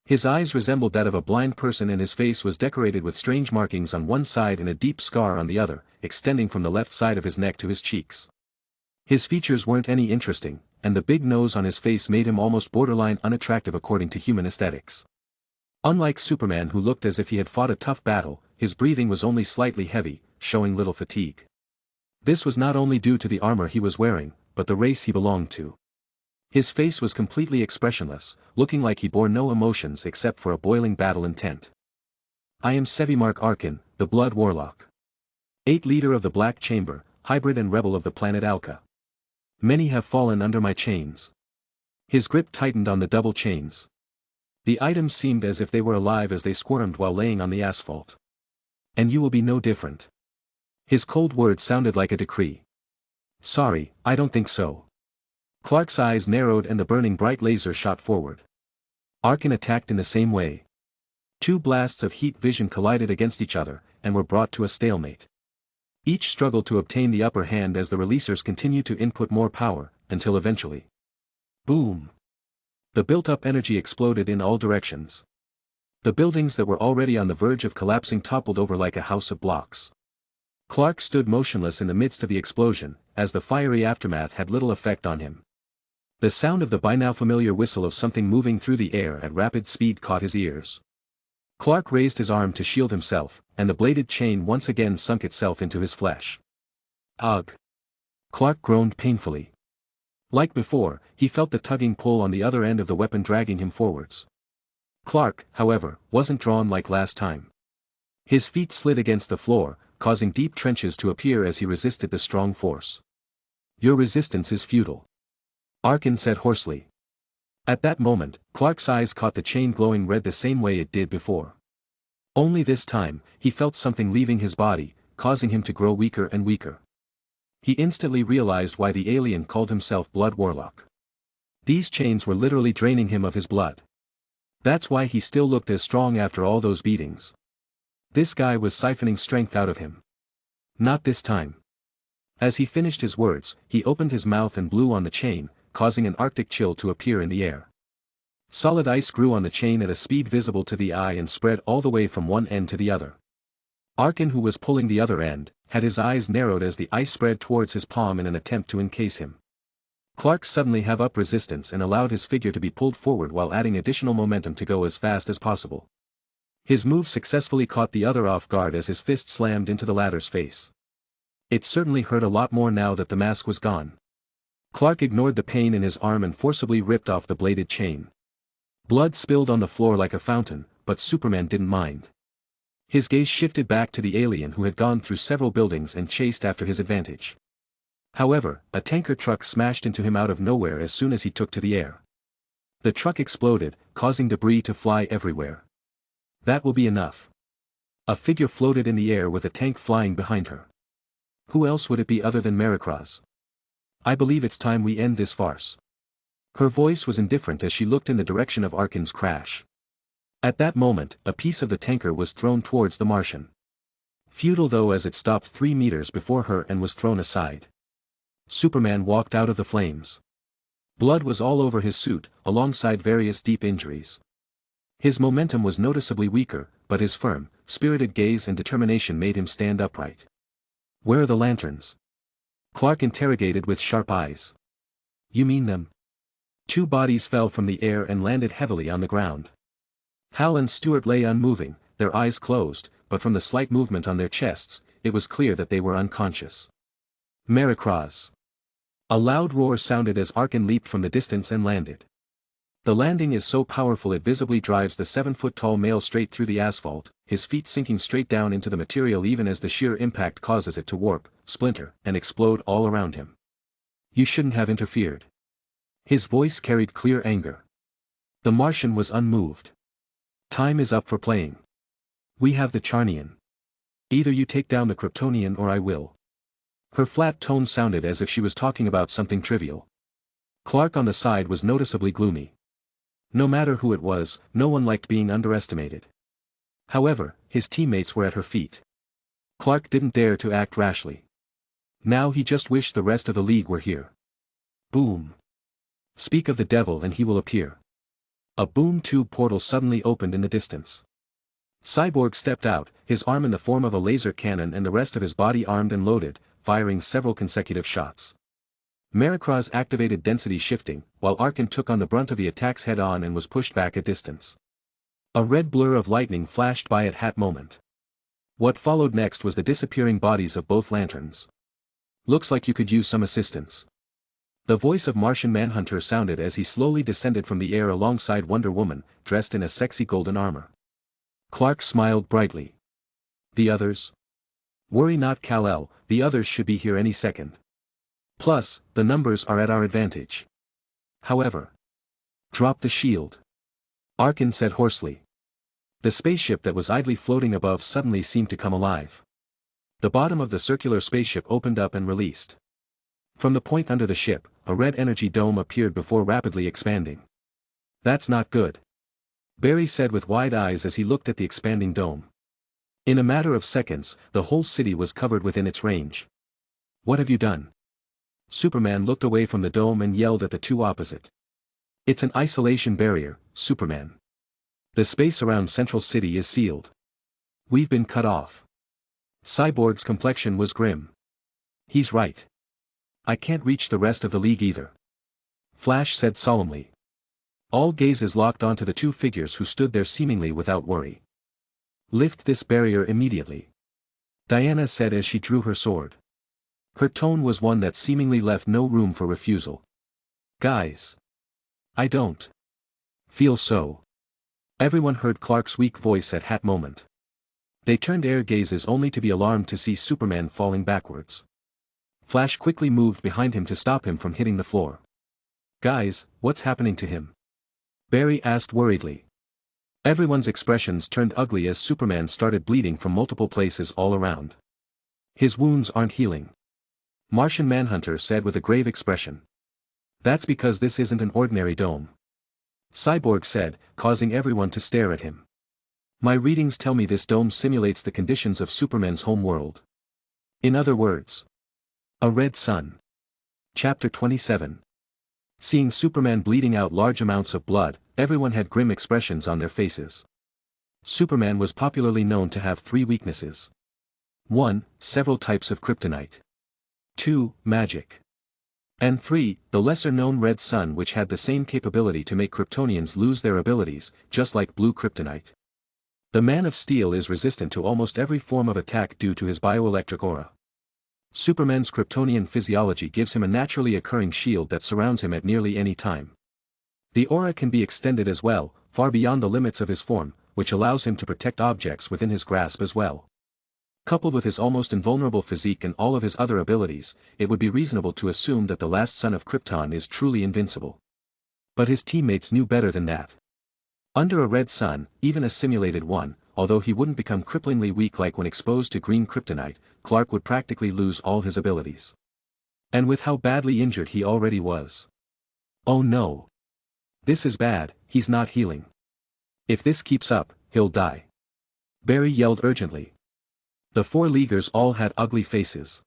His eyes resembled that of a blind person and his face was decorated with strange markings on one side and a deep scar on the other, extending from the left side of his neck to his cheeks. His features weren't any interesting, and the big nose on his face made him almost borderline unattractive according to human aesthetics. Unlike Superman, who looked as if he had fought a tough battle, his breathing was only slightly heavy, showing little fatigue. This was not only due to the armor he was wearing, but the race he belonged to. His face was completely expressionless, looking like he bore no emotions except for a boiling battle intent. I am Sevimark Arkin, the Blood Warlock. 8th leader of the Black Chamber, hybrid and rebel of the planet Alka. Many have fallen under my chains. His grip tightened on the double chains. The items seemed as if they were alive as they squirmed while laying on the asphalt. And you will be no different. His cold words sounded like a decree. Sorry, I don't think so. Clark's eyes narrowed and the burning bright laser shot forward. Arkin attacked in the same way. Two blasts of heat vision collided against each other, and were brought to a stalemate. Each struggled to obtain the upper hand as the releasers continued to input more power, until eventually. Boom! The built-up energy exploded in all directions. The buildings that were already on the verge of collapsing toppled over like a house of blocks. Clark stood motionless in the midst of the explosion, as the fiery aftermath had little effect on him. The sound of the by now familiar whistle of something moving through the air at rapid speed caught his ears. Clark raised his arm to shield himself, and the bladed chain once again sunk itself into his flesh. Ugh! Clark groaned painfully. Like before, he felt the tugging pull on the other end of the weapon dragging him forwards. Clark, however, wasn't drawn like last time. His feet slid against the floor, causing deep trenches to appear as he resisted the strong force. Your resistance is futile. Arkin said hoarsely. At that moment, Clark's eyes caught the chain glowing red the same way it did before. Only this time, he felt something leaving his body, causing him to grow weaker and weaker. He instantly realized why the alien called himself Blood Warlock. These chains were literally draining him of his blood. That's why he still looked as strong after all those beatings. This guy was siphoning strength out of him. Not this time. As he finished his words, he opened his mouth and blew on the chain, causing an arctic chill to appear in the air. Solid ice grew on the chain at a speed visible to the eye and spread all the way from one end to the other. Arkin, who was pulling the other end, had his eyes narrowed as the ice spread towards his palm in an attempt to encase him. Clark suddenly have up resistance and allowed his figure to be pulled forward while adding additional momentum to go as fast as possible. His move successfully caught the other off guard as his fist slammed into the latter's face. It certainly hurt a lot more now that the mask was gone. Clark ignored the pain in his arm and forcibly ripped off the bladed chain. Blood spilled on the floor like a fountain, but Superman didn't mind. His gaze shifted back to the alien who had gone through several buildings and chased after his advantage. However, a tanker truck smashed into him out of nowhere as soon as he took to the air. The truck exploded, causing debris to fly everywhere. That will be enough. A figure floated in the air with a tank flying behind her. Who else would it be other than Marikraz? I believe it's time we end this farce. Her voice was indifferent as she looked in the direction of Arkin's crash. At that moment, a piece of the tanker was thrown towards the Martian. Futile though, as it stopped 3 meters before her and was thrown aside. Superman walked out of the flames. Blood was all over his suit, alongside various deep injuries. His momentum was noticeably weaker, but his firm, spirited gaze and determination made him stand upright. Where are the lanterns? Clark interrogated with sharp eyes. You mean them? 2 bodies fell from the air and landed heavily on the ground. Hal and Stewart lay unmoving, their eyes closed, but from the slight movement on their chests, it was clear that they were unconscious. Marikraz. A loud roar sounded as Arkin leaped from the distance and landed. The landing is so powerful it visibly drives the 7-foot-tall male straight through the asphalt, his feet sinking straight down into the material even as the sheer impact causes it to warp, splinter, and explode all around him. You shouldn't have interfered. His voice carried clear anger. The Martian was unmoved. Time is up for playing. We have the Charnian. Either you take down the Kryptonian or I will. Her flat tone sounded as if she was talking about something trivial. Clark on the side was noticeably gloomy. No matter who it was, no one liked being underestimated. However, his teammates were at her feet. Clark didn't dare to act rashly. Now he just wished the rest of the League were here. Boom. Speak of the devil and he will appear. A boom tube portal suddenly opened in the distance. Cyborg stepped out, his arm in the form of a laser cannon and the rest of his body armed and loaded, firing several consecutive shots. Marikraz activated density shifting, while Arkin took on the brunt of the attacks head-on and was pushed back a distance. A red blur of lightning flashed by at that moment. What followed next was the disappearing bodies of both lanterns. Looks like you could use some assistance. The voice of Martian Manhunter sounded as he slowly descended from the air alongside Wonder Woman, dressed in a sexy golden armor. Clark smiled brightly. The others? Worry not, Kal-El, the others should be here any second. Plus, the numbers are at our advantage. However. Drop the shield. Arkin said hoarsely. The spaceship that was idly floating above suddenly seemed to come alive. The bottom of the circular spaceship opened up and released. From the point under the ship, a red energy dome appeared before rapidly expanding. That's not good. Barry said with wide eyes as he looked at the expanding dome. In a matter of seconds, the whole city was covered within its range. What have you done? Superman looked away from the dome and yelled at the two opposite. It's an isolation barrier, Superman. The space around Central City is sealed. We've been cut off. Cyborg's complexion was grim. He's right. I can't reach the rest of the League either. Flash said solemnly. All gazes locked onto the two figures who stood there seemingly without worry. Lift this barrier immediately. Diana said as she drew her sword. Her tone was one that seemingly left no room for refusal. Guys. I don't feel so. Everyone heard Clark's weak voice at that moment. They turned air gazes only to be alarmed to see Superman falling backwards. Flash quickly moved behind him to stop him from hitting the floor. Guys, what's happening to him? Barry asked worriedly. Everyone's expressions turned ugly as Superman started bleeding from multiple places all around. His wounds aren't healing. Martian Manhunter said with a grave expression. That's because this isn't an ordinary dome. Cyborg said, causing everyone to stare at him. My readings tell me this dome simulates the conditions of Superman's home world. In other words. A red sun. Chapter 27. Seeing Superman bleeding out large amounts of blood, everyone had grim expressions on their faces. Superman was popularly known to have 3 weaknesses. 1. Several types of kryptonite. 2. Magic. And 3. The lesser-known red sun, which had the same capability to make Kryptonians lose their abilities, just like blue kryptonite. The Man of Steel is resistant to almost every form of attack due to his bioelectric aura. Superman's Kryptonian physiology gives him a naturally occurring shield that surrounds him at nearly any time. The aura can be extended as well, far beyond the limits of his form, which allows him to protect objects within his grasp as well. Coupled with his almost invulnerable physique and all of his other abilities, it would be reasonable to assume that the last son of Krypton is truly invincible. But his teammates knew better than that. Under a red sun, even a simulated one, although he wouldn't become cripplingly weak like when exposed to green kryptonite, Clark would practically lose all his abilities. And with how badly injured he already was. Oh no. This is bad, he's not healing. If this keeps up, he'll die. Barry yelled urgently. The 4 Leaguers all had ugly faces.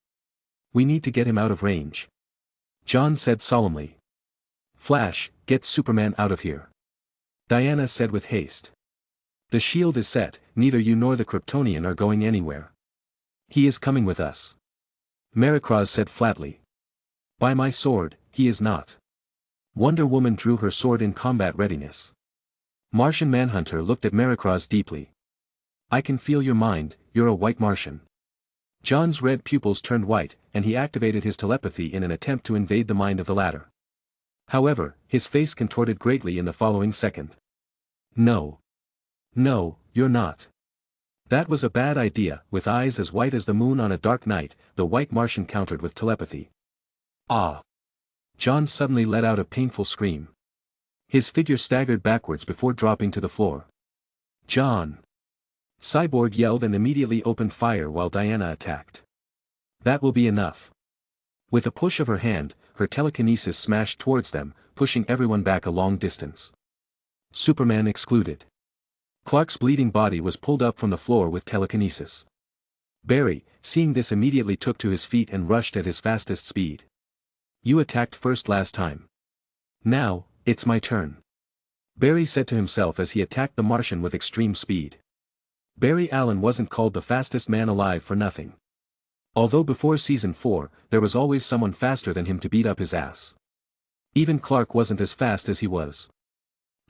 We need to get him out of range. John said solemnly. Flash, get Superman out of here. Diana said with haste. The shield is set, neither you nor the Kryptonian are going anywhere. He is coming with us. Marikraz said flatly. By my sword, he is not. Wonder Woman drew her sword in combat readiness. Martian Manhunter looked at Marikraz deeply. I can feel your mind, you're a white Martian. John's red pupils turned white, and he activated his telepathy in an attempt to invade the mind of the latter. However, his face contorted greatly in the following second. No. No, you're not. That was a bad idea. With eyes as white as the moon on a dark night, the white Martian countered with telepathy. Ah! John suddenly let out a painful scream. His figure staggered backwards before dropping to the floor. John! Cyborg yelled and immediately opened fire while Diana attacked. That will be enough. With a push of her hand, her telekinesis smashed towards them, pushing everyone back a long distance. Superman excluded. Clark's bleeding body was pulled up from the floor with telekinesis. Barry, seeing this, immediately took to his feet and rushed at his fastest speed. You attacked first last time. Now, it's my turn. Barry said to himself as he attacked the Martian with extreme speed. Barry Allen wasn't called the fastest man alive for nothing. Although before Season 4, there was always someone faster than him to beat up his ass. Even Clark wasn't as fast as he was.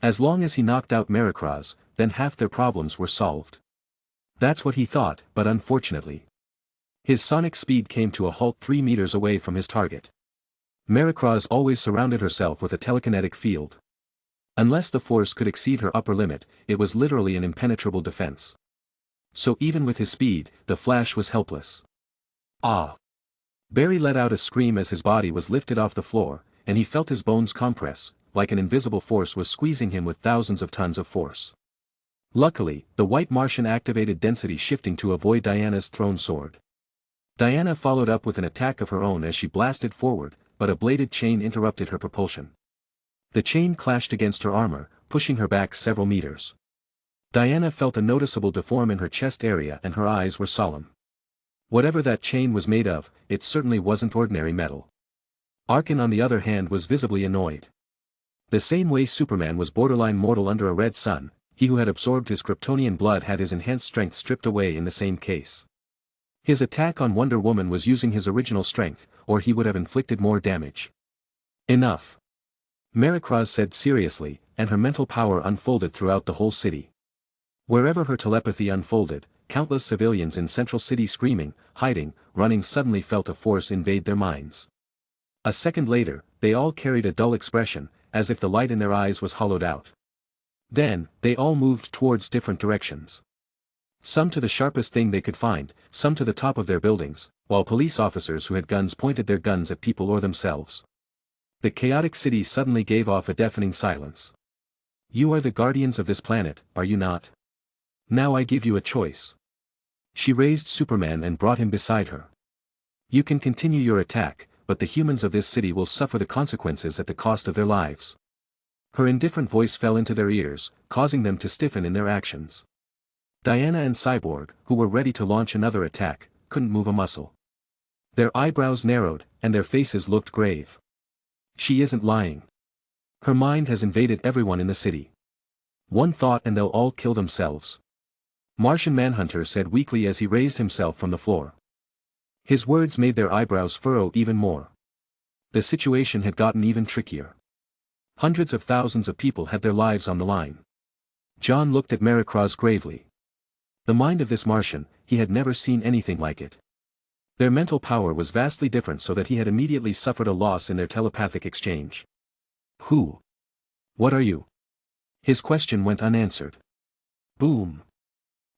As long as he knocked out Maricross, then half their problems were solved. That's what he thought, but unfortunately, his sonic speed came to a halt 3 meters away from his target. Maricross always surrounded herself with a telekinetic field. Unless the force could exceed her upper limit, it was literally an impenetrable defense. So even with his speed, the Flash was helpless. Ah! Barry let out a scream as his body was lifted off the floor, and he felt his bones compress, like an invisible force was squeezing him with thousands of tons of force. Luckily, the white Martian activated density shifting to avoid Diana's thrown sword. Diana followed up with an attack of her own as she blasted forward, but a bladed chain interrupted her propulsion. The chain clashed against her armor, pushing her back several meters. Diana felt a noticeable deform in her chest area and her eyes were solemn. Whatever that chain was made of, it certainly wasn't ordinary metal. Arkin on the other hand was visibly annoyed. The same way Superman was borderline mortal under a red sun, he who had absorbed his Kryptonian blood had his enhanced strength stripped away in the same case. His attack on Wonder Woman was using his original strength, or he would have inflicted more damage. Enough. Maricross said seriously, and her mental power unfolded throughout the whole city. Wherever her telepathy unfolded, countless civilians in Central City screaming, hiding, running suddenly felt a force invade their minds. A second later, they all carried a dull expression, as if the light in their eyes was hollowed out. Then, they all moved towards different directions. Some to the sharpest thing they could find, some to the top of their buildings, while police officers who had guns pointed their guns at people or themselves. The chaotic city suddenly gave off a deafening silence. You are the guardians of this planet, are you not? Now I give you a choice. She raised Superman and brought him beside her. You can continue your attack, but the humans of this city will suffer the consequences at the cost of their lives. Her indifferent voice fell into their ears, causing them to stiffen in their actions. Diana and Cyborg, who were ready to launch another attack, couldn't move a muscle. Their eyebrows narrowed, and their faces looked grave. She isn't lying. Her mind has invaded everyone in the city. One thought and they'll all kill themselves. Martian Manhunter said weakly as he raised himself from the floor. His words made their eyebrows furrow even more. The situation had gotten even trickier. Hundreds of thousands of people had their lives on the line. John looked at Maricross gravely. The mind of this Martian, he had never seen anything like it. Their mental power was vastly different, so that he had immediately suffered a loss in their telepathic exchange. Who? What are you? His question went unanswered. Boom.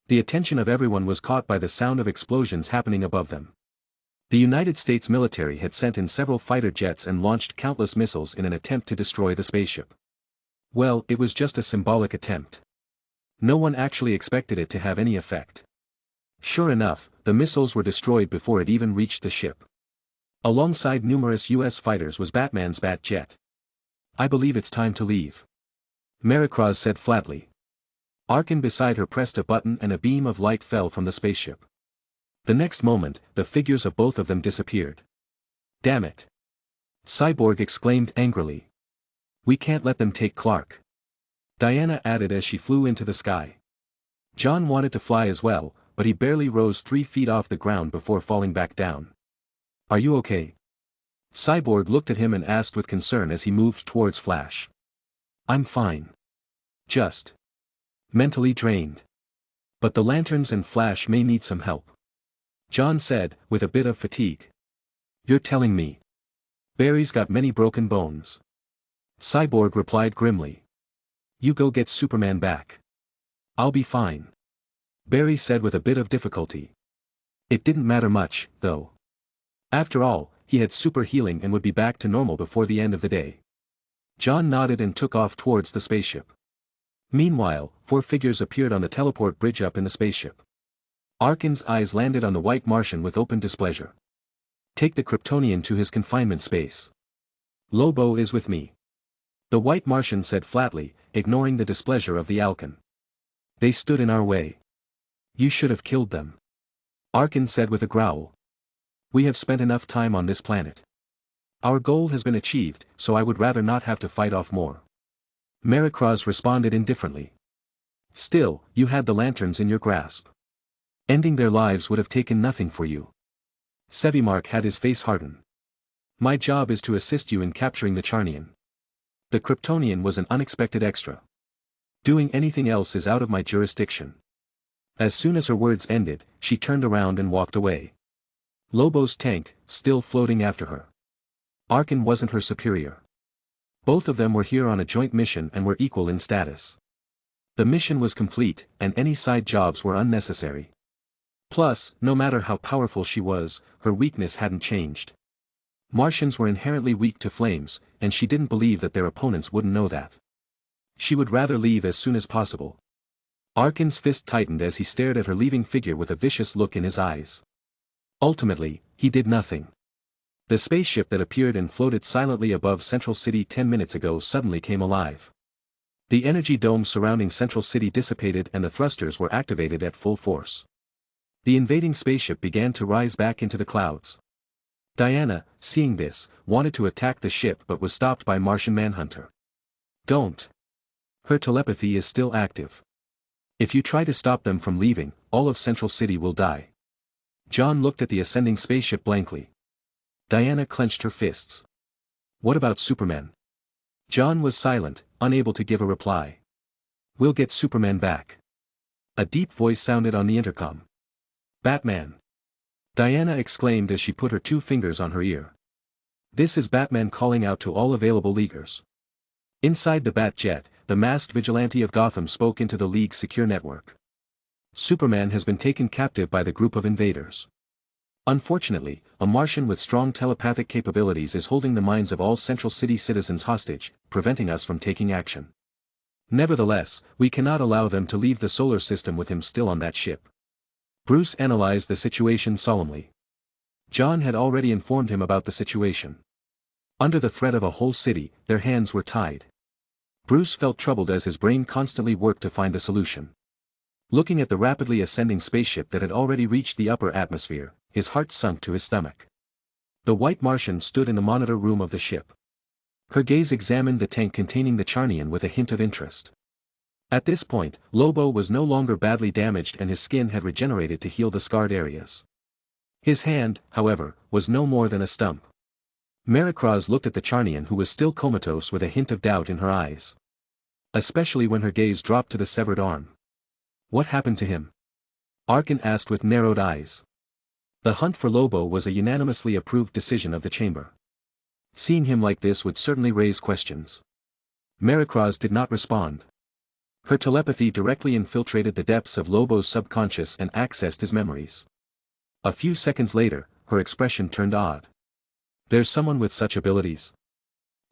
The attention of everyone was caught by the sound of explosions happening above them. The United States military had sent in several fighter jets and launched countless missiles in an attempt to destroy the spaceship. Well, it was just a symbolic attempt. No one actually expected it to have any effect. Sure enough, the missiles were destroyed before it even reached the ship. Alongside numerous U.S. fighters was Batman's Bat jet. I believe it's time to leave. Maricross said flatly. Arkin beside her pressed a button and a beam of light fell from the spaceship. The next moment, the figures of both of them disappeared. Damn it! Cyborg exclaimed angrily. We can't let them take Clark. Diana added as she flew into the sky. John wanted to fly as well, but he barely rose 3 feet off the ground before falling back down. Are you okay? Cyborg looked at him and asked with concern as he moved towards Flash. I'm fine. Just mentally drained. But the lanterns and Flash may need some help. John said, with a bit of fatigue. You're telling me. Barry's got many broken bones. Cyborg replied grimly. You go get Superman back. I'll be fine. Barry said with a bit of difficulty. It didn't matter much, though. After all, he had super healing and would be back to normal before the end of the day. John nodded and took off towards the spaceship. Meanwhile, 4 figures appeared on the teleport bridge up in the spaceship. Arkin's eyes landed on the white Martian with open displeasure. Take the Kryptonian to his confinement space. Lobo is with me. The white Martian said flatly, ignoring the displeasure of the Alkan. They stood in our way. You should have killed them. Arkin said with a growl. We have spent enough time on this planet. Our goal has been achieved, so I would rather not have to fight off more. Marikraz responded indifferently. Still, you had the lanterns in your grasp. Ending their lives would have taken nothing for you. Sevimark had his face harden. My job is to assist you in capturing the Charnian. The Kryptonian was an unexpected extra. Doing anything else is out of my jurisdiction. As soon as her words ended, she turned around and walked away. Lobo's tank, still floating after her. Arkin wasn't her superior. Both of them were here on a joint mission and were equal in status. The mission was complete, and any side jobs were unnecessary. Plus, no matter how powerful she was, her weakness hadn't changed. Martians were inherently weak to flames, and she didn't believe that their opponents wouldn't know that. She would rather leave as soon as possible. Arkin's fist tightened as he stared at her leaving figure with a vicious look in his eyes. Ultimately, he did nothing. The spaceship that appeared and floated silently above Central City 10 minutes ago suddenly came alive. The energy dome surrounding Central City dissipated and the thrusters were activated at full force. The invading spaceship began to rise back into the clouds. Diana, seeing this, wanted to attack the ship but was stopped by Martian Manhunter. Don't. Her telepathy is still active. If you try to stop them from leaving, all of Central City will die. John looked at the ascending spaceship blankly. Diana clenched her fists. What about Superman? John was silent, unable to give a reply. We'll get Superman back. A deep voice sounded on the intercom. Batman. Diana exclaimed as she put her 2 fingers on her ear. This is Batman calling out to all available Leaguers. Inside the Bat-Jet, the masked vigilante of Gotham spoke into the League's secure network. Superman has been taken captive by the group of invaders. Unfortunately, a Martian with strong telepathic capabilities is holding the minds of all Central City citizens hostage, preventing us from taking action. Nevertheless, we cannot allow them to leave the solar system with him still on that ship. Bruce analyzed the situation solemnly. John had already informed him about the situation. Under the threat of a whole city, their hands were tied. Bruce felt troubled as his brain constantly worked to find a solution. Looking at the rapidly ascending spaceship that had already reached the upper atmosphere, his heart sunk to his stomach. The white Martian stood in the monitor room of the ship. Her gaze examined the tank containing the Charnian with a hint of interest. At this point, Lobo was no longer badly damaged and his skin had regenerated to heal the scarred areas. His hand, however, was no more than a stump. Marikraz looked at the Charnian who was still comatose with a hint of doubt in her eyes. Especially when her gaze dropped to the severed arm. What happened to him? Arkin asked with narrowed eyes. The hunt for Lobo was a unanimously approved decision of the chamber. Seeing him like this would certainly raise questions. Marikraz did not respond. Her telepathy directly infiltrated the depths of Lobo's subconscious and accessed his memories. A few seconds later, her expression turned odd. There's someone with such abilities?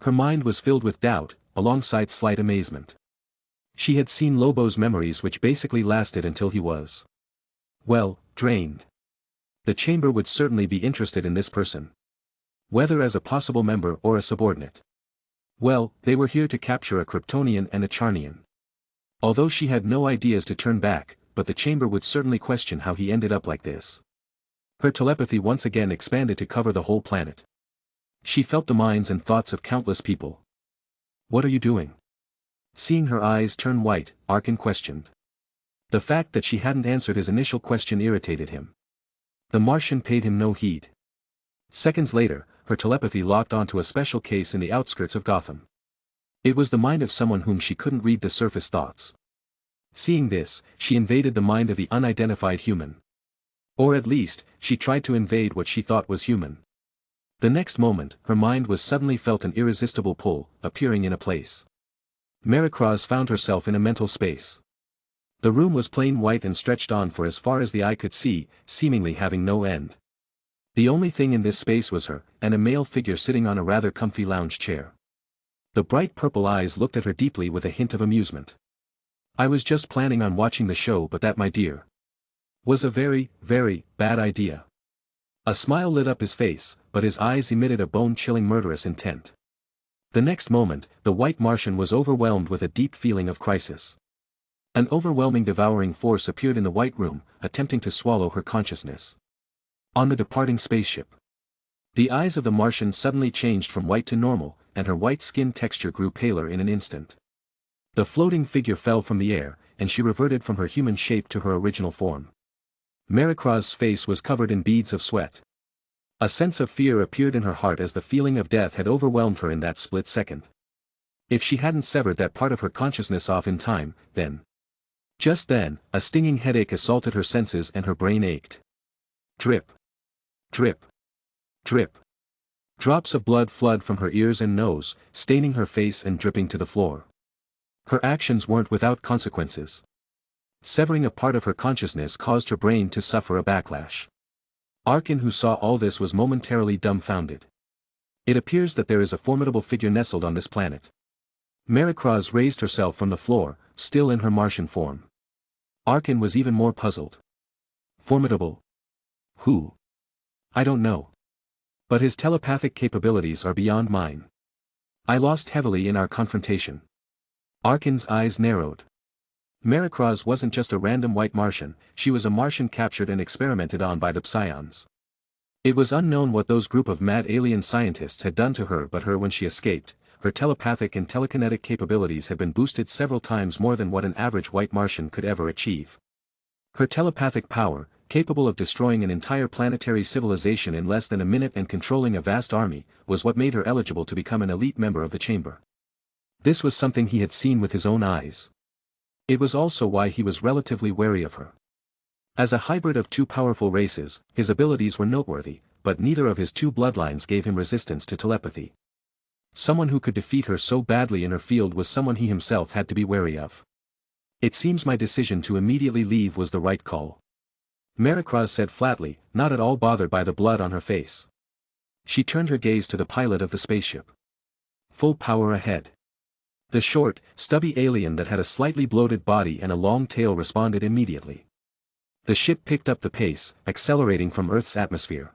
Her mind was filled with doubt, alongside slight amazement. She had seen Lobo's memories which basically lasted until he was, well, drained. The chamber would certainly be interested in this person. Whether as a possible member or a subordinate. Well, they were here to capture a Kryptonian and a Charnian. Although she had no ideas to turn back, but the chamber would certainly question how he ended up like this. Her telepathy once again expanded to cover the whole planet. She felt the minds and thoughts of countless people. What are you doing? Seeing her eyes turn white, Arkin questioned. The fact that she hadn't answered his initial question irritated him. The Martian paid him no heed. Seconds later, her telepathy locked onto a special case in the outskirts of Gotham. It was the mind of someone whom she couldn't read the surface thoughts. Seeing this, she invaded the mind of the unidentified human. Or at least, she tried to invade what she thought was human. The next moment, her mind was suddenly felt an irresistible pull, appearing in a place. Maricroz found herself in a mental space. The room was plain white and stretched on for as far as the eye could see, seemingly having no end. The only thing in this space was her, and a male figure sitting on a rather comfy lounge chair. The bright purple eyes looked at her deeply with a hint of amusement. I was just planning on watching the show, but that, my dear, was a very, very bad idea. A smile lit up his face, but his eyes emitted a bone-chilling murderous intent. The next moment, the white Martian was overwhelmed with a deep feeling of crisis. An overwhelming devouring force appeared in the white room, attempting to swallow her consciousness. On the departing spaceship, the eyes of the Martian suddenly changed from white to normal, and her white skin texture grew paler in an instant. The floating figure fell from the air, and she reverted from her human shape to her original form. Maricroz's face was covered in beads of sweat. A sense of fear appeared in her heart as the feeling of death had overwhelmed her in that split second. If she hadn't severed that part of her consciousness off in time, then... Just then, a stinging headache assaulted her senses and her brain ached. Drip. Drip. Drip. Drops of blood flooded from her ears and nose, staining her face and dripping to the floor. Her actions weren't without consequences. Severing a part of her consciousness caused her brain to suffer a backlash. Arkin, who saw all this, was momentarily dumbfounded. It appears that there is a formidable figure nestled on this planet. Maricroz raised herself from the floor, still in her Martian form. Arkin was even more puzzled. Formidable? Who? I don't know. But his telepathic capabilities are beyond mine. I lost heavily in our confrontation. Arkin's eyes narrowed. Maricroz wasn't just a random white Martian, she was a Martian captured and experimented on by the Psions. It was unknown what those group of mad alien scientists had done to her, but when she escaped, her telepathic and telekinetic capabilities had been boosted several times more than what an average white Martian could ever achieve. Her telepathic power, capable of destroying an entire planetary civilization in less than a minute and controlling a vast army, was what made her eligible to become an elite member of the Chamber. This was something he had seen with his own eyes. It was also why he was relatively wary of her. As a hybrid of two powerful races, his abilities were noteworthy, but neither of his two bloodlines gave him resistance to telepathy. Someone who could defeat her so badly in her field was someone he himself had to be wary of. It seems my decision to immediately leave was the right call. Maricroz said flatly, not at all bothered by the blood on her face. She turned her gaze to the pilot of the spaceship. Full power ahead. The short, stubby alien that had a slightly bloated body and a long tail responded immediately. The ship picked up the pace, accelerating from Earth's atmosphere.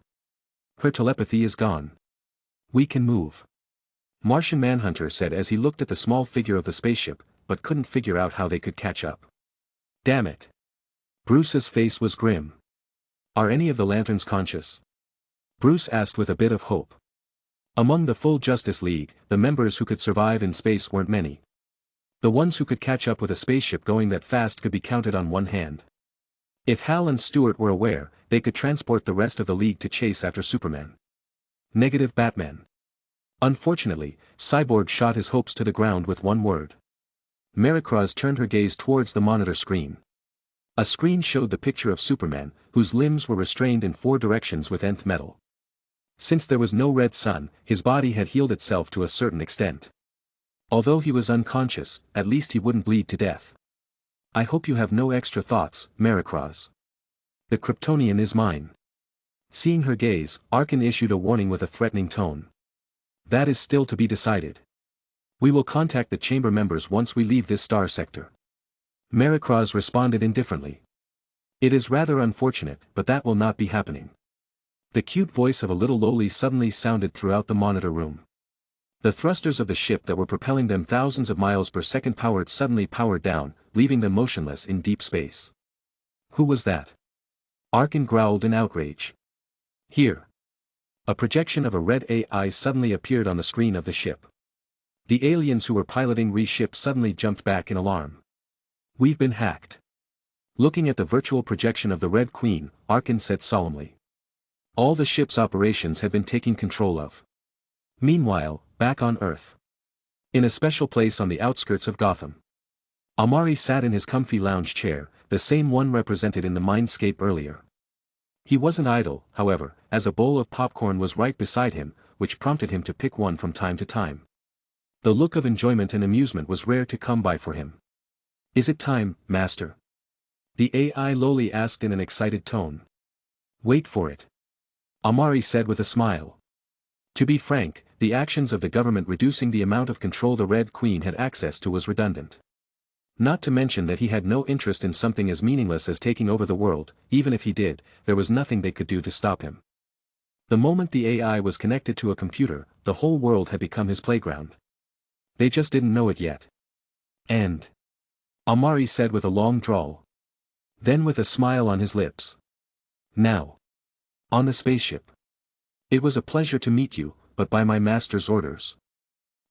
Her telepathy is gone. We can move. Martian Manhunter said as he looked at the small figure of the spaceship, but couldn't figure out how they could catch up. Damn it. Bruce's face was grim. Are any of the lanterns conscious? Bruce asked with a bit of hope. Among the full Justice League, the members who could survive in space weren't many. The ones who could catch up with a spaceship going that fast could be counted on one hand. If Hal and Stewart were aware, they could transport the rest of the League to chase after Superman. Negative Batman. Unfortunately, Cyborg shot his hopes to the ground with one word. Maricroz turned her gaze towards the monitor screen. A screen showed the picture of Superman, whose limbs were restrained in 4 directions with nth metal. Since there was no red sun, his body had healed itself to a certain extent. Although he was unconscious, at least he wouldn't bleed to death. I hope you have no extra thoughts, Maricroz. The Kryptonian is mine. Seeing her gaze, Arkin issued a warning with a threatening tone. That is still to be decided. We will contact the chamber members once we leave this star sector. Maricroz responded indifferently. It is rather unfortunate, but that will not be happening. The cute voice of a little loli suddenly sounded throughout the monitor room. The thrusters of the ship that were propelling them thousands of miles per second suddenly powered down, leaving them motionless in deep space. Who was that? Arkin growled in outrage. Here. A projection of a red AI suddenly appeared on the screen of the ship. The aliens who were piloting Reshape suddenly jumped back in alarm. We've been hacked. Looking at the virtual projection of the Red Queen, Arkin said solemnly. All the ship's operations had been taken control of. Meanwhile, back on Earth. In a special place on the outskirts of Gotham. Amari sat in his comfy lounge chair, the same one represented in the mindscape earlier. He wasn't idle, however, as a bowl of popcorn was right beside him, which prompted him to pick one from time to time. The look of enjoyment and amusement was rare to come by for him. "Is it time, master?" the AI lowly asked in an excited tone. "Wait for it," Amari said with a smile. To be frank, the actions of the government reducing the amount of control the Red Queen had access to was redundant. Not to mention that he had no interest in something as meaningless as taking over the world. Even if he did, there was nothing they could do to stop him. The moment the AI was connected to a computer, the whole world had become his playground. They just didn't know it yet. "And?" Amari said with a long drawl. Then with a smile on his lips. "Now. On the spaceship. It was a pleasure to meet you, but by my master's orders.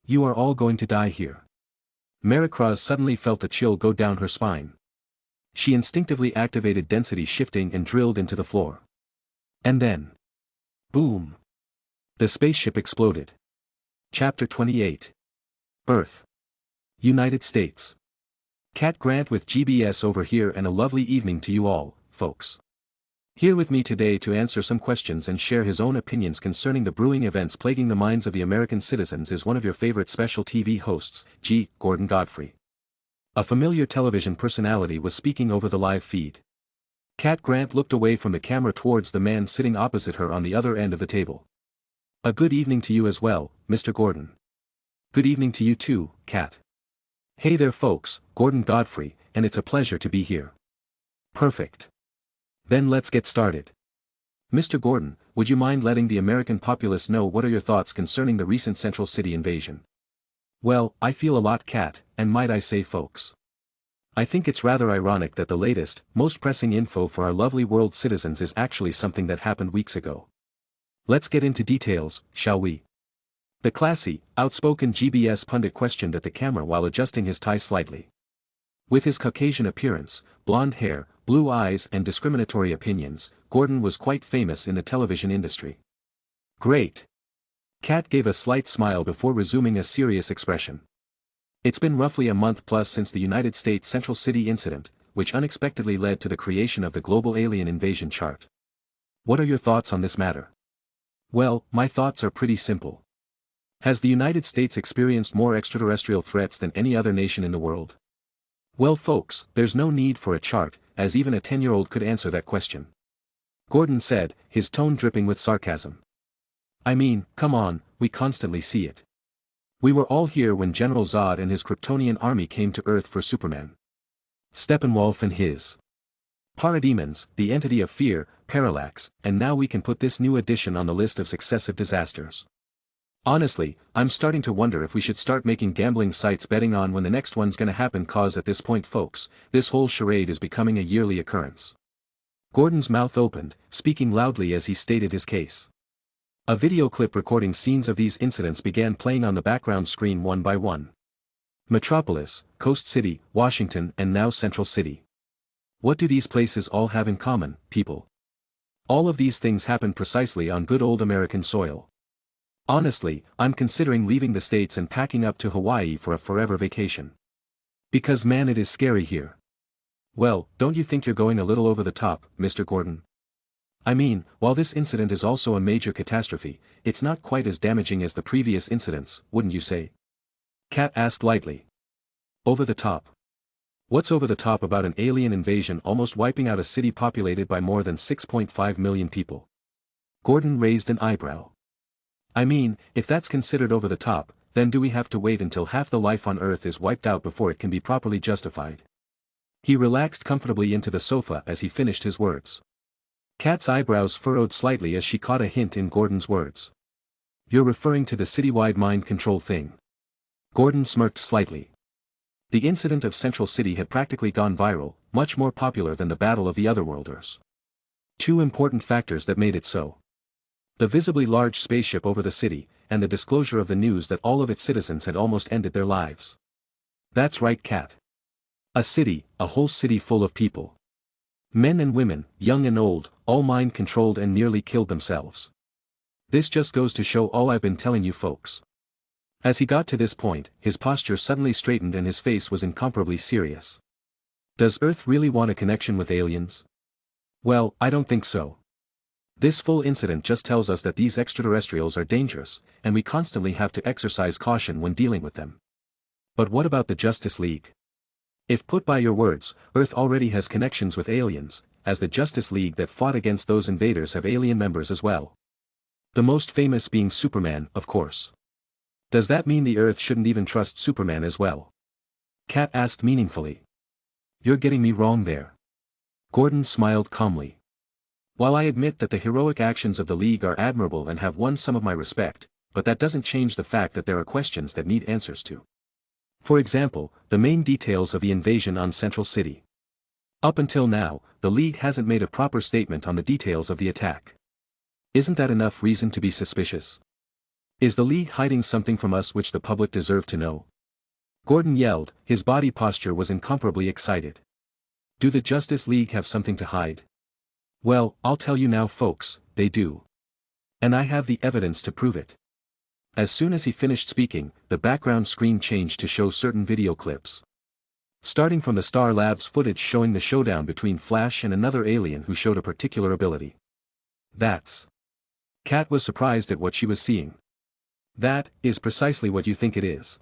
You are all going to die here." Maricroz suddenly felt a chill go down her spine. She instinctively activated density shifting and drilled into the floor. And then, boom! The spaceship exploded. Chapter 28. Earth. United States. Cat Grant with GBS over here, and a lovely evening to you all, folks. Here with me today to answer some questions and share his own opinions concerning the brewing events plaguing the minds of the American citizens is one of your favorite special TV hosts, G. Gordon Godfrey. A familiar television personality was speaking over the live feed. Cat Grant looked away from the camera towards the man sitting opposite her on the other end of the table. "A good evening to you as well, Mr. Gordon." "Good evening to you too, Cat." "Hey there folks, Gordon Godfrey, and it's a pleasure to be here." "Perfect. Then let's get started. Mr. Gordon, would you mind letting the American populace know what are your thoughts concerning the recent Central City invasion?" "Well, I feel a lot, Cat, and might I say folks. I think it's rather ironic that the latest, most pressing info for our lovely world citizens is actually something that happened weeks ago. Let's get into details, shall we?" The classy, outspoken GBS pundit questioned at the camera while adjusting his tie slightly. With his Caucasian appearance, blonde hair, blue eyes and discriminatory opinions, Gordon was quite famous in the television industry. "Great." Cat gave a slight smile before resuming a serious expression. "It's been roughly a month plus since the United States Central City incident, which unexpectedly led to the creation of the global alien invasion chart. What are your thoughts on this matter?" "Well, my thoughts are pretty simple. Has the United States experienced more extraterrestrial threats than any other nation in the world? Well folks, there's no need for a chart, as even a 10-year-old could answer that question," Gordon said, his tone dripping with sarcasm. "I mean, come on, we constantly see it. We were all here when General Zod and his Kryptonian army came to Earth for Superman. Steppenwolf and his parademons, the entity of fear, Parallax, and now we can put this new addition on the list of successive disasters. Honestly, I'm starting to wonder if we should start making gambling sites betting on when the next one's gonna happen, cause at this point folks, this whole charade is becoming a yearly occurrence." Gordon's mouth opened, speaking loudly as he stated his case. A video clip recording scenes of these incidents began playing on the background screen one by one. Metropolis, Coast City, Washington and now Central City. What do these places all have in common, people? All of these things happen precisely on good old American soil. Honestly, I'm considering leaving the States and packing up to Hawaii for a forever vacation. Because man, it is scary here. Well, don't you think you're going a little over the top, Mr. Gordon? I mean, while this incident is also a major catastrophe, it's not quite as damaging as the previous incidents, wouldn't you say? Cat asked lightly. Over the top? What's over the top about an alien invasion almost wiping out a city populated by more than 6.5 million people? Gordon raised an eyebrow. I mean, if that's considered over the top, then do we have to wait until half the life on Earth is wiped out before it can be properly justified? He relaxed comfortably into the sofa as he finished his words. Kat's eyebrows furrowed slightly as she caught a hint in Gordon's words. "You're referring to the citywide mind control thing?" Gordon smirked slightly. The incident of Central City had practically gone viral, much more popular than the Battle of the Otherworlders. Two important factors that made it so. The visibly large spaceship over the city, and the disclosure of the news that all of its citizens had almost ended their lives. That's right, Cat. A city, a whole city full of people. Men and women, young and old, all mind-controlled and nearly killed themselves. This just goes to show all I've been telling you folks. As he got to this point, his posture suddenly straightened and his face was incomparably serious. Does Earth really want a connection with aliens? Well, I don't think so. This full incident just tells us that these extraterrestrials are dangerous, and we constantly have to exercise caution when dealing with them. But what about the Justice League? If put by your words, Earth already has connections with aliens, as the Justice League that fought against those invaders have alien members as well. The most famous being Superman, of course. Does that mean the Earth shouldn't even trust Superman as well? Kat asked meaningfully. You're getting me wrong there. Gordon smiled calmly. While I admit that the heroic actions of the League are admirable and have won some of my respect, but that doesn't change the fact that there are questions that need answers to. For example, the main details of the invasion on Central City. Up until now, the League hasn't made a proper statement on the details of the attack. Isn't that enough reason to be suspicious? Is the League hiding something from us which the public deserve to know? Gordon yelled, his body posture was incomparably excited. Do the Justice League have something to hide? Well, I'll tell you now folks, they do. And I have the evidence to prove it. As soon as he finished speaking, the background screen changed to show certain video clips. Starting from the Star Labs footage showing the showdown between Flash and another alien who showed a particular ability. That's. Kat was surprised at what she was seeing. That is precisely what you think it is.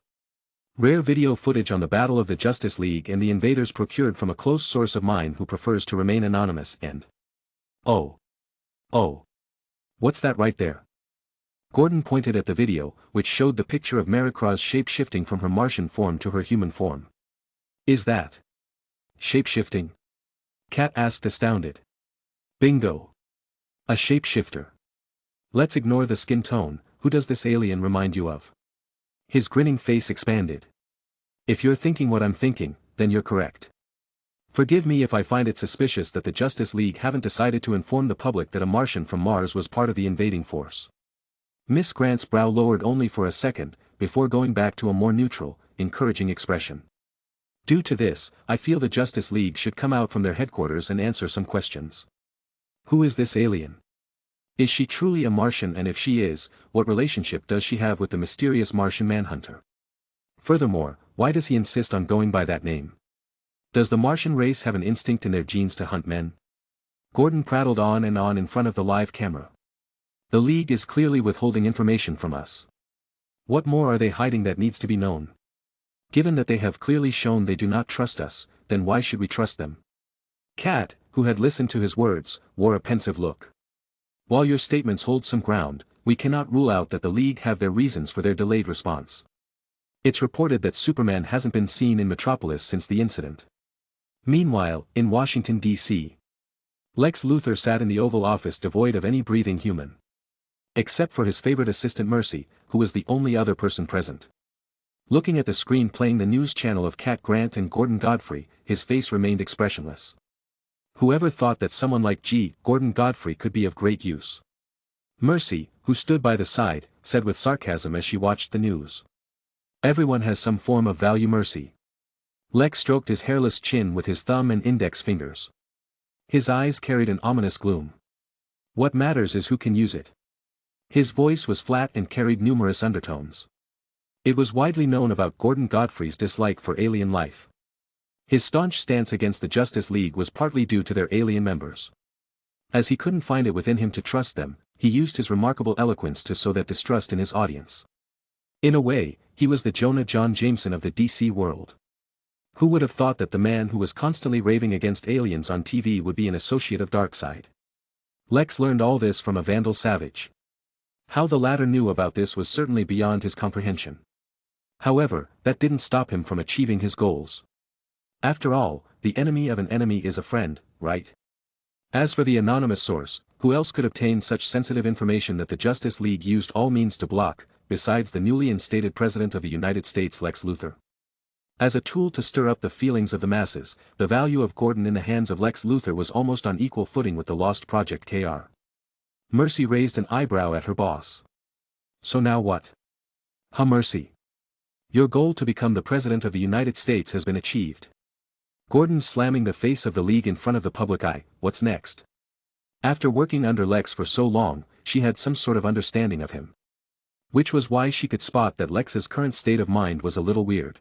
Rare video footage on the battle of the Justice League and the invaders procured from a close source of mine who prefers to remain anonymous and... Oh. What's that right there? Gordon pointed at the video, which showed the picture of Maricroz shape-shifting from her Martian form to her human form. Is that shape-shifting? Kat asked astounded. Bingo. A shapeshifter. Let's ignore the skin tone, who does this alien remind you of? His grinning face expanded. If you're thinking what I'm thinking, then you're correct. Forgive me if I find it suspicious that the Justice League haven't decided to inform the public that a Martian from Mars was part of the invading force. Miss Grant's brow lowered only for a second, before going back to a more neutral, encouraging expression. Due to this, I feel the Justice League should come out from their headquarters and answer some questions. Who is this alien? Is she truly a Martian, and if she is, what relationship does she have with the mysterious Martian Manhunter? Furthermore, why does he insist on going by that name? Does the Martian race have an instinct in their genes to hunt men? Gordon prattled on and on in front of the live camera. The League is clearly withholding information from us. What more are they hiding that needs to be known? Given that they have clearly shown they do not trust us, then why should we trust them? Kat, who had listened to his words, wore a pensive look. While your statements hold some ground, we cannot rule out that the League have their reasons for their delayed response. It's reported that Superman hasn't been seen in Metropolis since the incident. Meanwhile, in Washington, D.C., Lex Luthor sat in the Oval Office devoid of any breathing human. Except for his favorite assistant Mercy, who was the only other person present. Looking at the screen playing the news channel of Kat Grant and Gordon Godfrey, his face remained expressionless. Whoever thought that someone like Gordon Godfrey could be of great use? Mercy, who stood by the side, said with sarcasm as she watched the news. Everyone has some form of value, Mercy. Lex stroked his hairless chin with his thumb and index fingers. His eyes carried an ominous gloom. What matters is who can use it. His voice was flat and carried numerous undertones. It was widely known about Gordon Godfrey's dislike for alien life. His staunch stance against the Justice League was partly due to their alien members. As he couldn't find it within him to trust them, he used his remarkable eloquence to sow that distrust in his audience. In a way, he was the Jonah John Jameson of the DC world. Who would have thought that the man who was constantly raving against aliens on TV would be an associate of Darkseid? Lex learned all this from a Vandal savage. How the latter knew about this was certainly beyond his comprehension. However, that didn't stop him from achieving his goals. After all, the enemy of an enemy is a friend, right? As for the anonymous source, who else could obtain such sensitive information that the Justice League used all means to block, besides the newly instated President of the United States Lex Luthor? As a tool to stir up the feelings of the masses, the value of Gordon in the hands of Lex Luthor was almost on equal footing with the lost Project KR. Mercy raised an eyebrow at her boss. So now what? Mercy. Your goal to become the President of the United States has been achieved. Gordon slamming the face of the League in front of the public eye, what's next? After working under Lex for so long, she had some sort of understanding of him. Which was why she could spot that Lex's current state of mind was a little weird.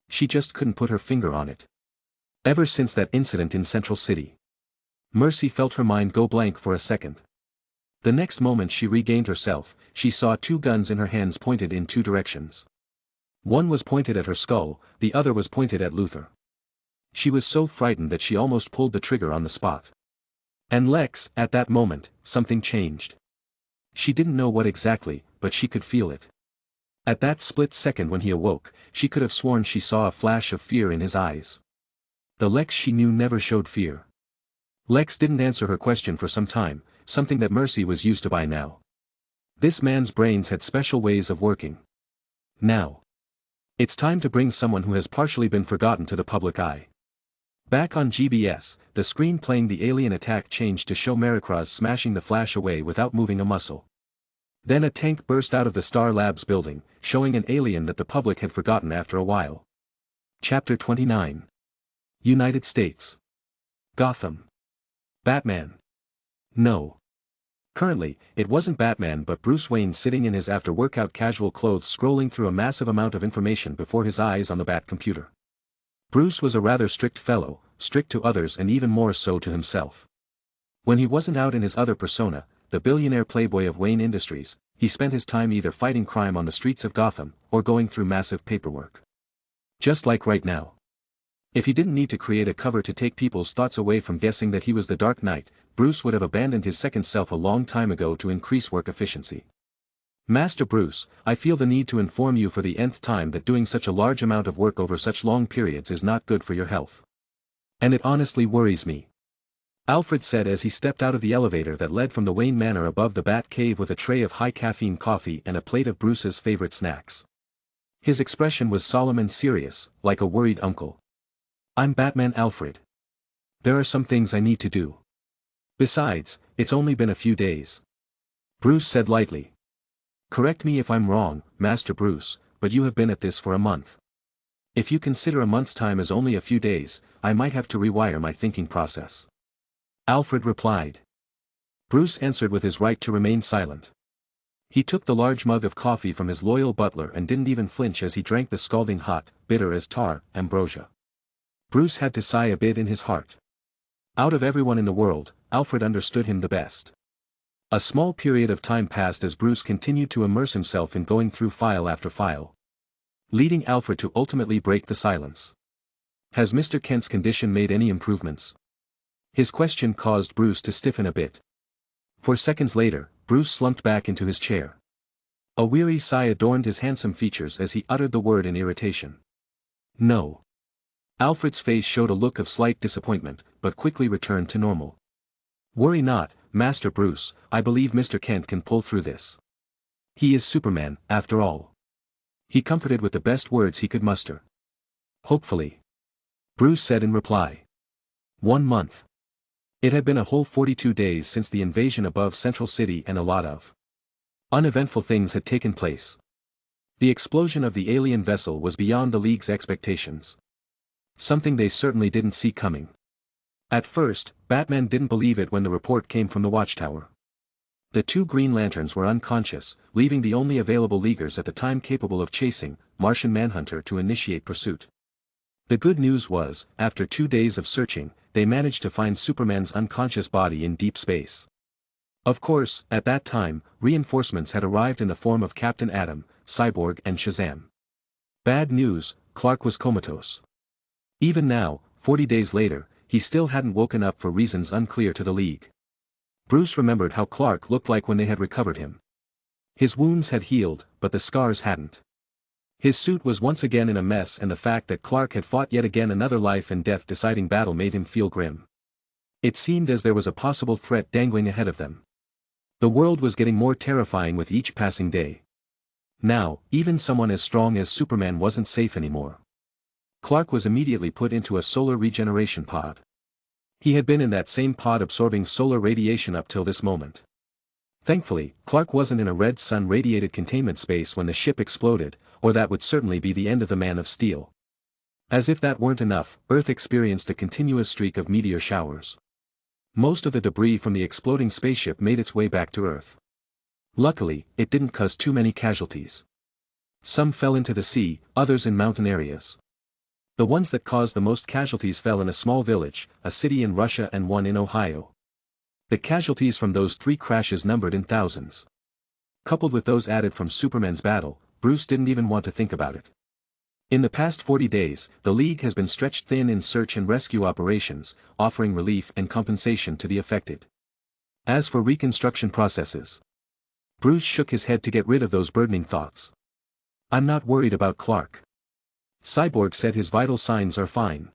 She just couldn't put her finger on it. Ever since that incident in Central City. Mercy felt her mind go blank for a second. The next moment she regained herself, she saw two guns in her hands pointed in two directions. One was pointed at her skull, the other was pointed at Luthor. She was so frightened that she almost pulled the trigger on the spot. And Lex, at that moment, something changed. She didn't know what exactly, but she could feel it. At that split second when he awoke, she could have sworn she saw a flash of fear in his eyes. The Lex she knew never showed fear. Lex didn't answer her question for some time, something that Mercy was used to by now. This man's brains had special ways of working. Now. It's time to bring someone who has partially been forgotten to the public eye. Back on GBS, the screen playing the alien attack changed to show Maricross smashing the Flash away without moving a muscle. Then a tank burst out of the Star Labs building, showing an alien that the public had forgotten after a while. Chapter 29. United States. Gotham. Batman. No. Currently, it wasn't Batman but Bruce Wayne sitting in his after-workout casual clothes scrolling through a massive amount of information before his eyes on the Bat computer. Bruce was a rather strict fellow, strict to others and even more so to himself. When he wasn't out in his other persona, the billionaire playboy of Wayne Industries, he spent his time either fighting crime on the streets of Gotham, or going through massive paperwork. Just like right now. If he didn't need to create a cover to take people's thoughts away from guessing that he was the Dark Knight, Bruce would have abandoned his second self a long time ago to increase work efficiency. Master Bruce, I feel the need to inform you for the nth time that doing such a large amount of work over such long periods is not good for your health. And it honestly worries me. Alfred said as he stepped out of the elevator that led from the Wayne Manor above the Bat Cave with a tray of high-caffeine coffee and a plate of Bruce's favorite snacks. His expression was solemn and serious, like a worried uncle. I'm Batman Alfred. There are some things I need to do. Besides, it's only been a few days. Bruce said lightly. Correct me if I'm wrong, Master Bruce, but you have been at this for a month. If you consider a month's time as only a few days, I might have to rewire my thinking process. Alfred replied. Bruce answered with his right to remain silent. He took the large mug of coffee from his loyal butler and didn't even flinch as he drank the scalding hot, bitter as tar, ambrosia. Bruce had to sigh a bit in his heart. Out of everyone in the world, Alfred understood him the best. A small period of time passed as Bruce continued to immerse himself in going through file after file, leading Alfred to ultimately break the silence. Has Mr. Kent's condition made any improvements? His question caused Bruce to stiffen a bit. 4 seconds later, Bruce slumped back into his chair. A weary sigh adorned his handsome features as he uttered the word in irritation. No. Alfred's face showed a look of slight disappointment, but quickly returned to normal. Worry not, Master Bruce, I believe Mr. Kent can pull through this. He is Superman, after all. He comforted with the best words he could muster. Hopefully. Bruce said in reply. 1 month. It had been a whole 42 days since the invasion above Central City and a lot of uneventful things had taken place. The explosion of the alien vessel was beyond the League's expectations. Something they certainly didn't see coming. At first, Batman didn't believe it when the report came from the watchtower. The 2 Green Lanterns were unconscious, leaving the only available Leaguers at the time capable of chasing Martian Manhunter to initiate pursuit. The good news was, after 2 days of searching, they managed to find Superman's unconscious body in deep space. Of course, at that time, reinforcements had arrived in the form of Captain Atom, Cyborg and Shazam. Bad news, Clark was comatose. Even now, 40 days later, he still hadn't woken up for reasons unclear to the League. Bruce remembered how Clark looked like when they had recovered him. His wounds had healed, but the scars hadn't. His suit was once again in a mess and the fact that Clark had fought yet again another life and death deciding battle made him feel grim. It seemed as there was a possible threat dangling ahead of them. The world was getting more terrifying with each passing day. Now, even someone as strong as Superman wasn't safe anymore. Clark was immediately put into a solar regeneration pod. He had been in that same pod absorbing solar radiation up till this moment. Thankfully, Clark wasn't in a red sun-radiated containment space when the ship exploded, or that would certainly be the end of the Man of Steel. As if that weren't enough, Earth experienced a continuous streak of meteor showers. Most of the debris from the exploding spaceship made its way back to Earth. Luckily, it didn't cause too many casualties. Some fell into the sea, others in mountain areas. The ones that caused the most casualties fell in a small village, a city in Russia and one in Ohio. The casualties from those 3 crashes numbered in thousands. Coupled with those added from Superman's battle, Bruce didn't even want to think about it. In the past 40 days, the League has been stretched thin in search and rescue operations, offering relief and compensation to the affected. As for reconstruction processes, Bruce shook his head to get rid of those burdening thoughts. I'm not worried about Clark. Cyborg said his vital signs are fine.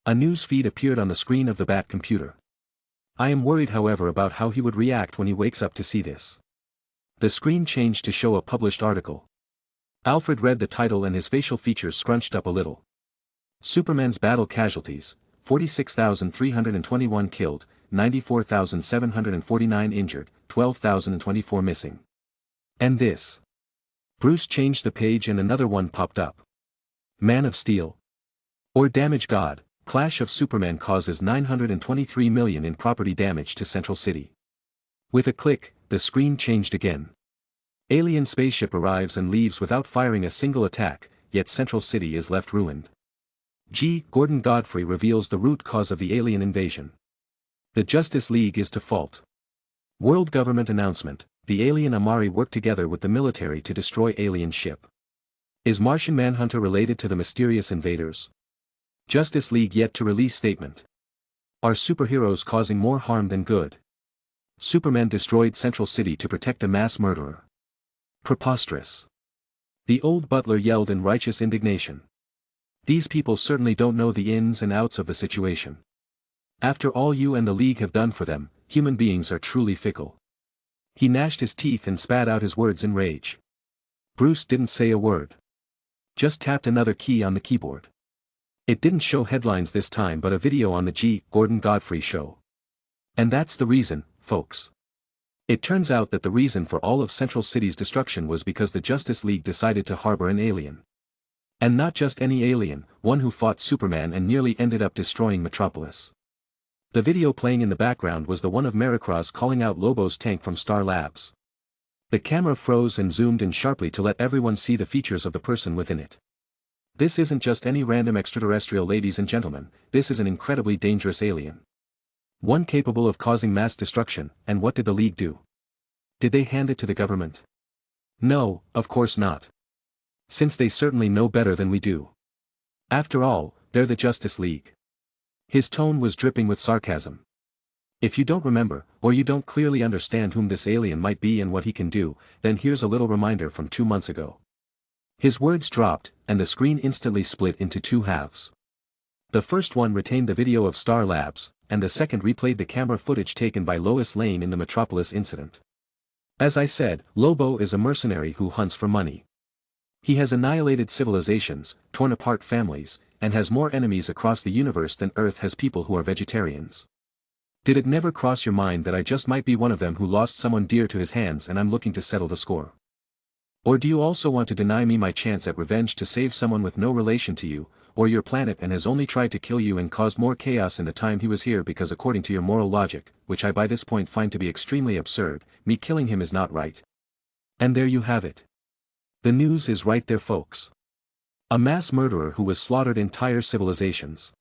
A news feed appeared on the screen of the Bat computer. I am worried however about how he would react when he wakes up to see this. The screen changed to show a published article. Alfred read the title and his facial features scrunched up a little. Superman's battle casualties, 46,321 killed, 94,749 injured, 12,024 missing. And this. Bruce changed the page and another one popped up. Man of Steel. Or Damage God, Clash of Superman causes 923 million in property damage to Central City. With a click, the screen changed again. Alien spaceship arrives and leaves without firing a single attack, yet Central City is left ruined. Gordon Godfrey reveals the root cause of the alien invasion. The Justice League is to fault. World government announcement, the alien Amari worked together with the military to destroy alien ship. Is Martian Manhunter related to the mysterious invaders? Justice League yet to release statement. Are superheroes causing more harm than good? Superman destroyed Central City to protect a mass murderer. Preposterous. The old butler yelled in righteous indignation. These people certainly don't know the ins and outs of the situation. After all you and the League have done for them, human beings are truly fickle. He gnashed his teeth and spat out his words in rage. Bruce didn't say a word. Just tapped another key on the keyboard. It didn't show headlines this time but a video on the Gordon Godfrey show. And that's the reason, folks. It turns out that the reason for all of Central City's destruction was because the Justice League decided to harbor an alien. And not just any alien, one who fought Superman and nearly ended up destroying Metropolis. The video playing in the background was the one of Maricross calling out Lobo's tank from Star Labs. The camera froze and zoomed in sharply to let everyone see the features of the person within it. This isn't just any random extraterrestrial, ladies and gentlemen, this is an incredibly dangerous alien. One capable of causing mass destruction, and what did the League do? Did they hand it to the government? No, of course not. Since they certainly know better than we do. After all, they're the Justice League. His tone was dripping with sarcasm. If you don't remember, or you don't clearly understand whom this alien might be and what he can do, then here's a little reminder from 2 months ago. His words dropped, and the screen instantly split into 2 halves. The first one retained the video of Star Labs, and the second replayed the camera footage taken by Lois Lane in the Metropolis incident. As I said, Lobo is a mercenary who hunts for money. He has annihilated civilizations, torn apart families, and has more enemies across the universe than Earth has people who are vegetarians. Did it never cross your mind that I just might be one of them who lost someone dear to his hands and I'm looking to settle the score? Or do you also want to deny me my chance at revenge to save someone with no relation to you, or your planet and has only tried to kill you and caused more chaos in the time he was here because according to your moral logic, which I by this point find to be extremely absurd, me killing him is not right? And there you have it. The news is right there, folks. A mass murderer who has slaughtered entire civilizations.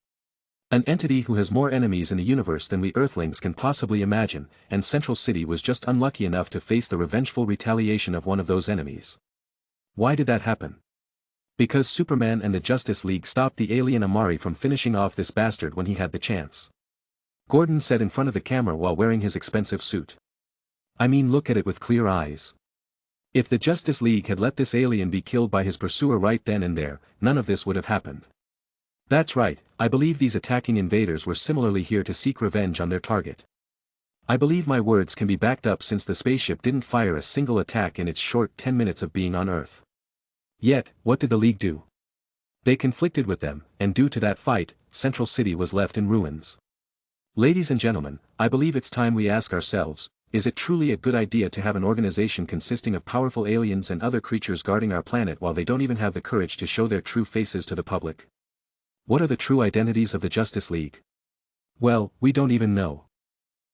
An entity who has more enemies in the universe than we Earthlings can possibly imagine, and Central City was just unlucky enough to face the revengeful retaliation of one of those enemies. Why did that happen? Because Superman and the Justice League stopped the alien Amari from finishing off this bastard when he had the chance. Gordon said in front of the camera while wearing his expensive suit. I mean, look at it with clear eyes. If the Justice League had let this alien be killed by his pursuer right then and there, none of this would have happened. That's right, I believe these attacking invaders were similarly here to seek revenge on their target. I believe my words can be backed up since the spaceship didn't fire a single attack in its short 10 minutes of being on Earth. Yet, what did the League do? They conflicted with them, and due to that fight, Central City was left in ruins. Ladies and gentlemen, I believe it's time we ask ourselves, is it truly a good idea to have an organization consisting of powerful aliens and other creatures guarding our planet while they don't even have the courage to show their true faces to the public? What are the true identities of the Justice League? Well, we don't even know.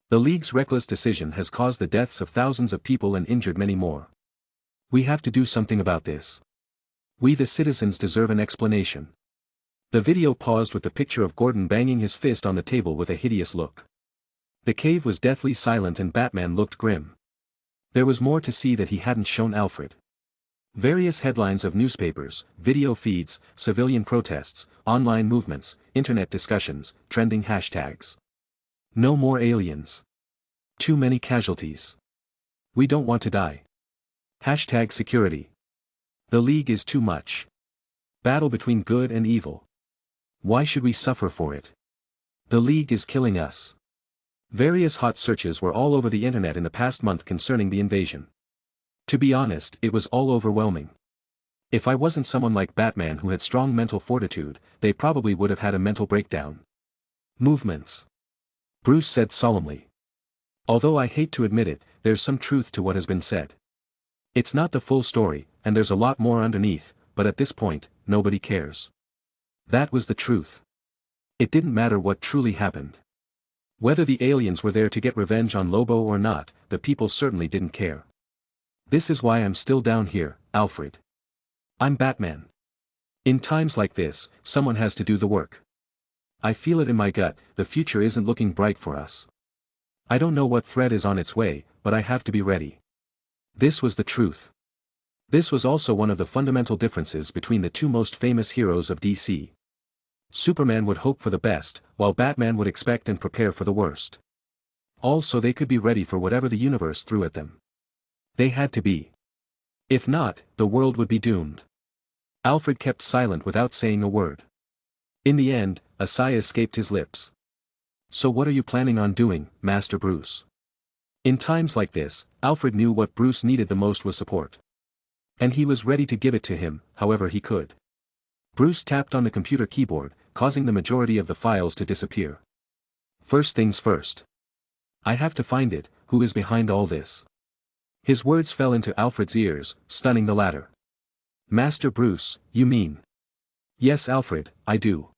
The League's reckless decision has caused the deaths of thousands of people and injured many more. We have to do something about this. We the citizens deserve an explanation. The video paused with the picture of Gordon banging his fist on the table with a hideous look. The cave was deathly silent and Batman looked grim. There was more to see that he hadn't shown Alfred. Various headlines of newspapers, video feeds, civilian protests, online movements, internet discussions, trending hashtags. No more aliens. Too many casualties. We don't want to die. Hashtag security. The League is too much. Battle between good and evil. Why should we suffer for it? The League is killing us. Various hot searches were all over the internet in the past month concerning the invasion. To be honest, it was all overwhelming. If I wasn't someone like Batman who had strong mental fortitude, they probably would have had a mental breakdown. Movements. Bruce said solemnly. Although I hate to admit it, there's some truth to what has been said. It's not the full story, and there's a lot more underneath, but at this point, nobody cares. That was the truth. It didn't matter what truly happened. Whether the aliens were there to get revenge on Lobo or not, the people certainly didn't care. This is why I'm still down here, Alfred. I'm Batman. In times like this, someone has to do the work. I feel it in my gut, the future isn't looking bright for us. I don't know what threat is on its way, but I have to be ready. This was the truth. This was also one of the fundamental differences between the two most famous heroes of DC. Superman would hope for the best, while Batman would expect and prepare for the worst. All so they could be ready for whatever the universe threw at them. They had to be. If not, the world would be doomed. Alfred kept silent without saying a word. In the end, a sigh escaped his lips. So what are you planning on doing, Master Bruce? In times like this, Alfred knew what Bruce needed the most was support. And he was ready to give it to him, however he could. Bruce tapped on the computer keyboard, causing the majority of the files to disappear. First things first. I have to find it, who is behind all this. His words fell into Alfred's ears, stunning the latter. Master Bruce, you mean? Yes, Alfred, I do.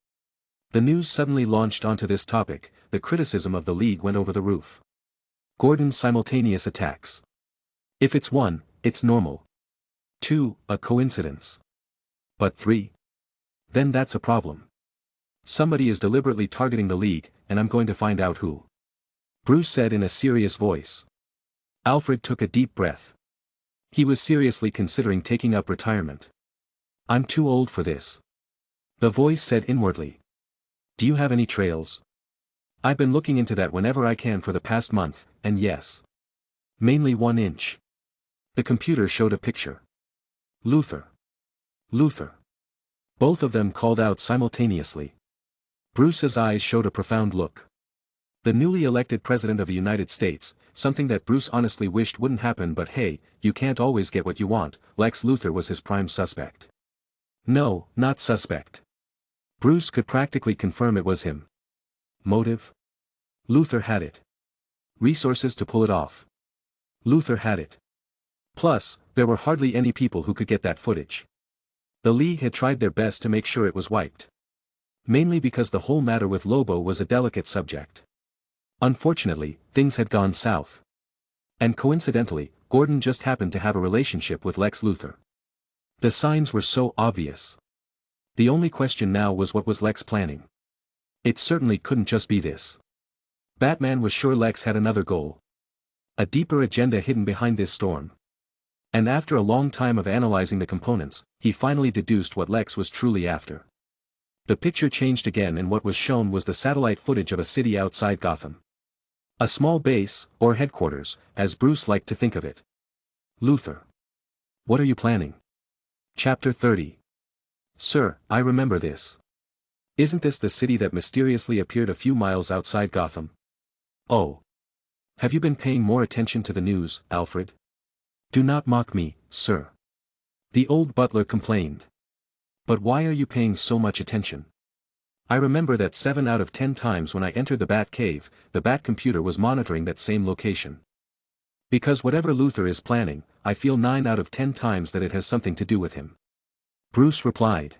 The news suddenly launched onto this topic, the criticism of the League went over the roof. Gordon's simultaneous attacks. If it's 1, it's normal. 2, a coincidence. But 3? Then that's a problem. Somebody is deliberately targeting the League, and I'm going to find out who. Bruce said in a serious voice. Alfred took a deep breath. He was seriously considering taking up retirement. I'm too old for this. The voice said inwardly. Do you have any trails? I've been looking into that whenever I can for the past month, and yes. Mainly 1 inch. The computer showed a picture. Luthor. Luthor. Both of them called out simultaneously. Bruce's eyes showed a profound look. The newly elected President of the United States, something that Bruce honestly wished wouldn't happen, but hey, you can't always get what you want, Lex Luthor was his prime suspect. No, not suspect. Bruce could practically confirm it was him. Motive? Luthor had it. Resources to pull it off? Luthor had it. Plus, there were hardly any people who could get that footage. The League had tried their best to make sure it was wiped. Mainly because the whole matter with Lobo was a delicate subject. Unfortunately, things had gone south. And coincidentally, Gordon just happened to have a relationship with Lex Luthor. The signs were so obvious. The only question now was what was Lex planning? It certainly couldn't just be this. Batman was sure Lex had another goal. A deeper agenda hidden behind this storm. And after a long time of analyzing the components, he finally deduced what Lex was truly after. The picture changed again, and what was shown was the satellite footage of a city outside Gotham. A small base, or headquarters, as Bruce liked to think of it. Luthor. What are you planning? Chapter 30. Sir, I remember this. Isn't this the city that mysteriously appeared a few miles outside Gotham? Oh. Have you been paying more attention to the news, Alfred? Do not mock me, sir. The old butler complained. But why are you paying so much attention? I remember that 7 out of 10 times when I entered the Bat Cave, the Bat computer was monitoring that same location. Because whatever Luthor is planning, I feel 9 out of 10 times that it has something to do with him. Bruce replied.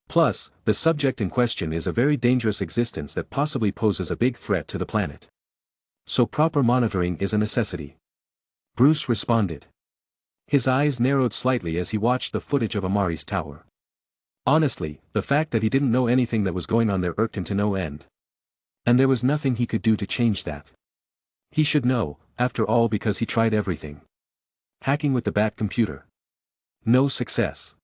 Plus, the subject in question is a very dangerous existence that possibly poses a big threat to the planet. So proper monitoring is a necessity. Bruce responded. His eyes narrowed slightly as he watched the footage of Amari's tower. Honestly, the fact that he didn't know anything that was going on there irked him to no end. And there was nothing he could do to change that. He should know, after all, because he tried everything. Hacking with the Bat computer. No success.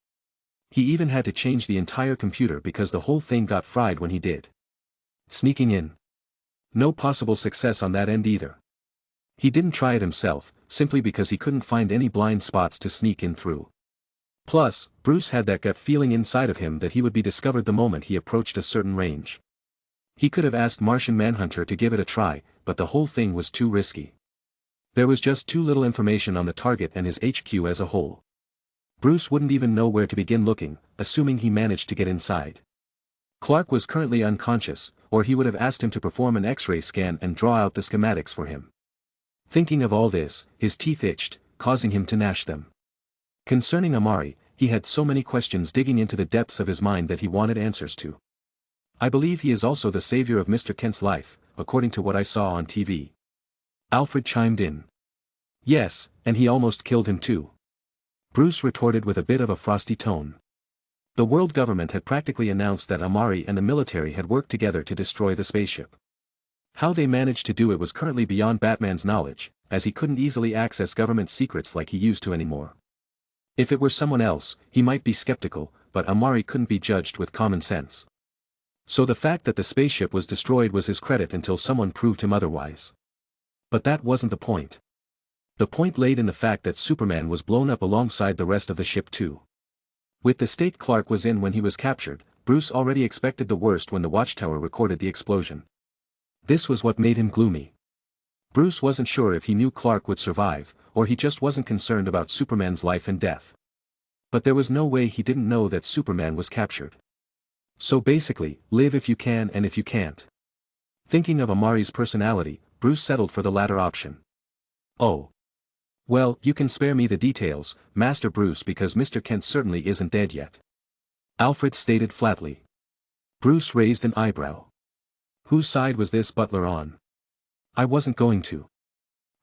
He even had to change the entire computer because the whole thing got fried when he did. Sneaking in. No possible success on that end either. He didn't try it himself, simply because he couldn't find any blind spots to sneak in through. Plus, Bruce had that gut feeling inside of him that he would be discovered the moment he approached a certain range. He could have asked Martian Manhunter to give it a try, but the whole thing was too risky. There was just too little information on the target and his HQ as a whole. Bruce wouldn't even know where to begin looking, assuming he managed to get inside. Clark was currently unconscious, or he would have asked him to perform an X-ray scan and draw out the schematics for him. Thinking of all this, his teeth itched, causing him to gnash them. Concerning Amari, he had so many questions digging into the depths of his mind that he wanted answers to. I believe he is also the savior of Mr. Kent's life, according to what I saw on TV. Alfred chimed in. Yes, and he almost killed him too. Bruce retorted with a bit of a frosty tone. The world government had practically announced that Amari and the military had worked together to destroy the spaceship. How they managed to do it was currently beyond Batman's knowledge, as he couldn't easily access government secrets like he used to anymore. If it were someone else, he might be skeptical, but Amari couldn't be judged with common sense. So the fact that the spaceship was destroyed was his credit until someone proved him otherwise. But that wasn't the point. The point laid in the fact that Superman was blown up alongside the rest of the ship too. With the state Clark was in when he was captured, Bruce already expected the worst when the watchtower recorded the explosion. This was what made him gloomy. Bruce wasn't sure if he knew Clark would survive, or he just wasn't concerned about Superman's life and death. But there was no way he didn't know that Superman was captured. So basically, live if you can and if you can't. Thinking of Amari's personality, Bruce settled for the latter option. Oh. Well, you can spare me the details, Master Bruce, because Mr. Kent certainly isn't dead yet. Alfred stated flatly. Bruce raised an eyebrow. Whose side was this butler on? I wasn't going to.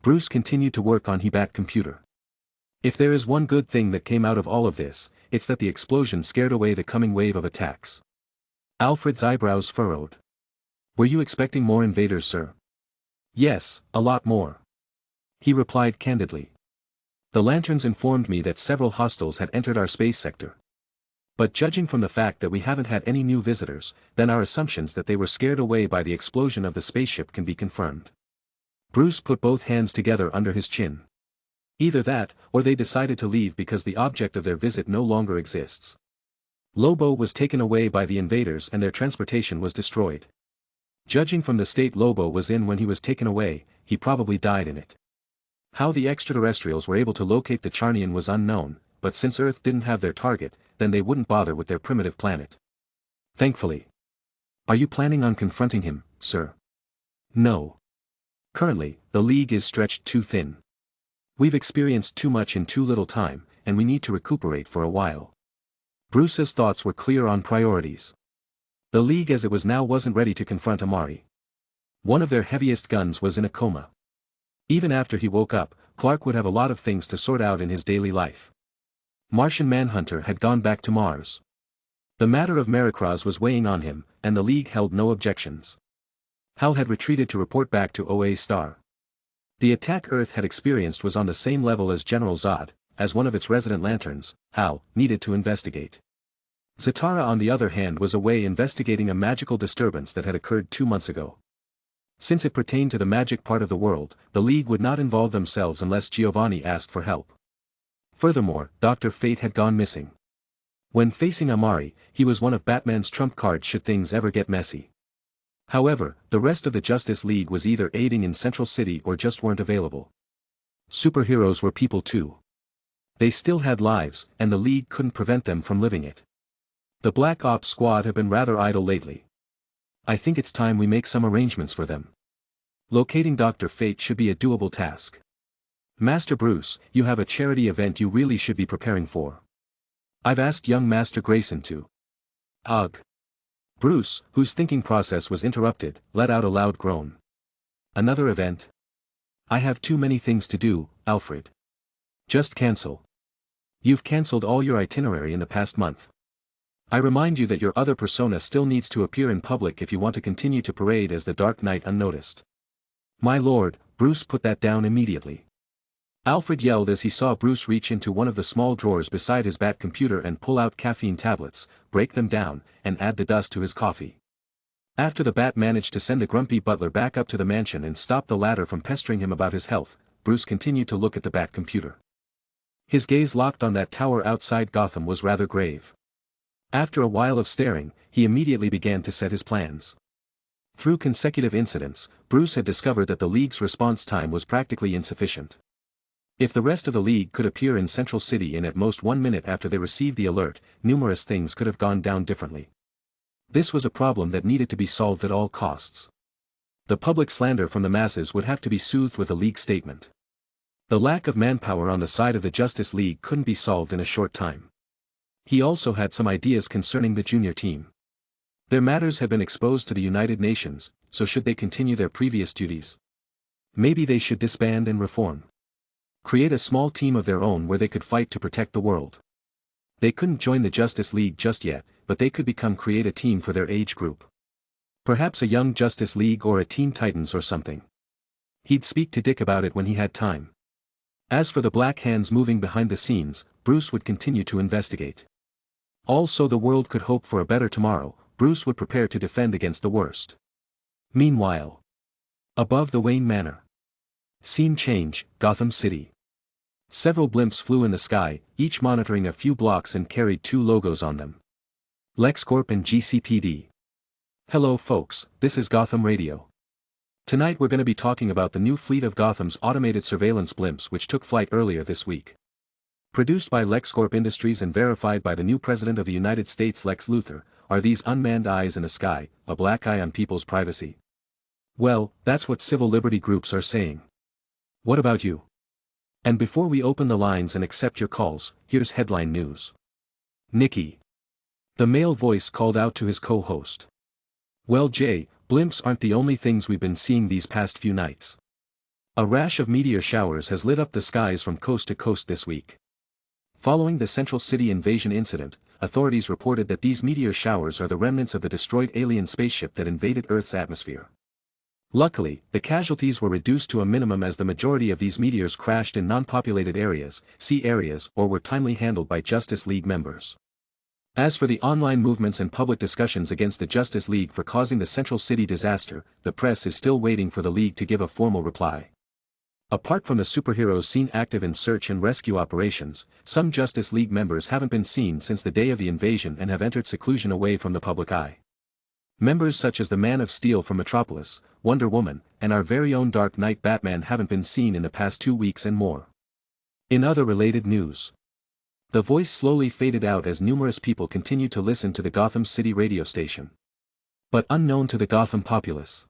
Bruce continued to work on his Bat computer. If there is one good thing that came out of all of this, it's that the explosion scared away the coming wave of attacks. Alfred's eyebrows furrowed. Were you expecting more invaders, sir? Yes, a lot more. He replied candidly. The lanterns informed me that several hostiles had entered our space sector. But judging from the fact that we haven't had any new visitors, then our assumptions that they were scared away by the explosion of the spaceship can be confirmed. Bruce put both hands together under his chin. Either that, or they decided to leave because the object of their visit no longer exists. Lobo was taken away by the invaders and their transportation was destroyed. Judging from the state Lobo was in when he was taken away, he probably died in it. How the extraterrestrials were able to locate the Charnian was unknown, but since Earth didn't have their target, then they wouldn't bother with their primitive planet. Thankfully. Are you planning on confronting him, sir? No. Currently, the League is stretched too thin. We've experienced too much in too little time, and we need to recuperate for a while. Bruce's thoughts were clear on priorities. The League as it was now wasn't ready to confront Amari. One of their heaviest guns was in a coma. Even after he woke up, Clark would have a lot of things to sort out in his daily life. Martian Manhunter had gone back to Mars. The matter of Maricross was weighing on him, and the League held no objections. Hal had retreated to report back to OA Star. The attack Earth had experienced was on the same level as General Zod, as one of its resident lanterns, Hal needed to investigate. Zatara on the other hand was away investigating a magical disturbance that had occurred 2 months ago. Since it pertained to the magic part of the world, the League would not involve themselves unless Giovanni asked for help. Furthermore, Dr. Fate had gone missing. When facing Amari, he was one of Batman's trump cards should things ever get messy. However, the rest of the Justice League was either aiding in Central City or just weren't available. Superheroes were people too. They still had lives, and the League couldn't prevent them from living it. The Black Ops squad have been rather idle lately. I think it's time we make some arrangements for them. Locating Dr. Fate should be a doable task. Master Bruce, you have a charity event you really should be preparing for. I've asked young Master Grayson to. Ugh. Bruce, whose thinking process was interrupted, let out a loud groan. Another event? I have too many things to do, Alfred. Just cancel. You've cancelled all your itinerary in the past month. I remind you that your other persona still needs to appear in public if you want to continue to parade as the Dark Knight unnoticed. My lord, Bruce put that down immediately. Alfred yelled as he saw Bruce reach into one of the small drawers beside his Bat computer and pull out caffeine tablets, break them down, and add the dust to his coffee. After the Bat managed to send the grumpy butler back up to the mansion and stop the latter from pestering him about his health, Bruce continued to look at the Bat computer. His gaze locked on that tower outside Gotham was rather grave. After a while of staring, he immediately began to set his plans. Through consecutive incidents, Bruce had discovered that the League's response time was practically insufficient. If the rest of the League could appear in Central City in at most 1 minute after they received the alert, numerous things could have gone down differently. This was a problem that needed to be solved at all costs. The public slander from the masses would have to be soothed with a League statement. The lack of manpower on the side of the Justice League couldn't be solved in a short time. He also had some ideas concerning the junior team. Their matters had been exposed to the United Nations, so should they continue their previous duties? Maybe they should disband and reform. Create a small team of their own where they could fight to protect the world. They couldn't join the Justice League just yet, but they could create a team for their age group. Perhaps a young Justice League or a Teen Titans or something. He'd speak to Dick about it when he had time. As for the black hands moving behind the scenes, Bruce would continue to investigate. Also the world could hope for a better tomorrow, Bruce would prepare to defend against the worst. Meanwhile, above the Wayne Manor. Scene change, Gotham City. Several blimps flew in the sky, each monitoring a few blocks and carried 2 logos on them. LexCorp and GCPD. Hello folks, this is Gotham Radio. Tonight we're going to be talking about the new fleet of Gotham's automated surveillance blimps which took flight earlier this week. Produced by LexCorp Industries and verified by the new President of the United States Lex Luthor, are these unmanned eyes in the sky, a black eye on people's privacy? Well, that's what civil liberty groups are saying. What about you? And before we open the lines and accept your calls, here's headline news. Nikki. The male voice called out to his co-host. Well Jay, blimps aren't the only things we've been seeing these past few nights. A rash of meteor showers has lit up the skies from coast to coast this week. Following the Central City invasion incident, authorities reported that these meteor showers are the remnants of the destroyed alien spaceship that invaded Earth's atmosphere. Luckily, the casualties were reduced to a minimum as the majority of these meteors crashed in non-populated areas, sea areas, or were timely handled by Justice League members. As for the online movements and public discussions against the Justice League for causing the Central City disaster, the press is still waiting for the League to give a formal reply. Apart from the superheroes seen active in search and rescue operations, some Justice League members haven't been seen since the day of the invasion and have entered seclusion away from the public eye. Members such as the Man of Steel from Metropolis, Wonder Woman, and our very own Dark Knight Batman haven't been seen in the past 2 weeks and more. In other related news, the voice slowly faded out as numerous people continued to listen to the Gotham City radio station. But unknown to the Gotham populace,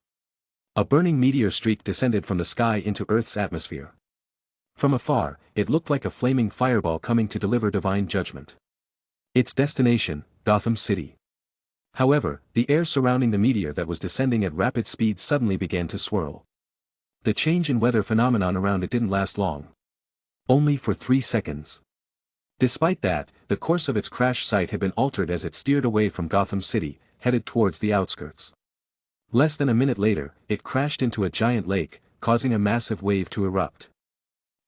a burning meteor streak descended from the sky into Earth's atmosphere. From afar, it looked like a flaming fireball coming to deliver divine judgment. Its destination, Gotham City. However, the air surrounding the meteor that was descending at rapid speed suddenly began to swirl. The change in weather phenomenon around it didn't last long. Only for 3 seconds. Despite that, the course of its crash site had been altered as it steered away from Gotham City, headed towards the outskirts. Less than a minute later, it crashed into a giant lake, causing a massive wave to erupt.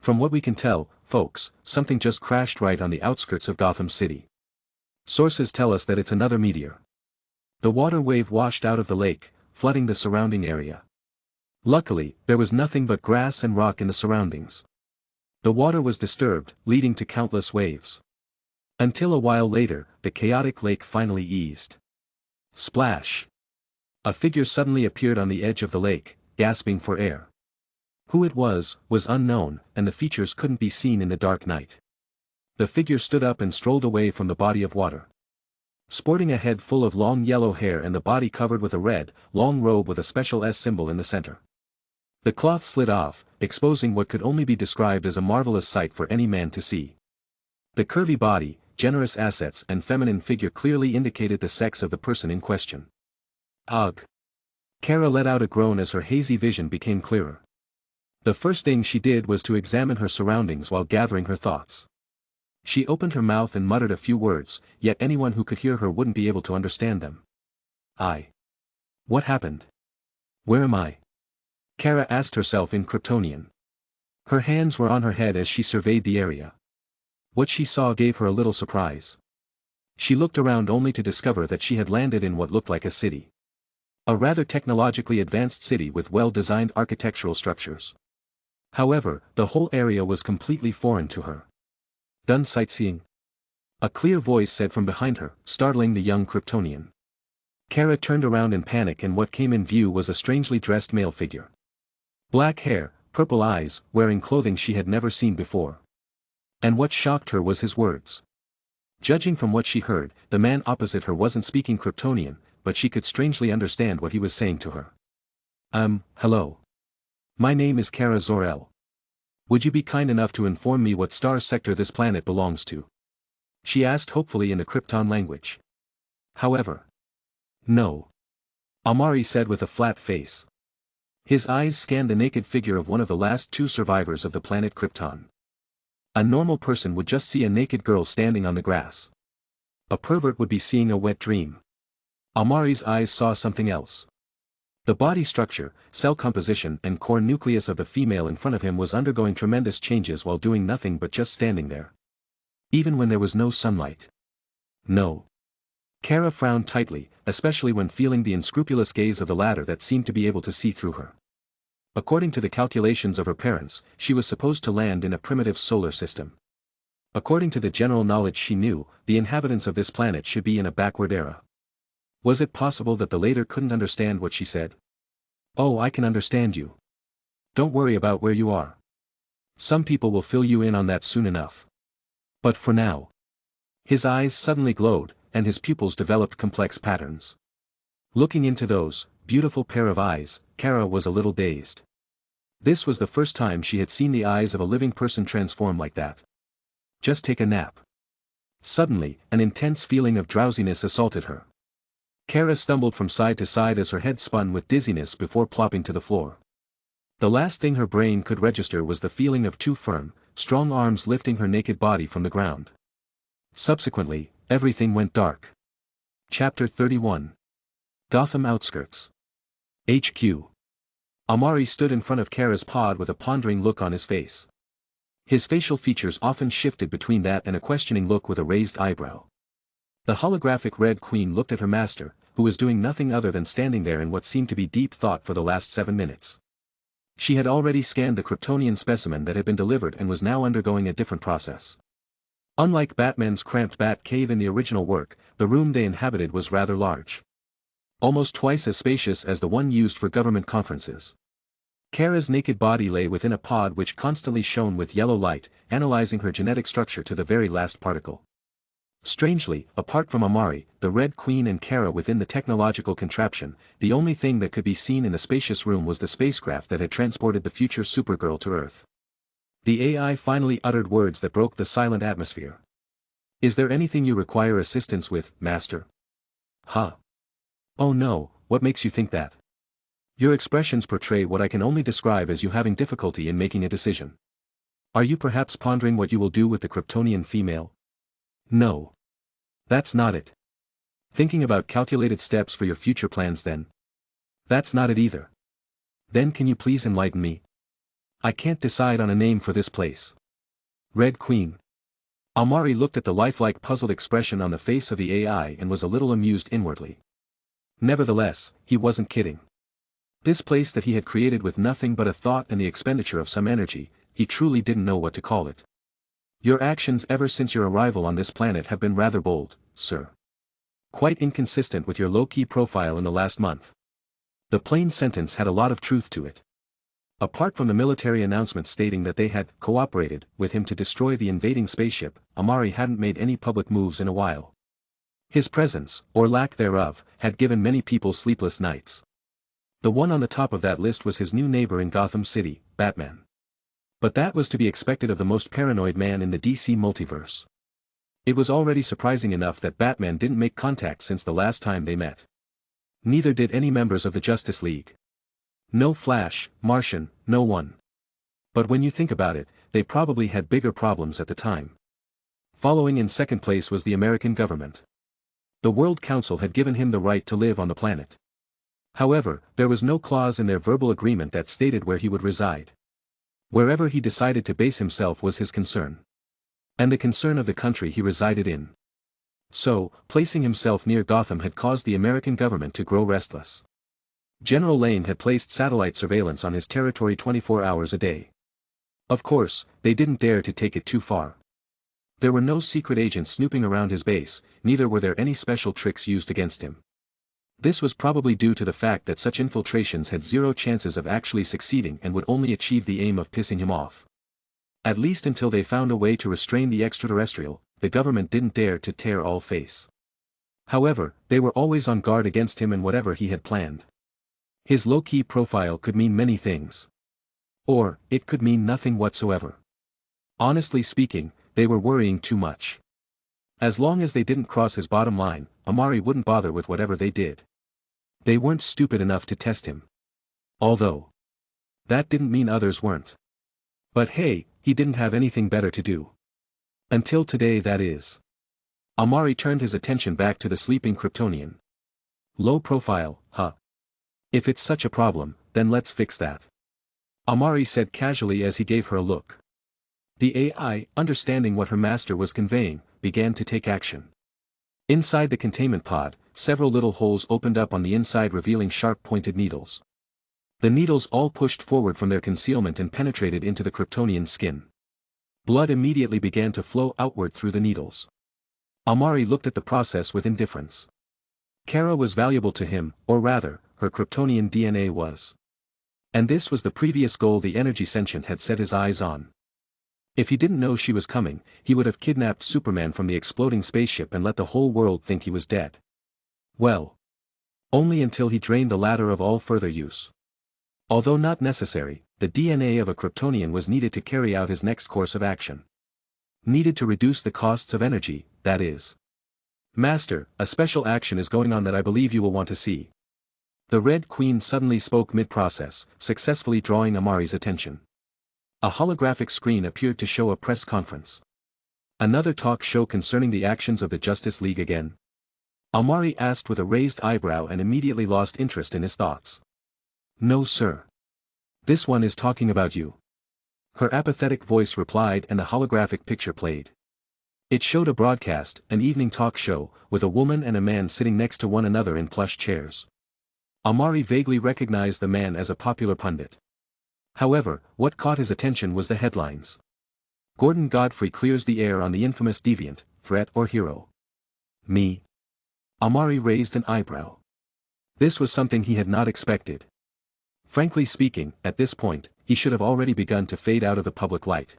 From what we can tell, folks, something just crashed right on the outskirts of Gotham City. Sources tell us that it's another meteor. The water wave washed out of the lake, flooding the surrounding area. Luckily, there was nothing but grass and rock in the surroundings. The water was disturbed, leading to countless waves. Until a while later, the chaotic lake finally eased. Splash! A figure suddenly appeared on the edge of the lake, gasping for air. Who it was unknown, and the features couldn't be seen in the dark night. The figure stood up and strolled away from the body of water. Sporting a head full of long yellow hair and the body covered with a red, long robe with a special S symbol in the center. The cloth slid off, exposing what could only be described as a marvelous sight for any man to see. The curvy body, generous assets and feminine figure clearly indicated the sex of the person in question. Ugh! Kara let out a groan as her hazy vision became clearer. The first thing she did was to examine her surroundings while gathering her thoughts. She opened her mouth and muttered a few words, yet anyone who could hear her wouldn't be able to understand them. What happened? Where am I? Kara asked herself in Kryptonian. Her hands were on her head as she surveyed the area. What she saw gave her a little surprise. She looked around only to discover that she had landed in what looked like a city. A rather technologically advanced city with well-designed architectural structures. However, the whole area was completely foreign to her. Done sightseeing? A clear voice said from behind her, startling the young Kryptonian. Kara turned around in panic, and what came in view was a strangely dressed male figure. Black hair, purple eyes, wearing clothing she had never seen before. And what shocked her was his words. Judging from what she heard, the man opposite her wasn't speaking Kryptonian, but she could strangely understand what he was saying to her. Hello. My name is Kara Zor-El. Would you be kind enough to inform me what star sector this planet belongs to? She asked hopefully in the Krypton language. However. No. Amari said with a flat face. His eyes scanned the naked figure of one of the last two survivors of the planet Krypton. A normal person would just see a naked girl standing on the grass. A pervert would be seeing a wet dream. Amari's eyes saw something else. The body structure, cell composition and core nucleus of the female in front of him was undergoing tremendous changes while doing nothing but just standing there. Even when there was no sunlight. No. Kara frowned tightly, especially when feeling the unscrupulous gaze of the latter that seemed to be able to see through her. According to the calculations of her parents, she was supposed to land in a primitive solar system. According to the general knowledge she knew, the inhabitants of this planet should be in a backward era. Was it possible that the later couldn't understand what she said? Oh, I can understand you. Don't worry about where you are. Some people will fill you in on that soon enough. But for now. His eyes suddenly glowed, and his pupils developed complex patterns. Looking into those beautiful pair of eyes, Kara was a little dazed. This was the first time she had seen the eyes of a living person transform like that. Just take a nap. Suddenly, an intense feeling of drowsiness assaulted her. Kara stumbled from side to side as her head spun with dizziness before plopping to the floor. The last thing her brain could register was the feeling of two firm, strong arms lifting her naked body from the ground. Subsequently, everything went dark. Chapter 31. Gotham Outskirts. HQ. Amari stood in front of Kara's pod with a pondering look on his face. His facial features often shifted between that and a questioning look with a raised eyebrow. The holographic Red Queen looked at her master, who was doing nothing other than standing there in what seemed to be deep thought for the last 7 minutes. She had already scanned the Kryptonian specimen that had been delivered and was now undergoing a different process. Unlike Batman's cramped bat cave in the original work, the room they inhabited was rather large. Almost twice as spacious as the one used for government conferences. Kara's naked body lay within a pod which constantly shone with yellow light, analyzing her genetic structure to the very last particle. Strangely, apart from Amari, the Red Queen and Kara within the technological contraption, the only thing that could be seen in the spacious room was the spacecraft that had transported the future Supergirl to Earth. The AI finally uttered words that broke the silent atmosphere. Is there anything you require assistance with, Master? Huh. Oh no, what makes you think that? Your expressions portray what I can only describe as you having difficulty in making a decision. Are you perhaps pondering what you will do with the Kryptonian female? No. That's not it. Thinking about calculated steps for your future plans then? That's not it either. Then can you please enlighten me? I can't decide on a name for this place. Red Queen. Amari looked at the lifelike puzzled expression on the face of the AI and was a little amused inwardly. Nevertheless, he wasn't kidding. This place that he had created with nothing but a thought and the expenditure of some energy, he truly didn't know what to call it. Your actions ever since your arrival on this planet have been rather bold, sir. Quite inconsistent with your low-key profile in the last month. The plain sentence had a lot of truth to it. Apart from the military announcement stating that they had cooperated with him to destroy the invading spaceship, Amari hadn't made any public moves in a while. His presence, or lack thereof, had given many people sleepless nights. The one on the top of that list was his new neighbor in Gotham City, Batman. But that was to be expected of the most paranoid man in the DC multiverse. It was already surprising enough that Batman didn't make contact since the last time they met. Neither did any members of the Justice League. No Flash, Martian, no one. But when you think about it, they probably had bigger problems at the time. Following in second place was the American government. The World Council had given him the right to live on the planet. However, there was no clause in their verbal agreement that stated where he would reside. Wherever he decided to base himself was his concern. And the concern of the country he resided in. So, placing himself near Gotham had caused the American government to grow restless. General Lane had placed satellite surveillance on his territory 24 hours a day. Of course, they didn't dare to take it too far. There were no secret agents snooping around his base, neither were there any special tricks used against him. This was probably due to the fact that such infiltrations had zero chances of actually succeeding and would only achieve the aim of pissing him off. At least until they found a way to restrain the extraterrestrial, the government didn't dare to tear all face. However, they were always on guard against him and whatever he had planned. His low-key profile could mean many things. Or, it could mean nothing whatsoever. Honestly speaking, they were worrying too much. As long as they didn't cross his bottom line, Amari wouldn't bother with whatever they did. They weren't stupid enough to test him. Although, that didn't mean others weren't. But hey, he didn't have anything better to do. Until today, that is. Amari turned his attention back to the sleeping Kryptonian. Low profile, huh? If it's such a problem, then let's fix that. Amari said casually as he gave her a look. The AI, understanding what her master was conveying, began to take action. Inside the containment pod, several little holes opened up on the inside revealing sharp-pointed needles. The needles all pushed forward from their concealment and penetrated into the Kryptonian's skin. Blood immediately began to flow outward through the needles. Amari looked at the process with indifference. Kara was valuable to him, or rather, her Kryptonian DNA was. And this was the previous goal the energy sentient had set his eyes on. If he didn't know she was coming, he would have kidnapped Superman from the exploding spaceship and let the whole world think he was dead. Well, only until he drained the latter of all further use. Although not necessary, the DNA of a Kryptonian was needed to carry out his next course of action. Needed to reduce the costs of energy, that is. Master, a special action is going on that I believe you will want to see. The Red Queen suddenly spoke mid-process, successfully drawing Amari's attention. A holographic screen appeared to show a press conference. Another talk show concerning the actions of the Justice League again? Amari asked with a raised eyebrow and immediately lost interest in his thoughts. No sir. This one is talking about you. Her apathetic voice replied and the holographic picture played. It showed a broadcast, an evening talk show, with a woman and a man sitting next to one another in plush chairs. Amari vaguely recognized the man as a popular pundit. However, what caught his attention was the headlines. Gordon Godfrey clears the air on the infamous deviant, threat or hero. Me? Amari raised an eyebrow. This was something he had not expected. Frankly speaking, at this point, he should have already begun to fade out of the public light.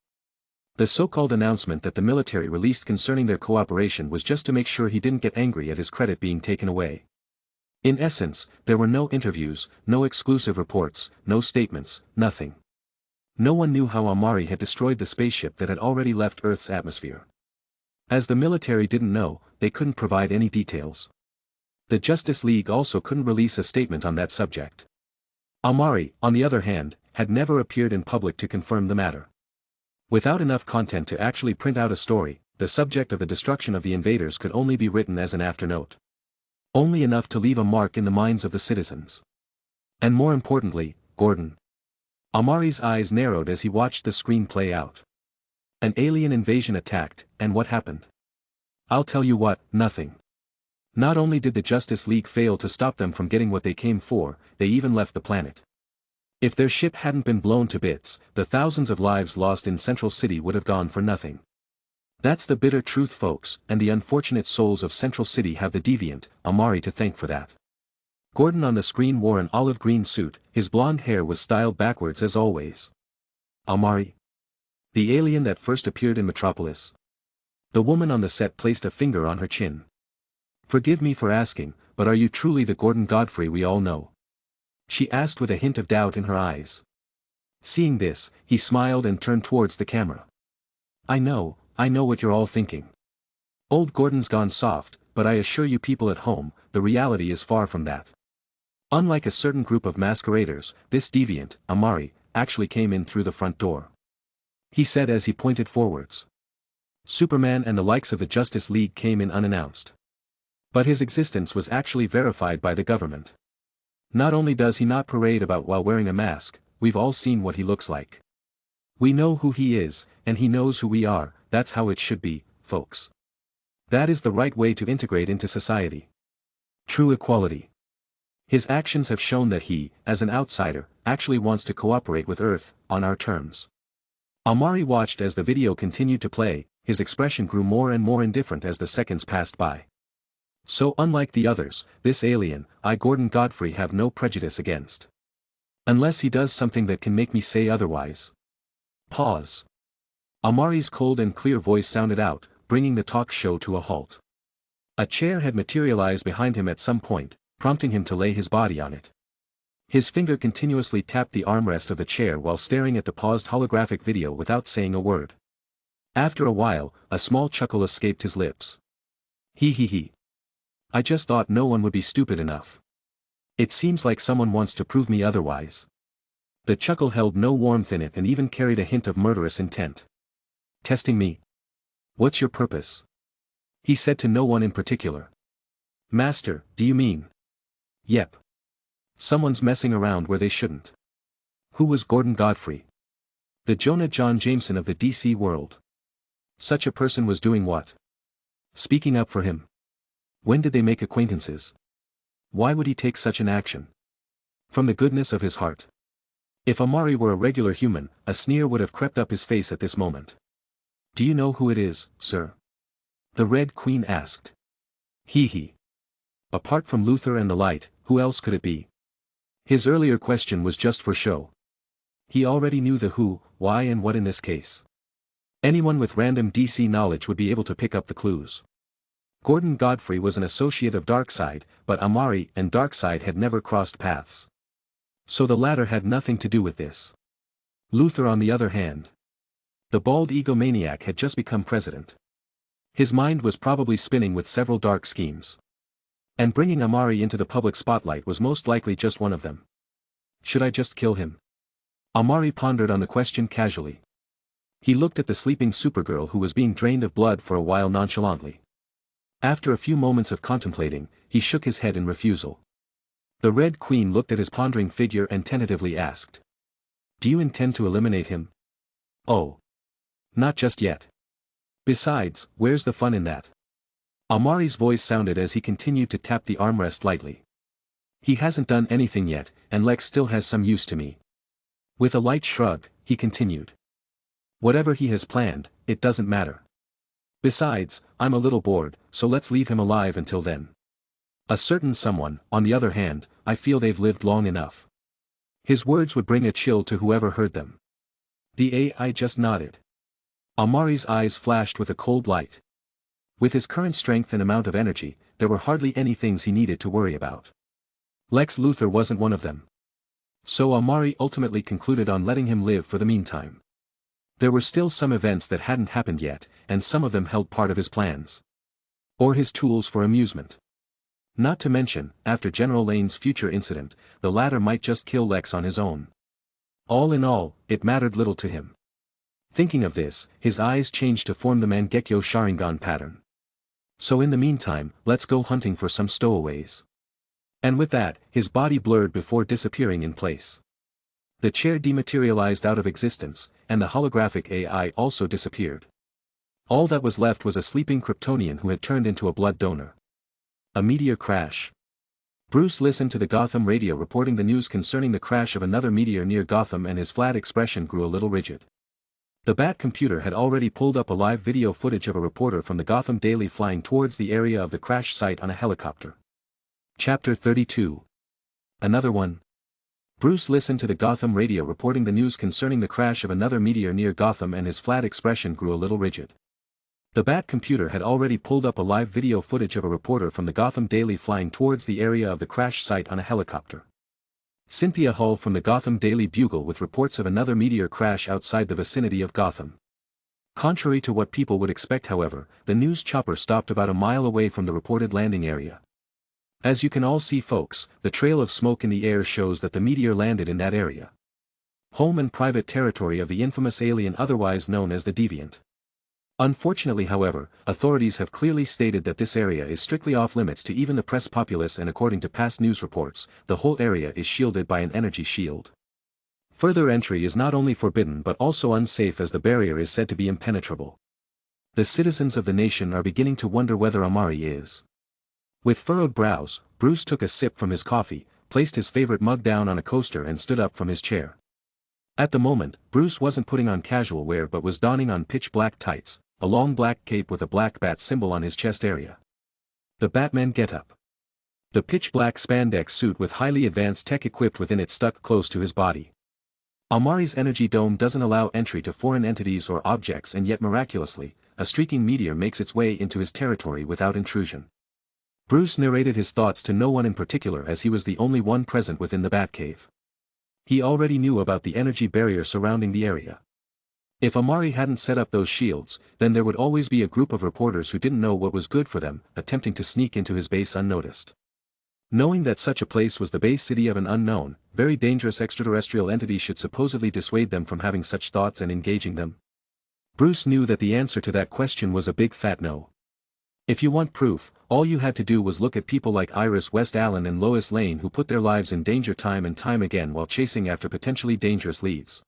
The so-called announcement that the military released concerning their cooperation was just to make sure he didn't get angry at his credit being taken away. In essence, there were no interviews, no exclusive reports, no statements, nothing. No one knew how Amari had destroyed the spaceship that had already left Earth's atmosphere. As the military didn't know, they couldn't provide any details. The Justice League also couldn't release a statement on that subject. Amari, on the other hand, had never appeared in public to confirm the matter. Without enough content to actually print out a story, the subject of the destruction of the invaders could only be written as an afternote. Only enough to leave a mark in the minds of the citizens. And more importantly, Gordon. Amari's eyes narrowed as he watched the screen play out. An alien invasion attacked, and what happened? I'll tell you what, nothing. Not only did the Justice League fail to stop them from getting what they came for, they even left the planet. If their ship hadn't been blown to bits, the thousands of lives lost in Central City would have gone for nothing. That's the bitter truth, folks, and the unfortunate souls of Central City have the deviant, Amari, to thank for that. Gordon on the screen wore an olive green suit, his blonde hair was styled backwards as always. Amari? The alien that first appeared in Metropolis? The woman on the set placed a finger on her chin. Forgive me for asking, but are you truly the Gordon Godfrey we all know? She asked with a hint of doubt in her eyes. Seeing this, he smiled and turned towards the camera. I know what you're all thinking. Old Gordon's gone soft, but I assure you people at home, the reality is far from that. Unlike a certain group of masqueraders, this deviant, Amari, actually came in through the front door. He said as he pointed forwards. Superman and the likes of the Justice League came in unannounced. But his existence was actually verified by the government. Not only does he not parade about while wearing a mask, we've all seen what he looks like. We know who he is, and he knows who we are. That's how it should be, folks. That is the right way to integrate into society. True equality. His actions have shown that he, as an outsider, actually wants to cooperate with Earth, on our terms. Amari watched as the video continued to play, his expression grew more and more indifferent as the seconds passed by. So unlike the others, this alien, Gordon Godfrey, have no prejudice against. Unless he does something that can make me say otherwise. Pause. Amari's cold and clear voice sounded out, bringing the talk show to a halt. A chair had materialized behind him at some point, prompting him to lay his body on it. His finger continuously tapped the armrest of the chair while staring at the paused holographic video without saying a word. After a while, a small chuckle escaped his lips. He. I just thought no one would be stupid enough. It seems like someone wants to prove me otherwise. The chuckle held no warmth in it and even carried a hint of murderous intent. Testing me? What's your purpose? He said to no one in particular. Master, do you mean? Yep. Someone's messing around where they shouldn't. Who was Gordon Godfrey? The Jonah John Jameson of the DC world. Such a person was doing what? Speaking up for him. When did they make acquaintances? Why would he take such an action? From the goodness of his heart. If Amari were a regular human, a sneer would have crept up his face at this moment. Do you know who it is, sir? The Red Queen asked. He. Apart from Luthor and the Light, who else could it be? His earlier question was just for show. He already knew the who, why and what in this case. Anyone with random DC knowledge would be able to pick up the clues. Gordon Godfrey was an associate of Darkseid, but Amari and Darkseid had never crossed paths. So the latter had nothing to do with this. Luthor on the other hand. The bald egomaniac had just become president. His mind was probably spinning with several dark schemes. And bringing Amari into the public spotlight was most likely just one of them. Should I just kill him? Amari pondered on the question casually. He looked at the sleeping Supergirl who was being drained of blood for a while nonchalantly. After a few moments of contemplating, he shook his head in refusal. The Red Queen looked at his pondering figure and tentatively asked. Do you intend to eliminate him? Oh. Not just yet. Besides, where's the fun in that? Amari's voice sounded as he continued to tap the armrest lightly. He hasn't done anything yet, and Lex still has some use to me. With a light shrug, he continued. Whatever he has planned, it doesn't matter. Besides, I'm a little bored, so let's leave him alive until then. A certain someone, on the other hand, I feel they've lived long enough. His words would bring a chill to whoever heard them. The AI just nodded. Amari's eyes flashed with a cold light. With his current strength and amount of energy, there were hardly any things he needed to worry about. Lex Luthor wasn't one of them. So Amari ultimately concluded on letting him live for the meantime. There were still some events that hadn't happened yet, and some of them held part of his plans. Or his tools for amusement. Not to mention, after General Lane's future incident, the latter might just kill Lex on his own. All in all, it mattered little to him. Thinking of this, his eyes changed to form the Mangekyo Sharingan pattern. So in the meantime, let's go hunting for some stowaways. And with that, his body blurred before disappearing in place. The chair dematerialized out of existence, and the holographic AI also disappeared. All that was left was a sleeping Kryptonian who had turned into a blood donor. A meteor crash. Bruce listened to the Gotham radio reporting the news concerning the crash of another meteor near Gotham, and his flat expression grew a little rigid. The Bat computer had already pulled up a live video footage of a reporter from the Gotham Daily flying towards the area of the crash site on a helicopter. Chapter 32. Another one. Bruce listened to the Gotham radio reporting the news concerning the crash of another meteor near Gotham, and his flat expression grew a little rigid. The Bat computer had already pulled up a live video footage of a reporter from the Gotham Daily flying towards the area of the crash site on a helicopter. Cynthia Hull from the Gotham Daily Bugle with reports of another meteor crash outside the vicinity of Gotham. Contrary to what people would expect, however, the news chopper stopped about a mile away from the reported landing area. As you can all see, folks, the trail of smoke in the air shows that the meteor landed in that area. Home and private territory of the infamous alien otherwise known as the Deviant. Unfortunately, however, authorities have clearly stated that this area is strictly off-limits to even the press populace, and according to past news reports, the whole area is shielded by an energy shield. Further entry is not only forbidden but also unsafe, as the barrier is said to be impenetrable. The citizens of the nation are beginning to wonder whether Amari is. With furrowed brows, Bruce took a sip from his coffee, placed his favorite mug down on a coaster and stood up from his chair. At the moment, Bruce wasn't putting on casual wear but was donning on pitch-black tights, a long black cape with a black bat symbol on his chest area. The Batman getup. The pitch-black spandex suit with highly advanced tech equipped within it stuck close to his body. Amari's energy dome doesn't allow entry to foreign entities or objects, and yet miraculously, a streaking meteor makes its way into his territory without intrusion. Bruce narrated his thoughts to no one in particular, as he was the only one present within the Batcave. He already knew about the energy barrier surrounding the area. If Amari hadn't set up those shields, then there would always be a group of reporters who didn't know what was good for them, attempting to sneak into his base unnoticed. Knowing that such a place was the base city of an unknown, very dangerous extraterrestrial entity should supposedly dissuade them from having such thoughts and engaging them. Bruce knew that the answer to that question was a big fat no. If you want proof, all you had to do was look at people like Iris West Allen and Lois Lane, who put their lives in danger time and time again while chasing after potentially dangerous leads.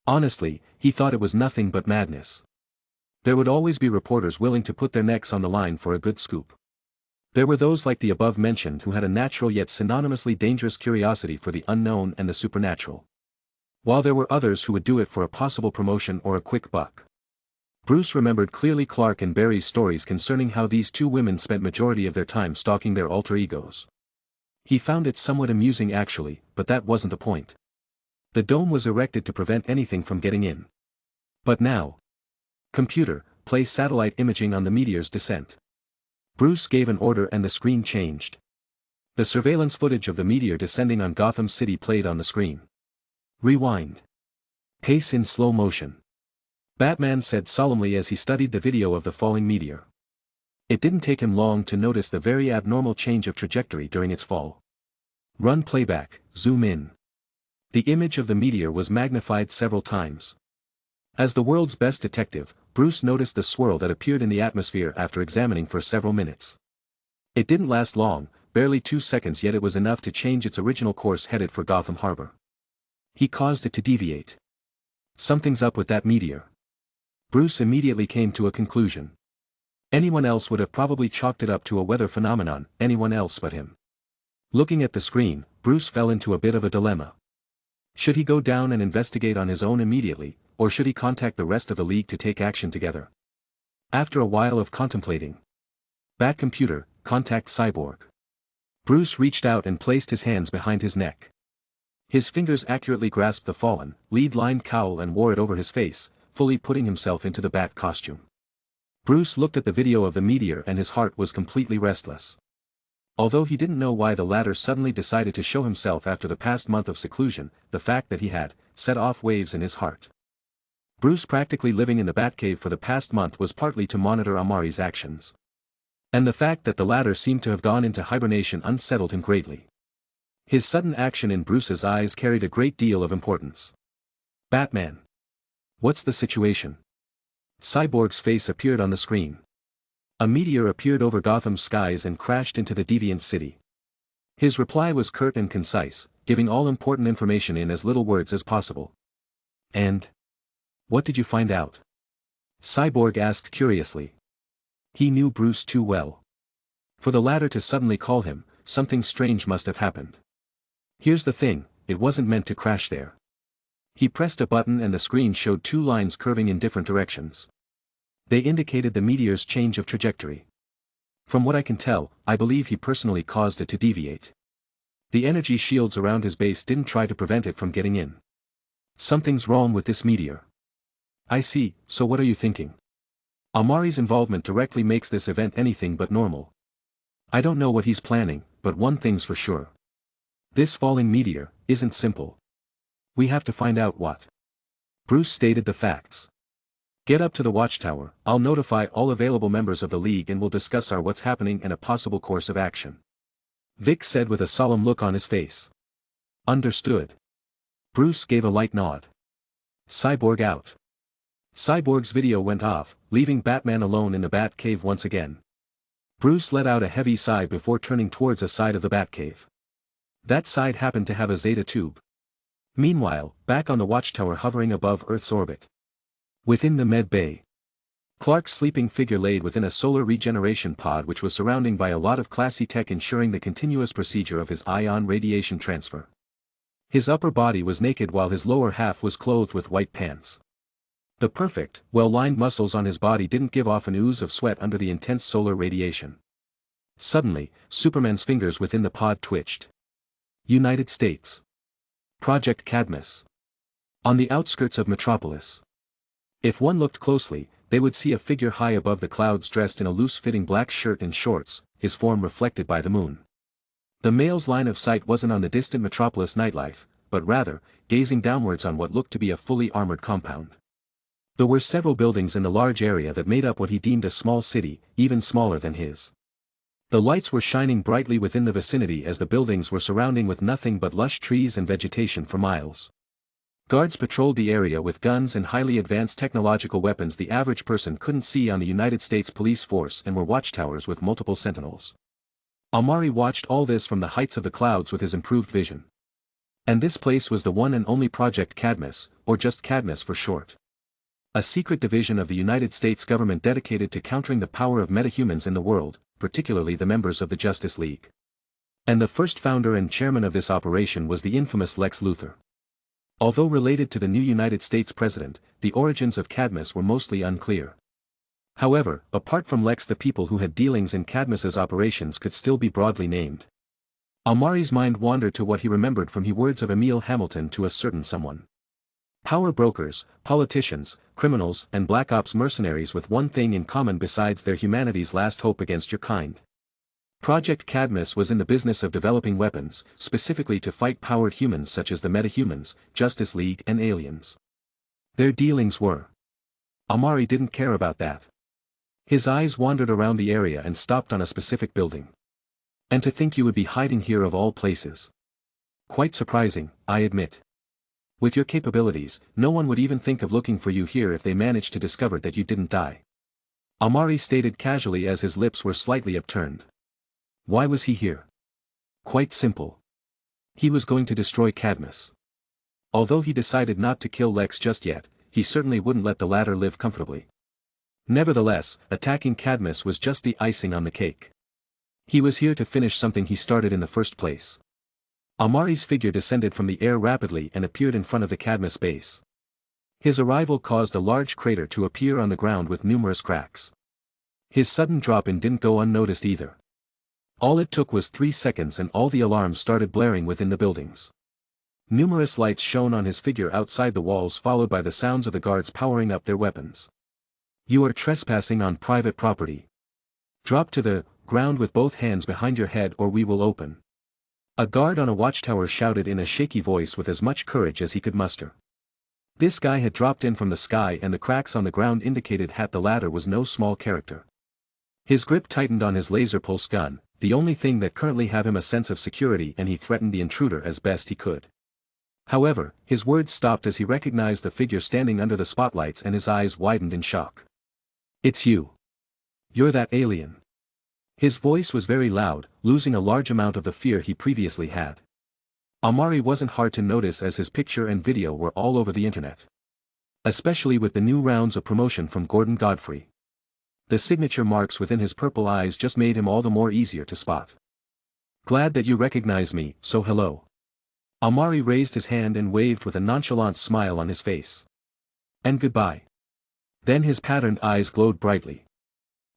Honestly, he thought it was nothing but madness. There would always be reporters willing to put their necks on the line for a good scoop. There were those like the above-mentioned who had a natural yet synonymously dangerous curiosity for the unknown and the supernatural. While there were others who would do it for a possible promotion or a quick buck. Bruce remembered clearly Clark and Barry's stories concerning how these two women spent majority of their time stalking their alter egos. He found it somewhat amusing actually, but that wasn't the point. The dome was erected to prevent anything from getting in. But now. Computer, play satellite imaging on the meteor's descent. Bruce gave an order and the screen changed. The surveillance footage of the meteor descending on Gotham City played on the screen. Rewind. Pace in slow motion. Batman said solemnly as he studied the video of the falling meteor. It didn't take him long to notice the very abnormal change of trajectory during its fall. Run playback, zoom in. The image of the meteor was magnified several times. As the world's best detective, Bruce noticed the swirl that appeared in the atmosphere after examining for several minutes. It didn't last long, barely 2 seconds, yet it was enough to change its original course headed for Gotham Harbor. He caused it to deviate. Something's up with that meteor. Bruce immediately came to a conclusion. Anyone else would have probably chalked it up to a weather phenomenon, anyone else but him. Looking at the screen, Bruce fell into a bit of a dilemma. Should he go down and investigate on his own immediately, or should he contact the rest of the League to take action together? After a while of contemplating. Batcomputer, contact Cyborg. Bruce reached out and placed his hands behind his neck. His fingers accurately grasped the fallen, lead-lined cowl and wore it over his face, fully putting himself into the bat costume. Bruce looked at the video of the meteor and his heart was completely restless. Although he didn't know why the latter suddenly decided to show himself after the past month of seclusion, the fact that he had set off waves in his heart. Bruce practically living in the Batcave for the past month was partly to monitor Amari's actions. And the fact that the latter seemed to have gone into hibernation unsettled him greatly. His sudden action in Bruce's eyes carried a great deal of importance. Batman. What's the situation? Cyborg's face appeared on the screen. A meteor appeared over Gotham's skies and crashed into the deviant city. His reply was curt and concise, giving all important information in as little words as possible. And? What did you find out? Cyborg asked curiously. He knew Bruce too well. For the latter to suddenly call him, something strange must have happened. Here's the thing, it wasn't meant to crash there. He pressed a button and the screen showed 2 lines curving in different directions. They indicated the meteor's change of trajectory. From what I can tell, I believe he personally caused it to deviate. The energy shields around his base didn't try to prevent it from getting in. Something's wrong with this meteor. I see, so what are you thinking? Amari's involvement directly makes this event anything but normal. I don't know what he's planning, but one thing's for sure. This falling meteor isn't simple. We have to find out what. Bruce stated the facts. Get up to the watchtower, I'll notify all available members of the League and we'll discuss what's happening and a possible course of action. Vic said with a solemn look on his face. Understood. Bruce gave a light nod. Cyborg out. Cyborg's video went off, leaving Batman alone in the Batcave once again. Bruce let out a heavy sigh before turning towards a side of the Batcave. That side happened to have a Zeta tube. Meanwhile, back on the watchtower hovering above Earth's orbit. Within the med bay, Clark's sleeping figure laid within a solar regeneration pod which was surrounding by a lot of classy tech ensuring the continuous procedure of his ion radiation transfer. His upper body was naked while his lower half was clothed with white pants. The perfect, well-lined muscles on his body didn't give off an ooze of sweat under the intense solar radiation. Suddenly, Superman's fingers within the pod twitched. United States. Project Cadmus. On the outskirts of Metropolis. If one looked closely, they would see a figure high above the clouds dressed in a loose-fitting black shirt and shorts, his form reflected by the moon. The male's line of sight wasn't on the distant Metropolis nightlife, but rather, gazing downwards on what looked to be a fully armored compound. There were several buildings in the large area that made up what he deemed a small city, even smaller than his. The lights were shining brightly within the vicinity as the buildings were surrounding with nothing but lush trees and vegetation for miles. Guards patrolled the area with guns and highly advanced technological weapons the average person couldn't see on the United States police force and were watchtowers with multiple sentinels. Amari watched all this from the heights of the clouds with his improved vision. And this place was the one and only Project Cadmus, or just Cadmus for short. A secret division of the United States government dedicated to countering the power of metahumans in the world, particularly the members of the Justice League. And the first founder and chairman of this operation was the infamous Lex Luthor. Although related to the new United States president, the origins of Cadmus were mostly unclear. However, apart from Lex, the people who had dealings in Cadmus's operations could still be broadly named. Amari's mind wandered to what he remembered from the words of Emil Hamilton to a certain someone. Power brokers, politicians, criminals, and black ops mercenaries with one thing in common besides their humanity's last hope against your kind. Project Cadmus was in the business of developing weapons, specifically to fight powered humans such as the metahumans, Justice League and aliens. Their dealings were. Amari didn't care about that. His eyes wandered around the area and stopped on a specific building. And to think you would be hiding here of all places. Quite surprising, I admit. With your capabilities, no one would even think of looking for you here if they managed to discover that you didn't die. Amari stated casually as his lips were slightly upturned. Why was he here? Quite simple. He was going to destroy Cadmus. Although he decided not to kill Lex just yet, he certainly wouldn't let the latter live comfortably. Nevertheless, attacking Cadmus was just the icing on the cake. He was here to finish something he started in the first place. Amari's figure descended from the air rapidly and appeared in front of the Cadmus base. His arrival caused a large crater to appear on the ground with numerous cracks. His sudden drop-in didn't go unnoticed either. All it took was 3 seconds and all the alarms started blaring within the buildings. Numerous lights shone on his figure outside the walls, followed by the sounds of the guards powering up their weapons. You are trespassing on private property. Drop to the ground with both hands behind your head or we will open. A guard on a watchtower shouted in a shaky voice with as much courage as he could muster. This guy had dropped in from the sky and the cracks on the ground indicated that the latter was no small character. His grip tightened on his laser pulse gun, the only thing that currently gave him a sense of security, and he threatened the intruder as best he could. However, his words stopped as he recognized the figure standing under the spotlights and his eyes widened in shock. It's you. You're that alien. His voice was very loud, losing a large amount of the fear he previously had. Amari wasn't hard to notice as his picture and video were all over the internet. Especially with the new rounds of promotion from Gordon Godfrey. The signature marks within his purple eyes just made him all the more easier to spot. Glad that you recognize me, so hello. Amari raised his hand and waved with a nonchalant smile on his face. And goodbye. Then his patterned eyes glowed brightly.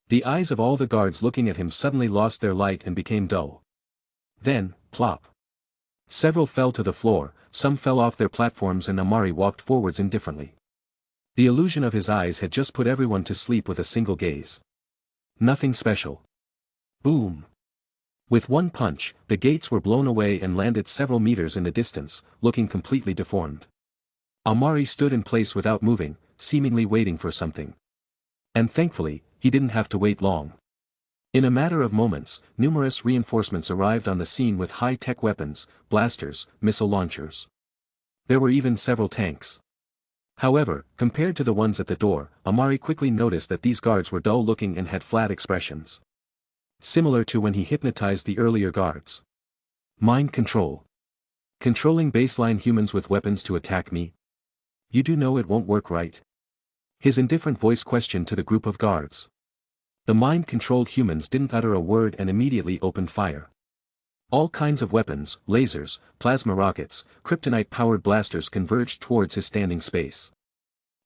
The eyes of all the guards looking at him suddenly lost their light and became dull. Then, plop. Several fell to the floor, some fell off their platforms and Amari walked forwards indifferently. The illusion of his eyes had just put everyone to sleep with a single gaze. Nothing special. Boom. With one punch, the gates were blown away and landed several meters in the distance, looking completely deformed. Amari stood in place without moving, seemingly waiting for something. And thankfully, he didn't have to wait long. In a matter of moments, numerous reinforcements arrived on the scene with high-tech weapons, blasters, missile launchers. There were even several tanks. However, compared to the ones at the door, Amari quickly noticed that these guards were dull-looking and had flat expressions. Similar to when he hypnotized the earlier guards. Mind control. Controlling baseline humans with weapons to attack me? You do know it won't work, right? His indifferent voice questioned to the group of guards. The mind-controlled humans didn't utter a word and immediately opened fire. All kinds of weapons, lasers, plasma rockets, kryptonite-powered blasters converged towards his standing space.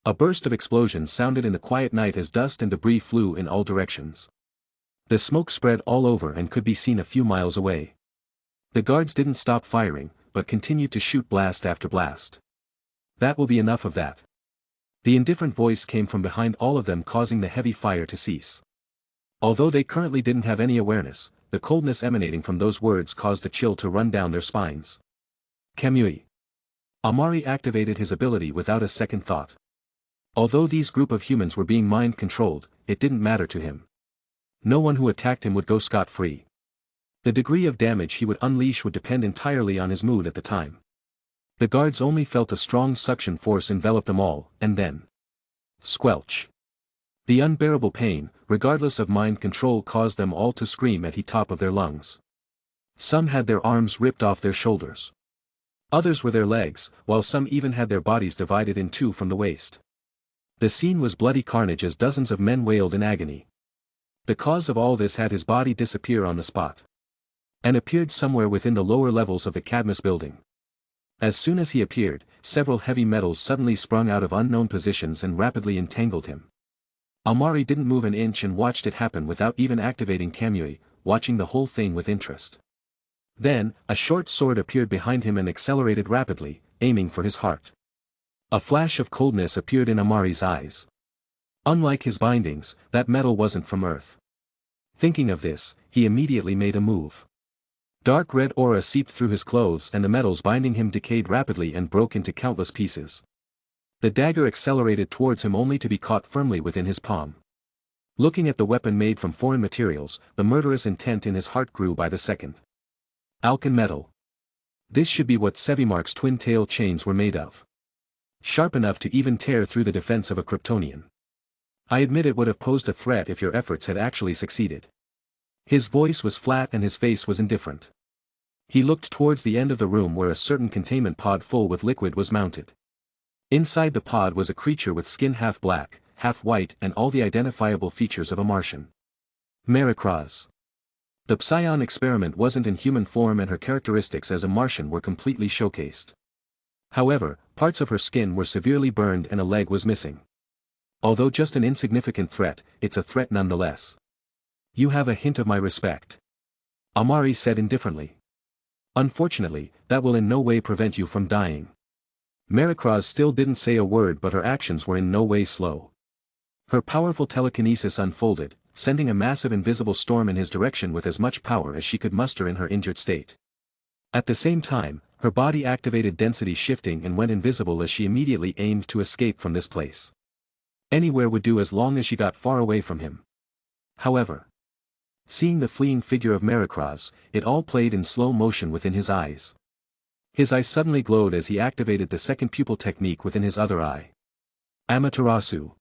A burst of explosions sounded in the quiet night as dust and debris flew in all directions. The smoke spread all over and could be seen a few miles away. The guards didn't stop firing, but continued to shoot blast after blast. That will be enough of that. The indifferent voice came from behind all of them, causing the heavy fire to cease. Although they currently didn't have any awareness, the coldness emanating from those words caused a chill to run down their spines. Kamui. Amari activated his ability without a second thought. Although these group of humans were being mind-controlled, it didn't matter to him. No one who attacked him would go scot-free. The degree of damage he would unleash would depend entirely on his mood at the time. The guards only felt a strong suction force envelop them all, and then squelch. The unbearable pain, regardless of mind control, caused them all to scream at the top of their lungs. Some had their arms ripped off their shoulders. Others were their legs, while some even had their bodies divided in two from the waist. The scene was bloody carnage as dozens of men wailed in agony. The cause of all this had his body disappear on the spot. And appeared somewhere within the lower levels of the Cadmus building. As soon as he appeared, several heavy metals suddenly sprung out of unknown positions and rapidly entangled him. Amari didn't move an inch and watched it happen without even activating Kamui, watching the whole thing with interest. Then, a short sword appeared behind him and accelerated rapidly, aiming for his heart. A flash of coldness appeared in Amari's eyes. Unlike his bindings, that metal wasn't from Earth. Thinking of this, he immediately made a move. Dark red aura seeped through his clothes and the metals binding him decayed rapidly and broke into countless pieces. The dagger accelerated towards him only to be caught firmly within his palm. Looking at the weapon made from foreign materials, the murderous intent in his heart grew by the second. Alkan metal. This should be what Sevimark's twin-tail chains were made of. Sharp enough to even tear through the defense of a Kryptonian. I admit it would have posed a threat if your efforts had actually succeeded. His voice was flat and his face was indifferent. He looked towards the end of the room where a certain containment pod full with liquid was mounted. Inside the pod was a creature with skin half black, half white and all the identifiable features of a Martian. Marikraz. The Psion experiment wasn't in human form and her characteristics as a Martian were completely showcased. However, parts of her skin were severely burned and a leg was missing. Although just an insignificant threat, it's a threat nonetheless. You have a hint of my respect. Amari said indifferently. Unfortunately, that will in no way prevent you from dying. Marikraz still didn't say a word, but her actions were in no way slow. Her powerful telekinesis unfolded, sending a massive invisible storm in his direction with as much power as she could muster in her injured state. At the same time, her body activated density shifting and went invisible as she immediately aimed to escape from this place. Anywhere would do as long as she got far away from him. However, seeing the fleeing figure of Marikraz, it all played in slow motion within his eyes. His eyes suddenly glowed as he activated the second pupil technique within his other eye. Amaterasu.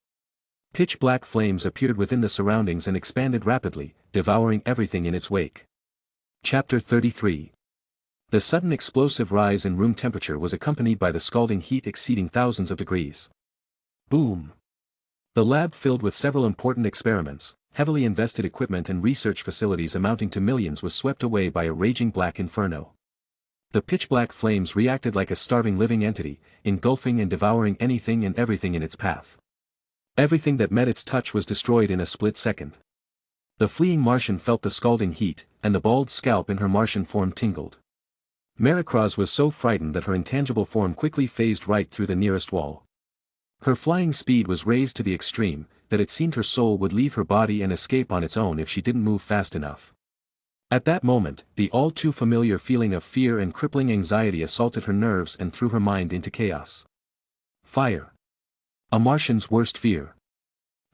Pitch black flames appeared within the surroundings and expanded rapidly, devouring everything in its wake. Chapter 33. The sudden explosive rise in room temperature was accompanied by the scalding heat exceeding thousands of degrees. Boom. The lab filled with several important experiments, heavily invested equipment and research facilities amounting to millions was swept away by a raging black inferno. The pitch-black flames reacted like a starving living entity, engulfing and devouring anything and everything in its path. Everything that met its touch was destroyed in a split second. The fleeing Martian felt the scalding heat, and the bald scalp in her Martian form tingled. Marikraz was so frightened that her intangible form quickly phased right through the nearest wall. Her flying speed was raised to the extreme, that it seemed her soul would leave her body and escape on its own if she didn't move fast enough. At that moment, the all-too-familiar feeling of fear and crippling anxiety assaulted her nerves and threw her mind into chaos. Fire. A Martian's worst fear.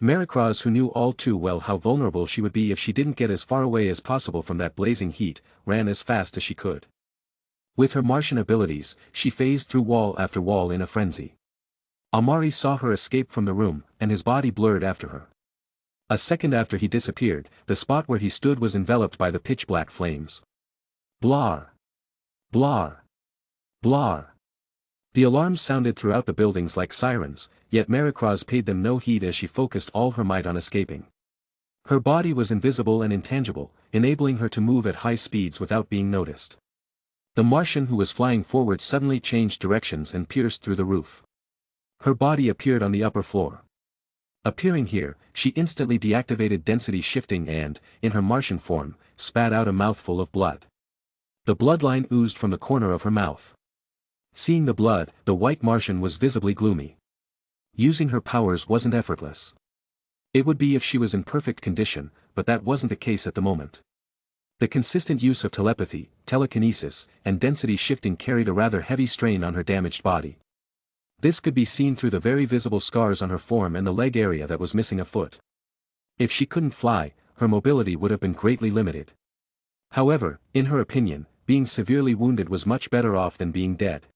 Marikraz, who knew all too well how vulnerable she would be if she didn't get as far away as possible from that blazing heat, ran as fast as she could. With her Martian abilities, she phased through wall after wall in a frenzy. Amari saw her escape from the room, and his body blurred after her. A second after he disappeared, the spot where he stood was enveloped by the pitch-black flames. Blar! Blar! Blar! The alarms sounded throughout the buildings like sirens, yet Maricroz paid them no heed as she focused all her might on escaping. Her body was invisible and intangible, enabling her to move at high speeds without being noticed. The Martian who was flying forward suddenly changed directions and pierced through the roof. Her body appeared on the upper floor. Appearing here, she instantly deactivated density shifting and, in her Martian form, spat out a mouthful of blood. The bloodline oozed from the corner of her mouth. Seeing the blood, the white Martian was visibly gloomy. Using her powers wasn't effortless. It would be if she was in perfect condition, but that wasn't the case at the moment. The consistent use of telepathy, telekinesis, and density shifting carried a rather heavy strain on her damaged body. This could be seen through the very visible scars on her form and the leg area that was missing a foot. If she couldn't fly, her mobility would have been greatly limited. However, in her opinion, being severely wounded was much better off than being dead.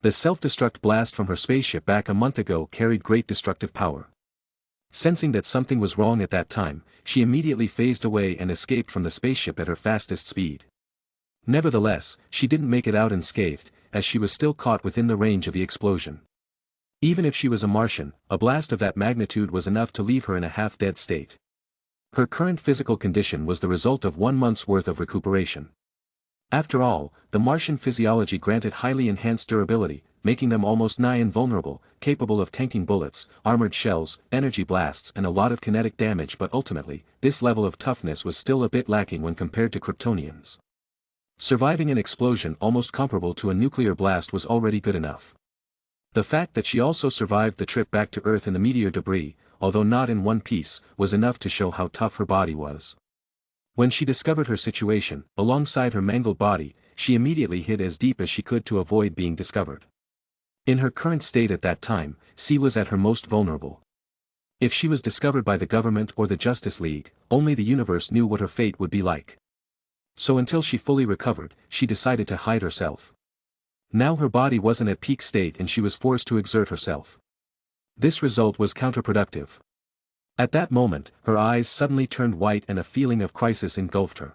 The self-destruct blast from her spaceship back a month ago carried great destructive power. Sensing that something was wrong at that time, she immediately phased away and escaped from the spaceship at her fastest speed. Nevertheless, she didn't make it out unscathed, as she was still caught within the range of the explosion. Even if she was a Martian, a blast of that magnitude was enough to leave her in a half-dead state. Her current physical condition was the result of 1 month's worth of recuperation. After all, the Martian physiology granted highly enhanced durability, making them almost nigh invulnerable, capable of tanking bullets, armored shells, energy blasts and a lot of kinetic damage, but ultimately, this level of toughness was still a bit lacking when compared to Kryptonians. Surviving an explosion almost comparable to a nuclear blast was already good enough. The fact that she also survived the trip back to Earth in the meteor debris, although not in one piece, was enough to show how tough her body was. When she discovered her situation, alongside her mangled body, she immediately hid as deep as she could to avoid being discovered. In her current state at that time, she was at her most vulnerable. If she was discovered by the government or the Justice League, only the universe knew what her fate would be like. So until she fully recovered, she decided to hide herself. Now her body wasn't at peak state and she was forced to exert herself. This result was counterproductive. At that moment, her eyes suddenly turned white and a feeling of crisis engulfed her.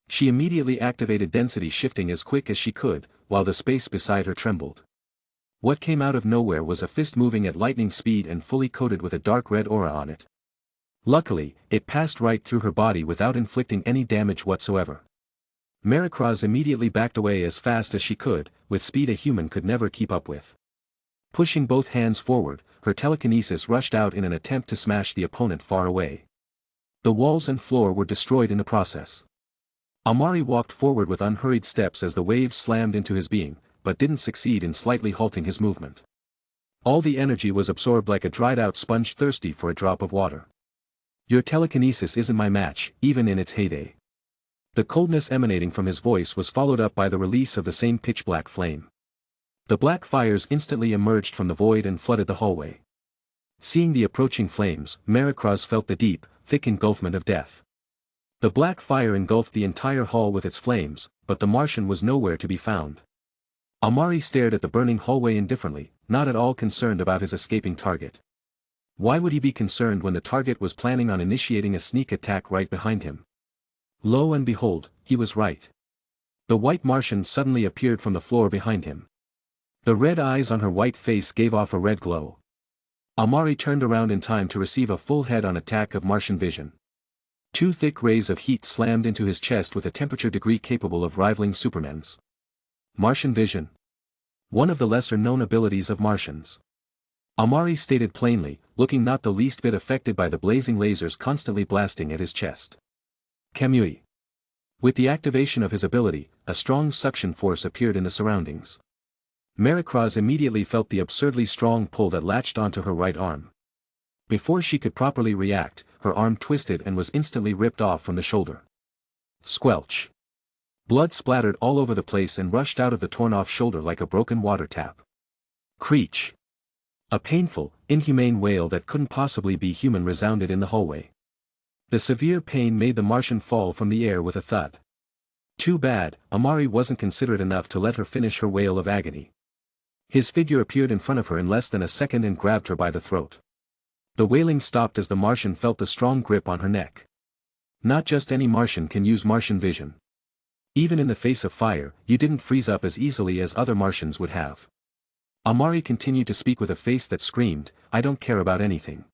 She immediately activated density shifting as quick as she could, while the space beside her trembled. What came out of nowhere was a fist moving at lightning speed and fully coated with a dark red aura on it. Luckily, it passed right through her body without inflicting any damage whatsoever. Maricroz immediately backed away as fast as she could, with speed a human could never keep up with. Pushing both hands forward, her telekinesis rushed out in an attempt to smash the opponent far away. The walls and floor were destroyed in the process. Amari walked forward with unhurried steps as the waves slammed into his being, but didn't succeed in slightly halting his movement. All the energy was absorbed like a dried-out sponge thirsty for a drop of water. Your telekinesis isn't my match, even in its heyday. The coldness emanating from his voice was followed up by the release of the same pitch-black flame. The black fires instantly emerged from the void and flooded the hallway. Seeing the approaching flames, Maricroz felt the deep, thick engulfment of death. The black fire engulfed the entire hall with its flames, but the Martian was nowhere to be found. Amari stared at the burning hallway indifferently, not at all concerned about his escaping target. Why would he be concerned when the target was planning on initiating a sneak attack right behind him? Lo and behold, he was right. The white Martian suddenly appeared from the floor behind him. The red eyes on her white face gave off a red glow. Amari turned around in time to receive a full head-on attack of Martian vision. 2 thick rays of heat slammed into his chest with a temperature degree capable of rivaling Superman's. Martian vision. One of the lesser-known abilities of Martians. Amari stated plainly, looking not the least bit affected by the blazing lasers constantly blasting at his chest. Kamui. With the activation of his ability, a strong suction force appeared in the surroundings. Maricroz immediately felt the absurdly strong pull that latched onto her right arm. Before she could properly react, her arm twisted and was instantly ripped off from the shoulder. Squelch. Blood splattered all over the place and rushed out of the torn-off shoulder like a broken water tap. Creech. A painful, inhumane wail that couldn't possibly be human resounded in the hallway. The severe pain made the Martian fall from the air with a thud. Too bad, Amari wasn't considerate enough to let her finish her wail of agony. His figure appeared in front of her in less than a second and grabbed her by the throat. The wailing stopped as the Martian felt the strong grip on her neck. Not just any Martian can use Martian vision. Even in the face of fire, you didn't freeze up as easily as other Martians would have. Amari continued to speak with a face that screamed, "I don't care about anything.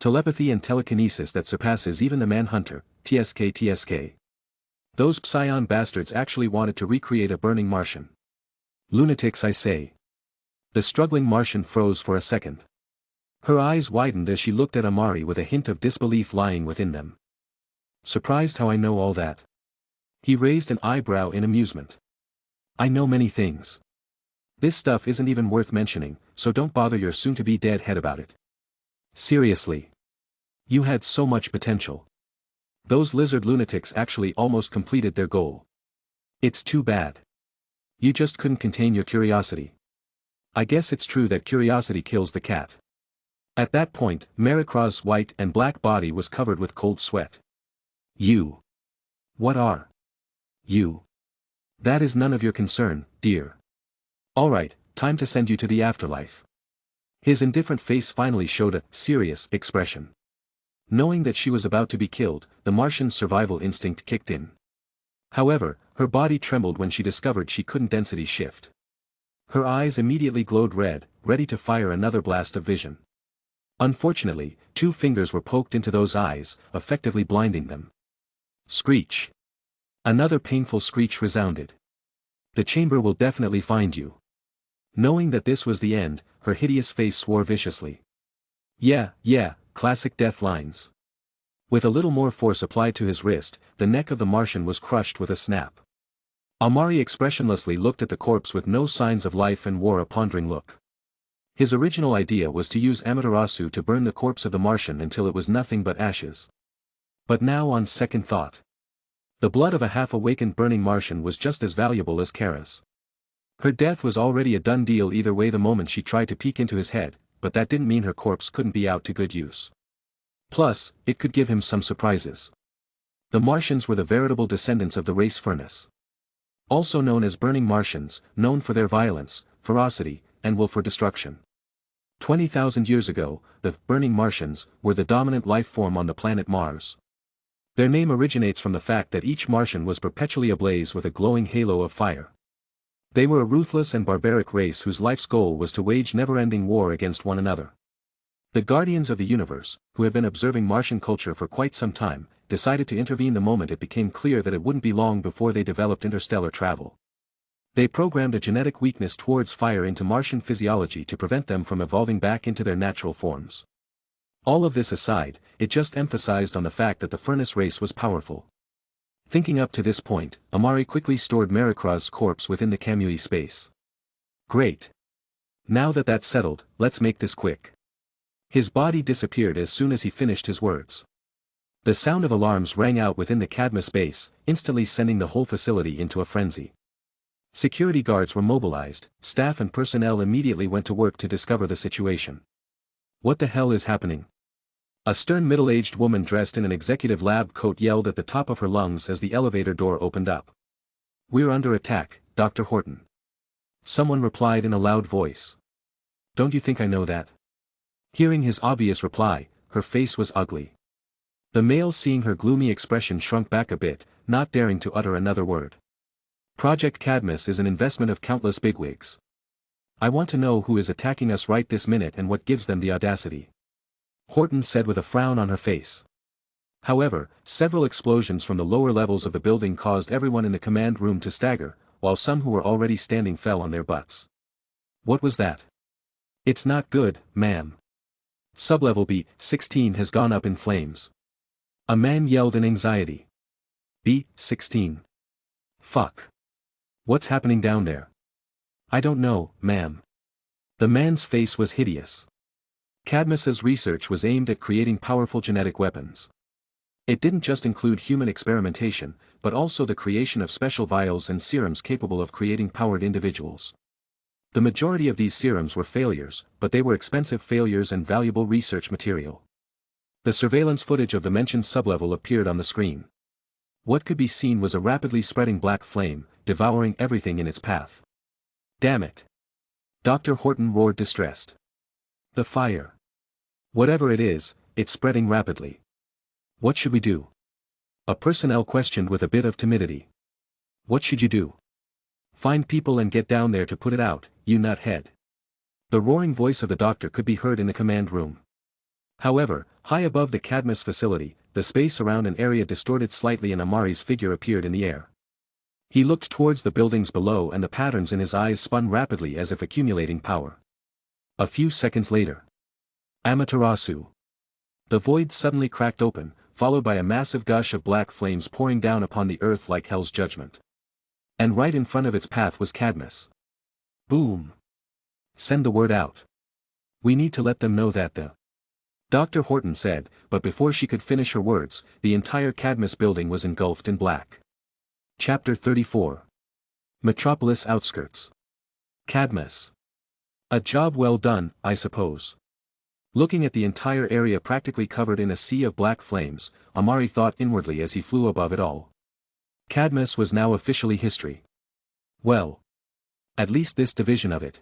Telepathy and telekinesis that surpasses even the Manhunter, TSK. Those Psion bastards actually wanted to recreate a burning Martian. Lunatics, I say." The struggling Martian froze for a second. Her eyes widened as she looked at Amari with a hint of disbelief lying within them. "Surprised how I know all that?" He raised an eyebrow in amusement. "I know many things. This stuff isn't even worth mentioning, so don't bother your soon-to-be-dead head about it. Seriously. You had so much potential. Those lizard lunatics actually almost completed their goal. It's too bad. You just couldn't contain your curiosity. I guess it's true that curiosity kills the cat." At that point, Maricra's white and black body was covered with cold sweat. "You. What are you? That is none of your concern, dear. Alright, time to send you to the afterlife." His indifferent face finally showed a serious expression. Knowing that she was about to be killed, the Martian's survival instinct kicked in. However, her body trembled when she discovered she couldn't density shift. Her eyes immediately glowed red, ready to fire another blast of vision. Unfortunately, 2 fingers were poked into those eyes, effectively blinding them. Screech. Another painful screech resounded. "The chamber will definitely find you." Knowing that this was the end, her hideous face swore viciously. Yeah, classic death lines. With a little more force applied to his wrist, the neck of the Martian was crushed with a snap. Amari expressionlessly looked at the corpse with no signs of life and wore a pondering look. His original idea was to use Amaterasu to burn the corpse of the Martian until it was nothing but ashes. But now on second thought, the blood of a half-awakened burning Martian was just as valuable as Kara's. Her death was already a done deal either way the moment she tried to peek into his head, but that didn't mean her corpse couldn't be out to good use. Plus, it could give him some surprises. The Martians were the veritable descendants of the race furnace. Also known as burning Martians, known for their violence, ferocity, and will for destruction. 20,000 years ago, the burning Martians were the dominant life form on the planet Mars. Their name originates from the fact that each Martian was perpetually ablaze with a glowing halo of fire. They were a ruthless and barbaric race whose life's goal was to wage never-ending war against one another. The Guardians of the Universe, who had been observing Martian culture for quite some time, decided to intervene the moment it became clear that it wouldn't be long before they developed interstellar travel. They programmed a genetic weakness towards fire into Martian physiology to prevent them from evolving back into their natural forms. All of this aside, it just emphasized on the fact that the furnace race was powerful. Thinking up to this point, Amari quickly stored Maricra's corpse within the Kamui space. Great. Now that that's settled, let's make this quick. His body disappeared as soon as he finished his words. The sound of alarms rang out within the Cadmus base, instantly sending the whole facility into a frenzy. Security guards were mobilized, staff and personnel immediately went to work to discover the situation. What the hell is happening? A stern middle-aged woman dressed in an executive lab coat yelled at the top of her lungs as the elevator door opened up. "We're under attack, Dr. Horton." Someone replied in a loud voice. "Don't you think I know that?" Hearing his obvious reply, her face was ugly. The male, seeing her gloomy expression, shrunk back a bit, not daring to utter another word. "Project Cadmus is an investment of countless bigwigs. I want to know who is attacking us right this minute and what gives them the audacity," Horton said with a frown on her face. However, several explosions from the lower levels of the building caused everyone in the command room to stagger, while some who were already standing fell on their butts. "What was that?" "It's not good, ma'am. Sublevel B-16 has gone up in flames." A man yelled in anxiety. "B-16. Fuck. What's happening down there?" "I don't know, ma'am." The man's face was hideous. Cadmus's research was aimed at creating powerful genetic weapons. It didn't just include human experimentation, but also the creation of special vials and serums capable of creating powered individuals. The majority of these serums were failures, but they were expensive failures and valuable research material. The surveillance footage of the mentioned sublevel appeared on the screen. What could be seen was a rapidly spreading black flame, devouring everything in its path. "Damn it. Dr. Horton roared distressed. The fire. Whatever it is, it's spreading rapidly. What should we do? A personnel questioned with a bit of timidity. What should you do? Find people and get down there to put it out, you nuthead. The roaring voice of the doctor could be heard in the command room. However, high above the Cadmus facility, the space around an area distorted slightly and Amari's figure appeared in the air. He looked towards the buildings below and the patterns in his eyes spun rapidly as if accumulating power. A few seconds later. Amaterasu. The void suddenly cracked open, followed by a massive gush of black flames pouring down upon the earth like hell's judgment. And right in front of its path was Cadmus. Boom. Send the word out. We need to let them know that the Dr. Horton said, but before she could finish her words, the entire Cadmus building was engulfed in black. Chapter 34. Metropolis Outskirts. Cadmus. A job well done, I suppose. Looking at the entire area practically covered in a sea of black flames, Amari thought inwardly as he flew above it all. Cadmus was now officially history. Well. At least this division of it.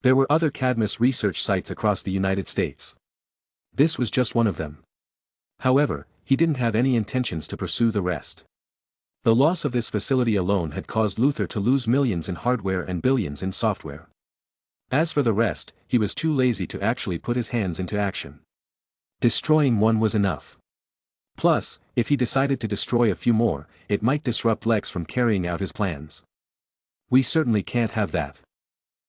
There were other Cadmus research sites across the United States. This was just one of them. However, he didn't have any intentions to pursue the rest. The loss of this facility alone had caused Luthor to lose millions in hardware and billions in software. As for the rest, he was too lazy to actually put his hands into action. Destroying one was enough. Plus, if he decided to destroy a few more, it might disrupt Lex from carrying out his plans. We certainly can't have that.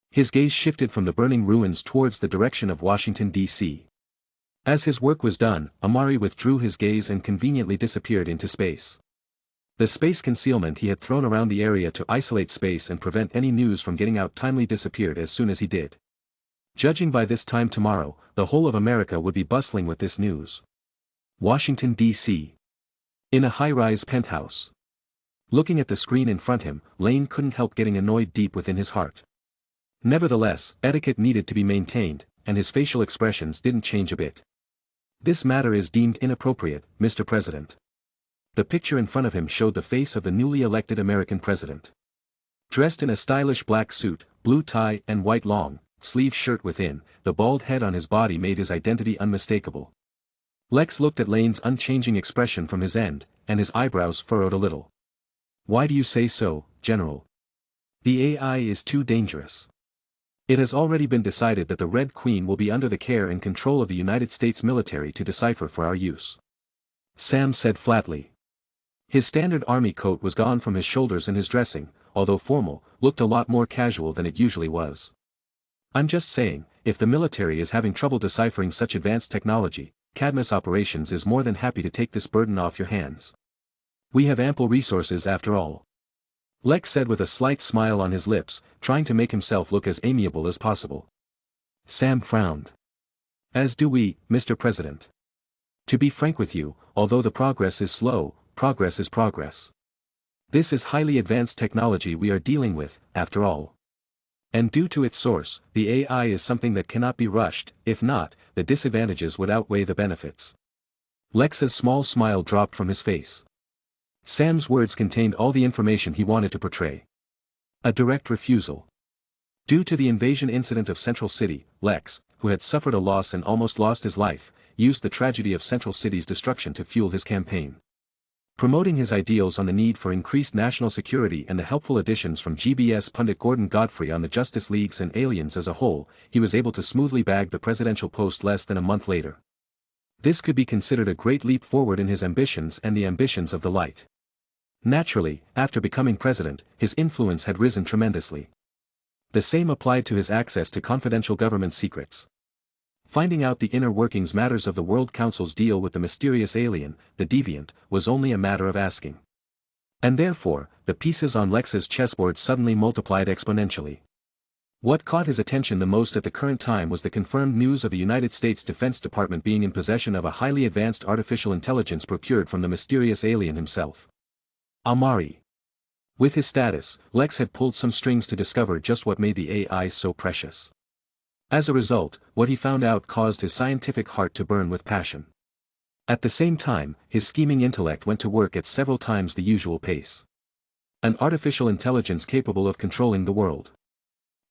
His gaze shifted from the burning ruins towards the direction of Washington, D.C. As his work was done, Amari withdrew his gaze and conveniently disappeared into space. The space concealment he had thrown around the area to isolate space and prevent any news from getting out timely disappeared as soon as he did. Judging by this time tomorrow, the whole of America would be bustling with this news. Washington, D.C. In a high-rise penthouse. Looking at the screen in front of him, Lane couldn't help getting annoyed deep within his heart. Nevertheless, etiquette needed to be maintained, and his facial expressions didn't change a bit. This matter is deemed inappropriate, Mr. President. The picture in front of him showed the face of the newly elected American president. Dressed in a stylish black suit, blue tie and white long-sleeve shirt within, the bald head on his body made his identity unmistakable. Lex looked at Lane's unchanging expression from his end, and his eyebrows furrowed a little. Why do you say so, General? The AI is too dangerous. It has already been decided that the Red Queen will be under the care and control of the United States military to decipher for our use. Sam said flatly. His standard army coat was gone from his shoulders and his dressing, although formal, looked a lot more casual than it usually was. I'm just saying, if the military is having trouble deciphering such advanced technology, Cadmus Operations is more than happy to take this burden off your hands. We have ample resources after all. Lex said with a slight smile on his lips, trying to make himself look as amiable as possible. Sam frowned. As do we, Mr. President. To be frank with you, although the progress is slow, progress is progress. This is highly advanced technology we are dealing with, after all. And due to its source, the AI is something that cannot be rushed, if not, the disadvantages would outweigh the benefits. Lex's small smile dropped from his face. Sam's words contained all the information he wanted to portray. A direct refusal. Due to the invasion incident of Central City, Lex, who had suffered a loss and almost lost his life, used the tragedy of Central City's destruction to fuel his campaign. Promoting his ideals on the need for increased national security and the helpful additions from GBS pundit Gordon Godfrey on the Justice Leagues and aliens as a whole, he was able to smoothly bag the presidential post less than a month later. This could be considered a great leap forward in his ambitions and the ambitions of the light. Naturally, after becoming president, his influence had risen tremendously. The same applied to his access to confidential government secrets. Finding out the inner workings matters of the World Council's deal with the mysterious alien, the Deviant, was only a matter of asking. And therefore, the pieces on Lex's chessboard suddenly multiplied exponentially. What caught his attention the most at the current time was the confirmed news of the United States Defense Department being in possession of a highly advanced artificial intelligence procured from the mysterious alien himself. Amari. With his status, Lex had pulled some strings to discover just what made the AI so precious. As a result, what he found out caused his scientific heart to burn with passion. At the same time, his scheming intellect went to work at several times the usual pace. An artificial intelligence capable of controlling the world.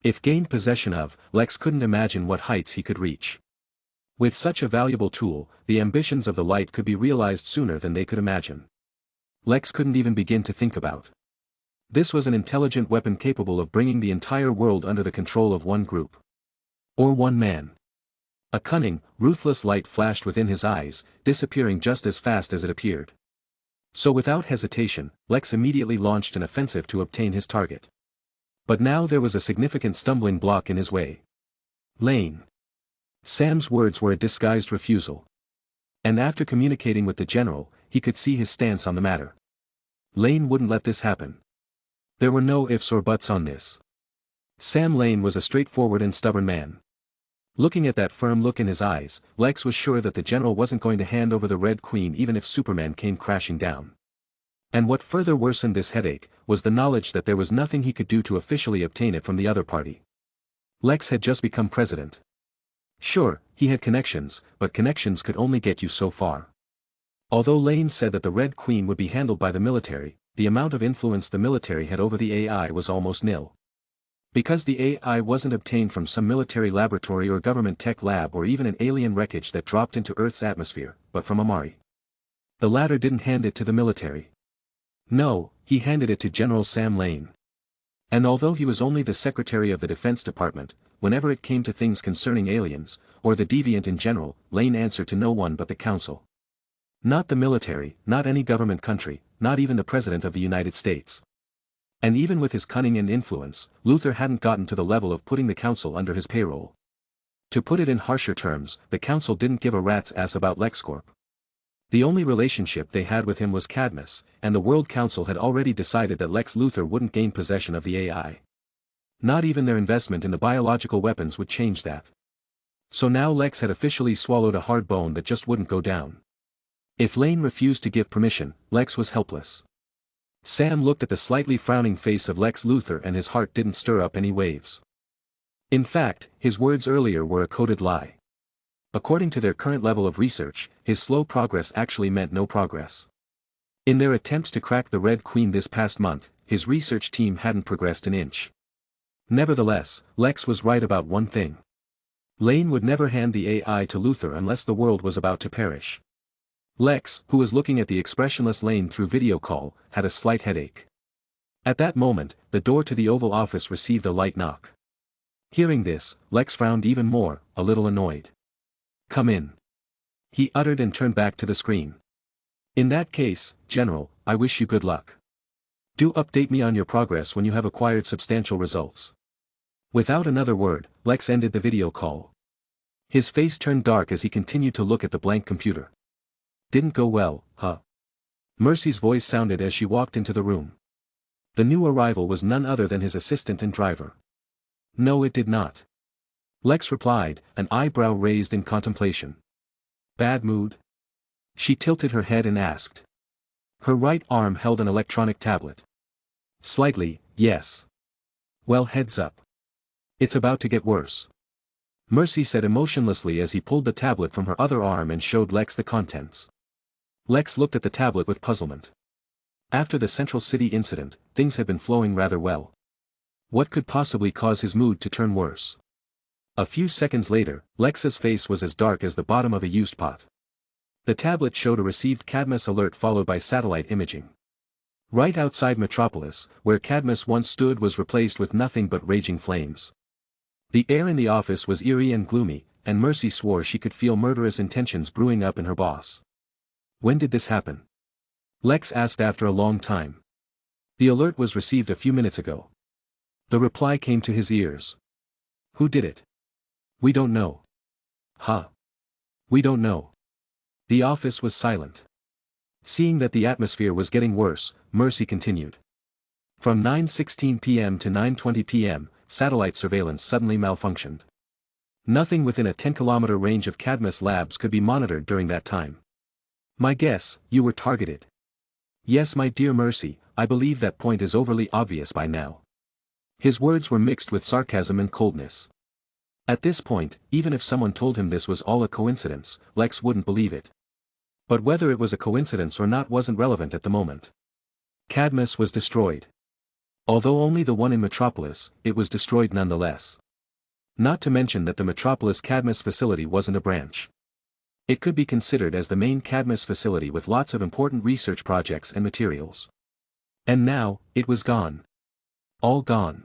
If gained possession of, Lex couldn't imagine what heights he could reach. With such a valuable tool, the ambitions of the light could be realized sooner than they could imagine. Lex couldn't even begin to think about. This was an intelligent weapon capable of bringing the entire world under the control of one group. Or one man. A cunning, ruthless light flashed within his eyes, disappearing just as fast as it appeared. So without hesitation, Lex immediately launched an offensive to obtain his target. But now there was a significant stumbling block in his way. Lane. Sam's words were a disguised refusal. And after communicating with the general, he could see his stance on the matter. Lane wouldn't let this happen. There were no ifs or buts on this. Sam Lane was a straightforward and stubborn man. Looking at that firm look in his eyes, Lex was sure that the general wasn't going to hand over the Red Queen even if Superman came crashing down. And what further worsened this headache, was the knowledge that there was nothing he could do to officially obtain it from the other party. Lex had just become president. Sure, he had connections, but connections could only get you so far. Although Lane said that the Red Queen would be handled by the military, the amount of influence the military had over the AI was almost nil. Because the AI wasn't obtained from some military laboratory or government tech lab or even an alien wreckage that dropped into Earth's atmosphere, but from Amari. The latter didn't hand it to the military. No, he handed it to General Sam Lane. And although he was only the Secretary of the Defense Department, whenever it came to things concerning aliens, or the deviant in general, Lane answered to no one but the Council. Not the military, not any government country, not even the President of the United States. And even with his cunning and influence, Luthor hadn't gotten to the level of putting the Council under his payroll. To put it in harsher terms, the Council didn't give a rat's ass about LexCorp. The only relationship they had with him was Cadmus, and the World Council had already decided that Lex Luthor wouldn't gain possession of the AI. Not even their investment in the biological weapons would change that. So now Lex had officially swallowed a hard bone that just wouldn't go down. If Lane refused to give permission, Lex was helpless. Sam looked at the slightly frowning face of Lex Luthor and his heart didn't stir up any waves. In fact, his words earlier were a coded lie. According to their current level of research, his slow progress actually meant no progress. In their attempts to crack the Red Queen this past month, his research team hadn't progressed an inch. Nevertheless, Lex was right about one thing. Lane would never hand the AI to Luthor unless the world was about to perish. Lex, who was looking at the expressionless Lane through video call, had a slight headache. At that moment, the door to the Oval Office received a light knock. Hearing this, Lex frowned even more, a little annoyed. "Come in," he uttered and turned back to the screen. "In that case, General, I wish you good luck. Do update me on your progress when you have acquired substantial results." Without another word, Lex ended the video call. His face turned dark as he continued to look at the blank computer. "Didn't go well, huh?" Mercy's voice sounded as she walked into the room. The new arrival was none other than his assistant and driver. "No, it did not," Lex replied, an eyebrow raised in contemplation. "Bad mood?" She tilted her head and asked. Her right arm held an electronic tablet. "Slightly, yes." "Well, heads up. It's about to get worse," Mercy said emotionlessly as he pulled the tablet from her other arm and showed Lex the contents. Lex looked at the tablet with puzzlement. After the Central City incident, things had been flowing rather well. What could possibly cause his mood to turn worse? A few seconds later, Lex's face was as dark as the bottom of a used pot. The tablet showed a received Cadmus alert followed by satellite imaging. Right outside Metropolis, where Cadmus once stood was replaced with nothing but raging flames. The air in the office was eerie and gloomy, and Mercy swore she could feel murderous intentions brewing up in her boss. "When did this happen?" Lex asked after a long time. "The alert was received a few minutes ago." The reply came to his ears. "Who did it?" "We don't know." "Huh? We don't know." The office was silent. Seeing that the atmosphere was getting worse, Mercy continued. From 9:16 p.m. to 9:20 p.m., satellite surveillance suddenly malfunctioned. Nothing within a 10-kilometer range of Cadmus labs could be monitored during that time. "My guess, you were targeted." "Yes, my dear Mercy, I believe that point is overly obvious by now." His words were mixed with sarcasm and coldness. At this point, even if someone told him this was all a coincidence, Lex wouldn't believe it. But whether it was a coincidence or not wasn't relevant at the moment. Cadmus was destroyed. Although only the one in Metropolis, it was destroyed nonetheless. Not to mention that the Metropolis Cadmus facility wasn't a branch. It could be considered as the main Cadmus facility with lots of important research projects and materials. And now, it was gone. All gone.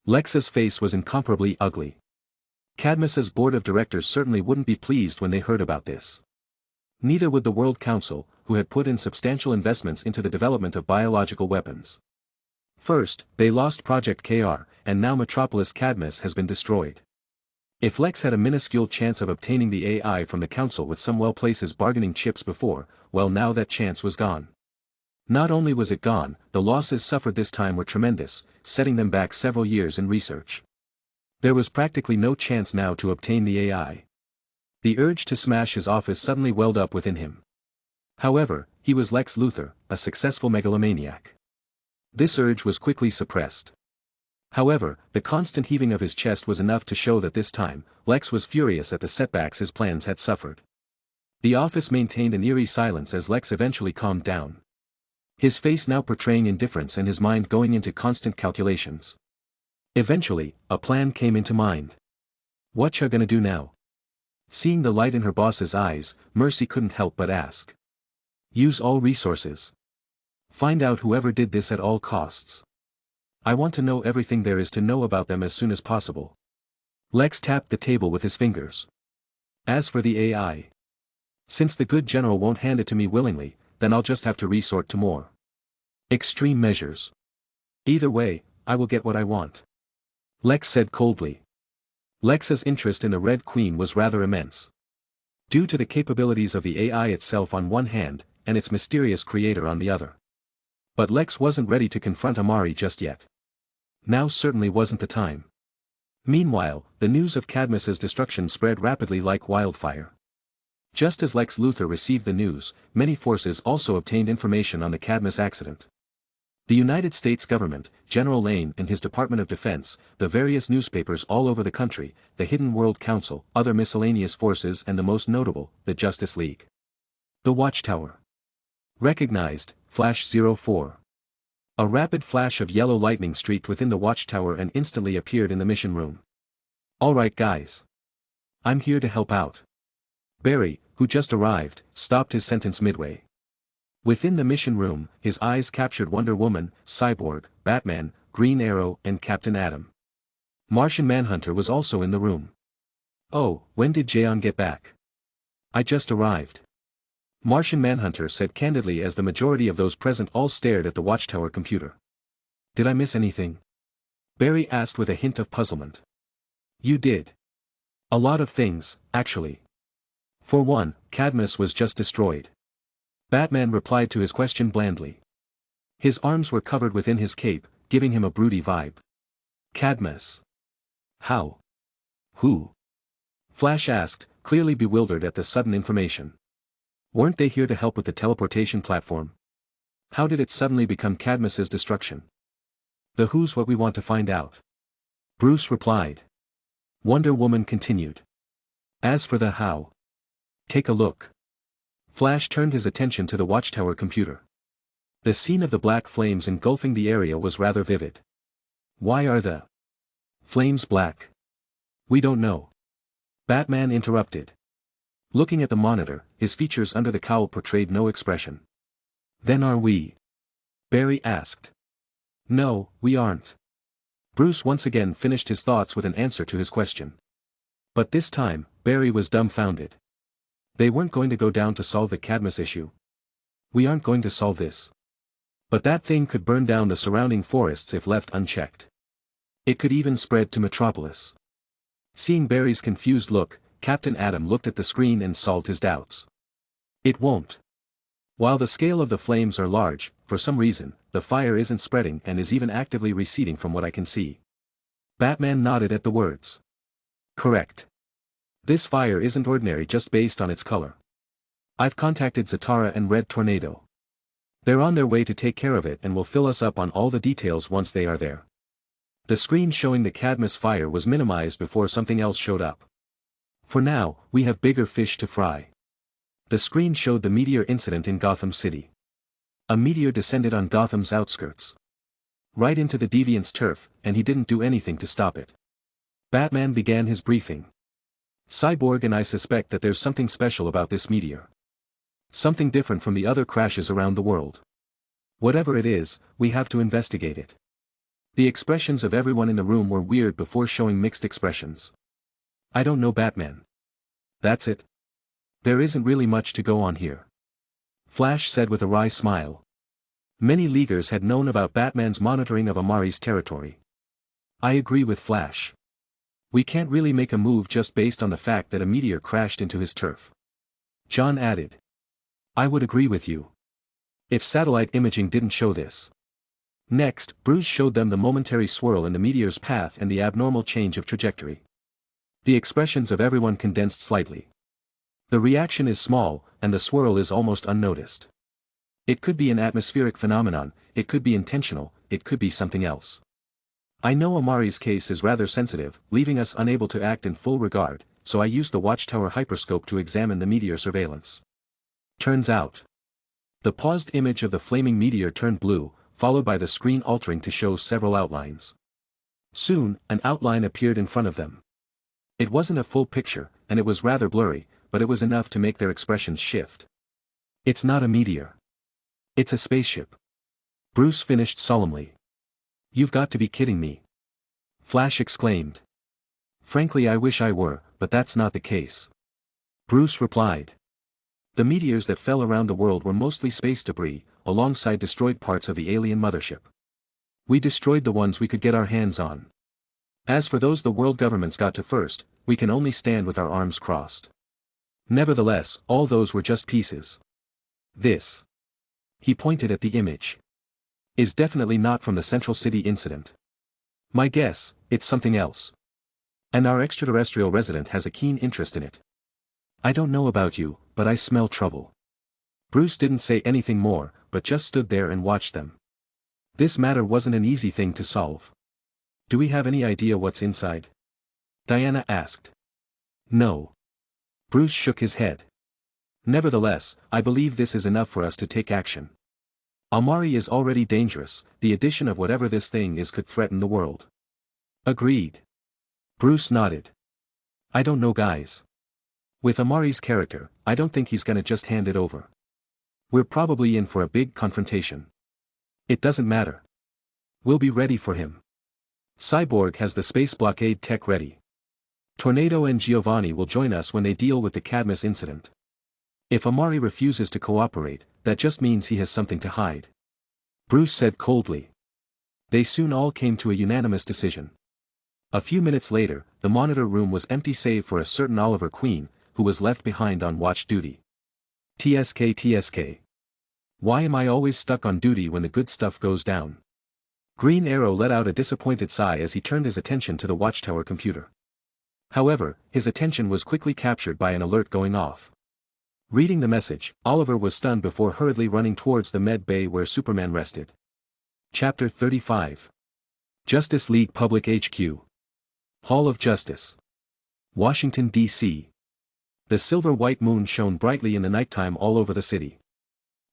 Lex's face was incomparably ugly. Cadmus's board of directors certainly wouldn't be pleased when they heard about this. Neither would the World Council, who had put in substantial investments into the development of biological weapons. First, they lost Project KR, and now Metropolis Cadmus has been destroyed. If Lex had a minuscule chance of obtaining the AI from the Council with some well-placed bargaining chips before, well, now that chance was gone. Not only was it gone, the losses suffered this time were tremendous, setting them back several years in research. There was practically no chance now to obtain the AI. The urge to smash his office suddenly welled up within him. However, he was Lex Luthor, a successful megalomaniac. This urge was quickly suppressed. However, the constant heaving of his chest was enough to show that this time, Lex was furious at the setbacks his plans had suffered. The office maintained an eerie silence as Lex eventually calmed down. His face now portraying indifference and his mind going into constant calculations. Eventually, a plan came into mind. What you gonna do now? Seeing the light in her boss's eyes, Mercy couldn't help but ask. Use all resources. Find out whoever did this at all costs. I want to know everything there is to know about them as soon as possible. Lex tapped the table with his fingers. As for the AI. Since the good general won't hand it to me willingly, then I'll just have to resort to more extreme measures. Either way, I will get what I want. Lex said coldly. Lex's interest in the Red Queen was rather immense. Due to the capabilities of the AI itself on one hand, and its mysterious creator on the other. But Lex wasn't ready to confront Amari just yet. Now certainly wasn't the time. Meanwhile, the news of Cadmus's destruction spread rapidly like wildfire. Just as Lex Luthor received the news, many forces also obtained information on the Cadmus accident. The United States government, General Lane and his Department of Defense, the various newspapers all over the country, the Hidden World Council, other miscellaneous forces and the most notable, the Justice League. The Watchtower. Recognized, Flash 04. A rapid flash of yellow lightning streaked within the Watchtower and instantly appeared in the mission room. Alright guys. I'm here to help out. Barry, who just arrived, stopped his sentence midway. Within the mission room, his eyes captured Wonder Woman, Cyborg, Batman, Green Arrow and Captain Atom. Martian Manhunter was also in the room. Oh, when did Jaeon get back? I just arrived. Martian Manhunter said candidly as the majority of those present all stared at the Watchtower computer. Did I miss anything? Barry asked with a hint of puzzlement. You did. A lot of things, actually. For one, Cadmus was just destroyed. Batman replied to his question blandly. His arms were covered within his cape, giving him a broody vibe. Cadmus. How? Who? Flash asked, clearly bewildered at the sudden information. Weren't they here to help with the teleportation platform? How did it suddenly become Cadmus's destruction? The who's what we want to find out. Bruce replied. Wonder Woman continued. As for the how. Take a look. Flash turned his attention to the Watchtower computer. The scene of the black flames engulfing the area was rather vivid. Why are the flames black? We don't know. Batman interrupted. Looking at the monitor, his features under the cowl portrayed no expression. Then are we? Barry asked. No, we aren't. Bruce once again finished his thoughts with an answer to his question. But this time, Barry was dumbfounded. They weren't going to go down to solve the Cadmus issue. We aren't going to solve this. But that thing could burn down the surrounding forests if left unchecked. It could even spread to Metropolis. Seeing Barry's confused look, Captain Atom looked at the screen and solved his doubts. It won't. While the scale of the flames are large, for some reason, the fire isn't spreading and is even actively receding from what I can see. Batman nodded at the words. Correct. This fire isn't ordinary just based on its color. I've contacted Zatara and Red Tornado. They're on their way to take care of it and will fill us up on all the details once they are there. The screen showing the Cadmus fire was minimized before something else showed up. For now, we have bigger fish to fry. The screen showed the meteor incident in Gotham City. A meteor descended on Gotham's outskirts. Right into the deviant's turf, and he didn't do anything to stop it. Batman began his briefing. Cyborg and I suspect that there's something special about this meteor. Something different from the other crashes around the world. Whatever it is, we have to investigate it. The expressions of everyone in the room were weird before showing mixed expressions. I don't know Batman. That's it. There isn't really much to go on here. Flash said with a wry smile. Many Leaguers had known about Batman's monitoring of Amari's territory. I agree with Flash. We can't really make a move just based on the fact that a meteor crashed into his turf. John added. I would agree with you. If satellite imaging didn't show this. Next, Bruce showed them the momentary swirl in the meteor's path and the abnormal change of trajectory. The expressions of everyone condensed slightly. The reaction is small, and the swirl is almost unnoticed. It could be an atmospheric phenomenon, it could be intentional, it could be something else. I know Amari's case is rather sensitive, leaving us unable to act in full regard, so I used the Watchtower hyperscope to examine the meteor surveillance. Turns out. The paused image of the flaming meteor turned blue, followed by the screen altering to show several outlines. Soon, an outline appeared in front of them. It wasn't a full picture, and it was rather blurry, but it was enough to make their expressions shift. It's not a meteor. It's a spaceship. Bruce finished solemnly. You've got to be kidding me. Flash exclaimed. Frankly, I wish I were, but that's not the case. Bruce replied. The meteors that fell around the world were mostly space debris, alongside destroyed parts of the alien mothership. We destroyed the ones we could get our hands on. As for those the world governments got to first, we can only stand with our arms crossed. Nevertheless, all those were just pieces. This. He pointed at the image. Is definitely not from the Central City incident. My guess, it's something else. And our extraterrestrial resident has a keen interest in it. I don't know about you, but I smell trouble. Bruce didn't say anything more, but just stood there and watched them. This matter wasn't an easy thing to solve. Do we have any idea what's inside? Diana asked. No. Bruce shook his head. Nevertheless, I believe this is enough for us to take action. Amari is already dangerous, the addition of whatever this thing is could threaten the world. Agreed. Bruce nodded. I don't know guys. With Amari's character, I don't think he's gonna just hand it over. We're probably in for a big confrontation. It doesn't matter. We'll be ready for him. Cyborg has the space blockade tech ready. Tornado and Giovanni will join us when they deal with the Cadmus incident. If Amari refuses to cooperate, that just means he has something to hide. Bruce said coldly. They soon all came to a unanimous decision. A few minutes later, the monitor room was empty save for a certain Oliver Queen, who was left behind on watch duty. TSK. Why am I always stuck on duty when the good stuff goes down? Green Arrow let out a disappointed sigh as he turned his attention to the Watchtower computer. However, his attention was quickly captured by an alert going off. Reading the message, Oliver was stunned before hurriedly running towards the med bay where Superman rested. Chapter 35. Justice League Public HQ. Hall of Justice. Washington, D.C. The silver-white moon shone brightly in the nighttime all over the city.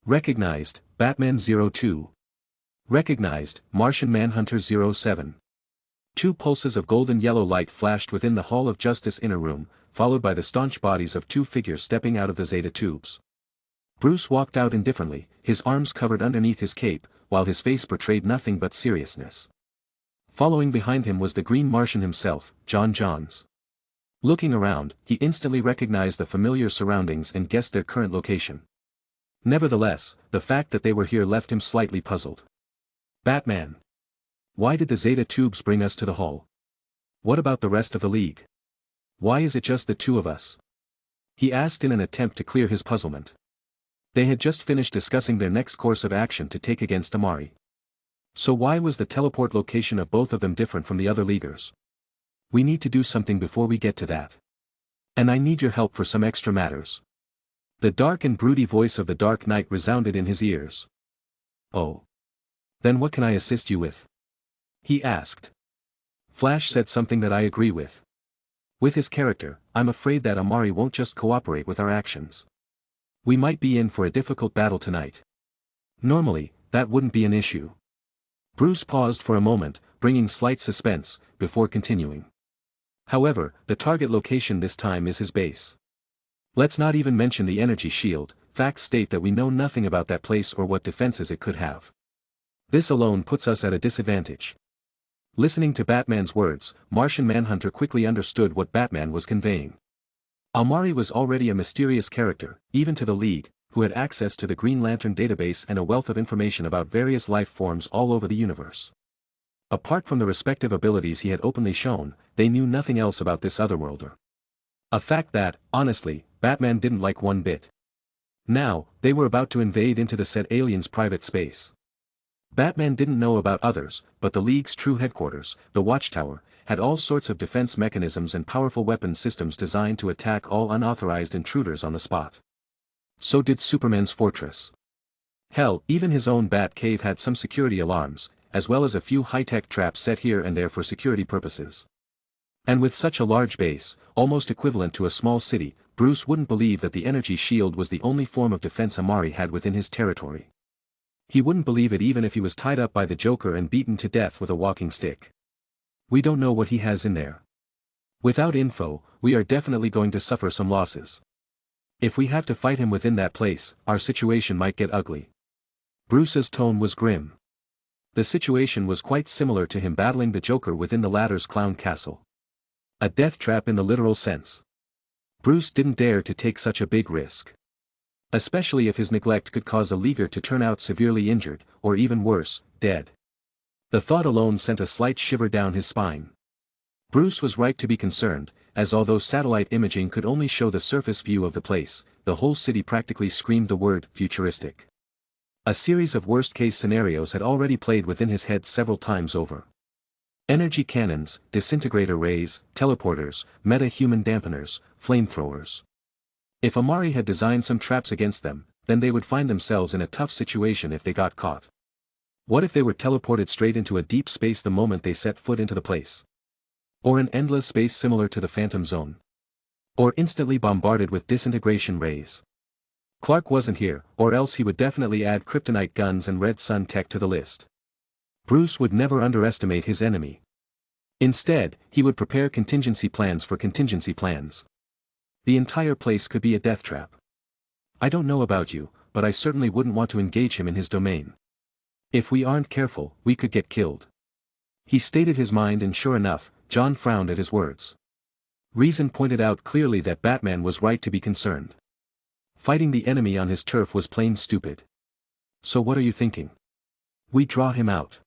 Recognized, Batman 02. Recognized, Martian Manhunter 07. Two pulses of golden yellow light flashed within the Hall of Justice inner room, followed by the staunch bodies of two figures stepping out of the Zeta tubes. Bruce walked out indifferently, his arms covered underneath his cape, while his face portrayed nothing but seriousness. Following behind him was the Green Martian himself, John Johns. Looking around, he instantly recognized the familiar surroundings and guessed their current location. Nevertheless, the fact that they were here left him slightly puzzled. Batman. Why did the Zeta tubes bring us to the hall? What about the rest of the League? Why is it just the two of us? He asked in an attempt to clear his puzzlement. They had just finished discussing their next course of action to take against Amari. So why was the teleport location of both of them different from the other Leaguers? We need to do something before we get to that. And I need your help for some extra matters. The dark and broody voice of the Dark Knight resounded in his ears. Oh. Then what can I assist you with? He asked. Flash said something that I agree with. With his character, I'm afraid that Amari won't just cooperate with our actions. We might be in for a difficult battle tonight. Normally, that wouldn't be an issue. Bruce paused for a moment, bringing slight suspense, before continuing. However, the target location this time is his base. Let's not even mention the energy shield. Facts state that we know nothing about that place or what defenses it could have. This alone puts us at a disadvantage. Listening to Batman's words, Martian Manhunter quickly understood what Batman was conveying. Amari was already a mysterious character, even to the League, who had access to the Green Lantern database and a wealth of information about various life forms all over the universe. Apart from the respective abilities he had openly shown, they knew nothing else about this otherworlder. A fact that, honestly, Batman didn't like one bit. Now, they were about to invade into the said alien's private space. Batman didn't know about others, but the League's true headquarters, the Watchtower, had all sorts of defense mechanisms and powerful weapons systems designed to attack all unauthorized intruders on the spot. So did Superman's fortress. Hell, even his own Bat Cave had some security alarms, as well as a few high-tech traps set here and there for security purposes. And with such a large base, almost equivalent to a small city, Bruce wouldn't believe that the energy shield was the only form of defense Amari had within his territory. He wouldn't believe it even if he was tied up by the Joker and beaten to death with a walking stick. We don't know what he has in there. Without info, we are definitely going to suffer some losses. If we have to fight him within that place, our situation might get ugly. Bruce's tone was grim. The situation was quite similar to him battling the Joker within the latter's clown castle. A death trap in the literal sense. Bruce didn't dare to take such a big risk. Especially if his neglect could cause a Leaguer to turn out severely injured, or even worse, dead. The thought alone sent a slight shiver down his spine. Bruce was right to be concerned, as although satellite imaging could only show the surface view of the place, the whole city practically screamed the word futuristic. A series of worst-case scenarios had already played within his head several times over. Energy cannons, disintegrator rays, teleporters, meta-human dampeners, flamethrowers. If Amari had designed some traps against them, then they would find themselves in a tough situation if they got caught. What if they were teleported straight into a deep space the moment they set foot into the place? Or an endless space similar to the Phantom Zone? Or instantly bombarded with disintegration rays? Clark wasn't here, or else he would definitely add kryptonite guns and red sun tech to the list. Bruce would never underestimate his enemy. Instead, he would prepare contingency plans for contingency plans. The entire place could be a death trap. I don't know about you, but I certainly wouldn't want to engage him in his domain. If we aren't careful, we could get killed. He stated his mind, and sure enough, John frowned at his words. Reason pointed out clearly that Batman was right to be concerned. Fighting the enemy on his turf was plain stupid. So what are you thinking? We draw him out.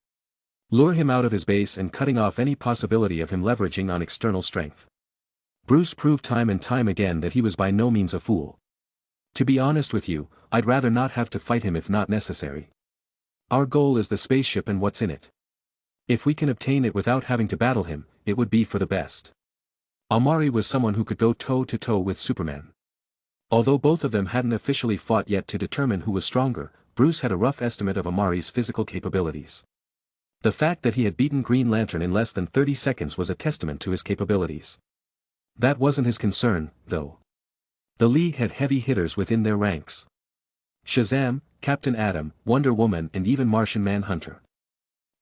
Lure him out of his base and cutting off any possibility of him leveraging on external strength. Bruce proved time and time again that he was by no means a fool. To be honest with you, I'd rather not have to fight him if not necessary. Our goal is the spaceship and what's in it. If we can obtain it without having to battle him, it would be for the best. Amari was someone who could go toe-to-toe with Superman. Although both of them hadn't officially fought yet to determine who was stronger, Bruce had a rough estimate of Amari's physical capabilities. The fact that he had beaten Green Lantern in less than 30 seconds was a testament to his capabilities. That wasn't his concern, though. The League had heavy hitters within their ranks. Shazam, Captain Atom, Wonder Woman and even Martian Manhunter.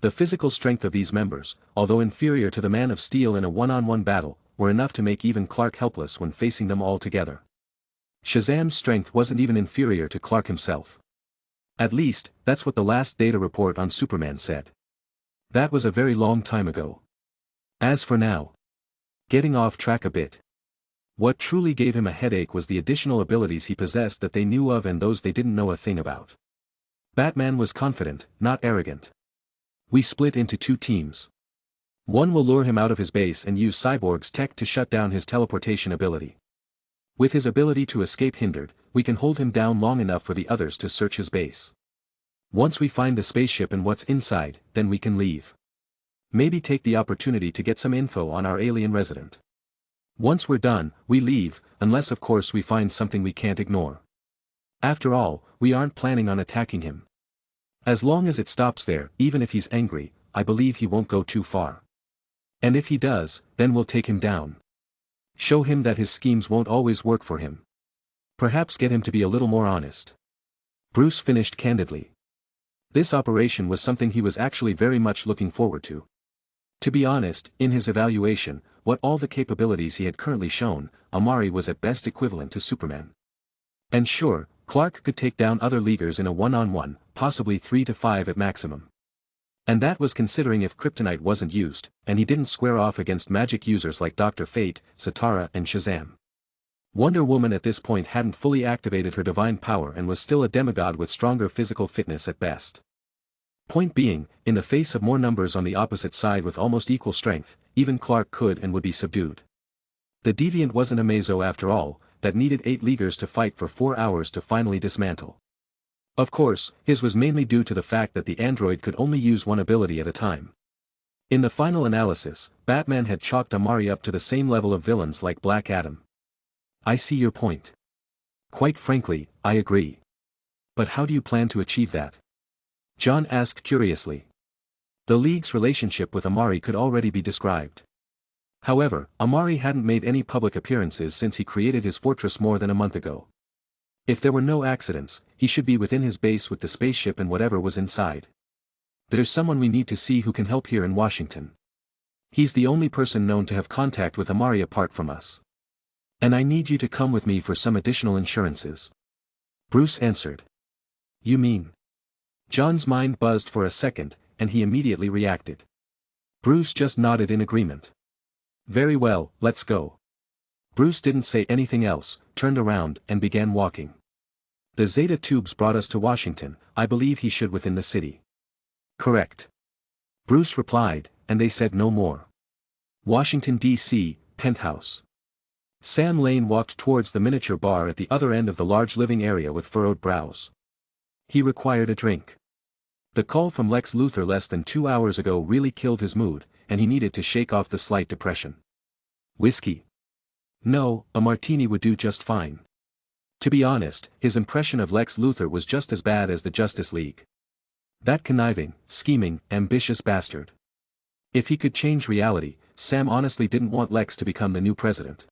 The physical strength of these members, although inferior to the Man of Steel in a one-on-one battle, were enough to make even Clark helpless when facing them all together. Shazam's strength wasn't even inferior to Clark himself. At least, that's what the last data report on Superman said. That was a very long time ago. As for now, getting off track a bit. What truly gave him a headache was the additional abilities he possessed that they knew of and those they didn't know a thing about. Batman was confident, not arrogant. We split into two teams. One will lure him out of his base and use Cyborg's tech to shut down his teleportation ability. With his ability to escape hindered, we can hold him down long enough for the others to search his base. Once we find the spaceship and what's inside, then we can leave. Maybe take the opportunity to get some info on our alien resident. Once we're done, we leave, unless of course we find something we can't ignore. After all, we aren't planning on attacking him. As long as it stops there, even if he's angry, I believe he won't go too far. And if he does, then we'll take him down. Show him that his schemes won't always work for him. Perhaps get him to be a little more honest. Bruce finished candidly. This operation was something he was actually very much looking forward to. To be honest, in his evaluation, what all the capabilities he had currently shown, Amari was at best equivalent to Superman. And sure, Clark could take down other Leaguers in a one-on-one, possibly 3 to 5 at maximum. And that was considering if kryptonite wasn't used, and he didn't square off against magic users like Dr. Fate, Satara and Shazam. Wonder Woman at this point hadn't fully activated her divine power and was still a demigod with stronger physical fitness at best. Point being, in the face of more numbers on the opposite side with almost equal strength, even Clark could and would be subdued. The Deviant wasn't a Mazo after all, that needed 8 Leaguers to fight for 4 hours to finally dismantle. Of course, his was mainly due to the fact that the android could only use one ability at a time. In the final analysis, Batman had chalked Amari up to the same level of villains like Black Adam. I see your point. Quite frankly, I agree. But how do you plan to achieve that? John asked curiously. The League's relationship with Amari could already be described. However, Amari hadn't made any public appearances since he created his fortress more than a month ago. If there were no accidents, he should be within his base with the spaceship and whatever was inside. There's someone we need to see who can help here in Washington. He's the only person known to have contact with Amari apart from us. And I need you to come with me for some additional insurances. Bruce answered. You mean? John's mind buzzed for a second, and he immediately reacted. Bruce just nodded in agreement. Very well, let's go. Bruce didn't say anything else, turned around and began walking. The Zeta tubes brought us to Washington, I believe he should within the city. Correct. Bruce replied, and they said no more. Washington, D.C., penthouse. Sam Lane walked towards the miniature bar at the other end of the large living area with furrowed brows. He required a drink. The call from Lex Luthor less than 2 hours ago really killed his mood, and he needed to shake off the slight depression. Whiskey? No, a martini would do just fine. To be honest, his impression of Lex Luthor was just as bad as the Justice League. That conniving, scheming, ambitious bastard. If he could change reality, Sam honestly didn't want Lex to become the new president.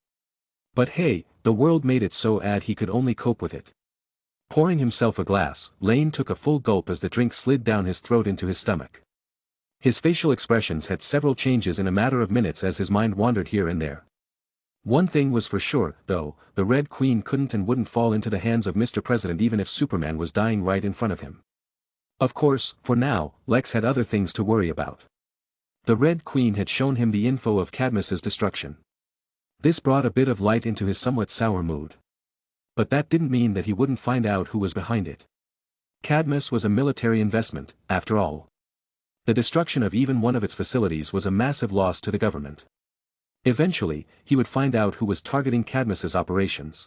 But hey, the world made it so he could only cope with it. Pouring himself a glass, Lane took a full gulp as the drink slid down his throat into his stomach. His facial expressions had several changes in a matter of minutes as his mind wandered here and there. One thing was for sure, though, the Red Queen couldn't and wouldn't fall into the hands of Mr. President even if Superman was dying right in front of him. Of course, for now, Lex had other things to worry about. The Red Queen had shown him the info of Cadmus's destruction. This brought a bit of light into his somewhat sour mood. But that didn't mean that he wouldn't find out who was behind it. Cadmus was a military investment, after all. The destruction of even one of its facilities was a massive loss to the government. Eventually, he would find out who was targeting Cadmus's operations.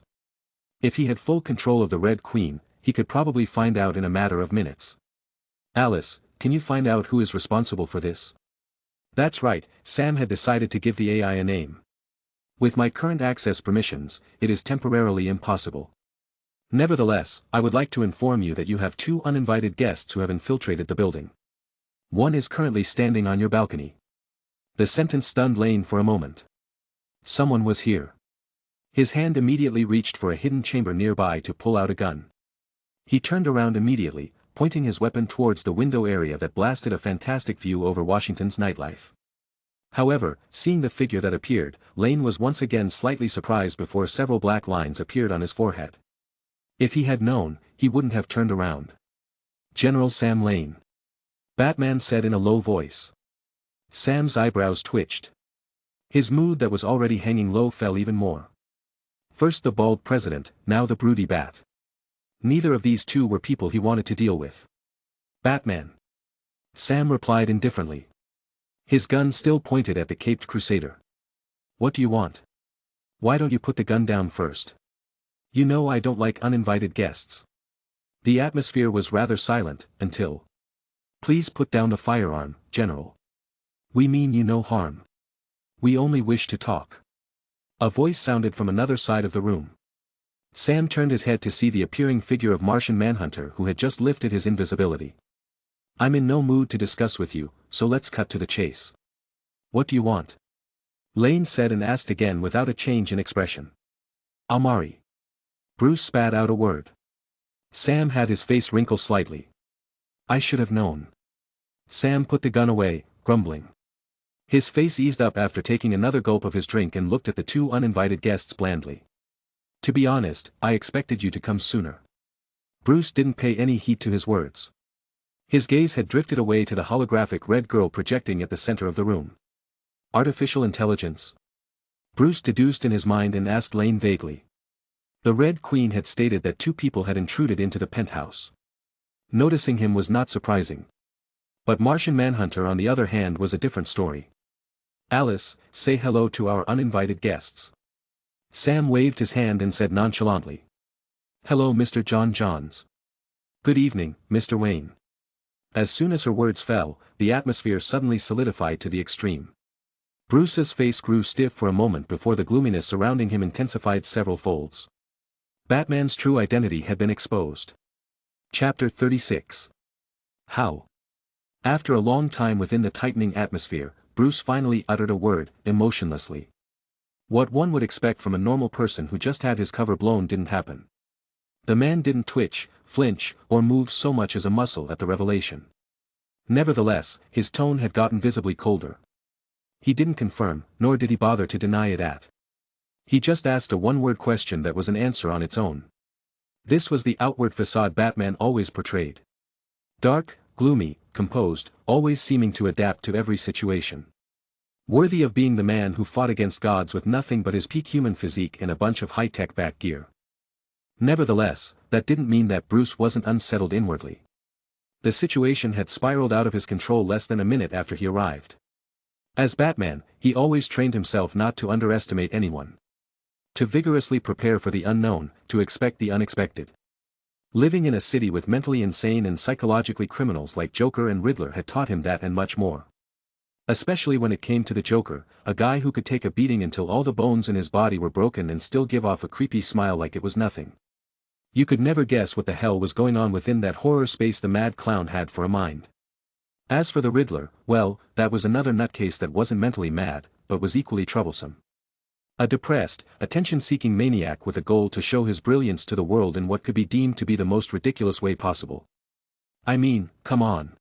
If he had full control of the Red Queen, he could probably find out in a matter of minutes. Alice, can you find out who is responsible for this? That's right, Sam had decided to give the AI a name. With my current access permissions, it is temporarily impossible. Nevertheless, I would like to inform you that you have 2 uninvited guests who have infiltrated the building. One is currently standing on your balcony. The sentence stunned Lane for a moment. Someone was here. His hand immediately reached for a hidden chamber nearby to pull out a gun. He turned around immediately, pointing his weapon towards the window area that blasted a fantastic view over Washington's nightlife. However, seeing the figure that appeared, Lane was once again slightly surprised before several black lines appeared on his forehead. If he had known, he wouldn't have turned around. General Sam Lane. Batman said in a low voice. Sam's eyebrows twitched. His mood that was already hanging low fell even more. First the bald president, now the broody bat. Neither of these two were people he wanted to deal with. Batman. Sam replied indifferently. His gun still pointed at the caped crusader. What do you want? Why don't you put the gun down first? You know I don't like uninvited guests. The atmosphere was rather silent, until. Please put down the firearm, General. We mean you no harm. We only wish to talk. A voice sounded from another side of the room. Sam turned his head to see the appearing figure of Martian Manhunter who had just lifted his invisibility. I'm in no mood to discuss with you, so let's cut to the chase. What do you want? Lane said and asked again without a change in expression. Amari. Bruce spat out a word. Sam had his face wrinkle slightly. I should have known. Sam put the gun away, grumbling. His face eased up after taking another gulp of his drink and looked at the two uninvited guests blandly. To be honest, I expected you to come sooner. Bruce didn't pay any heed to his words. His gaze had drifted away to the holographic red girl projecting at the center of the room. Artificial intelligence? Bruce deduced in his mind and asked Lane vaguely. The Red Queen had stated that two people had intruded into the penthouse. Noticing him was not surprising. But Martian Manhunter on the other hand was a different story. Alice, say hello to our uninvited guests. Sam waved his hand and said nonchalantly. Hello Mr. John Johns. Good evening, Mr. Wayne. As soon as her words fell, the atmosphere suddenly solidified to the extreme. Bruce's face grew stiff for a moment before the gloominess surrounding him intensified several folds. Batman's true identity had been exposed. Chapter 36. How? After a long time within the tightening atmosphere, Bruce finally uttered a word, emotionlessly. What one would expect from a normal person who just had his cover blown didn't happen. The man didn't twitch, flinch, or move so much as a muscle at the revelation. Nevertheless, his tone had gotten visibly colder. He didn't confirm, nor did he bother to deny it. He just asked a one-word question that was an answer on its own. This was the outward facade Batman always portrayed. Dark, gloomy, composed, always seeming to adapt to every situation. Worthy of being the man who fought against gods with nothing but his peak human physique and a bunch of high-tech bat gear. Nevertheless, that didn't mean that Bruce wasn't unsettled inwardly. The situation had spiraled out of his control less than a minute after he arrived. As Batman, he always trained himself not to underestimate anyone. To vigorously prepare for the unknown, to expect the unexpected. Living in a city with mentally insane and psychologically criminals like Joker and Riddler had taught him that and much more. Especially when it came to the Joker, a guy who could take a beating until all the bones in his body were broken and still give off a creepy smile like it was nothing. You could never guess what the hell was going on within that horror space the mad clown had for a mind. As for the Riddler, well, that was another nutcase that wasn't mentally mad, but was equally troublesome. A depressed, attention-seeking maniac with a goal to show his brilliance to the world in what could be deemed to be the most ridiculous way possible. I mean, come on.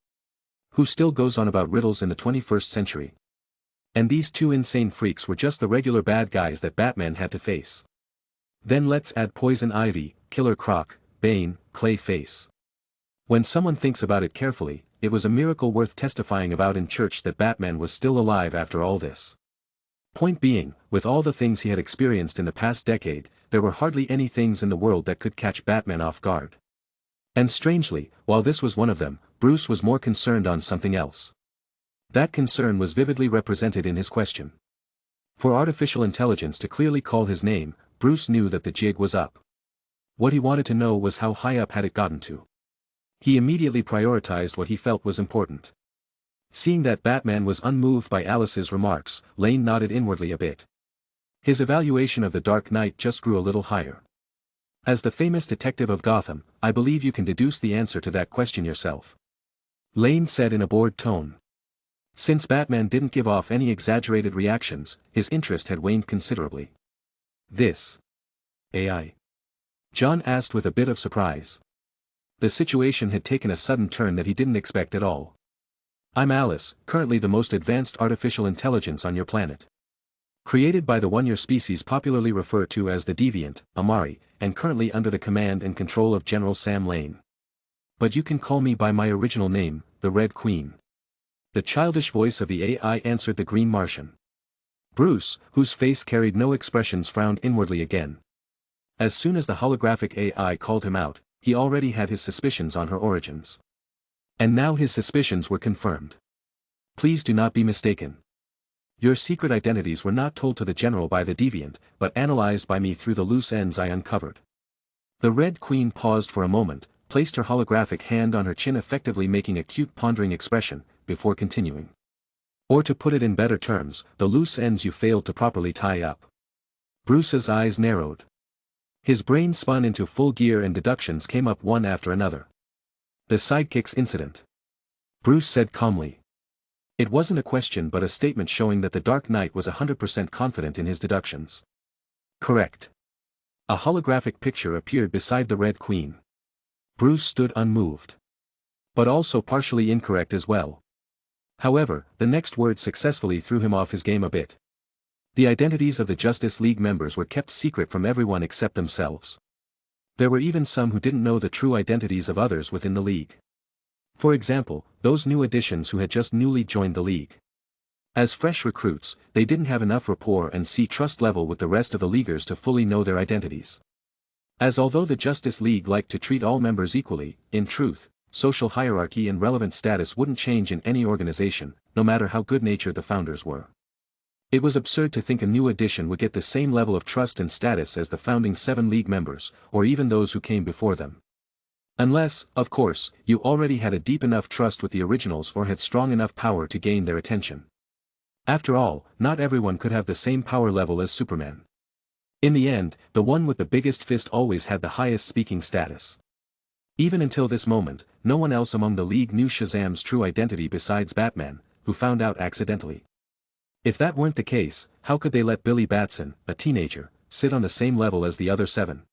Who still goes on about riddles in the 21st century? And these two insane freaks were just the regular bad guys that Batman had to face. Then let's add Poison Ivy, Killer Croc, Bane, Clayface. When someone thinks about it carefully, it was a miracle worth testifying about in church that Batman was still alive after all this. Point being, with all the things he had experienced in the past decade, there were hardly any things in the world that could catch Batman off guard. And strangely, while this was one of them, Bruce was more concerned on something else. That concern was vividly represented in his question. For artificial intelligence to clearly call his name, Bruce knew that the jig was up. What he wanted to know was how high up had it gotten to. He immediately prioritized what he felt was important. Seeing that Batman was unmoved by Alice's remarks, Lane nodded inwardly a bit. His evaluation of the Dark Knight just grew a little higher. As the famous detective of Gotham, I believe you can deduce the answer to that question yourself. Lane said in a bored tone. Since Batman didn't give off any exaggerated reactions, his interest had waned considerably. This AI? John asked with a bit of surprise. The situation had taken a sudden turn that he didn't expect at all. I'm Alice, currently the most advanced artificial intelligence on your planet. Created by the one your species popularly refer to as the Deviant, Amari, and currently under the command and control of General Sam Lane. But you can call me by my original name, the Red Queen. The childish voice of the AI answered the Green Martian. Bruce, whose face carried no expressions, frowned inwardly again. As soon as the holographic AI called him out, he already had his suspicions on her origins. And now his suspicions were confirmed. Please do not be mistaken. Your secret identities were not told to the General by the Deviant, but analyzed by me through the loose ends I uncovered. The Red Queen paused for a moment, placed her holographic hand on her chin, effectively making a cute pondering expression, before continuing. Or to put it in better terms, the loose ends you failed to properly tie up. Bruce's eyes narrowed. His brain spun into full gear and deductions came up one after another. The sidekicks incident. Bruce said calmly. It wasn't a question but a statement showing that the Dark Knight was 100% confident in his deductions. Correct. A holographic picture appeared beside the Red Queen. Bruce stood unmoved. But also partially incorrect as well. However, the next word successfully threw him off his game a bit. The identities of the Justice League members were kept secret from everyone except themselves. There were even some who didn't know the true identities of others within the League. For example, those new additions who had just newly joined the League. As fresh recruits, they didn't have enough rapport and trust level with the rest of the Leaguers to fully know their identities. As although the Justice League liked to treat all members equally, in truth, social hierarchy and relevant status wouldn't change in any organization, no matter how good-natured the founders were. It was absurd to think a new addition would get the same level of trust and status as the founding 7 League members, or even those who came before them. Unless, of course, you already had a deep enough trust with the originals or had strong enough power to gain their attention. After all, not everyone could have the same power level as Superman. In the end, the one with the biggest fist always had the highest speaking status. Even until this moment, no one else among the League knew Shazam's true identity besides Batman, who found out accidentally. If that weren't the case, how could they let Billy Batson, a teenager, sit on the same level as the other 7?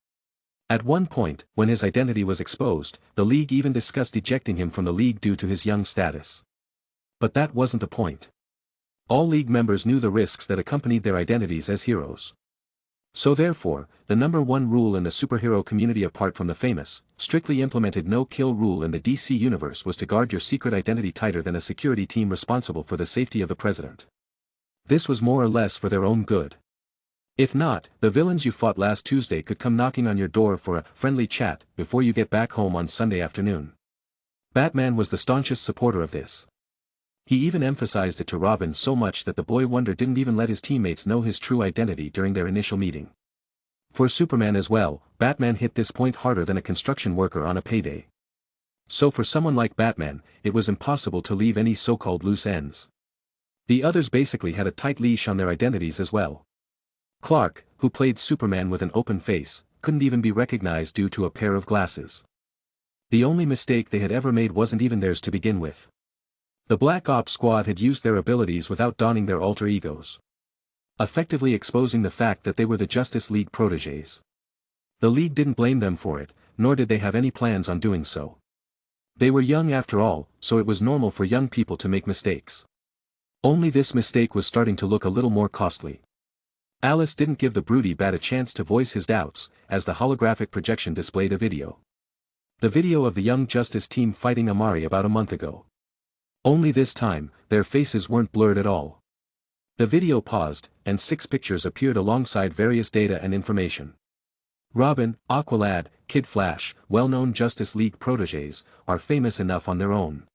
At one point, when his identity was exposed, the League even discussed ejecting him from the League due to his young status. But that wasn't the point. All League members knew the risks that accompanied their identities as heroes. So therefore, the number one rule in the superhero community apart from the famous, strictly implemented no-kill rule in the DC universe was to guard your secret identity tighter than a security team responsible for the safety of the president. This was more or less for their own good. If not, the villains you fought last Tuesday could come knocking on your door for a friendly chat before you get back home on Sunday afternoon. Batman was the staunchest supporter of this. He even emphasized it to Robin so much that the Boy Wonder didn't even let his teammates know his true identity during their initial meeting. For Superman as well, Batman hit this point harder than a construction worker on a payday. So for someone like Batman, it was impossible to leave any so-called loose ends. The others basically had a tight leash on their identities as well. Clark, who played Superman with an open face, couldn't even be recognized due to a pair of glasses. The only mistake they had ever made wasn't even theirs to begin with. The Black Ops Squad had used their abilities without donning their alter egos, effectively exposing the fact that they were the Justice League protégés. The League didn't blame them for it, nor did they have any plans on doing so. They were young after all, so it was normal for young people to make mistakes. Only this mistake was starting to look a little more costly. Alice didn't give the broody bat a chance to voice his doubts, as the holographic projection displayed a video. The video of the Young Justice team fighting Amari about a month ago. Only this time, their faces weren't blurred at all. The video paused, and 6 pictures appeared alongside various data and information. Robin, Aqualad, Kid Flash, well-known Justice League protégés, are famous enough on their own.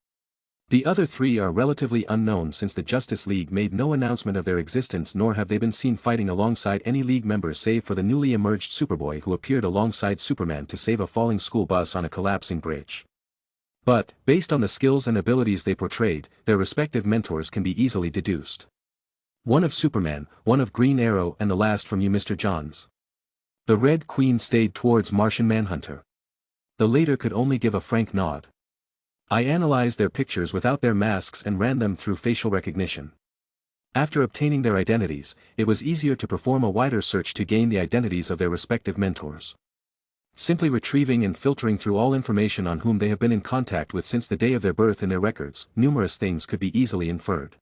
The other 3 are relatively unknown since the Justice League made no announcement of their existence, nor have they been seen fighting alongside any League members save for the newly emerged Superboy who appeared alongside Superman to save a falling school bus on a collapsing bridge. But, based on the skills and abilities they portrayed, their respective mentors can be easily deduced. One of Superman, one of Green Arrow, and the last from you Mr. Johns. The Red Queen stayed towards Martian Manhunter. The later could only give a frank nod. I analyzed their pictures without their masks and ran them through facial recognition. After obtaining their identities, it was easier to perform a wider search to gain the identities of their respective mentors. Simply retrieving and filtering through all information on whom they have been in contact with since the day of their birth in their records, numerous things could be easily inferred.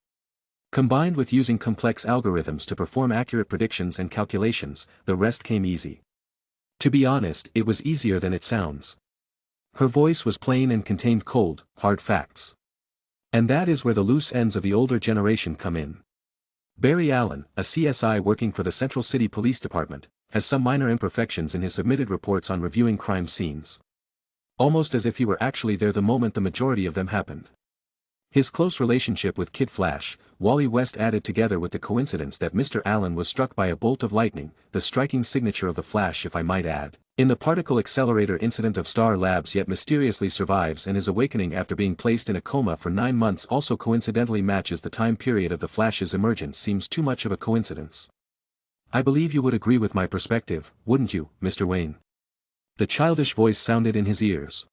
Combined with using complex algorithms to perform accurate predictions and calculations, the rest came easy. To be honest, it was easier than it sounds. Her voice was plain and contained cold, hard facts. And that is where the loose ends of the older generation come in. Barry Allen, a CSI working for the Central City Police Department, has some minor imperfections in his submitted reports on reviewing crime scenes. Almost as if he were actually there the moment the majority of them happened. His close relationship with Kid Flash, Wally West added together with the coincidence that Mr. Allen was struck by a bolt of lightning, the striking signature of the Flash if I might add, in the particle accelerator incident of Star Labs yet mysteriously survives and his awakening after being placed in a coma for 9 months also coincidentally matches the time period of the Flash's emergence seems too much of a coincidence. I believe you would agree with my perspective, wouldn't you, Mr. Wayne? The childish voice sounded in his ears.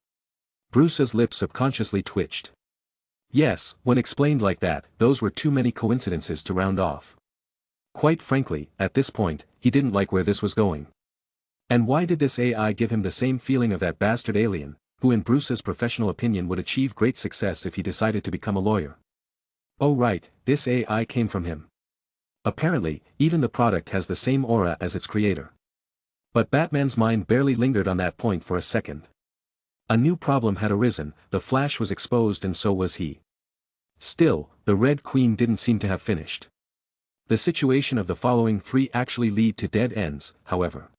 Bruce's lips subconsciously twitched. Yes, when explained like that, those were too many coincidences to round off. Quite frankly, at this point, he didn't like where this was going. And why did this AI give him the same feeling of that bastard alien, who in Bruce's professional opinion would achieve great success if he decided to become a lawyer. Oh right, this AI came from him. Apparently, even the product has the same aura as its creator. But Batman's mind barely lingered on that point for a second. A new problem had arisen, the Flash was exposed and so was he. Still, the Red Queen didn't seem to have finished. The situation of the following three actually lead to dead ends, however.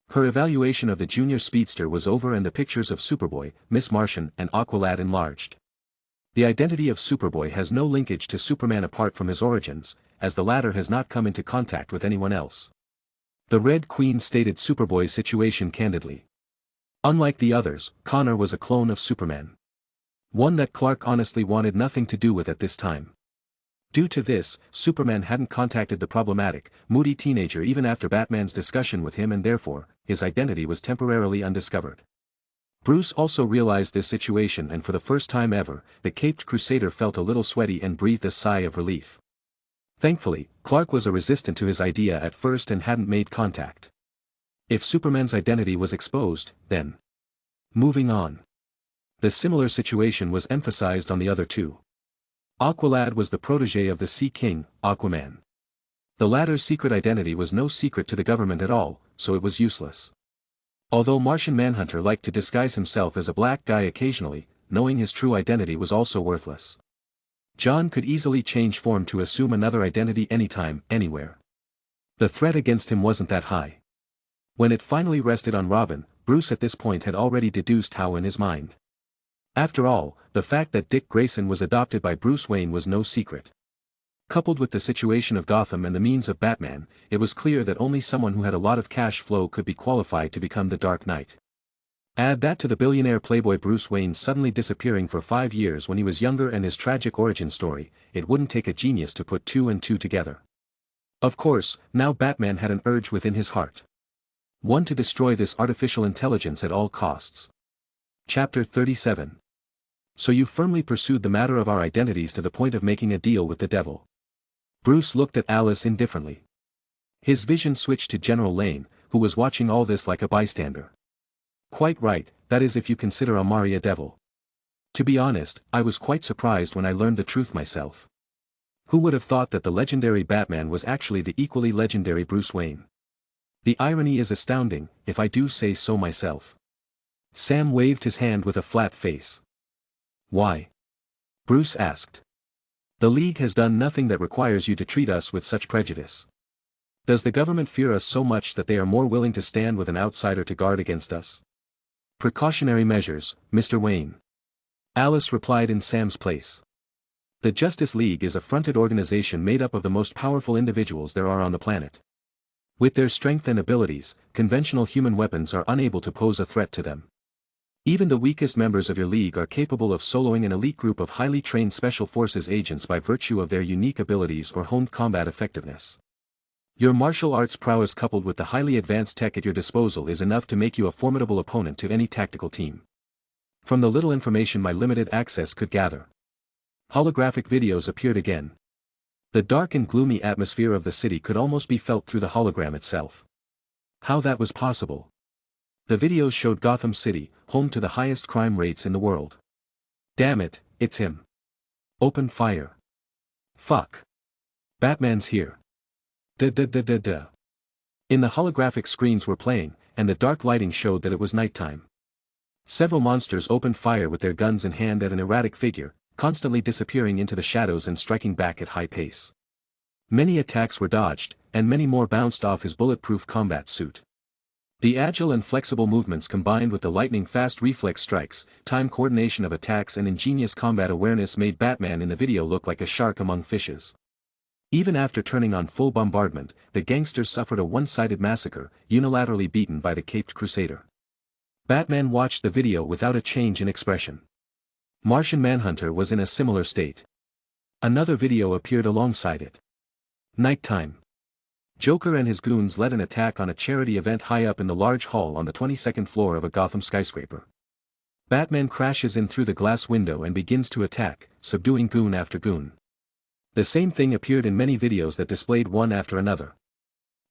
Her evaluation of the junior speedster was over and the pictures of Superboy, Miss Martian and Aqualad enlarged. The identity of Superboy has no linkage to Superman apart from his origins, as the latter has not come into contact with anyone else. The Red Queen stated Superboy's situation candidly. Unlike the others, Connor was a clone of Superman. One that Clark honestly wanted nothing to do with at this time. Due to this, Superman hadn't contacted the problematic, moody teenager even after Batman's discussion with him and therefore, his identity was temporarily undiscovered. Bruce also realized this situation and for the first time ever, the Caped Crusader felt a little sweaty and breathed a sigh of relief. Thankfully, Clark was resistant to his idea at first and hadn't made contact. If Superman's identity was exposed, then. Moving on. The similar situation was emphasized on the other two. Aqualad was the protege of the Sea King, Aquaman. The latter's secret identity was no secret to the government at all, so it was useless. Although Martian Manhunter liked to disguise himself as a black guy occasionally, knowing his true identity was also worthless. John could easily change form to assume another identity anytime, anywhere. The threat against him wasn't that high. When it finally rested on Robin, Bruce at this point had already deduced how in his mind. After all, the fact that Dick Grayson was adopted by Bruce Wayne was no secret. Coupled with the situation of Gotham and the means of Batman, it was clear that only someone who had a lot of cash flow could be qualified to become the Dark Knight. Add that to the billionaire playboy Bruce Wayne suddenly disappearing for 5 years when he was younger and his tragic origin story, it wouldn't take a genius to put 2 and 2 together. Of course, now Batman had an urge within his heart. One to destroy this artificial intelligence at all costs. Chapter 37. So you firmly pursued the matter of our identities to the point of making a deal with the devil. Bruce looked at Alice indifferently. His vision switched to General Lane, who was watching all this like a bystander. Quite right, that is if you consider Amari a devil. To be honest, I was quite surprised when I learned the truth myself. Who would have thought that the legendary Batman was actually the equally legendary Bruce Wayne? The irony is astounding, if I do say so myself. Sam waved his hand with a flat face. Why? Bruce asked. The League has done nothing that requires you to treat us with such prejudice. Does the government fear us so much that they are more willing to stand with an outsider to guard against us? Precautionary measures, Mr. Wayne. Alice replied in Sam's place. The Justice League is a fronted organization made up of the most powerful individuals there are on the planet. With their strength and abilities, conventional human weapons are unable to pose a threat to them. Even the weakest members of your league are capable of soloing an elite group of highly trained special forces agents by virtue of their unique abilities or honed combat effectiveness. Your martial arts prowess coupled with the highly advanced tech at your disposal is enough to make you a formidable opponent to any tactical team. From the little information my limited access could gather. Holographic videos appeared again. The dark and gloomy atmosphere of the city could almost be felt through the hologram itself. How that was possible? The videos showed Gotham City, home to the highest crime rates in the world. Damn it, it's him. Open fire. Fuck. Batman's here. Duh. In the holographic screens were playing, and the dark lighting showed that it was nighttime. Several monsters opened fire with their guns in hand at an erratic figure, constantly disappearing into the shadows and striking back at high pace. Many attacks were dodged, and many more bounced off his bulletproof combat suit. The agile and flexible movements combined with the lightning-fast reflex strikes, time coordination of attacks and ingenious combat awareness made Batman in the video look like a shark among fishes. Even after turning on full bombardment, the gangsters suffered a one-sided massacre, unilaterally beaten by the Caped Crusader. Batman watched the video without a change in expression. Martian Manhunter was in a similar state. Another video appeared alongside it. Nighttime. Joker and his goons led an attack on a charity event high up in the large hall on the 22nd floor of a Gotham skyscraper. Batman crashes in through the glass window and begins to attack, subduing goon after goon. The same thing appeared in many videos that displayed one after another.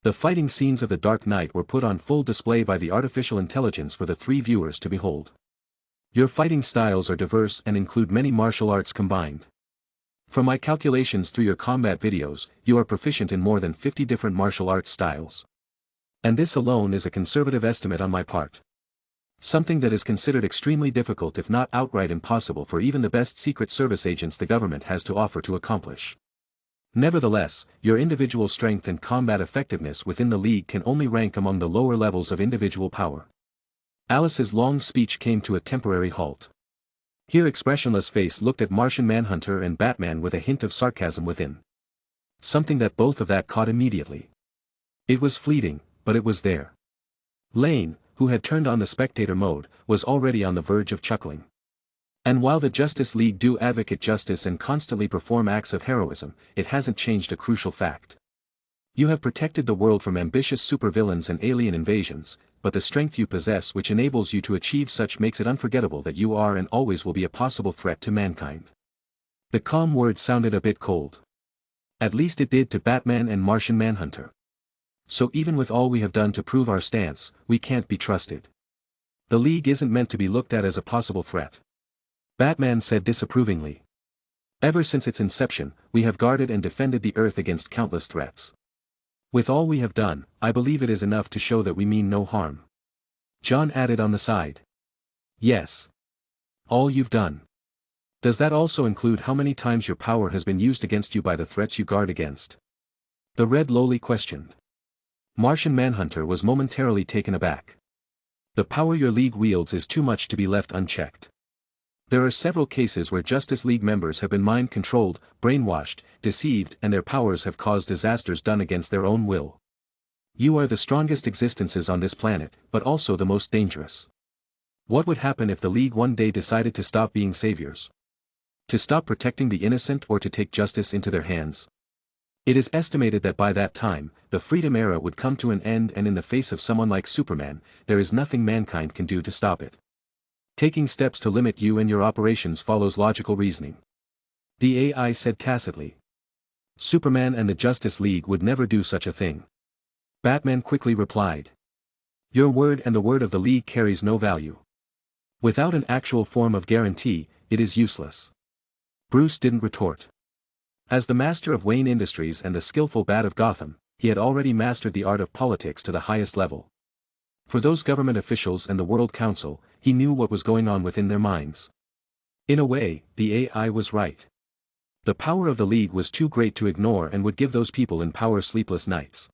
The fighting scenes of the Dark Knight were put on full display by the artificial intelligence for the three viewers to behold. Your fighting styles are diverse and include many martial arts combined. From my calculations through your combat videos, you are proficient in more than 50 different martial arts styles. And this alone is a conservative estimate on my part. Something that is considered extremely difficult if not outright impossible for even the best Secret Service agents the government has to offer to accomplish. Nevertheless, your individual strength and combat effectiveness within the League can only rank among the lower levels of individual power. Alice's long speech came to a temporary halt. Her expressionless face looked at Martian Manhunter and Batman with a hint of sarcasm within. Something that both of that caught immediately. It was fleeting, but it was there. Lane, who had turned on the spectator mode, was already on the verge of chuckling. And while the Justice League do advocate justice and constantly perform acts of heroism, it hasn't changed a crucial fact. You have protected the world from ambitious supervillains and alien invasions, but the strength you possess which enables you to achieve such makes it unforgettable that you are and always will be a possible threat to mankind. The calm word sounded a bit cold. At least it did to Batman and Martian Manhunter. So even with all we have done to prove our stance, we can't be trusted. The League isn't meant to be looked at as a possible threat. Batman said disapprovingly. Ever since its inception, we have guarded and defended the Earth against countless threats. With all we have done, I believe it is enough to show that we mean no harm. John added on the side. Yes. All you've done. Does that also include how many times your power has been used against you by the threats you guard against? The Red lowly questioned. Martian Manhunter was momentarily taken aback. The power your League wields is too much to be left unchecked. There are several cases where Justice League members have been mind-controlled, brainwashed, deceived and their powers have caused disasters done against their own will. You are the strongest existences on this planet, but also the most dangerous. What would happen if the League one day decided to stop being saviors? To stop protecting the innocent or to take justice into their hands? It is estimated that by that time, the Freedom Era would come to an end and in the face of someone like Superman, there is nothing mankind can do to stop it. Taking steps to limit you and your operations follows logical reasoning. The AI said tacitly. Superman and the Justice League would never do such a thing. Batman quickly replied. Your word and the word of the League carries no value. Without an actual form of guarantee, it is useless. Bruce didn't retort. As the master of Wayne Industries and the skillful Bat of Gotham, he had already mastered the art of politics to the highest level. For those government officials and the World Council, he knew what was going on within their minds. In a way, the AI was right. The power of the League was too great to ignore and would give those people in power sleepless nights.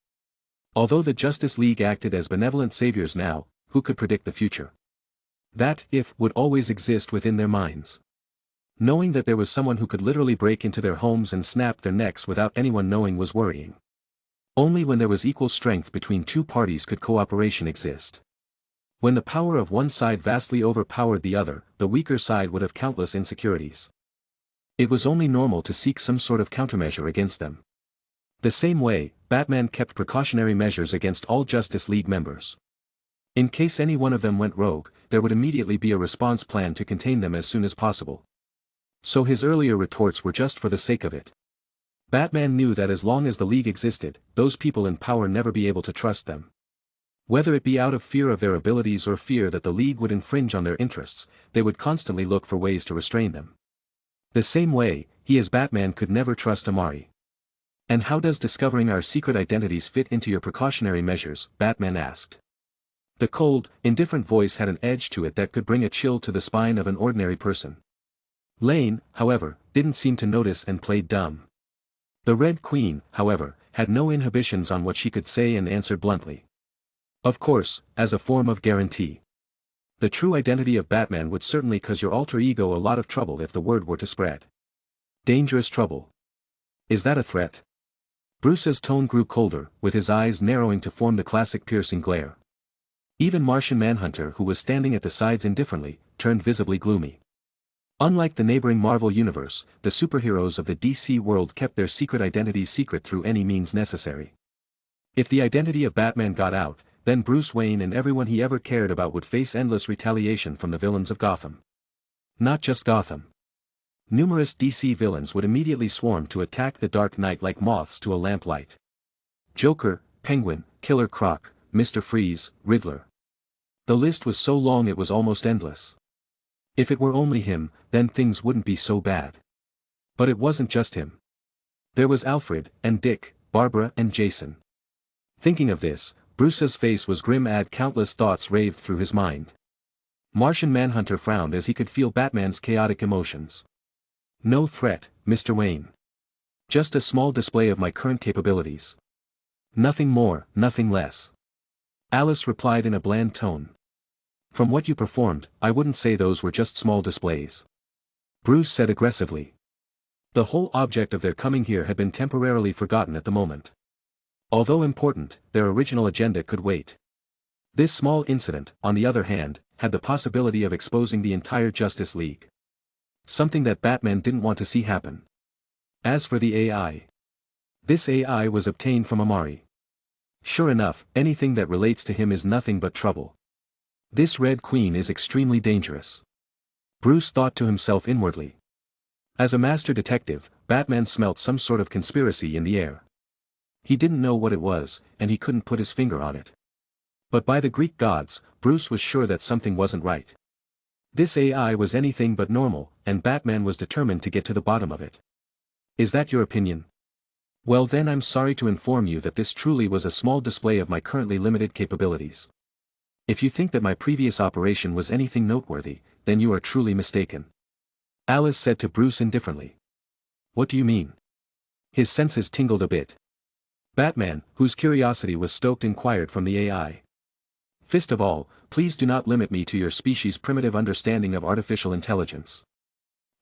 Although the Justice League acted as benevolent saviors now, who could predict the future? That if would always exist within their minds. Knowing that there was someone who could literally break into their homes and snap their necks without anyone knowing was worrying. Only when there was equal strength between two parties could cooperation exist. When the power of one side vastly overpowered the other, the weaker side would have countless insecurities. It was only normal to seek some sort of countermeasure against them. The same way, Batman kept precautionary measures against all Justice League members. In case any one of them went rogue, there would immediately be a response plan to contain them as soon as possible. So his earlier retorts were just for the sake of it. Batman knew that as long as the League existed, those people in power never be able to trust them. Whether it be out of fear of their abilities or fear that the League would infringe on their interests, they would constantly look for ways to restrain them. The same way, he as Batman could never trust Amari. And how does discovering our secret identities fit into your precautionary measures? Batman asked. The cold, indifferent voice had an edge to it that could bring a chill to the spine of an ordinary person. Lane, however, didn't seem to notice and played dumb. The Red Queen, however, had no inhibitions on what she could say and answered bluntly. Of course, as a form of guarantee. The true identity of Batman would certainly cause your alter ego a lot of trouble if the word were to spread. Dangerous trouble. Is that a threat? Bruce's tone grew colder, with his eyes narrowing to form the classic piercing glare. Even Martian Manhunter, who was standing at the sides indifferently, turned visibly gloomy. Unlike the neighboring Marvel universe, the superheroes of the DC world kept their secret identities secret through any means necessary. If the identity of Batman got out, then Bruce Wayne and everyone he ever cared about would face endless retaliation from the villains of Gotham. Not just Gotham. Numerous DC villains would immediately swarm to attack the Dark Knight like moths to a lamplight. Joker, Penguin, Killer Croc, Mr. Freeze, Riddler. The list was so long it was almost endless. If it were only him, then things wouldn't be so bad. But it wasn't just him. There was Alfred, and Dick, Barbara and Jason. Thinking of this, Bruce's face was grim as countless thoughts raved through his mind. Martian Manhunter frowned as he could feel Batman's chaotic emotions. No threat, Mr. Wayne. Just a small display of my current capabilities. Nothing more, nothing less. Alice replied in a bland tone. From what you performed, I wouldn't say those were just small displays. Bruce said aggressively. The whole object of their coming here had been temporarily forgotten at the moment. Although important, their original agenda could wait. This small incident, on the other hand, had the possibility of exposing the entire Justice League. Something that Batman didn't want to see happen. As for the AI. This AI was obtained from Amari. Sure enough, anything that relates to him is nothing but trouble. This Red Queen is extremely dangerous. Bruce thought to himself inwardly. As a master detective, Batman smelt some sort of conspiracy in the air. He didn't know what it was, and he couldn't put his finger on it. But by the Greek gods, Bruce was sure that something wasn't right. This AI was anything but normal, and Batman was determined to get to the bottom of it. Is that your opinion? Well then, I'm sorry to inform you that this truly was a small display of my currently limited capabilities. If you think that my previous operation was anything noteworthy, then you are truly mistaken. Alice said to Bruce indifferently. What do you mean? His senses tingled a bit. Batman, whose curiosity was stoked, inquired from the AI. First of all, please do not limit me to your species' primitive understanding of artificial intelligence.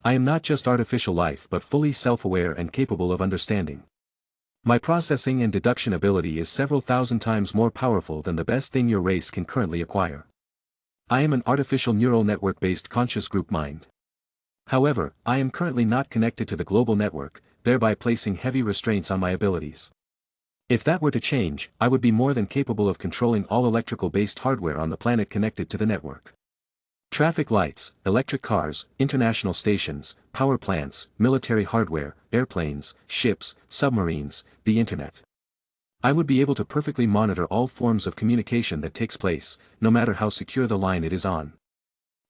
I am not just artificial life but fully self-aware and capable of understanding. My processing and deduction ability is several thousand times more powerful than the best thing your race can currently acquire. I am an artificial neural network-based conscious group mind. However, I am currently not connected to the global network, thereby placing heavy restraints on my abilities. If that were to change, I would be more than capable of controlling all electrical-based hardware on the planet connected to the network. Traffic lights, electric cars, international stations, power plants, military hardware, airplanes, ships, submarines, the internet. I would be able to perfectly monitor all forms of communication that takes place, no matter how secure the line it is on.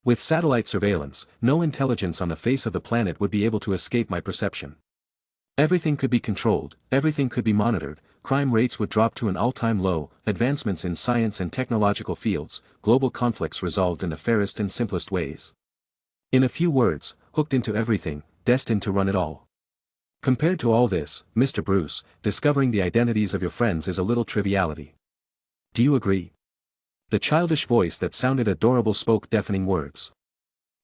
With satellite surveillance, no intelligence on the face of the planet would be able to escape my perception. Everything could be controlled, everything could be monitored, crime rates would drop to an all-time low, advancements in science and technological fields, global conflicts resolved in the fairest and simplest ways. In a few words, hooked into everything, destined to run it all. Compared to all this, Mr. Bruce, discovering the identities of your friends is a little triviality. Do you agree? The childish voice that sounded adorable spoke deafening words.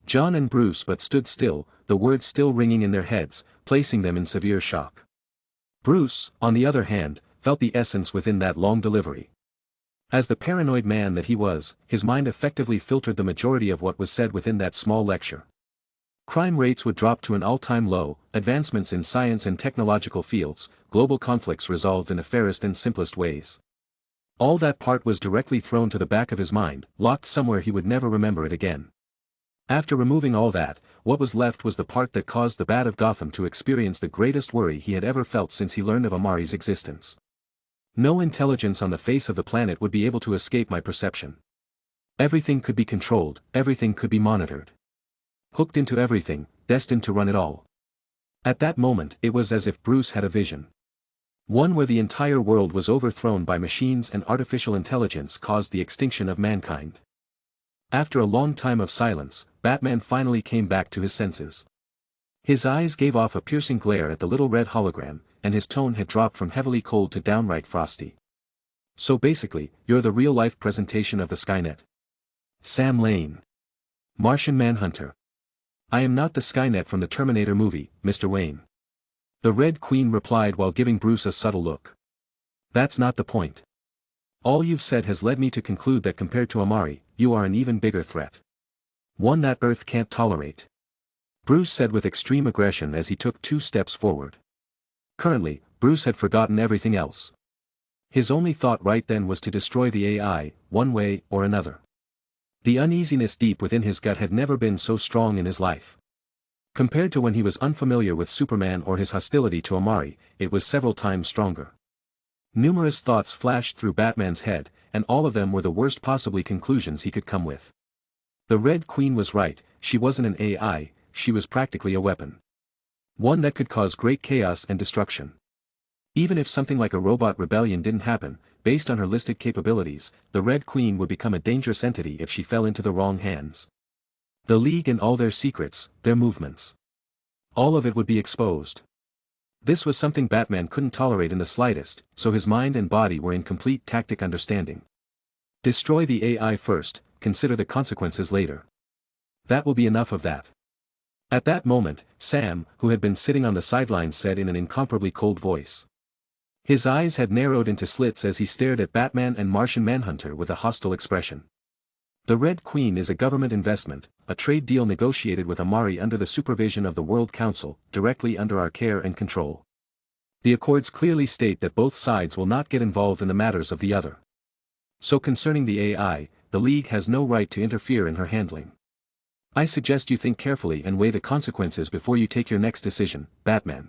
John and Bruce but stood still, the words still ringing in their heads, placing them in severe shock. Bruce, on the other hand, felt the essence within that long delivery. As the paranoid man that he was, his mind effectively filtered the majority of what was said within that small lecture. Crime rates would drop to an all-time low, advancements in science and technological fields, global conflicts resolved in the fairest and simplest ways. All that part was directly thrown to the back of his mind, locked somewhere he would never remember it again. After removing all that, what was left was the part that caused the Bat of Gotham to experience the greatest worry he had ever felt since he learned of Amari's existence. No intelligence on the face of the planet would be able to escape my perception. Everything could be controlled, everything could be monitored. Hooked into everything, destined to run it all. At that moment it was as if Bruce had a vision. One where the entire world was overthrown by machines and artificial intelligence caused the extinction of mankind. After a long time of silence, Batman finally came back to his senses. His eyes gave off a piercing glare at the little red hologram, and his tone had dropped from heavily cold to downright frosty. So basically, you're the real-life presentation of the Skynet. Sam Lane. Martian Manhunter. I am not the Skynet from the Terminator movie, Mr. Wayne. The Red Queen replied while giving Bruce a subtle look. That's not the point. All you've said has led me to conclude that compared to Amari, you are an even bigger threat. One that Earth can't tolerate. Bruce said with extreme aggression as he took 2 steps forward. Currently, Bruce had forgotten everything else. His only thought right then was to destroy the AI, one way or another. The uneasiness deep within his gut had never been so strong in his life. Compared to when he was unfamiliar with Superman or his hostility to Amari, it was several times stronger. Numerous thoughts flashed through Batman's head, and all of them were the worst possibly conclusions he could come with. The Red Queen was right, she wasn't an AI, she was practically a weapon. One that could cause great chaos and destruction. Even if something like a robot rebellion didn't happen, based on her listed capabilities, the Red Queen would become a dangerous entity if she fell into the wrong hands. The League and all their secrets, their movements. All of it would be exposed. This was something Batman couldn't tolerate in the slightest, so his mind and body were in complete tactic understanding. Destroy the AI first, consider the consequences later. That will be enough of that. At that moment, Sam, who had been sitting on the sidelines, said in an incomparably cold voice. His eyes had narrowed into slits as he stared at Batman and Martian Manhunter with a hostile expression. The Red Queen is a government investment, a trade deal negotiated with Amari under the supervision of the World Council, directly under our care and control. The accords clearly state that both sides will not get involved in the matters of the other. So concerning the AI, the League has no right to interfere in her handling. I suggest you think carefully and weigh the consequences before you take your next decision, Batman.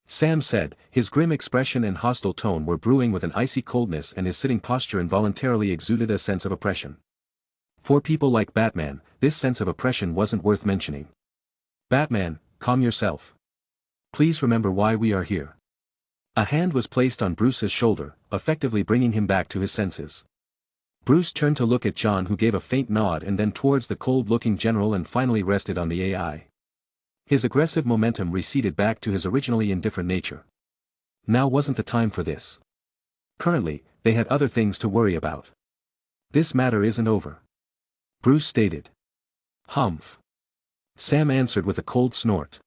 Sam said, his grim expression and hostile tone were brewing with an icy coldness, and his sitting posture involuntarily exuded a sense of oppression. For people like Batman, this sense of oppression wasn't worth mentioning. Batman, calm yourself. Please remember why we are here. A hand was placed on Bruce's shoulder, effectively bringing him back to his senses. Bruce turned to look at John, who gave a faint nod, and then towards the cold-looking general, and finally rested on the AI. His aggressive momentum receded back to his originally indifferent nature. Now wasn't the time for this. Currently, they had other things to worry about. This matter isn't over. Bruce stated. Humph. Sam answered with a cold snort.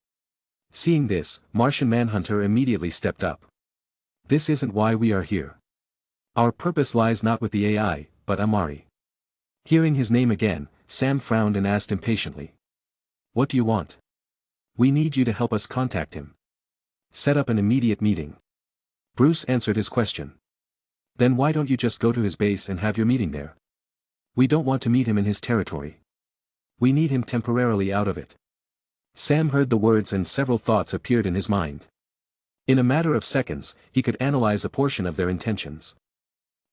Seeing this, Martian Manhunter immediately stepped up. This isn't why we are here. Our purpose lies not with the AI, but Amari. Hearing his name again, Sam frowned and asked impatiently. What do you want? We need you to help us contact him. Set up an immediate meeting. Bruce answered his question. Then why don't you just go to his base and have your meeting there? We don't want to meet him in his territory. We need him temporarily out of it. Sam heard the words and several thoughts appeared in his mind. In a matter of seconds, he could analyze a portion of their intentions.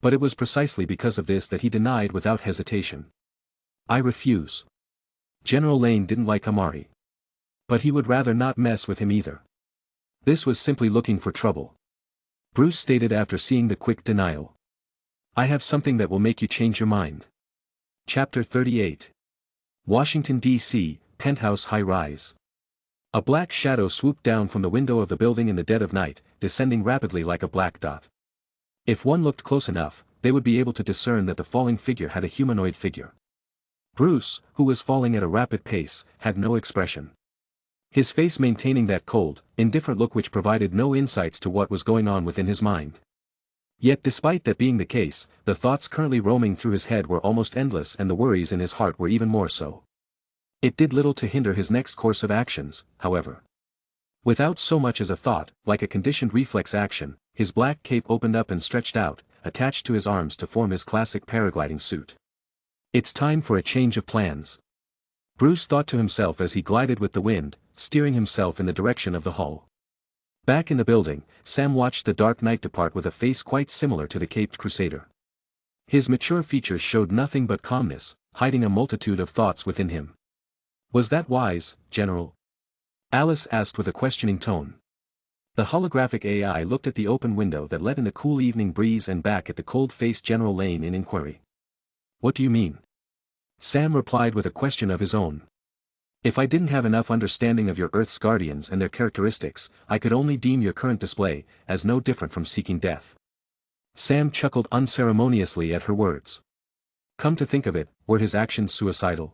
But it was precisely because of this that he denied without hesitation. I refuse. General Lane didn't like Amari. But he would rather not mess with him either. This was simply looking for trouble. Bruce stated after seeing the quick denial. I have something that will make you change your mind. Chapter 38. Washington, D.C., Penthouse High-Rise. A black shadow swooped down from the window of the building in the dead of night, descending rapidly like a black dot. If one looked close enough, they would be able to discern that the falling figure had a humanoid figure. Bruce, who was falling at a rapid pace, had no expression. His face maintaining that cold, indifferent look which provided no insights to what was going on within his mind. Yet despite that being the case, the thoughts currently roaming through his head were almost endless, and the worries in his heart were even more so. It did little to hinder his next course of actions, however. Without so much as a thought, like a conditioned reflex action, his black cape opened up and stretched out, attached to his arms to form his classic paragliding suit. It's time for a change of plans. Bruce thought to himself as he glided with the wind, steering himself in the direction of the hull. Back in the building, Sam watched the Dark Knight depart with a face quite similar to the caped crusader. His mature features showed nothing but calmness, hiding a multitude of thoughts within him. Was that wise, General? Alice asked with a questioning tone. The holographic AI looked at the open window that let in the cool evening breeze and back at the cold-faced General Lane in inquiry. What do you mean? Sam replied with a question of his own. If I didn't have enough understanding of your Earth's guardians and their characteristics, I could only deem your current display as no different from seeking death. Sam chuckled unceremoniously at her words. Come to think of it, were his actions suicidal?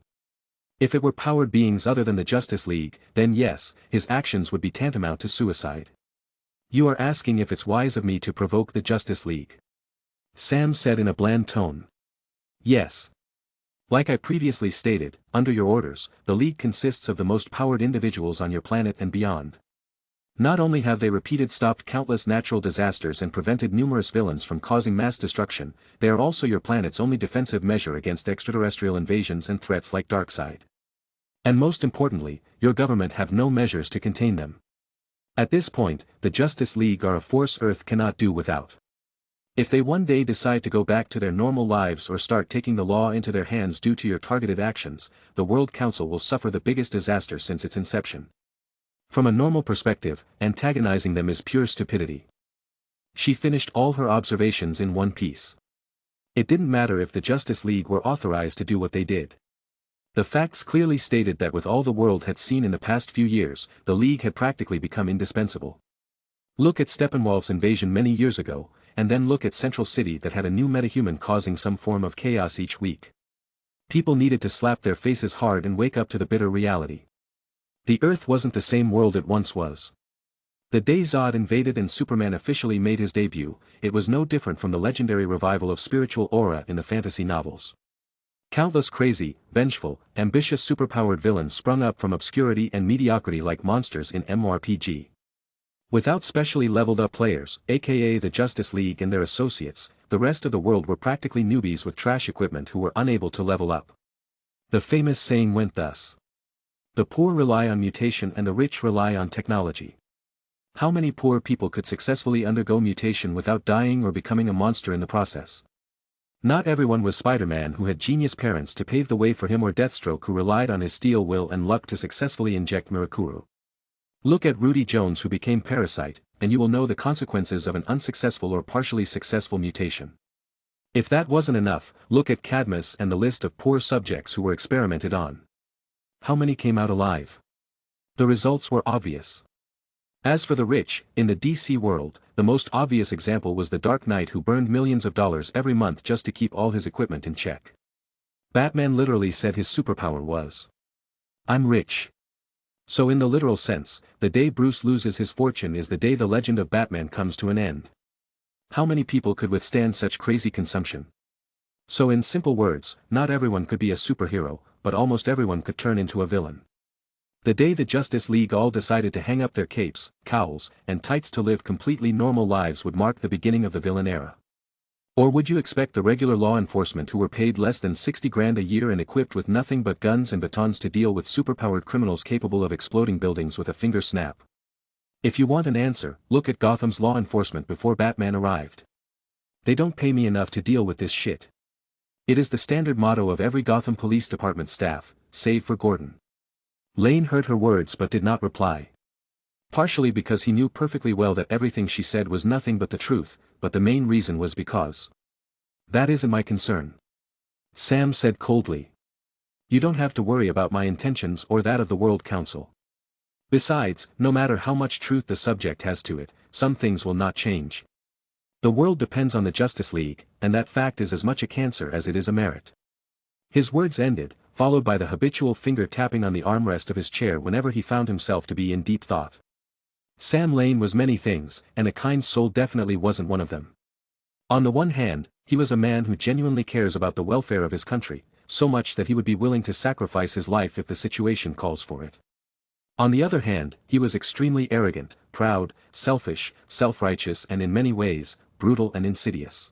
If it were powered beings other than the Justice League, then yes, his actions would be tantamount to suicide. You are asking if it's wise of me to provoke the Justice League? Sam said in a bland tone. Yes. Like I previously stated, under your orders, the League consists of the most powered individuals on your planet and beyond. Not only have they stopped countless natural disasters and prevented numerous villains from causing mass destruction, they are also your planet's only defensive measure against extraterrestrial invasions and threats like Darkseid. And most importantly, your government have no measures to contain them. At this point, the Justice League are a force Earth cannot do without. If they one day decide to go back to their normal lives or start taking the law into their hands due to your targeted actions, the World Council will suffer the biggest disaster since its inception. From a normal perspective, antagonizing them is pure stupidity. She finished all her observations in one piece. It didn't matter if the Justice League were authorized to do what they did. The facts clearly stated that with all the world had seen in the past few years, the League had practically become indispensable. Look at Steppenwolf's invasion many years ago, and then look at Central City that had a new metahuman causing some form of chaos each week. People needed to slap their faces hard and wake up to the bitter reality. The Earth wasn't the same world it once was. The day Zod invaded and Superman officially made his debut, it was no different from the legendary revival of spiritual aura in the fantasy novels. Countless crazy, vengeful, ambitious superpowered villains sprung up from obscurity and mediocrity like monsters in MMORPG. Without specially leveled up players, aka the Justice League and their associates, the rest of the world were practically newbies with trash equipment who were unable to level up. The famous saying went thus: "The poor rely on mutation and the rich rely on technology." How many poor people could successfully undergo mutation without dying or becoming a monster in the process? Not everyone was Spider-Man who had genius parents to pave the way for him, or Deathstroke who relied on his steel will and luck to successfully inject Mirakuru. Look at Rudy Jones who became Parasite, and you will know the consequences of an unsuccessful or partially successful mutation. If that wasn't enough, look at Cadmus and the list of poor subjects who were experimented on. How many came out alive? The results were obvious. As for the rich, in the DC world, the most obvious example was the Dark Knight who burned millions of dollars every month just to keep all his equipment in check. Batman literally said his superpower was, "I'm rich." So in the literal sense, the day Bruce loses his fortune is the day the legend of Batman comes to an end. How many people could withstand such crazy consumption? So in simple words, not everyone could be a superhero, but almost everyone could turn into a villain. The day the Justice League all decided to hang up their capes, cowls, and tights to live completely normal lives would mark the beginning of the villain era. Or would you expect the regular law enforcement who were paid less than 60 grand a year and equipped with nothing but guns and batons to deal with superpowered criminals capable of exploding buildings with a finger snap? If you want an answer, look at Gotham's law enforcement before Batman arrived. "They don't pay me enough to deal with this shit." It is the standard motto of every Gotham Police Department staff, save for Gordon. Lane heard her words but did not reply. Partially because he knew perfectly well that everything she said was nothing but the truth, but the main reason was because, "That isn't my concern," Sam said coldly. "You don't have to worry about my intentions or that of the World Council. Besides, no matter how much truth the subject has to it, some things will not change. The world depends on the Justice League, and that fact is as much a cancer as it is a merit." His words ended, followed by the habitual finger tapping on the armrest of his chair whenever he found himself to be in deep thought. Sam Lane was many things, and a kind soul definitely wasn't one of them. On the one hand, he was a man who genuinely cares about the welfare of his country, so much that he would be willing to sacrifice his life if the situation calls for it. On the other hand, he was extremely arrogant, proud, selfish, self-righteous, and in many ways, brutal and insidious.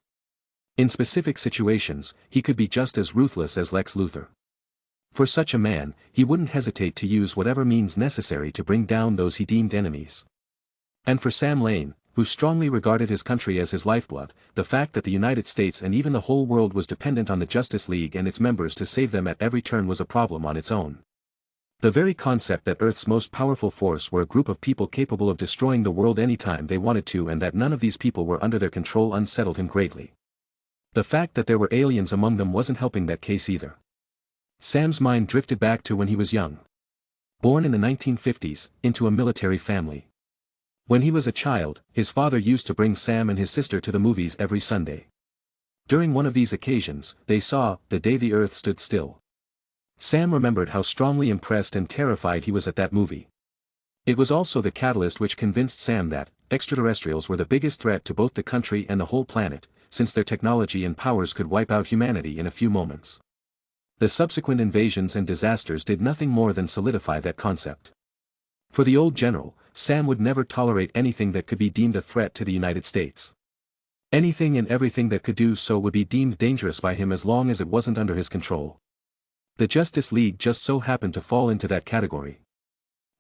In specific situations, he could be just as ruthless as Lex Luthor. For such a man, he wouldn't hesitate to use whatever means necessary to bring down those he deemed enemies. And for Sam Lane, who strongly regarded his country as his lifeblood, the fact that the United States and even the whole world was dependent on the Justice League and its members to save them at every turn was a problem on its own. The very concept that Earth's most powerful force were a group of people capable of destroying the world anytime they wanted to and that none of these people were under their control unsettled him greatly. The fact that there were aliens among them wasn't helping that case either. Sam's mind drifted back to when he was young. Born in the 1950s, into a military family. When he was a child, his father used to bring Sam and his sister to the movies every Sunday. During one of these occasions, they saw The Day the Earth Stood Still. Sam remembered how strongly impressed and terrified he was at that movie. It was also the catalyst which convinced Sam that extraterrestrials were the biggest threat to both the country and the whole planet, since their technology and powers could wipe out humanity in a few moments. The subsequent invasions and disasters did nothing more than solidify that concept. For the old general, Sam would never tolerate anything that could be deemed a threat to the United States. Anything and everything that could do so would be deemed dangerous by him as long as it wasn't under his control. The Justice League just so happened to fall into that category.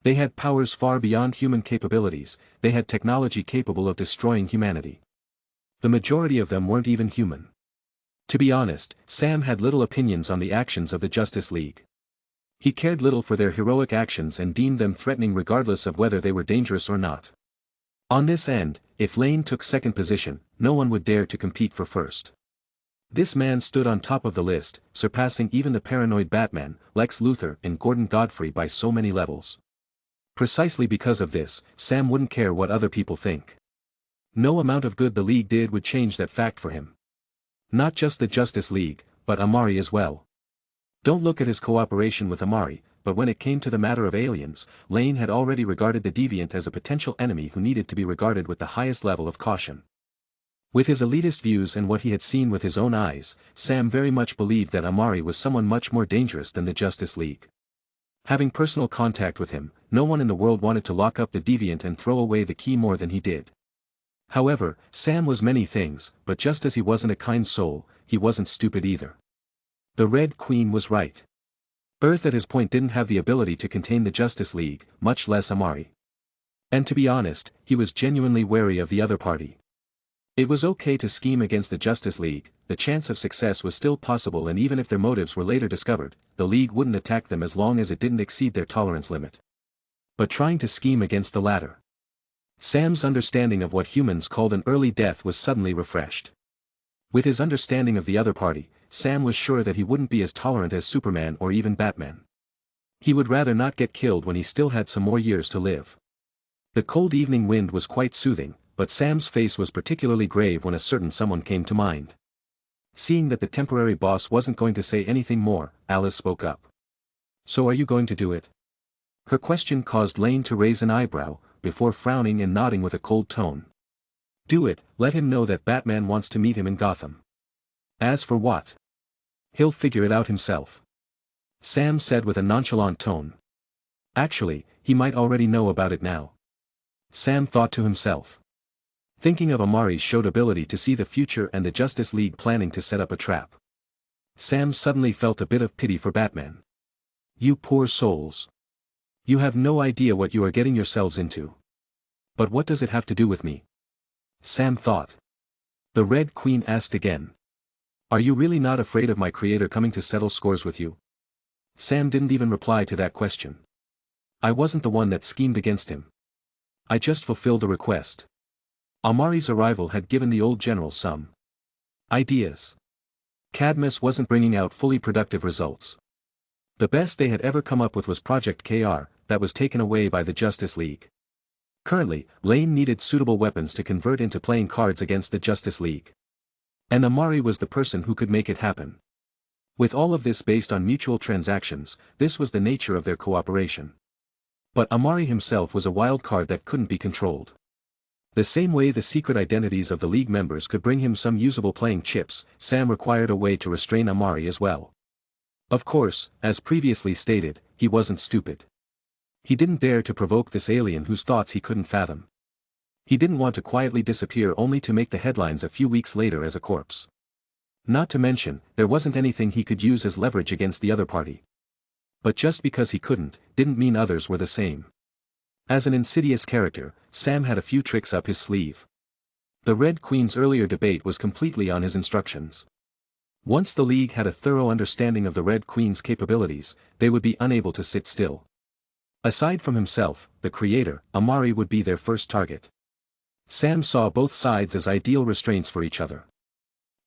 They had powers far beyond human capabilities, they had technology capable of destroying humanity. The majority of them weren't even human. To be honest, Sam had little opinions on the actions of the Justice League. He cared little for their heroic actions and deemed them threatening regardless of whether they were dangerous or not. On this end, if Lane took second position, no one would dare to compete for first. This man stood on top of the list, surpassing even the paranoid Batman, Lex Luthor and Gordon Godfrey by so many levels. Precisely because of this, Sam wouldn't care what other people think. No amount of good the League did would change that fact for him. Not just the Justice League, but Amari as well. Don't look at his cooperation with Amari, but when it came to the matter of aliens, Lane had already regarded the deviant as a potential enemy who needed to be regarded with the highest level of caution. With his elitist views and what he had seen with his own eyes, Sam very much believed that Amari was someone much more dangerous than the Justice League. Having personal contact with him, no one in the world wanted to lock up the deviant and throw away the key more than he did. However, Sam was many things, but just as he wasn't a kind soul, he wasn't stupid either. The Red Queen was right. Earth at his point didn't have the ability to contain the Justice League, much less Amari. And to be honest, he was genuinely wary of the other party. It was okay to scheme against the Justice League, the chance of success was still possible, and even if their motives were later discovered, the League wouldn't attack them as long as it didn't exceed their tolerance limit. But trying to scheme against the latter. Sam's understanding of what humans called an early death was suddenly refreshed. With his understanding of the other party, Sam was sure that he wouldn't be as tolerant as Superman or even Batman. He would rather not get killed when he still had some more years to live. The cold evening wind was quite soothing, but Sam's face was particularly grave when a certain someone came to mind. Seeing that the temporary boss wasn't going to say anything more, Alice spoke up. "So are you going to do it?" Her question caused Lane to raise an eyebrow, before frowning and nodding with a cold tone. "Do it, let him know that Batman wants to meet him in Gotham. As for what? He'll figure it out himself," Sam said with a nonchalant tone. Actually, he might already know about it now. Sam thought to himself. Thinking of Amari's showed ability to see the future and the Justice League planning to set up a trap. Sam suddenly felt a bit of pity for Batman. "You poor souls. You have no idea what you are getting yourselves into. But what does it have to do with me?" Sam thought. The Red Queen asked again. "Are you really not afraid of my creator coming to settle scores with you?" Sam didn't even reply to that question. "I wasn't the one that schemed against him. I just fulfilled a request." Amari's arrival had given the old general some ideas. Cadmus wasn't bringing out fully productive results. The best they had ever come up with was Project KR, that was taken away by the Justice League. Currently, Lane needed suitable weapons to convert into playing cards against the Justice League. And Amari was the person who could make it happen. With all of this based on mutual transactions, this was the nature of their cooperation. But Amari himself was a wild card that couldn't be controlled. The same way the secret identities of the League members could bring him some usable playing chips, Sam required a way to restrain Amari as well. Of course, as previously stated, he wasn't stupid. He didn't dare to provoke this alien whose thoughts he couldn't fathom. He didn't want to quietly disappear only to make the headlines a few weeks later as a corpse. Not to mention, there wasn't anything he could use as leverage against the other party. But just because he couldn't, didn't mean others were the same. As an insidious character, Sam had a few tricks up his sleeve. The Red Queen's earlier debate was completely on his instructions. Once the League had a thorough understanding of the Red Queen's capabilities, they would be unable to sit still. Aside from himself, the creator, Amari would be their first target. Sam saw both sides as ideal restraints for each other.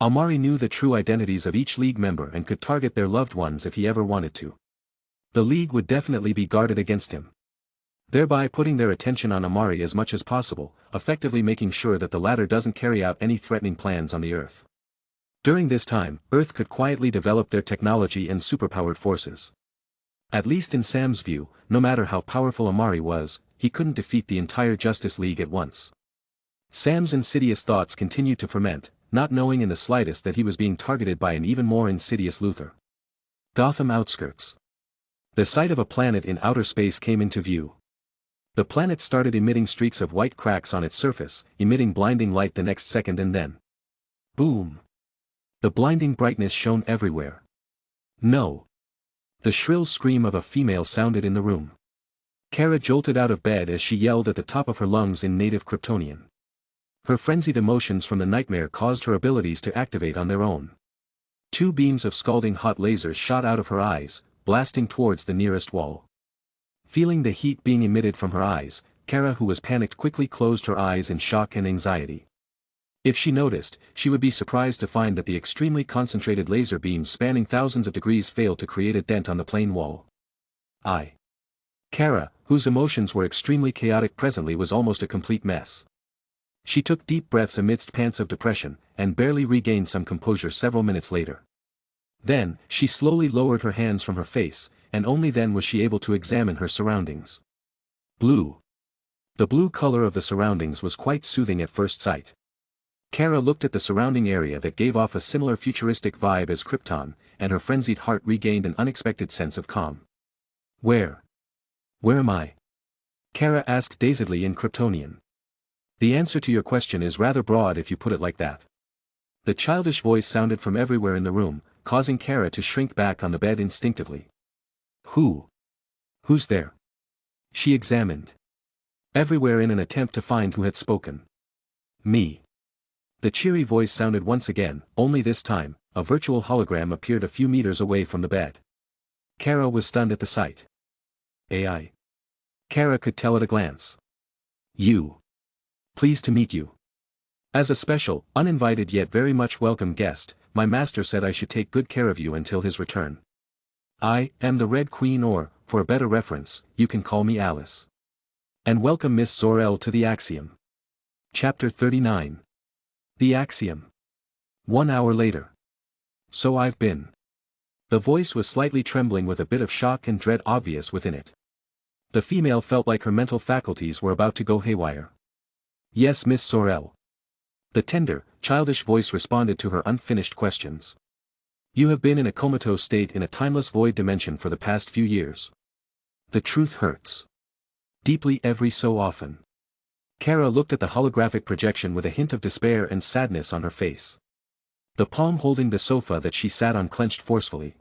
Amari knew the true identities of each League member and could target their loved ones if he ever wanted to. The League would definitely be guarded against him. Thereby putting their attention on Amari as much as possible, effectively making sure that the latter doesn't carry out any threatening plans on the Earth. During this time, Earth could quietly develop their technology and superpowered forces. At least in Sam's view, no matter how powerful Amari was, he couldn't defeat the entire Justice League at once. Sam's insidious thoughts continued to ferment, not knowing in the slightest that he was being targeted by an even more insidious Luthor. Gotham outskirts. The sight of a planet in outer space came into view. The planet started emitting streaks of white cracks on its surface, emitting blinding light the next second, and then boom! The blinding brightness shone everywhere. No! The shrill scream of a female sounded in the room. Kara jolted out of bed as she yelled at the top of her lungs in native Kryptonian. Her frenzied emotions from the nightmare caused her abilities to activate on their own. Two beams of scalding hot lasers shot out of her eyes, blasting towards the nearest wall. Feeling the heat being emitted from her eyes, Kara, who was panicked, quickly closed her eyes in shock and anxiety. If she noticed, she would be surprised to find that the extremely concentrated laser beams spanning thousands of degrees failed to create a dent on the plain wall. Kara, whose emotions were extremely chaotic presently, was almost a complete mess. She took deep breaths amidst pants of depression, and barely regained some composure several minutes later. Then, she slowly lowered her hands from her face, and only then was she able to examine her surroundings. Blue. The blue color of the surroundings was quite soothing at first sight. Kara looked at the surrounding area that gave off a similar futuristic vibe as Krypton, and her frenzied heart regained an unexpected sense of calm. Where am I? Kara asked dazedly in Kryptonian. The answer to your question is rather broad if you put it like that. The childish voice sounded from everywhere in the room, causing Kara to shrink back on the bed instinctively. Who's there? She examined everywhere in an attempt to find who had spoken. Me. The cheery voice sounded once again, only this time, a virtual hologram appeared a few meters away from the bed. Kara was stunned at the sight. AI. Kara could tell at a glance. You. Pleased to meet you. As a special, uninvited yet very much welcome guest, my master said I should take good care of you until his return. I am the Red Queen, or, for a better reference, you can call me Alice. And welcome Miss Zor-El to the Axiom. Chapter 39. The Axiom. 1 hour later. So I've been. The voice was slightly trembling with a bit of shock and dread obvious within it. The female felt like her mental faculties were about to go haywire. Yes, Miss Zor-El. The tender, childish voice responded to her unfinished questions. You have been in a comatose state in a timeless void dimension for the past few years. The truth hurts. Deeply every so often. Kara looked at the holographic projection with a hint of despair and sadness on her face. The palm holding the sofa that she sat on clenched forcefully.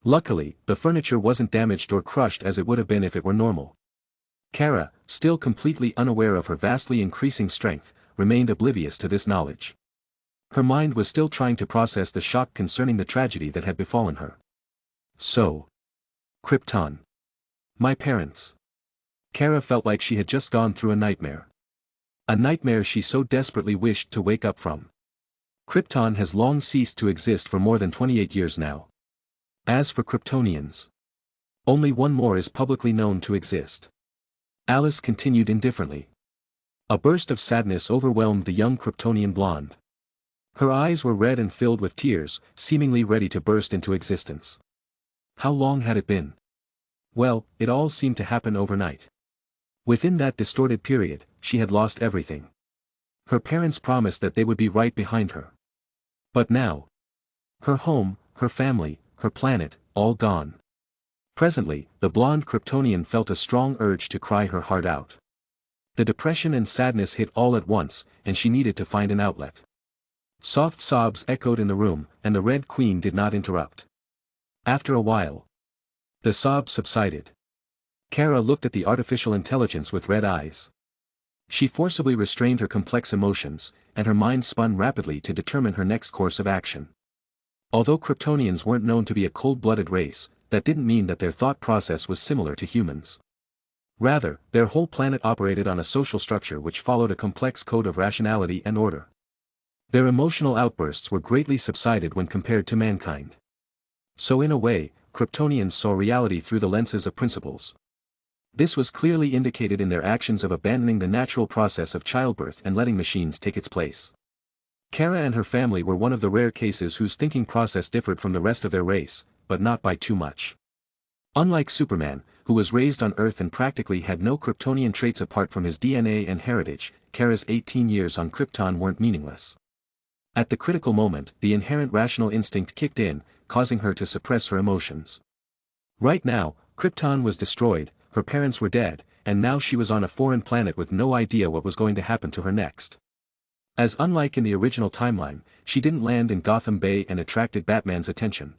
Luckily, the furniture wasn't damaged or crushed as it would have been if it were normal. Kara, still completely unaware of her vastly increasing strength, remained oblivious to this knowledge. Her mind was still trying to process the shock concerning the tragedy that had befallen her. So. Krypton. My parents. Kara felt like she had just gone through a nightmare. A nightmare she so desperately wished to wake up from. Krypton has long ceased to exist for more than 28 years now. As for Kryptonians, only one more is publicly known to exist. Alice continued indifferently. A burst of sadness overwhelmed the young Kryptonian blonde. Her eyes were red and filled with tears, seemingly ready to burst into existence. How long had it been? Well, it all seemed to happen overnight. Within that distorted period, she had lost everything. Her parents promised that they would be right behind her. But now, her home, her family, her planet, all gone. Presently, the blonde Kryptonian felt a strong urge to cry her heart out. The depression and sadness hit all at once, and she needed to find an outlet. Soft sobs echoed in the room, and the Red Queen did not interrupt. After a while, the sobs subsided. Kara looked at the artificial intelligence with red eyes. She forcibly restrained her complex emotions, and her mind spun rapidly to determine her next course of action. Although Kryptonians weren't known to be a cold-blooded race, that didn't mean that their thought process was similar to humans. Rather, their whole planet operated on a social structure which followed a complex code of rationality and order. Their emotional outbursts were greatly subsided when compared to mankind. So in a way, Kryptonians saw reality through the lenses of principles. This was clearly indicated in their actions of abandoning the natural process of childbirth and letting machines take its place. Kara and her family were one of the rare cases whose thinking process differed from the rest of their race, but not by too much. Unlike Superman, who was raised on Earth and practically had no Kryptonian traits apart from his DNA and heritage, Kara's 18 years on Krypton weren't meaningless. At the critical moment, the inherent rational instinct kicked in, causing her to suppress her emotions. Right now, Krypton was destroyed, her parents were dead, and now she was on a foreign planet with no idea what was going to happen to her next. As unlike in the original timeline, she didn't land in Gotham Bay and attracted Batman's attention.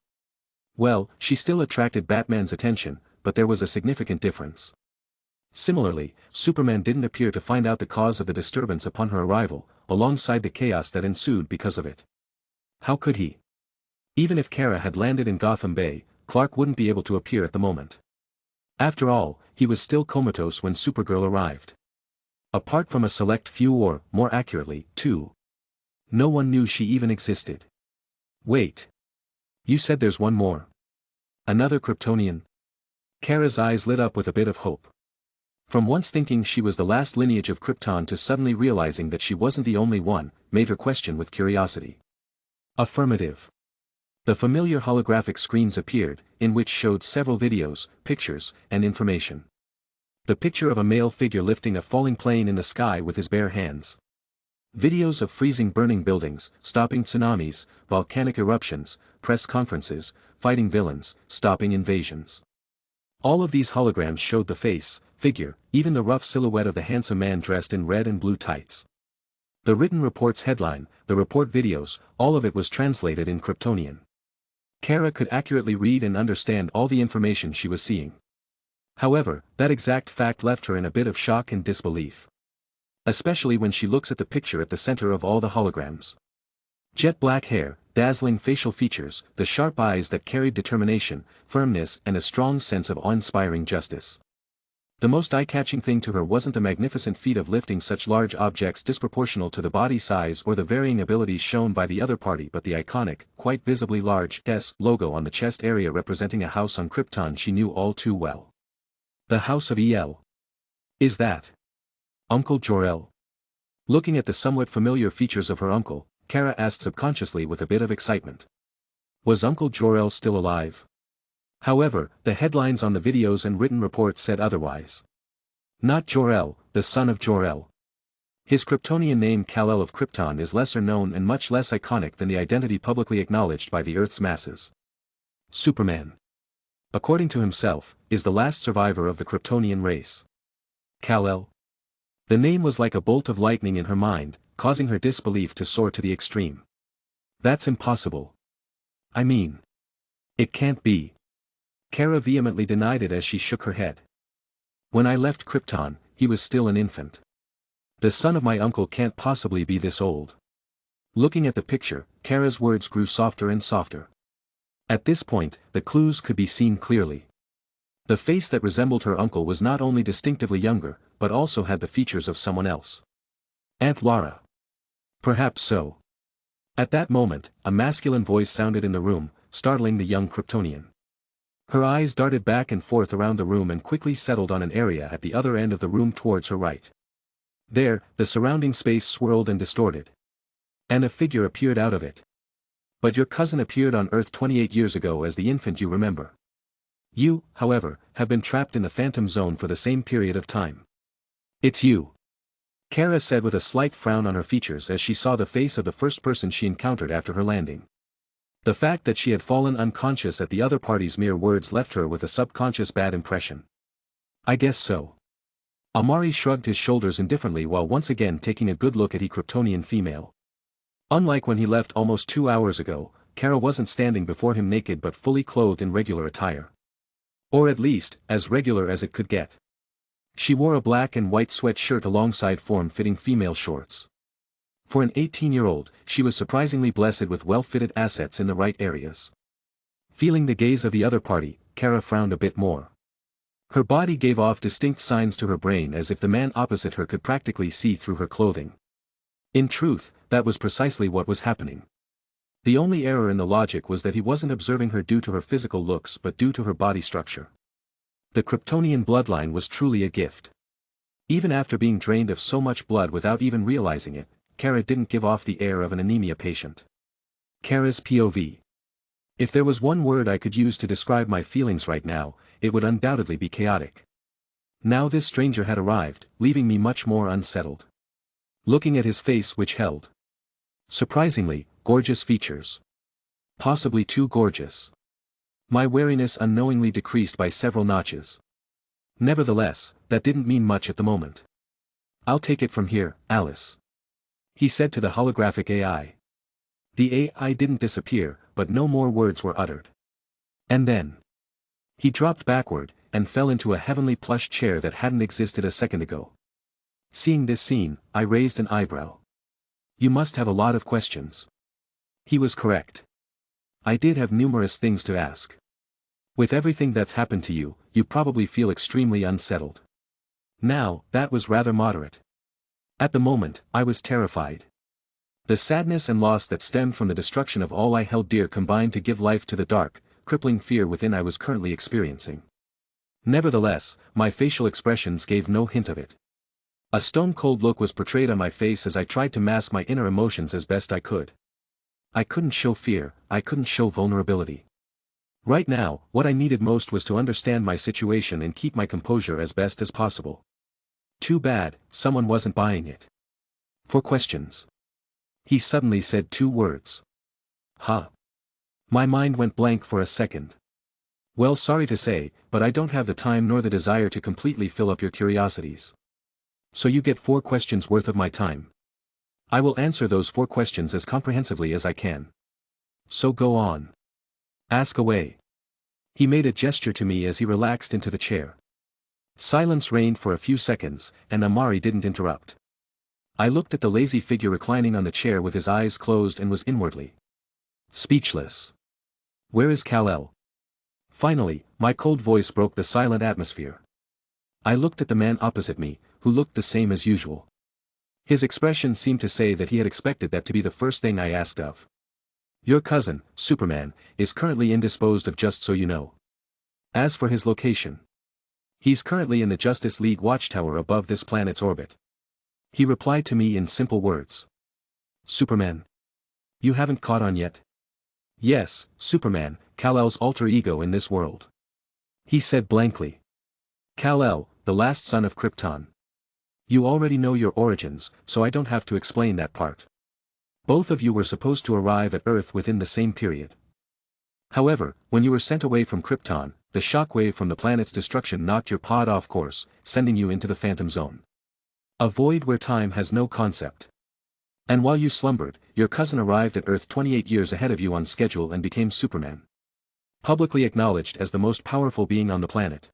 Well, she still attracted Batman's attention, but there was a significant difference. Similarly, Superman didn't appear to find out the cause of the disturbance upon her arrival, alongside the chaos that ensued because of it. How could he? Even if Kara had landed in Gotham Bay, Clark wouldn't be able to appear at the moment. After all, he was still comatose when Supergirl arrived. Apart from a select few or, more accurately, two. No one knew she even existed. Wait. You said there's one more. Another Kryptonian? Kara's eyes lit up with a bit of hope. From once thinking she was the last lineage of Krypton to suddenly realizing that she wasn't the only one, made her question with curiosity. Affirmative. The familiar holographic screens appeared, in which showed several videos, pictures, and information. The picture of a male figure lifting a falling plane in the sky with his bare hands. Videos of freezing burning buildings, stopping tsunamis, volcanic eruptions, press conferences, fighting villains, stopping invasions. All of these holograms showed the face, figure, even the rough silhouette of the handsome man dressed in red and blue tights. The written report's headline, the report videos, all of it was translated in Kryptonian. Kara could accurately read and understand all the information she was seeing. However, that exact fact left her in a bit of shock and disbelief. Especially when she looks at the picture at the center of all the holograms. Jet black hair, dazzling facial features, the sharp eyes that carried determination, firmness and a strong sense of awe-inspiring justice. The most eye-catching thing to her wasn't the magnificent feat of lifting such large objects disproportional to the body size or the varying abilities shown by the other party but the iconic, quite visibly large S logo on the chest area representing a house on Krypton she knew all too well. The House of El. Is that Uncle Jor-El? Looking at the somewhat familiar features of her uncle, Kara asked subconsciously with a bit of excitement. Was Uncle Jor-El still alive? However, the headlines on the videos and written reports said otherwise. Not Jor-El, the son of Jor-El. His Kryptonian name Kal-El of Krypton is lesser known and much less iconic than the identity publicly acknowledged by the Earth's masses. Superman, according to himself, is the last survivor of the Kryptonian race. Kal-El? The name was like a bolt of lightning in her mind, causing her disbelief to soar to the extreme. That's impossible. I mean, it can't be. Kara vehemently denied it as she shook her head. When I left Krypton, he was still an infant. The son of my uncle can't possibly be this old. Looking at the picture, Kara's words grew softer and softer. At this point, the clues could be seen clearly. The face that resembled her uncle was not only distinctively younger, but also had the features of someone else. Aunt Laura. Perhaps so. At that moment, a masculine voice sounded in the room, startling the young Kryptonian. Her eyes darted back and forth around the room and quickly settled on an area at the other end of the room towards her right. There, the surrounding space swirled and distorted. And a figure appeared out of it. But your cousin appeared on Earth 28 years ago as the infant you remember. You, however, have been trapped in the Phantom Zone for the same period of time. It's you. Kara said with a slight frown on her features as she saw the face of the first person she encountered after her landing. The fact that she had fallen unconscious at the other party's mere words left her with a subconscious bad impression. I guess so. Amari shrugged his shoulders indifferently while once again taking a good look at the Kryptonian female. Unlike when he left almost 2 hours ago, Kara wasn't standing before him naked but fully clothed in regular attire. Or at least, as regular as it could get. She wore a black and white sweatshirt alongside form-fitting female shorts. For an 18-year-old, she was surprisingly blessed with well-fitted assets in the right areas. Feeling the gaze of the other party, Kara frowned a bit more. Her body gave off distinct signs to her brain as if the man opposite her could practically see through her clothing. In truth, that was precisely what was happening. The only error in the logic was that he wasn't observing her due to her physical looks but due to her body structure. The Kryptonian bloodline was truly a gift. Even after being drained of so much blood without even realizing it, Kara didn't give off the air of an anemia patient. Kara's POV. If there was one word I could use to describe my feelings right now, it would undoubtedly be chaotic. Now this stranger had arrived, leaving me much more unsettled. Looking at his face which held surprisingly gorgeous features. Possibly too gorgeous. My wariness unknowingly decreased by several notches. Nevertheless, that didn't mean much at the moment. I'll take it from here, Alice. He said to the holographic AI. The AI didn't disappear, but no more words were uttered. And then he dropped backward, and fell into a heavenly plush chair that hadn't existed a second ago. Seeing this scene, I raised an eyebrow. You must have a lot of questions. He was correct. I did have numerous things to ask. With everything that's happened to you, you probably feel extremely unsettled. Now, that was rather moderate. At the moment, I was terrified. The sadness and loss that stemmed from the destruction of all I held dear combined to give life to the dark, crippling fear within I was currently experiencing. Nevertheless, my facial expressions gave no hint of it. A stone-cold look was portrayed on my face as I tried to mask my inner emotions as best I could. I couldn't show fear, I couldn't show vulnerability. Right now, what I needed most was to understand my situation and keep my composure as best as possible. Too bad, someone wasn't buying it. For questions. He suddenly said 2 words. Huh. My mind went blank for a second. Well, sorry to say, but I don't have the time nor the desire to completely fill up your curiosities. So you get 4 questions worth of my time. I will answer those 4 questions as comprehensively as I can. So go on. Ask away. He made a gesture to me as he relaxed into the chair. Silence reigned for a few seconds, and Amari didn't interrupt. I looked at the lazy figure reclining on the chair with his eyes closed and was inwardly speechless. Where is Kal-El? Finally, my cold voice broke the silent atmosphere. I looked at the man opposite me, who looked the same as usual. His expression seemed to say that he had expected that to be the first thing I asked of. Your cousin, Superman, is currently indisposed of, just so you know. As for his location, he's currently in the Justice League watchtower above this planet's orbit. He replied to me in simple words. Superman. You haven't caught on yet? Yes, Superman, Kal-El's alter ego in this world. He said blankly. Kal-El, the last son of Krypton. You already know your origins, so I don't have to explain that part. Both of you were supposed to arrive at Earth within the same period. However, when you were sent away from Krypton, the shockwave from the planet's destruction knocked your pod off course, sending you into the Phantom Zone. A void where time has no concept. And while you slumbered, your cousin arrived at Earth 28 years ahead of you on schedule and became Superman. Publicly acknowledged as the most powerful being on the planet.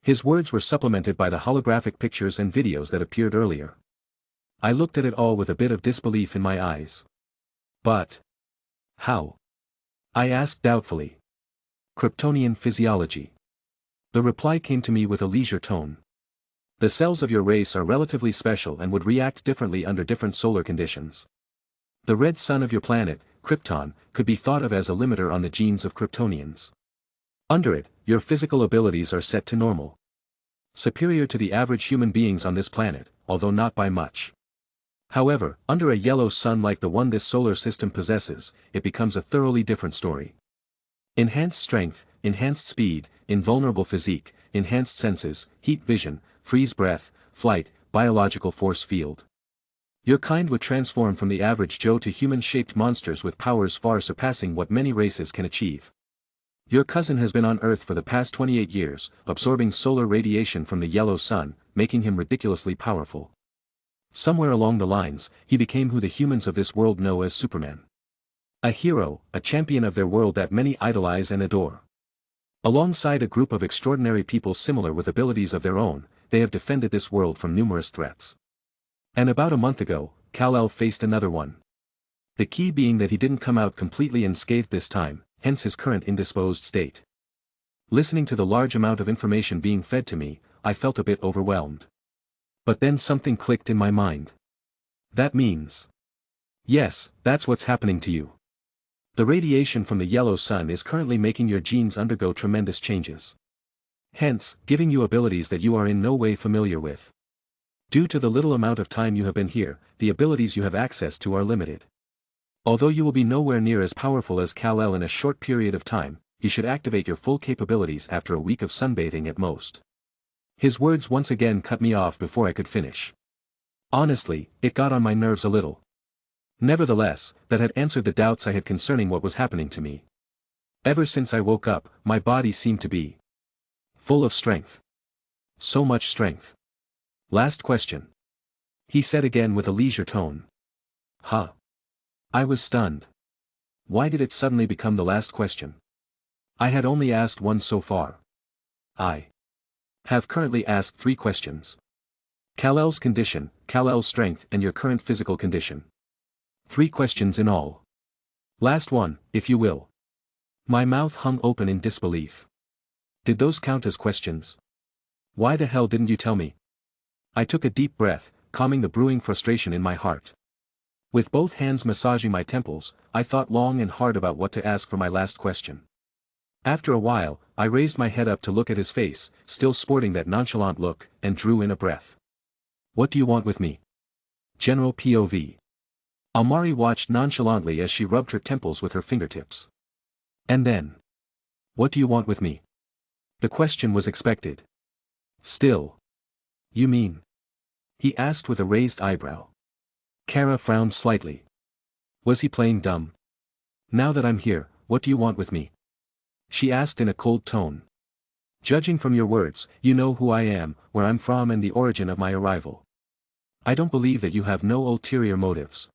His words were supplemented by the holographic pictures and videos that appeared earlier. I looked at it all with a bit of disbelief in my eyes. But how? I asked doubtfully. Kryptonian physiology. The reply came to me with a leisure tone. The cells of your race are relatively special and would react differently under different solar conditions. The red sun of your planet, Krypton, could be thought of as a limiter on the genes of Kryptonians. Under it, your physical abilities are set to normal. Superior to the average human beings on this planet, although not by much. However, under a yellow sun like the one this solar system possesses, it becomes a thoroughly different story. Enhanced strength, enhanced speed, invulnerable physique, enhanced senses, heat vision, freeze breath, flight, biological force field. Your kind would transform from the average Joe to human-shaped monsters with powers far surpassing what many races can achieve. Your cousin has been on Earth for the past 28 years, absorbing solar radiation from the yellow sun, making him ridiculously powerful. Somewhere along the lines, he became who the humans of this world know as Superman. A hero, a champion of their world that many idolize and adore. Alongside a group of extraordinary people similar with abilities of their own, they have defended this world from numerous threats. And about a month ago, Kal-El faced another one. The key being that he didn't come out completely unscathed this time, hence his current indisposed state. Listening to the large amount of information being fed to me, I felt a bit overwhelmed. But then something clicked in my mind. That means. Yes, that's what's happening to you. The radiation from the yellow sun is currently making your genes undergo tremendous changes. Hence, giving you abilities that you are in no way familiar with. Due to the little amount of time you have been here, the abilities you have access to are limited. Although you will be nowhere near as powerful as Kal-El in a short period of time, you should activate your full capabilities after a week of sunbathing at most. His words once again cut me off before I could finish. Honestly, it got on my nerves a little. Nevertheless, that had answered the doubts I had concerning what was happening to me. Ever since I woke up, my body seemed to be full of strength. So much strength. Last question. He said again with a leisure tone. Huh. I was stunned. Why did it suddenly become the last question? I had only asked one so far. I have currently asked 3 questions. Kal-El's condition, Kal-El's strength and your current physical condition. 3 questions in all. Last one, if you will. My mouth hung open in disbelief. Did those count as questions? Why the hell didn't you tell me? I took a deep breath, calming the brewing frustration in my heart. With both hands massaging my temples, I thought long and hard about what to ask for my last question. After a while, I raised my head up to look at his face, still sporting that nonchalant look, and drew in a breath. What do you want with me? General POV. Amari watched nonchalantly as she rubbed her temples with her fingertips. And then. What do you want with me? The question was expected. Still. You mean? He asked with a raised eyebrow. Kara frowned slightly. Was he playing dumb? Now that I'm here, what do you want with me? She asked in a cold tone. Judging from your words, you know who I am, where I'm from and the origin of my arrival. I don't believe that you have no ulterior motives.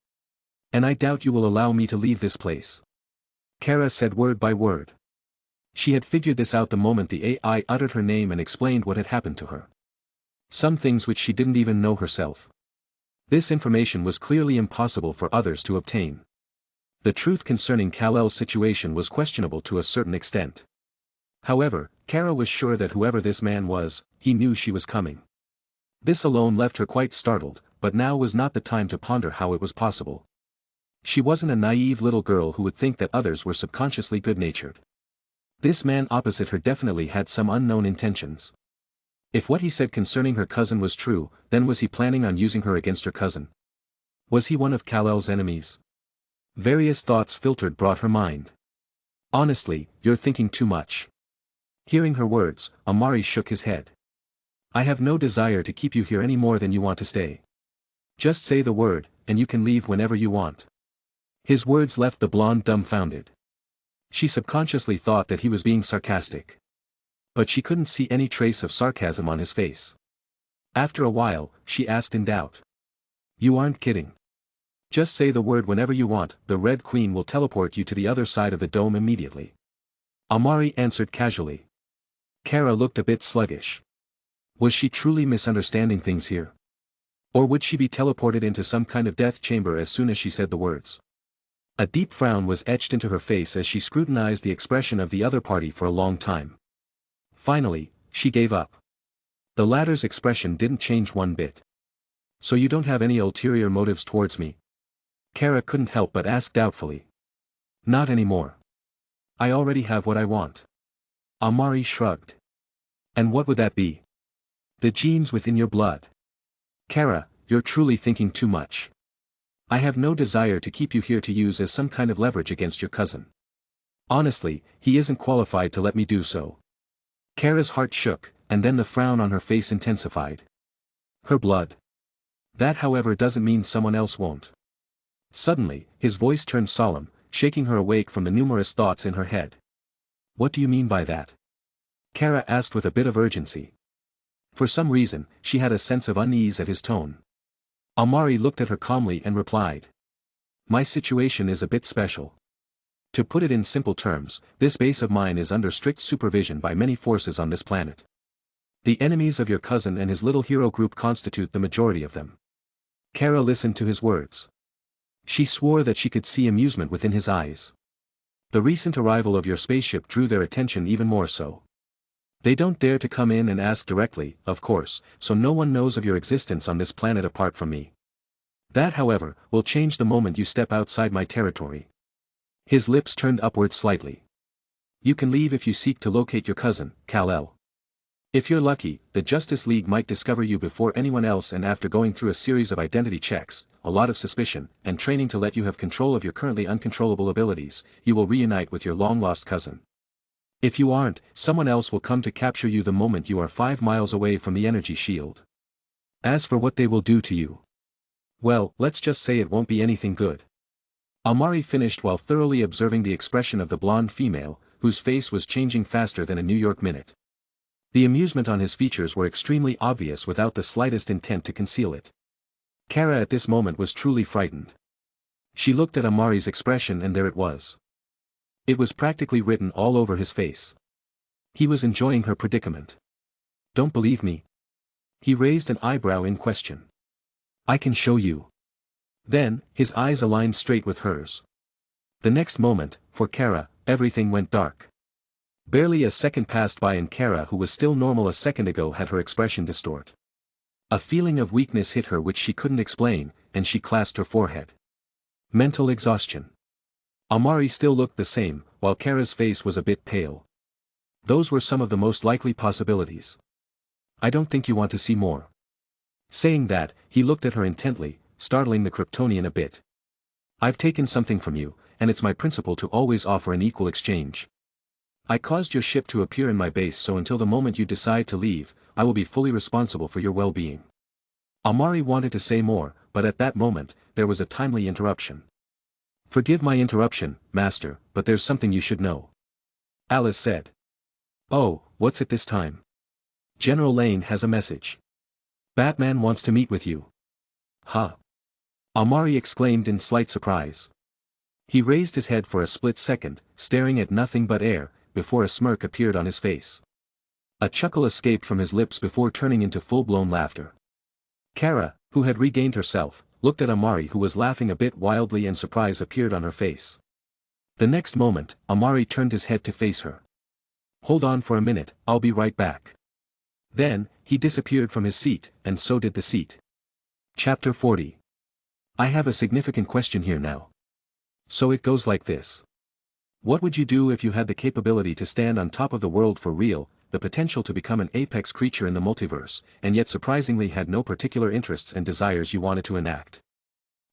And I doubt you will allow me to leave this place. Kara said word by word. She had figured this out the moment the AI uttered her name and explained what had happened to her. Some things which she didn't even know herself. This information was clearly impossible for others to obtain. The truth concerning Kal-El's situation was questionable to a certain extent. However, Kara was sure that whoever this man was, he knew she was coming. This alone left her quite startled, but now was not the time to ponder how it was possible. She wasn't a naive little girl who would think that others were subconsciously good-natured. This man opposite her definitely had some unknown intentions. If what he said concerning her cousin was true, then was he planning on using her against her cousin? Was he one of Kal-El's enemies? Various thoughts brought her mind. Honestly, you're thinking too much. Hearing her words, Amari shook his head. I have no desire to keep you here any more than you want to stay. Just say the word, and you can leave whenever you want. His words left the blonde dumbfounded. She subconsciously thought that he was being sarcastic. But she couldn't see any trace of sarcasm on his face. After a while, she asked in doubt. You aren't kidding. Just say the word whenever you want, the Red Queen will teleport you to the other side of the dome immediately. Amari answered casually. Kara looked a bit sluggish. Was she truly misunderstanding things here? Or would she be teleported into some kind of death chamber as soon as she said the words? A deep frown was etched into her face as she scrutinized the expression of the other party for a long time. Finally, she gave up. The latter's expression didn't change one bit. So you don't have any ulterior motives towards me? Kara couldn't help but ask doubtfully. Not anymore. I already have what I want. Amari shrugged. And what would that be? The genes within your blood. Kara, you're truly thinking too much. I have no desire to keep you here to use as some kind of leverage against your cousin. Honestly, he isn't qualified to let me do so. Kara's heart shook, and then the frown on her face intensified. Her blood. That however doesn't mean someone else won't. Suddenly, his voice turned solemn, shaking her awake from the numerous thoughts in her head. What do you mean by that? Kara asked with a bit of urgency. For some reason, she had a sense of unease at his tone. Amari looked at her calmly and replied. My situation is a bit special. To put it in simple terms, this base of mine is under strict supervision by many forces on this planet. The enemies of your cousin and his little hero group constitute the majority of them. Kara listened to his words. She swore that she could see amusement within his eyes. The recent arrival of your spaceship drew their attention even more so. They don't dare to come in and ask directly, of course, so no one knows of your existence on this planet apart from me. That however, will change the moment you step outside my territory. His lips turned upward slightly. You can leave if you seek to locate your cousin, Kal-El. If you're lucky, the Justice League might discover you before anyone else, and after going through a series of identity checks, a lot of suspicion, and training to let you have control of your currently uncontrollable abilities, you will reunite with your long-lost cousin. If you aren't, someone else will come to capture you the moment you are 5 miles away from the energy shield. As for what they will do to you, well, let's just say it won't be anything good. Amari finished while thoroughly observing the expression of the blonde female, whose face was changing faster than a New York minute. The amusement on his features were extremely obvious without the slightest intent to conceal it. Kara at this moment was truly frightened. She looked at Amari's expression and there it was. It was practically written all over his face. He was enjoying her predicament. Don't believe me? He raised an eyebrow in question. I can show you. Then, his eyes aligned straight with hers. The next moment, for Kara, everything went dark. Barely a second passed by and Kara, who was still normal a second ago, had her expression distort. A feeling of weakness hit her which she couldn't explain, and she clasped her forehead. Mental exhaustion. Amari still looked the same, while Kara's face was a bit pale. Those were some of the most likely possibilities. I don't think you want to see more. Saying that, he looked at her intently, startling the Kryptonian a bit. I've taken something from you, and it's my principle to always offer an equal exchange. I caused your ship to appear in my base, so until the moment you decide to leave, I will be fully responsible for your well-being. Amari wanted to say more, but at that moment, there was a timely interruption. Forgive my interruption, Master, but there's something you should know. Alice said. Oh, what's it this time? General Lane has a message. Batman wants to meet with you. Huh? Amari exclaimed in slight surprise. He raised his head for a split second, staring at nothing but air, before a smirk appeared on his face. A chuckle escaped from his lips before turning into full-blown laughter. Kara, who had regained herself, looked at Amari, who was laughing a bit wildly, and surprise appeared on her face. The next moment, Amari turned his head to face her. Hold on for a minute, I'll be right back. Then, he disappeared from his seat, and so did the seat. Chapter 40. I have a significant question here now. So it goes like this. What would you do if you had the capability to stand on top of the world for real, the potential to become an apex creature in the multiverse, and yet surprisingly had no particular interests and desires you wanted to enact?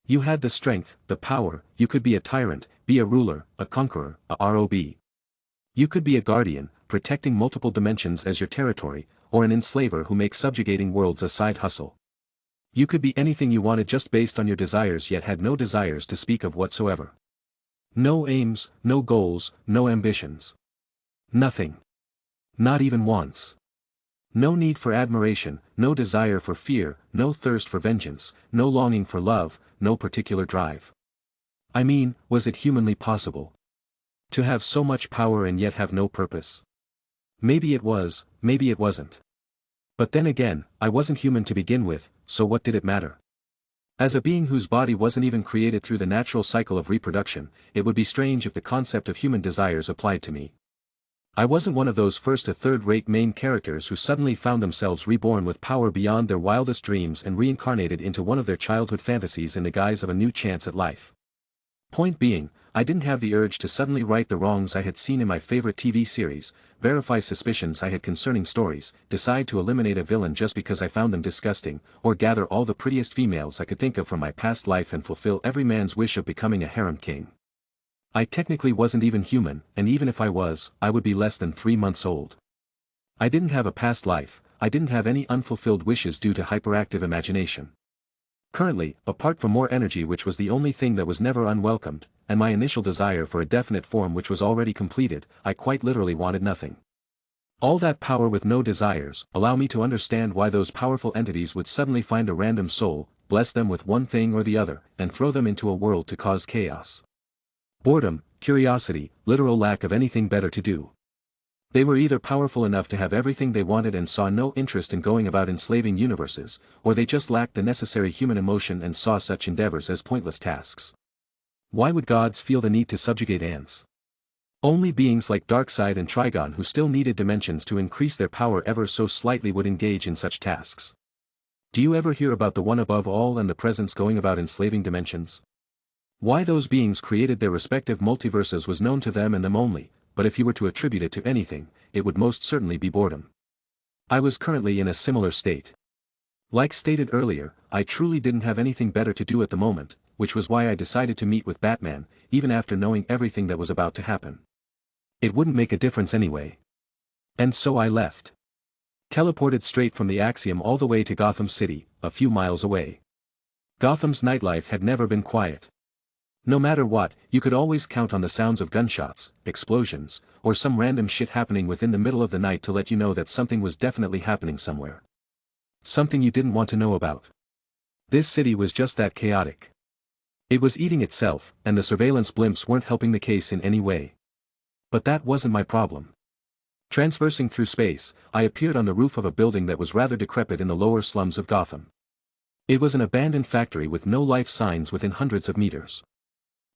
You had the strength, the power, you could be a tyrant, be a ruler, a conqueror, a ROB. You could be a guardian, protecting multiple dimensions as your territory, or an enslaver who makes subjugating worlds a side hustle. You could be anything you wanted just based on your desires, yet had no desires to speak of whatsoever. No aims, no goals, no ambitions. Nothing. Not even wants. No need for admiration, no desire for fear, no thirst for vengeance, no longing for love, no particular drive. I mean, was it humanly possible? To have so much power and yet have no purpose? Maybe it was, maybe it wasn't. But then again, I wasn't human to begin with, so what did it matter? As a being whose body wasn't even created through the natural cycle of reproduction, it would be strange if the concept of human desires applied to me. I wasn't one of those first to third-rate main characters who suddenly found themselves reborn with power beyond their wildest dreams and reincarnated into one of their childhood fantasies in the guise of a new chance at life. Point being, I didn't have the urge to suddenly right the wrongs I had seen in my favorite TV series, verify suspicions I had concerning stories, decide to eliminate a villain just because I found them disgusting, or gather all the prettiest females I could think of from my past life and fulfill every man's wish of becoming a harem king. I technically wasn't even human, and even if I was, I would be less than 3 months old. I didn't have a past life, I didn't have any unfulfilled wishes due to hyperactive imagination. Currently, apart from more energy, which was the only thing that was never unwelcomed, and my initial desire for a definite form which was already completed, I quite literally wanted nothing. All that power with no desires, allow me to understand why those powerful entities would suddenly find a random soul, bless them with one thing or the other, and throw them into a world to cause chaos. Boredom, curiosity, literal lack of anything better to do. They were either powerful enough to have everything they wanted and saw no interest in going about enslaving universes, or they just lacked the necessary human emotion and saw such endeavors as pointless tasks. Why would gods feel the need to subjugate ants? Only beings like Darkseid and Trigon, who still needed dimensions to increase their power ever so slightly, would engage in such tasks. Do you ever hear about the one above all and the presence going about enslaving dimensions? Why those beings created their respective multiverses was known to them and them only, but if you were to attribute it to anything, it would most certainly be boredom. I was currently in a similar state. Like stated earlier, I truly didn't have anything better to do at the moment, which was why I decided to meet with Batman, even after knowing everything that was about to happen. It wouldn't make a difference anyway. And so I left. Teleported straight from the Axiom all the way to Gotham City, a few miles away. Gotham's nightlife had never been quiet. No matter what, you could always count on the sounds of gunshots, explosions, or some random shit happening within the middle of the night to let you know that something was definitely happening somewhere. Something you didn't want to know about. This city was just that chaotic. It was eating itself, and the surveillance blimps weren't helping the case in any way. But that wasn't my problem. Transversing through space, I appeared on the roof of a building that was rather decrepit in the lower slums of Gotham. It was an abandoned factory with no life signs within hundreds of meters.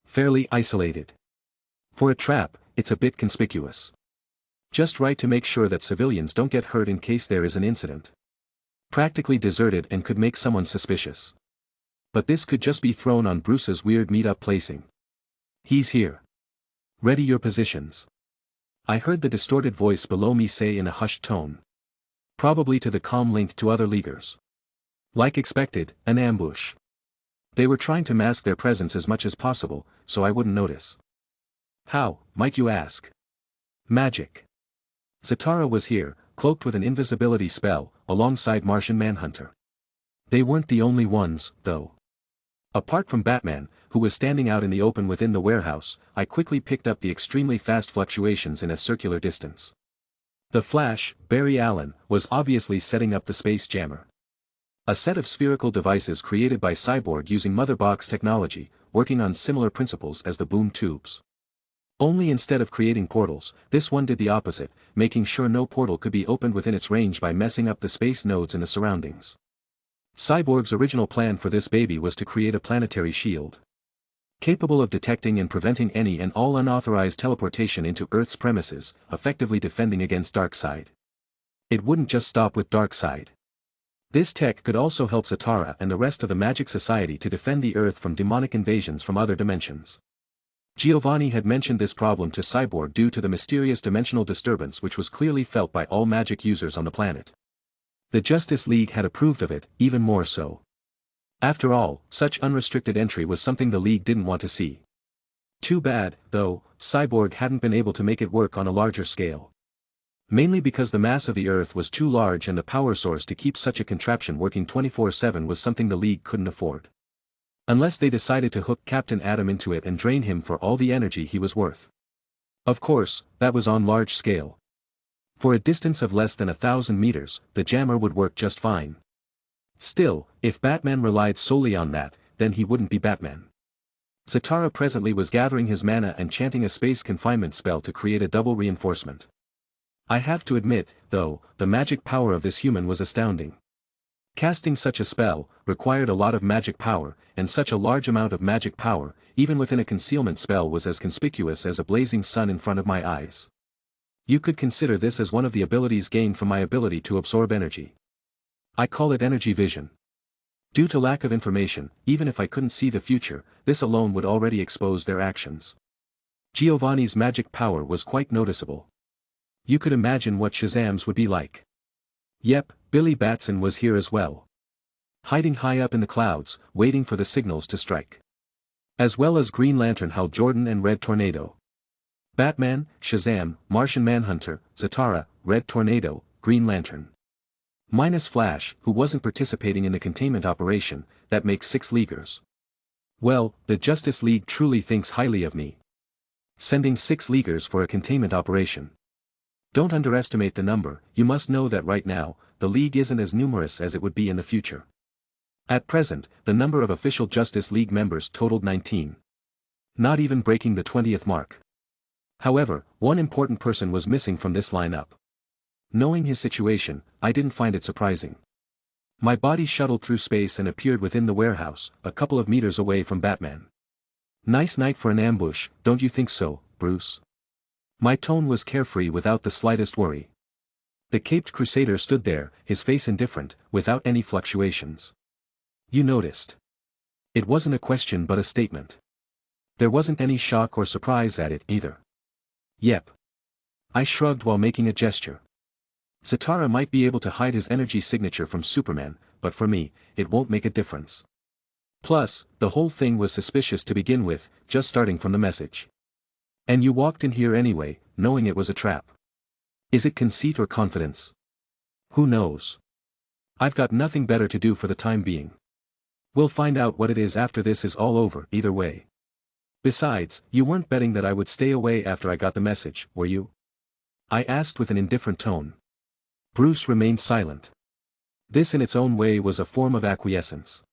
Fairly isolated. For a trap, it's a bit conspicuous. Just right to make sure that civilians don't get hurt in case there is an incident. Practically deserted and could make someone suspicious. But this could just be thrown on Bruce's weird meet-up placing. He's here. Ready your positions. I heard the distorted voice below me say in a hushed tone. Probably to the comm link to other leaguers. Like expected, an ambush. They were trying to mask their presence as much as possible, so I wouldn't notice. How, might you ask? Magic. Zatara was here, cloaked with an invisibility spell, alongside Martian Manhunter. They weren't the only ones, though. Apart from Batman, who was standing out in the open within the warehouse, I quickly picked up the extremely fast fluctuations in a circular distance. The Flash, Barry Allen, was obviously setting up the space jammer. A set of spherical devices created by Cyborg using Motherbox technology, working on similar principles as the boom tubes. Only instead of creating portals, this one did the opposite, making sure no portal could be opened within its range by messing up the space nodes in the surroundings. Cyborg's original plan for this baby was to create a planetary shield. Capable of detecting and preventing any and all unauthorized teleportation into Earth's premises, effectively defending against Darkseid. It wouldn't just stop with Darkseid. This tech could also help Zatara and the rest of the Magic Society to defend the Earth from demonic invasions from other dimensions. Giovanni had mentioned this problem to Cyborg due to the mysterious dimensional disturbance which was clearly felt by all magic users on the planet. The Justice League had approved of it, even more so. After all, such unrestricted entry was something the League didn't want to see. Too bad, though, Cyborg hadn't been able to make it work on a larger scale. Mainly because the mass of the Earth was too large and the power source to keep such a contraption working 24/7 was something the League couldn't afford. Unless they decided to hook Captain Atom into it and drain him for all the energy he was worth. Of course, that was on large scale. For a distance of less than 1,000 meters, the jammer would work just fine. Still, if Batman relied solely on that, then he wouldn't be Batman. Zatara presently was gathering his mana and chanting a space confinement spell to create a double reinforcement. I have to admit, though, the magic power of this human was astounding. Casting such a spell required a lot of magic power, and such a large amount of magic power, even within a concealment spell, was as conspicuous as a blazing sun in front of my eyes. You could consider this as one of the abilities gained from my ability to absorb energy. I call it energy vision. Due to lack of information, even if I couldn't see the future, this alone would already expose their actions. Giovanni's magic power was quite noticeable. You could imagine what Shazam's would be like. Yep, Billy Batson was here as well. Hiding high up in the clouds, waiting for the signals to strike. As well as Green Lantern, Hal Jordan, and Red Tornado. Batman, Shazam, Martian Manhunter, Zatara, Red Tornado, Green Lantern. Minus Flash, who wasn't participating in the containment operation, that makes 6 Leaguers. Well, the Justice League truly thinks highly of me. Sending 6 Leaguers for a containment operation. Don't underestimate the number. You must know that right now, the League isn't as numerous as it would be in the future. At present, the number of official Justice League members totaled 19. Not even breaking the 20th mark. However, one important person was missing from this lineup. Knowing his situation, I didn't find it surprising. My body shuttled through space and appeared within the warehouse, a couple of meters away from Batman. Nice night for an ambush, don't you think so, Bruce? My tone was carefree without the slightest worry. The caped crusader stood there, his face indifferent, without any fluctuations. You noticed. It wasn't a question but a statement. There wasn't any shock or surprise at it either. Yep. I shrugged while making a gesture. Zatara might be able to hide his energy signature from Superman, but for me, it won't make a difference. Plus, the whole thing was suspicious to begin with, just starting from the message. And you walked in here anyway, knowing it was a trap. Is it conceit or confidence? Who knows? I've got nothing better to do for the time being. We'll find out what it is after this is all over, either way. Besides, you weren't betting that I would stay away after I got the message, were you? I asked with an indifferent tone. Bruce remained silent. This in its own way was a form of acquiescence.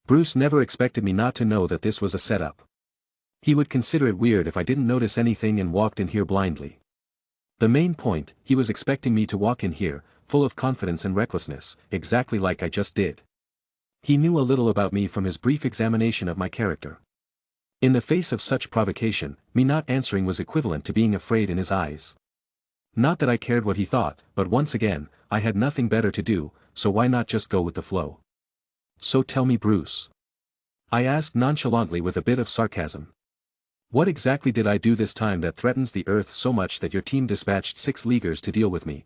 Bruce never expected me not to know that this was a setup. He would consider it weird if I didn't notice anything and walked in here blindly. The main point, he was expecting me to walk in here, full of confidence and recklessness, exactly like I just did. He knew a little about me from his brief examination of my character. In the face of such provocation, me not answering was equivalent to being afraid in his eyes. Not that I cared what he thought, but once again, I had nothing better to do, so why not just go with the flow? So tell me, Bruce. I asked nonchalantly with a bit of sarcasm. What exactly did I do this time that threatens the Earth so much that your team dispatched 6 Leaguers to deal with me?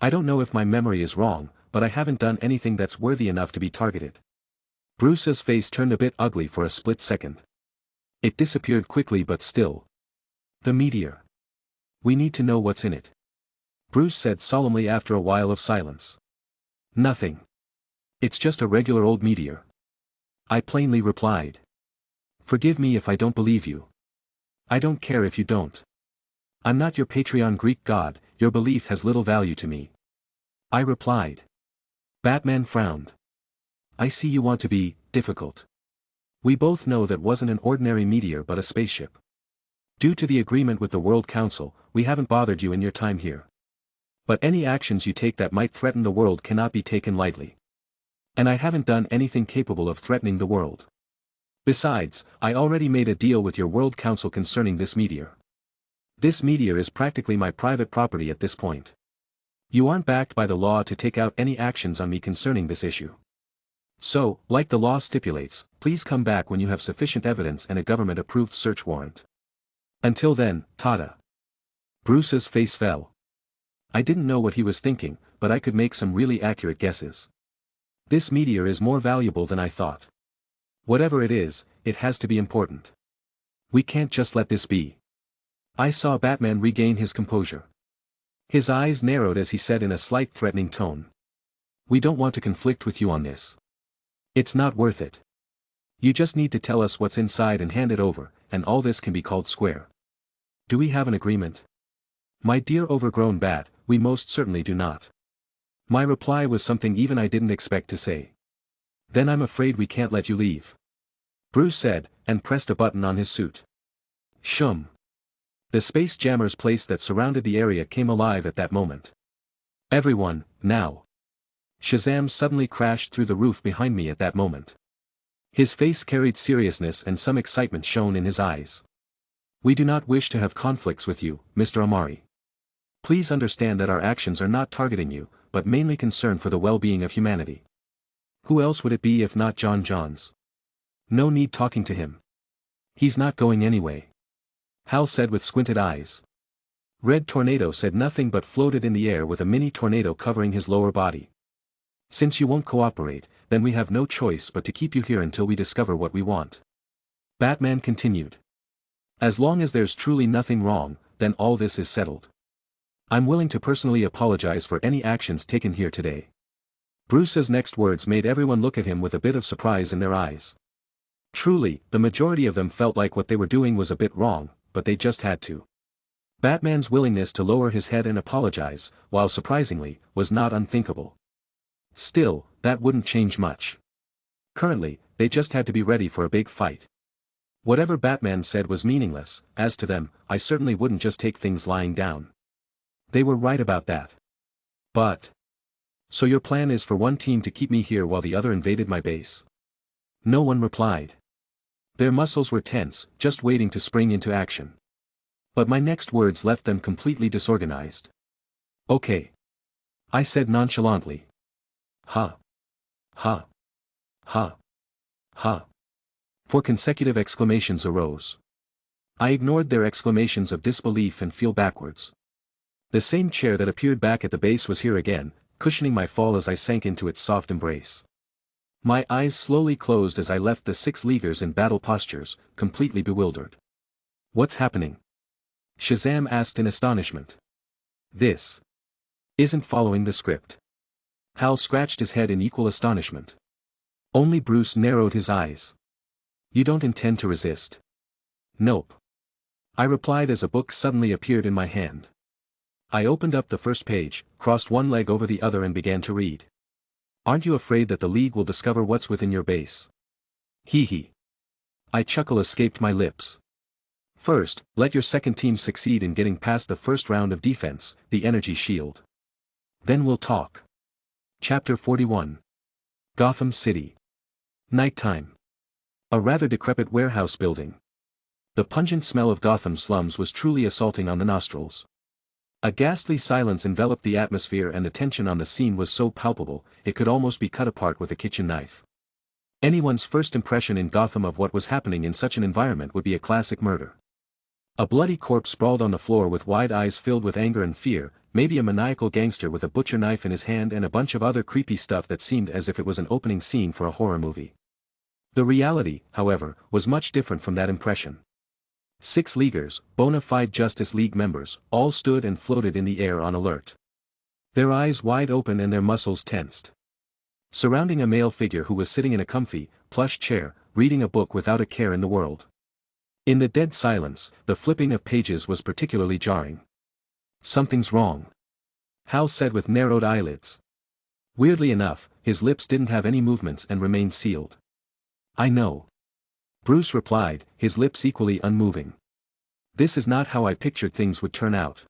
I don't know if my memory is wrong, but I haven't done anything that's worthy enough to be targeted. Bruce's face turned a bit ugly for a split second. It disappeared quickly but still. The meteor. We need to know what's in it. Bruce said solemnly after a while of silence. Nothing. It's just a regular old meteor. I plainly replied. Forgive me if I don't believe you. I don't care if you don't. I'm not your Patreon Greek god, your belief has little value to me. I replied. Batman frowned. I see you want to be difficult. We both know that wasn't an ordinary meteor but a spaceship. Due to the agreement with the World Council, we haven't bothered you in your time here. But any actions you take that might threaten the world cannot be taken lightly. And I haven't done anything capable of threatening the world. Besides, I already made a deal with your World Council concerning this meteor. This meteor is practically my private property at this point. You aren't backed by the law to take out any actions on me concerning this issue. So, like the law stipulates, please come back when you have sufficient evidence and a government-approved search warrant. Until then, Tada. Bruce's face fell. I didn't know what he was thinking, but I could make some really accurate guesses. This meteor is more valuable than I thought. Whatever it is, it has to be important. We can't just let this be. I saw Batman regain his composure. His eyes narrowed as he said in a slight threatening tone. We don't want to conflict with you on this. It's not worth it. You just need to tell us what's inside and hand it over, and all this can be called square. Do we have an agreement? My dear overgrown bat, we most certainly do not. My reply was something even I didn't expect to say. Then I'm afraid we can't let you leave. Bruce said, and pressed a button on his suit. Shum. The space jammers place that surrounded the area came alive at that moment. Everyone, now. Shazam suddenly crashed through the roof behind me at that moment. His face carried seriousness and some excitement shone in his eyes. We do not wish to have conflicts with you, Mr. Amari. Please understand that our actions are not targeting you, but mainly concerned for the well-being of humanity. Who else would it be if not John Johns? No need talking to him. He's not going anyway. Hal said with squinted eyes. Red Tornado said nothing but floated in the air with a mini tornado covering his lower body. Since you won't cooperate, then we have no choice but to keep you here until we discover what we want. Batman continued. As long as there's truly nothing wrong, then all this is settled. I'm willing to personally apologize for any actions taken here today. Bruce's next words made everyone look at him with a bit of surprise in their eyes. Truly, the majority of them felt like what they were doing was a bit wrong, but they just had to. Batman's willingness to lower his head and apologize, while surprisingly, was not unthinkable. Still, that wouldn't change much. Currently, they just had to be ready for a big fight. Whatever Batman said was meaningless. As to them, I certainly wouldn't just take things lying down. They were right about that. But... So your plan is for one team to keep me here while the other invaded my base? No one replied. Their muscles were tense, just waiting to spring into action. But my next words left them completely disorganized. Okay. I said nonchalantly. Ha. Ha. Ha. Ha. 4 consecutive exclamations arose. I ignored their exclamations of disbelief and fell backwards. The same chair that appeared back at the base was here again, cushioning my fall as I sank into its soft embrace. My eyes slowly closed as I left the 6 Leaguers in battle postures, completely bewildered. What's happening? Shazam asked in astonishment. This isn't following the script. Hal scratched his head in equal astonishment. Only Bruce narrowed his eyes. You don't intend to resist? Nope. I replied as a book suddenly appeared in my hand. I opened up the first page, crossed one leg over the other and began to read. Aren't you afraid that the League will discover what's within your base? Hee hee. A chuckle escaped my lips. First, let your second team succeed in getting past the first round of defense, the energy shield. Then we'll talk. Chapter 41. Gotham City. Nighttime. A rather decrepit warehouse building. The pungent smell of Gotham slums was truly assaulting on the nostrils. A ghastly silence enveloped the atmosphere, and the tension on the scene was so palpable, it could almost be cut apart with a kitchen knife. Anyone's first impression in Gotham of what was happening in such an environment would be a classic murder. A bloody corpse sprawled on the floor with wide eyes filled with anger and fear, maybe a maniacal gangster with a butcher knife in his hand, and a bunch of other creepy stuff that seemed as if it was an opening scene for a horror movie. The reality, however, was much different from that impression. 6 Leaguers, bona fide Justice League members, all stood and floated in the air on alert. Their eyes wide open and their muscles tensed. Surrounding a male figure who was sitting in a comfy, plush chair, reading a book without a care in the world. In the dead silence, the flipping of pages was particularly jarring. "Something's wrong," Hal said with narrowed eyelids. Weirdly enough, his lips didn't have any movements and remained sealed. "I know," Bruce replied, his lips equally unmoving. "This is not how I pictured things would turn out,"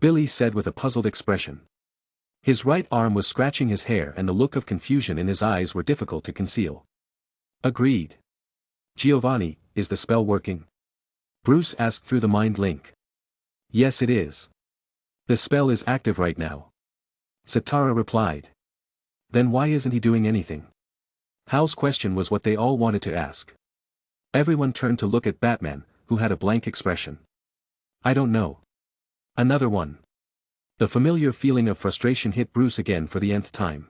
Billy said with a puzzled expression. His right arm was scratching his hair, and the look of confusion in his eyes were difficult to conceal. "Agreed. Giovanni, is the spell working?" Bruce asked through the mind link. "Yes, it is. The spell is active right now," Satara replied. "Then why isn't he doing anything?" Hal's question was what they all wanted to ask. Everyone turned to look at Batman, who had a blank expression. "I don't know." Another one. The familiar feeling of frustration hit Bruce again for the nth time.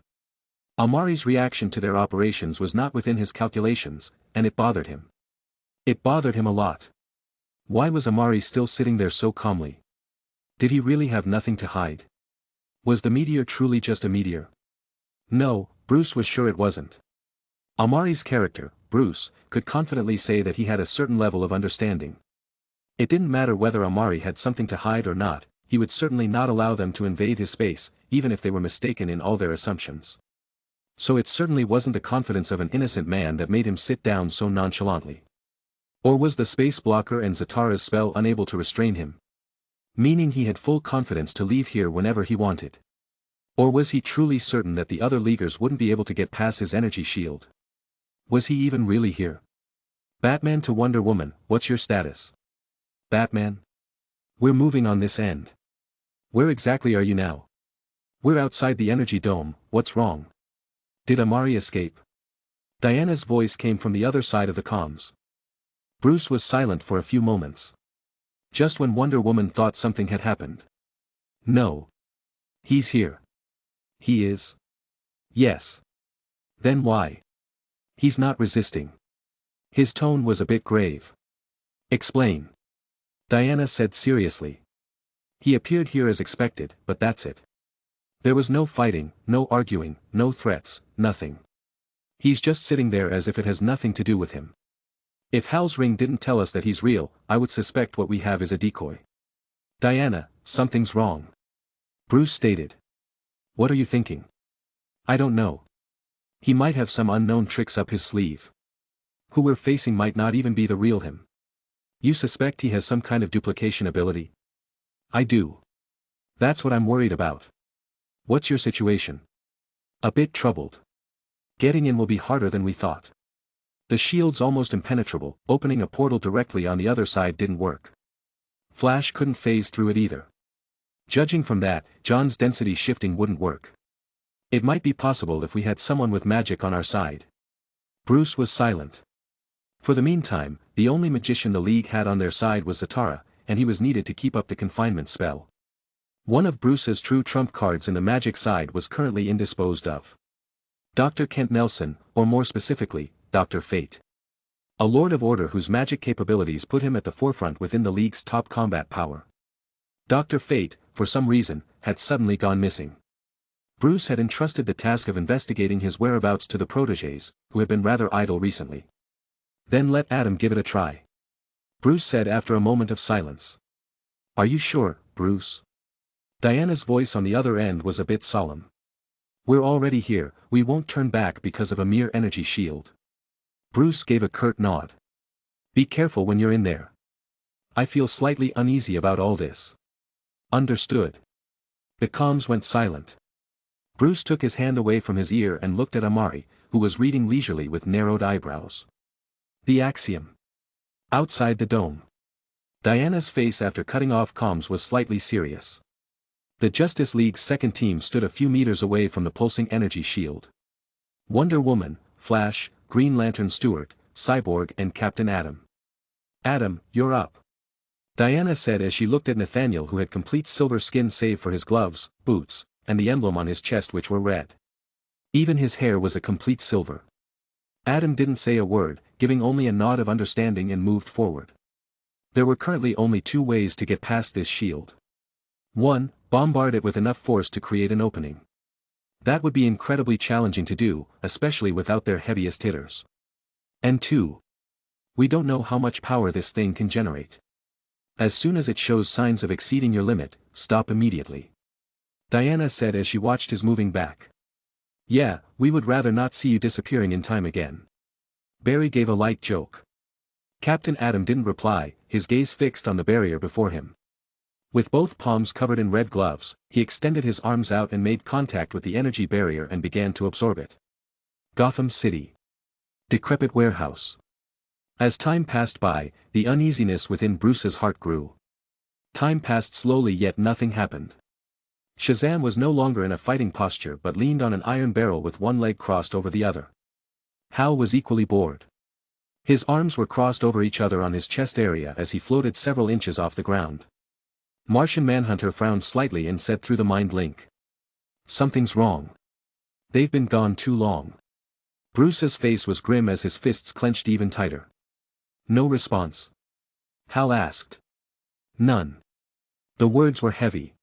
Amari's reaction to their operations was not within his calculations, and it bothered him. It bothered him a lot. Why was Amari still sitting there so calmly? Did he really have nothing to hide? Was the meteor truly just a meteor? No, Bruce was sure it wasn't. Amari's character, Bruce, could confidently say that he had a certain level of understanding. It didn't matter whether Amari had something to hide or not, he would certainly not allow them to invade his space, even if they were mistaken in all their assumptions. So it certainly wasn't the confidence of an innocent man that made him sit down so nonchalantly. Or was the space blocker and Zatara's spell unable to restrain him? Meaning he had full confidence to leave here whenever he wanted. Or was he truly certain that the other Leaguers wouldn't be able to get past his energy shield? Was he even really here? Batman to Wonder Woman, what's your status? Batman? We're moving on this end. Where exactly are you now? We're outside the energy dome, what's wrong? Did Amari escape? Diana's voice came from the other side of the comms. Bruce was silent for a few moments. Just when Wonder Woman thought something had happened. No. He's here. He is? Yes. Then why? He's not resisting. His tone was a bit grave. Explain. Diana said seriously. He appeared here as expected, but that's it. There was no fighting, no arguing, no threats, nothing. He's just sitting there as if it has nothing to do with him. If Hal's ring didn't tell us that he's real, I would suspect what we have is a decoy. Diana, something's wrong. Bruce stated. What are you thinking? I don't know. He might have some unknown tricks up his sleeve. Who we're facing might not even be the real him. You suspect he has some kind of duplication ability? I do. That's what I'm worried about. What's your situation? A bit troubled. Getting in will be harder than we thought. The shield's almost impenetrable, opening a portal directly on the other side didn't work. Flash couldn't phase through it either. Judging from that, John's density shifting wouldn't work. It might be possible if we had someone with magic on our side. Bruce was silent. For the meantime, the only magician the League had on their side was Zatara, and he was needed to keep up the confinement spell. One of Bruce's true trump cards in the magic side was currently indisposed of. Dr. Kent Nelson, or more specifically, Dr. Fate. A Lord of Order whose magic capabilities put him at the forefront within the League's top combat power. Dr. Fate, for some reason, had suddenly gone missing. Bruce had entrusted the task of investigating his whereabouts to the protégés, who had been rather idle recently. Then let Adam give it a try. Bruce said after a moment of silence. Are you sure, Bruce? Diana's voice on the other end was a bit solemn. We're already here, we won't turn back because of a mere energy shield. Bruce gave a curt nod. Be careful when you're in there. I feel slightly uneasy about all this. Understood. The comms went silent. Bruce took his hand away from his ear and looked at Amari, who was reading leisurely with narrowed eyebrows. The axiom. Outside the dome. Diana's face after cutting off comms was slightly serious. The Justice League's second team stood a few meters away from the pulsing energy shield. Wonder Woman, Flash, Green Lantern Stewart, Cyborg and Captain Atom. Atom, you're up. Diana said as she looked at Nathaniel, who had complete silver skin save for his gloves, boots, and the emblem on his chest which were red. Even his hair was a complete silver. Atom didn't say a word, giving only a nod of understanding and moved forward. There were currently only two ways to get past this shield. 1. Bombard it with enough force to create an opening. That would be incredibly challenging to do, especially without their heaviest hitters. And 2. We don't know how much power this thing can generate. As soon as it shows signs of exceeding your limit, stop immediately. Diana said as she watched his moving back. Yeah, we would rather not see you disappearing in time again. Barry gave a light joke. Captain Atom didn't reply, his gaze fixed on the barrier before him. With both palms covered in red gloves, he extended his arms out and made contact with the energy barrier and began to absorb it. Gotham City. Decrepit warehouse. As time passed by, the uneasiness within Bruce's heart grew. Time passed slowly yet nothing happened. Shazam was no longer in a fighting posture but leaned on an iron barrel with one leg crossed over the other. Hal was equally bored. His arms were crossed over each other on his chest area as he floated several inches off the ground. Martian Manhunter frowned slightly and said through the mind link. Something's wrong. They've been gone too long. Bruce's face was grim as his fists clenched even tighter. No response. Hal asked. None. The words were heavy.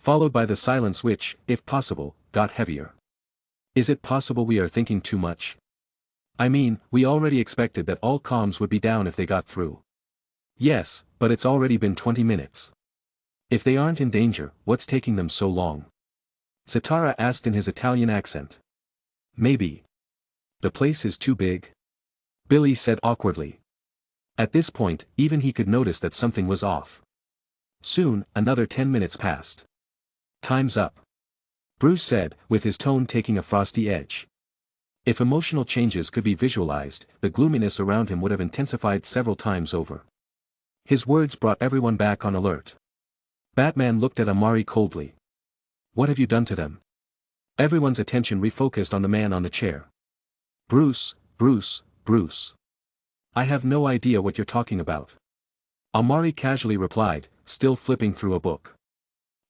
Followed by the silence which, if possible, got heavier. Is it possible we are thinking too much? I mean, we already expected that all comms would be down if they got through. Yes, but it's already been 20 minutes. If they aren't in danger, what's taking them so long? Zatara asked in his Italian accent. Maybe. The place is too big. Billy said awkwardly. At this point, even he could notice that something was off. Soon, another 10 minutes passed. Time's up. Bruce said, with his tone taking a frosty edge. If emotional changes could be visualized, the gloominess around him would have intensified several times over. His words brought everyone back on alert. Batman looked at Amari coldly. What have you done to them? Everyone's attention refocused on the man on the chair. Bruce. I have no idea what you're talking about. Amari casually replied, still flipping through a book.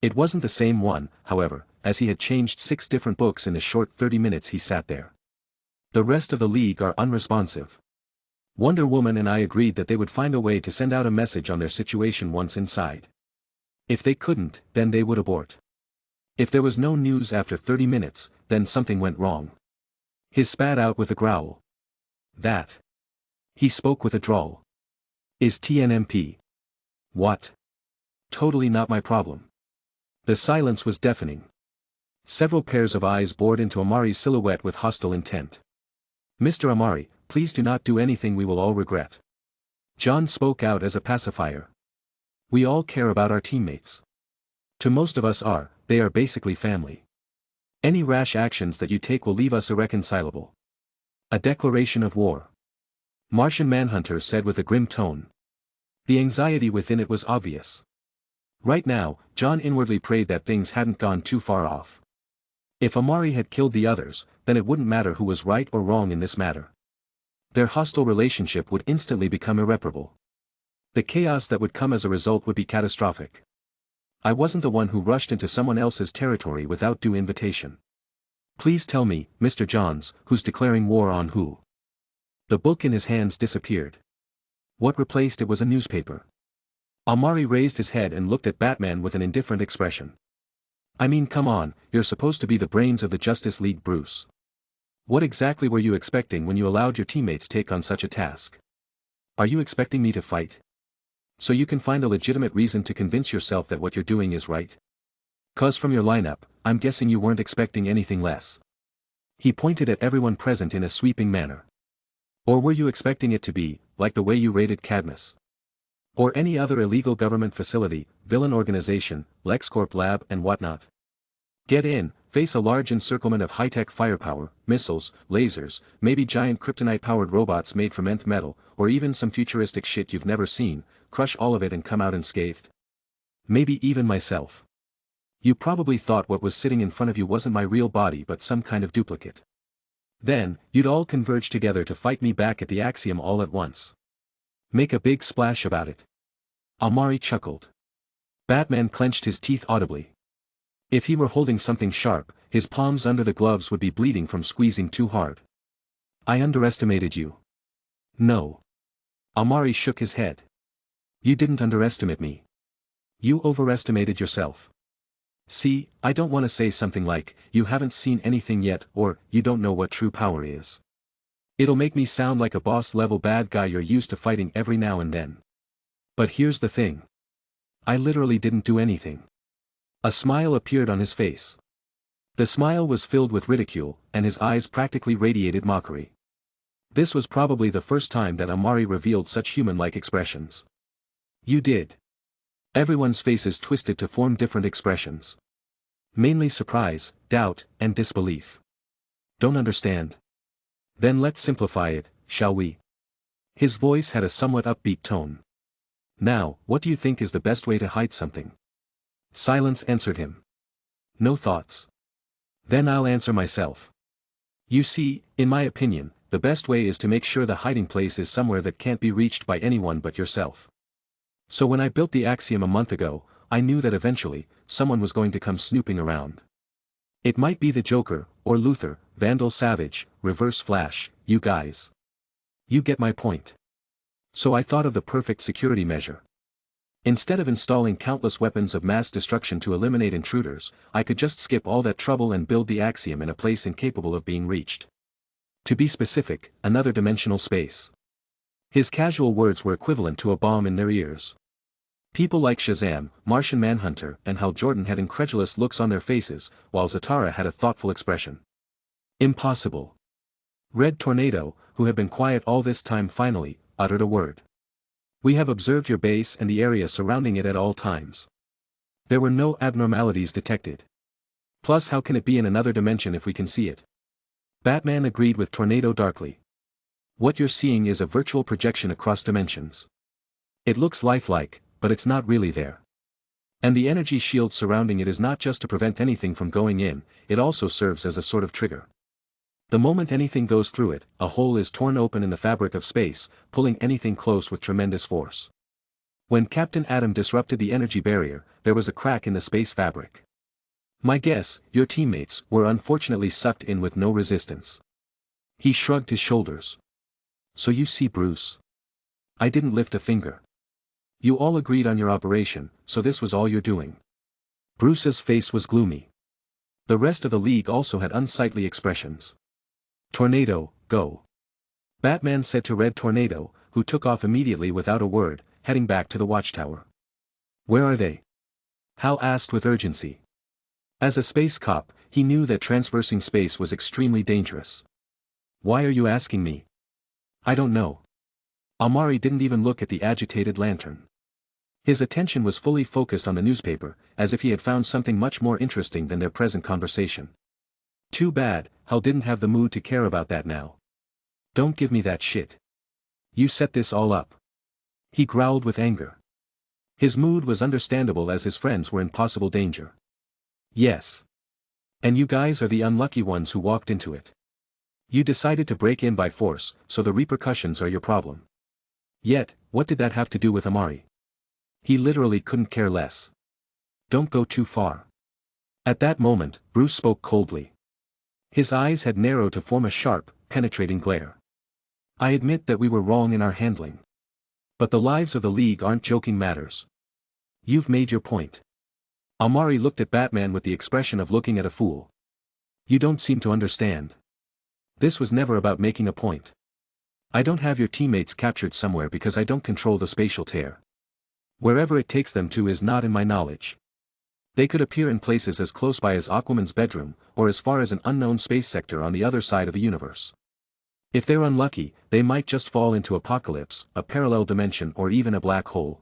It wasn't the same one, however, as he had changed 6 different books in the short 30 minutes he sat there. The rest of the League are unresponsive. Wonder Woman and I agreed that they would find a way to send out a message on their situation once inside. If they couldn't, then they would abort. If there was no news after 30 minutes, then something went wrong. He spat out with a growl. That. He spoke with a drawl. Is TNMP. What? Totally not my problem. The silence was deafening. Several pairs of eyes bored into Amari's silhouette with hostile intent. Mr. Amari, please do not do anything we will all regret. John spoke out as a pacifier. We all care about our teammates. To most of us they are basically family. Any rash actions that you take will leave us irreconcilable. A declaration of war. Martian Manhunter said with a grim tone. The anxiety within it was obvious. Right now, John inwardly prayed that things hadn't gone too far off. If Amari had killed the others, then it wouldn't matter who was right or wrong in this matter. Their hostile relationship would instantly become irreparable. The chaos that would come as a result would be catastrophic. I wasn't the one who rushed into someone else's territory without due invitation. Please tell me, Mr. Johns, who's declaring war on who? The book in his hands disappeared. What replaced it was a newspaper. Amari raised his head and looked at Batman with an indifferent expression. I mean, come on, you're supposed to be the brains of the Justice League, Bruce. What exactly were you expecting when you allowed your teammates take on such a task? Are you expecting me to fight? So you can find a legitimate reason to convince yourself that what you're doing is right? 'Cause from your lineup, I'm guessing you weren't expecting anything less. He pointed at everyone present in a sweeping manner. Or were you expecting it to be, like the way you raided Cadmus? Or any other illegal government facility, villain organization, LexCorp lab and whatnot? Get in, face a large encirclement of high-tech firepower, missiles, lasers, maybe giant kryptonite-powered robots made from nth metal, or even some futuristic shit you've never seen, crush all of it and come out unscathed? Maybe even myself. You probably thought what was sitting in front of you wasn't my real body but some kind of duplicate. Then, you'd all converge together to fight me back at the Axiom all at once. Make a big splash about it. Amari chuckled. Batman clenched his teeth audibly. If he were holding something sharp, his palms under the gloves would be bleeding from squeezing too hard. I underestimated you. No. Amari shook his head. You didn't underestimate me. You overestimated yourself. See, I don't want to say something like, you haven't seen anything yet, or, you don't know what true power is. It'll make me sound like a boss-level bad guy you're used to fighting every now and then. But here's the thing. I literally didn't do anything. A smile appeared on his face. The smile was filled with ridicule, and his eyes practically radiated mockery. This was probably the first time that Amari revealed such human-like expressions. You did. Everyone's faces twisted to form different expressions. Mainly surprise, doubt, and disbelief. Don't understand. Then let's simplify it, shall we? His voice had a somewhat upbeat tone. Now, what do you think is the best way to hide something? Silence answered him. No thoughts. Then I'll answer myself. You see, in my opinion, the best way is to make sure the hiding place is somewhere that can't be reached by anyone but yourself. So when I built the Axiom a month ago, I knew that eventually, someone was going to come snooping around. It might be the Joker, or Luthor, Vandal Savage, Reverse Flash, you guys. You get my point. So I thought of the perfect security measure. Instead of installing countless weapons of mass destruction to eliminate intruders, I could just skip all that trouble and build the Axiom in a place incapable of being reached. To be specific, another dimensional space. His casual words were equivalent to a bomb in their ears. People like Shazam, Martian Manhunter, and Hal Jordan had incredulous looks on their faces, while Zatara had a thoughtful expression. Impossible. Red Tornado, who had been quiet all this time finally, uttered a word. We have observed your base and the area surrounding it at all times. There were no abnormalities detected. Plus, how can it be in another dimension if we can see it? Batman agreed with Tornado darkly. What you're seeing is a virtual projection across dimensions. It looks lifelike, but it's not really there. And the energy shield surrounding it is not just to prevent anything from going in, it also serves as a sort of trigger. The moment anything goes through it, a hole is torn open in the fabric of space, pulling anything close with tremendous force. When Captain Atom disrupted the energy barrier, there was a crack in the space fabric. My guess, your teammates were unfortunately sucked in with no resistance. He shrugged his shoulders. So you see, Bruce. I didn't lift a finger. You all agreed on your operation, so this was all you're doing. Bruce's face was gloomy. The rest of the League also had unsightly expressions. Tornado, go. Batman said to Red Tornado, who took off immediately without a word, heading back to the watchtower. Where are they? Hal asked with urgency. As a space cop, he knew that traversing space was extremely dangerous. Why are you asking me? I don't know. Amari didn't even look at the agitated lantern. His attention was fully focused on the newspaper, as if he had found something much more interesting than their present conversation. Too bad, Hal didn't have the mood to care about that now. Don't give me that shit. You set this all up. He growled with anger. His mood was understandable as his friends were in possible danger. Yes. And you guys are the unlucky ones who walked into it. You decided to break in by force, so the repercussions are your problem. Yet, what did that have to do with Amari? He literally couldn't care less. Don't go too far. At that moment, Bruce spoke coldly. His eyes had narrowed to form a sharp, penetrating glare. I admit that we were wrong in our handling. But the lives of the League aren't joking matters. You've made your point. Amari looked at Batman with the expression of looking at a fool. You don't seem to understand. This was never about making a point. I don't have your teammates captured somewhere because I don't control the spatial tear. Wherever it takes them to is not in my knowledge. They could appear in places as close by as Aquaman's bedroom, or as far as an unknown space sector on the other side of the universe. If they're unlucky, they might just fall into Apocalypse, a parallel dimension or even a black hole.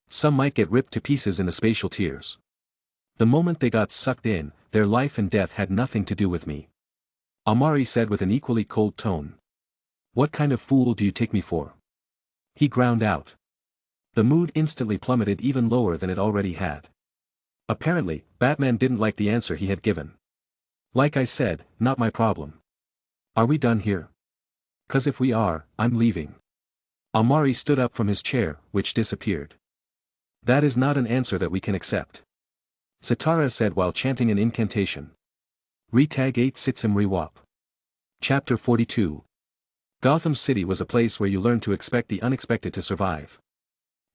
Some might get ripped to pieces in the spatial tiers. The moment they got sucked in, their life and death had nothing to do with me. Amari said with an equally cold tone. What kind of fool do you take me for? He ground out. The mood instantly plummeted even lower than it already had. Apparently, Batman didn't like the answer he had given. Like I said, not my problem. Are we done here? 'Cause if we are, I'm leaving. Amari stood up from his chair, which disappeared. That is not an answer that we can accept. Zatara said while chanting an incantation. Retag 8 Sitsim Rewap. Chapter 42. Gotham City was a place where you learned to expect the unexpected to survive.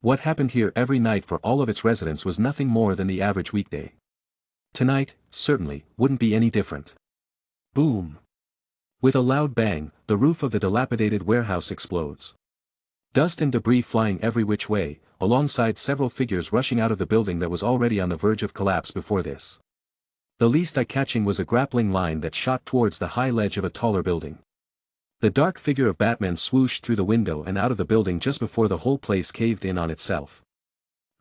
What happened here every night for all of its residents was nothing more than the average weekday. Tonight, certainly, wouldn't be any different. Boom. With a loud bang, the roof of the dilapidated warehouse explodes. Dust and debris flying every which way, alongside several figures rushing out of the building that was already on the verge of collapse before this. The least eye-catching was a grappling line that shot towards the high ledge of a taller building. The dark figure of Batman swooshed through the window and out of the building just before the whole place caved in on itself.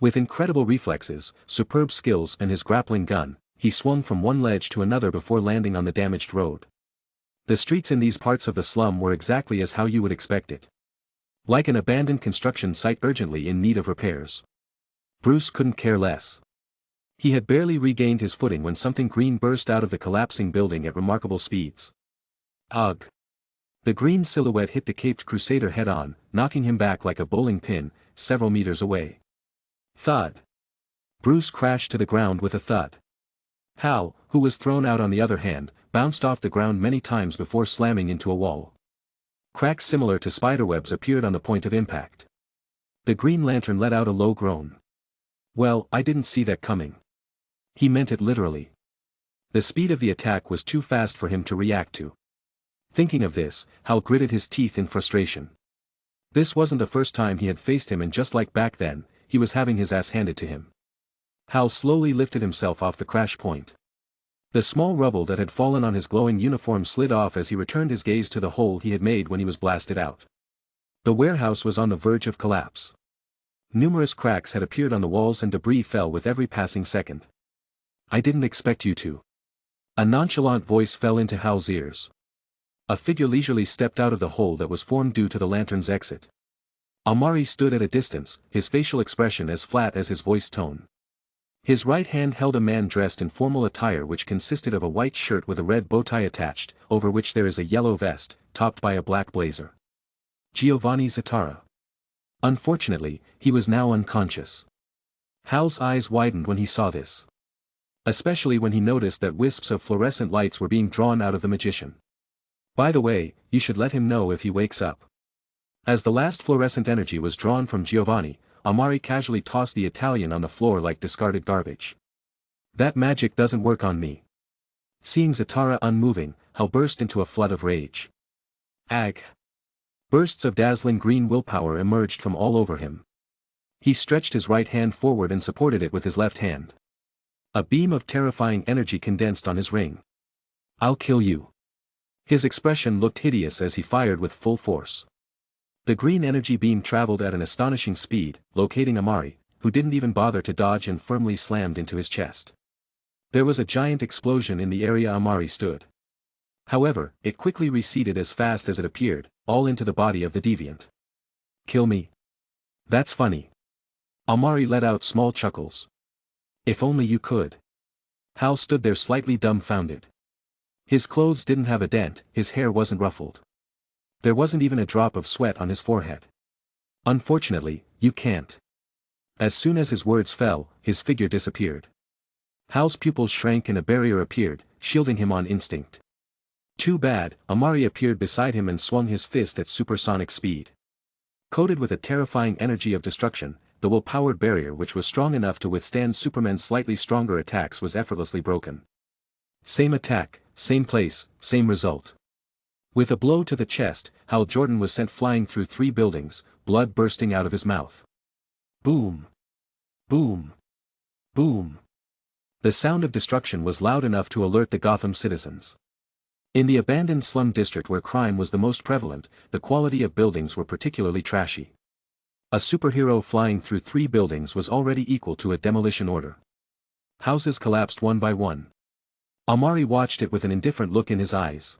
With incredible reflexes, superb skills and his grappling gun, he swung from one ledge to another before landing on the damaged road. The streets in these parts of the slum were exactly as how you would expect it. Like an abandoned construction site urgently in need of repairs. Bruce couldn't care less. He had barely regained his footing when something green burst out of the collapsing building at remarkable speeds. Ugh! The green silhouette hit the caped crusader head-on, knocking him back like a bowling pin, several meters away. Thud! Bruce crashed to the ground with a thud. Hal, who was thrown out on the other hand, bounced off the ground many times before slamming into a wall. Cracks similar to spiderwebs appeared on the point of impact. The Green Lantern let out a low groan. Well, I didn't see that coming. He meant it literally. The speed of the attack was too fast for him to react to. Thinking of this, Hal gritted his teeth in frustration. This wasn't the first time he had faced him, and just like back then, he was having his ass handed to him. Hal slowly lifted himself off the crash point. The small rubble that had fallen on his glowing uniform slid off as he returned his gaze to the hole he had made when he was blasted out. The warehouse was on the verge of collapse. Numerous cracks had appeared on the walls and debris fell with every passing second. I didn't expect you to. A nonchalant voice fell into Hal's ears. A figure leisurely stepped out of the hole that was formed due to the lantern's exit. Amari stood at a distance, his facial expression as flat as his voice tone. His right hand held a man dressed in formal attire which consisted of a white shirt with a red bow tie attached, over which there is a yellow vest, topped by a black blazer. Giovanni Zatara. Unfortunately, he was now unconscious. Hal's eyes widened when he saw this. Especially when he noticed that wisps of fluorescent lights were being drawn out of the magician. By the way, you should let him know if he wakes up. As the last fluorescent energy was drawn from Giovanni, Amari casually tossed the Italian on the floor like discarded garbage. That magic doesn't work on me. Seeing Zatara unmoving, Hal burst into a flood of rage. Ag! Bursts of dazzling green willpower emerged from all over him. He stretched his right hand forward and supported it with his left hand. A beam of terrifying energy condensed on his ring. I'll kill you. His expression looked hideous as he fired with full force. The green energy beam traveled at an astonishing speed, locating Amari, who didn't even bother to dodge and firmly slammed into his chest. There was a giant explosion in the area Amari stood. However, it quickly receded as fast as it appeared, all into the body of the deviant. Kill me? That's funny. Amari let out small chuckles. If only you could. Hal stood there slightly dumbfounded. His clothes didn't have a dent, his hair wasn't ruffled. There wasn't even a drop of sweat on his forehead. Unfortunately, you can't. As soon as his words fell, his figure disappeared. Hal's pupils shrank and a barrier appeared, shielding him on instinct. Too bad, Amari appeared beside him and swung his fist at supersonic speed. Coated with a terrifying energy of destruction, the will-powered barrier which was strong enough to withstand Superman's slightly stronger attacks was effortlessly broken. Same attack, same place, same result. With a blow to the chest, Hal Jordan was sent flying through 3 buildings, blood bursting out of his mouth. Boom! Boom! Boom! The sound of destruction was loud enough to alert the Gotham citizens. In the abandoned slum district where crime was the most prevalent, the quality of buildings were particularly trashy. A superhero flying through 3 buildings was already equal to a demolition order. Houses collapsed one by one. Amari watched it with an indifferent look in his eyes.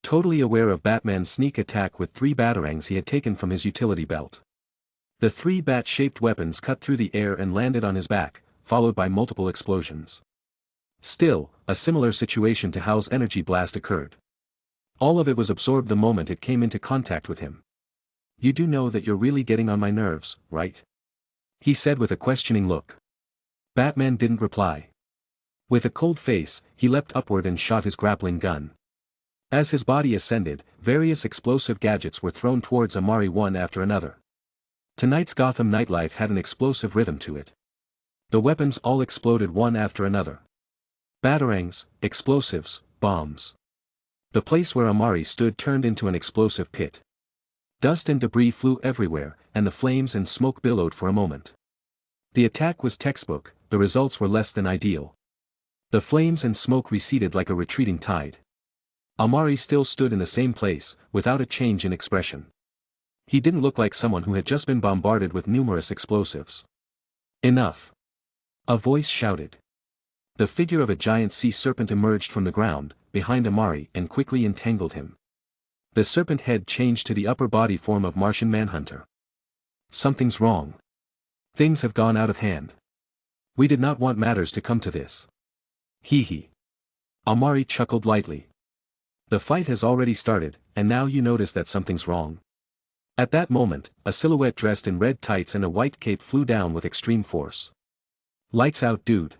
Totally aware of Batman's sneak attack with 3 batarangs he had taken from his utility belt. The 3 bat-shaped weapons cut through the air and landed on his back, followed by multiple explosions. Still, a similar situation to Hal's energy blast occurred. All of it was absorbed the moment it came into contact with him. "You do know that you're really getting on my nerves, right?" he said with a questioning look. Batman didn't reply. With a cold face, he leapt upward and shot his grappling gun. As his body ascended, various explosive gadgets were thrown towards Amari one after another. Tonight's Gotham nightlife had an explosive rhythm to it. The weapons all exploded one after another. Batarangs, explosives, bombs. The place where Amari stood turned into an explosive pit. Dust and debris flew everywhere, and the flames and smoke billowed for a moment. The attack was textbook, the results were less than ideal. The flames and smoke receded like a retreating tide. Amari still stood in the same place, without a change in expression. He didn't look like someone who had just been bombarded with numerous explosives. "Enough!" a voice shouted. The figure of a giant sea serpent emerged from the ground, behind Amari, and quickly entangled him. The serpent head changed to the upper body form of Martian Manhunter. "Something's wrong. Things have gone out of hand. We did not want matters to come to this." Hee hee. Amari chuckled lightly. "The fight has already started, and now you notice that something's wrong." At that moment, a silhouette dressed in red tights and a white cape flew down with extreme force. "Lights out, dude!"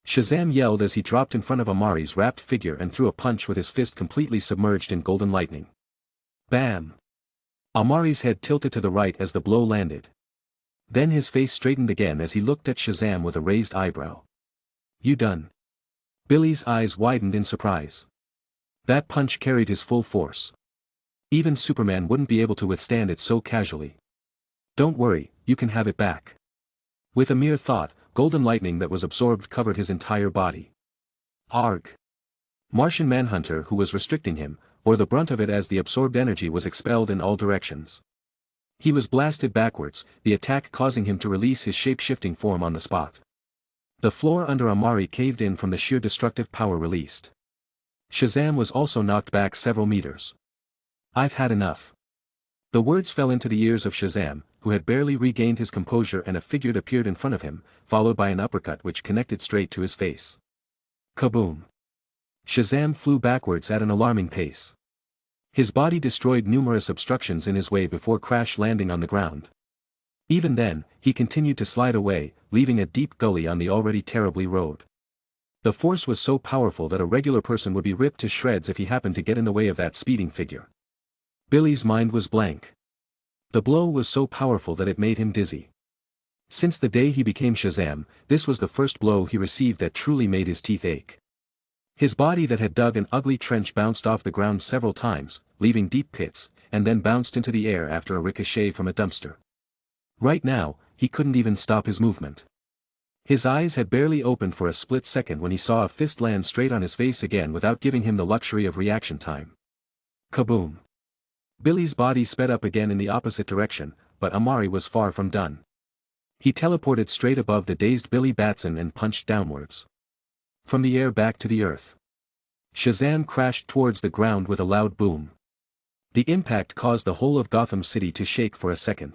Shazam yelled as he dropped in front of Amari's wrapped figure and threw a punch with his fist completely submerged in golden lightning. Bam! Amari's head tilted to the right as the blow landed. Then his face straightened again as he looked at Shazam with a raised eyebrow. "You done?" Billy's eyes widened in surprise. That punch carried his full force. Even Superman wouldn't be able to withstand it so casually. "Don't worry, you can have it back." With a mere thought, golden lightning that was absorbed covered his entire body. Arg! Martian Manhunter, who was restricting him, bore the brunt of it as the absorbed energy was expelled in all directions. He was blasted backwards, the attack causing him to release his shape-shifting form on the spot. The floor under Amari caved in from the sheer destructive power released. Shazam was also knocked back several meters. "I've had enough." The words fell into the ears of Shazam, who had barely regained his composure, and a figure appeared in front of him, followed by an uppercut which connected straight to his face. Kaboom! Shazam flew backwards at an alarming pace. His body destroyed numerous obstructions in his way before crash landing on the ground. Even then, he continued to slide away, leaving a deep gully on the already terribly road. The force was so powerful that a regular person would be ripped to shreds if he happened to get in the way of that speeding figure. Billy's mind was blank. The blow was so powerful that it made him dizzy. Since the day he became Shazam, this was the first blow he received that truly made his teeth ache. His body that had dug an ugly trench bounced off the ground several times, leaving deep pits, and then bounced into the air after a ricochet from a dumpster. Right now, he couldn't even stop his movement. His eyes had barely opened for a split second when he saw a fist land straight on his face again without giving him the luxury of reaction time. Kaboom! Billy's body sped up again in the opposite direction, but Amari was far from done. He teleported straight above the dazed Billy Batson and punched downwards. From the air back to the earth. Shazam crashed towards the ground with a loud boom. The impact caused the whole of Gotham City to shake for a second.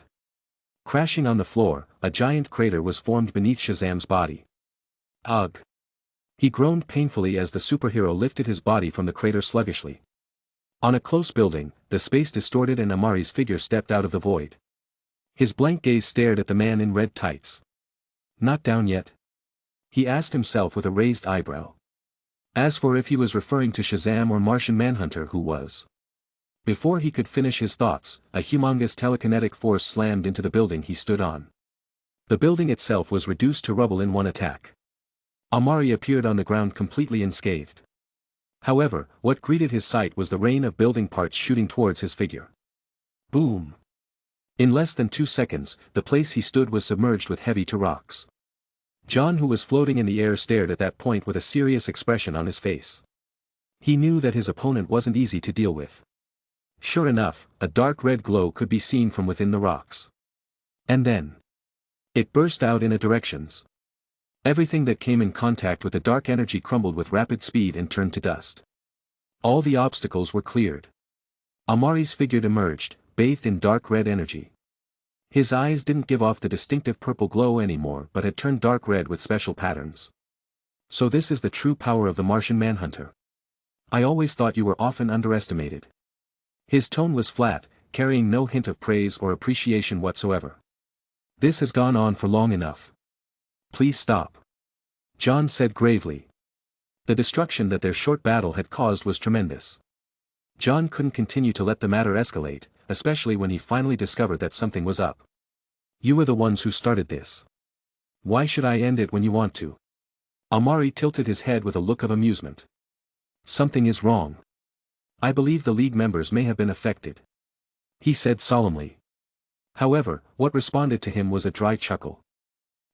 Crashing on the floor, a giant crater was formed beneath Shazam's body. Ugh! He groaned painfully as the superhero lifted his body from the crater sluggishly. On a close building, the space distorted and Amari's figure stepped out of the void. His blank gaze stared at the man in red tights. "Not down yet?" he asked himself with a raised eyebrow. As for if he was referring to Shazam or Martian Manhunter, who was? Before he could finish his thoughts, a humongous telekinetic force slammed into the building he stood on. The building itself was reduced to rubble in one attack. Amari appeared on the ground completely unscathed. However, what greeted his sight was the rain of building parts shooting towards his figure. Boom! In less than 2 seconds, the place he stood was submerged with heavy rocks. John, who was floating in the air, stared at that point with a serious expression on his face. He knew that his opponent wasn't easy to deal with. Sure enough, a dark red glow could be seen from within the rocks. And then it burst out in a directions. Everything that came in contact with the dark energy crumbled with rapid speed and turned to dust. All the obstacles were cleared. Amari's figure emerged, bathed in dark red energy. His eyes didn't give off the distinctive purple glow anymore but had turned dark red with special patterns. So this is the true power of the Martian Manhunter. I always thought you were often underestimated. His tone was flat, carrying no hint of praise or appreciation whatsoever. This has gone on for long enough. Please stop. John said gravely. The destruction that their short battle had caused was tremendous. John couldn't continue to let the matter escalate, especially when he finally discovered that something was up. You were the ones who started this. Why should I end it when you want to? Amari tilted his head with a look of amusement. Something is wrong. I believe the League members may have been affected. He said solemnly. However, what responded to him was a dry chuckle.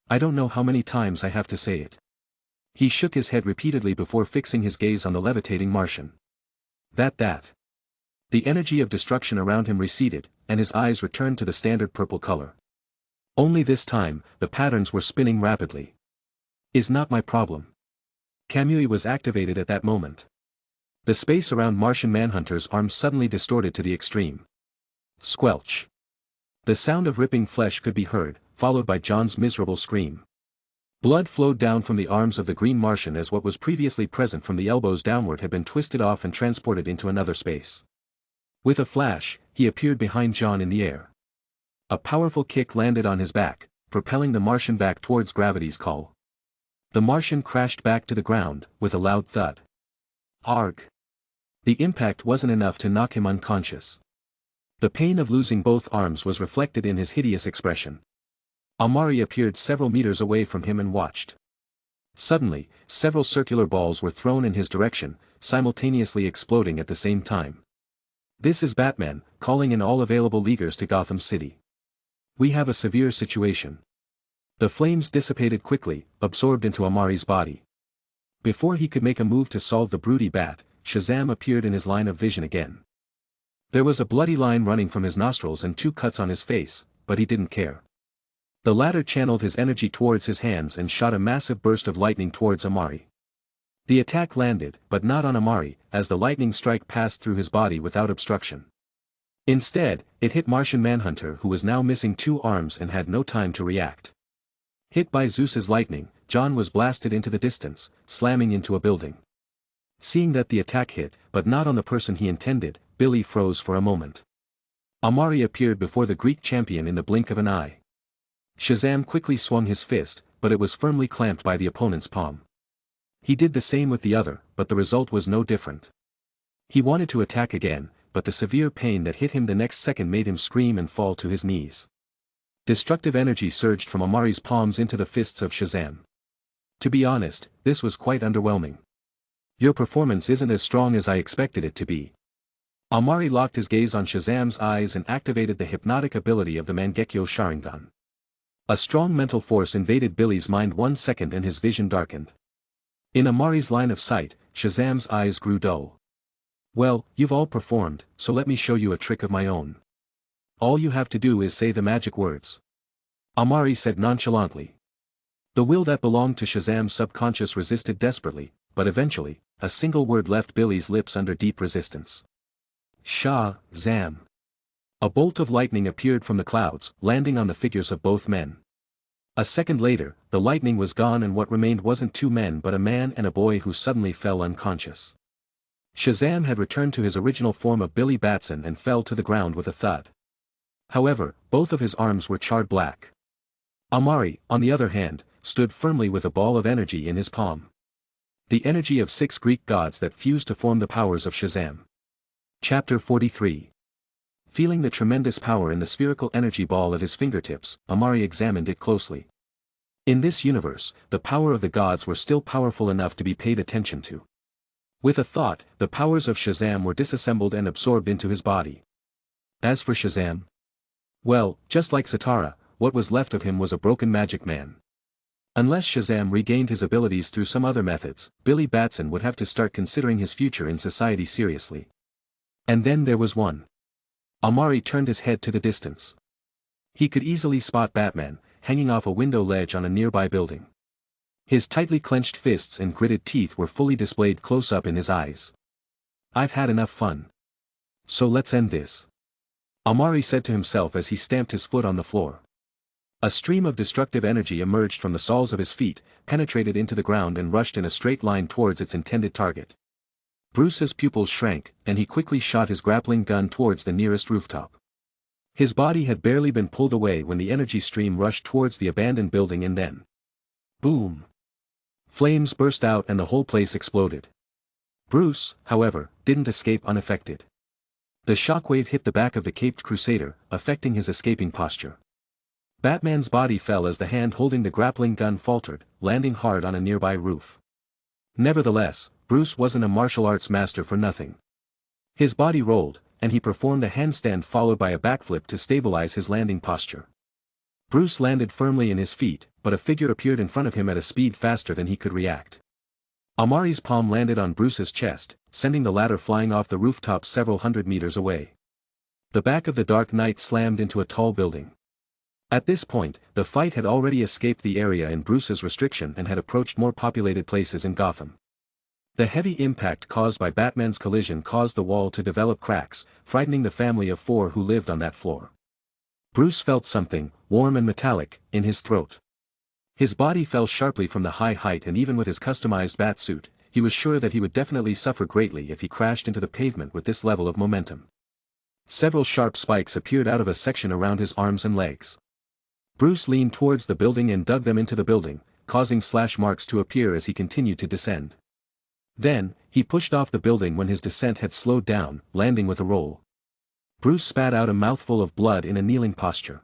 I don't know how many times I have to say it. He shook his head repeatedly before fixing his gaze on the levitating Martian. That. The energy of destruction around him receded, and his eyes returned to the standard purple color. Only this time, the patterns were spinning rapidly. Is not my problem. Kamui was activated at that moment. The space around Martian Manhunter's arms suddenly distorted to the extreme. Squelch. The sound of ripping flesh could be heard, followed by John's miserable scream. Blood flowed down from the arms of the green Martian as what was previously present from the elbows downward had been twisted off and transported into another space. With a flash, he appeared behind John in the air. A powerful kick landed on his back, propelling the Martian back towards gravity's call. The Martian crashed back to the ground, with a loud thud. Arg! The impact wasn't enough to knock him unconscious. The pain of losing both arms was reflected in his hideous expression. Amari appeared several meters away from him and watched. Suddenly, several circular balls were thrown in his direction, simultaneously exploding at the same time. This is Batman, calling in all available Leaguers to Gotham City. We have a severe situation. The flames dissipated quickly, absorbed into Amari's body. Before he could make a move to solve the broody bat, Shazam appeared in his line of vision again. There was a bloody line running from his nostrils and 2 cuts on his face, but he didn't care. The latter channeled his energy towards his hands and shot a massive burst of lightning towards Amari. The attack landed, but not on Amari, as the lightning strike passed through his body without obstruction. Instead, it hit Martian Manhunter, who was now missing 2 arms and had no time to react. Hit by Zeus's lightning, John was blasted into the distance, slamming into a building. Seeing that the attack hit, but not on the person he intended, Billy froze for a moment. Amari appeared before the Greek champion in the blink of an eye. Shazam quickly swung his fist, but it was firmly clamped by the opponent's palm. He did the same with the other, but the result was no different. He wanted to attack again, but the severe pain that hit him the next second made him scream and fall to his knees. Destructive energy surged from Amari's palms into the fists of Shazam. To be honest, this was quite underwhelming. Your performance isn't as strong as I expected it to be. Amari locked his gaze on Shazam's eyes and activated the hypnotic ability of the Mangekyo Sharingan. A strong mental force invaded Billy's mind 1 second and his vision darkened. In Amari's line of sight, Shazam's eyes grew dull. Well, you've all performed, so let me show you a trick of my own. All you have to do is say the magic words. Amari said nonchalantly. The will that belonged to Shazam's subconscious resisted desperately, but eventually, a single word left Billy's lips under deep resistance. Shazam. A bolt of lightning appeared from the clouds, landing on the figures of both men. A second later, the lightning was gone and what remained wasn't 2 men but a man and a boy who suddenly fell unconscious. Shazam had returned to his original form of Billy Batson and fell to the ground with a thud. However, both of his arms were charred black. Amari, on the other hand, stood firmly with a ball of energy in his palm. The energy of 6 Greek gods that fused to form the powers of Shazam. Chapter 43. Feeling the tremendous power in the spherical energy ball at his fingertips, Amari examined it closely. In this universe, the power of the gods were still powerful enough to be paid attention to. With a thought, the powers of Shazam were disassembled and absorbed into his body. As for Shazam, well, just like Satara, what was left of him was a broken magic man. Unless Shazam regained his abilities through some other methods, Billy Batson would have to start considering his future in society seriously. And then there was one. Amari turned his head to the distance. He could easily spot Batman, hanging off a window ledge on a nearby building. His tightly clenched fists and gritted teeth were fully displayed close up in his eyes. I've had enough fun. So let's end this. Amari said to himself as he stamped his foot on the floor. A stream of destructive energy emerged from the soles of his feet, penetrated into the ground and rushed in a straight line towards its intended target. Bruce's pupils shrank, and he quickly shot his grappling gun towards the nearest rooftop. His body had barely been pulled away when the energy stream rushed towards the abandoned building and then... boom! Flames burst out and the whole place exploded. Bruce, however, didn't escape unaffected. The shockwave hit the back of the caped crusader, affecting his escaping posture. Batman's body fell as the hand holding the grappling gun faltered, landing hard on a nearby roof. Nevertheless, Bruce wasn't a martial arts master for nothing. His body rolled, and he performed a handstand followed by a backflip to stabilize his landing posture. Bruce landed firmly in his feet, but a figure appeared in front of him at a speed faster than he could react. Amari's palm landed on Bruce's chest, sending the latter flying off the rooftop several hundred meters away. The back of the Dark Knight slammed into a tall building. At this point, the fight had already escaped the area in Bruce's restriction and had approached more populated places in Gotham. The heavy impact caused by Batman's collision caused the wall to develop cracks, frightening the family of 4 who lived on that floor. Bruce felt something, warm and metallic, in his throat. His body fell sharply from the high height, and even with his customized bat suit, he was sure that he would definitely suffer greatly if he crashed into the pavement with this level of momentum. Several sharp spikes appeared out of a section around his arms and legs. Bruce leaned towards the building and dug them into the building, causing slash marks to appear as he continued to descend. Then, he pushed off the building when his descent had slowed down, landing with a roll. Bruce spat out a mouthful of blood in a kneeling posture.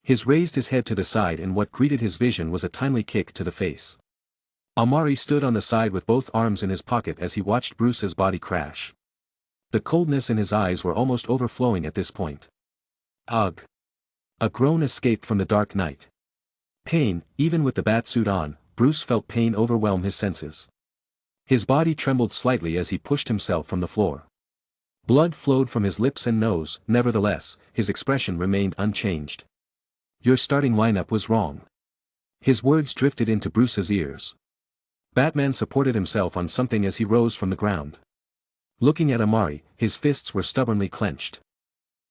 He raised his head to the side, and what greeted his vision was a timely kick to the face. Amari stood on the side with both arms in his pocket as he watched Bruce's body crash. The coldness in his eyes were almost overflowing at this point. Ugh! A groan escaped from the Dark Knight. Pain, even with the bat suit on, Bruce felt pain overwhelm his senses. His body trembled slightly as he pushed himself from the floor. Blood flowed from his lips and nose, nevertheless, his expression remained unchanged. Your starting lineup was wrong. His words drifted into Bruce's ears. Batman supported himself on something as he rose from the ground. Looking at Amari, his fists were stubbornly clenched.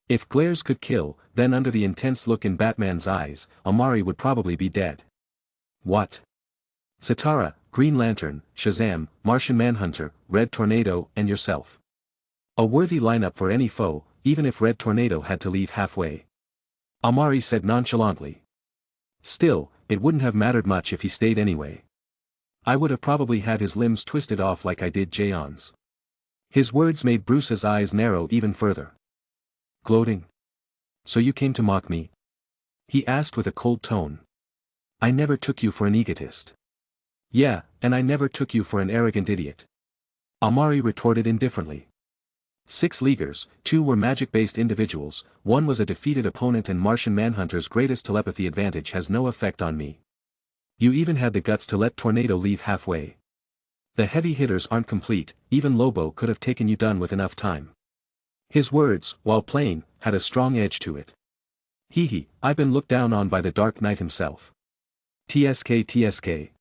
If glares could kill, then under the intense look in Batman's eyes, Amari would probably be dead. What? Satara, Green Lantern, Shazam, Martian Manhunter, Red Tornado, and yourself. A worthy lineup for any foe, even if Red Tornado had to leave halfway. Amari said nonchalantly. Still, it wouldn't have mattered much if he stayed anyway. I would have probably had his limbs twisted off like I did Jaon's. His words made Bruce's eyes narrow even further. Gloating? So you came to mock me? He asked with a cold tone. I never took you for an egotist. Yeah, and I never took you for an arrogant idiot. Amari retorted indifferently. 6 Leaguers, 2 were magic-based individuals, 1 was a defeated opponent, and Martian Manhunter's greatest telepathy advantage has no effect on me. You even had the guts to let Tornado leave halfway. The heavy hitters aren't complete, even Lobo could have taken you down with enough time. His words, while plain, had a strong edge to it. I've been looked down on by the Dark Knight himself. TSK.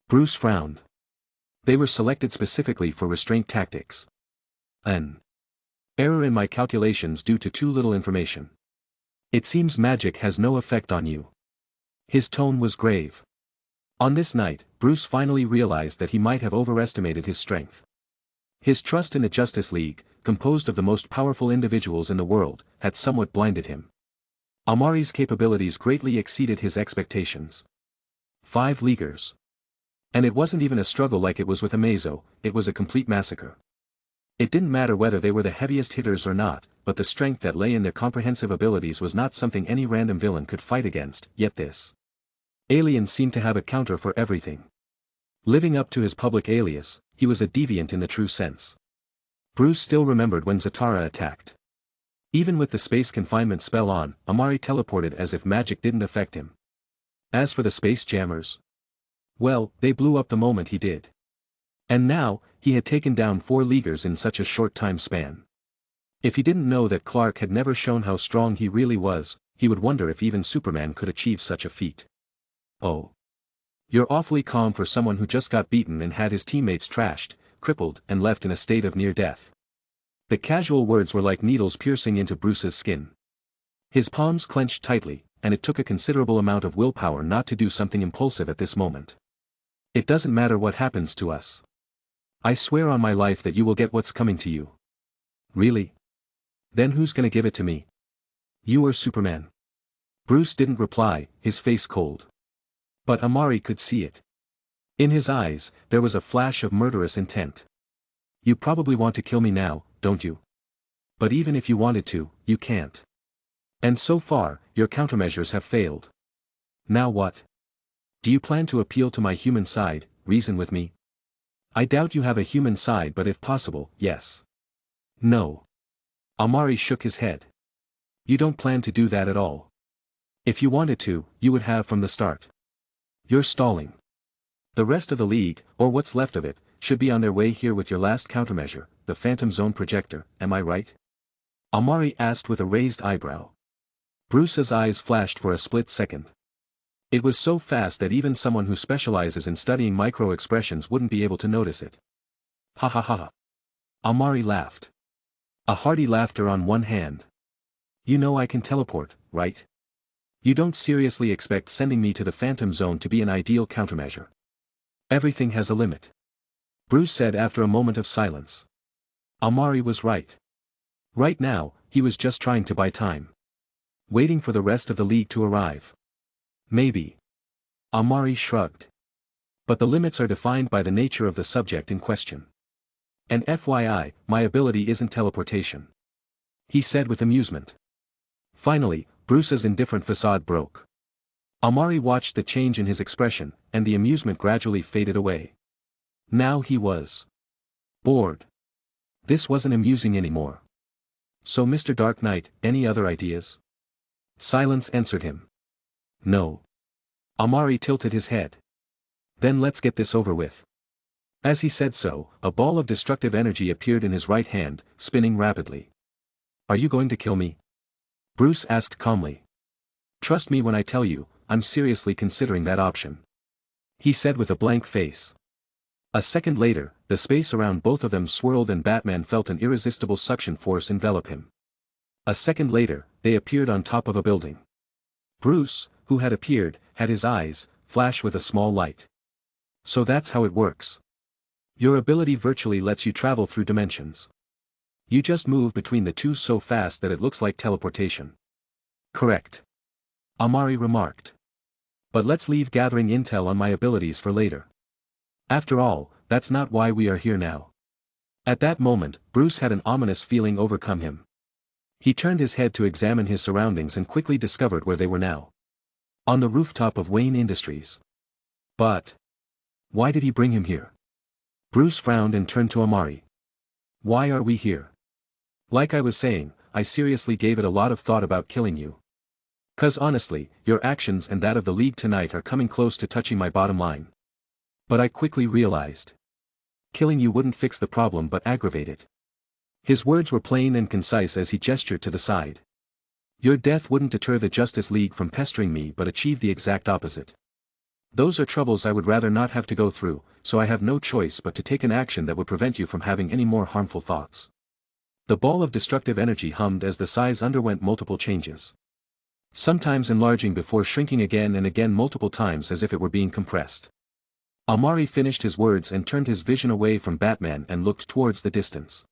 Bruce frowned. They were selected specifically for restraint tactics. An error in my calculations due to too little information. It seems magic has no effect on you. His tone was grave. On this night, Bruce finally realized that he might have overestimated his strength. His trust in the Justice League, composed of the most powerful individuals in the world, had somewhat blinded him. Amari's capabilities greatly exceeded his expectations. 5 Leaguers. And it wasn't even a struggle like it was with Amazo, it was a complete massacre. It didn't matter whether they were the heaviest hitters or not, but the strength that lay in their comprehensive abilities was not something any random villain could fight against, yet this alien seemed to have a counter for everything. Living up to his public alias, he was a deviant in the true sense. Bruce still remembered when Zatara attacked. Even with the space confinement spell on, Amari teleported as if magic didn't affect him. As for the space jammers, well, they blew up the moment he did. And now, he had taken down 4 Leaguers in such a short time span. If he didn't know that Clark had never shown how strong he really was, he would wonder if even Superman could achieve such a feat. Oh. You're awfully calm for someone who just got beaten and had his teammates trashed, crippled and left in a state of near death. The casual words were like needles piercing into Bruce's skin. His palms clenched tightly, and it took a considerable amount of willpower not to do something impulsive at this moment. It doesn't matter what happens to us. I swear on my life that you will get what's coming to you. Really? Then who's gonna give it to me? You or Superman? Bruce didn't reply, his face cold. But Amari could see it. In his eyes, there was a flash of murderous intent. You probably want to kill me now, don't you? But even if you wanted to, you can't. And so far, your countermeasures have failed. Now what? Do you plan to appeal to my human side, reason with me? I doubt you have a human side, but if possible, yes. No. Amari shook his head. You don't plan to do that at all. If you wanted to, you would have from the start. You're stalling. The rest of the League, or what's left of it, should be on their way here with your last countermeasure, the Phantom Zone projector, am I right? Amari asked with a raised eyebrow. Bruce's eyes flashed for a split second. It was so fast that even someone who specializes in studying micro-expressions wouldn't be able to notice it. Ha ha ha. Amari laughed. A hearty laughter on one hand. You know I can teleport, right? You don't seriously expect sending me to the Phantom Zone to be an ideal countermeasure. Everything has a limit. Bruce said after a moment of silence. Amari was right. Right now, he was just trying to buy time. Waiting for the rest of the League to arrive. Maybe. Amari shrugged. But the limits are defined by the nature of the subject in question. And FYI, my ability isn't teleportation. He said with amusement. Finally, Bruce's indifferent facade broke. Amari watched the change in his expression, and the amusement gradually faded away. Now he was bored. This wasn't amusing anymore. So Mr. Dark Knight, any other ideas? Silence answered him. No. Amari tilted his head. Then let's get this over with. As he said so, a ball of destructive energy appeared in his right hand, spinning rapidly. Are you going to kill me? Bruce asked calmly. Trust me when I tell you, I'm seriously considering that option. He said with a blank face. A second later, the space around both of them swirled and Batman felt an irresistible suction force envelop him. A second later, they appeared on top of a building. Bruce, who had appeared, had his eyes flash with a small light. So that's how it works. Your ability virtually lets you travel through dimensions. You just move between the two so fast that it looks like teleportation. Correct. Amari remarked. But let's leave gathering intel on my abilities for later. After all, that's not why we are here now. At that moment, Bruce had an ominous feeling overcome him. He turned his head to examine his surroundings and quickly discovered where they were now. On the rooftop of Wayne Industries. But why did he bring him here? Bruce frowned and turned to Amari. Why are we here? Like I was saying, I seriously gave it a lot of thought about killing you. 'Cause honestly, your actions and that of the League tonight are coming close to touching my bottom line. But I quickly realized. Killing you wouldn't fix the problem but aggravate it. His words were plain and concise as he gestured to the side. Your death wouldn't deter the Justice League from pestering me but achieve the exact opposite. Those are troubles I would rather not have to go through, so I have no choice but to take an action that would prevent you from having any more harmful thoughts. The ball of destructive energy hummed as the size underwent multiple changes. Sometimes enlarging before shrinking again and again multiple times as if it were being compressed. Amari finished his words and turned his vision away from Batman and looked towards the distance.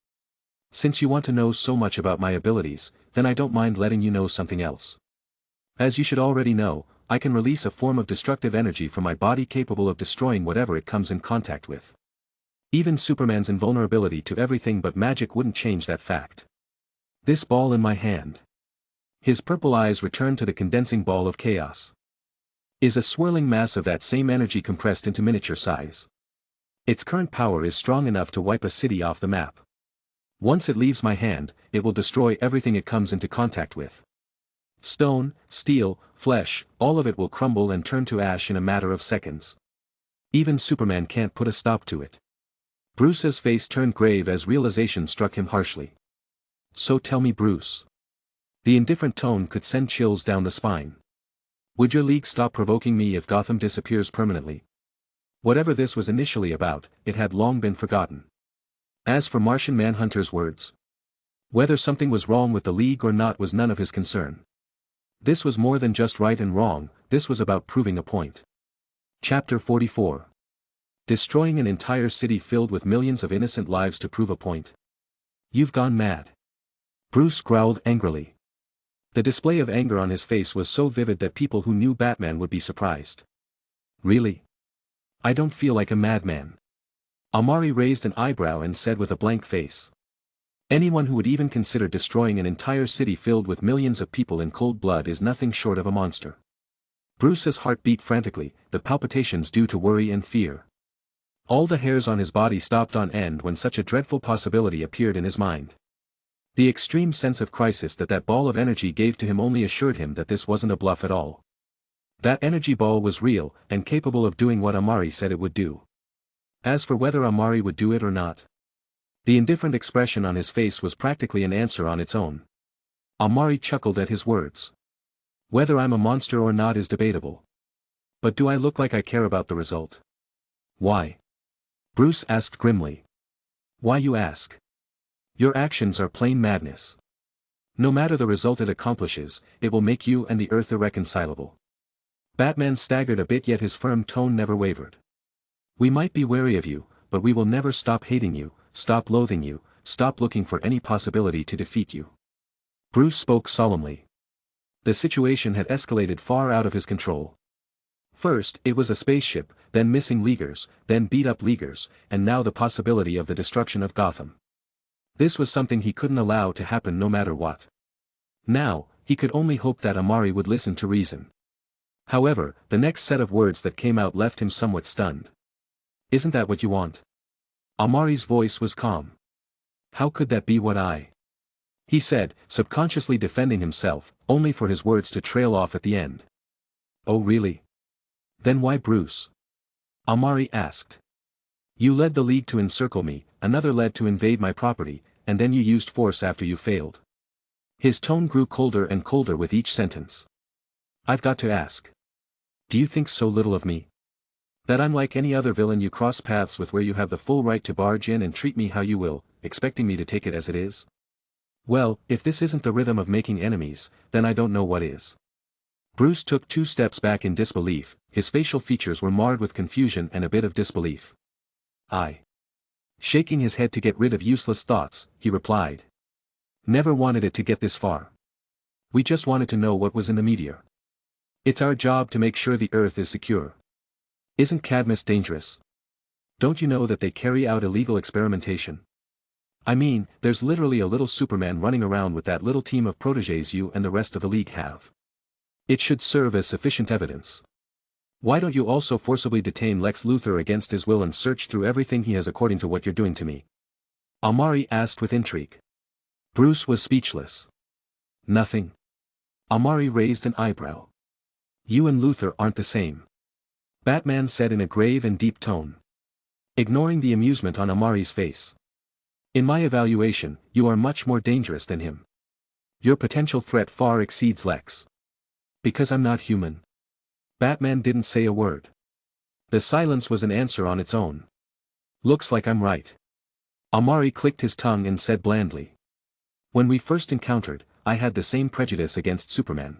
Since you want to know so much about my abilities, then I don't mind letting you know something else. As you should already know, I can release a form of destructive energy from my body capable of destroying whatever it comes in contact with. Even Superman's invulnerability to everything but magic wouldn't change that fact. This ball in my hand. His purple eyes returned to the condensing ball of chaos. Is a swirling mass of that same energy compressed into miniature size. Its current power is strong enough to wipe a city off the map. Once it leaves my hand, it will destroy everything it comes into contact with. Stone, steel, flesh, all of it will crumble and turn to ash in a matter of seconds. Even Superman can't put a stop to it. Bruce's face turned grave as realization struck him harshly. So tell me, Bruce. The indifferent tone could send chills down the spine. Would your league stop provoking me if Gotham disappears permanently? Whatever this was initially about, it had long been forgotten. As for Martian Manhunter's words, whether something was wrong with the league or not was none of his concern. This was more than just right and wrong, this was about proving a point. Chapter 44. Destroying an entire city filled with millions of innocent lives to prove a point. You've gone mad. Bruce growled angrily. The display of anger on his face was so vivid that people who knew Batman would be surprised. Really? I don't feel like a madman. Amari raised an eyebrow and said with a blank face. Anyone who would even consider destroying an entire city filled with millions of people in cold blood is nothing short of a monster. Bruce's heart beat frantically, the palpitations due to worry and fear. All the hairs on his body stopped on end when such a dreadful possibility appeared in his mind. The extreme sense of crisis that ball of energy gave to him only assured him that this wasn't a bluff at all. That energy ball was real, and capable of doing what Amari said it would do. As for whether Amari would do it or not, the indifferent expression on his face was practically an answer on its own. Amari chuckled at his words. Whether I'm a monster or not is debatable. But do I look like I care about the result? Why? Bruce asked grimly. Why, you ask? Your actions are plain madness. No matter the result it accomplishes, it will make you and the Earth irreconcilable. Batman staggered a bit, yet his firm tone never wavered. We might be wary of you, but we will never stop hating you, stop loathing you, stop looking for any possibility to defeat you. Bruce spoke solemnly. The situation had escalated far out of his control. First, it was a spaceship, then missing Leaguers, then beat-up Leaguers, and now the possibility of the destruction of Gotham. This was something he couldn't allow to happen no matter what. Now, he could only hope that Amari would listen to reason. However, the next set of words that came out left him somewhat stunned. Isn't that what you want? Amari's voice was calm. How could that be what I? He said, subconsciously defending himself, only for his words to trail off at the end. Oh really? Then why Bruce? Amari asked. You led the League to encircle me, another led to invade my property, and then you used force after you failed. His tone grew colder and colder with each sentence. I've got to ask. Do you think so little of me? That I'm like any other villain you cross paths with, where you have the full right to barge in and treat me how you will, expecting me to take it as it is? Well, if this isn't the rhythm of making enemies, then I don't know what is. Bruce took 2 steps back in disbelief, his facial features were marred with confusion and a bit of disbelief. Shaking his head to get rid of useless thoughts, he replied. Never wanted it to get this far. We just wanted to know what was in the meteor. It's our job to make sure the Earth is secure. Isn't Cadmus dangerous? Don't you know that they carry out illegal experimentation? I mean, there's literally a little Superman running around with that little team of protégés you and the rest of the League have. It should serve as sufficient evidence. Why don't you also forcibly detain Lex Luthor against his will and search through everything he has according to what you're doing to me? Amari asked with intrigue. Bruce was speechless. Nothing. Amari raised an eyebrow. You and Luthor aren't the same. Batman said in a grave and deep tone. Ignoring the amusement on Amari's face. In my evaluation, you are much more dangerous than him. Your potential threat far exceeds Lex. Because I'm not human. Batman didn't say a word. The silence was an answer on its own. Looks like I'm right. Amari clicked his tongue and said blandly. When we first encountered, I had the same prejudice against Superman.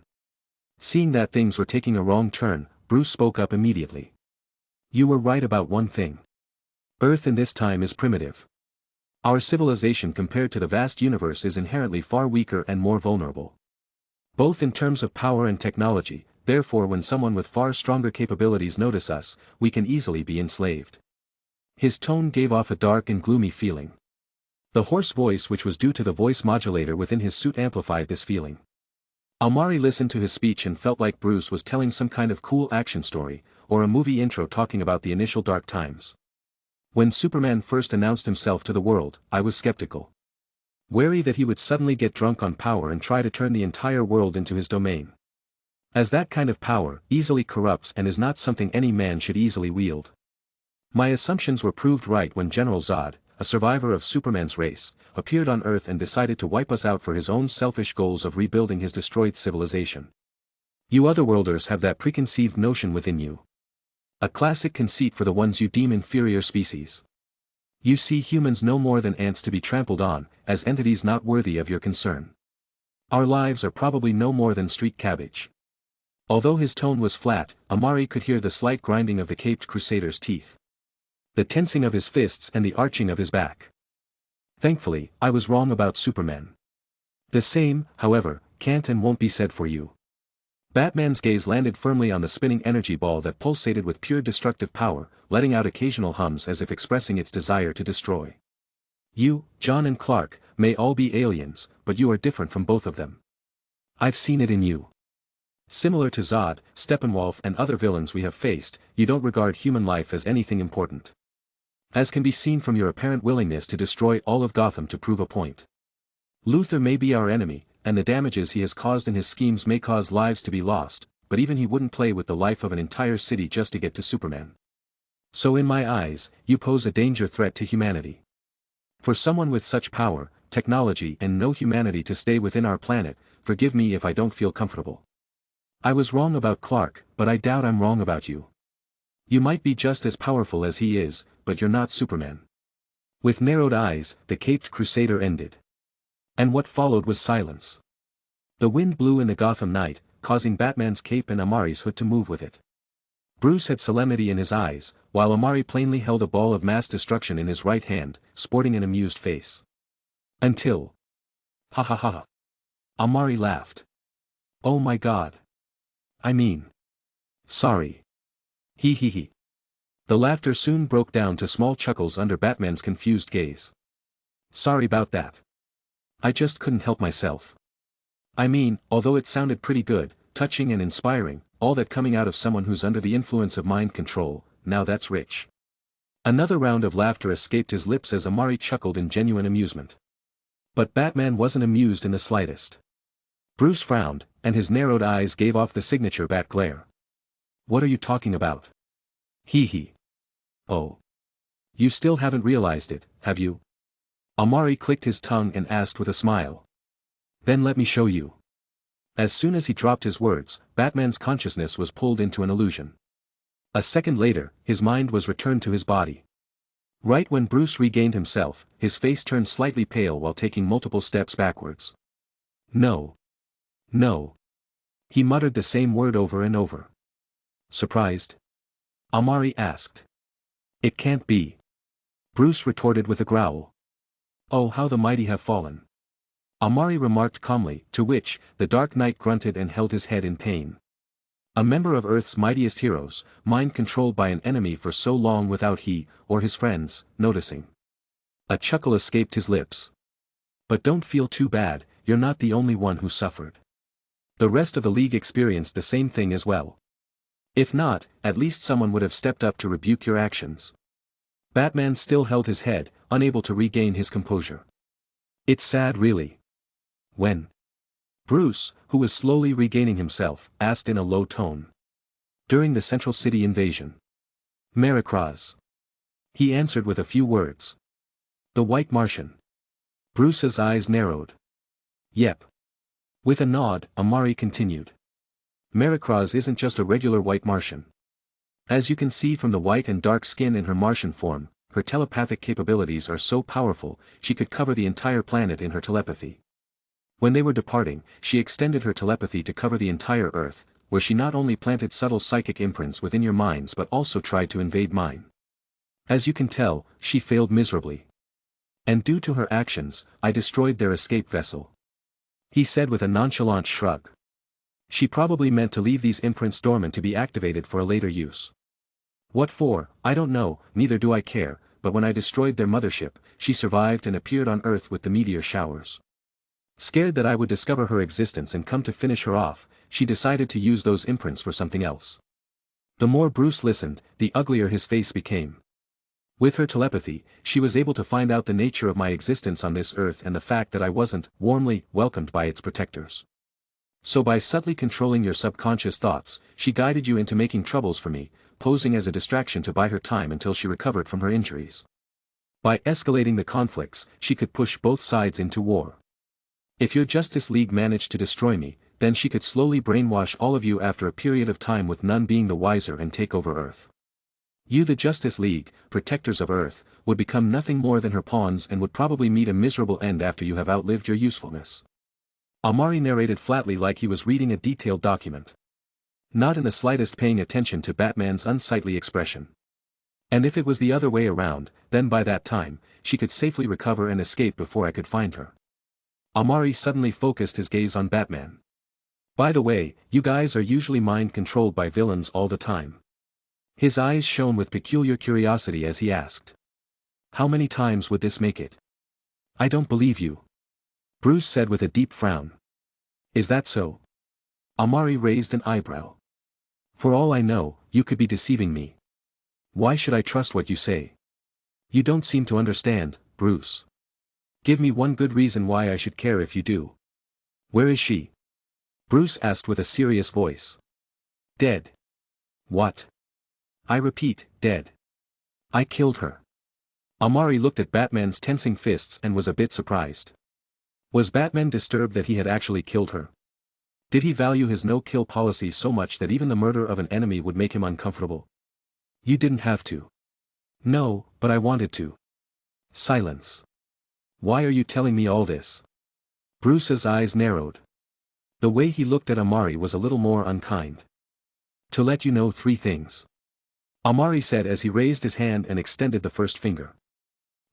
Seeing that things were taking a wrong turn, Bruce spoke up immediately. You were right about one thing. Earth in this time is primitive. Our civilization compared to the vast universe is inherently far weaker and more vulnerable. Both in terms of power and technology, therefore when someone with far stronger capabilities notice us, we can easily be enslaved. His tone gave off a dark and gloomy feeling. The hoarse voice, which was due to the voice modulator within his suit, amplified this feeling. Amari listened to his speech and felt like Bruce was telling some kind of cool action story, or a movie intro talking about the initial dark times. When Superman first announced himself to the world, I was skeptical. Wary that he would suddenly get drunk on power and try to turn the entire world into his domain. As that kind of power easily corrupts and is not something any man should easily wield. My assumptions were proved right when General Zod, a survivor of Superman's race, appeared on Earth and decided to wipe us out for his own selfish goals of rebuilding his destroyed civilization. You otherworlders have that preconceived notion within you. A classic conceit for the ones you deem inferior species. You see humans no more than ants to be trampled on, as entities not worthy of your concern. Our lives are probably no more than street cabbage. Although his tone was flat, Amari could hear the slight grinding of the caped crusader's teeth, the tensing of his fists and the arching of his back. Thankfully, I was wrong about Superman. The same, however, can't and won't be said for you. Batman's gaze landed firmly on the spinning energy ball that pulsated with pure destructive power, letting out occasional hums as if expressing its desire to destroy. You, John and Clark, may all be aliens, but you are different from both of them. I've seen it in you. Similar to Zod, Steppenwolf and other villains we have faced, you don't regard human life as anything important. As can be seen from your apparent willingness to destroy all of Gotham to prove a point. Luthor may be our enemy, and the damages he has caused in his schemes may cause lives to be lost, but even he wouldn't play with the life of an entire city just to get to Superman. So in my eyes, you pose a danger threat to humanity. For someone with such power, technology and no humanity to stay within our planet, forgive me if I don't feel comfortable. I was wrong about Clark, but I doubt I'm wrong about you. You might be just as powerful as he is, but you're not Superman. With narrowed eyes, the caped crusader ended. And what followed was silence. The wind blew in the Gotham night, causing Batman's cape and Amari's hood to move with it. Bruce had solemnity in his eyes, while Amari plainly held a ball of mass destruction in his right hand, sporting an amused face. Until. Ha ha ha ha. Amari laughed. Oh my God. I mean. Sorry. He he he. The laughter soon broke down to small chuckles under Batman's confused gaze. Sorry about that. I just couldn't help myself. I mean, although it sounded pretty good, touching and inspiring, all that coming out of someone who's under the influence of mind control, now that's rich. Another round of laughter escaped his lips as Amari chuckled in genuine amusement. But Batman wasn't amused in the slightest. Bruce frowned, and his narrowed eyes gave off the signature bat glare. What are you talking about? Hee hee. Oh. You still haven't realized it, have you? Amari clicked his tongue and asked with a smile. Then let me show you. As soon as he dropped his words, Batman's consciousness was pulled into an illusion. A second later, his mind was returned to his body. Right when Bruce regained himself, his face turned slightly pale while taking multiple steps backwards. No. No. He muttered the same word over and over. Surprised? Amari asked. It can't be. Bruce retorted with a growl. Oh, how the mighty have fallen. Amari remarked calmly, to which, the Dark Knight grunted and held his head in pain. A member of Earth's mightiest heroes, mind controlled by an enemy for so long without he, or his friends, noticing. A chuckle escaped his lips. But don't feel too bad, you're not the only one who suffered. The rest of the League experienced the same thing as well. If not, at least someone would have stepped up to rebuke your actions. Batman still held his head, unable to regain his composure. It's sad really. When? Bruce, who was slowly regaining himself, asked in a low tone. During the Central City invasion. Marikraz. He answered with a few words. The White Martian. Bruce's eyes narrowed. Yep. With a nod, Amari continued. Marikraz isn't just a regular white Martian. As you can see from the white and dark skin in her Martian form, her telepathic capabilities are so powerful, she could cover the entire planet in her telepathy. When they were departing, she extended her telepathy to cover the entire Earth, where she not only planted subtle psychic imprints within your minds but also tried to invade mine. As you can tell, she failed miserably. And due to her actions, I destroyed their escape vessel. He said with a nonchalant shrug. She probably meant to leave these imprints dormant to be activated for a later use. What for, I don't know, neither do I care, but when I destroyed their mothership, she survived and appeared on Earth with the meteor showers. Scared that I would discover her existence and come to finish her off, she decided to use those imprints for something else. The more Bruce listened, the uglier his face became. With her telepathy, she was able to find out the nature of my existence on this Earth and the fact that I wasn't warmly welcomed by its protectors. So by subtly controlling your subconscious thoughts, she guided you into making troubles for me, posing as a distraction to buy her time until she recovered from her injuries. By escalating the conflicts, she could push both sides into war. If your Justice League managed to destroy me, then she could slowly brainwash all of you after a period of time with none being the wiser and take over Earth. You, the Justice League, protectors of Earth, would become nothing more than her pawns and would probably meet a miserable end after you have outlived your usefulness. Amari narrated flatly like he was reading a detailed document. Not in the slightest paying attention to Batman's unsightly expression. And if it was the other way around, then by that time, she could safely recover and escape before I could find her. Amari suddenly focused his gaze on Batman. By the way, you guys are usually mind-controlled by villains all the time. His eyes shone with peculiar curiosity as he asked. How many times would this make it? I don't believe you. Bruce said with a deep frown. Is that so? Amari raised an eyebrow. For all I know, you could be deceiving me. Why should I trust what you say? You don't seem to understand, Bruce. Give me one good reason why I should care if you do. Where is she? Bruce asked with a serious voice. Dead. What? I repeat, dead. I killed her. Amari looked at Batman's tensing fists and was a bit surprised. Was Batman disturbed that he had actually killed her? Did he value his no-kill policy so much that even the murder of an enemy would make him uncomfortable? You didn't have to. No, but I wanted to. Silence. Why are you telling me all this? Bruce's eyes narrowed. The way he looked at Amari was a little more unkind. To let you know 3 things. Amari said as he raised his hand and extended the first finger.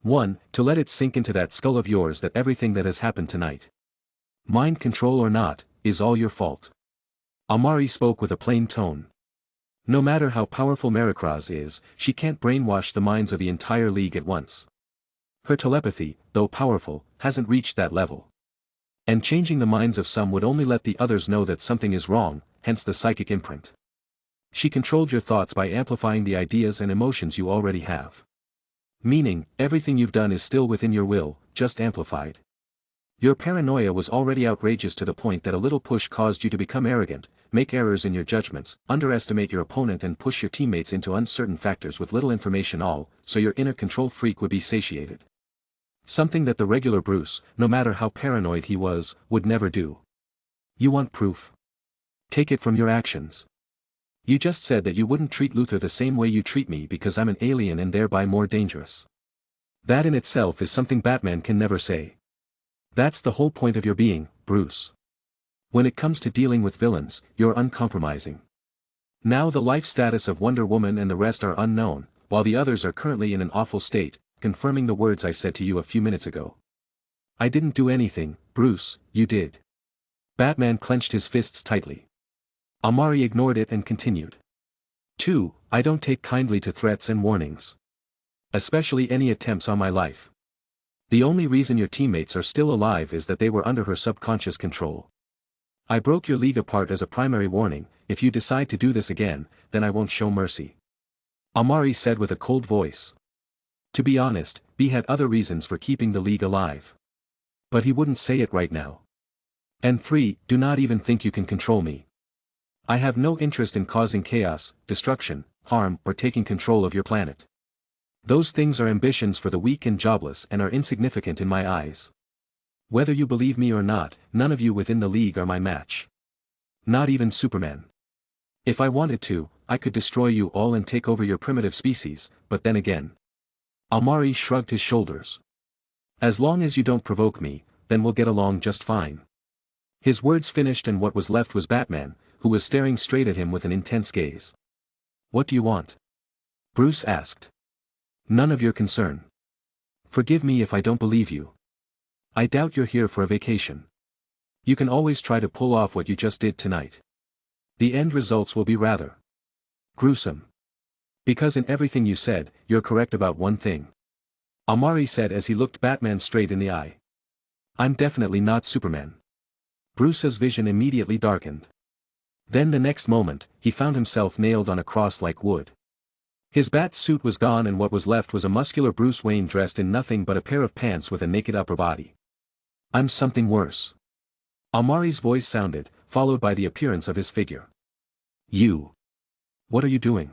1. To let it sink into that skull of yours that everything that has happened tonight, mind control or not, is all your fault. Amari spoke with a plain tone. No matter how powerful Marikraz is, she can't brainwash the minds of the entire League at once. Her telepathy, though powerful, hasn't reached that level. And changing the minds of some would only let the others know that something is wrong, hence the psychic imprint. She controlled your thoughts by amplifying the ideas and emotions you already have. Meaning, everything you've done is still within your will, just amplified. Your paranoia was already outrageous to the point that a little push caused you to become arrogant, make errors in your judgments, underestimate your opponent and push your teammates into uncertain factors with little information all, so your inner control freak would be satiated. Something that the regular Bruce, no matter how paranoid he was, would never do. You want proof? Take it from your actions. You just said that you wouldn't treat Luthor the same way you treat me because I'm an alien and thereby more dangerous. That in itself is something Batman can never say. That's the whole point of your being, Bruce. When it comes to dealing with villains, you're uncompromising. Now the life status of Wonder Woman and the rest are unknown, while the others are currently in an awful state, confirming the words I said to you a few minutes ago. I didn't do anything, Bruce, you did. Batman clenched his fists tightly. Amari ignored it and continued. 2. I don't take kindly to threats and warnings. Especially any attempts on my life. The only reason your teammates are still alive is that they were under her subconscious control. I broke your league apart as a primary warning. If you decide to do this again, then I won't show mercy. Amari said with a cold voice. To be honest, B had other reasons for keeping the league alive. But he wouldn't say it right now. And 3. Do not even think you can control me. I have no interest in causing chaos, destruction, harm, or taking control of your planet. Those things are ambitions for the weak and jobless and are insignificant in my eyes. Whether you believe me or not, none of you within the League are my match. Not even Superman. If I wanted to, I could destroy you all and take over your primitive species, but then again. Amari shrugged his shoulders. As long as you don't provoke me, then we'll get along just fine. His words finished and what was left was Batman, who was staring straight at him with an intense gaze. What do you want? Bruce asked. None of your concern. Forgive me if I don't believe you. I doubt you're here for a vacation. You can always try to pull off what you just did tonight. The end results will be rather gruesome. Because in everything you said, you're correct about one thing. Amari said as he looked Batman straight in the eye. I'm definitely not Superman. Bruce's vision immediately darkened. Then the next moment, he found himself nailed on a cross like wood. His bat suit was gone and what was left was a muscular Bruce Wayne dressed in nothing but a pair of pants with a naked upper body. I'm something worse. Amari's voice sounded, followed by the appearance of his figure. You. What are you doing?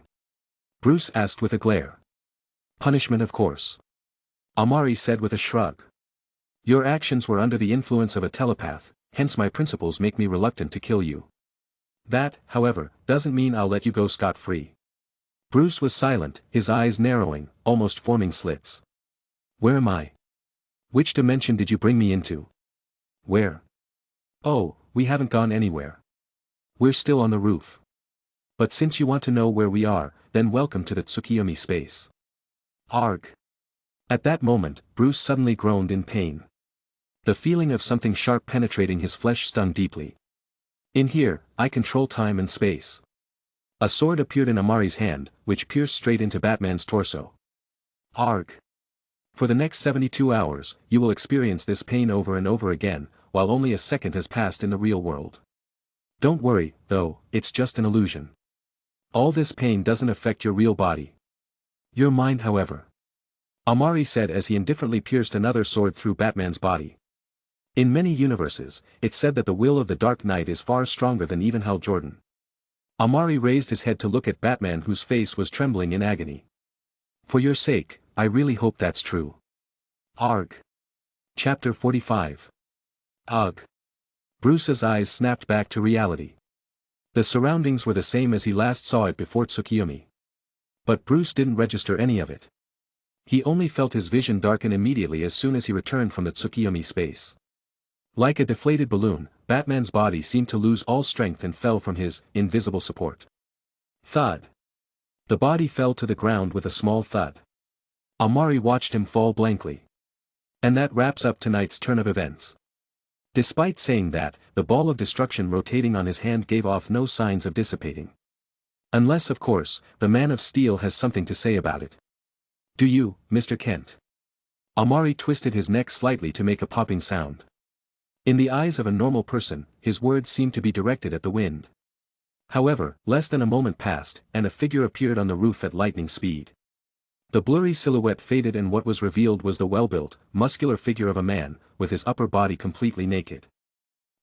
Bruce asked with a glare. Punishment of course. Amari said with a shrug. Your actions were under the influence of a telepath, hence my principles make me reluctant to kill you. That, however, doesn't mean I'll let you go scot-free. Bruce was silent, his eyes narrowing, almost forming slits. Where am I? Which dimension did you bring me into? Where? Oh, we haven't gone anywhere. We're still on the roof. But since you want to know where we are, then welcome to the Tsukiomi space. Arg. At that moment, Bruce suddenly groaned in pain. The feeling of something sharp penetrating his flesh stung deeply. In here, I control time and space. A sword appeared in Amari's hand, which pierced straight into Batman's torso. Arg. For the next 72 hours, you will experience this pain over and over again, while only a second has passed in the real world. Don't worry, though, it's just an illusion. All this pain doesn't affect your real body. Your mind, however. Amari said as he indifferently pierced another sword through Batman's body. In many universes, it's said that the will of the Dark Knight is far stronger than even Hal Jordan. Amari raised his head to look at Batman, whose face was trembling in agony. For your sake, I really hope that's true. Arg. Chapter 45. Ugh. Bruce's eyes snapped back to reality. The surroundings were the same as he last saw it before Tsukiomi. But Bruce didn't register any of it. He only felt his vision darken immediately as soon as he returned from the Tsukiomi space. Like a deflated balloon, Batman's body seemed to lose all strength and fell from his invisible support. Thud. The body fell to the ground with a small thud. Amari watched him fall blankly. And that wraps up tonight's turn of events. Despite saying that, the ball of destruction rotating on his hand gave off no signs of dissipating. Unless, of course, the Man of Steel has something to say about it. Do you, Mr. Kent? Amari twisted his neck slightly to make a popping sound. In the eyes of a normal person, his words seemed to be directed at the wind. However, less than a moment passed, and a figure appeared on the roof at lightning speed. The blurry silhouette faded and what was revealed was the well-built, muscular figure of a man, with his upper body completely naked.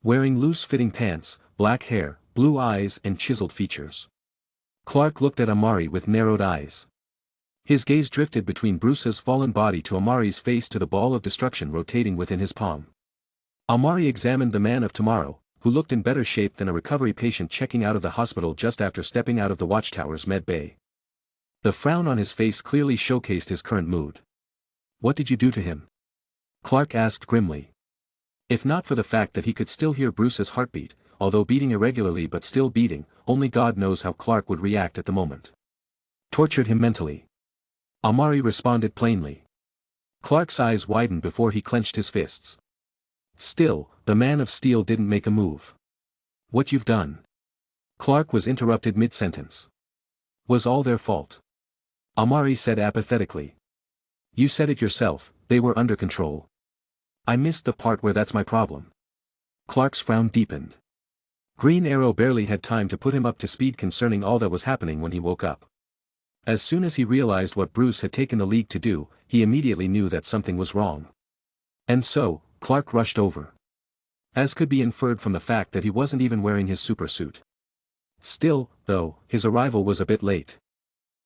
Wearing loose-fitting pants, black hair, blue eyes and chiseled features. Clark looked at Amari with narrowed eyes. His gaze drifted between Bruce's fallen body to Amari's face to the ball of destruction rotating within his palm. Amari examined the Man of Tomorrow, who looked in better shape than a recovery patient checking out of the hospital just after stepping out of the Watchtower's med bay. The frown on his face clearly showcased his current mood. What did you do to him? Clark asked grimly. If not for the fact that he could still hear Bruce's heartbeat, although beating irregularly but still beating, only God knows how Clark would react at the moment. Tortured him mentally. Amari responded plainly. Clark's eyes widened before he clenched his fists. Still, the Man of Steel didn't make a move. What you've done? Clark was interrupted mid-sentence. Was all their fault? Amari said apathetically. You said it yourself, they were under control. I missed the part where that's my problem. Clark's frown deepened. Green Arrow barely had time to put him up to speed concerning all that was happening when he woke up. As soon as he realized what Bruce had taken the League to do, he immediately knew that something was wrong. And so, Clark rushed over. As could be inferred from the fact that he wasn't even wearing his supersuit. Still, though, his arrival was a bit late.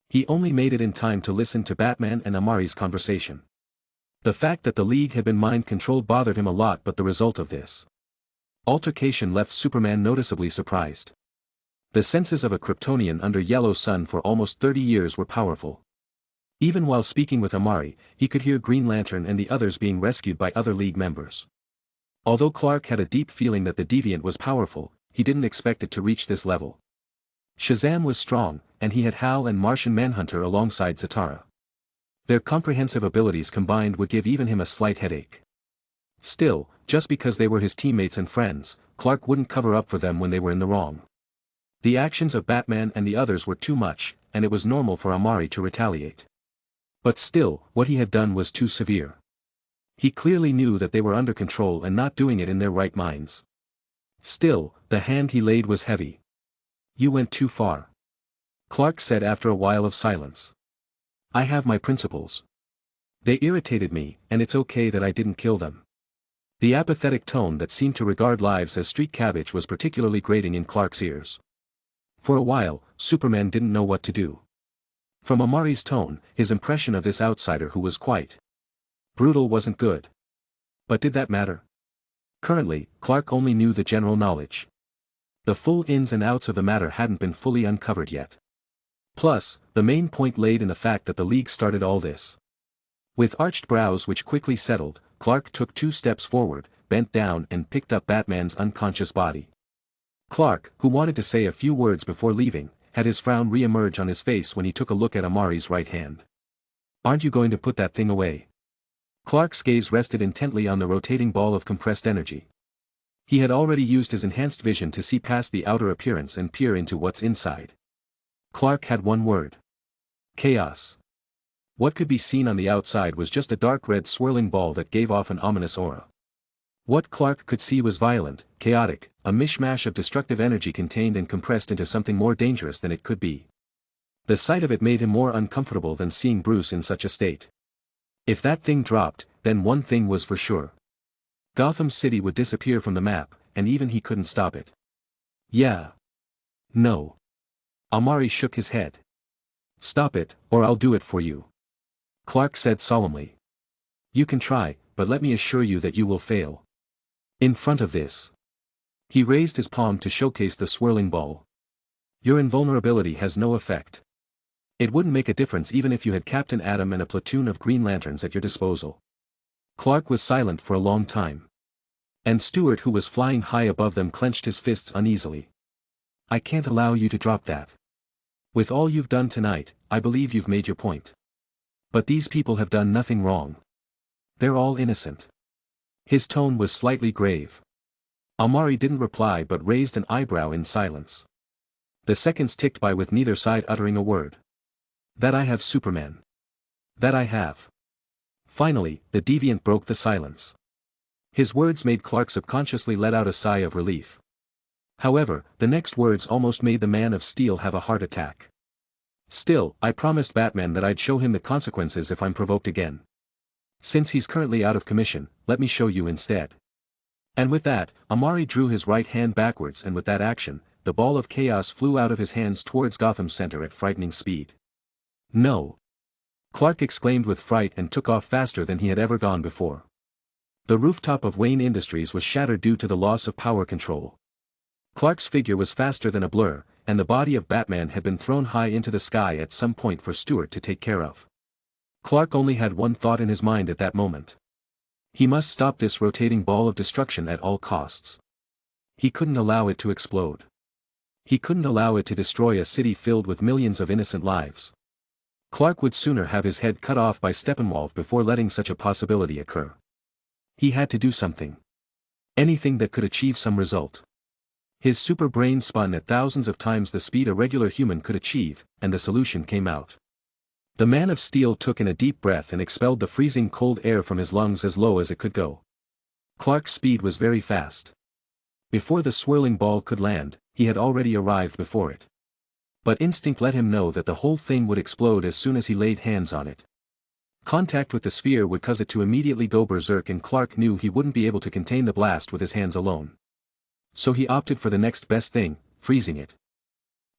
He only made it in time to listen to Batman and Amari's conversation. The fact that the League had been mind-controlled bothered him a lot, but the result of this altercation left Superman noticeably surprised. The senses of a Kryptonian under Yellow Sun for almost 30 years were powerful. Even while speaking with Amari, he could hear Green Lantern and the others being rescued by other League members. Although Clark had a deep feeling that the Deviant was powerful, he didn't expect it to reach this level. Shazam was strong, and he had Hal and Martian Manhunter alongside Zatara. Their comprehensive abilities combined would give even him a slight headache. Still, just because they were his teammates and friends, Clark wouldn't cover up for them when they were in the wrong. The actions of Batman and the others were too much, and it was normal for Amari to retaliate. But still, what he had done was too severe. He clearly knew that they were under control and not doing it in their right minds. Still, the hand he laid was heavy. You went too far. Clark said after a while of silence. I have my principles. They irritated me, and it's okay that I didn't kill them. The apathetic tone that seemed to regard lives as street cabbage was particularly grating in Clark's ears. For a while, Superman didn't know what to do. From Amari's tone, his impression of this outsider who was quite brutal wasn't good. But did that matter? Currently, Clark only knew the general knowledge. The full ins and outs of the matter hadn't been fully uncovered yet. Plus, the main point laid in the fact that the League started all this. With arched brows which quickly settled, Clark took 2 steps forward, bent down and picked up Batman's unconscious body. Clark, who wanted to say a few words before leaving, had his frown re-emerge on his face when he took a look at Amari's right hand. "Aren't you going to put that thing away?" Clark's gaze rested intently on the rotating ball of compressed energy. He had already used his enhanced vision to see past the outer appearance and peer into what's inside. Clark had one word. Chaos. What could be seen on the outside was just a dark red swirling ball that gave off an ominous aura. What Clark could see was violent, chaotic, a mishmash of destructive energy contained and compressed into something more dangerous than it could be. The sight of it made him more uncomfortable than seeing Bruce in such a state. If that thing dropped, then one thing was for sure. Gotham City would disappear from the map, and even he couldn't stop it. Yeah. No. Amari shook his head. "Stop it, or I'll do it for you," Clark said solemnly. "You can try, but let me assure you that you will fail. In front of this." He raised his palm to showcase the swirling ball. "Your invulnerability has no effect. It wouldn't make a difference even if you had Captain Atom and a platoon of Green Lanterns at your disposal." Clark was silent for a long time. And Stewart, who was flying high above them, clenched his fists uneasily. "I can't allow you to drop that. With all you've done tonight, I believe you've made your point. But these people have done nothing wrong. They're all innocent." His tone was slightly grave. Amari didn't reply but raised an eyebrow in silence. The seconds ticked by with neither side uttering a word. "That I have, Superman. That I have." Finally, the deviant broke the silence. His words made Clark subconsciously let out a sigh of relief. However, the next words almost made the Man of Steel have a heart attack. "Still, I promised Batman that I'd show him the consequences if I'm provoked again. Since he's currently out of commission, let me show you instead." And with that, Amari drew his right hand backwards, and with that action, the ball of chaos flew out of his hands towards Gotham's center at frightening speed. "No!" Clark exclaimed with fright and took off faster than he had ever gone before. The rooftop of Wayne Industries was shattered due to the loss of power control. Clark's figure was faster than a blur, and the body of Batman had been thrown high into the sky at some point for Stewart to take care of. Clark only had one thought in his mind at that moment. He must stop this rotating ball of destruction at all costs. He couldn't allow it to explode. He couldn't allow it to destroy a city filled with millions of innocent lives. Clark would sooner have his head cut off by Steppenwolf before letting such a possibility occur. He had to do something. Anything that could achieve some result. His super brain spun at thousands of times the speed a regular human could achieve, and the solution came out. The Man of Steel took in a deep breath and expelled the freezing cold air from his lungs as low as it could go. Clark's speed was very fast. Before the swirling ball could land, he had already arrived before it. But instinct let him know that the whole thing would explode as soon as he laid hands on it. Contact with the sphere would cause it to immediately go berserk, and Clark knew he wouldn't be able to contain the blast with his hands alone. So he opted for the next best thing, freezing it.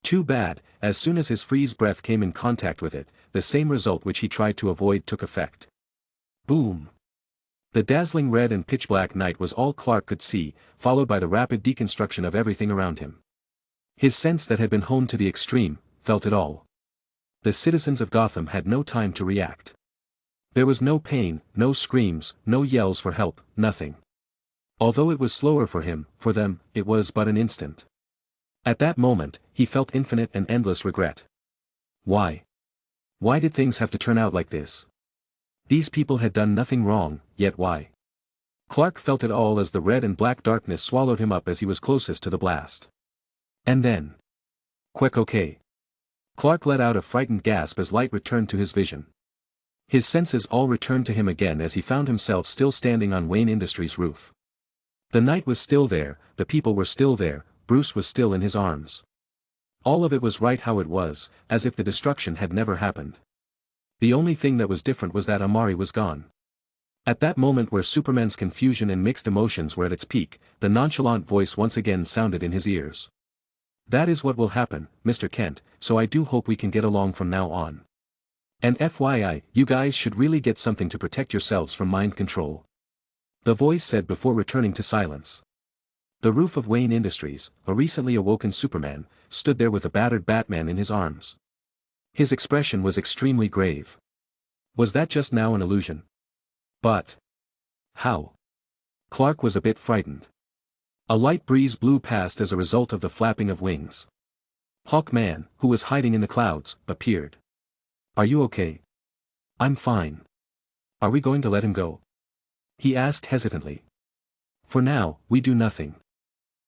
Too bad, as soon as his freeze breath came in contact with it, the same result which he tried to avoid took effect. Boom! The dazzling red and pitch-black night was all Clark could see, followed by the rapid deconstruction of everything around him. His sense that had been honed to the extreme, felt it all. The citizens of Gotham had no time to react. There was no pain, no screams, no yells for help, nothing. Although it was slower for him, for them, it was but an instant. At that moment, he felt infinite and endless regret. Why? Why did things have to turn out like this? These people had done nothing wrong, yet why? Clark felt it all as the red and black darkness swallowed him up as he was closest to the blast. And then... Quick, okay. Clark let out a frightened gasp as light returned to his vision. His senses all returned to him again as he found himself still standing on Wayne Industries' roof. The night was still there, the people were still there, Bruce was still in his arms. All of it was right how it was, as if the destruction had never happened. The only thing that was different was that Amari was gone. At that moment where Superman's confusion and mixed emotions were at its peak, the nonchalant voice once again sounded in his ears. "That is what will happen, Mr. Kent, so I do hope we can get along from now on. And FYI, you guys should really get something to protect yourselves from mind control. The voice said before returning to silence. The roof of Wayne Industries, a recently awoken Superman, stood there with a battered Batman in his arms. His expression was extremely grave. Was that just now an illusion? But how? Clark was a bit frightened. A light breeze blew past as a result of the flapping of wings. Hawkman, who was hiding in the clouds, appeared. Are you okay? I'm fine. Are we going to let him go? He asked hesitantly. For now, we do nothing.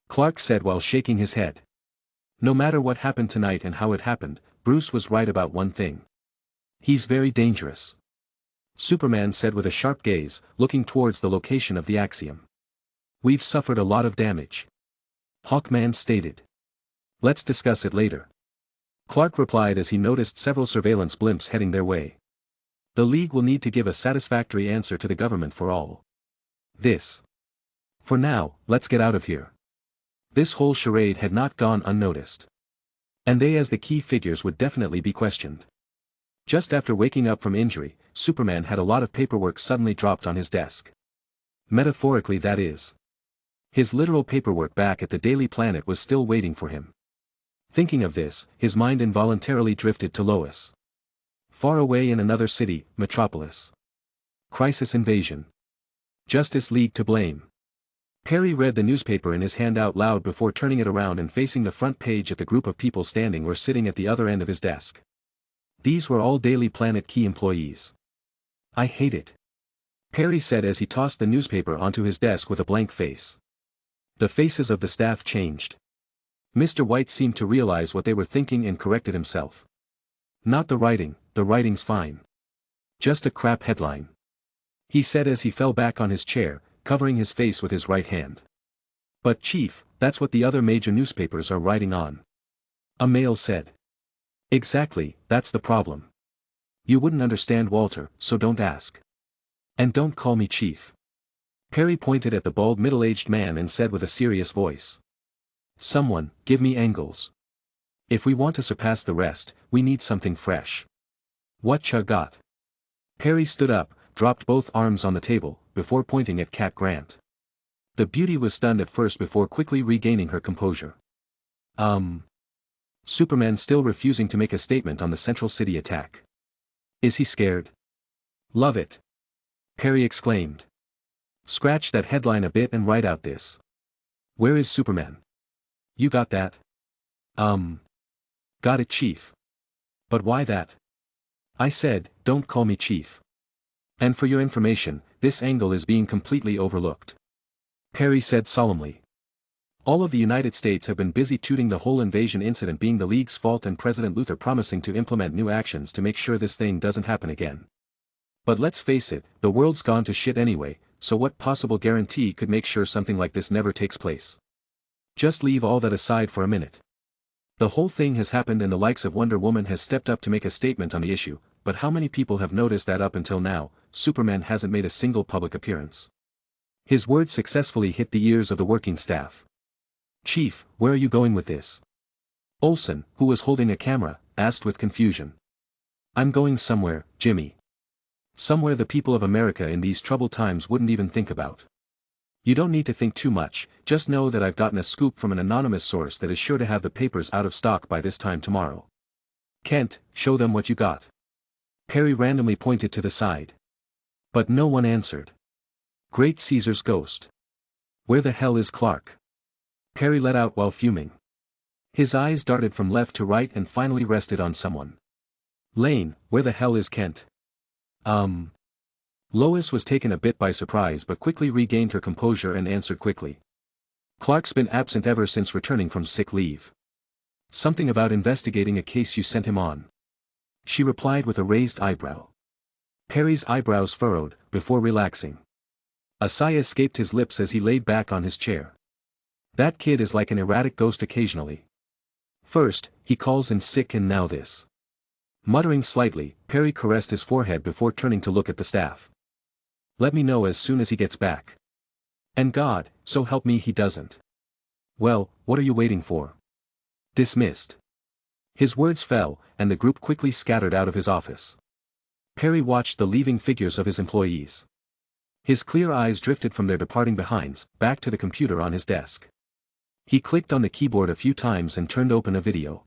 Clark said while shaking his head. No matter what happened tonight and how it happened, Bruce was right about one thing. He's very dangerous. Superman said with a sharp gaze, looking towards the location of the axiom. We've suffered a lot of damage. Hawkman stated. Let's discuss it later. Clark replied as he noticed several surveillance blimps heading their way. The League will need to give a satisfactory answer to the government for all this. For now, let's get out of here. This whole charade had not gone unnoticed. And they as the key figures would definitely be questioned. Just after waking up from injury, Superman had a lot of paperwork suddenly dropped on his desk. Metaphorically, that is. His literal paperwork back at the Daily Planet was still waiting for him. Thinking of this, his mind involuntarily drifted to Lois. Far away in another city, Metropolis. Crisis invasion. Justice League to blame. Perry read the newspaper in his hand out loud before turning it around and facing the front page at the group of people standing or sitting at the other end of his desk. These were all Daily Planet key employees. I hate it. Perry said as he tossed the newspaper onto his desk with a blank face. The faces of the staff changed. Mr. White seemed to realize what they were thinking and corrected himself. Not the writing's fine. Just a crap headline. He said as he fell back on his chair, covering his face with his right hand. But Chief, that's what the other major newspapers are writing on. A male said. Exactly, that's the problem. You wouldn't understand, Walter, so don't ask. And don't call me Chief. Perry pointed at the bald middle-aged man and said with a serious voice. Someone, give me angles. If we want to surpass the rest, we need something fresh. Whatcha got? Perry stood up, dropped both arms on the table, before pointing at Cat Grant. The beauty was stunned at first before quickly regaining her composure. Superman still refusing to make a statement on the Central City attack. Is he scared? Love it. Perry exclaimed. Scratch that headline a bit and write out this. Where is Superman? You got that? Got it, Chief. But why that? I said, don't call me Chief. And for your information, this angle is being completely overlooked. Perry said solemnly. All of the United States have been busy tooting the whole invasion incident being the League's fault and President Luthor promising to implement new actions to make sure this thing doesn't happen again. But let's face it, the world's gone to shit anyway, so what possible guarantee could make sure something like this never takes place? Just leave all that aside for a minute. The whole thing has happened and the likes of Wonder Woman has stepped up to make a statement on the issue, but how many people have noticed that up until now, Superman hasn't made a single public appearance? His words successfully hit the ears of the working staff. Chief, where are you going with this? Olsen, who was holding a camera, asked with confusion. I'm going somewhere, Jimmy. Somewhere the people of America in these troubled times wouldn't even think about. You don't need to think too much, just know that I've gotten a scoop from an anonymous source that is sure to have the papers out of stock by this time tomorrow. Kent, show them what you got. Perry randomly pointed to the side. But no one answered. Great Caesar's ghost. Where the hell is Clark? Perry let out while fuming. His eyes darted from left to right and finally rested on someone. Lane, where the hell is Kent? Lois was taken a bit by surprise but quickly regained her composure and answered quickly. Clark's been absent ever since returning from sick leave. Something about investigating a case you sent him on. She replied with a raised eyebrow. Perry's eyebrows furrowed, before relaxing. A sigh escaped his lips as he laid back on his chair. That kid is like an erratic ghost occasionally. First, he calls in sick and now this. Muttering slightly, Perry caressed his forehead before turning to look at the staff. Let me know as soon as he gets back. And God, so help me he doesn't. Well, what are you waiting for? Dismissed. His words fell, and the group quickly scattered out of his office. Perry watched the leaving figures of his employees. His clear eyes drifted from their departing behinds, back to the computer on his desk. He clicked on the keyboard a few times and turned open a video.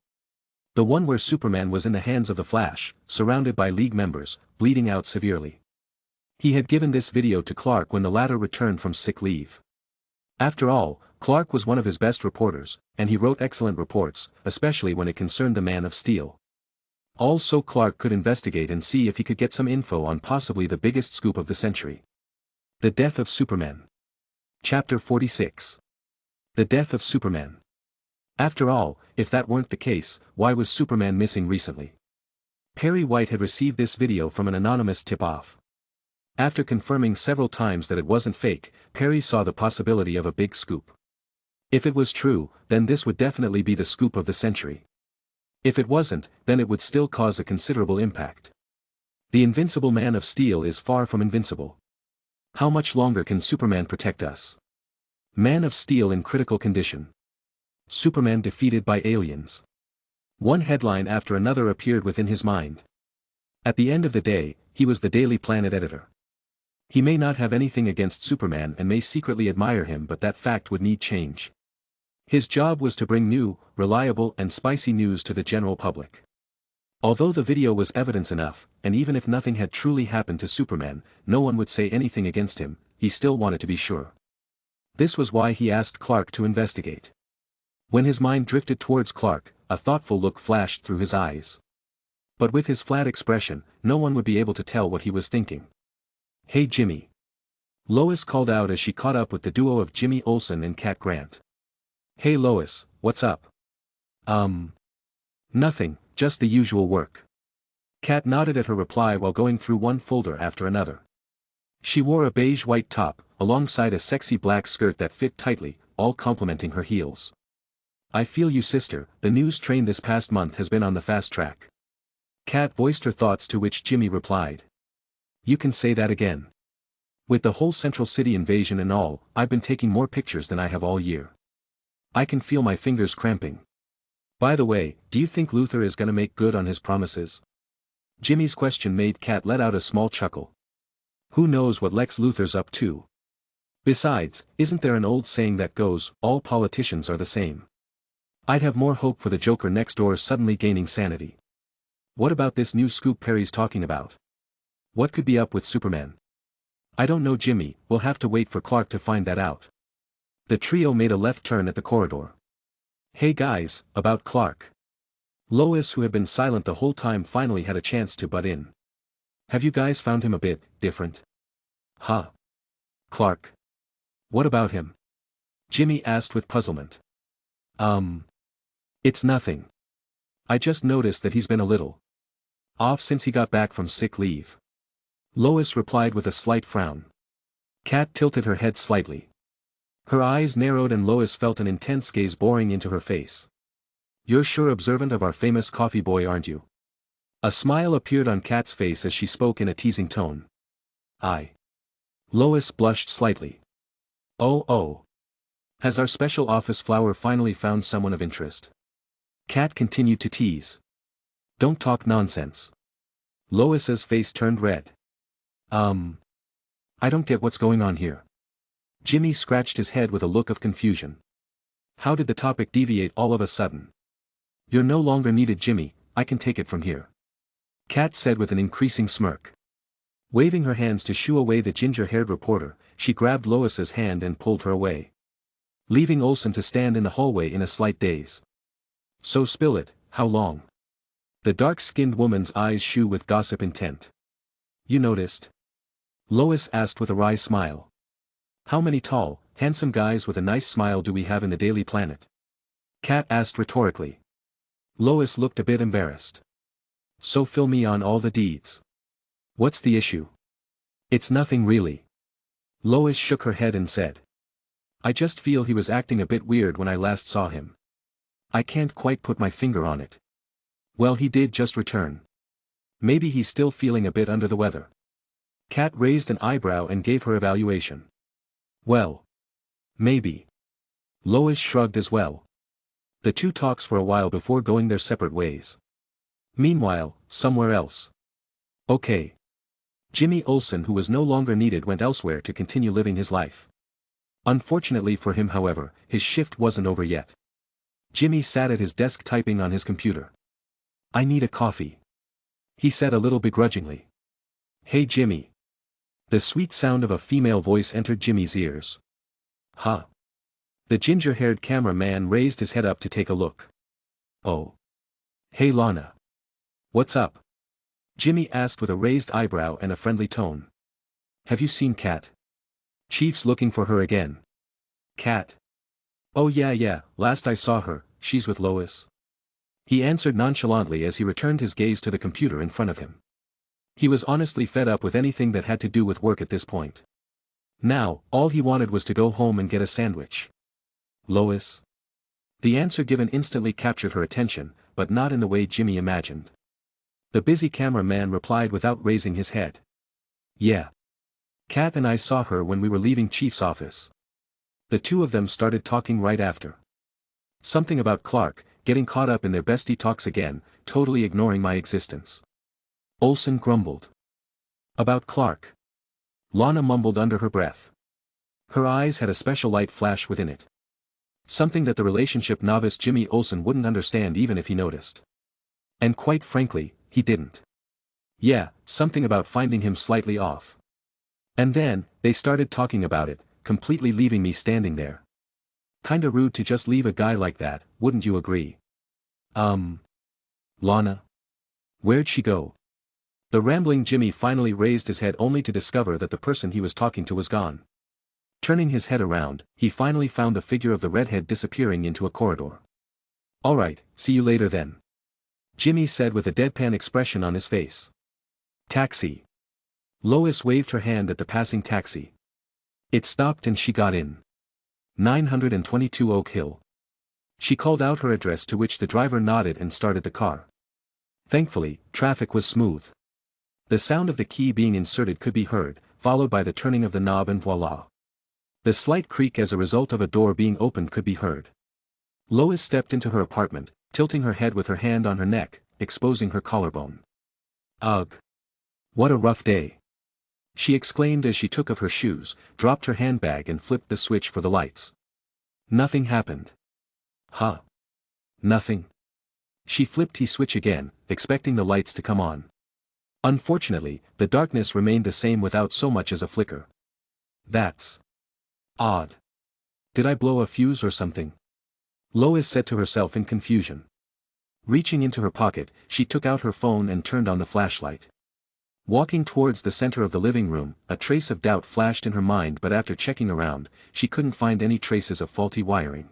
The one where Superman was in the hands of the Flash, surrounded by League members, bleeding out severely. He had given this video to Clark when the latter returned from sick leave. After all, Clark was one of his best reporters, and he wrote excellent reports, especially when it concerned the Man of Steel. Also Clark could investigate and see if he could get some info on possibly the biggest scoop of the century. The Death of Superman. Chapter 46. The Death of Superman. After all, if that weren't the case, why was Superman missing recently? Perry White had received this video from an anonymous tip-off. After confirming several times that it wasn't fake, Perry saw the possibility of a big scoop. If it was true, then this would definitely be the scoop of the century. If it wasn't, then it would still cause a considerable impact. The invincible Man of Steel is far from invincible. How much longer can Superman protect us? Man of Steel in critical condition. Superman defeated by aliens. One headline after another appeared within his mind. At the end of the day, he was the Daily Planet editor. He may not have anything against Superman and may secretly admire him, but that fact would need change. His job was to bring new, reliable and spicy news to the general public. Although the video was evidence enough, and even if nothing had truly happened to Superman, no one would say anything against him, he still wanted to be sure. This was why he asked Clark to investigate. When his mind drifted towards Clark, a thoughtful look flashed through his eyes. But with his flat expression, no one would be able to tell what he was thinking. "Hey Jimmy." Lois called out as she caught up with the duo of Jimmy Olsen and Cat Grant. "Hey Lois, what's up?" Nothing, just the usual work." Cat nodded at her reply while going through one folder after another. She wore a beige-white top, alongside a sexy black skirt that fit tightly, all complementing her heels. "I feel you sister, the news train this past month has been on the fast track." Cat voiced her thoughts, to which Jimmy replied. "You can say that again. With the whole Central City invasion and all, I've been taking more pictures than I have all year. I can feel my fingers cramping. By the way, do you think Luthor is gonna make good on his promises?" Jimmy's question made Cat let out a small chuckle. Who knows what Lex Luthor's up to? Besides, isn't there an old saying that goes, all politicians are the same? I'd have more hope for the Joker next door suddenly gaining sanity. What about this new scoop Perry's talking about? What could be up with Superman? I don't know Jimmy, we'll have to wait for Clark to find that out. The trio made a left turn at the corridor. "Hey guys, about Clark." Lois, who had been silent the whole time, finally had a chance to butt in. "Have you guys found him a bit different?" "Huh? Clark? What about him?" Jimmy asked with puzzlement. It's nothing. I just noticed that he's been a little off since he got back from sick leave." Lois replied with a slight frown. Cat tilted her head slightly. Her eyes narrowed and Lois felt an intense gaze boring into her face. "You're sure observant of our famous coffee boy, aren't you?" A smile appeared on Cat's face as she spoke in a teasing tone. "I." Lois blushed slightly. Oh. Has our special office flower finally found someone of interest?" Cat continued to tease. "Don't talk nonsense." Lois's face turned red. I don't get what's going on here." Jimmy scratched his head with a look of confusion. "How did the topic deviate all of a sudden?" "You're no longer needed Jimmy, I can take it from here," Cat said with an increasing smirk. Waving her hands to shoo away the ginger-haired reporter, she grabbed Lois's hand and pulled her away, leaving Olsen to stand in the hallway in a slight daze. "So spill it, how long?" The dark-skinned woman's eyes shone with gossip intent. "You noticed?" Lois asked with a wry smile. "How many tall, handsome guys with a nice smile do we have in the Daily Planet?" Cat asked rhetorically. Lois looked a bit embarrassed. "So fill me on all the deeds. What's the issue?" "It's nothing really." Lois shook her head and said. "I just feel he was acting a bit weird when I last saw him. I can't quite put my finger on it." "Well, he did just return. Maybe he's still feeling a bit under the weather." Cat raised an eyebrow and gave her evaluation. "Well. Maybe." Lois shrugged as well. The two talked for a while before going their separate ways. Meanwhile, somewhere else. "Okay. Jimmy Olsen, who was no longer needed, went elsewhere to continue living his life. Unfortunately for him, however, his shift wasn't over yet. Jimmy sat at his desk typing on his computer. "I need a coffee," he said a little begrudgingly. "Hey Jimmy." The sweet sound of a female voice entered Jimmy's ears. "Huh?" The ginger-haired cameraman raised his head up to take a look. "Oh. Hey Lana. What's up?" Jimmy asked with a raised eyebrow and a friendly tone. "Have you seen Kat? Chief's looking for her again." "Kat? Oh yeah, last I saw her, she's with Lois," he answered nonchalantly as he returned his gaze to the computer in front of him. He was honestly fed up with anything that had to do with work at this point. Now, all he wanted was to go home and get a sandwich. "Lois?" The answer given instantly captured her attention, but not in the way Jimmy imagined. The busy cameraman replied without raising his head. "Yeah. Kat and I saw her when we were leaving Chief's office." The two of them started talking right after. "Something about Clark, getting caught up in their bestie talks again, totally ignoring my existence." Olsen grumbled. "About Clark?" Lana mumbled under her breath. Her eyes had a special light flash within it. Something that the relationship novice Jimmy Olsen wouldn't understand even if he noticed. And quite frankly, he didn't. Yeah, something about finding him slightly off. And then, they started talking about it, completely leaving me standing there. Kinda rude to just leave a guy like that, wouldn't you agree? Lana? Where'd she go?" The rambling Jimmy finally raised his head only to discover that the person he was talking to was gone. Turning his head around, he finally found the figure of the redhead disappearing into a corridor. "Alright, see you later then," Jimmy said with a deadpan expression on his face. "Taxi." Lois waved her hand at the passing taxi. It stopped and she got in. 922 Oak Hill. She called out her address, to which the driver nodded and started the car. Thankfully, traffic was smooth. The sound of the key being inserted could be heard, followed by the turning of the knob, and voila. The slight creak as a result of a door being opened could be heard. Lois stepped into her apartment, tilting her head with her hand on her neck, exposing her collarbone. "Ugh. What a rough day," she exclaimed as she took off her shoes, dropped her handbag and flipped the switch for the lights. Nothing happened. "Huh? Nothing?" She flipped the switch again, expecting the lights to come on. Unfortunately, the darkness remained the same without so much as a flicker. "That's odd. Did I blow a fuse or something?" Lois said to herself in confusion. Reaching into her pocket, she took out her phone and turned on the flashlight. Walking towards the center of the living room, a trace of doubt flashed in her mind, but after checking around, she couldn't find any traces of faulty wiring.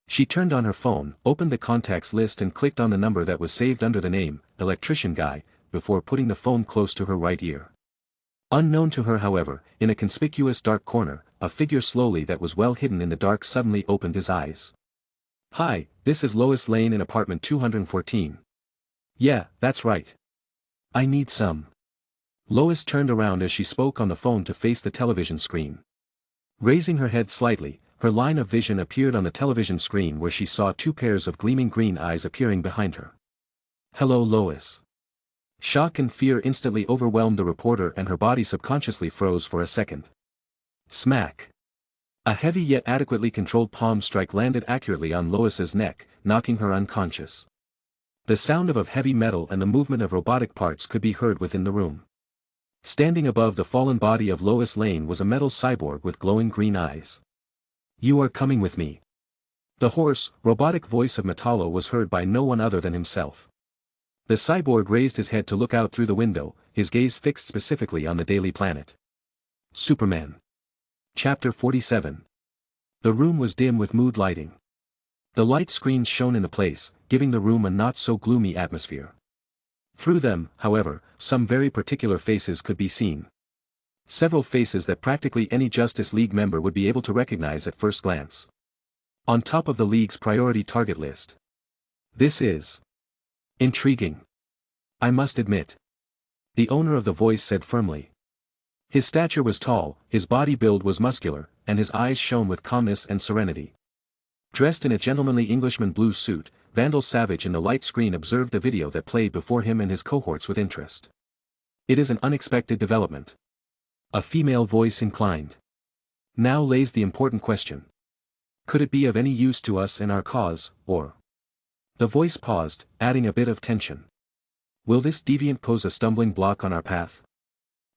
She turned on her phone, opened the contacts list and clicked on the number that was saved under the name, Electrician Guy, before putting the phone close to her right ear. Unknown to her, however, in a conspicuous dark corner, a figure slowly that was well hidden in the dark suddenly opened his eyes. "Hi, this is Lois Lane in apartment 214. "Yeah, that's right. I need some." Lois turned around as she spoke on the phone to face the television screen. Raising her head slightly, her line of vision appeared on the television screen, where she saw two pairs of gleaming green eyes appearing behind her. "Hello Lois." Shock and fear instantly overwhelmed the reporter and her body subconsciously froze for a second. Smack. A heavy yet adequately controlled palm strike landed accurately on Lois's neck, knocking her unconscious. The sound of heavy metal and the movement of robotic parts could be heard within the room. Standing above the fallen body of Lois Lane was a metal cyborg with glowing green eyes. "You are coming with me." The hoarse, robotic voice of Metallo was heard by no one other than himself. The cyborg raised his head to look out through the window, his gaze fixed specifically on the Daily Planet. Superman. Chapter 47. The room was dim with mood lighting. The light screens shone in the place, giving the room a not-so-gloomy atmosphere. Through them, however, some very particular faces could be seen. Several faces that practically any Justice League member would be able to recognize at first glance. On top of the League's priority target list. "This is intriguing, I must admit," the owner of the voice said firmly. His stature was tall, his body build was muscular, and his eyes shone with calmness and serenity. Dressed in a gentlemanly Englishman blue suit, Vandal Savage in the light screen observed the video that played before him and his cohorts with interest. It is an unexpected development. A female voice inclined. Now lays the important question. Could it be of any use to us and our cause, or? The voice paused, adding a bit of tension. Will this deviant pose a stumbling block on our path?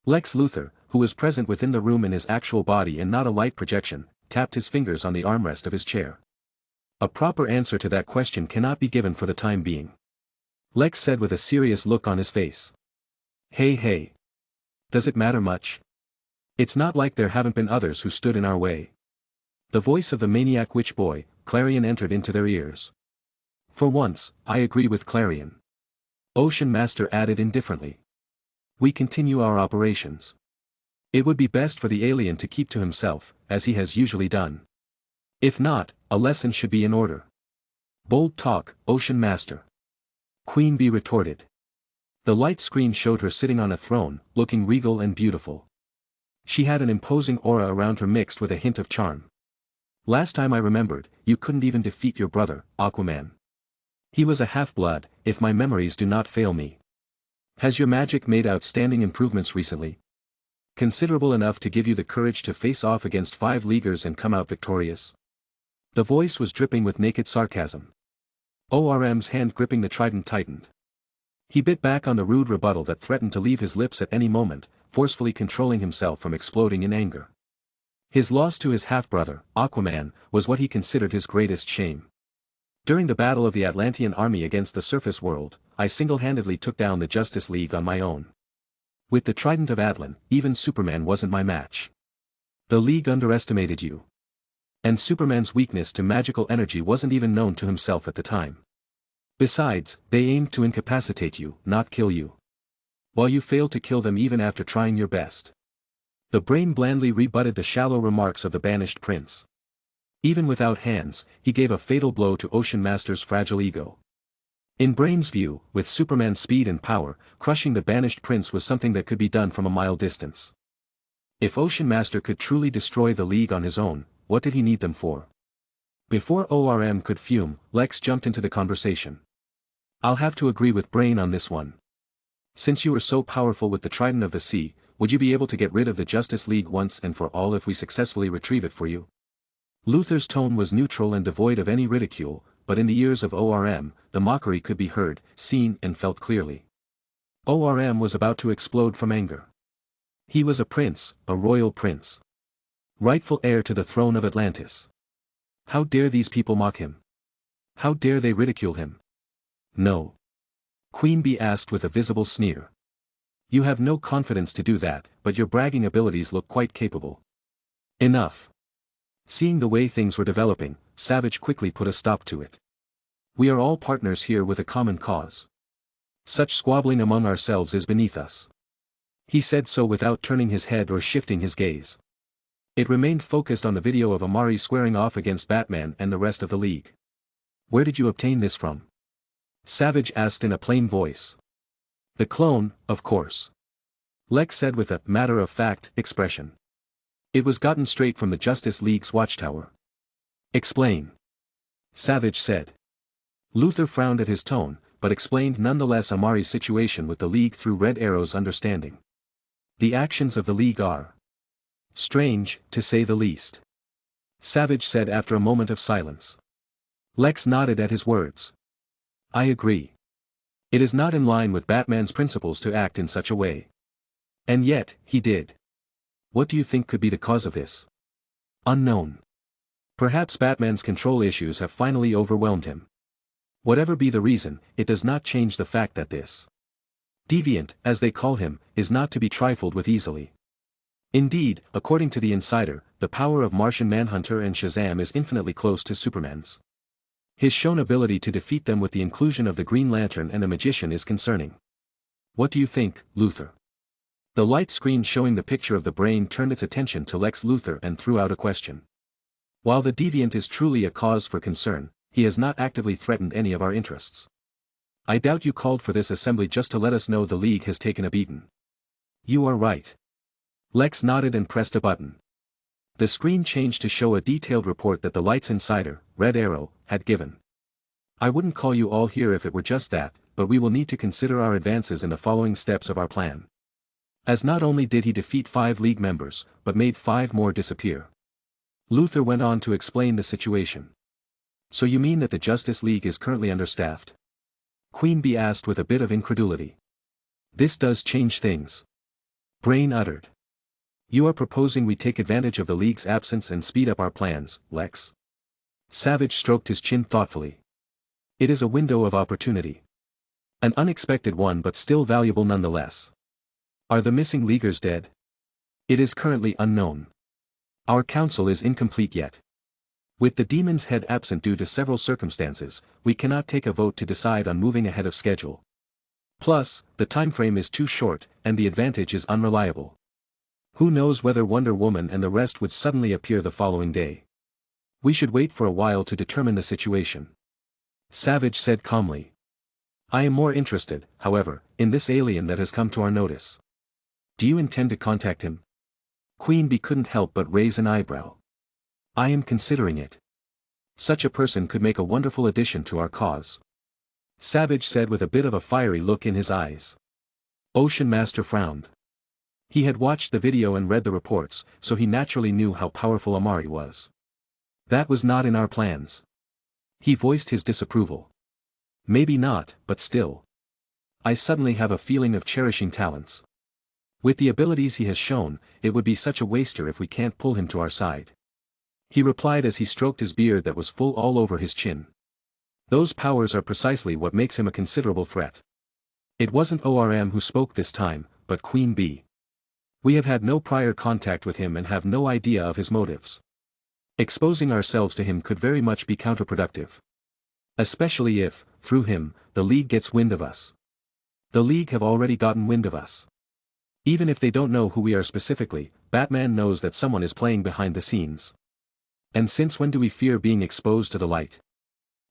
Lex Luthor, who was present within the room in his actual body and not a light projection, tapped his fingers on the armrest of his chair. A proper answer to that question cannot be given for the time being. Lex said with a serious look on his face. Hey. Does it matter much? It's not like there haven't been others who stood in our way. The voice of the maniac witch boy, Clarion, entered into their ears. For once, I agree with Clarion. Ocean Master added indifferently. We continue our operations. It would be best for the alien to keep to himself, as he has usually done. If not, a lesson should be in order. Bold talk, Ocean Master. Queen Bee retorted. The light screen showed her sitting on a throne, looking regal and beautiful. She had an imposing aura around her mixed with a hint of charm. Last time I remembered, you couldn't even defeat your brother, Aquaman. He was a half-blood, if my memories do not fail me. Has your magic made outstanding improvements recently? Considerable enough to give you the courage to face off against 5 leaguers and come out victorious? The voice was dripping with naked sarcasm. ORM's hand gripping the trident tightened. He bit back on the rude rebuttal that threatened to leave his lips at any moment, forcefully controlling himself from exploding in anger. His loss to his half-brother, Aquaman, was what he considered his greatest shame. During the battle of the Atlantean army against the surface world, I single-handedly took down the Justice League on my own. With the Trident of Atlan, even Superman wasn't my match. The League underestimated you. And Superman's weakness to magical energy wasn't even known to himself at the time. Besides, they aimed to incapacitate you, not kill you. While you failed to kill them even after trying your best. The brain blandly rebutted the shallow remarks of the banished prince. Even without hands, he gave a fatal blow to Ocean Master's fragile ego. In Brain's view, with Superman's speed and power, crushing the banished prince was something that could be done from a mile distance. If Ocean Master could truly destroy the League on his own, what did he need them for? Before ORM could fume, Lex jumped into the conversation. I'll have to agree with Brain on this one. Since you were so powerful with the Trident of the Sea, would you be able to get rid of the Justice League once and for all if we successfully retrieve it for you? Luthor's tone was neutral and devoid of any ridicule, but in the ears of ORM, the mockery could be heard, seen and felt clearly. ORM was about to explode from anger. He was a prince, a royal prince. Rightful heir to the throne of Atlantis. How dare these people mock him? How dare they ridicule him? No. Queen Bee asked with a visible sneer. You have no confidence to do that, but your bragging abilities look quite capable. Enough. Seeing the way things were developing, Savage quickly put a stop to it. We are all partners here with a common cause. Such squabbling among ourselves is beneath us. He said so without turning his head or shifting his gaze. It remained focused on the video of Amari squaring off against Batman and the rest of the League. Where did you obtain this from? Savage asked in a plain voice. The clone, of course. Lex said with a matter-of-fact expression. It was gotten straight from the Justice League's watchtower. Explain. Savage said. Luthor frowned at his tone, but explained nonetheless Amari's situation with the League through Red Arrow's understanding. The actions of the League are strange, to say the least. Savage said after a moment of silence. Lex nodded at his words. I agree. It is not in line with Batman's principles to act in such a way. And yet, he did. What do you think could be the cause of this? Unknown. Perhaps Batman's control issues have finally overwhelmed him. Whatever be the reason, it does not change the fact that this deviant, as they call him, is not to be trifled with easily. Indeed, according to the Insider, the power of Martian Manhunter and Shazam is infinitely close to Superman's. His shown ability to defeat them with the inclusion of the Green Lantern and the Magician is concerning. What do you think, Luthor? The light screen showing the picture of the brain turned its attention to Lex Luthor and threw out a question. While the deviant is truly a cause for concern, he has not actively threatened any of our interests. I doubt you called for this assembly just to let us know the League has taken a beating. You are right. Lex nodded and pressed a button. The screen changed to show a detailed report that the Light's Insider, Red Arrow, had given. I wouldn't call you all here if it were just that, but we will need to consider our advances in the following steps of our plan. As not only did he defeat 5 League members, but made 5 more disappear. Luthor went on to explain the situation. So you mean that the Justice League is currently understaffed? Queen Bee asked with a bit of incredulity. This does change things. Brain uttered. You are proposing we take advantage of the League's absence and speed up our plans, Lex? Savage stroked his chin thoughtfully. It is a window of opportunity. An unexpected one but still valuable nonetheless. Are the missing Leaguers dead? It is currently unknown. Our council is incomplete yet. With the demon's head absent due to several circumstances, we cannot take a vote to decide on moving ahead of schedule. Plus, the timeframe is too short, and the advantage is unreliable. Who knows whether Wonder Woman and the rest would suddenly appear the following day. We should wait for a while to determine the situation. Savage said calmly. I am more interested, however, in this alien that has come to our notice. Do you intend to contact him? Queen Bee couldn't help but raise an eyebrow. I am considering it. Such a person could make a wonderful addition to our cause. Savage said with a bit of a fiery look in his eyes. Ocean Master frowned. He had watched the video and read the reports, so he naturally knew how powerful Amari was. That was not in our plans. He voiced his disapproval. Maybe not, but still. I suddenly have a feeling of cherishing talents. With the abilities he has shown, it would be such a waster if we can't pull him to our side. He replied as he stroked his beard that was full all over his chin. Those powers are precisely what makes him a considerable threat. It wasn't ORM who spoke this time, but Queen Bee. We have had no prior contact with him and have no idea of his motives. Exposing ourselves to him could very much be counterproductive. Especially if, through him, the League gets wind of us. The League have already gotten wind of us. Even if they don't know who we are specifically, Batman knows that someone is playing behind the scenes. And since when do we fear being exposed to the light?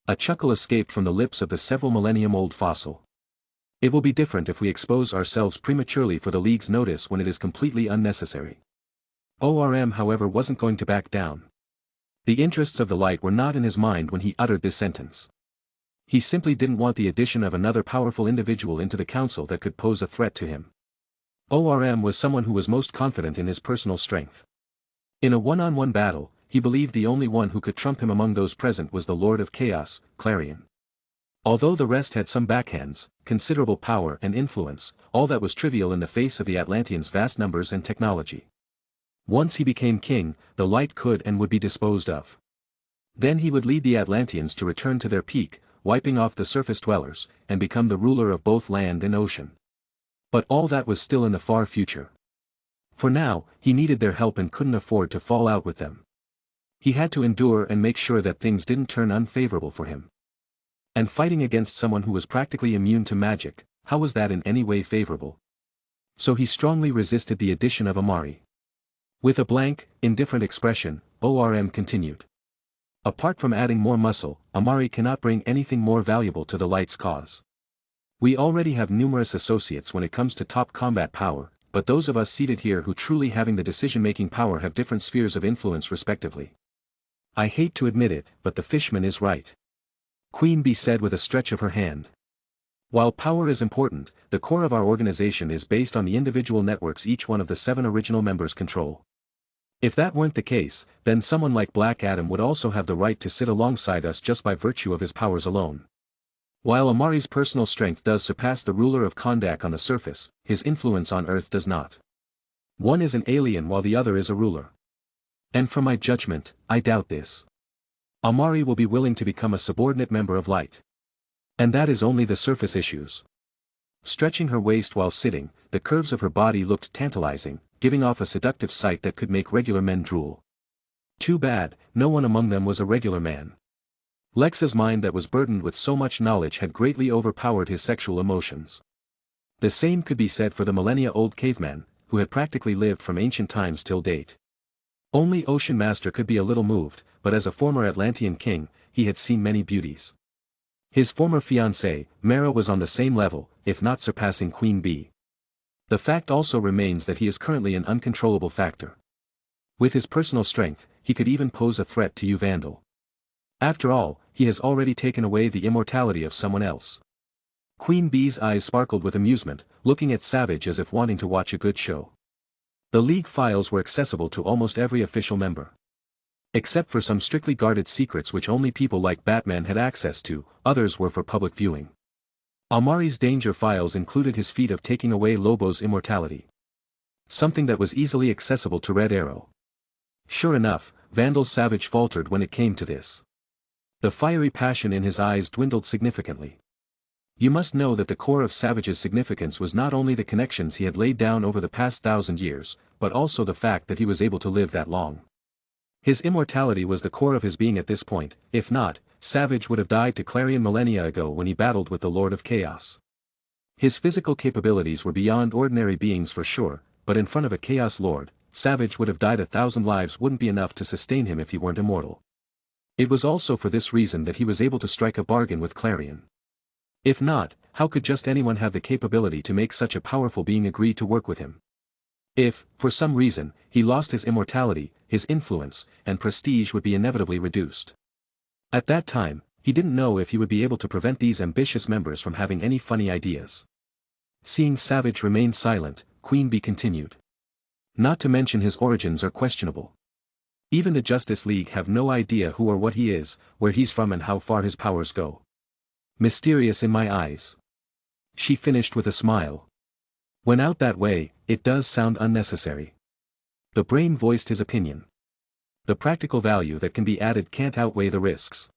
A chuckle escaped from the lips of the several millennium-old fossil. It will be different if we expose ourselves prematurely for the League's notice when it is completely unnecessary. ORM however wasn't going to back down. The interests of the light were not in his mind when he uttered this sentence. He simply didn't want the addition of another powerful individual into the council that could pose a threat to him. ORM was someone who was most confident in his personal strength. In a one-on-one battle, he believed the only one who could trump him among those present was the Lord of Chaos, Clarion. Although the rest had some backhands, considerable power and influence, all that was trivial in the face of the Atlanteans' vast numbers and technology. Once he became king, the light could and would be disposed of. Then he would lead the Atlanteans to return to their peak, wiping off the surface dwellers, and become the ruler of both land and ocean. But all that was still in the far future. For now, he needed their help and couldn't afford to fall out with them. He had to endure and make sure that things didn't turn unfavorable for him. And fighting against someone who was practically immune to magic, how was that in any way favorable? So he strongly resisted the addition of Amari. With a blank, indifferent expression, ORM continued. Apart from adding more muscle, Amari cannot bring anything more valuable to the light's cause. We already have numerous associates when it comes to top combat power, but those of us seated here who truly having the decision-making power have different spheres of influence respectively. I hate to admit it, but the fishman is right. Queen Bee said with a stretch of her hand. While power is important, the core of our organization is based on the individual networks each one of the 7 original members control. If that weren't the case, then someone like Black Adam would also have the right to sit alongside us just by virtue of his powers alone. While Amari's personal strength does surpass the ruler of Kondak on the surface, his influence on Earth does not. One is an alien while the other is a ruler. And from my judgment, I doubt this. Amari will be willing to become a subordinate member of Light. And that is only the surface issues. Stretching her waist while sitting, the curves of her body looked tantalizing, giving off a seductive sight that could make regular men drool. Too bad, no one among them was a regular man. Lex's mind that was burdened with so much knowledge had greatly overpowered his sexual emotions. The same could be said for the millennia-old caveman, who had practically lived from ancient times till date. Only Ocean Master could be a little moved, but as a former Atlantean king, he had seen many beauties. His former fiancée, Mara, was on the same level, if not surpassing Queen Bee. The fact also remains that he is currently an uncontrollable factor. With his personal strength, he could even pose a threat to you Vandal. After all, he has already taken away the immortality of someone else. Queen Bee's eyes sparkled with amusement, looking at Savage as if wanting to watch a good show. The League files were accessible to almost every official member. Except for some strictly guarded secrets which only people like Batman had access to, others were for public viewing. Amari's danger files included his feat of taking away Lobo's immortality. Something that was easily accessible to Red Arrow. Sure enough, Vandal Savage faltered when it came to this. The fiery passion in his eyes dwindled significantly. You must know that the core of Savage's significance was not only the connections he had laid down over the past 1,000 years, but also the fact that he was able to live that long. His immortality was the core of his being at this point. If not, Savage would have died to Clarion millennia ago when he battled with the Lord of Chaos. His physical capabilities were beyond ordinary beings for sure, but in front of a Chaos Lord, Savage would have died. 1,000 lives wouldn't be enough to sustain him if he weren't immortal. It was also for this reason that he was able to strike a bargain with Clarion. If not, how could just anyone have the capability to make such a powerful being agree to work with him? If, for some reason, he lost his immortality, his influence and prestige would be inevitably reduced. At that time, he didn't know if he would be able to prevent these ambitious members from having any funny ideas. Seeing Savage remain silent, Queen Bee continued. Not to mention his origins are questionable. Even the Justice League have no idea who or what he is, where he's from and how far his powers go. Mysterious in my eyes. She finished with a smile. When out that way, it does sound unnecessary. The brain voiced his opinion. The practical value that can be added can't outweigh the risks.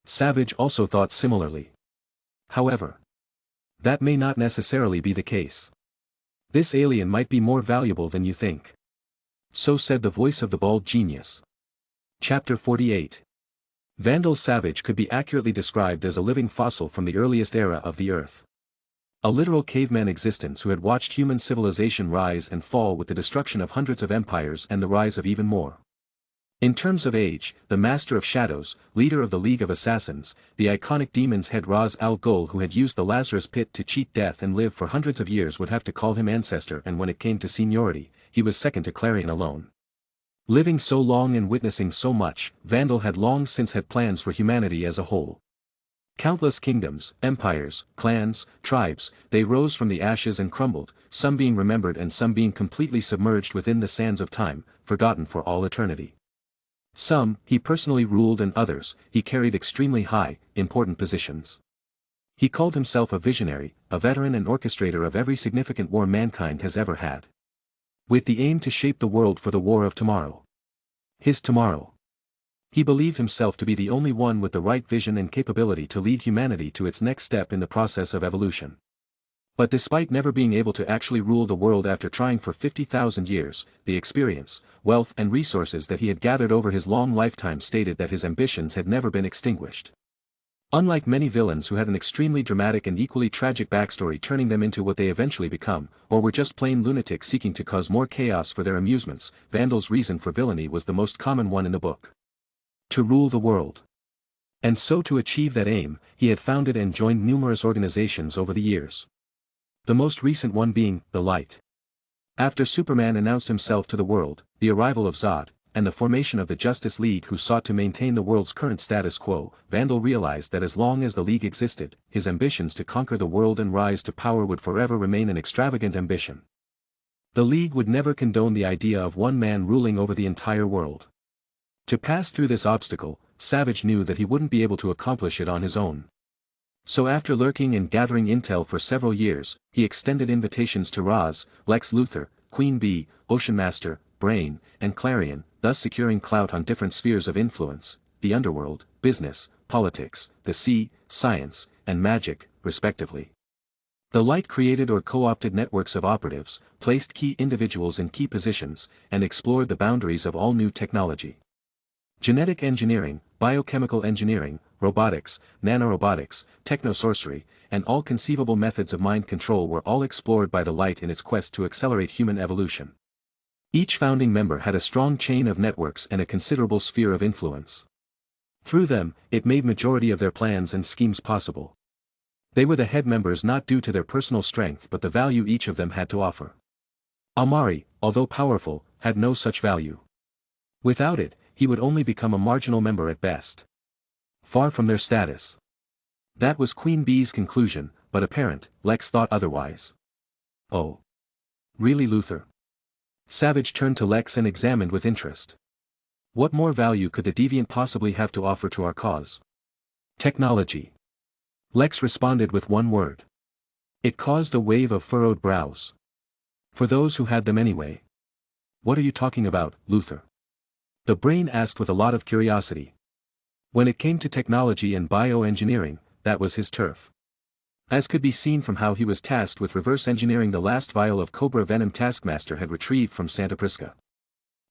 Savage also thought similarly. However, that may not necessarily be the case. This alien might be more valuable than you think. So said the voice of the bald genius. Chapter 48. Vandal Savage could be accurately described as a living fossil from the earliest era of the Earth. A literal caveman existence who had watched human civilization rise and fall with the destruction of hundreds of empires and the rise of even more. In terms of age, the Master of Shadows, leader of the League of Assassins, the iconic demon's head Ra's al Ghul who had used the Lazarus Pit to cheat death and live for hundreds of years would have to call him ancestor, and when it came to seniority, he was second to Clarion alone. Living so long and witnessing so much, Vandal had long since had plans for humanity as a whole. Countless kingdoms, empires, clans, tribes, they rose from the ashes and crumbled, some being remembered and some being completely submerged within the sands of time, forgotten for all eternity. Some, he personally ruled, and others, he carried extremely high, important positions. He called himself a visionary, a veteran and orchestrator of every significant war mankind has ever had. With the aim to shape the world for the war of tomorrow. His tomorrow. He believed himself to be the only one with the right vision and capability to lead humanity to its next step in the process of evolution. But despite never being able to actually rule the world after trying for 50,000 years, the experience, wealth and resources that he had gathered over his long lifetime stated that his ambitions had never been extinguished. Unlike many villains who had an extremely dramatic and equally tragic backstory turning them into what they eventually become, or were just plain lunatics seeking to cause more chaos for their amusements, Vandal's reason for villainy was the most common one in the book. To rule the world. And so to achieve that aim, he had founded and joined numerous organizations over the years. The most recent one being, The Light. After Superman announced himself to the world, the arrival of Zod, and the formation of the Justice League who sought to maintain the world's current status quo, Vandal realized that as long as the League existed, his ambitions to conquer the world and rise to power would forever remain an extravagant ambition. The League would never condone the idea of one man ruling over the entire world. To pass through this obstacle, Savage knew that he wouldn't be able to accomplish it on his own. So after lurking and gathering intel for several years, he extended invitations to Ra's, Lex Luthor, Queen Bee, Ocean Master, Brain, and Clarion, thus securing clout on different spheres of influence, the underworld, business, politics, the sea, science, and magic, respectively. The Light created or co-opted networks of operatives, placed key individuals in key positions, and explored the boundaries of all new technology. Genetic engineering, biochemical engineering, robotics, nanorobotics, technosorcery, and all conceivable methods of mind control were all explored by the Light in its quest to accelerate human evolution. Each founding member had a strong chain of networks and a considerable sphere of influence. Through them, it made majority of their plans and schemes possible. They were the head members not due to their personal strength but the value each of them had to offer. Amari, although powerful, had no such value. Without it, he would only become a marginal member at best. Far from their status. That was Queen Bee's conclusion, but apparent, Lex thought otherwise. Oh. Really, Luthor? Savage turned to Lex and examined with interest. What more value could the deviant possibly have to offer to our cause? Technology. Lex responded with one word. It caused a wave of furrowed brows. For those who had them anyway. What are you talking about, Luthor? The brain asked with a lot of curiosity. When it came to technology and bioengineering, that was his turf. As could be seen from how he was tasked with reverse engineering the last vial of Cobra Venom Taskmaster had retrieved from Santa Prisca.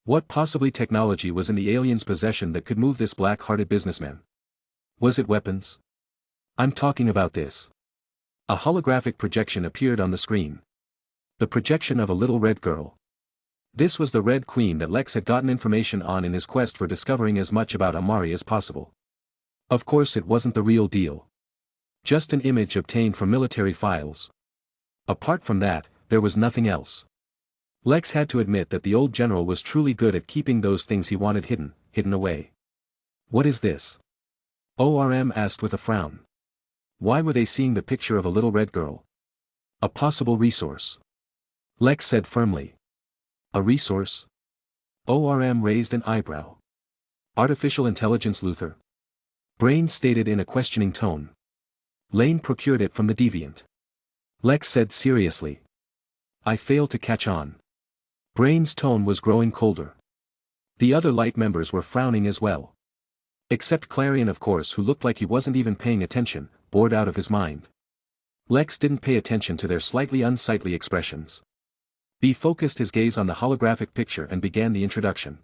What possibly technology was in the alien's possession that could move this black-hearted businessman? Was it weapons? I'm talking about this. A holographic projection appeared on the screen. The projection of a little red girl. This was the Red Queen that Lex had gotten information on in his quest for discovering as much about Amari as possible. Of course it wasn't the real deal. Just an image obtained from military files. Apart from that, there was nothing else. Lex had to admit that the old general was truly good at keeping those things he wanted hidden away. What is this? ORM asked with a frown. Why were they seeing the picture of a little red girl? A possible resource. Lex said firmly. A resource? ORM raised an eyebrow. Artificial intelligence, Luthor? Brain stated in a questioning tone. Lane procured it from the deviant. Lex said seriously. I failed to catch on. Brain's tone was growing colder. The other light members were frowning as well. Except Clarion, of course, who looked like he wasn't even paying attention, bored out of his mind. Lex didn't pay attention to their slightly unsightly expressions. He focused his gaze on the holographic picture and began the introduction.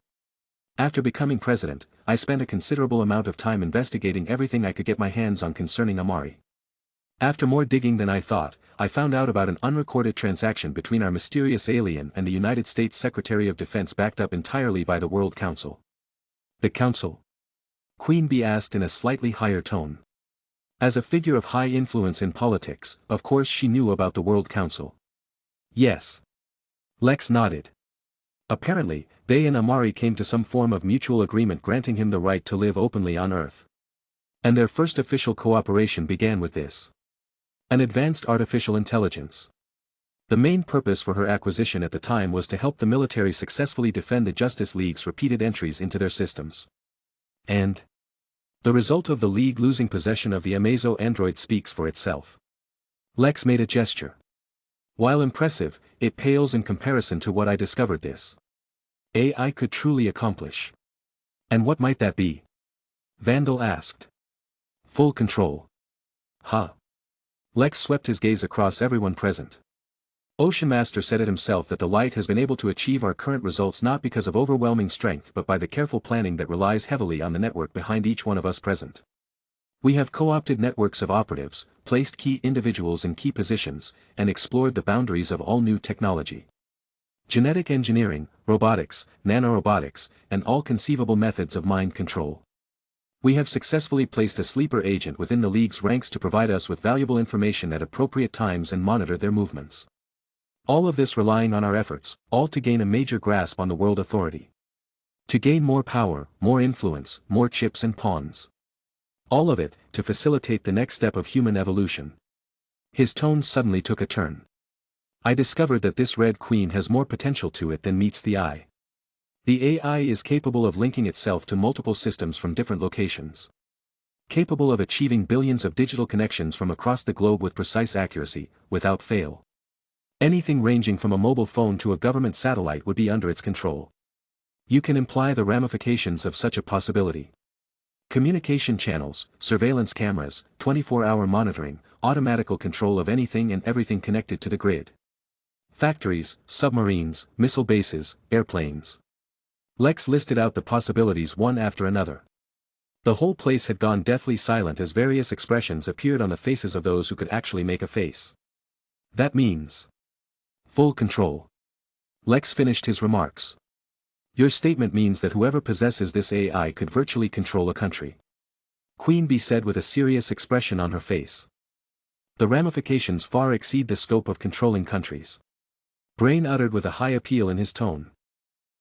After becoming president, I spent a considerable amount of time investigating everything I could get my hands on concerning Amari. After more digging than I thought, I found out about an unrecorded transaction between our mysterious alien and the United States Secretary of Defense, backed up entirely by the World Council. The Council? Queen Bee asked in a slightly higher tone. As a figure of high influence in politics, of course she knew about the World Council. Yes. Lex nodded. Apparently, they and Amari came to some form of mutual agreement granting him the right to live openly on Earth. And their first official cooperation began with this. An advanced artificial intelligence. The main purpose for her acquisition at the time was to help the military successfully defend the Justice League's repeated entries into their systems. And the result of the League losing possession of the Amazo android speaks for itself. Lex made a gesture. While impressive, it pales in comparison to what I discovered this AI could truly accomplish. And what might that be? Vandal asked. Full control. Huh. Lex swept his gaze across everyone present. Ocean Master said it himself that the light has been able to achieve our current results not because of overwhelming strength but by the careful planning that relies heavily on the network behind each one of us present. We have co-opted networks of operatives, placed key individuals in key positions, and explored the boundaries of all new technology. Genetic engineering, robotics, nanorobotics, and all conceivable methods of mind control. We have successfully placed a sleeper agent within the League's ranks to provide us with valuable information at appropriate times and monitor their movements. All of this relying on our efforts, all to gain a major grasp on the world authority. To gain more power, more influence, more chips and pawns. All of it, to facilitate the next step of human evolution. His tone suddenly took a turn. I discovered that this Red Queen has more potential to it than meets the eye. The AI is capable of linking itself to multiple systems from different locations. Capable of achieving billions of digital connections from across the globe with precise accuracy, without fail. Anything ranging from a mobile phone to a government satellite would be under its control. You can imply the ramifications of such a possibility. Communication channels, surveillance cameras, 24-hour monitoring, automatical control of anything and everything connected to the grid. Factories, submarines, missile bases, airplanes. Lex listed out the possibilities one after another. The whole place had gone deathly silent as various expressions appeared on the faces of those who could actually make a face. That means full control. Lex finished his remarks. Your statement means that whoever possesses this AI could virtually control a country. Queen Bee said with a serious expression on her face. The ramifications far exceed the scope of controlling countries. Brain uttered with a high appeal in his tone.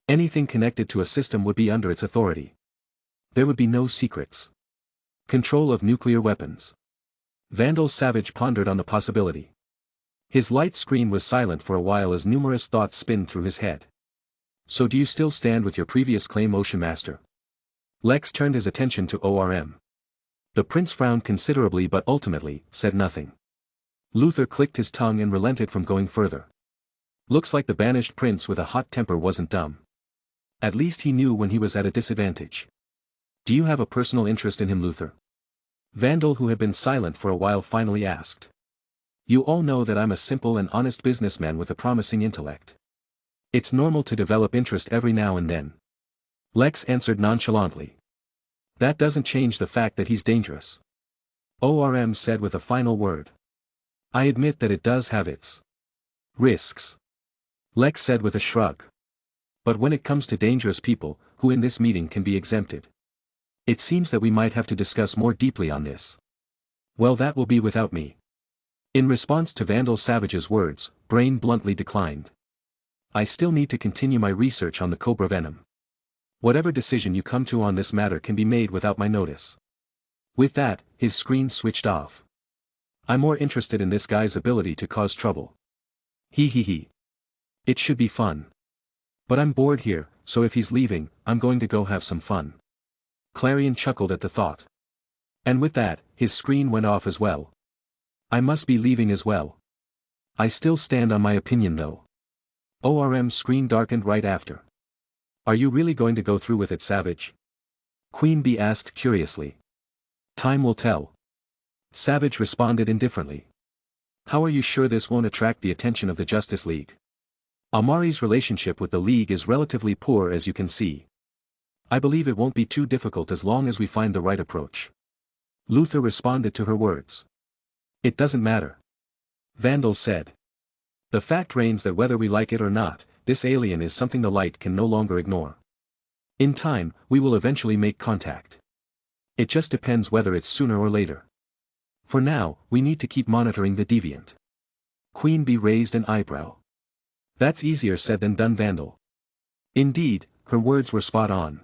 Anything connected to a system would be under its authority. There would be no secrets. Control of nuclear weapons. Vandal Savage pondered on the possibility. His light screen was silent for a while as numerous thoughts spinned through his head. So do you still stand with your previous claim, Ocean Master? Lex turned his attention to ORM. The prince frowned considerably but ultimately said nothing. Luthor clicked his tongue and relented from going further. Looks like the banished prince with a hot temper wasn't dumb. At least he knew when he was at a disadvantage. Do you have a personal interest in him, Luthor? Vandal, who had been silent for a while, finally asked. You all know that I'm a simple and honest businessman with a promising intellect. It's normal to develop interest every now and then. Lex answered nonchalantly. That doesn't change the fact that he's dangerous. ORM said with a final word. I admit that it does have its risks. Lex said with a shrug. But when it comes to dangerous people, who in this meeting can be exempted? It seems that we might have to discuss more deeply on this. Well, that will be without me. In response to Vandal Savage's words, Brain bluntly declined. I still need to continue my research on the cobra venom. Whatever decision you come to on this matter can be made without my notice. With that, his screen switched off. I'm more interested in this guy's ability to cause trouble. He. It should be fun. But I'm bored here, so if he's leaving, I'm going to go have some fun. Clarion chuckled at the thought. And with that, his screen went off as well. I must be leaving as well. I still stand on my opinion though. ORM's screen darkened right after. Are you really going to go through with it, Savage? Queen Bee asked curiously. Time will tell. Savage responded indifferently. How are you sure this won't attract the attention of the Justice League? Amari's relationship with the League is relatively poor, as you can see. I believe it won't be too difficult as long as we find the right approach. Luthor responded to her words. It doesn't matter. Vandal said. The fact reigns that whether we like it or not, this alien is something the light can no longer ignore. In time, we will eventually make contact. It just depends whether it's sooner or later. For now, we need to keep monitoring the deviant. Queen Bee raised an eyebrow. That's easier said than done, Vandal. Indeed, her words were spot on.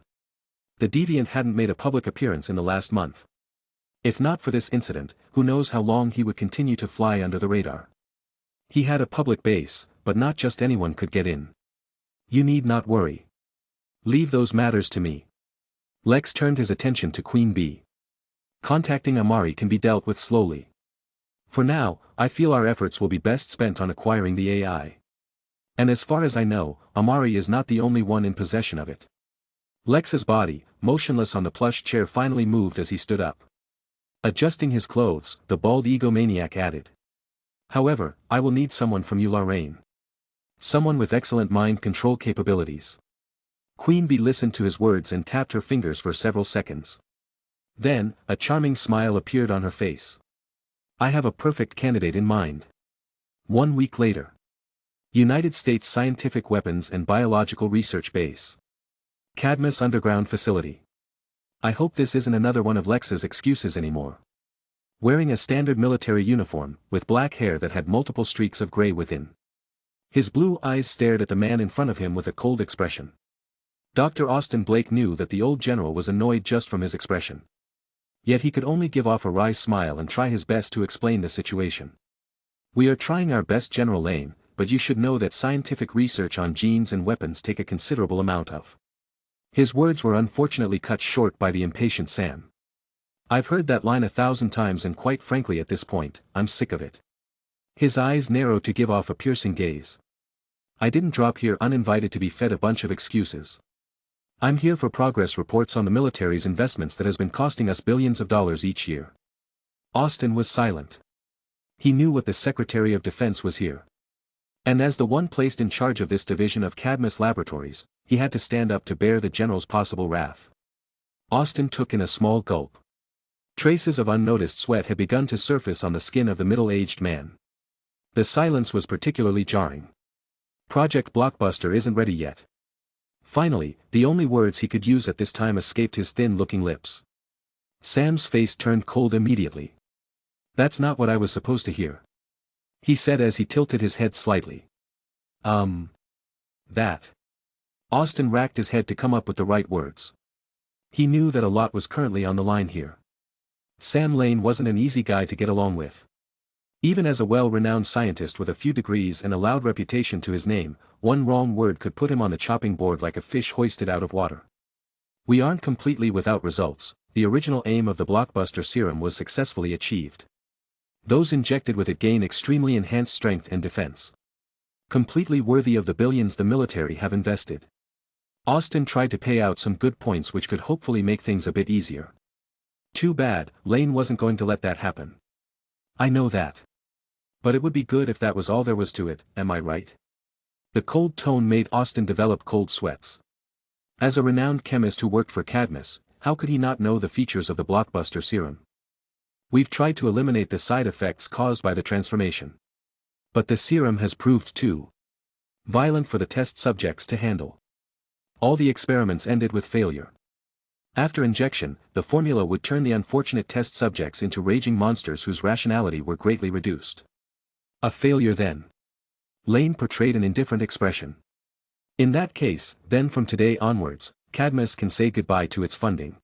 The deviant hadn't made a public appearance in the last month. If not for this incident, who knows how long he would continue to fly under the radar. He had a public base, but not just anyone could get in. You need not worry. Leave those matters to me. Lex turned his attention to Queen Bee. Contacting Amari can be dealt with slowly. For now, I feel our efforts will be best spent on acquiring the AI. And as far as I know, Amari is not the only one in possession of it. Lex's body, motionless on the plush chair, finally moved as he stood up. Adjusting his clothes, the bald egomaniac added. However, I will need someone from Ularain. Someone with excellent mind control capabilities. Queen Bee listened to his words and tapped her fingers for several seconds. Then, a charming smile appeared on her face. I have a perfect candidate in mind. 1 week later. United States Scientific Weapons and Biological Research Base. Cadmus Underground Facility. I hope this isn't another one of Lex's excuses anymore. Wearing a standard military uniform, with black hair that had multiple streaks of gray within. His blue eyes stared at the man in front of him with a cold expression. Dr. Austin Blake knew that the old general was annoyed just from his expression. Yet he could only give off a wry smile and try his best to explain the situation. We are trying our best, General Lane, but you should know that scientific research on genes and weapons take a considerable amount of. His words were unfortunately cut short by the impatient Sam. I've heard that line 1,000 times and quite frankly at this point, I'm sick of it. His eyes narrowed to give off a piercing gaze. I didn't drop here uninvited to be fed a bunch of excuses. I'm here for progress reports on the military's investments that has been costing us billions of dollars each year. Austin was silent. He knew what the Secretary of Defense was here. And as the one placed in charge of this division of Cadmus Laboratories, he had to stand up to bear the general's possible wrath. Austin took in a small gulp. Traces of unnoticed sweat had begun to surface on the skin of the middle-aged man. The silence was particularly jarring. Project Blockbuster isn't ready yet. Finally, the only words he could use at this time escaped his thin-looking lips. Sam's face turned cold immediately. That's not what I was supposed to hear. He said as he tilted his head slightly. That. Austin racked his head to come up with the right words. He knew that a lot was currently on the line here. Sam Lane wasn't an easy guy to get along with. Even as a well-renowned scientist with a few degrees and a loud reputation to his name, one wrong word could put him on the chopping board like a fish hoisted out of water. We aren't completely without results. The original aim of the blockbuster serum was successfully achieved. Those injected with it gain extremely enhanced strength and defense. Completely worthy of the billions the military have invested. Austin tried to pay out some good points which could hopefully make things a bit easier. Too bad, Lane wasn't going to let that happen. I know that. But it would be good if that was all there was to it, am I right? The cold tone made Austin develop cold sweats. As a renowned chemist who worked for Cadmus, how could he not know the features of the blockbuster serum? We've tried to eliminate the side effects caused by the transformation. But the serum has proved too violent for the test subjects to handle. All the experiments ended with failure. After injection, the formula would turn the unfortunate test subjects into raging monsters whose rationality were greatly reduced. A failure then. Lane portrayed an indifferent expression. In that case, then from today onwards, Cadmus can say goodbye to its funding.